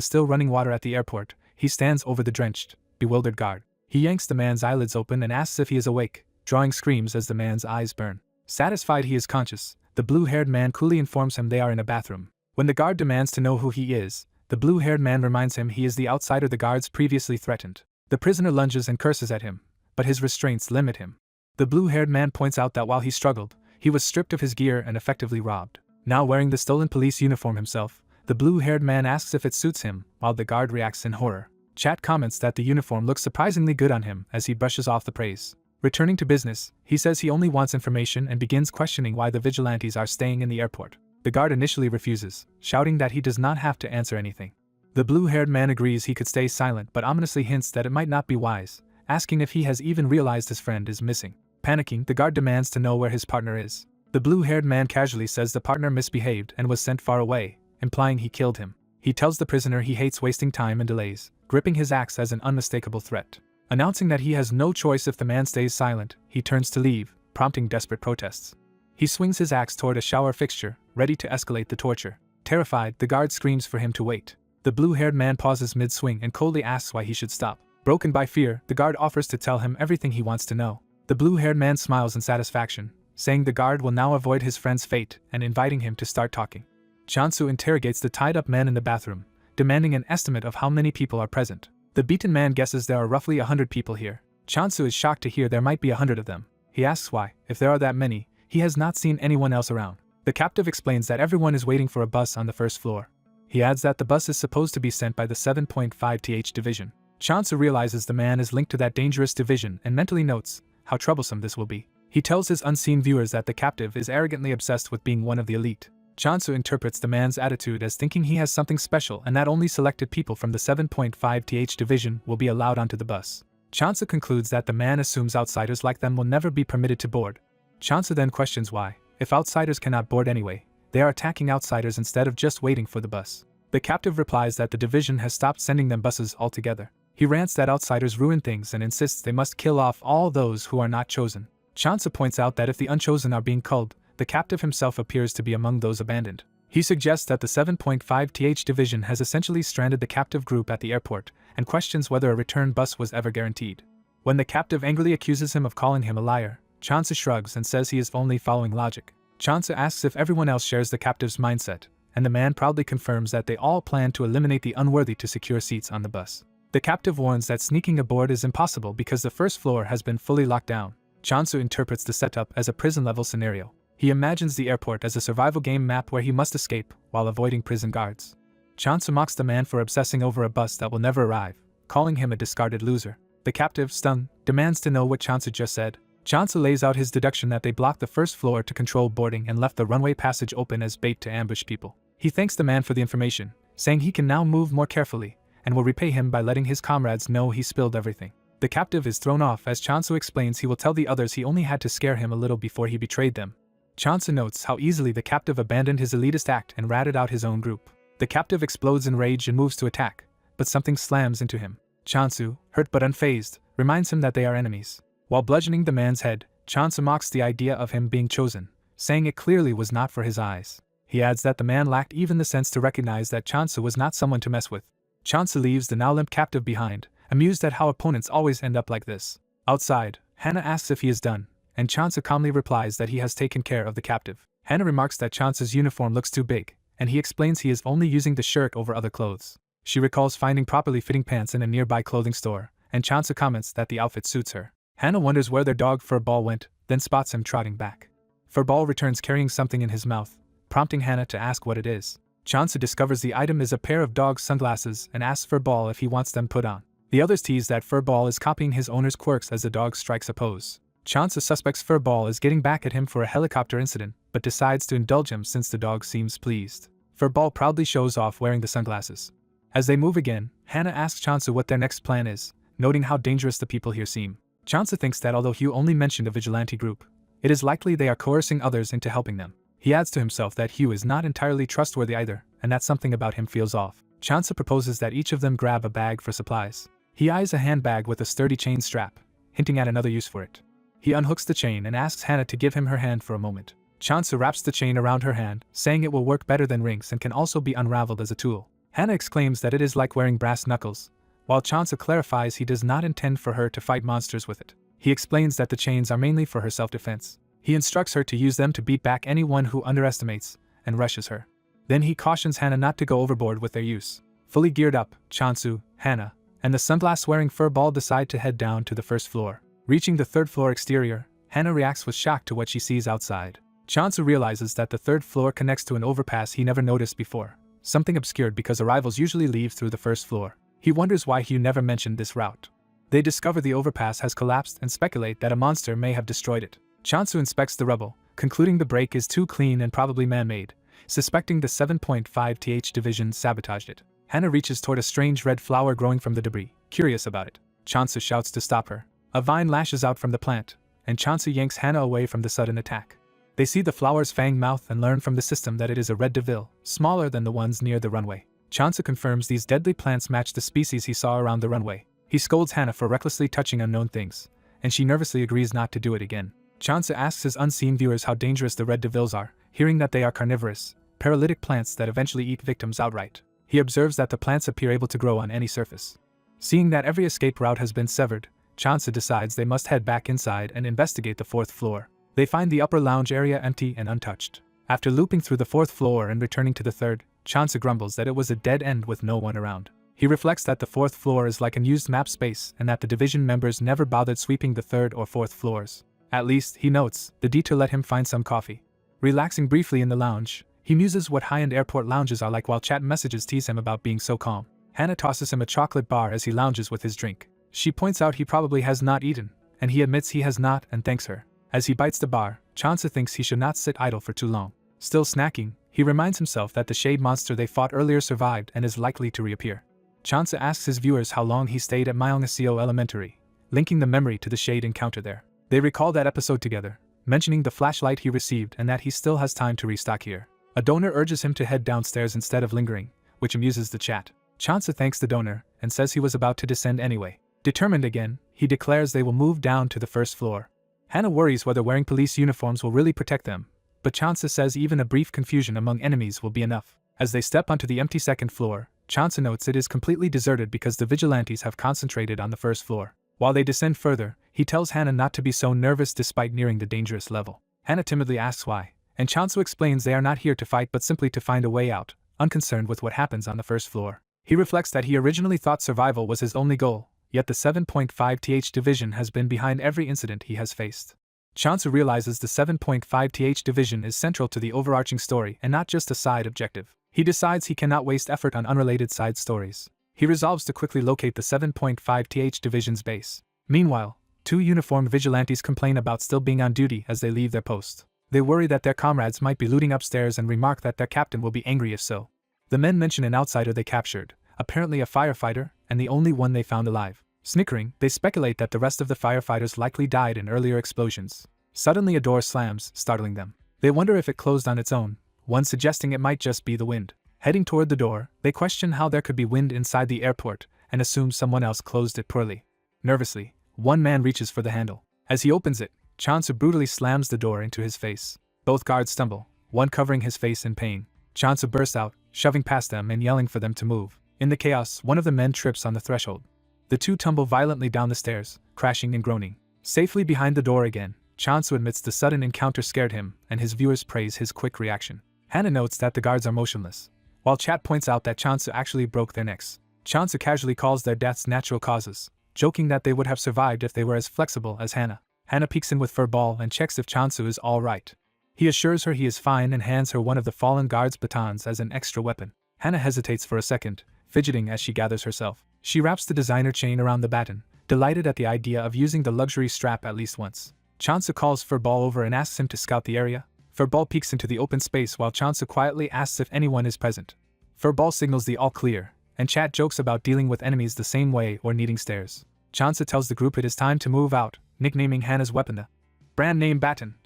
still running water at the airport, he stands over the drenched, bewildered guard. He yanks the man's eyelids open and asks if he is awake, drawing screams as the man's eyes burn. Satisfied he is conscious, the blue-haired man coolly informs him they are in a bathroom. When the guard demands to know who he is, the blue-haired man reminds him he is the outsider the guards previously threatened. The prisoner lunges and curses at him, but his restraints limit him. The blue-haired man points out that while he struggled, he was stripped of his gear and effectively robbed. Now wearing the stolen police uniform himself, the blue-haired man asks if it suits him, while the guard reacts in horror. Chat comments that the uniform looks surprisingly good on him as he brushes off the praise. Returning to business, he says he only wants information and begins questioning why the vigilantes are staying in the airport. The guard initially refuses, shouting that he does not have to answer anything. The blue-haired man agrees he could stay silent but ominously hints that it might not be wise, asking if he has even realized his friend is missing. Panicking, the guard demands to know where his partner is. The blue-haired man casually says the partner misbehaved and was sent far away, implying he killed him. He tells the prisoner he hates wasting time and delays, gripping his axe as an unmistakable threat. Announcing that he has no choice if the man stays silent, he turns to leave, prompting desperate protests. He swings his axe toward a shower fixture, ready to escalate the torture. Terrified, the guard screams for him to wait. The blue-haired man pauses mid-swing and coldly asks why he should stop. Broken by fear, the guard offers to tell him everything he wants to know. The blue-haired man smiles in satisfaction, saying the guard will now avoid his friend's fate and inviting him to start talking. Chansu interrogates the tied-up man in the bathroom, demanding an estimate of how many people are present. The beaten man guesses there are roughly 100 people here. Chansu is shocked to hear there might be 100 of them. He asks why, if there are that many, he has not seen anyone else around. The captive explains that everyone is waiting for a bus on the first floor. He adds that the bus is supposed to be sent by the 7.5th division. Chansu realizes the man is linked to that dangerous division and mentally notes how troublesome this will be. He tells his unseen viewers that the captive is arrogantly obsessed with being one of the elite. Chansu interprets the man's attitude as thinking he has something special and that only selected people from the 7.5th division will be allowed onto the bus. Chansu concludes that the man assumes outsiders like them will never be permitted to board. Chansu then questions why, if outsiders cannot board anyway, they are attacking outsiders instead of just waiting for the bus. The captive replies that the division has stopped sending them buses altogether. He rants that outsiders ruin things and insists they must kill off all those who are not chosen. Chansu points out that if the unchosen are being culled, the captive himself appears to be among those abandoned. He suggests that the 7.5th division has essentially stranded the captive group at the airport and questions whether a return bus was ever guaranteed. When the captive angrily accuses him of calling him a liar, Chansu shrugs and says he is only following logic. Chansu asks if everyone else shares the captive's mindset, and the man proudly confirms that they all plan to eliminate the unworthy to secure seats on the bus. The captive warns that sneaking aboard is impossible because the first floor has been fully locked down. Chansu interprets the setup as a prison-level scenario. He imagines the airport as a survival game map where he must escape while avoiding prison guards. Chansu mocks the man for obsessing over a bus that will never arrive, calling him a discarded loser. The captive, stung, demands to know what Chansu just said. Chansu lays out his deduction that they blocked the first floor to control boarding and left the runway passage open as bait to ambush people. He thanks the man for the information, saying he can now move more carefully, and will repay him by letting his comrades know he spilled everything. The captive is thrown off as Chansu explains he will tell the others he only had to scare him a little before he betrayed them. Chansu notes how easily the captive abandoned his elitist act and ratted out his own group. The captive explodes in rage and moves to attack, but something slams into him. Chansu, hurt but unfazed, reminds him that they are enemies. While bludgeoning the man's head, Chansu mocks the idea of him being chosen, saying it clearly was not for his eyes. He adds that the man lacked even the sense to recognize that Chansu was not someone to mess with. Chansu leaves the now limp captive behind, amused at how opponents always end up like this. Outside, Hana asks if he is done, and Chansu calmly replies that he has taken care of the captive. Hana remarks that Chansu's uniform looks too big, and he explains he is only using the shirt over other clothes. She recalls finding properly fitting pants in a nearby clothing store, and Chansu comments that the outfit suits her. Hana wonders where their dog Furball went, then spots him trotting back. Furball returns carrying something in his mouth, prompting Hana to ask what it is. Chansu discovers the item is a pair of dog sunglasses and asks Furball if he wants them put on. The others tease that Furball is copying his owner's quirks as the dog strikes a pose. Chansu suspects Furball is getting back at him for a helicopter incident, but decides to indulge him since the dog seems pleased. Furball proudly shows off wearing the sunglasses. As they move again, Hana asks Chansu what their next plan is, noting how dangerous the people here seem. Chansu thinks that although Hugh only mentioned a vigilante group, it is likely they are coercing others into helping them. He adds to himself that Hugh is not entirely trustworthy either, and that something about him feels off. Chansu proposes that each of them grab a bag for supplies. He eyes a handbag with a sturdy chain strap, hinting at another use for it. He unhooks the chain and asks Hana to give him her hand for a moment. Chansu wraps the chain around her hand, saying it will work better than rings and can also be unraveled as a tool. Hana exclaims that it is like wearing brass knuckles, while Chansu clarifies he does not intend for her to fight monsters with it. He explains that the chains are mainly for her self-defense. He instructs her to use them to beat back anyone who underestimates and rushes her. Then he cautions Hana not to go overboard with their use. Fully geared up, Chansu, Hana, and the sunglass-wearing Furball decide to head down to the first floor. Reaching the third floor exterior, Hana reacts with shock to what she sees outside. Chansu realizes that the third floor connects to an overpass he never noticed before, something obscured because arrivals usually leave through the first floor. He wonders why Hugh never mentioned this route. They discover the overpass has collapsed and speculate that a monster may have destroyed it. Chansu inspects the rubble, concluding the break is too clean and probably man-made, suspecting the 7.5th Division sabotaged it. Hana reaches toward a strange red flower growing from the debris, curious about it. Chansu shouts to stop her. A vine lashes out from the plant, and Chansu yanks Hana away from the sudden attack. They see the flower's fang mouth and learn from the system that it is a red devil, smaller than the ones near the runway. Chansu confirms these deadly plants match the species he saw around the runway. He scolds Hana for recklessly touching unknown things, and she nervously agrees not to do it again. Chansu asks his unseen viewers how dangerous the red devils are, hearing that they are carnivorous, paralytic plants that eventually eat victims outright. He observes that the plants appear able to grow on any surface. Seeing that every escape route has been severed, Chansu decides they must head back inside and investigate the fourth floor. They find the upper lounge area empty and untouched. After looping through the fourth floor and returning to the third, Chansu grumbles that it was a dead end with no one around. He reflects that the fourth floor is like unused map space and that the division members never bothered sweeping the third or fourth floors. At least, he notes, the detour let him find some coffee. Relaxing briefly in the lounge, he muses what high-end airport lounges are like while chat messages tease him about being so calm. Hana tosses him a chocolate bar as he lounges with his drink. She points out he probably has not eaten, and he admits he has not and thanks her. As he bites the bar, Chansu thinks he should not sit idle for too long. Still snacking, he reminds himself that the shade monster they fought earlier survived and is likely to reappear. Chansu asks his viewers how long he stayed at Myeongaseo Elementary, linking the memory to the shade encounter there. They recall that episode together, mentioning the flashlight he received and that he still has time to restock here. A donor urges him to head downstairs instead of lingering, which amuses the chat. Chansu thanks the donor and says he was about to descend anyway. Determined again, he declares they will move down to the first floor. Hana worries whether wearing police uniforms will really protect them, but Chansu says even a brief confusion among enemies will be enough. As they step onto the empty second floor, Chansu notes it is completely deserted because the vigilantes have concentrated on the first floor. While they descend further, he tells Hana not to be so nervous despite nearing the dangerous level. Hana timidly asks why, and Chansu explains they are not here to fight but simply to find a way out, unconcerned with what happens on the first floor. He reflects that he originally thought survival was his only goal, yet the 7.5th Division has been behind every incident he has faced. Chansu realizes the 7.5th Division is central to the overarching story and not just a side objective. He decides he cannot waste effort on unrelated side stories. He resolves to quickly locate the 7.5th Division's base. Meanwhile, two uniformed vigilantes complain about still being on duty as they leave their post. They worry that their comrades might be looting upstairs and remark that their captain will be angry if so. The men mention an outsider they captured, apparently a firefighter, and the only one they found alive. Snickering, they speculate that the rest of the firefighters likely died in earlier explosions. Suddenly a door slams, startling them. They wonder if it closed on its own, one suggesting it might just be the wind. Heading toward the door, they question how there could be wind inside the airport and assume someone else closed it poorly. Nervously, one man reaches for the handle. As he opens it, Chansu brutally slams the door into his face. Both guards stumble, one covering his face in pain. Chansu bursts out, shoving past them and yelling for them to move. In the chaos, one of the men trips on the threshold. The two tumble violently down the stairs, crashing and groaning. Safely behind the door again, Chansu admits the sudden encounter scared him, and his viewers praise his quick reaction. Hannah notes that the guards are motionless, while Chat points out that Chansu actually broke their necks. Chansu casually calls their deaths natural causes, joking that they would have survived if they were as flexible as Hannah. Hannah peeks in with Furball and checks if Chansu is all right. He assures her he is fine and hands her one of the fallen guard's batons as an extra weapon. Hannah hesitates for a second, fidgeting as she gathers herself. She wraps the designer chain around the baton, delighted at the idea of using the luxury strap at least once. Chansu calls Furball over and asks him to scout the area. Furball peeks into the open space while Chansu quietly asks if anyone is present. Furball signals the all clear, and Chat jokes about dealing with enemies the same way or needing stairs. Chansu tells the group it is time to move out, nicknaming Hannah's weapon the brand name baton,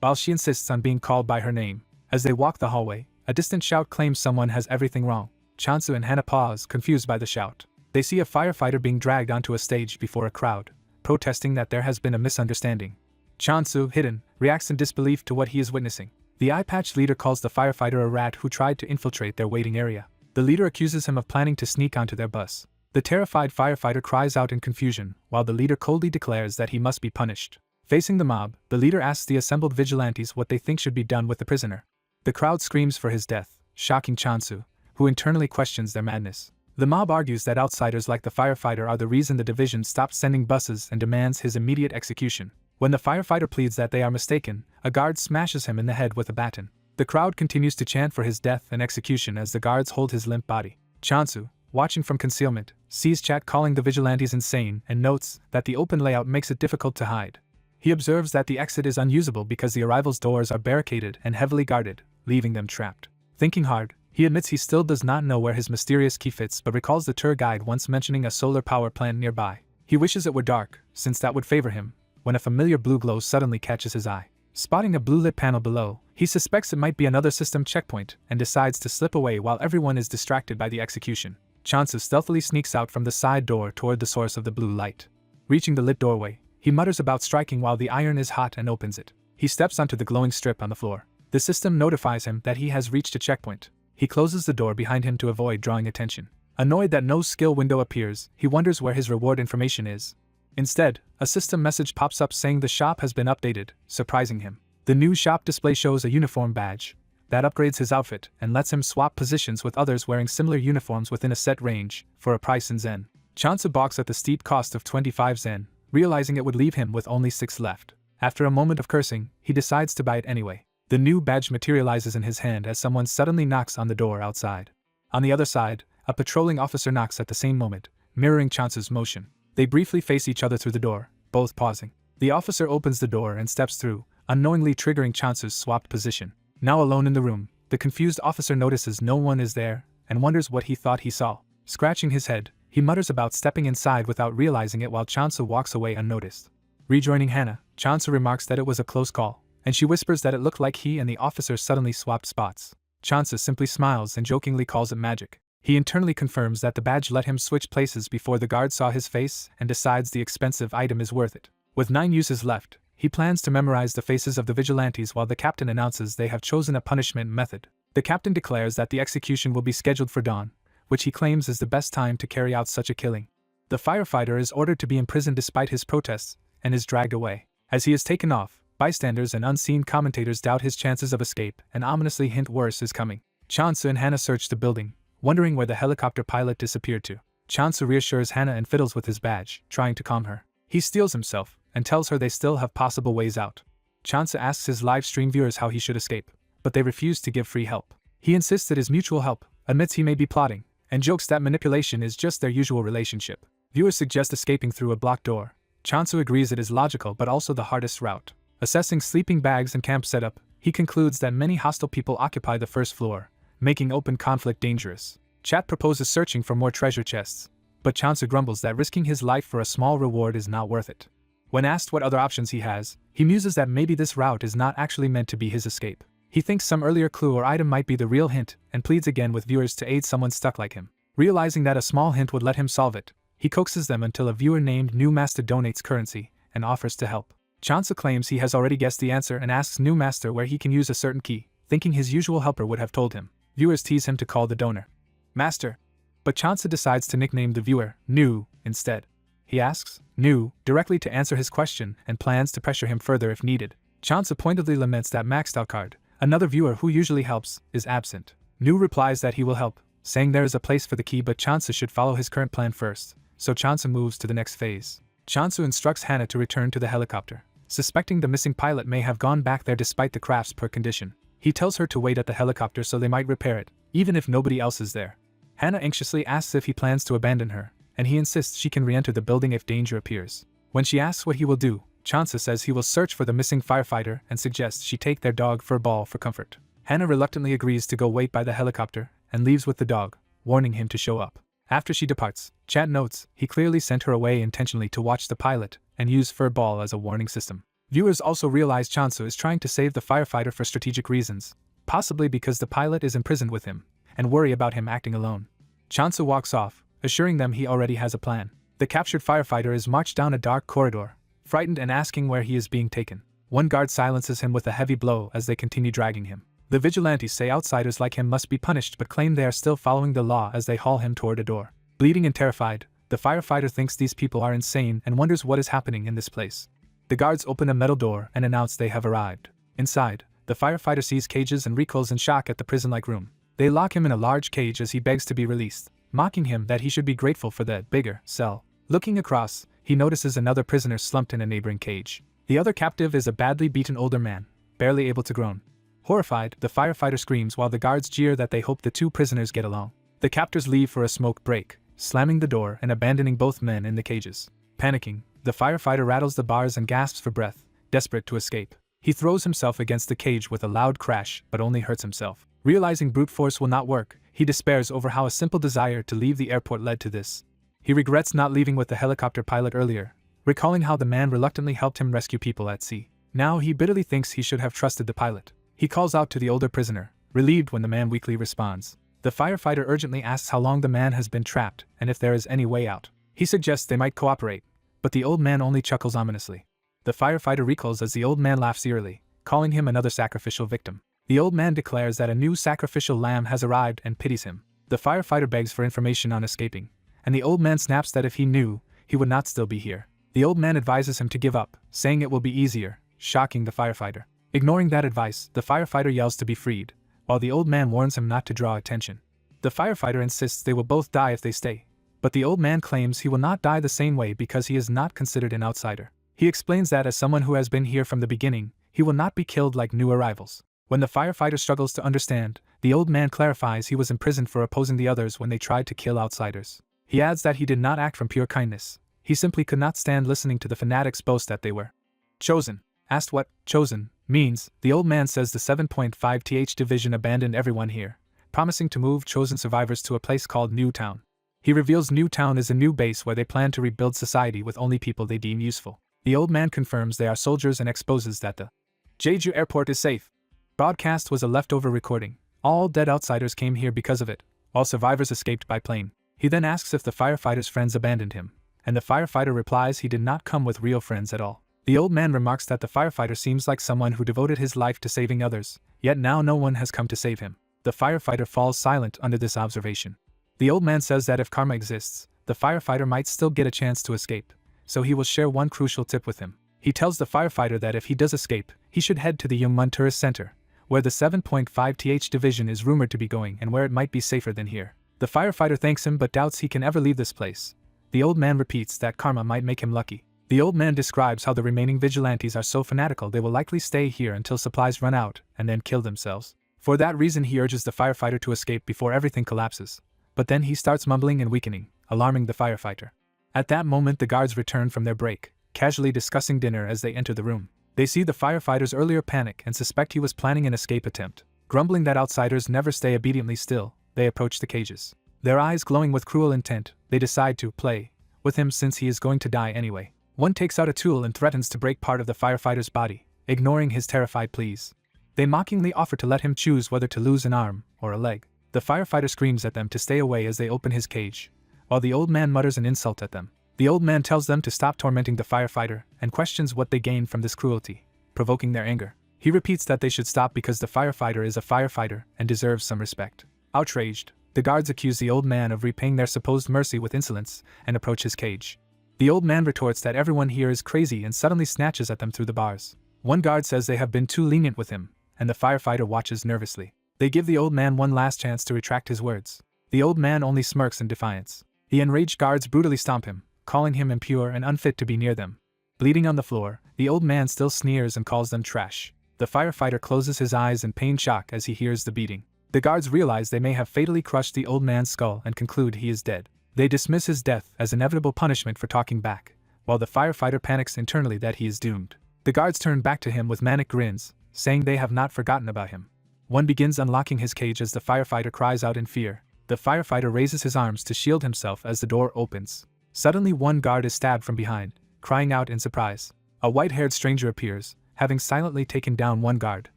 while she insists on being called by her name. As they walk the hallway, a distant shout claims someone has everything wrong. Chansu and Hannah pause, confused by the shout. They see a firefighter being dragged onto a stage before a crowd, protesting that there has been a misunderstanding. Chansu, hidden, reacts in disbelief to what he is witnessing. The eye-patch leader calls the firefighter a rat who tried to infiltrate their waiting area. The leader accuses him of planning to sneak onto their bus. The terrified firefighter cries out in confusion, while the leader coldly declares that he must be punished. Facing the mob, the leader asks the assembled vigilantes what they think should be done with the prisoner. The crowd screams for his death, shocking Chansu, who internally questions their madness. The mob argues that outsiders like the firefighter are the reason the division stopped sending buses and demands his immediate execution. When the firefighter pleads that they are mistaken, a guard smashes him in the head with a baton. The crowd continues to chant for his death and execution as the guards hold his limp body. Chansu, watching from concealment, sees Chat calling the vigilantes insane and notes that the open layout makes it difficult to hide. He observes that the exit is unusable because the arrival's doors are barricaded and heavily guarded, leaving them trapped. Thinking hard, he admits he still does not know where his mysterious key fits but recalls the tour guide once mentioning a solar power plant nearby. He wishes it were dark, since that would favor him, when a familiar blue glow suddenly catches his eye. Spotting a blue lit panel below, he suspects it might be another system checkpoint and decides to slip away while everyone is distracted by the execution. Chansu stealthily sneaks out from the side door toward the source of the blue light. Reaching the lit doorway, he mutters about striking while the iron is hot and opens it. He steps onto the glowing strip on the floor. The system notifies him that he has reached a checkpoint. He closes the door behind him to avoid drawing attention. Annoyed that no skill window appears, he wonders where his reward information is. Instead, a system message pops up saying the shop has been updated, surprising him. The new shop display shows a uniform badge that upgrades his outfit and lets him swap positions with others wearing similar uniforms within a set range, for a price in Zen. Chansu balks at the steep cost of 25 Zen, realizing it would leave him with only 6 left. After a moment of cursing, he decides to buy it anyway. The new badge materializes in his hand as someone suddenly knocks on the door outside. On the other side, a patrolling officer knocks at the same moment, mirroring Chansu's motion. They briefly face each other through the door, both pausing. The officer opens the door and steps through, unknowingly triggering Chansu's swapped position. Now alone in the room, the confused officer notices no one is there and wonders what he thought he saw. Scratching his head, he mutters about stepping inside without realizing it while Chansu walks away unnoticed. Rejoining Hannah, Chansu remarks that it was a close call, and she whispers that it looked like he and the officer suddenly swapped spots. Chansu simply smiles and jokingly calls it magic. He internally confirms that the badge let him switch places before the guard saw his face and decides the expensive item is worth it. With 9 uses left, he plans to memorize the faces of the vigilantes while the captain announces they have chosen a punishment method. The captain declares that the execution will be scheduled for dawn, which he claims is the best time to carry out such a killing. The firefighter is ordered to be imprisoned despite his protests and is dragged away. As he is taken off, bystanders and unseen commentators doubt his chances of escape and ominously hint worse is coming. Chansu and Hannah search the building, wondering where the helicopter pilot disappeared to. Chansu reassures Hannah and fiddles with his badge, trying to calm her. He steels himself and tells her they still have possible ways out. Chansu asks his live stream viewers how he should escape, but they refuse to give free help. He insists it is mutual help, admits he may be plotting, and jokes that manipulation is just their usual relationship. Viewers suggest escaping through a blocked door. Chansu agrees it is logical but also the hardest route. Assessing sleeping bags and camp setup, he concludes that many hostile people occupy the first floor, making open conflict dangerous. Chat proposes searching for more treasure chests, but Chansu grumbles that risking his life for a small reward is not worth it. When asked what other options he has, he muses that maybe this route is not actually meant to be his escape. He thinks some earlier clue or item might be the real hint and pleads again with viewers to aid someone stuck like him. Realizing that a small hint would let him solve it, he coaxes them until a viewer named New Master donates currency and offers to help. Chansu claims he has already guessed the answer and asks New Master where he can use a certain key, thinking his usual helper would have told him. Viewers tease him to call the donor Master, but Chansu decides to nickname the viewer New instead. He asks New directly to answer his question and plans to pressure him further if needed. Chansu pointedly laments that Maxed Out Card, another viewer who usually helps, is absent. New replies that he will help, saying there is a place for the key but Chansu should follow his current plan first, so Chansu moves to the next phase. Chansu instructs Hannah to return to the helicopter, suspecting the missing pilot may have gone back there despite the craft's poor condition. He tells her to wait at the helicopter so they might repair it, even if nobody else is there. Hannah anxiously asks if he plans to abandon her, and he insists she can re-enter the building if danger appears. When she asks what he will do, Chansu says he will search for the missing firefighter and suggests she take their dog Furball for comfort. Hannah reluctantly agrees to go wait by the helicopter and leaves with the dog, warning him to show up. After she departs, Chat notes he clearly sent her away intentionally to watch the pilot and use Furball as a warning system. Viewers also realize Chansu is trying to save the firefighter for strategic reasons, possibly because the pilot is imprisoned with him, and worry about him acting alone. Chansu walks off, assuring them he already has a plan. The captured firefighter is marched down a dark corridor, frightened and asking where he is being taken. One guard silences him with a heavy blow as they continue dragging him. The vigilantes say outsiders like him must be punished but claim they are still following the law as they haul him toward a door. Bleeding and terrified, the firefighter thinks these people are insane and wonders what is happening in this place. The guards open a metal door and announce they have arrived. Inside, the firefighter sees cages and recoils in shock at the prison-like room. They lock him in a large cage as he begs to be released, mocking him that he should be grateful for the bigger cell. Looking across, he notices another prisoner slumped in a neighboring cage. The other captive is a badly beaten older man, barely able to groan. Horrified, the firefighter screams while the guards jeer that they hope the two prisoners get along. The captors leave for a smoke break, slamming the door and abandoning both men in the cages. Panicking, the firefighter rattles the bars and gasps for breath, desperate to escape. He throws himself against the cage with a loud crash but only hurts himself. Realizing brute force will not work, he despairs over how a simple desire to leave the airport led to this. He regrets not leaving with the helicopter pilot earlier, recalling how the man reluctantly helped him rescue people at sea. Now he bitterly thinks he should have trusted the pilot. He calls out to the older prisoner, relieved when the man weakly responds. The firefighter urgently asks how long the man has been trapped and if there is any way out. He suggests they might cooperate, but the old man only chuckles ominously. The firefighter recoils as the old man laughs eerily, calling him another sacrificial victim. The old man declares that a new sacrificial lamb has arrived and pities him. The firefighter begs for information on escaping, and the old man snaps that if he knew, he would not still be here. The old man advises him to give up, saying it will be easier, shocking the firefighter. Ignoring that advice, the firefighter yells to be freed, while the old man warns him not to draw attention. The firefighter insists they will both die if they stay, but the old man claims he will not die the same way because he is not considered an outsider. He explains that as someone who has been here from the beginning, he will not be killed like new arrivals. When the firefighter struggles to understand, the old man clarifies he was imprisoned for opposing the others when they tried to kill outsiders. He adds that he did not act from pure kindness. He simply could not stand listening to the fanatics boast that they were chosen. Asked what chosen means, the old man says the 7.5th Division abandoned everyone here, promising to move chosen survivors to a place called Newtown. He reveals Newtown is a new base where they plan to rebuild society with only people they deem useful. The old man confirms they are soldiers and exposes that the Jeju airport is safe. Broadcast was a leftover recording. All dead outsiders came here because of it, while survivors escaped by plane. He then asks if the firefighter's friends abandoned him, and the firefighter replies he did not come with real friends at all. The old man remarks that the firefighter seems like someone who devoted his life to saving others, yet now no one has come to save him. The firefighter falls silent under this observation. The old man says that if karma exists, the firefighter might still get a chance to escape, so he will share one crucial tip with him. He tells the firefighter that if he does escape, he should head to the Yongmun Tourist Center, where the 7.5th Division is rumored to be going and where it might be safer than here. The firefighter thanks him but doubts he can ever leave this place. The old man repeats that karma might make him lucky. The old man describes how the remaining vigilantes are so fanatical they will likely stay here until supplies run out and then kill themselves. For that reason he urges the firefighter to escape before everything collapses. But then he starts mumbling and weakening, alarming the firefighter. At that moment the guards return from their break, casually discussing dinner as they enter the room. They see the firefighter's earlier panic and suspect he was planning an escape attempt. Grumbling that outsiders never stay obediently still, they approach the cages. Their eyes glowing with cruel intent, they decide to play with him since he is going to die anyway. One takes out a tool and threatens to break part of the firefighter's body, ignoring his terrified pleas. They mockingly offer to let him choose whether to lose an arm or a leg. The firefighter screams at them to stay away as they open his cage, while the old man mutters an insult at them. The old man tells them to stop tormenting the firefighter and questions what they gain from this cruelty, provoking their anger. He repeats that they should stop because the firefighter is a firefighter and deserves some respect. Outraged, the guards accuse the old man of repaying their supposed mercy with insolence and approach his cage. The old man retorts that everyone here is crazy and suddenly snatches at them through the bars. One guard says they have been too lenient with him, and the firefighter watches nervously. They give the old man one last chance to retract his words. The old man only smirks in defiance. The enraged guards brutally stomp him, calling him impure and unfit to be near them. Bleeding on the floor, the old man still sneers and calls them trash. The firefighter closes his eyes in pain shock as he hears the beating. The guards realize they may have fatally crushed the old man's skull and conclude he is dead. They dismiss his death as inevitable punishment for talking back, while the firefighter panics internally that he is doomed. The guards turn back to him with manic grins, saying they have not forgotten about him. One begins unlocking his cage as the firefighter cries out in fear. The firefighter raises his arms to shield himself as the door opens. Suddenly one guard is stabbed from behind, crying out in surprise. A white-haired stranger appears, having silently taken down one guard,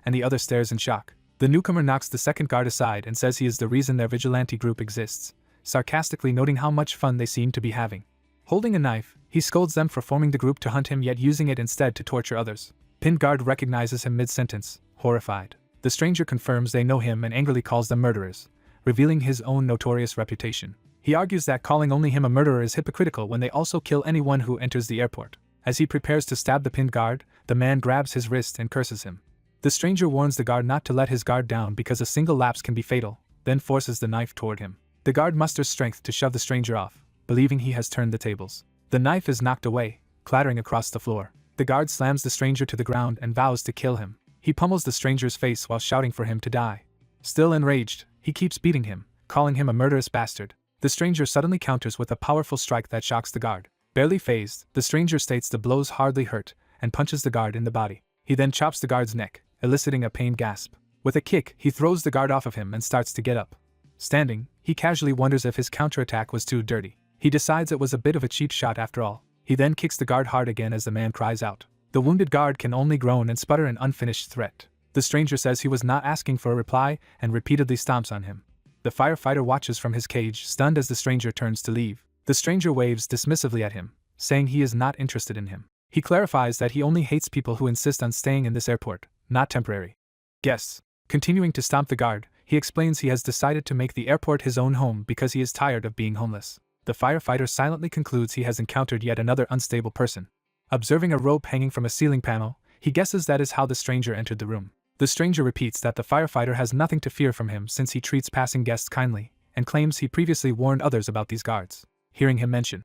and the other stares in shock. The newcomer knocks the second guard aside and says he is the reason their vigilante group exists, sarcastically noting how much fun they seem to be having. Holding a knife, he scolds them for forming the group to hunt him yet using it instead to torture others. Pinned guard recognizes him mid-sentence, horrified. The stranger confirms they know him and angrily calls them murderers, revealing his own notorious reputation. He argues that calling only him a murderer is hypocritical when they also kill anyone who enters the airport. As he prepares to stab the pinned guard, the man grabs his wrist and curses him. The stranger warns the guard not to let his guard down because a single lapse can be fatal, then forces the knife toward him. The guard musters strength to shove the stranger off, believing he has turned the tables. The knife is knocked away, clattering across the floor. The guard slams the stranger to the ground and vows to kill him. He pummels the stranger's face while shouting for him to die. Still enraged, he keeps beating him, calling him a murderous bastard. The stranger suddenly counters with a powerful strike that shocks the guard. Barely fazed, the stranger states the blows hardly hurt, and punches the guard in the body. He then chops the guard's neck, eliciting a pained gasp. With a kick, he throws the guard off of him and starts to get up. Standing, he casually wonders if his counterattack was too dirty. He decides it was a bit of a cheap shot after all. He then kicks the guard hard again as the man cries out. The wounded guard can only groan and sputter an unfinished threat. The stranger says he was not asking for a reply and repeatedly stomps on him. The firefighter watches from his cage, stunned as the stranger turns to leave. The stranger waves dismissively at him, saying he is not interested in him. He clarifies that he only hates people who insist on staying in this airport, not temporary guests. Continuing to stomp the guard, he explains he has decided to make the airport his own home because he is tired of being homeless. The firefighter silently concludes he has encountered yet another unstable person. Observing a rope hanging from a ceiling panel, he guesses that is how the stranger entered the room. The stranger repeats that the firefighter has nothing to fear from him since he treats passing guests kindly, and claims he previously warned others about these guards. Hearing him mention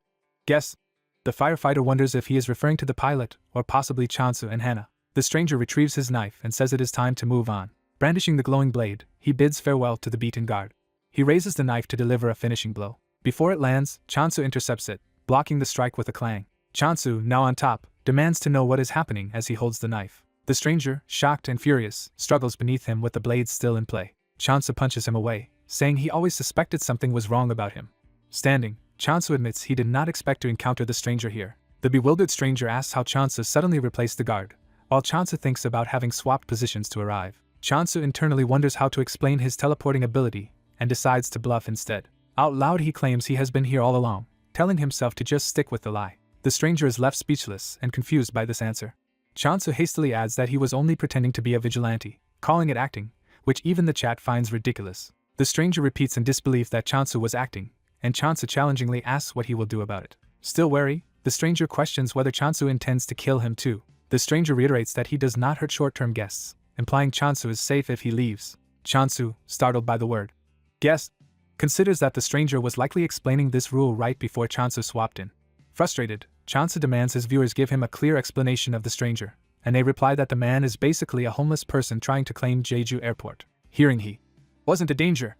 guests, the firefighter wonders if he is referring to the pilot, or possibly Chansu and Hannah. The stranger retrieves his knife and says it is time to move on. Brandishing the glowing blade, he bids farewell to the beaten guard. He raises the knife to deliver a finishing blow. Before it lands, Chansu intercepts it, blocking the strike with a clang. Chansu, now on top, demands to know what is happening as he holds the knife. The stranger, shocked and furious, struggles beneath him with the blade still in play. Chansu punches him away, saying he always suspected something was wrong about him. Standing, Chansu admits he did not expect to encounter the stranger here. The bewildered stranger asks how Chansu suddenly replaced the guard, while Chansu thinks about having swapped positions to arrive. Chansu internally wonders how to explain his teleporting ability, and decides to bluff instead. Out loud he claims he has been here all along, telling himself to just stick with the lie. The stranger is left speechless and confused by this answer. Chansu hastily adds that he was only pretending to be a vigilante, calling it acting, which even the chat finds ridiculous. The stranger repeats in disbelief that Chansu was acting, and Chansu challengingly asks what he will do about it. Still wary, the stranger questions whether Chansu intends to kill him too. The stranger reiterates that he does not hurt short-term guests, implying Chansu is safe if he leaves. Chansu, startled by the word guest, considers that the stranger was likely explaining this rule right before Chansu swapped in. Frustrated, Chansu demands his viewers give him a clear explanation of the stranger, and they reply that the man is basically a homeless person trying to claim Jeju Airport. Hearing he wasn't a danger,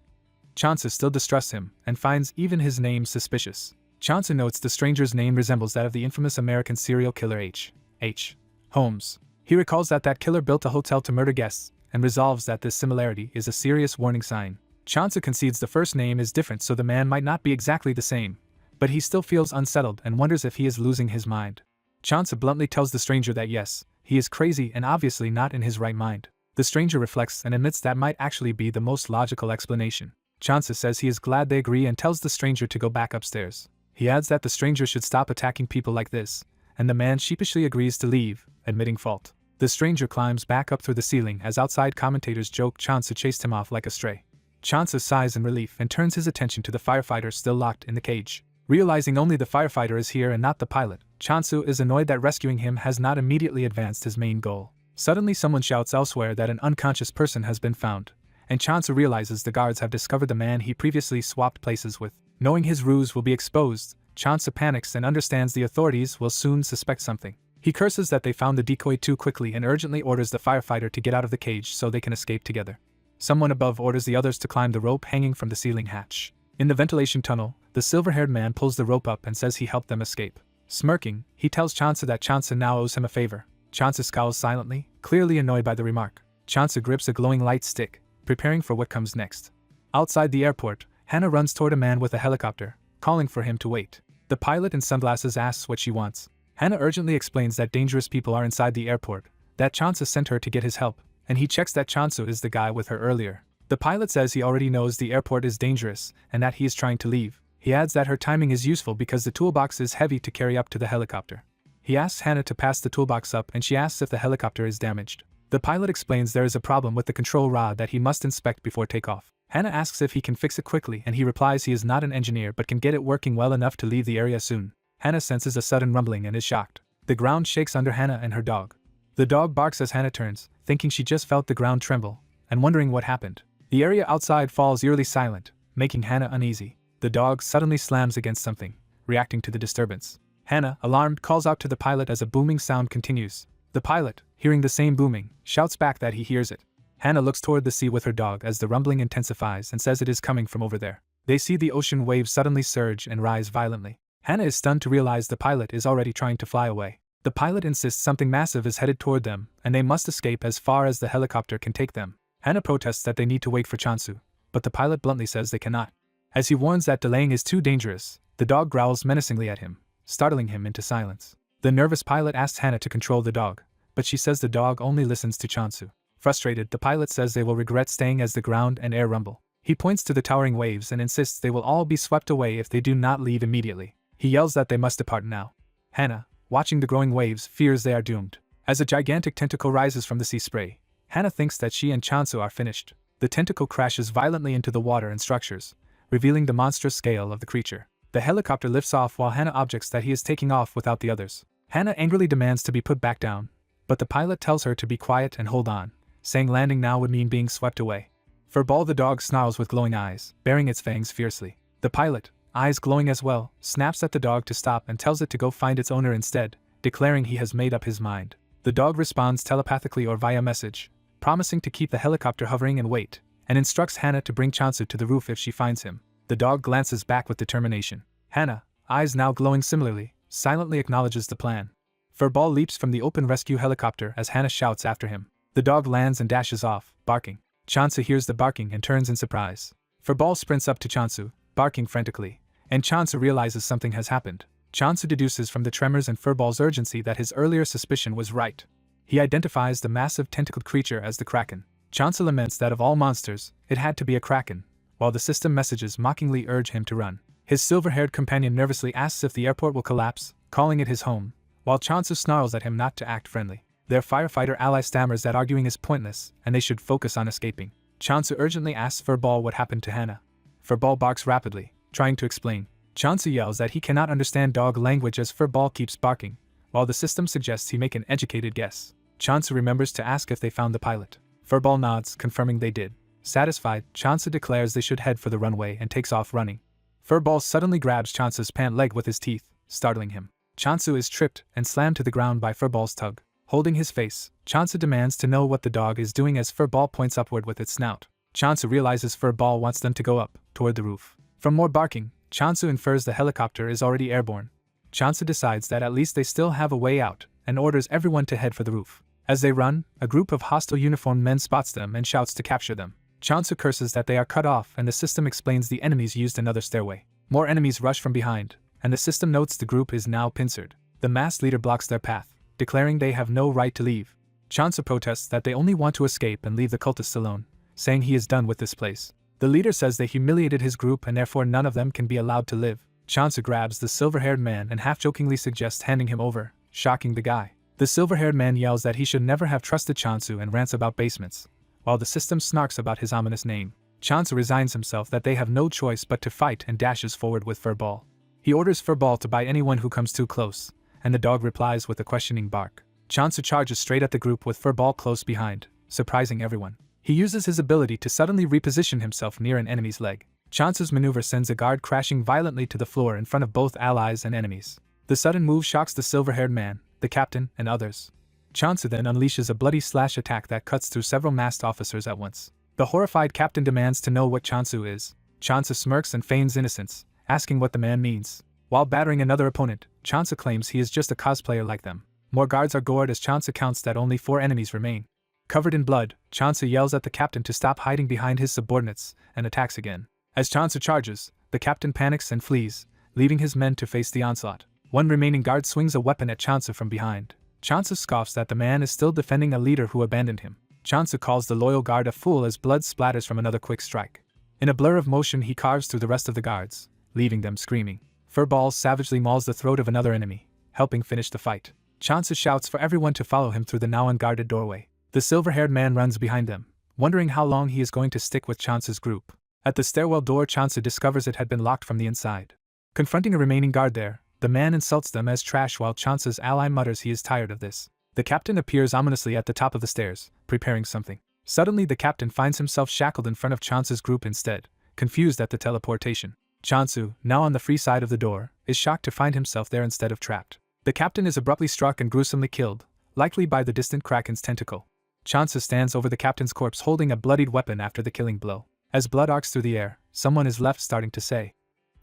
Chansu still distrusts him and finds even his name suspicious. Chansu notes the stranger's name resembles that of the infamous American serial killer H. Holmes. He recalls that killer built a hotel to murder guests, and resolves that this similarity is a serious warning sign. Chansu concedes the first name is different, so the man might not be exactly the same, but he still feels unsettled and wonders if he is losing his mind. Chansu bluntly tells the stranger that yes, he is crazy and obviously not in his right mind. The stranger reflects and admits that might actually be the most logical explanation. Chansu says he is glad they agree and tells the stranger to go back upstairs. He adds that the stranger should stop attacking people like this, and the man sheepishly agrees to leave, admitting fault. The stranger climbs back up through the ceiling as outside commentators joke Chansu chased him off like a stray. Chansu sighs in relief and turns his attention to the firefighter still locked in the cage. Realizing only the firefighter is here and not the pilot, Chansu is annoyed that rescuing him has not immediately advanced his main goal. Suddenly someone shouts elsewhere that an unconscious person has been found, and Chansu realizes the guards have discovered the man he previously swapped places with. Knowing his ruse will be exposed, Chansu panics and understands the authorities will soon suspect something. He curses that they found the decoy too quickly and urgently orders the firefighter to get out of the cage so they can escape together. Someone above orders the others to climb the rope hanging from the ceiling hatch. In the ventilation tunnel, the silver-haired man pulls the rope up and says he helped them escape. Smirking, he tells Chansu that Chansu now owes him a favor. Chansu scowls silently, clearly annoyed by the remark. Chansu grips a glowing light stick, preparing for what comes next. Outside the airport, Hannah runs toward a man with a helicopter, calling for him to wait. The pilot in sunglasses asks what she wants. Hannah urgently explains that dangerous people are inside the airport, that Chansu sent her to get his help, and he checks that Chansu is the guy with her earlier. The pilot says he already knows the airport is dangerous and that he is trying to leave. He adds that her timing is useful because the toolbox is heavy to carry up to the helicopter. He asks Hannah to pass the toolbox up and she asks if the helicopter is damaged. The pilot explains there is a problem with the control rod that he must inspect before takeoff. Hannah asks if he can fix it quickly and he replies he is not an engineer but can get it working well enough to leave the area soon. Hannah senses a sudden rumbling and is shocked. The ground shakes under Hannah and her dog. The dog barks as Hannah turns, thinking she just felt the ground tremble, and wondering what happened. The area outside falls eerily silent, making Hannah uneasy. The dog suddenly slams against something, reacting to the disturbance. Hannah, alarmed, calls out to the pilot as a booming sound continues. The pilot, hearing the same booming, shouts back that he hears it. Hannah looks toward the sea with her dog as the rumbling intensifies and says it is coming from over there. They see the ocean waves suddenly surge and rise violently. Hannah is stunned to realize the pilot is already trying to fly away. The pilot insists something massive is headed toward them, and they must escape as far as the helicopter can take them. Hannah protests that they need to wait for Chansu, but the pilot bluntly says they cannot. As he warns that delaying is too dangerous, the dog growls menacingly at him, startling him into silence. The nervous pilot asks Hannah to control the dog, but she says the dog only listens to Chansu. Frustrated, the pilot says they will regret staying as the ground and air rumble. He points to the towering waves and insists they will all be swept away if they do not leave immediately. He yells that they must depart now. Hannah, watching the growing waves, fears they are doomed. As a gigantic tentacle rises from the sea spray, Hannah thinks that she and Chansu are finished. The tentacle crashes violently into the water and structures, revealing the monstrous scale of the creature. The helicopter lifts off while Hannah objects that he is taking off without the others. Hannah angrily demands to be put back down, but the pilot tells her to be quiet and hold on, saying landing now would mean being swept away. Furball the dog snarls with glowing eyes, baring its fangs fiercely. The pilot, eyes glowing as well, snaps at the dog to stop and tells it to go find its owner instead, declaring he has made up his mind. The dog responds telepathically or via message, promising to keep the helicopter hovering and wait, and instructs Hannah to bring Chansu to the roof if she finds him. The dog glances back with determination. Hannah, eyes now glowing similarly, silently acknowledges the plan. Furball leaps from the open rescue helicopter as Hannah shouts after him. The dog lands and dashes off, barking. Chansu hears the barking and turns in surprise. Furball sprints up to Chansu, barking frantically, and Chansu realizes something has happened. Chansu deduces from the tremors and Furball's urgency that his earlier suspicion was right. He identifies the massive tentacled creature as the Kraken. Chansu laments that of all monsters, it had to be a Kraken, while the system messages mockingly urge him to run. His silver-haired companion nervously asks if the airport will collapse, calling it his home, while Chansu snarls at him not to act friendly. Their firefighter ally stammers that arguing is pointless and they should focus on escaping. Chansu urgently asks Furball what happened to Hannah. Furball barks rapidly, trying to explain. Chansu yells that he cannot understand dog language as Furball keeps barking, while the system suggests he make an educated guess. Chansu remembers to ask if they found the pilot. Furball nods, confirming they did. Satisfied, Chansu declares they should head for the runway and takes off running. Furball suddenly grabs Chansu's pant leg with his teeth, startling him. Chansu is tripped and slammed to the ground by Furball's tug. Holding his face, Chansu demands to know what the dog is doing as Furball points upward with its snout. Chansu realizes Furball wants them to go up, toward the roof. From more barking, Chansu infers the helicopter is already airborne. Chansu decides that at least they still have a way out, and orders everyone to head for the roof. As they run, a group of hostile uniformed men spots them and shouts to capture them. Chansu curses that they are cut off, and the system explains the enemies used another stairway. More enemies rush from behind, and the system notes the group is now pincered. The masked leader blocks their path, declaring they have no right to leave. Chansu protests that they only want to escape and leave the cultists alone, saying he is done with this place. The leader says they humiliated his group and therefore none of them can be allowed to live. Chansu grabs the silver-haired man and half-jokingly suggests handing him over, shocking the guy. The silver-haired man yells that he should never have trusted Chansu and rants about basements, while the system snarks about his ominous name. Chansu resigns himself that they have no choice but to fight and dashes forward with Furball. He orders Furball to bite anyone who comes too close, and the dog replies with a questioning bark. Chansu charges straight at the group with Furball close behind, surprising everyone. He uses his ability to suddenly reposition himself near an enemy's leg. Chansu's maneuver sends a guard crashing violently to the floor in front of both allies and enemies. The sudden move shocks the silver-haired man, the captain, and others. Chansu then unleashes a bloody slash attack that cuts through several masked officers at once. The horrified captain demands to know what Chansu is. Chansu smirks and feigns innocence, asking what the man means. While battering another opponent, Chansu claims he is just a cosplayer like them. More guards are gored as Chansu counts that only 4 enemies remain. Covered in blood, Chansu yells at the captain to stop hiding behind his subordinates, and attacks again. As Chansu charges, the captain panics and flees, leaving his men to face the onslaught. One remaining guard swings a weapon at Chansu from behind. Chansu scoffs that the man is still defending a leader who abandoned him. Chansu calls the loyal guard a fool as blood splatters from another quick strike. In a blur of motion he carves through the rest of the guards, leaving them screaming. Furball savagely mauls the throat of another enemy, helping finish the fight. Chansu shouts for everyone to follow him through the now unguarded doorway. The silver-haired man runs behind them, wondering how long he is going to stick with Chansu's group. At the stairwell door, Chansu discovers it had been locked from the inside. Confronting a remaining guard there, the man insults them as trash while Chansu's ally mutters he is tired of this. The captain appears ominously at the top of the stairs, preparing something. Suddenly the captain finds himself shackled in front of Chansu's group instead, confused at the teleportation. Chansu, now on the free side of the door, is shocked to find himself there instead of trapped. The captain is abruptly struck and gruesomely killed, likely by the distant kraken's tentacle. Chansu stands over the captain's corpse holding a bloodied weapon after the killing blow. As blood arcs through the air, someone is left starting to say,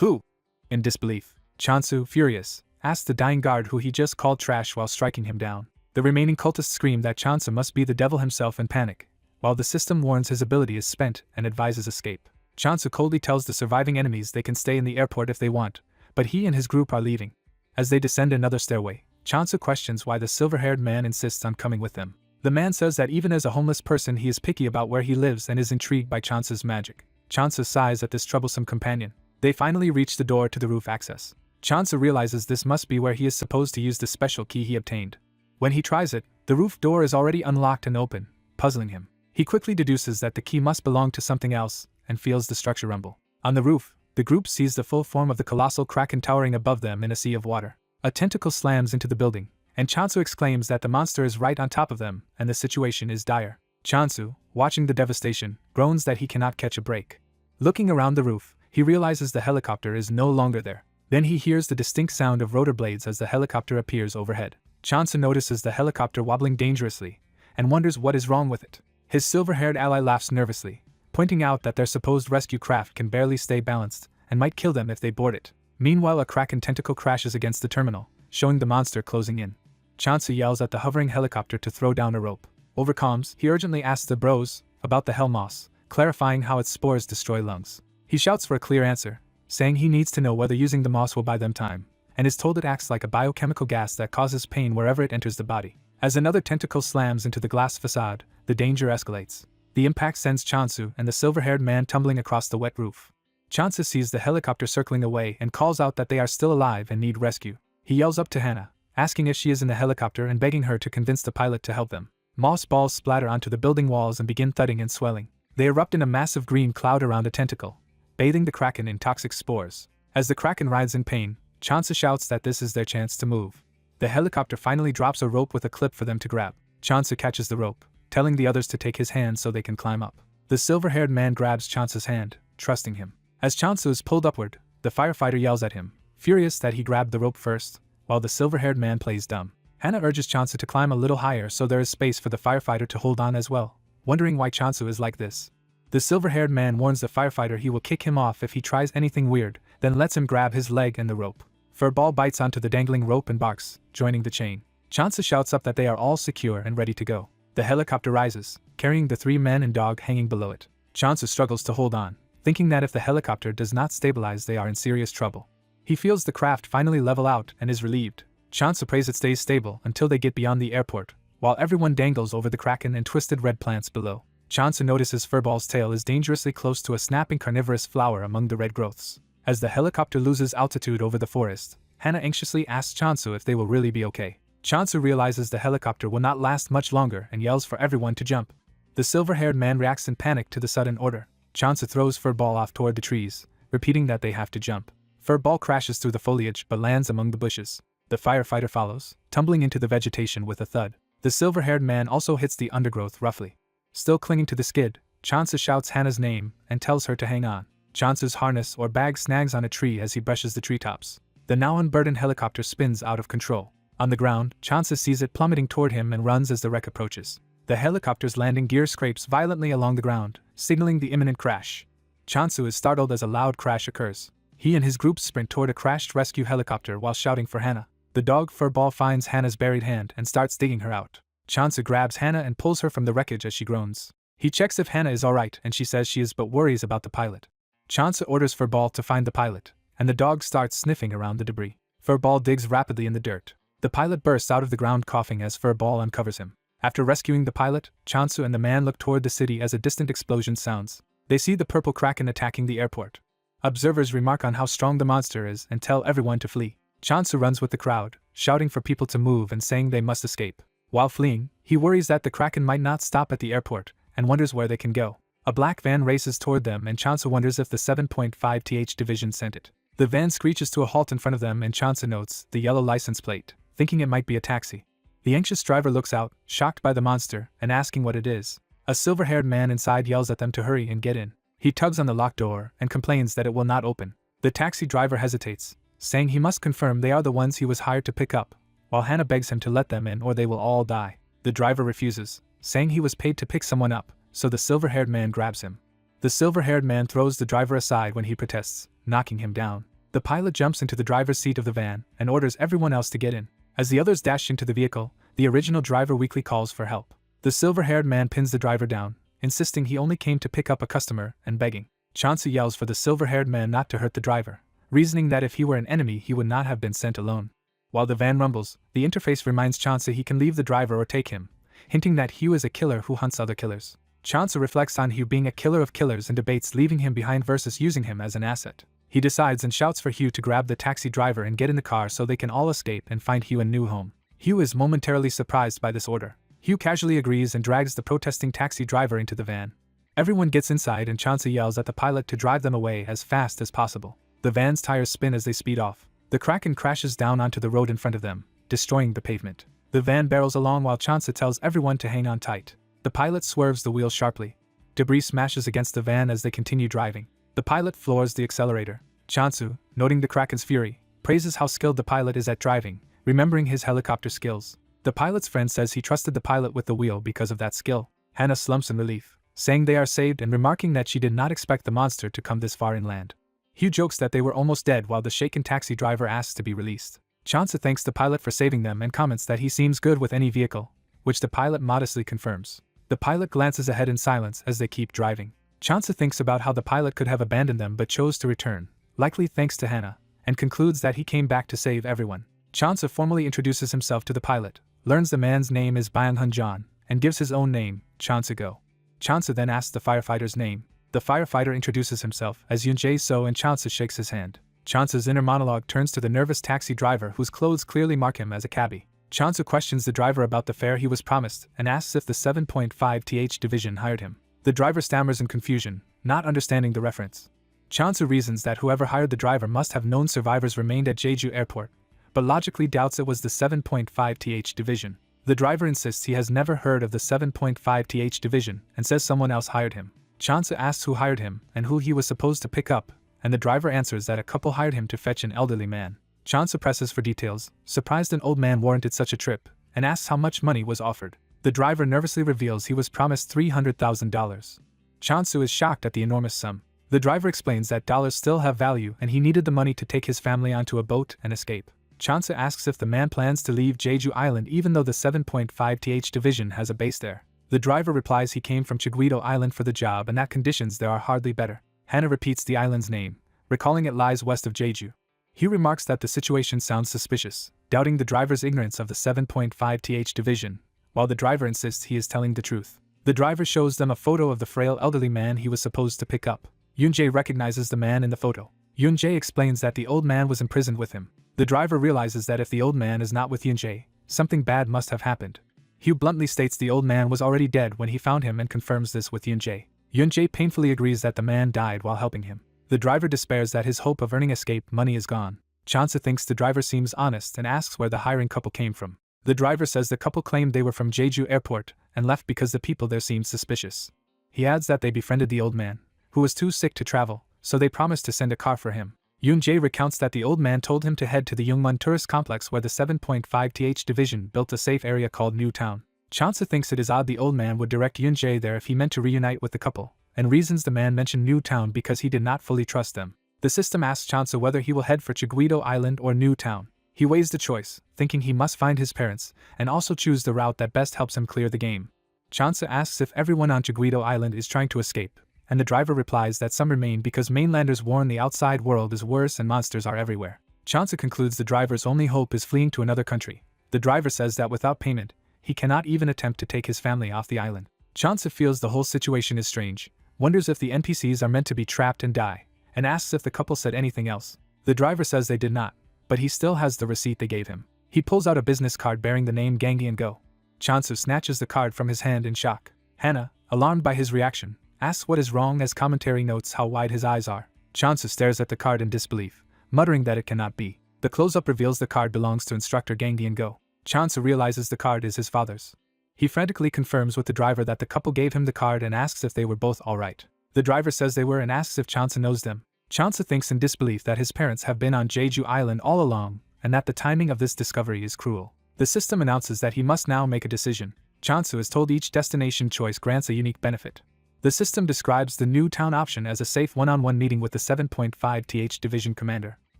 "Who?" in disbelief. Chansu, furious, asks the dying guard who he just called trash while striking him down. The remaining cultists scream that Chansu must be the devil himself in panic, while the system warns his ability is spent and advises escape. Chansu coldly tells the surviving enemies they can stay in the airport if they want, but he and his group are leaving. As they descend another stairway, Chansu questions why the silver-haired man insists on coming with them. The man says that even as a homeless person he is picky about where he lives and is intrigued by Chansu's magic. Chansu sighs at this troublesome companion. They finally reach the door to the roof access. Chansu realizes this must be where he is supposed to use the special key he obtained. When he tries it, the roof door is already unlocked and open, puzzling him. He quickly deduces that the key must belong to something else, and feels the structure rumble. On the roof, the group sees the full form of the colossal kraken towering above them in a sea of water. A tentacle slams into the building, and Chansu exclaims that the monster is right on top of them, and the situation is dire. Chansu, watching the devastation, groans that he cannot catch a break. Looking around the roof, he realizes the helicopter is no longer there. Then he hears the distinct sound of rotor blades as the helicopter appears overhead. Chansu notices the helicopter wobbling dangerously, and wonders what is wrong with it. His silver-haired ally laughs nervously, pointing out that their supposed rescue craft can barely stay balanced, and might kill them if they board it. Meanwhile, a kraken tentacle crashes against the terminal, showing the monster closing in. Chansu yells at the hovering helicopter to throw down a rope. Overcomes, he urgently asks the bros about the hell moss, clarifying how its spores destroy lungs. He shouts for a clear answer, saying he needs to know whether using the moss will buy them time, and is told it acts like a biochemical gas that causes pain wherever it enters the body. As another tentacle slams into the glass facade, the danger escalates. The impact sends Chansu and the silver-haired man tumbling across the wet roof. Chansu sees the helicopter circling away and calls out that they are still alive and need rescue. He yells up to Hannah, asking if she is in the helicopter and begging her to convince the pilot to help them. Moss balls splatter onto the building walls and begin thudding and swelling. They erupt in a massive green cloud around a tentacle, bathing the kraken in toxic spores. As the kraken writhes in pain, Chansu shouts that this is their chance to move. The helicopter finally drops a rope with a clip for them to grab. Chansu catches the rope, telling the others to take his hand so they can climb up. The silver-haired man grabs Chansu's hand, trusting him. As Chansu is pulled upward, the firefighter yells at him, furious that he grabbed the rope first, while the silver-haired man plays dumb. Hannah urges Chansu to climb a little higher so there is space for the firefighter to hold on as well, wondering why Chansu is like this. The silver-haired man warns the firefighter he will kick him off if he tries anything weird, then lets him grab his leg and the rope. Furball bites onto the dangling rope and barks, joining the chain. Chansa shouts up that they are all secure and ready to go. The helicopter rises, carrying the 3 men and dog hanging below it. Chansa struggles to hold on, thinking that if the helicopter does not stabilize they are in serious trouble. He feels the craft finally level out and is relieved. Chansa prays it stays stable until they get beyond the airport, while everyone dangles over the kraken and twisted red plants below. Chansa notices Furball's tail is dangerously close to a snapping carnivorous flower among the red growths. As the helicopter loses altitude over the forest, Hannah anxiously asks Chansu if they will really be okay. Chansu realizes the helicopter will not last much longer and yells for everyone to jump. The silver-haired man reacts in panic to the sudden order. Chansu throws Furball off toward the trees, repeating that they have to jump. Furball crashes through the foliage but lands among the bushes. The firefighter follows, tumbling into the vegetation with a thud. The silver-haired man also hits the undergrowth roughly. Still clinging to the skid, Chansu shouts Hannah's name and tells her to hang on. Chansu's harness or bag snags on a tree as he brushes the treetops. The now unburdened helicopter spins out of control. On the ground, Chansu sees it plummeting toward him and runs as the wreck approaches. The helicopter's landing gear scrapes violently along the ground, signaling the imminent crash. Chansu is startled as a loud crash occurs. He and his group sprint toward a crashed rescue helicopter while shouting for Hannah. The dog Furball finds Hannah's buried hand and starts digging her out. Chansu grabs Hannah and pulls her from the wreckage as she groans. He checks if Hannah is alright and she says she is but worries about the pilot. Chansu orders Furball to find the pilot, and the dog starts sniffing around the debris. Furball digs rapidly in the dirt. The pilot bursts out of the ground coughing as Furball uncovers him. After rescuing the pilot, Chansu and the man look toward the city as a distant explosion sounds. They see the purple kraken attacking the airport. Observers remark on how strong the monster is and tell everyone to flee. Chansu runs with the crowd, shouting for people to move and saying they must escape. While fleeing, he worries that the kraken might not stop at the airport and wonders where they can go. A black van races toward them and Chansu wonders if the 7.5th Division sent it. The van screeches to a halt in front of them and Chansu notes the yellow license plate, thinking it might be a taxi. The anxious driver looks out, shocked by the monster, and asking what it is. A silver-haired man inside yells at them to hurry and get in. He tugs on the locked door and complains that it will not open. The taxi driver hesitates, saying he must confirm they are the ones he was hired to pick up, while Hannah begs him to let them in or they will all die. The driver refuses, saying he was paid to pick someone up, so the silver-haired man grabs him. The silver-haired man throws the driver aside when he protests, knocking him down. The pilot jumps into the driver's seat of the van and orders everyone else to get in. As the others dash into the vehicle, the original driver weakly calls for help. The silver-haired man pins the driver down, insisting he only came to pick up a customer and begging. Chansu yells for the silver-haired man not to hurt the driver, reasoning that if he were an enemy he would not have been sent alone. While the van rumbles, the interface reminds Chansu he can leave the driver or take him, hinting that Hugh is a killer who hunts other killers. Chansu reflects on Hugh being a killer of killers and debates leaving him behind versus using him as an asset. He decides and shouts for Hugh to grab the taxi driver and get in the car so they can all escape and find Hugh a new home. Hugh is momentarily surprised by this order. Hugh casually agrees and drags the protesting taxi driver into the van. Everyone gets inside and Chansu yells at the pilot to drive them away as fast as possible. The van's tires spin as they speed off. The kraken crashes down onto the road in front of them, destroying the pavement. The van barrels along while Chansu tells everyone to hang on tight. The pilot swerves the wheel sharply. Debris smashes against the van as they continue driving. The pilot floors the accelerator. Chansu, noting the kraken's fury, praises how skilled the pilot is at driving, remembering his helicopter skills. The pilot's friend says he trusted the pilot with the wheel because of that skill. Hannah slumps in relief, saying they are saved and remarking that she did not expect the monster to come this far inland. Hugh jokes that they were almost dead while the shaken taxi driver asks to be released. Chansu thanks the pilot for saving them and comments that he seems good with any vehicle, which the pilot modestly confirms. The pilot glances ahead in silence as they keep driving. Chansu thinks about how the pilot could have abandoned them but chose to return, likely thanks to Hannah, and concludes that he came back to save everyone. Chansu formally introduces himself to the pilot, learns the man's name is Byung-hun John, and gives his own name, Chansu Go. Chansu then asks the firefighter's name. The firefighter introduces himself as Yoon Jae-so and Chansu shakes his hand. Chansu's inner monologue turns to the nervous taxi driver whose clothes clearly mark him as a cabbie. Chansu questions the driver about the fare he was promised and asks if the 7.5th Division hired him. The driver stammers in confusion, not understanding the reference. Chansu reasons that whoever hired the driver must have known survivors remained at Jeju Airport, but logically doubts it was the 7.5th Division. The driver insists he has never heard of the 7.5th Division and says someone else hired him. Chansu asks who hired him and who he was supposed to pick up, and the driver answers that a couple hired him to fetch an elderly man. Chansu presses for details, surprised an old man warranted such a trip, and asks how much money was offered. The driver nervously reveals he was promised $300,000. Chansu is shocked at the enormous sum. The driver explains that dollars still have value and he needed the money to take his family onto a boat and escape. Chansa asks if the man plans to leave Jeju Island even though the 7.5th Division has a base there. The driver replies he came from Chiguido Island for the job and that conditions there are hardly better. Hannah repeats the island's name, recalling it lies west of Jeju. He remarks that the situation sounds suspicious, doubting the driver's ignorance of the 7.5th Division, while the driver insists he is telling the truth. The driver shows them a photo of the frail elderly man he was supposed to pick up. Yoon-jae recognizes the man in the photo. Yoon-jae explains that the old man was imprisoned with him. The driver realizes that if the old man is not with Yoon-jae, something bad must have happened. Hugh bluntly states the old man was already dead when he found him and confirms this with Yoon-jae. Yoon-jae painfully agrees that the man died while helping him. The driver despairs that his hope of earning escape money is gone. Chansa thinks the driver seems honest and asks where the hiring couple came from. The driver says the couple claimed they were from Jeju Airport and left because the people there seemed suspicious. He adds that they befriended the old man, who was too sick to travel, so they promised to send a car for him. Yoon-jae recounts that the old man told him to head to the Yungmun tourist complex where the 7.5th Division built a safe area called New Town. Chansa thinks it is odd the old man would direct Yoon-jae there if he meant to reunite with the couple, and reasons the man mentioned New Town because he did not fully trust them. The system asks Chansa whether he will head for Chiguido Island or New Town. He weighs the choice, thinking he must find his parents, and also choose the route that best helps him clear the game. Chansa asks if everyone on Chiguido Island is trying to escape, and the driver replies that some remain because mainlanders warn the outside world is worse and monsters are everywhere. Chansa concludes the driver's only hope is fleeing to another country. The driver says that without payment, he cannot even attempt to take his family off the island. Chansa feels the whole situation is strange, wonders if the NPCs are meant to be trapped and die, and asks if the couple said anything else. The driver says they did not, but he still has the receipt they gave him. He pulls out a business card bearing the name Gangi and Go. Chansu snatches the card from his hand in shock. Hannah, alarmed by his reaction, asks what is wrong as commentary notes how wide his eyes are. Chansu stares at the card in disbelief, muttering that it cannot be. The close-up reveals the card belongs to instructor Gangi and Go. Chansu realizes the card is his father's. He frantically confirms with the driver that the couple gave him the card and asks if they were both alright. The driver says they were and asks if Chansu knows them. Chansa thinks in disbelief that his parents have been on Jeju Island all along, and that the timing of this discovery is cruel. The system announces that he must now make a decision. Chansu is told each destination choice grants a unique benefit. The system describes the New Town option as a safe one-on-one meeting with the 7.5th Division commander.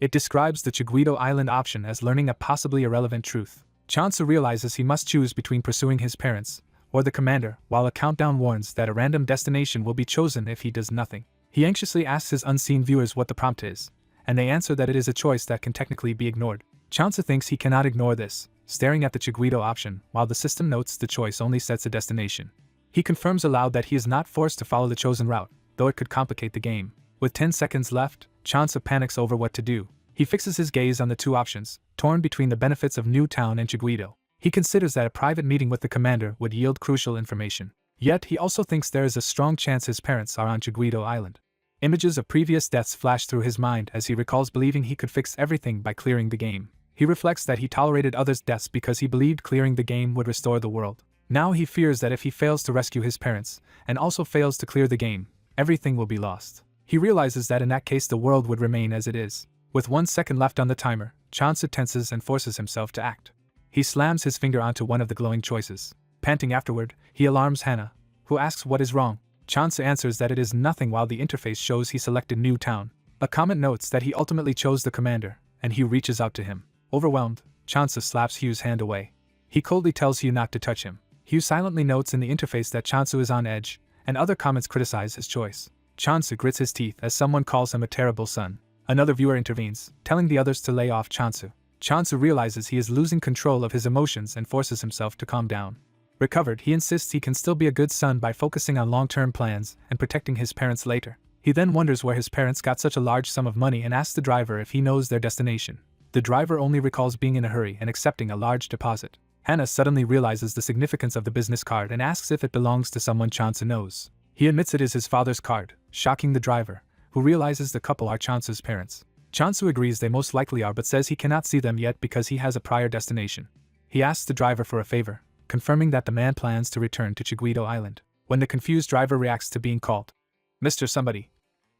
It describes the Chiguido Island option as learning a possibly irrelevant truth. Chansu realizes he must choose between pursuing his parents or the commander, while a countdown warns that a random destination will be chosen if he does nothing. He anxiously asks his unseen viewers what the prompt is, and they answer that it is a choice that can technically be ignored. Chansa thinks he cannot ignore this, staring at the Chiguido option, while the system notes the choice only sets a destination. He confirms aloud that he is not forced to follow the chosen route, though it could complicate the game. With 10 seconds left, Chansa panics over what to do. He fixes his gaze on the two options, torn between the benefits of New Town and Chiguido. He considers that a private meeting with the commander would yield crucial information. Yet he also thinks there is a strong chance his parents are on Chiguido Island. Images of previous deaths flash through his mind as he recalls believing he could fix everything by clearing the game. He reflects that he tolerated others' deaths because he believed clearing the game would restore the world. Now he fears that if he fails to rescue his parents, and also fails to clear the game, everything will be lost. He realizes that in that case the world would remain as it is. With 1 second left on the timer, Chansa tenses and forces himself to act. He slams his finger onto one of the glowing choices. Panting afterward, he alarms Hannah, who asks what is wrong. Chansa answers that it is nothing while the interface shows he selected New Town. A comment notes that he ultimately chose the commander, and Hugh reaches out to him. Overwhelmed, Chansa slaps Hugh's hand away. He coldly tells Hugh not to touch him. Hugh silently notes in the interface that Chansu is on edge, and other comments criticize his choice. Chansu grits his teeth as someone calls him a terrible son. Another viewer intervenes, telling the others to lay off Chansu. Chansu realizes he is losing control of his emotions and forces himself to calm down. Recovered, he insists he can still be a good son by focusing on long-term plans and protecting his parents later. He then wonders where his parents got such a large sum of money and asks the driver if he knows their destination. The driver only recalls being in a hurry and accepting a large deposit. Hannah suddenly realizes the significance of the business card and asks if it belongs to someone Chansu knows. He admits it is his father's card, shocking the driver, who realizes the couple are Chansu's parents. Chansu agrees they most likely are but says he cannot see them yet because he has a prior destination. He asks the driver for a favor, confirming that the man plans to return to Chiguido Island. When the confused driver reacts to being called Mr. Somebody,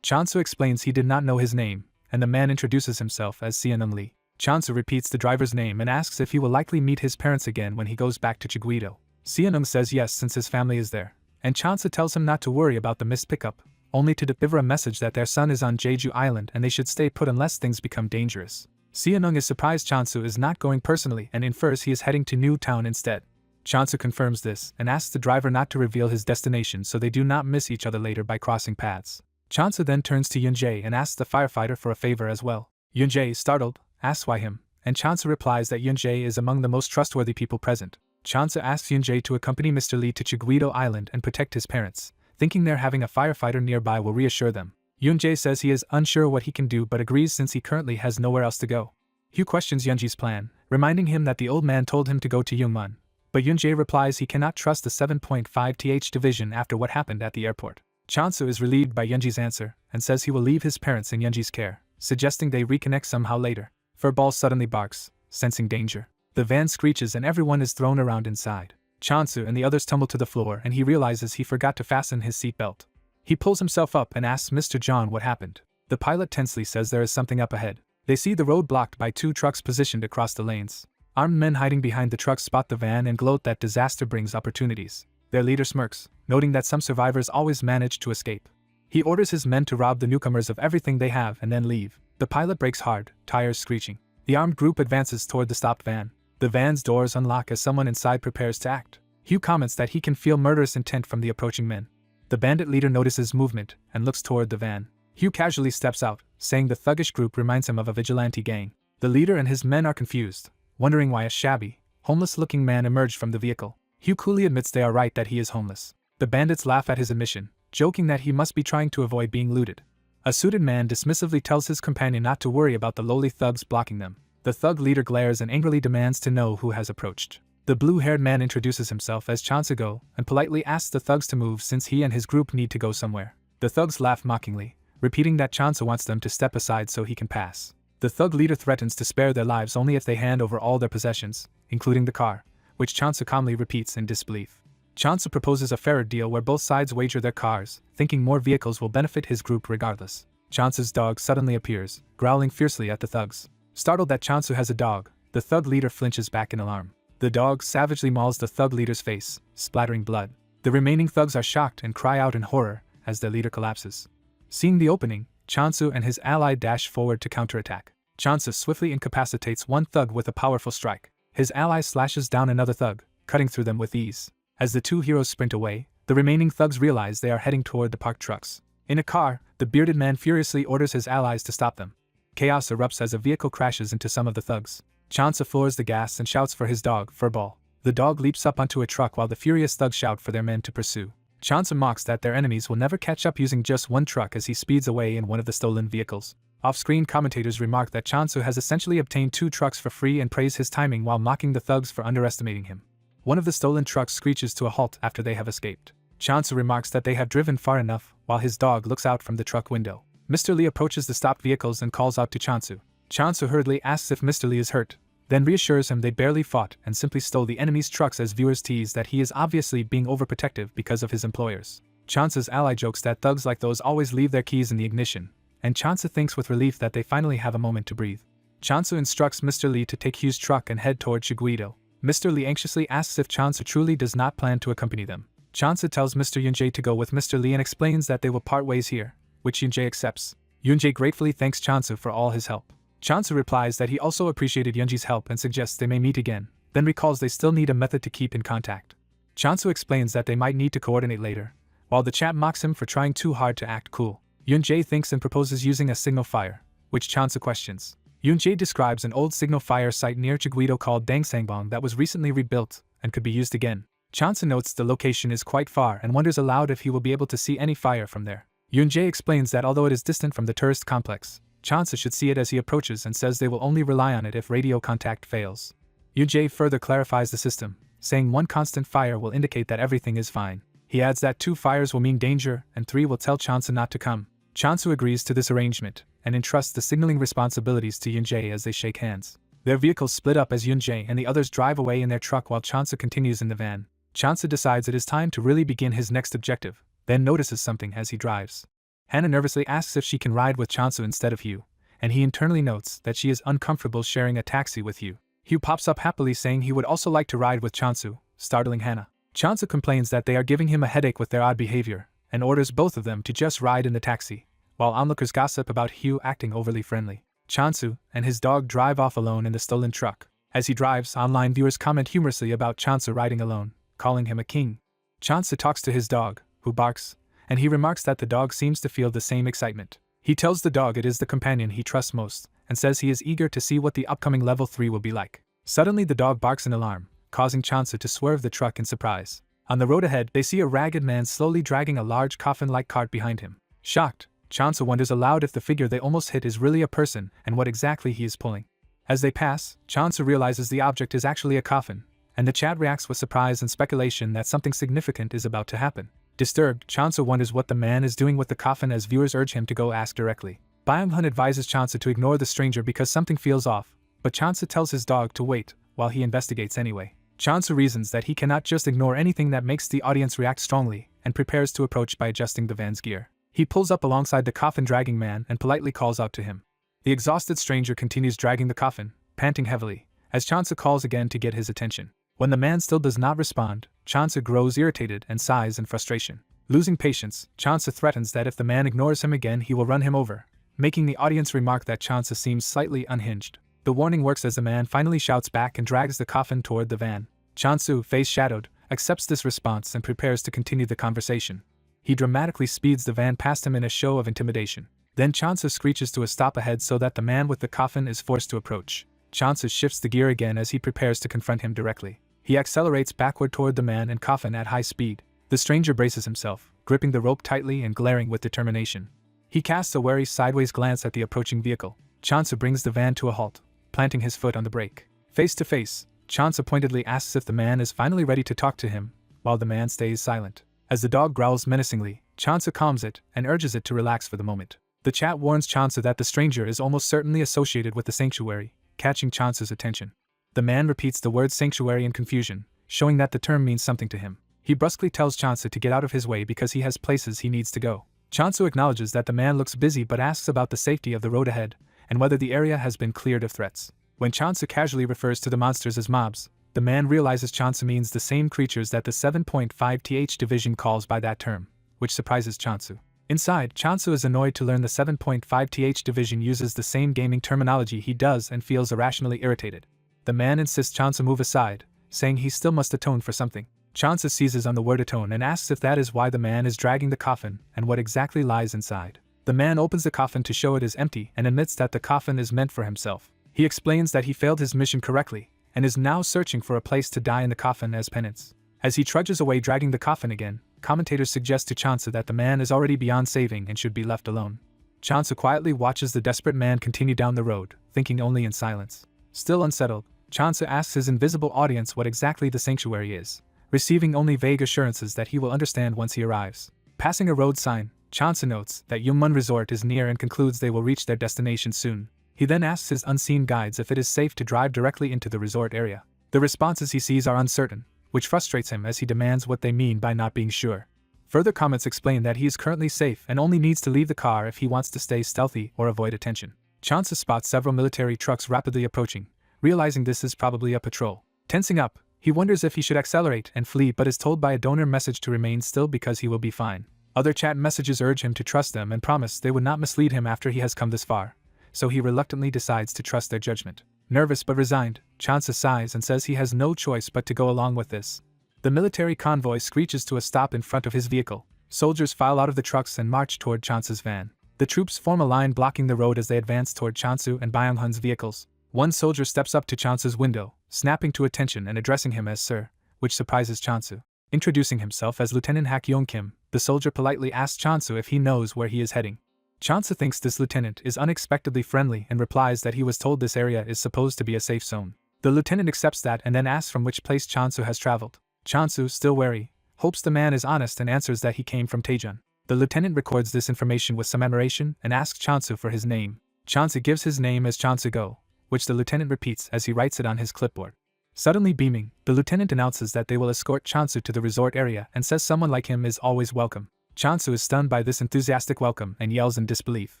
Chansu explains he did not know his name, and the man introduces himself as Seonung Lee. Chansu repeats the driver's name and asks if he will likely meet his parents again when he goes back to Chiguido. Seonung says yes since his family is there, and Chansu tells him not to worry about the missed pickup, only to deliver a message that their son is on Jeju Island and they should stay put unless things become dangerous. Seonung is surprised Chansu is not going personally and infers he is heading to New Town instead. Chansu confirms this and asks the driver not to reveal his destination so they do not miss each other later by crossing paths. Chansu then turns to Yoonjae and asks the firefighter for a favor as well. Yoonjae, startled, asks why him, and Chansu replies that Yoonjae is among the most trustworthy people present. Chansu asks Yoonjae to accompany Mr. Lee to Chiguido Island and protect his parents, thinking their having a firefighter nearby will reassure them. Yoonjae says he is unsure what he can do but agrees since he currently has nowhere else to go. Hugh questions Yoonjae's plan, reminding him that the old man told him to go to Youngmun, but Yoonjae replies he cannot trust the 7.5th division after what happened at the airport. Chansu is relieved by Yoonjae's answer and says he will leave his parents in Yoonjae's care, suggesting they reconnect somehow later. Furball suddenly barks, sensing danger. The van screeches and everyone is thrown around inside. Chansu and the others tumble to the floor and he realizes he forgot to fasten his seatbelt. He pulls himself up and asks Mr. John what happened. The pilot tensely says there is something up ahead. They see the road blocked by 2 trucks positioned across the lanes. Armed men hiding behind the trucks spot the van and gloat that disaster brings opportunities. Their leader smirks, noting that some survivors always manage to escape. He orders his men to rob the newcomers of everything they have and then leave. The pilot brakes hard, tires screeching. The armed group advances toward the stopped van. The van's doors unlock as someone inside prepares to act. Hugh comments that he can feel murderous intent from the approaching men. The bandit leader notices movement and looks toward the van. Hugh casually steps out, saying the thuggish group reminds him of a vigilante gang. The leader and his men are confused, wondering why a shabby, homeless-looking man emerged from the vehicle. Hugh coolly admits they are right that he is homeless. The bandits laugh at his admission, joking that he must be trying to avoid being looted. A suited man dismissively tells his companion not to worry about the lowly thugs blocking them. The thug leader glares and angrily demands to know who has approached. The blue-haired man introduces himself as Chansu and politely asks the thugs to move since he and his group need to go somewhere. The thugs laugh mockingly, repeating that Chansu wants them to step aside so he can pass. The thug leader threatens to spare their lives only if they hand over all their possessions, including the car, which Chansu calmly repeats in disbelief. Chansu proposes a fairer deal where both sides wager their cars, thinking more vehicles will benefit his group regardless. Chansu's dog suddenly appears, growling fiercely at the thugs. Startled that Chansu has a dog, the thug leader flinches back in alarm. The dog savagely mauls the thug leader's face, splattering blood. The remaining thugs are shocked and cry out in horror as their leader collapses. Seeing the opening, Chansu and his ally dash forward to counterattack. Chansu swiftly incapacitates one thug with a powerful strike. His ally slashes down another thug, cutting through them with ease. As the 2 heroes sprint away, the remaining thugs realize they are heading toward the parked trucks. In a car, the bearded man furiously orders his allies to stop them. Chaos erupts as a vehicle crashes into some of the thugs. Chansu floors the gas and shouts for his dog, Furball. The dog leaps up onto a truck while the furious thugs shout for their men to pursue. Chansu mocks that their enemies will never catch up using just one truck as he speeds away in one of the stolen vehicles. Off-screen commentators remark that Chansu has essentially obtained 2 trucks for free and praise his timing while mocking the thugs for underestimating him. One of the stolen trucks screeches to a halt after they have escaped. Chansu remarks that they have driven far enough, while his dog looks out from the truck window. Mr. Lee approaches the stopped vehicles and calls out to Chansu. Chansu hurriedly asks if Mr. Lee is hurt, then reassures him they barely fought and simply stole the enemy's trucks as viewers tease that he is obviously being overprotective because of his employers. Chansu's ally jokes that thugs like those always leave their keys in the ignition, and Chansu thinks with relief that they finally have a moment to breathe. Chansu instructs Mr. Lee to take Hugh's truck and head toward Chiguido. Mr. Lee anxiously asks if Chansu truly does not plan to accompany them. Chansu tells Mr. Yoonjae to go with Mr. Lee and explains that they will part ways here, which Yoonjae accepts. Yoonjae gratefully thanks Chansu for all his help. Chansu replies that he also appreciated Yoonjae's help and suggests they may meet again, then recalls they still need a method to keep in contact. Chansu explains that they might need to coordinate later, while the chap mocks him for trying too hard to act cool. Yoonjae thinks and proposes using a signal fire, which Chansu questions. Yoonjae describes an old signal fire site near Chiguido called Dangsangbong that was recently rebuilt and could be used again. Chansu notes the location is quite far and wonders aloud if he will be able to see any fire from there. Yoonjae explains that although it is distant from the tourist complex, Chansu should see it as he approaches and says they will only rely on it if radio contact fails. Yoonjae further clarifies the system, saying 1 constant fire will indicate that everything is fine. He adds that 2 fires will mean danger and 3 will tell Chansu not to come. Chansu agrees to this arrangement and entrusts the signaling responsibilities to Yoonjae as they shake hands. Their vehicles split up as Yoonjae and the others drive away in their truck while Chansu continues in the van. Chansu decides it is time to really begin his next objective, then notices something as he drives. Hannah nervously asks if she can ride with Chansu instead of Hugh, and he internally notes that she is uncomfortable sharing a taxi with Hugh. Hugh pops up happily saying he would also like to ride with Chansu, startling Hannah. Chansu complains that they are giving him a headache with their odd behavior, and orders both of them to just ride in the taxi, while onlookers gossip about Hugh acting overly friendly. Chansu and his dog drive off alone in the stolen truck. As he drives, online viewers comment humorously about Chansu riding alone, calling him a king. Chansu talks to his dog, who barks, and he remarks that the dog seems to feel the same excitement. He tells the dog it is the companion he trusts most, and says he is eager to see what the upcoming level 3 will be like. Suddenly the dog barks in alarm, causing Chansu to swerve the truck in surprise. On the road ahead, they see a ragged man slowly dragging a large coffin-like cart behind him. Shocked, Chansu wonders aloud if the figure they almost hit is really a person and what exactly he is pulling. As they pass, Chansu realizes the object is actually a coffin, and the chat reacts with surprise and speculation that something significant is about to happen. Disturbed, Chansu wonders what the man is doing with the coffin as viewers urge him to go ask directly. Byung-hun advises Chansu to ignore the stranger because something feels off, but Chansu tells his dog to wait while he investigates anyway. Chansu reasons that he cannot just ignore anything that makes the audience react strongly and prepares to approach by adjusting the van's gear. He pulls up alongside the coffin-dragging man and politely calls out to him. The exhausted stranger continues dragging the coffin, panting heavily, as Chansu calls again to get his attention. When the man still does not respond, Chansu grows irritated and sighs in frustration. Losing patience, Chansu threatens that if the man ignores him again he will run him over, making the audience remark that Chansu seems slightly unhinged. The warning works as the man finally shouts back and drags the coffin toward the van. Chansu, face shadowed, accepts this response and prepares to continue the conversation. He dramatically speeds the van past him in a show of intimidation. Then Chansu screeches to a stop ahead so that the man with the coffin is forced to approach. Chansu shifts the gear again as he prepares to confront him directly. He accelerates backward toward the man and coffin at high speed. The stranger braces himself, gripping the rope tightly and glaring with determination. He casts a wary sideways glance at the approaching vehicle. Chansu brings the van to a halt, planting his foot on the brake. Face to face, Chansu pointedly asks if the man is finally ready to talk to him, while the man stays silent. As the dog growls menacingly, Chansu calms it and urges it to relax for the moment. The chat warns Chansu that the stranger is almost certainly associated with the sanctuary, catching Chansu's attention. The man repeats the word sanctuary in confusion, showing that the term means something to him. He brusquely tells Chansu to get out of his way because he has places he needs to go. Chansu acknowledges that the man looks busy but asks about the safety of the road ahead, and whether the area has been cleared of threats. When Chansu casually refers to the monsters as mobs, the man realizes Chansu means the same creatures that the 7.5th division calls by that term, which surprises Chansu. Inside, Chansu is annoyed to learn the 7.5th division uses the same gaming terminology he does and feels irrationally irritated. The man insists Chansu move aside, saying he still must atone for something. Chansu seizes on the word atone and asks if that is why the man is dragging the coffin and what exactly lies inside. The man opens the coffin to show it is empty and admits that the coffin is meant for himself. He explains that he failed his mission correctly and is now searching for a place to die in the coffin as penance. As he trudges away dragging the coffin again, commentators suggest to Chansu that the man is already beyond saving and should be left alone. Chansu quietly watches the desperate man continue down the road, thinking only in silence. Still unsettled, Chansu asks his invisible audience what exactly the sanctuary is, receiving only vague assurances that he will understand once he arrives. Passing a road sign, Chansu notes that Yungmun Resort is near and concludes they will reach their destination soon. He then asks his unseen guides if it is safe to drive directly into the resort area. The responses he sees are uncertain, which frustrates him as he demands what they mean by not being sure. Further comments explain that he is currently safe and only needs to leave the car if he wants to stay stealthy or avoid attention. Chansu spots several military trucks rapidly approaching, realizing this is probably a patrol. Tensing up, he wonders if he should accelerate and flee but is told by a donor message to remain still because he will be fine. Other chat messages urge him to trust them and promise they would not mislead him after he has come this far, so he reluctantly decides to trust their judgment. Nervous but resigned, Chansu sighs and says he has no choice but to go along with this. The military convoy screeches to a stop in front of his vehicle. Soldiers file out of the trucks and march toward Chansu's van. The troops form a line blocking the road as they advance toward Chansu and Byung-hun's vehicles. One soldier steps up to Chansu's window, snapping to attention and addressing him as Sir, which surprises Chansu. Introducing himself as Lieutenant Hak Yong-kim, the soldier politely asks Chansu if he knows where he is heading. Chansu thinks this lieutenant is unexpectedly friendly and replies that he was told this area is supposed to be a safe zone. The lieutenant accepts that and then asks from which place Chansu has traveled. Chansu, still wary, hopes the man is honest and answers that he came from Taejeon. The lieutenant records this information with some admiration and asks Chansu for his name. Chansu gives his name as Chansu Go, which the lieutenant repeats as he writes it on his clipboard. Suddenly beaming, the lieutenant announces that they will escort Chansu to the resort area and says someone like him is always welcome. Chansu is stunned by this enthusiastic welcome and yells in disbelief.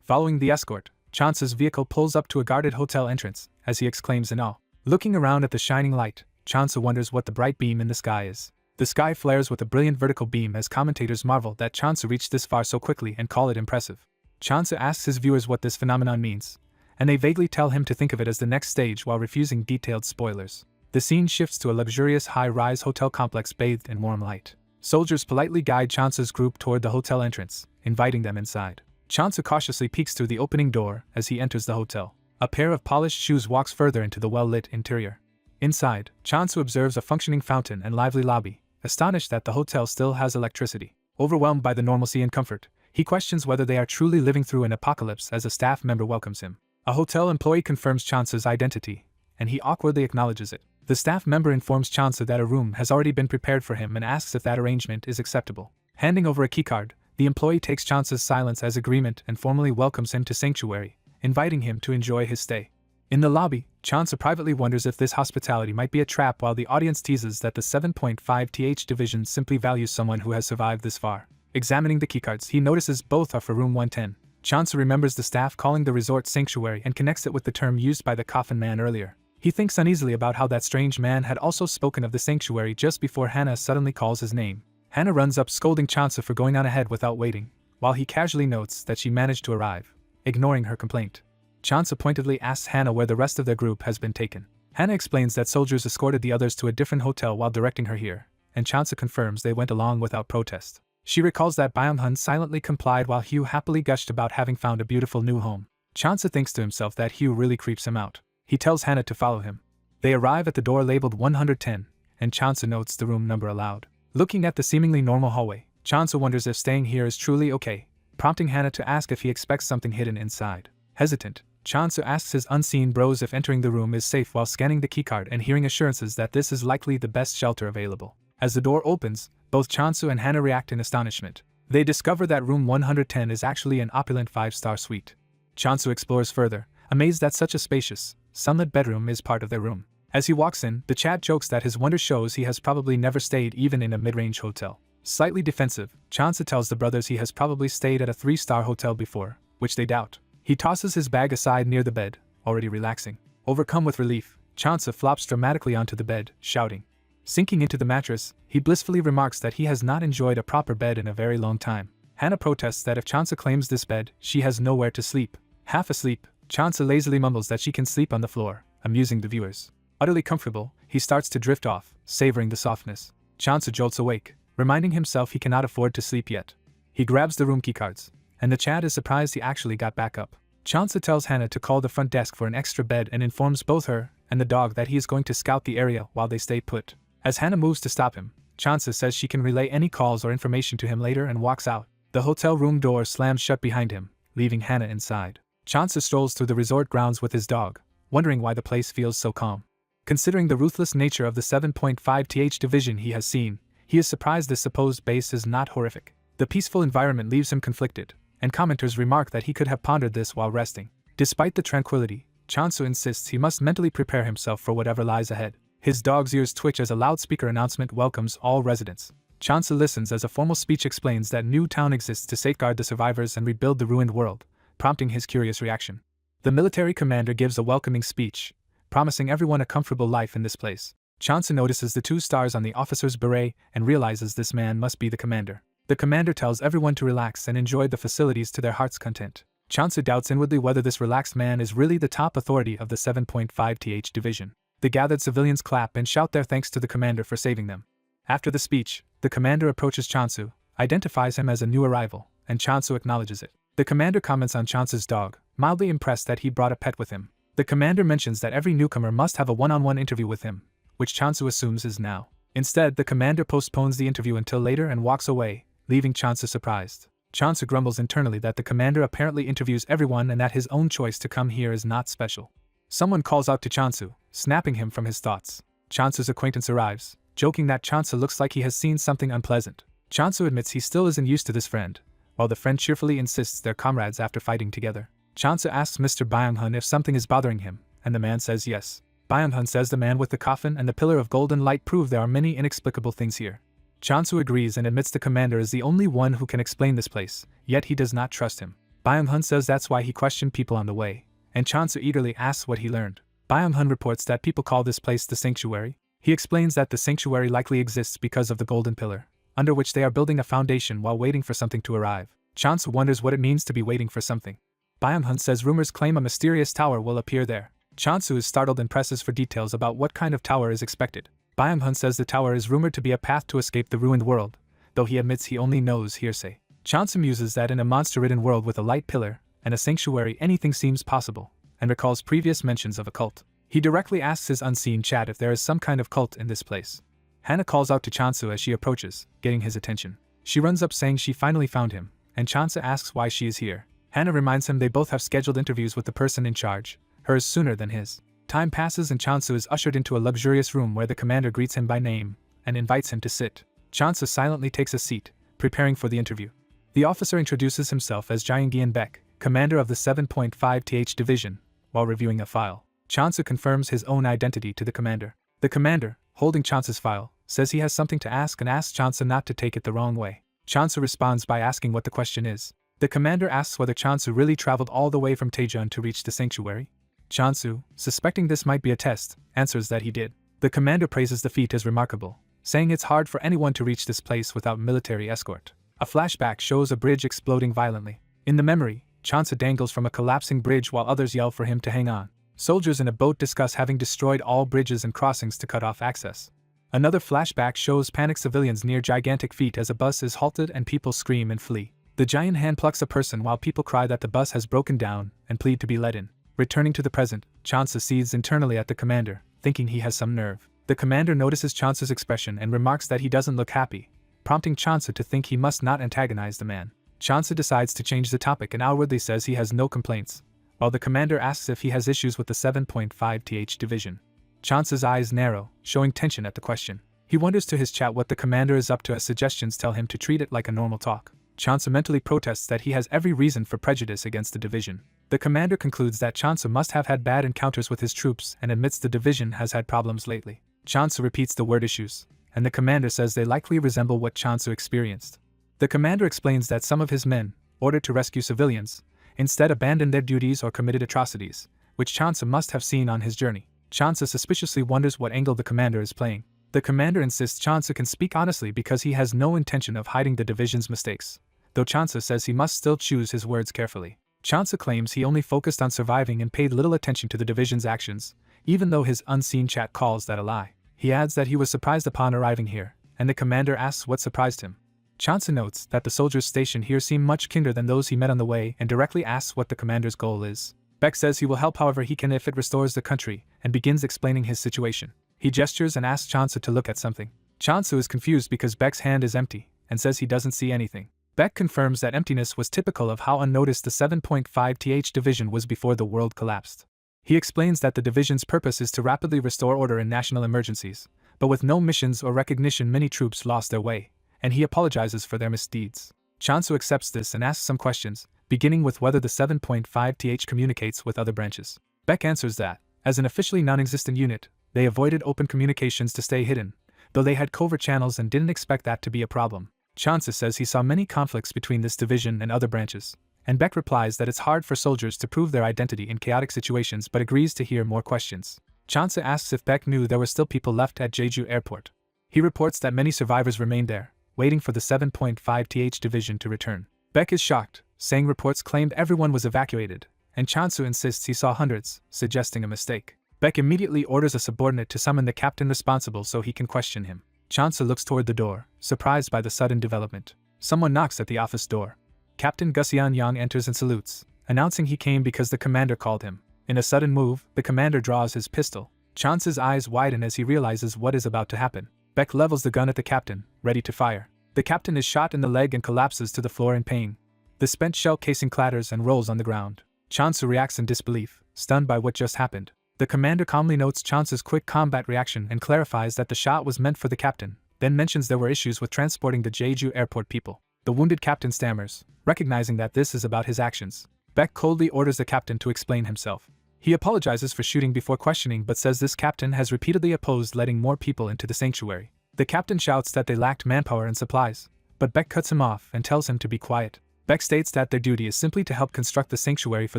Following the escort, Chansu's vehicle pulls up to a guarded hotel entrance, as he exclaims in awe. Looking around at the shining light, Chansu wonders what the bright beam in the sky is. The sky flares with a brilliant vertical beam as commentators marvel that Chansu reached this far so quickly and call it impressive. Chansu asks his viewers what this phenomenon means, and they vaguely tell him to think of it as the next stage while refusing detailed spoilers. The scene shifts to a luxurious high-rise hotel complex bathed in warm light. Soldiers politely guide Chance's group toward the hotel entrance, inviting them inside. Chance cautiously peeks through the opening door as he enters the hotel. A pair of polished shoes walks further into the well-lit interior. Inside, Chance observes a functioning fountain and lively lobby, astonished that the hotel still has electricity. Overwhelmed by the normalcy and comfort, he questions whether they are truly living through an apocalypse as a staff member welcomes him. A hotel employee confirms Chance's identity, and he awkwardly acknowledges it. The staff member informs Chance that a room has already been prepared for him and asks if that arrangement is acceptable. Handing over a keycard, the employee takes Chance's silence as agreement and formally welcomes him to Sanctuary, inviting him to enjoy his stay. In the lobby, Chance privately wonders if this hospitality might be a trap while the audience teases that the 7.5th division simply values someone who has survived this far. Examining the keycards, he notices both are for room 110. Chance remembers the staff calling the resort Sanctuary and connects it with the term used by the coffin man earlier. He thinks uneasily about how that strange man had also spoken of the sanctuary just before Hannah suddenly calls his name. Hannah runs up scolding Chance for going on ahead without waiting, while he casually notes that she managed to arrive, ignoring her complaint. Chance pointedly asks Hannah where the rest of their group has been taken. Hannah explains that soldiers escorted the others to a different hotel while directing her here, and Chance confirms they went along without protest. She recalls that Byung-hun silently complied while Hugh happily gushed about having found a beautiful new home. Chance thinks to himself that Hugh really creeps him out. He tells Hannah to follow him. They arrive at the door labeled 110, and Chance notes the room number aloud. Looking at the seemingly normal hallway, Chance wonders if staying here is truly okay, prompting Hannah to ask if he expects something hidden inside. Hesitant, Chance asks his unseen bros if entering the room is safe while scanning the keycard and hearing assurances that this is likely the best shelter available. As the door opens, both Chance and Hannah react in astonishment. They discover that room 110 is actually an opulent 5-star suite. Chance explores further, amazed that such a spacious, sunlit bedroom is part of their room. As he walks in, the Chad jokes that his wonder shows he has probably never stayed even in a mid-range hotel. Slightly defensive, Chance tells the brothers he has probably stayed at a 3-star hotel before, which they doubt. He tosses his bag aside near the bed, already relaxing. Overcome with relief, Chance flops dramatically onto the bed, shouting. Sinking into the mattress, he blissfully remarks that he has not enjoyed a proper bed in a very long time. Hannah protests that if Chance claims this bed, she has nowhere to sleep. Half asleep, Chance lazily mumbles that she can sleep on the floor, amusing the viewers. Utterly comfortable, he starts to drift off, savoring the softness. Chance jolts awake, reminding himself he cannot afford to sleep yet. He grabs the room keycards, and the Chad is surprised he actually got back up. Chance tells Hannah to call the front desk for an extra bed and informs both her and the dog that he is going to scout the area while they stay put. As Hannah moves to stop him, Chance says she can relay any calls or information to him later and walks out. The hotel room door slams shut behind him, leaving Hannah inside. Chance strolls through the resort grounds with his dog, wondering why the place feels so calm. Considering the ruthless nature of the 7.5th division he has seen, he is surprised this supposed base is not horrific. The peaceful environment leaves him conflicted, and commenters remark that he could have pondered this while resting. Despite the tranquility, Chance insists he must mentally prepare himself for whatever lies ahead. His dog's ears twitch as a loudspeaker announcement welcomes all residents. Chance listens as a formal speech explains that New Town exists to safeguard the survivors and rebuild the ruined world, prompting his curious reaction. The military commander gives a welcoming speech, promising everyone a comfortable life in this place. Chance notices the 2 stars on the officer's beret and realizes this man must be the commander. The commander tells everyone to relax and enjoy the facilities to their heart's content. Chance doubts inwardly whether this relaxed man is really the top authority of the 7.5th division. The gathered civilians clap and shout their thanks to the commander for saving them. After the speech, the commander approaches Chance, identifies him as a new arrival, and Chance acknowledges it. The commander comments on Chance's dog, mildly impressed that he brought a pet with him. The commander mentions that every newcomer must have a one-on-one interview with him, which Chance assumes is now. Instead, the commander postpones the interview until later and walks away, leaving Chance surprised. Chance grumbles internally that the commander apparently interviews everyone and that his own choice to come here is not special. Someone calls out to Chance, snapping him from his thoughts. Chance's acquaintance arrives, joking that Chance looks like he has seen something unpleasant. Chance admits he still isn't used to this friend, while the friend cheerfully insists they're comrades after fighting together. Chance asks Mr. Byung-hun if something is bothering him, and the man says yes. Byung-hun says the man with the coffin and the pillar of golden light prove there are many inexplicable things here. Chance agrees and admits the commander is the only one who can explain this place, yet he does not trust him. Byung-hun says that's why he questioned people on the way, and Chance eagerly asks what he learned. Byung-hun reports that people call this place the Sanctuary. He explains that the Sanctuary likely exists because of the golden pillar, under which they are building a foundation while waiting for something to arrive. Chance wonders what it means to be waiting for something. Byung-hun says rumors claim a mysterious tower will appear there. Chansu is startled and presses for details about what kind of tower is expected. Byung-hun says the tower is rumored to be a path to escape the ruined world, though he admits he only knows hearsay. Chansu muses that in a monster-ridden world with a light pillar and a sanctuary anything seems possible, and recalls previous mentions of a cult. He directly asks his unseen chat if there is some kind of cult in this place. Hannah calls out to Chansu as she approaches, getting his attention. She runs up saying she finally found him, and Chansu asks why she is here. Hannah reminds him they both have scheduled interviews with the person in charge, hers sooner than his. Time passes and Chansu is ushered into a luxurious room where the commander greets him by name and invites him to sit. Chansu silently takes a seat, preparing for the interview. The officer introduces himself as Jaeong Baek, commander of the 7.5th Division, while reviewing a file. Chansu confirms his own identity to the commander. The commander, holding Chansu's file, says he has something to ask and asks Chansu not to take it the wrong way. Chansu responds by asking what the question is. The commander asks whether Chansu really traveled all the way from Taejeon to reach the sanctuary. Chansu, suspecting this might be a test, answers that he did. The commander praises the feat as remarkable, saying it's hard for anyone to reach this place without military escort. A flashback shows a bridge exploding violently. In the memory, Chansu dangles from a collapsing bridge while others yell for him to hang on. Soldiers in a boat discuss having destroyed all bridges and crossings to cut off access. Another flashback shows panicked civilians near gigantic feet as a bus is halted and people scream and flee. The giant hand plucks a person while people cry that the bus has broken down and plead to be let in. Returning to the present, Chansu seethes internally at the commander, thinking he has some nerve. The commander notices Chansu's expression and remarks that he doesn't look happy, prompting Chansu to think he must not antagonize the man. Chansu decides to change the topic and outwardly says he has no complaints, while the commander asks if he has issues with the 7.5th Division. Chansu's eyes narrow, showing tension at the question. He wonders to his chat what the commander is up to as suggestions tell him to treat it like a normal talk. Chansu mentally protests that he has every reason for prejudice against the division. The commander concludes that Chansu must have had bad encounters with his troops and admits the division has had problems lately. Chansu repeats the word issues, and the commander says they likely resemble what Chansu experienced. The commander explains that some of his men, ordered to rescue civilians, instead abandoned their duties or committed atrocities, which Chansu must have seen on his journey. Chansu suspiciously wonders what angle the commander is playing. The commander insists Chansu can speak honestly because he has no intention of hiding the division's mistakes, though Chansu says he must still choose his words carefully. Chansu claims he only focused on surviving and paid little attention to the division's actions, even though his unseen chat calls that a lie. He adds that he was surprised upon arriving here, and the commander asks what surprised him. Chansu notes that the soldiers stationed here seem much kinder than those he met on the way and directly asks what the commander's goal is. Baek says he will help however he can if it restores the country, and begins explaining his situation. He gestures and asks Chansu to look at something. Chansu is confused because Baek's hand is empty, and says he doesn't see anything. Baek confirms that emptiness was typical of how unnoticed the 7.5th Division was before the world collapsed. He explains that the division's purpose is to rapidly restore order in national emergencies, but with no missions or recognition many troops lost their way, and he apologizes for their misdeeds. Chansu accepts this and asks some questions, beginning with whether the 7.5th communicates with other branches. Baek answers that, as an officially non-existent unit, they avoided open communications to stay hidden, though they had covert channels and didn't expect that to be a problem. Chansu says he saw many conflicts between this division and other branches, and Baek replies that it's hard for soldiers to prove their identity in chaotic situations but agrees to hear more questions. Chansu asks if Baek knew there were still people left at Jeju Airport. He reports that many survivors remained there, waiting for the 7.5th Division to return. Baek is shocked, saying reports claimed everyone was evacuated, and Chansu insists he saw hundreds, suggesting a mistake. Baek immediately orders a subordinate to summon the captain responsible so he can question him. Chansu looks toward the door, surprised by the sudden development. Someone knocks at the office door. Captain Gusian Yang enters and salutes, announcing he came because the commander called him. In a sudden move, the commander draws his pistol. Chansu's eyes widen as he realizes what is about to happen. Baek levels the gun at the captain, ready to fire. The captain is shot in the leg and collapses to the floor in pain. The spent shell casing clatters and rolls on the ground. Chansu reacts in disbelief, stunned by what just happened. The commander calmly notes Chansu's quick combat reaction and clarifies that the shot was meant for the captain, then mentions there were issues with transporting the Jeju Airport people. The wounded captain stammers, recognizing that this is about his actions. Baek coldly orders the captain to explain himself. He apologizes for shooting before questioning but says this captain has repeatedly opposed letting more people into the sanctuary. The captain shouts that they lacked manpower and supplies, but Baek cuts him off and tells him to be quiet. Baek states that their duty is simply to help construct the sanctuary for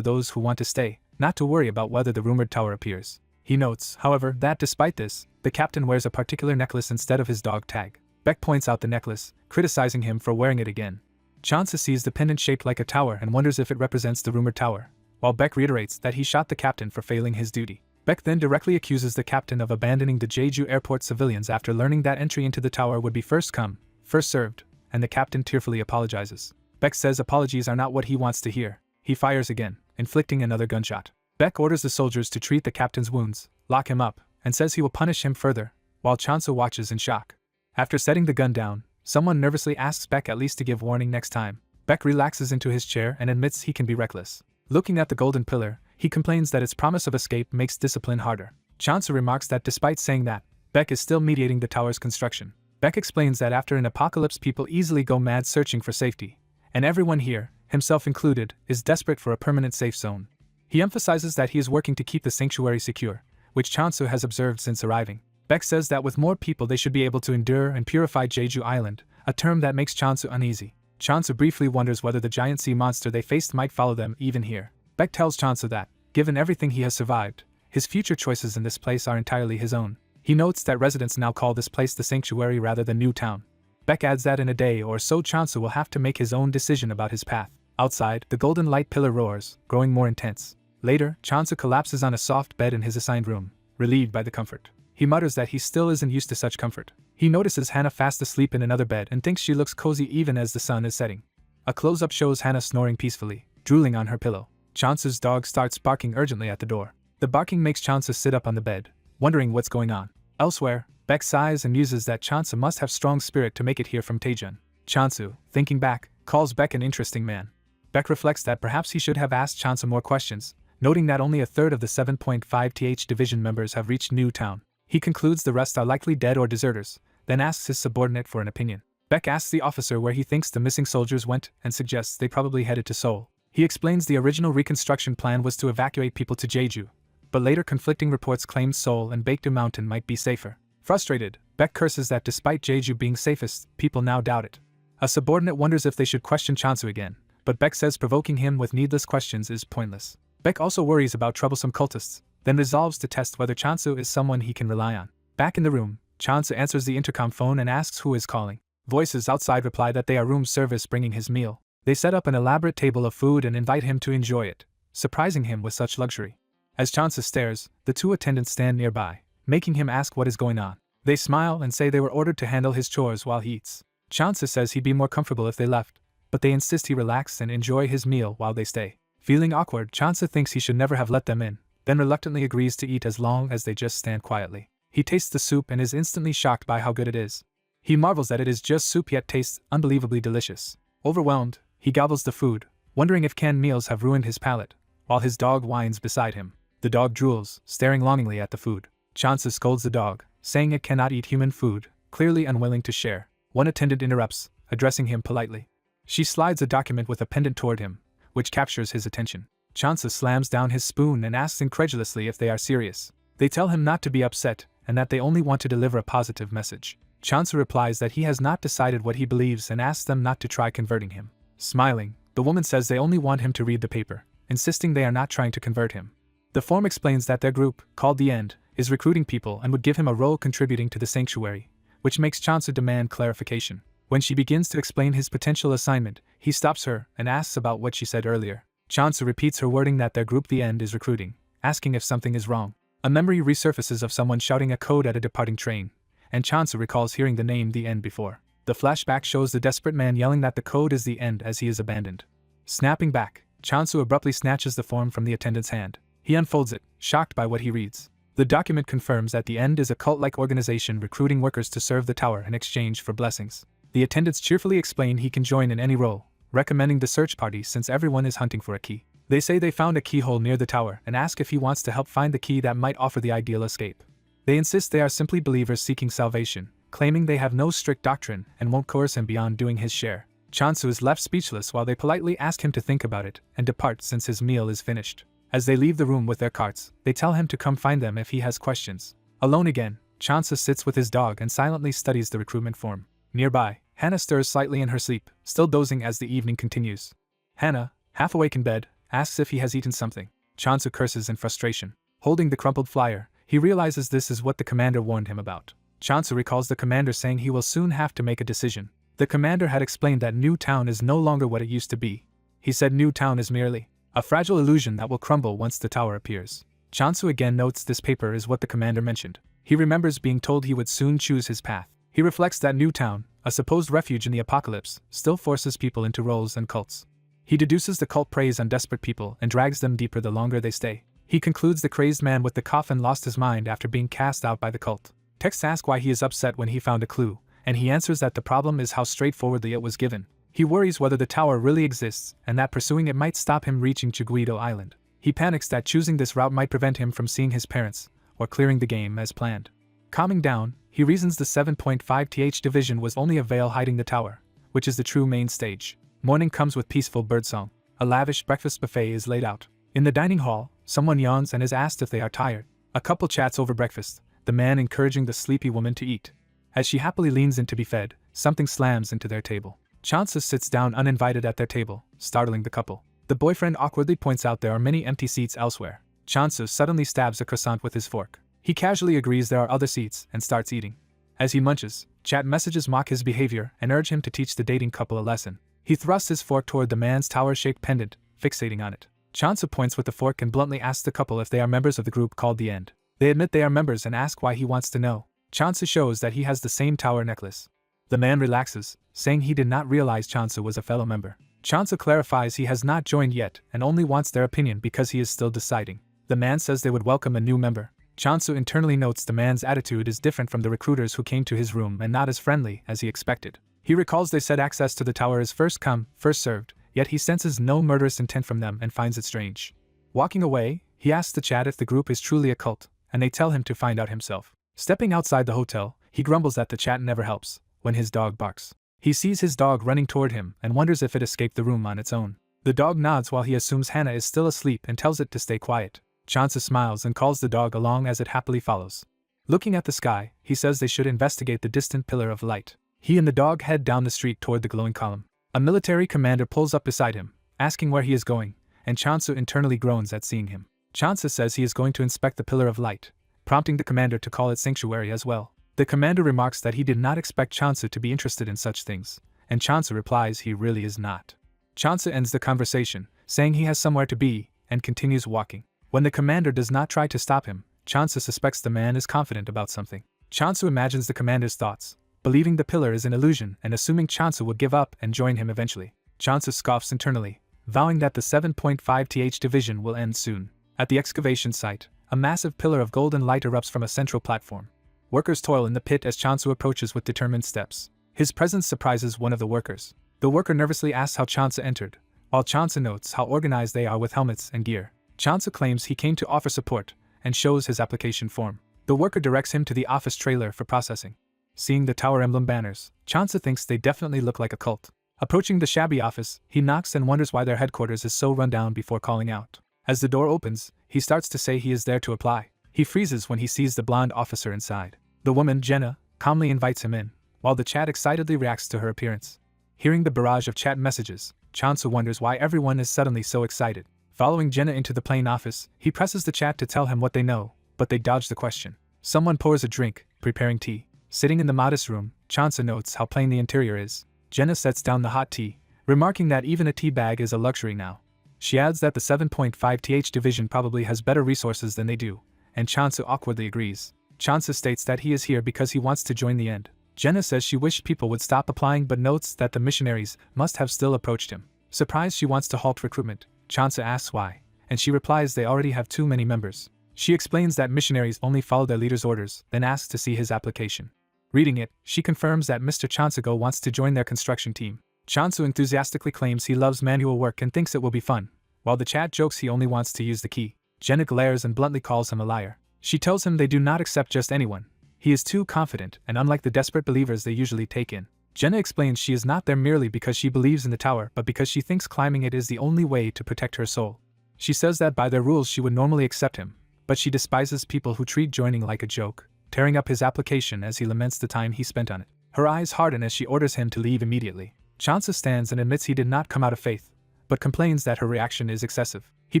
those who want to stay, not to worry about whether the rumored tower appears. He notes, however, that despite this, the captain wears a particular necklace instead of his dog tag. Baek points out the necklace, criticizing him for wearing it again. Chansu sees the pendant shaped like a tower and wonders if it represents the rumored tower, while Beck reiterates that he shot the captain for failing his duty. Beck then directly accuses the captain of abandoning the Jeju airport civilians after learning that entry into the tower would be first come, first served, and the captain tearfully apologizes. Beck says apologies are not what he wants to hear. He fires again, inflicting another gunshot. Beck orders the soldiers to treat the captain's wounds, lock him up, and says he will punish him further, while Chansu watches in shock. After setting the gun down, someone nervously asks Beck at least to give warning next time. Beck relaxes into his chair and admits he can be reckless. Looking at the golden pillar, he complains that its promise of escape makes discipline harder. Chansu remarks that despite saying that, Beck is still mediating the tower's construction. Beck explains that after an apocalypse people easily go mad searching for safety, and everyone here, himself included, is desperate for a permanent safe zone. He emphasizes that he is working to keep the sanctuary secure, which Chansu has observed since arriving. Beck says that with more people they should be able to endure and purify Jeju Island, a term that makes Chansu uneasy. Chansu briefly wonders whether the giant sea monster they faced might follow them even here. Beck tells Chansu that, given everything he has survived, his future choices in this place are entirely his own. He notes that residents now call this place the sanctuary rather than New Town. Beck adds that in a day or so Chansu will have to make his own decision about his path. Outside, the golden light pillar roars, growing more intense. Later, Chansu collapses on a soft bed in his assigned room, relieved by the comfort. He mutters that he still isn't used to such comfort. He notices Hannah fast asleep in another bed and thinks she looks cozy even as the sun is setting. A close-up shows Hannah snoring peacefully, drooling on her pillow. Chansu's dog starts barking urgently at the door. The barking makes Chansu sit up on the bed, wondering what's going on. Elsewhere, Beck sighs and muses that Chansu must have strong spirit to make it here from Taejun. Chansu, thinking back, calls Beck an interesting man. Beck reflects that perhaps he should have asked Chansu more questions, noting that only a third of the 7.5th division members have reached New Town. He concludes the rest are likely dead or deserters, then asks his subordinate for an opinion. Beck asks the officer where he thinks the missing soldiers went and suggests they probably headed to Seoul. He explains the original reconstruction plan was to evacuate people to Jeju, but later conflicting reports claimed Seoul and Baekdu Mountain might be safer. Frustrated, Beck curses that despite Jeju being safest, people now doubt it. A subordinate wonders if they should question Chansu again, but Beck says provoking him with needless questions is pointless. Beck also worries about troublesome cultists, then resolves to test whether Chansu is someone he can rely on. Back in the room, Chansu answers the intercom phone and asks who is calling. Voices outside reply that they are room service bringing his meal. They set up an elaborate table of food and invite him to enjoy it, surprising him with such luxury. As Chansu stares, the two attendants stand nearby, making him ask what is going on. They smile and say they were ordered to handle his chores while he eats. Chansu says he'd be more comfortable if they left, but they insist he relax and enjoy his meal while they stay. Feeling awkward, Chansu thinks he should never have let them in, then reluctantly agrees to eat as long as they just stand quietly. He tastes the soup and is instantly shocked by how good it is. He marvels that it is just soup yet tastes unbelievably delicious. Overwhelmed, he gobbles the food, wondering if canned meals have ruined his palate, while his dog whines beside him. The dog drools, staring longingly at the food. Chansu scolds the dog, saying it cannot eat human food, clearly unwilling to share. One attendant interrupts, addressing him politely. She slides a document with a pendant toward him, which captures his attention. Chansu slams down his spoon and asks incredulously if they are serious. They tell him not to be upset, and that they only want to deliver a positive message. Chansu replies that he has not decided what he believes and asks them not to try converting him. Smiling, the woman says they only want him to read the paper, insisting they are not trying to convert him. The form explains that their group, called The End, is recruiting people and would give him a role contributing to the sanctuary, which makes Chansu demand clarification. When she begins to explain his potential assignment, he stops her and asks about what she said earlier. Chansu repeats her wording that their group The End is recruiting, asking if something is wrong. A memory resurfaces of someone shouting a code at a departing train, and Chansu recalls hearing the name The End before. The flashback shows the desperate man yelling that the code is the end as he is abandoned. Snapping back, Chansu abruptly snatches the form from the attendant's hand. He unfolds it, shocked by what he reads. The document confirms that The End is a cult-like organization recruiting workers to serve the tower in exchange for blessings. The attendants cheerfully explain he can join in any role, recommending the search party since everyone is hunting for a key. They say they found a keyhole near the tower and ask if he wants to help find the key that might offer the ideal escape. They insist they are simply believers seeking salvation, claiming they have no strict doctrine and won't coerce him beyond doing his share. Chansu is left speechless while they politely ask him to think about it and depart since his meal is finished. As they leave the room with their carts, they tell him to come find them if he has questions. Alone again, Chansu sits with his dog and silently studies the recruitment form. Nearby, Hannah stirs slightly in her sleep, still dozing as the evening continues. Hannah, half awake in bed, asks if he has eaten something. Chansu curses in frustration. Holding the crumpled flyer, he realizes this is what the commander warned him about. Chansu recalls the commander saying he will soon have to make a decision. The commander had explained that New Town is no longer what it used to be. He said New Town is merely A fragile illusion that will crumble once the tower appears. Chansu again notes this paper is what the commander mentioned. He remembers being told he would soon choose his path. He reflects that New Town, a supposed refuge in the apocalypse, still forces people into roles and cults. He deduces the cult preys on desperate people and drags them deeper the longer they stay. He concludes the crazed man with the coffin lost his mind after being cast out by the cult. Texts ask why he is upset when he found a clue, and he answers that the problem is how straightforwardly it was given. He worries whether the tower really exists and that pursuing it might stop him reaching Chiguido Island. He panics that choosing this route might prevent him from seeing his parents or clearing the game as planned. Calming down, he reasons the 7.5th division was only a veil hiding the tower, which is the true main stage. Morning comes with peaceful birdsong. A lavish breakfast buffet is laid out. In the dining hall, someone yawns and is asked if they are tired. A couple chats over breakfast, the man encouraging the sleepy woman to eat. As she happily leans in to be fed, something slams into their table. Chansa sits down uninvited at their table, startling the couple. The boyfriend awkwardly points out there are many empty seats elsewhere. Chansa suddenly stabs a croissant with his fork. He casually agrees there are other seats and starts eating. As he munches, chat messages mock his behavior and urge him to teach the dating couple a lesson. He thrusts his fork toward the man's tower-shaped pendant, fixating on it. Chansa points with the fork and bluntly asks the couple if they are members of the group called The End. They admit they are members and ask why he wants to know. Chansa shows that he has the same tower necklace. The man relaxes, saying he did not realize Chansa was a fellow member. Chansa clarifies he has not joined yet and only wants their opinion because he is still deciding. The man says they would welcome a new member. Chansu internally notes the man's attitude is different from the recruiters who came to his room and not as friendly as he expected. He recalls they said access to the tower is first come, first served, yet he senses no murderous intent from them and finds it strange. Walking away, he asks the chat if the group is truly a cult, and they tell him to find out himself. Stepping outside the hotel, he grumbles that the chat never helps when his dog barks. He sees his dog running toward him and wonders if it escaped the room on its own. The dog nods while he assumes Hannah is still asleep and tells it to stay quiet. Chansa smiles and calls the dog along as it happily follows. Looking at the sky, he says they should investigate the distant pillar of light. He and the dog head down the street toward the glowing column. A military commander pulls up beside him, asking where he is going, and Chansa internally groans at seeing him. Chansa says he is going to inspect the pillar of light, prompting the commander to call it sanctuary as well. The commander remarks that he did not expect Chansa to be interested in such things, and Chansa replies he really is not. Chansa ends the conversation, saying he has somewhere to be, and continues walking. When the commander does not try to stop him, Chansa suspects the man is confident about something. Chansa imagines the commander's thoughts, believing the pillar is an illusion and assuming Chansa would give up and join him eventually. Chansa scoffs internally, vowing that the 7.5th division will end soon. At the excavation site, a massive pillar of golden light erupts from a central platform. Workers toil in the pit as Chansa approaches with determined steps. His presence surprises one of the workers. The worker nervously asks how Chansa entered, while Chansa notes how organized they are with helmets and gear. Chansa claims he came to offer support and shows his application form. The worker directs him to the office trailer for processing. Seeing the tower emblem banners, Chansa thinks they definitely look like a cult. Approaching the shabby office, he knocks and wonders why their headquarters is so run down before calling out. As the door opens, he starts to say he is there to apply. He freezes when he sees the blonde officer inside. The woman, Jenna, calmly invites him in, while the chat excitedly reacts to her appearance. Hearing the barrage of chat messages, Chansa wonders why everyone is suddenly so excited. Following Jenna into the plain office, he presses the chat to tell him what they know, but they dodge the question. Someone pours a drink, preparing tea. Sitting in the modest room, Chansa notes how plain the interior is. Jenna sets down the hot tea, remarking that even a tea bag is a luxury now. She adds that the 7.5th division probably has better resources than they do, and Chansa awkwardly agrees. Chansa states that he is here because he wants to join the end. Jenna says she wished people would stop applying but notes that the missionaries must have still approached him. Surprised she wants to halt recruitment, Chansa asks why, and she replies they already have too many members. She explains that missionaries only follow their leader's orders, then asks to see his application. Reading it, she confirms that Mr. Chansago wants to join their construction team. Chansu enthusiastically claims he loves manual work and thinks it will be fun, while the chat jokes he only wants to use the key. Jenna glares and bluntly calls him a liar. She tells him they do not accept just anyone. He is too confident and unlike the desperate believers they usually take in. Jenna explains she is not there merely because she believes in the tower but because she thinks climbing it is the only way to protect her soul. She says that by their rules she would normally accept him, but she despises people who treat joining like a joke, tearing up his application as he laments the time he spent on it. Her eyes harden as she orders him to leave immediately. Chansa stands and admits he did not come out of faith, but complains that her reaction is excessive. He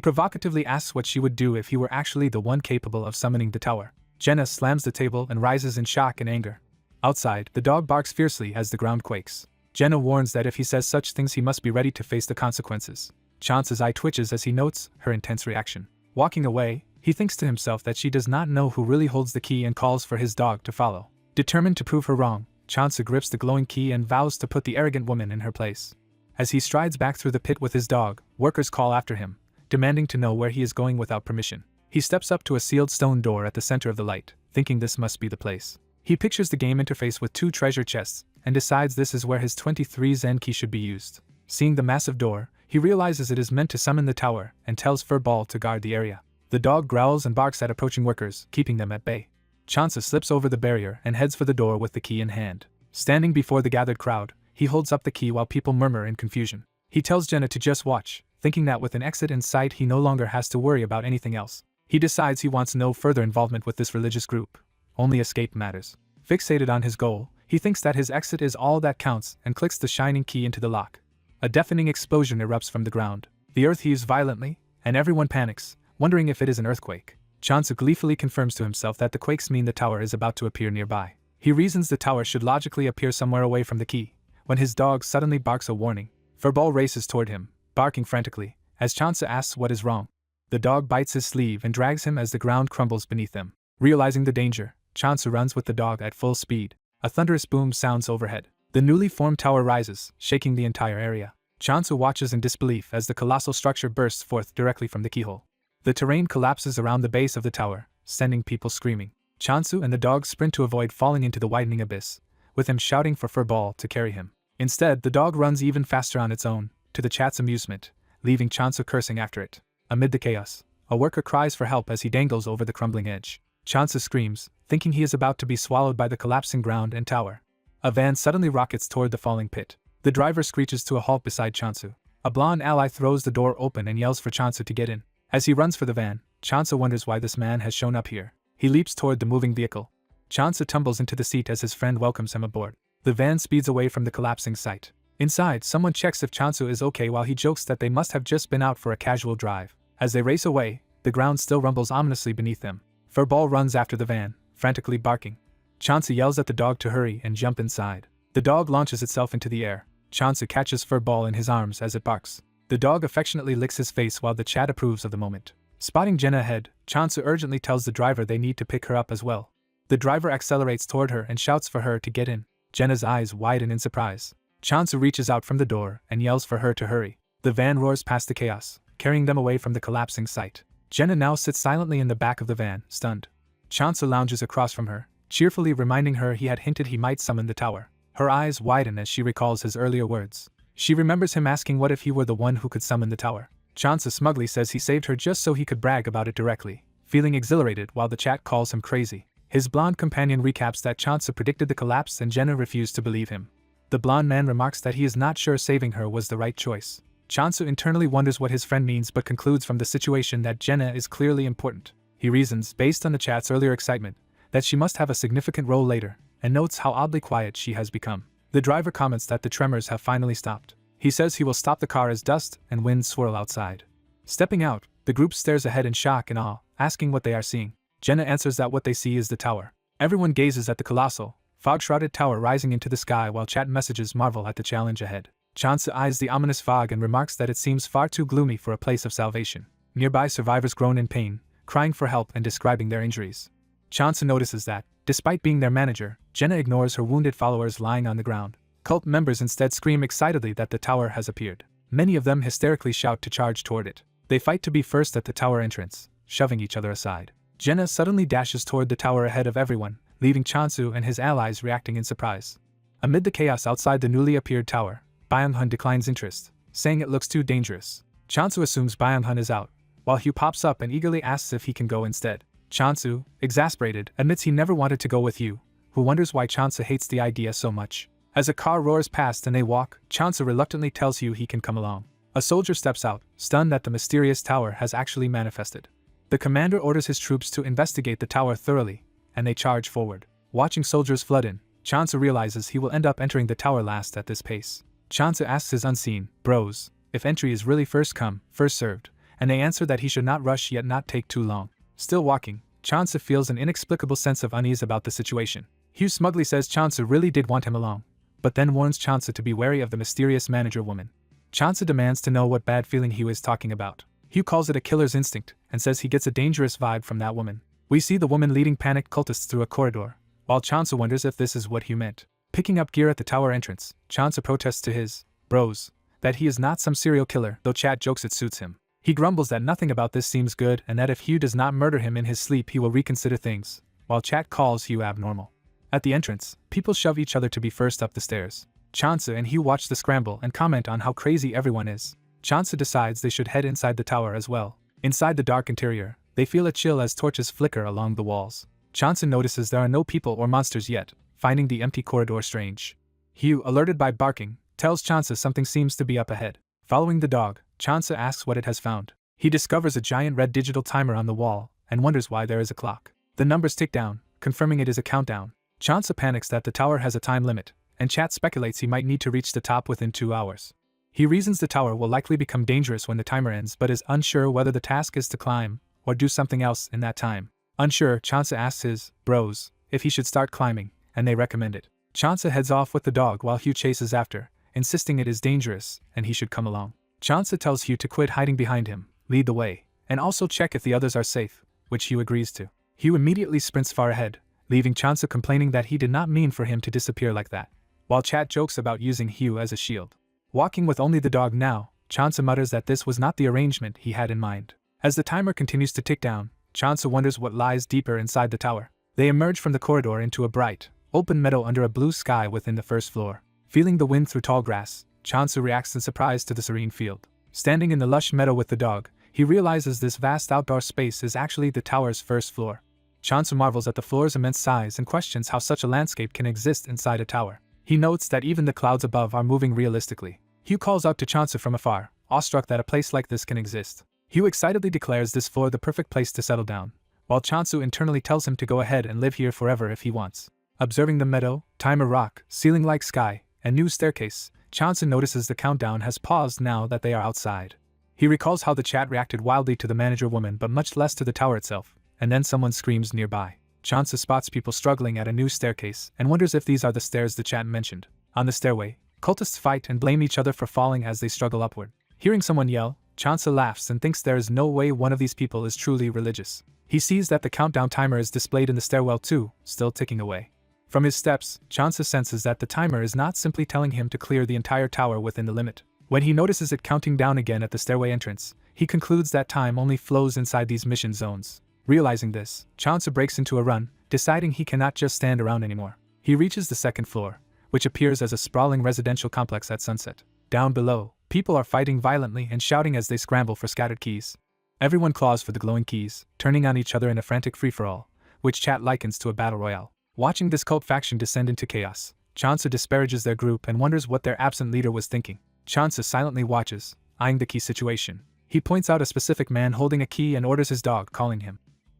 provocatively asks what she would do if he were actually the one capable of summoning the tower. Jenna slams the table and rises in shock and anger. Outside, the dog barks fiercely as the ground quakes. Jenna warns that if he says such things he must be ready to face the consequences. Chance's eye twitches as he notes her intense reaction. Walking away, he thinks to himself that she does not know who really holds the key and calls for his dog to follow. Determined to prove her wrong, Chance grips the glowing key and vows to put the arrogant woman in her place. As he strides back through the pit with his dog, workers call after him, demanding to know where he is going without permission. He steps up to a sealed stone door at the center of the light, thinking this must be the place. He pictures the game interface with 2 treasure chests, and decides this is where his 23 Zen key should be used. Seeing the massive door, he realizes it is meant to summon the tower, and tells Furball to guard the area. The dog growls and barks at approaching workers, keeping them at bay. Chance slips over the barrier and heads for the door with the key in hand. Standing before the gathered crowd, he holds up the key while people murmur in confusion. He tells Jenna to just watch, thinking that with an exit in sight he no longer has to worry about anything else. He decides he wants no further involvement with this religious group. Only escape matters. Fixated on his goal, he thinks that his exit is all that counts and clicks the shining key into the lock. A deafening explosion erupts from the ground. The earth heaves violently, and everyone panics, wondering if it is an earthquake. Chance gleefully confirms to himself that the quakes mean the tower is about to appear nearby. He reasons the tower should logically appear somewhere away from the key, when his dog suddenly barks a warning. Furball races toward him, barking frantically, as Chance asks what is wrong. The dog bites his sleeve and drags him as the ground crumbles beneath them. Realizing the danger, Chance runs with the dog at full speed. A thunderous boom sounds overhead. The newly formed tower rises, shaking the entire area. Chance watches in disbelief as the colossal structure bursts forth directly from the keyhole. The terrain collapses around the base of the tower, sending people screaming. Chansu and the dog sprint to avoid falling into the widening abyss, with him shouting for Furball to carry him. Instead, the dog runs even faster on its own, to the chat's amusement, leaving Chansu cursing after it. Amid the chaos, a worker cries for help as he dangles over the crumbling edge. Chansu screams, thinking he is about to be swallowed by the collapsing ground and tower. A van suddenly rockets toward the falling pit. The driver screeches to a halt beside Chansu. A blonde ally throws the door open and yells for Chansu to get in. As he runs for the van, Chansu wonders why this man has shown up here. He leaps toward the moving vehicle. Chansu tumbles into the seat as his friend welcomes him aboard. The van speeds away from the collapsing site. Inside, someone checks if Chansu is okay while he jokes that they must have just been out for a casual drive. As they race away, the ground still rumbles ominously beneath them. Furball runs after the van, frantically barking. Chansu yells at the dog to hurry and jump inside. The dog launches itself into the air. Chansu catches Furball in his arms as it barks. The dog affectionately licks his face while the chat approves of the moment. Spotting Jenna ahead, Chansu urgently tells the driver they need to pick her up as well. The driver accelerates toward her and shouts for her to get in. Jenna's eyes widen in surprise. Chansu reaches out from the door and yells for her to hurry. The van roars past the chaos, carrying them away from the collapsing site. Jenna now sits silently in the back of the van, stunned. Chansu lounges across from her, cheerfully reminding her he had hinted he might summon the tower. Her eyes widen as she recalls his earlier words. She remembers him asking what if he were the one who could summon the tower. Chansu smugly says he saved her just so he could brag about it directly, feeling exhilarated while the chat calls him crazy. His blonde companion recaps that Chansu predicted the collapse and Jenna refused to believe him. The blonde man remarks that he is not sure saving her was the right choice. Chansu internally wonders what his friend means but concludes from the situation that Jenna is clearly important. He reasons, based on the chat's earlier excitement, that she must have a significant role later, and notes how oddly quiet she has become. The driver comments that the tremors have finally stopped. He says he will stop the car as dust and winds swirl outside. Stepping out, the group stares ahead in shock and awe, asking what they are seeing. Jenna answers that what they see is the tower. Everyone gazes at the colossal, fog-shrouded tower rising into the sky while chat messages marvel at the challenge ahead. Chansu eyes the ominous fog and remarks that it seems far too gloomy for a place of salvation. Nearby survivors groan in pain, crying for help and describing their injuries. Chansu notices that, despite being their manager, Jenna ignores her wounded followers lying on the ground. Cult members instead scream excitedly that the tower has appeared. Many of them hysterically shout to charge toward it. They fight to be first at the tower entrance, shoving each other aside. Jenna suddenly dashes toward the tower ahead of everyone, leaving Chansu and his allies reacting in surprise. Amid the chaos outside the newly appeared tower, Byung-hun declines interest, saying it looks too dangerous. Chansu assumes Byung-hun is out, while Hugh pops up and eagerly asks if he can go instead. Chansu, exasperated, admits he never wanted to go with Hugh, who wonders why Chansu hates the idea so much. As a car roars past and they walk, Chansu reluctantly tells Hugh he can come along. A soldier steps out, stunned that the mysterious tower has actually manifested. The commander orders his troops to investigate the tower thoroughly, and they charge forward. Watching soldiers flood in, Chansu realizes he will end up entering the tower last at this pace. Chansu asks his unseen bros if entry is really first come, first served, and they answer that he should not rush yet not take too long. Still walking, Chansu feels an inexplicable sense of unease about the situation. Hugh smugly says Chansu really did want him along, but then warns Chansu to be wary of the mysterious manager woman. Chansa demands to know what bad feeling Hugh is talking about. Hugh calls it a killer's instinct and says he gets a dangerous vibe from that woman. We see the woman leading panicked cultists through a corridor, while Chansa wonders if this is what Hugh meant. Picking up gear at the tower entrance, Chansa protests to his bros that he is not some serial killer, though Chat jokes it suits him. He grumbles that nothing about this seems good and that if Hugh does not murder him in his sleep he will reconsider things, while Chat calls Hugh abnormal. At the entrance, people shove each other to be first up the stairs. Chansa and Hugh watch the scramble and comment on how crazy everyone is. Chansa decides they should head inside the tower as well. Inside the dark interior, they feel a chill as torches flicker along the walls. Chansa notices there are no people or monsters yet, finding the empty corridor strange. Hugh, alerted by barking, tells Chansa something seems to be up ahead. Following the dog, Chansa asks what it has found. He discovers a giant red digital timer on the wall and wonders why there is a clock. The numbers tick down, confirming it is a countdown. Chansa panics that the tower has a time limit, and Chat speculates he might need to reach the top within 2 hours. He reasons the tower will likely become dangerous when the timer ends but is unsure whether the task is to climb or do something else in that time. Unsure, Chansa asks his bros if he should start climbing, and they recommend it. Chansa heads off with the dog while Hugh chases after, insisting it is dangerous and he should come along. Chansa tells Hugh to quit hiding behind him, lead the way, and also check if the others are safe, which Hugh agrees to. Hugh immediately sprints far ahead, leaving Chansa complaining that he did not mean for him to disappear like that, while Chat jokes about using Hugh as a shield. Walking with only the dog now, Chansa mutters that this was not the arrangement he had in mind. As the timer continues to tick down, Chansa wonders what lies deeper inside the tower. They emerge from the corridor into a bright, open meadow under a blue sky within the first floor. Feeling the wind through tall grass, Chansa reacts in surprise to the serene field. Standing in the lush meadow with the dog, he realizes this vast outdoor space is actually the tower's first floor. Chansa marvels at the floor's immense size and questions how such a landscape can exist inside a tower. He notes that even the clouds above are moving realistically. Hugh calls out to Chansa from afar, awestruck that a place like this can exist. Hugh excitedly declares this floor the perfect place to settle down, while Chansa internally tells him to go ahead and live here forever if he wants. Observing the meadow, timer rock, ceiling-like sky, and new staircase, Chansa notices the countdown has paused now that they are outside. He recalls how the Chat reacted wildly to the manager woman but much less to the tower itself, and then someone screams nearby. Chansa spots people struggling at a new staircase and wonders if these are the stairs the Chat mentioned. On the stairway, cultists fight and blame each other for falling as they struggle upward. Hearing someone yell, Chansa laughs and thinks there is no way one of these people is truly religious. He sees that the countdown timer is displayed in the stairwell too, still ticking away. From his steps, Chansa senses that the timer is not simply telling him to clear the entire tower within the limit. When he notices it counting down again at the stairway entrance, he concludes that time only flows inside these mission zones. Realizing this, Chansa breaks into a run, deciding he cannot just stand around anymore. He reaches the second floor, which appears as a sprawling residential complex at sunset. Down below, people are fighting violently and shouting as they scramble for scattered keys. Everyone claws for the glowing keys, turning on each other in a frantic free-for-all, which Chat likens to a battle royale. Watching this cult faction descend into chaos, Chansa disparages their group and wonders what their absent leader was thinking. Chansa silently watches, eyeing the key situation. He points out a specific man holding a key and orders his dog, calling him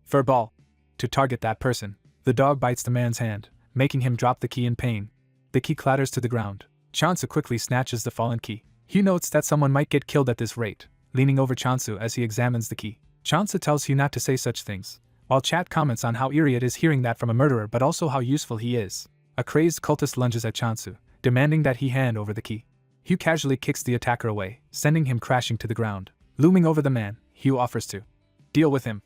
Furball, to target that person. The dog bites the man's hand, making him drop the key in pain. The key clatters to the ground. Chansa quickly snatches the fallen key. Hugh notes that someone might get killed at this rate, leaning over Chansa as he examines the key. Chansa tells Hugh not to say such things, while Chat comments on how eerie it is hearing that from a murderer but also how useful he is. A crazed cultist lunges at Chansa, demanding that he hand over the key. Hugh casually kicks the attacker away, sending him crashing to the ground. Looming over the man, Hugh offers to deal with him,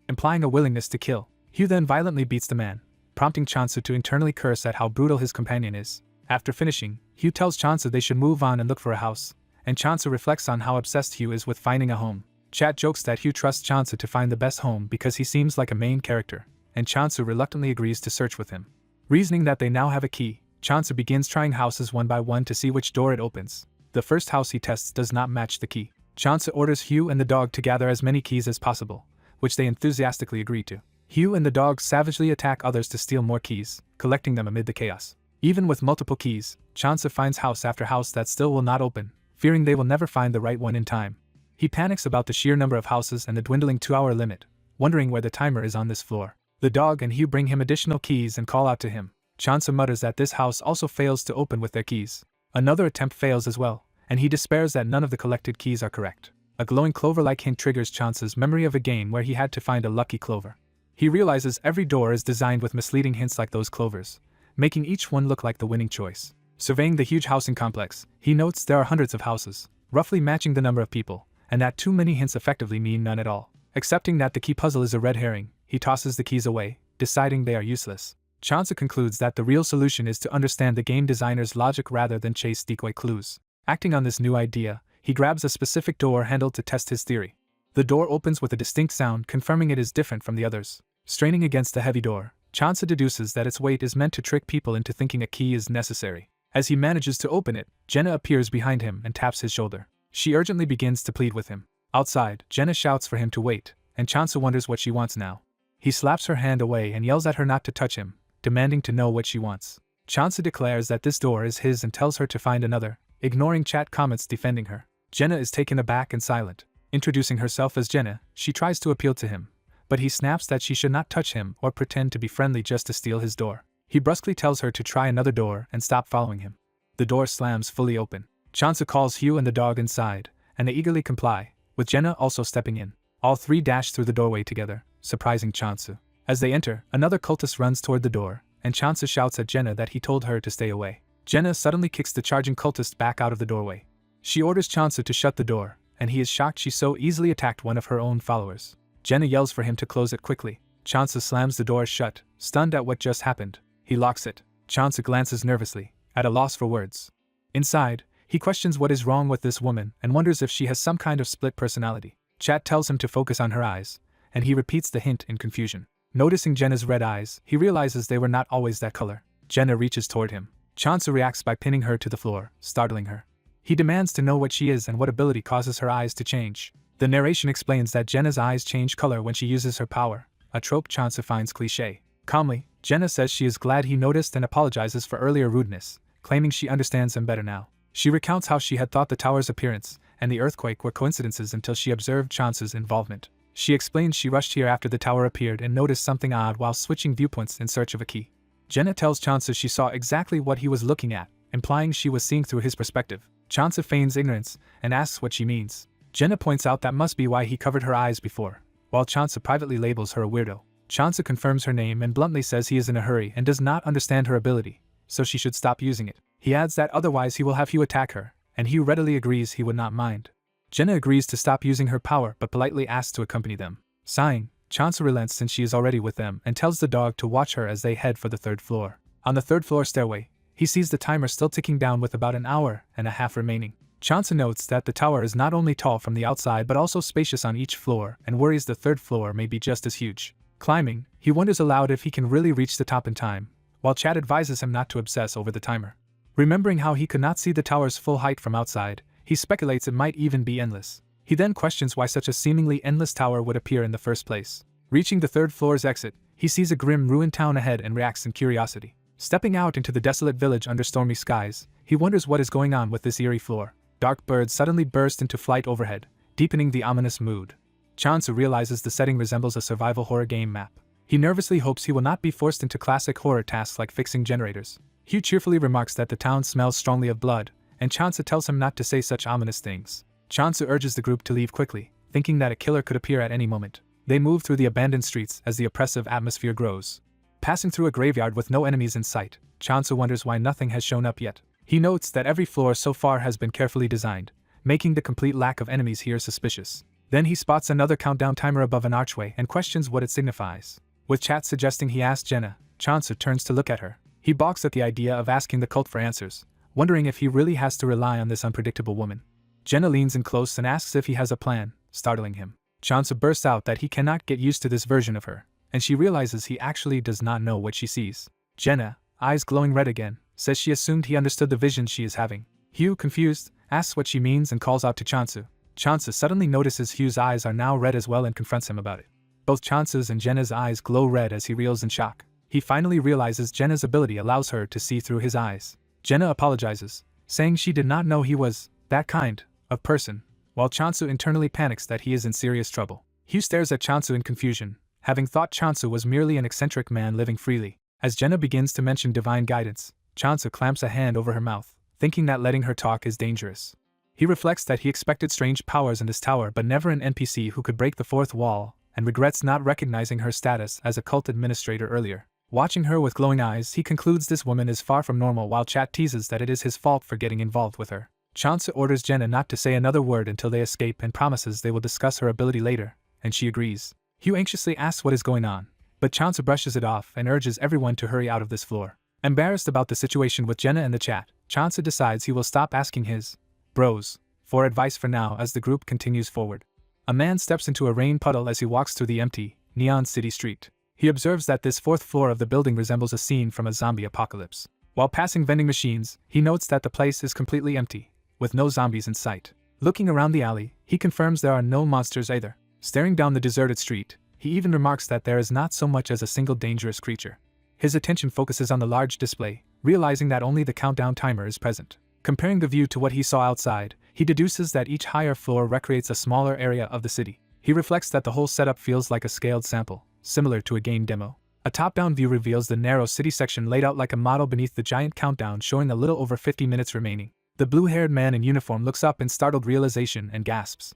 implying a willingness to kill. Hugh then violently beats the man, prompting Chansa to internally curse at how brutal his companion is. After finishing, Hugh tells Chansa they should move on and look for a house, and Chansa reflects on how obsessed Hugh is with finding a home. Chat jokes that Hugh trusts Chansa to find the best home because he seems like a main character, and Chansa reluctantly agrees to search with him. Reasoning that they now have a key, Chansa begins trying houses one by one to see which door it opens. The first house he tests does not match the key. Chansa orders Hugh and the dog to gather as many keys as possible, which they enthusiastically agree to. Hugh and the dog savagely attack others to steal more keys, collecting them amid the chaos. Even with multiple keys, Chansa finds house after house that still will not open, fearing they will never find the right one in time. He panics about the sheer number of houses and the dwindling 2-hour limit, wondering where the timer is on this floor. The dog and Hugh bring him additional keys and call out to him. Chansa mutters that this house also fails to open with their keys. Another attempt fails as well, and he despairs that none of the collected keys are correct. A glowing clover-like hint triggers Chansa's memory of a game where he had to find a lucky clover. He realizes every door is designed with misleading hints like those clovers, making each one look like the winning choice. Surveying the huge housing complex, he notes there are hundreds of houses, roughly matching the number of people, and that too many hints effectively mean none at all. Accepting that the key puzzle is a red herring, he tosses the keys away, deciding they are useless. Chansa concludes that the real solution is to understand the game designer's logic rather than chase decoy clues. Acting on this new idea, he grabs a specific door handle to test his theory. The door opens with a distinct sound, confirming it is different from the others. Straining against the heavy door, Chansa deduces that its weight is meant to trick people into thinking a key is necessary. As he manages to open it, Jenna appears behind him and taps his shoulder. She urgently begins to plead with him. Outside, Jenna shouts for him to wait, and Chansa wonders what she wants now. He slaps her hand away and yells at her not to touch him, demanding to know what she wants. Chansa declares that this door is his and tells her to find another, ignoring chat comments defending her. Jenna is taken aback and silent. Introducing herself as Jenna, she tries to appeal to him, but he snaps that she should not touch him or pretend to be friendly just to steal his door. He brusquely tells her to try another door and stop following him. The door slams fully open. Chansa calls Hugh and the dog inside, and they eagerly comply, with Jenna also stepping in. All three dash through the doorway together, surprising Chansa. As they enter, another cultist runs toward the door, and Chansa shouts at Jenna that he told her to stay away. Jenna suddenly kicks the charging cultist back out of the doorway. She orders Chansa to shut the door, and he is shocked she so easily attacked one of her own followers. Jenna yells for him to close it quickly. Chansa slams the door shut, stunned at what just happened. He locks it. Chansa glances nervously, at a loss for words. Inside, he questions what is wrong with this woman and wonders if she has some kind of split personality. Chat tells him to focus on her eyes, and he repeats the hint in confusion. Noticing Jenna's red eyes, he realizes they were not always that color. Jenna reaches toward him. Chansa reacts by pinning her to the floor, startling her. He demands to know what she is and what ability causes her eyes to change. The narration explains that Jenna's eyes change color when she uses her power, a trope Chansa finds cliché. Calmly, Jenna says she is glad he noticed and apologizes for earlier rudeness, claiming she understands him better now. She recounts how she had thought the tower's appearance and the earthquake were coincidences until she observed Chansa's involvement. She explains she rushed here after the tower appeared and noticed something odd while switching viewpoints in search of a key. Jenna tells Chansa she saw exactly what he was looking at, implying she was seeing through his perspective. Chansa feigns ignorance and asks what she means. Jenna points out that must be why he covered her eyes before, while Chansa privately labels her a weirdo. Chansa confirms her name and bluntly says he is in a hurry and does not understand her ability, so she should stop using it. He adds that otherwise he will have Hugh attack her, and Hugh readily agrees he would not mind. Jenna agrees to stop using her power but politely asks to accompany them. Sighing, Chansa relents since she is already with them and tells the dog to watch her as they head for the third floor. On the third floor stairway, he sees the timer still ticking down with about an hour and a half remaining. Chansa notes that the tower is not only tall from the outside but also spacious on each floor and worries the third floor may be just as huge. Climbing, he wonders aloud if he can really reach the top in time, while Chad advises him not to obsess over the timer. Remembering how he could not see the tower's full height from outside, he speculates it might even be endless. He then questions why such a seemingly endless tower would appear in the first place. Reaching the third floor's exit, he sees a grim ruined town ahead and reacts in curiosity. Stepping out into the desolate village under stormy skies, he wonders what is going on with this eerie floor. Dark birds suddenly burst into flight overhead, deepening the ominous mood. Chansa realizes the setting resembles a survival horror game map. He nervously hopes he will not be forced into classic horror tasks like fixing generators. Hugh cheerfully remarks that the town smells strongly of blood, and Chansa tells him not to say such ominous things. Chansa urges the group to leave quickly, thinking that a killer could appear at any moment. They move through the abandoned streets as the oppressive atmosphere grows. Passing through a graveyard with no enemies in sight, Chansa wonders why nothing has shown up yet. He notes that every floor so far has been carefully designed, making the complete lack of enemies here suspicious. Then he spots another countdown timer above an archway and questions what it signifies. With Chat suggesting he ask Jenna, Chansa turns to look at her. He balks at the idea of asking the cult for answers, wondering if he really has to rely on this unpredictable woman. Jenna leans in close and asks if he has a plan, startling him. Chansa bursts out that he cannot get used to this version of her, and she realizes he actually does not know what she sees. Jenna, eyes glowing red again, says she assumed he understood the vision she is having. Hugh, confused, asks what she means and calls out to Chansa. Chansa suddenly notices Hugh's eyes are now red as well and confronts him about it. Both Chansa's and Jenna's eyes glow red as he reels in shock. He finally realizes Jenna's ability allows her to see through his eyes. Jenna apologizes, saying she did not know he was that kind of person, while Chansa internally panics that he is in serious trouble. Hugh stares at Chansa in confusion, having thought Chansa was merely an eccentric man living freely. As Jenna begins to mention divine guidance, Chansa clamps a hand over her mouth, thinking that letting her talk is dangerous. He reflects that he expected strange powers in this tower but never an NPC who could break the fourth wall, and regrets not recognizing her status as a cult administrator earlier. Watching her with glowing eyes, he concludes this woman is far from normal while Chat teases that it is his fault for getting involved with her. Chance orders Jenna not to say another word until they escape and promises they will discuss her ability later, and she agrees. Hugh anxiously asks what is going on, but Chance brushes it off and urges everyone to hurry out of this floor. Embarrassed about the situation with Jenna in the chat, Chance decides he will stop asking his bros for advice for now as the group continues forward. A man steps into a rain puddle as he walks through the empty, neon city street. He observes that this fourth floor of the building resembles a scene from a zombie apocalypse. While passing vending machines, he notes that the place is completely empty, with no zombies in sight. Looking around the alley, he confirms there are no monsters either. Staring down the deserted street, he even remarks that there is not so much as a single dangerous creature. His attention focuses on the large display, realizing that only the countdown timer is present. Comparing the view to what he saw outside, he deduces that each higher floor recreates a smaller area of the city. He reflects that the whole setup feels like a scaled sample, similar to a game demo. A top-down view reveals the narrow city section laid out like a model beneath the giant countdown showing a little over 50 minutes remaining. The blue-haired man in uniform looks up in startled realization and gasps.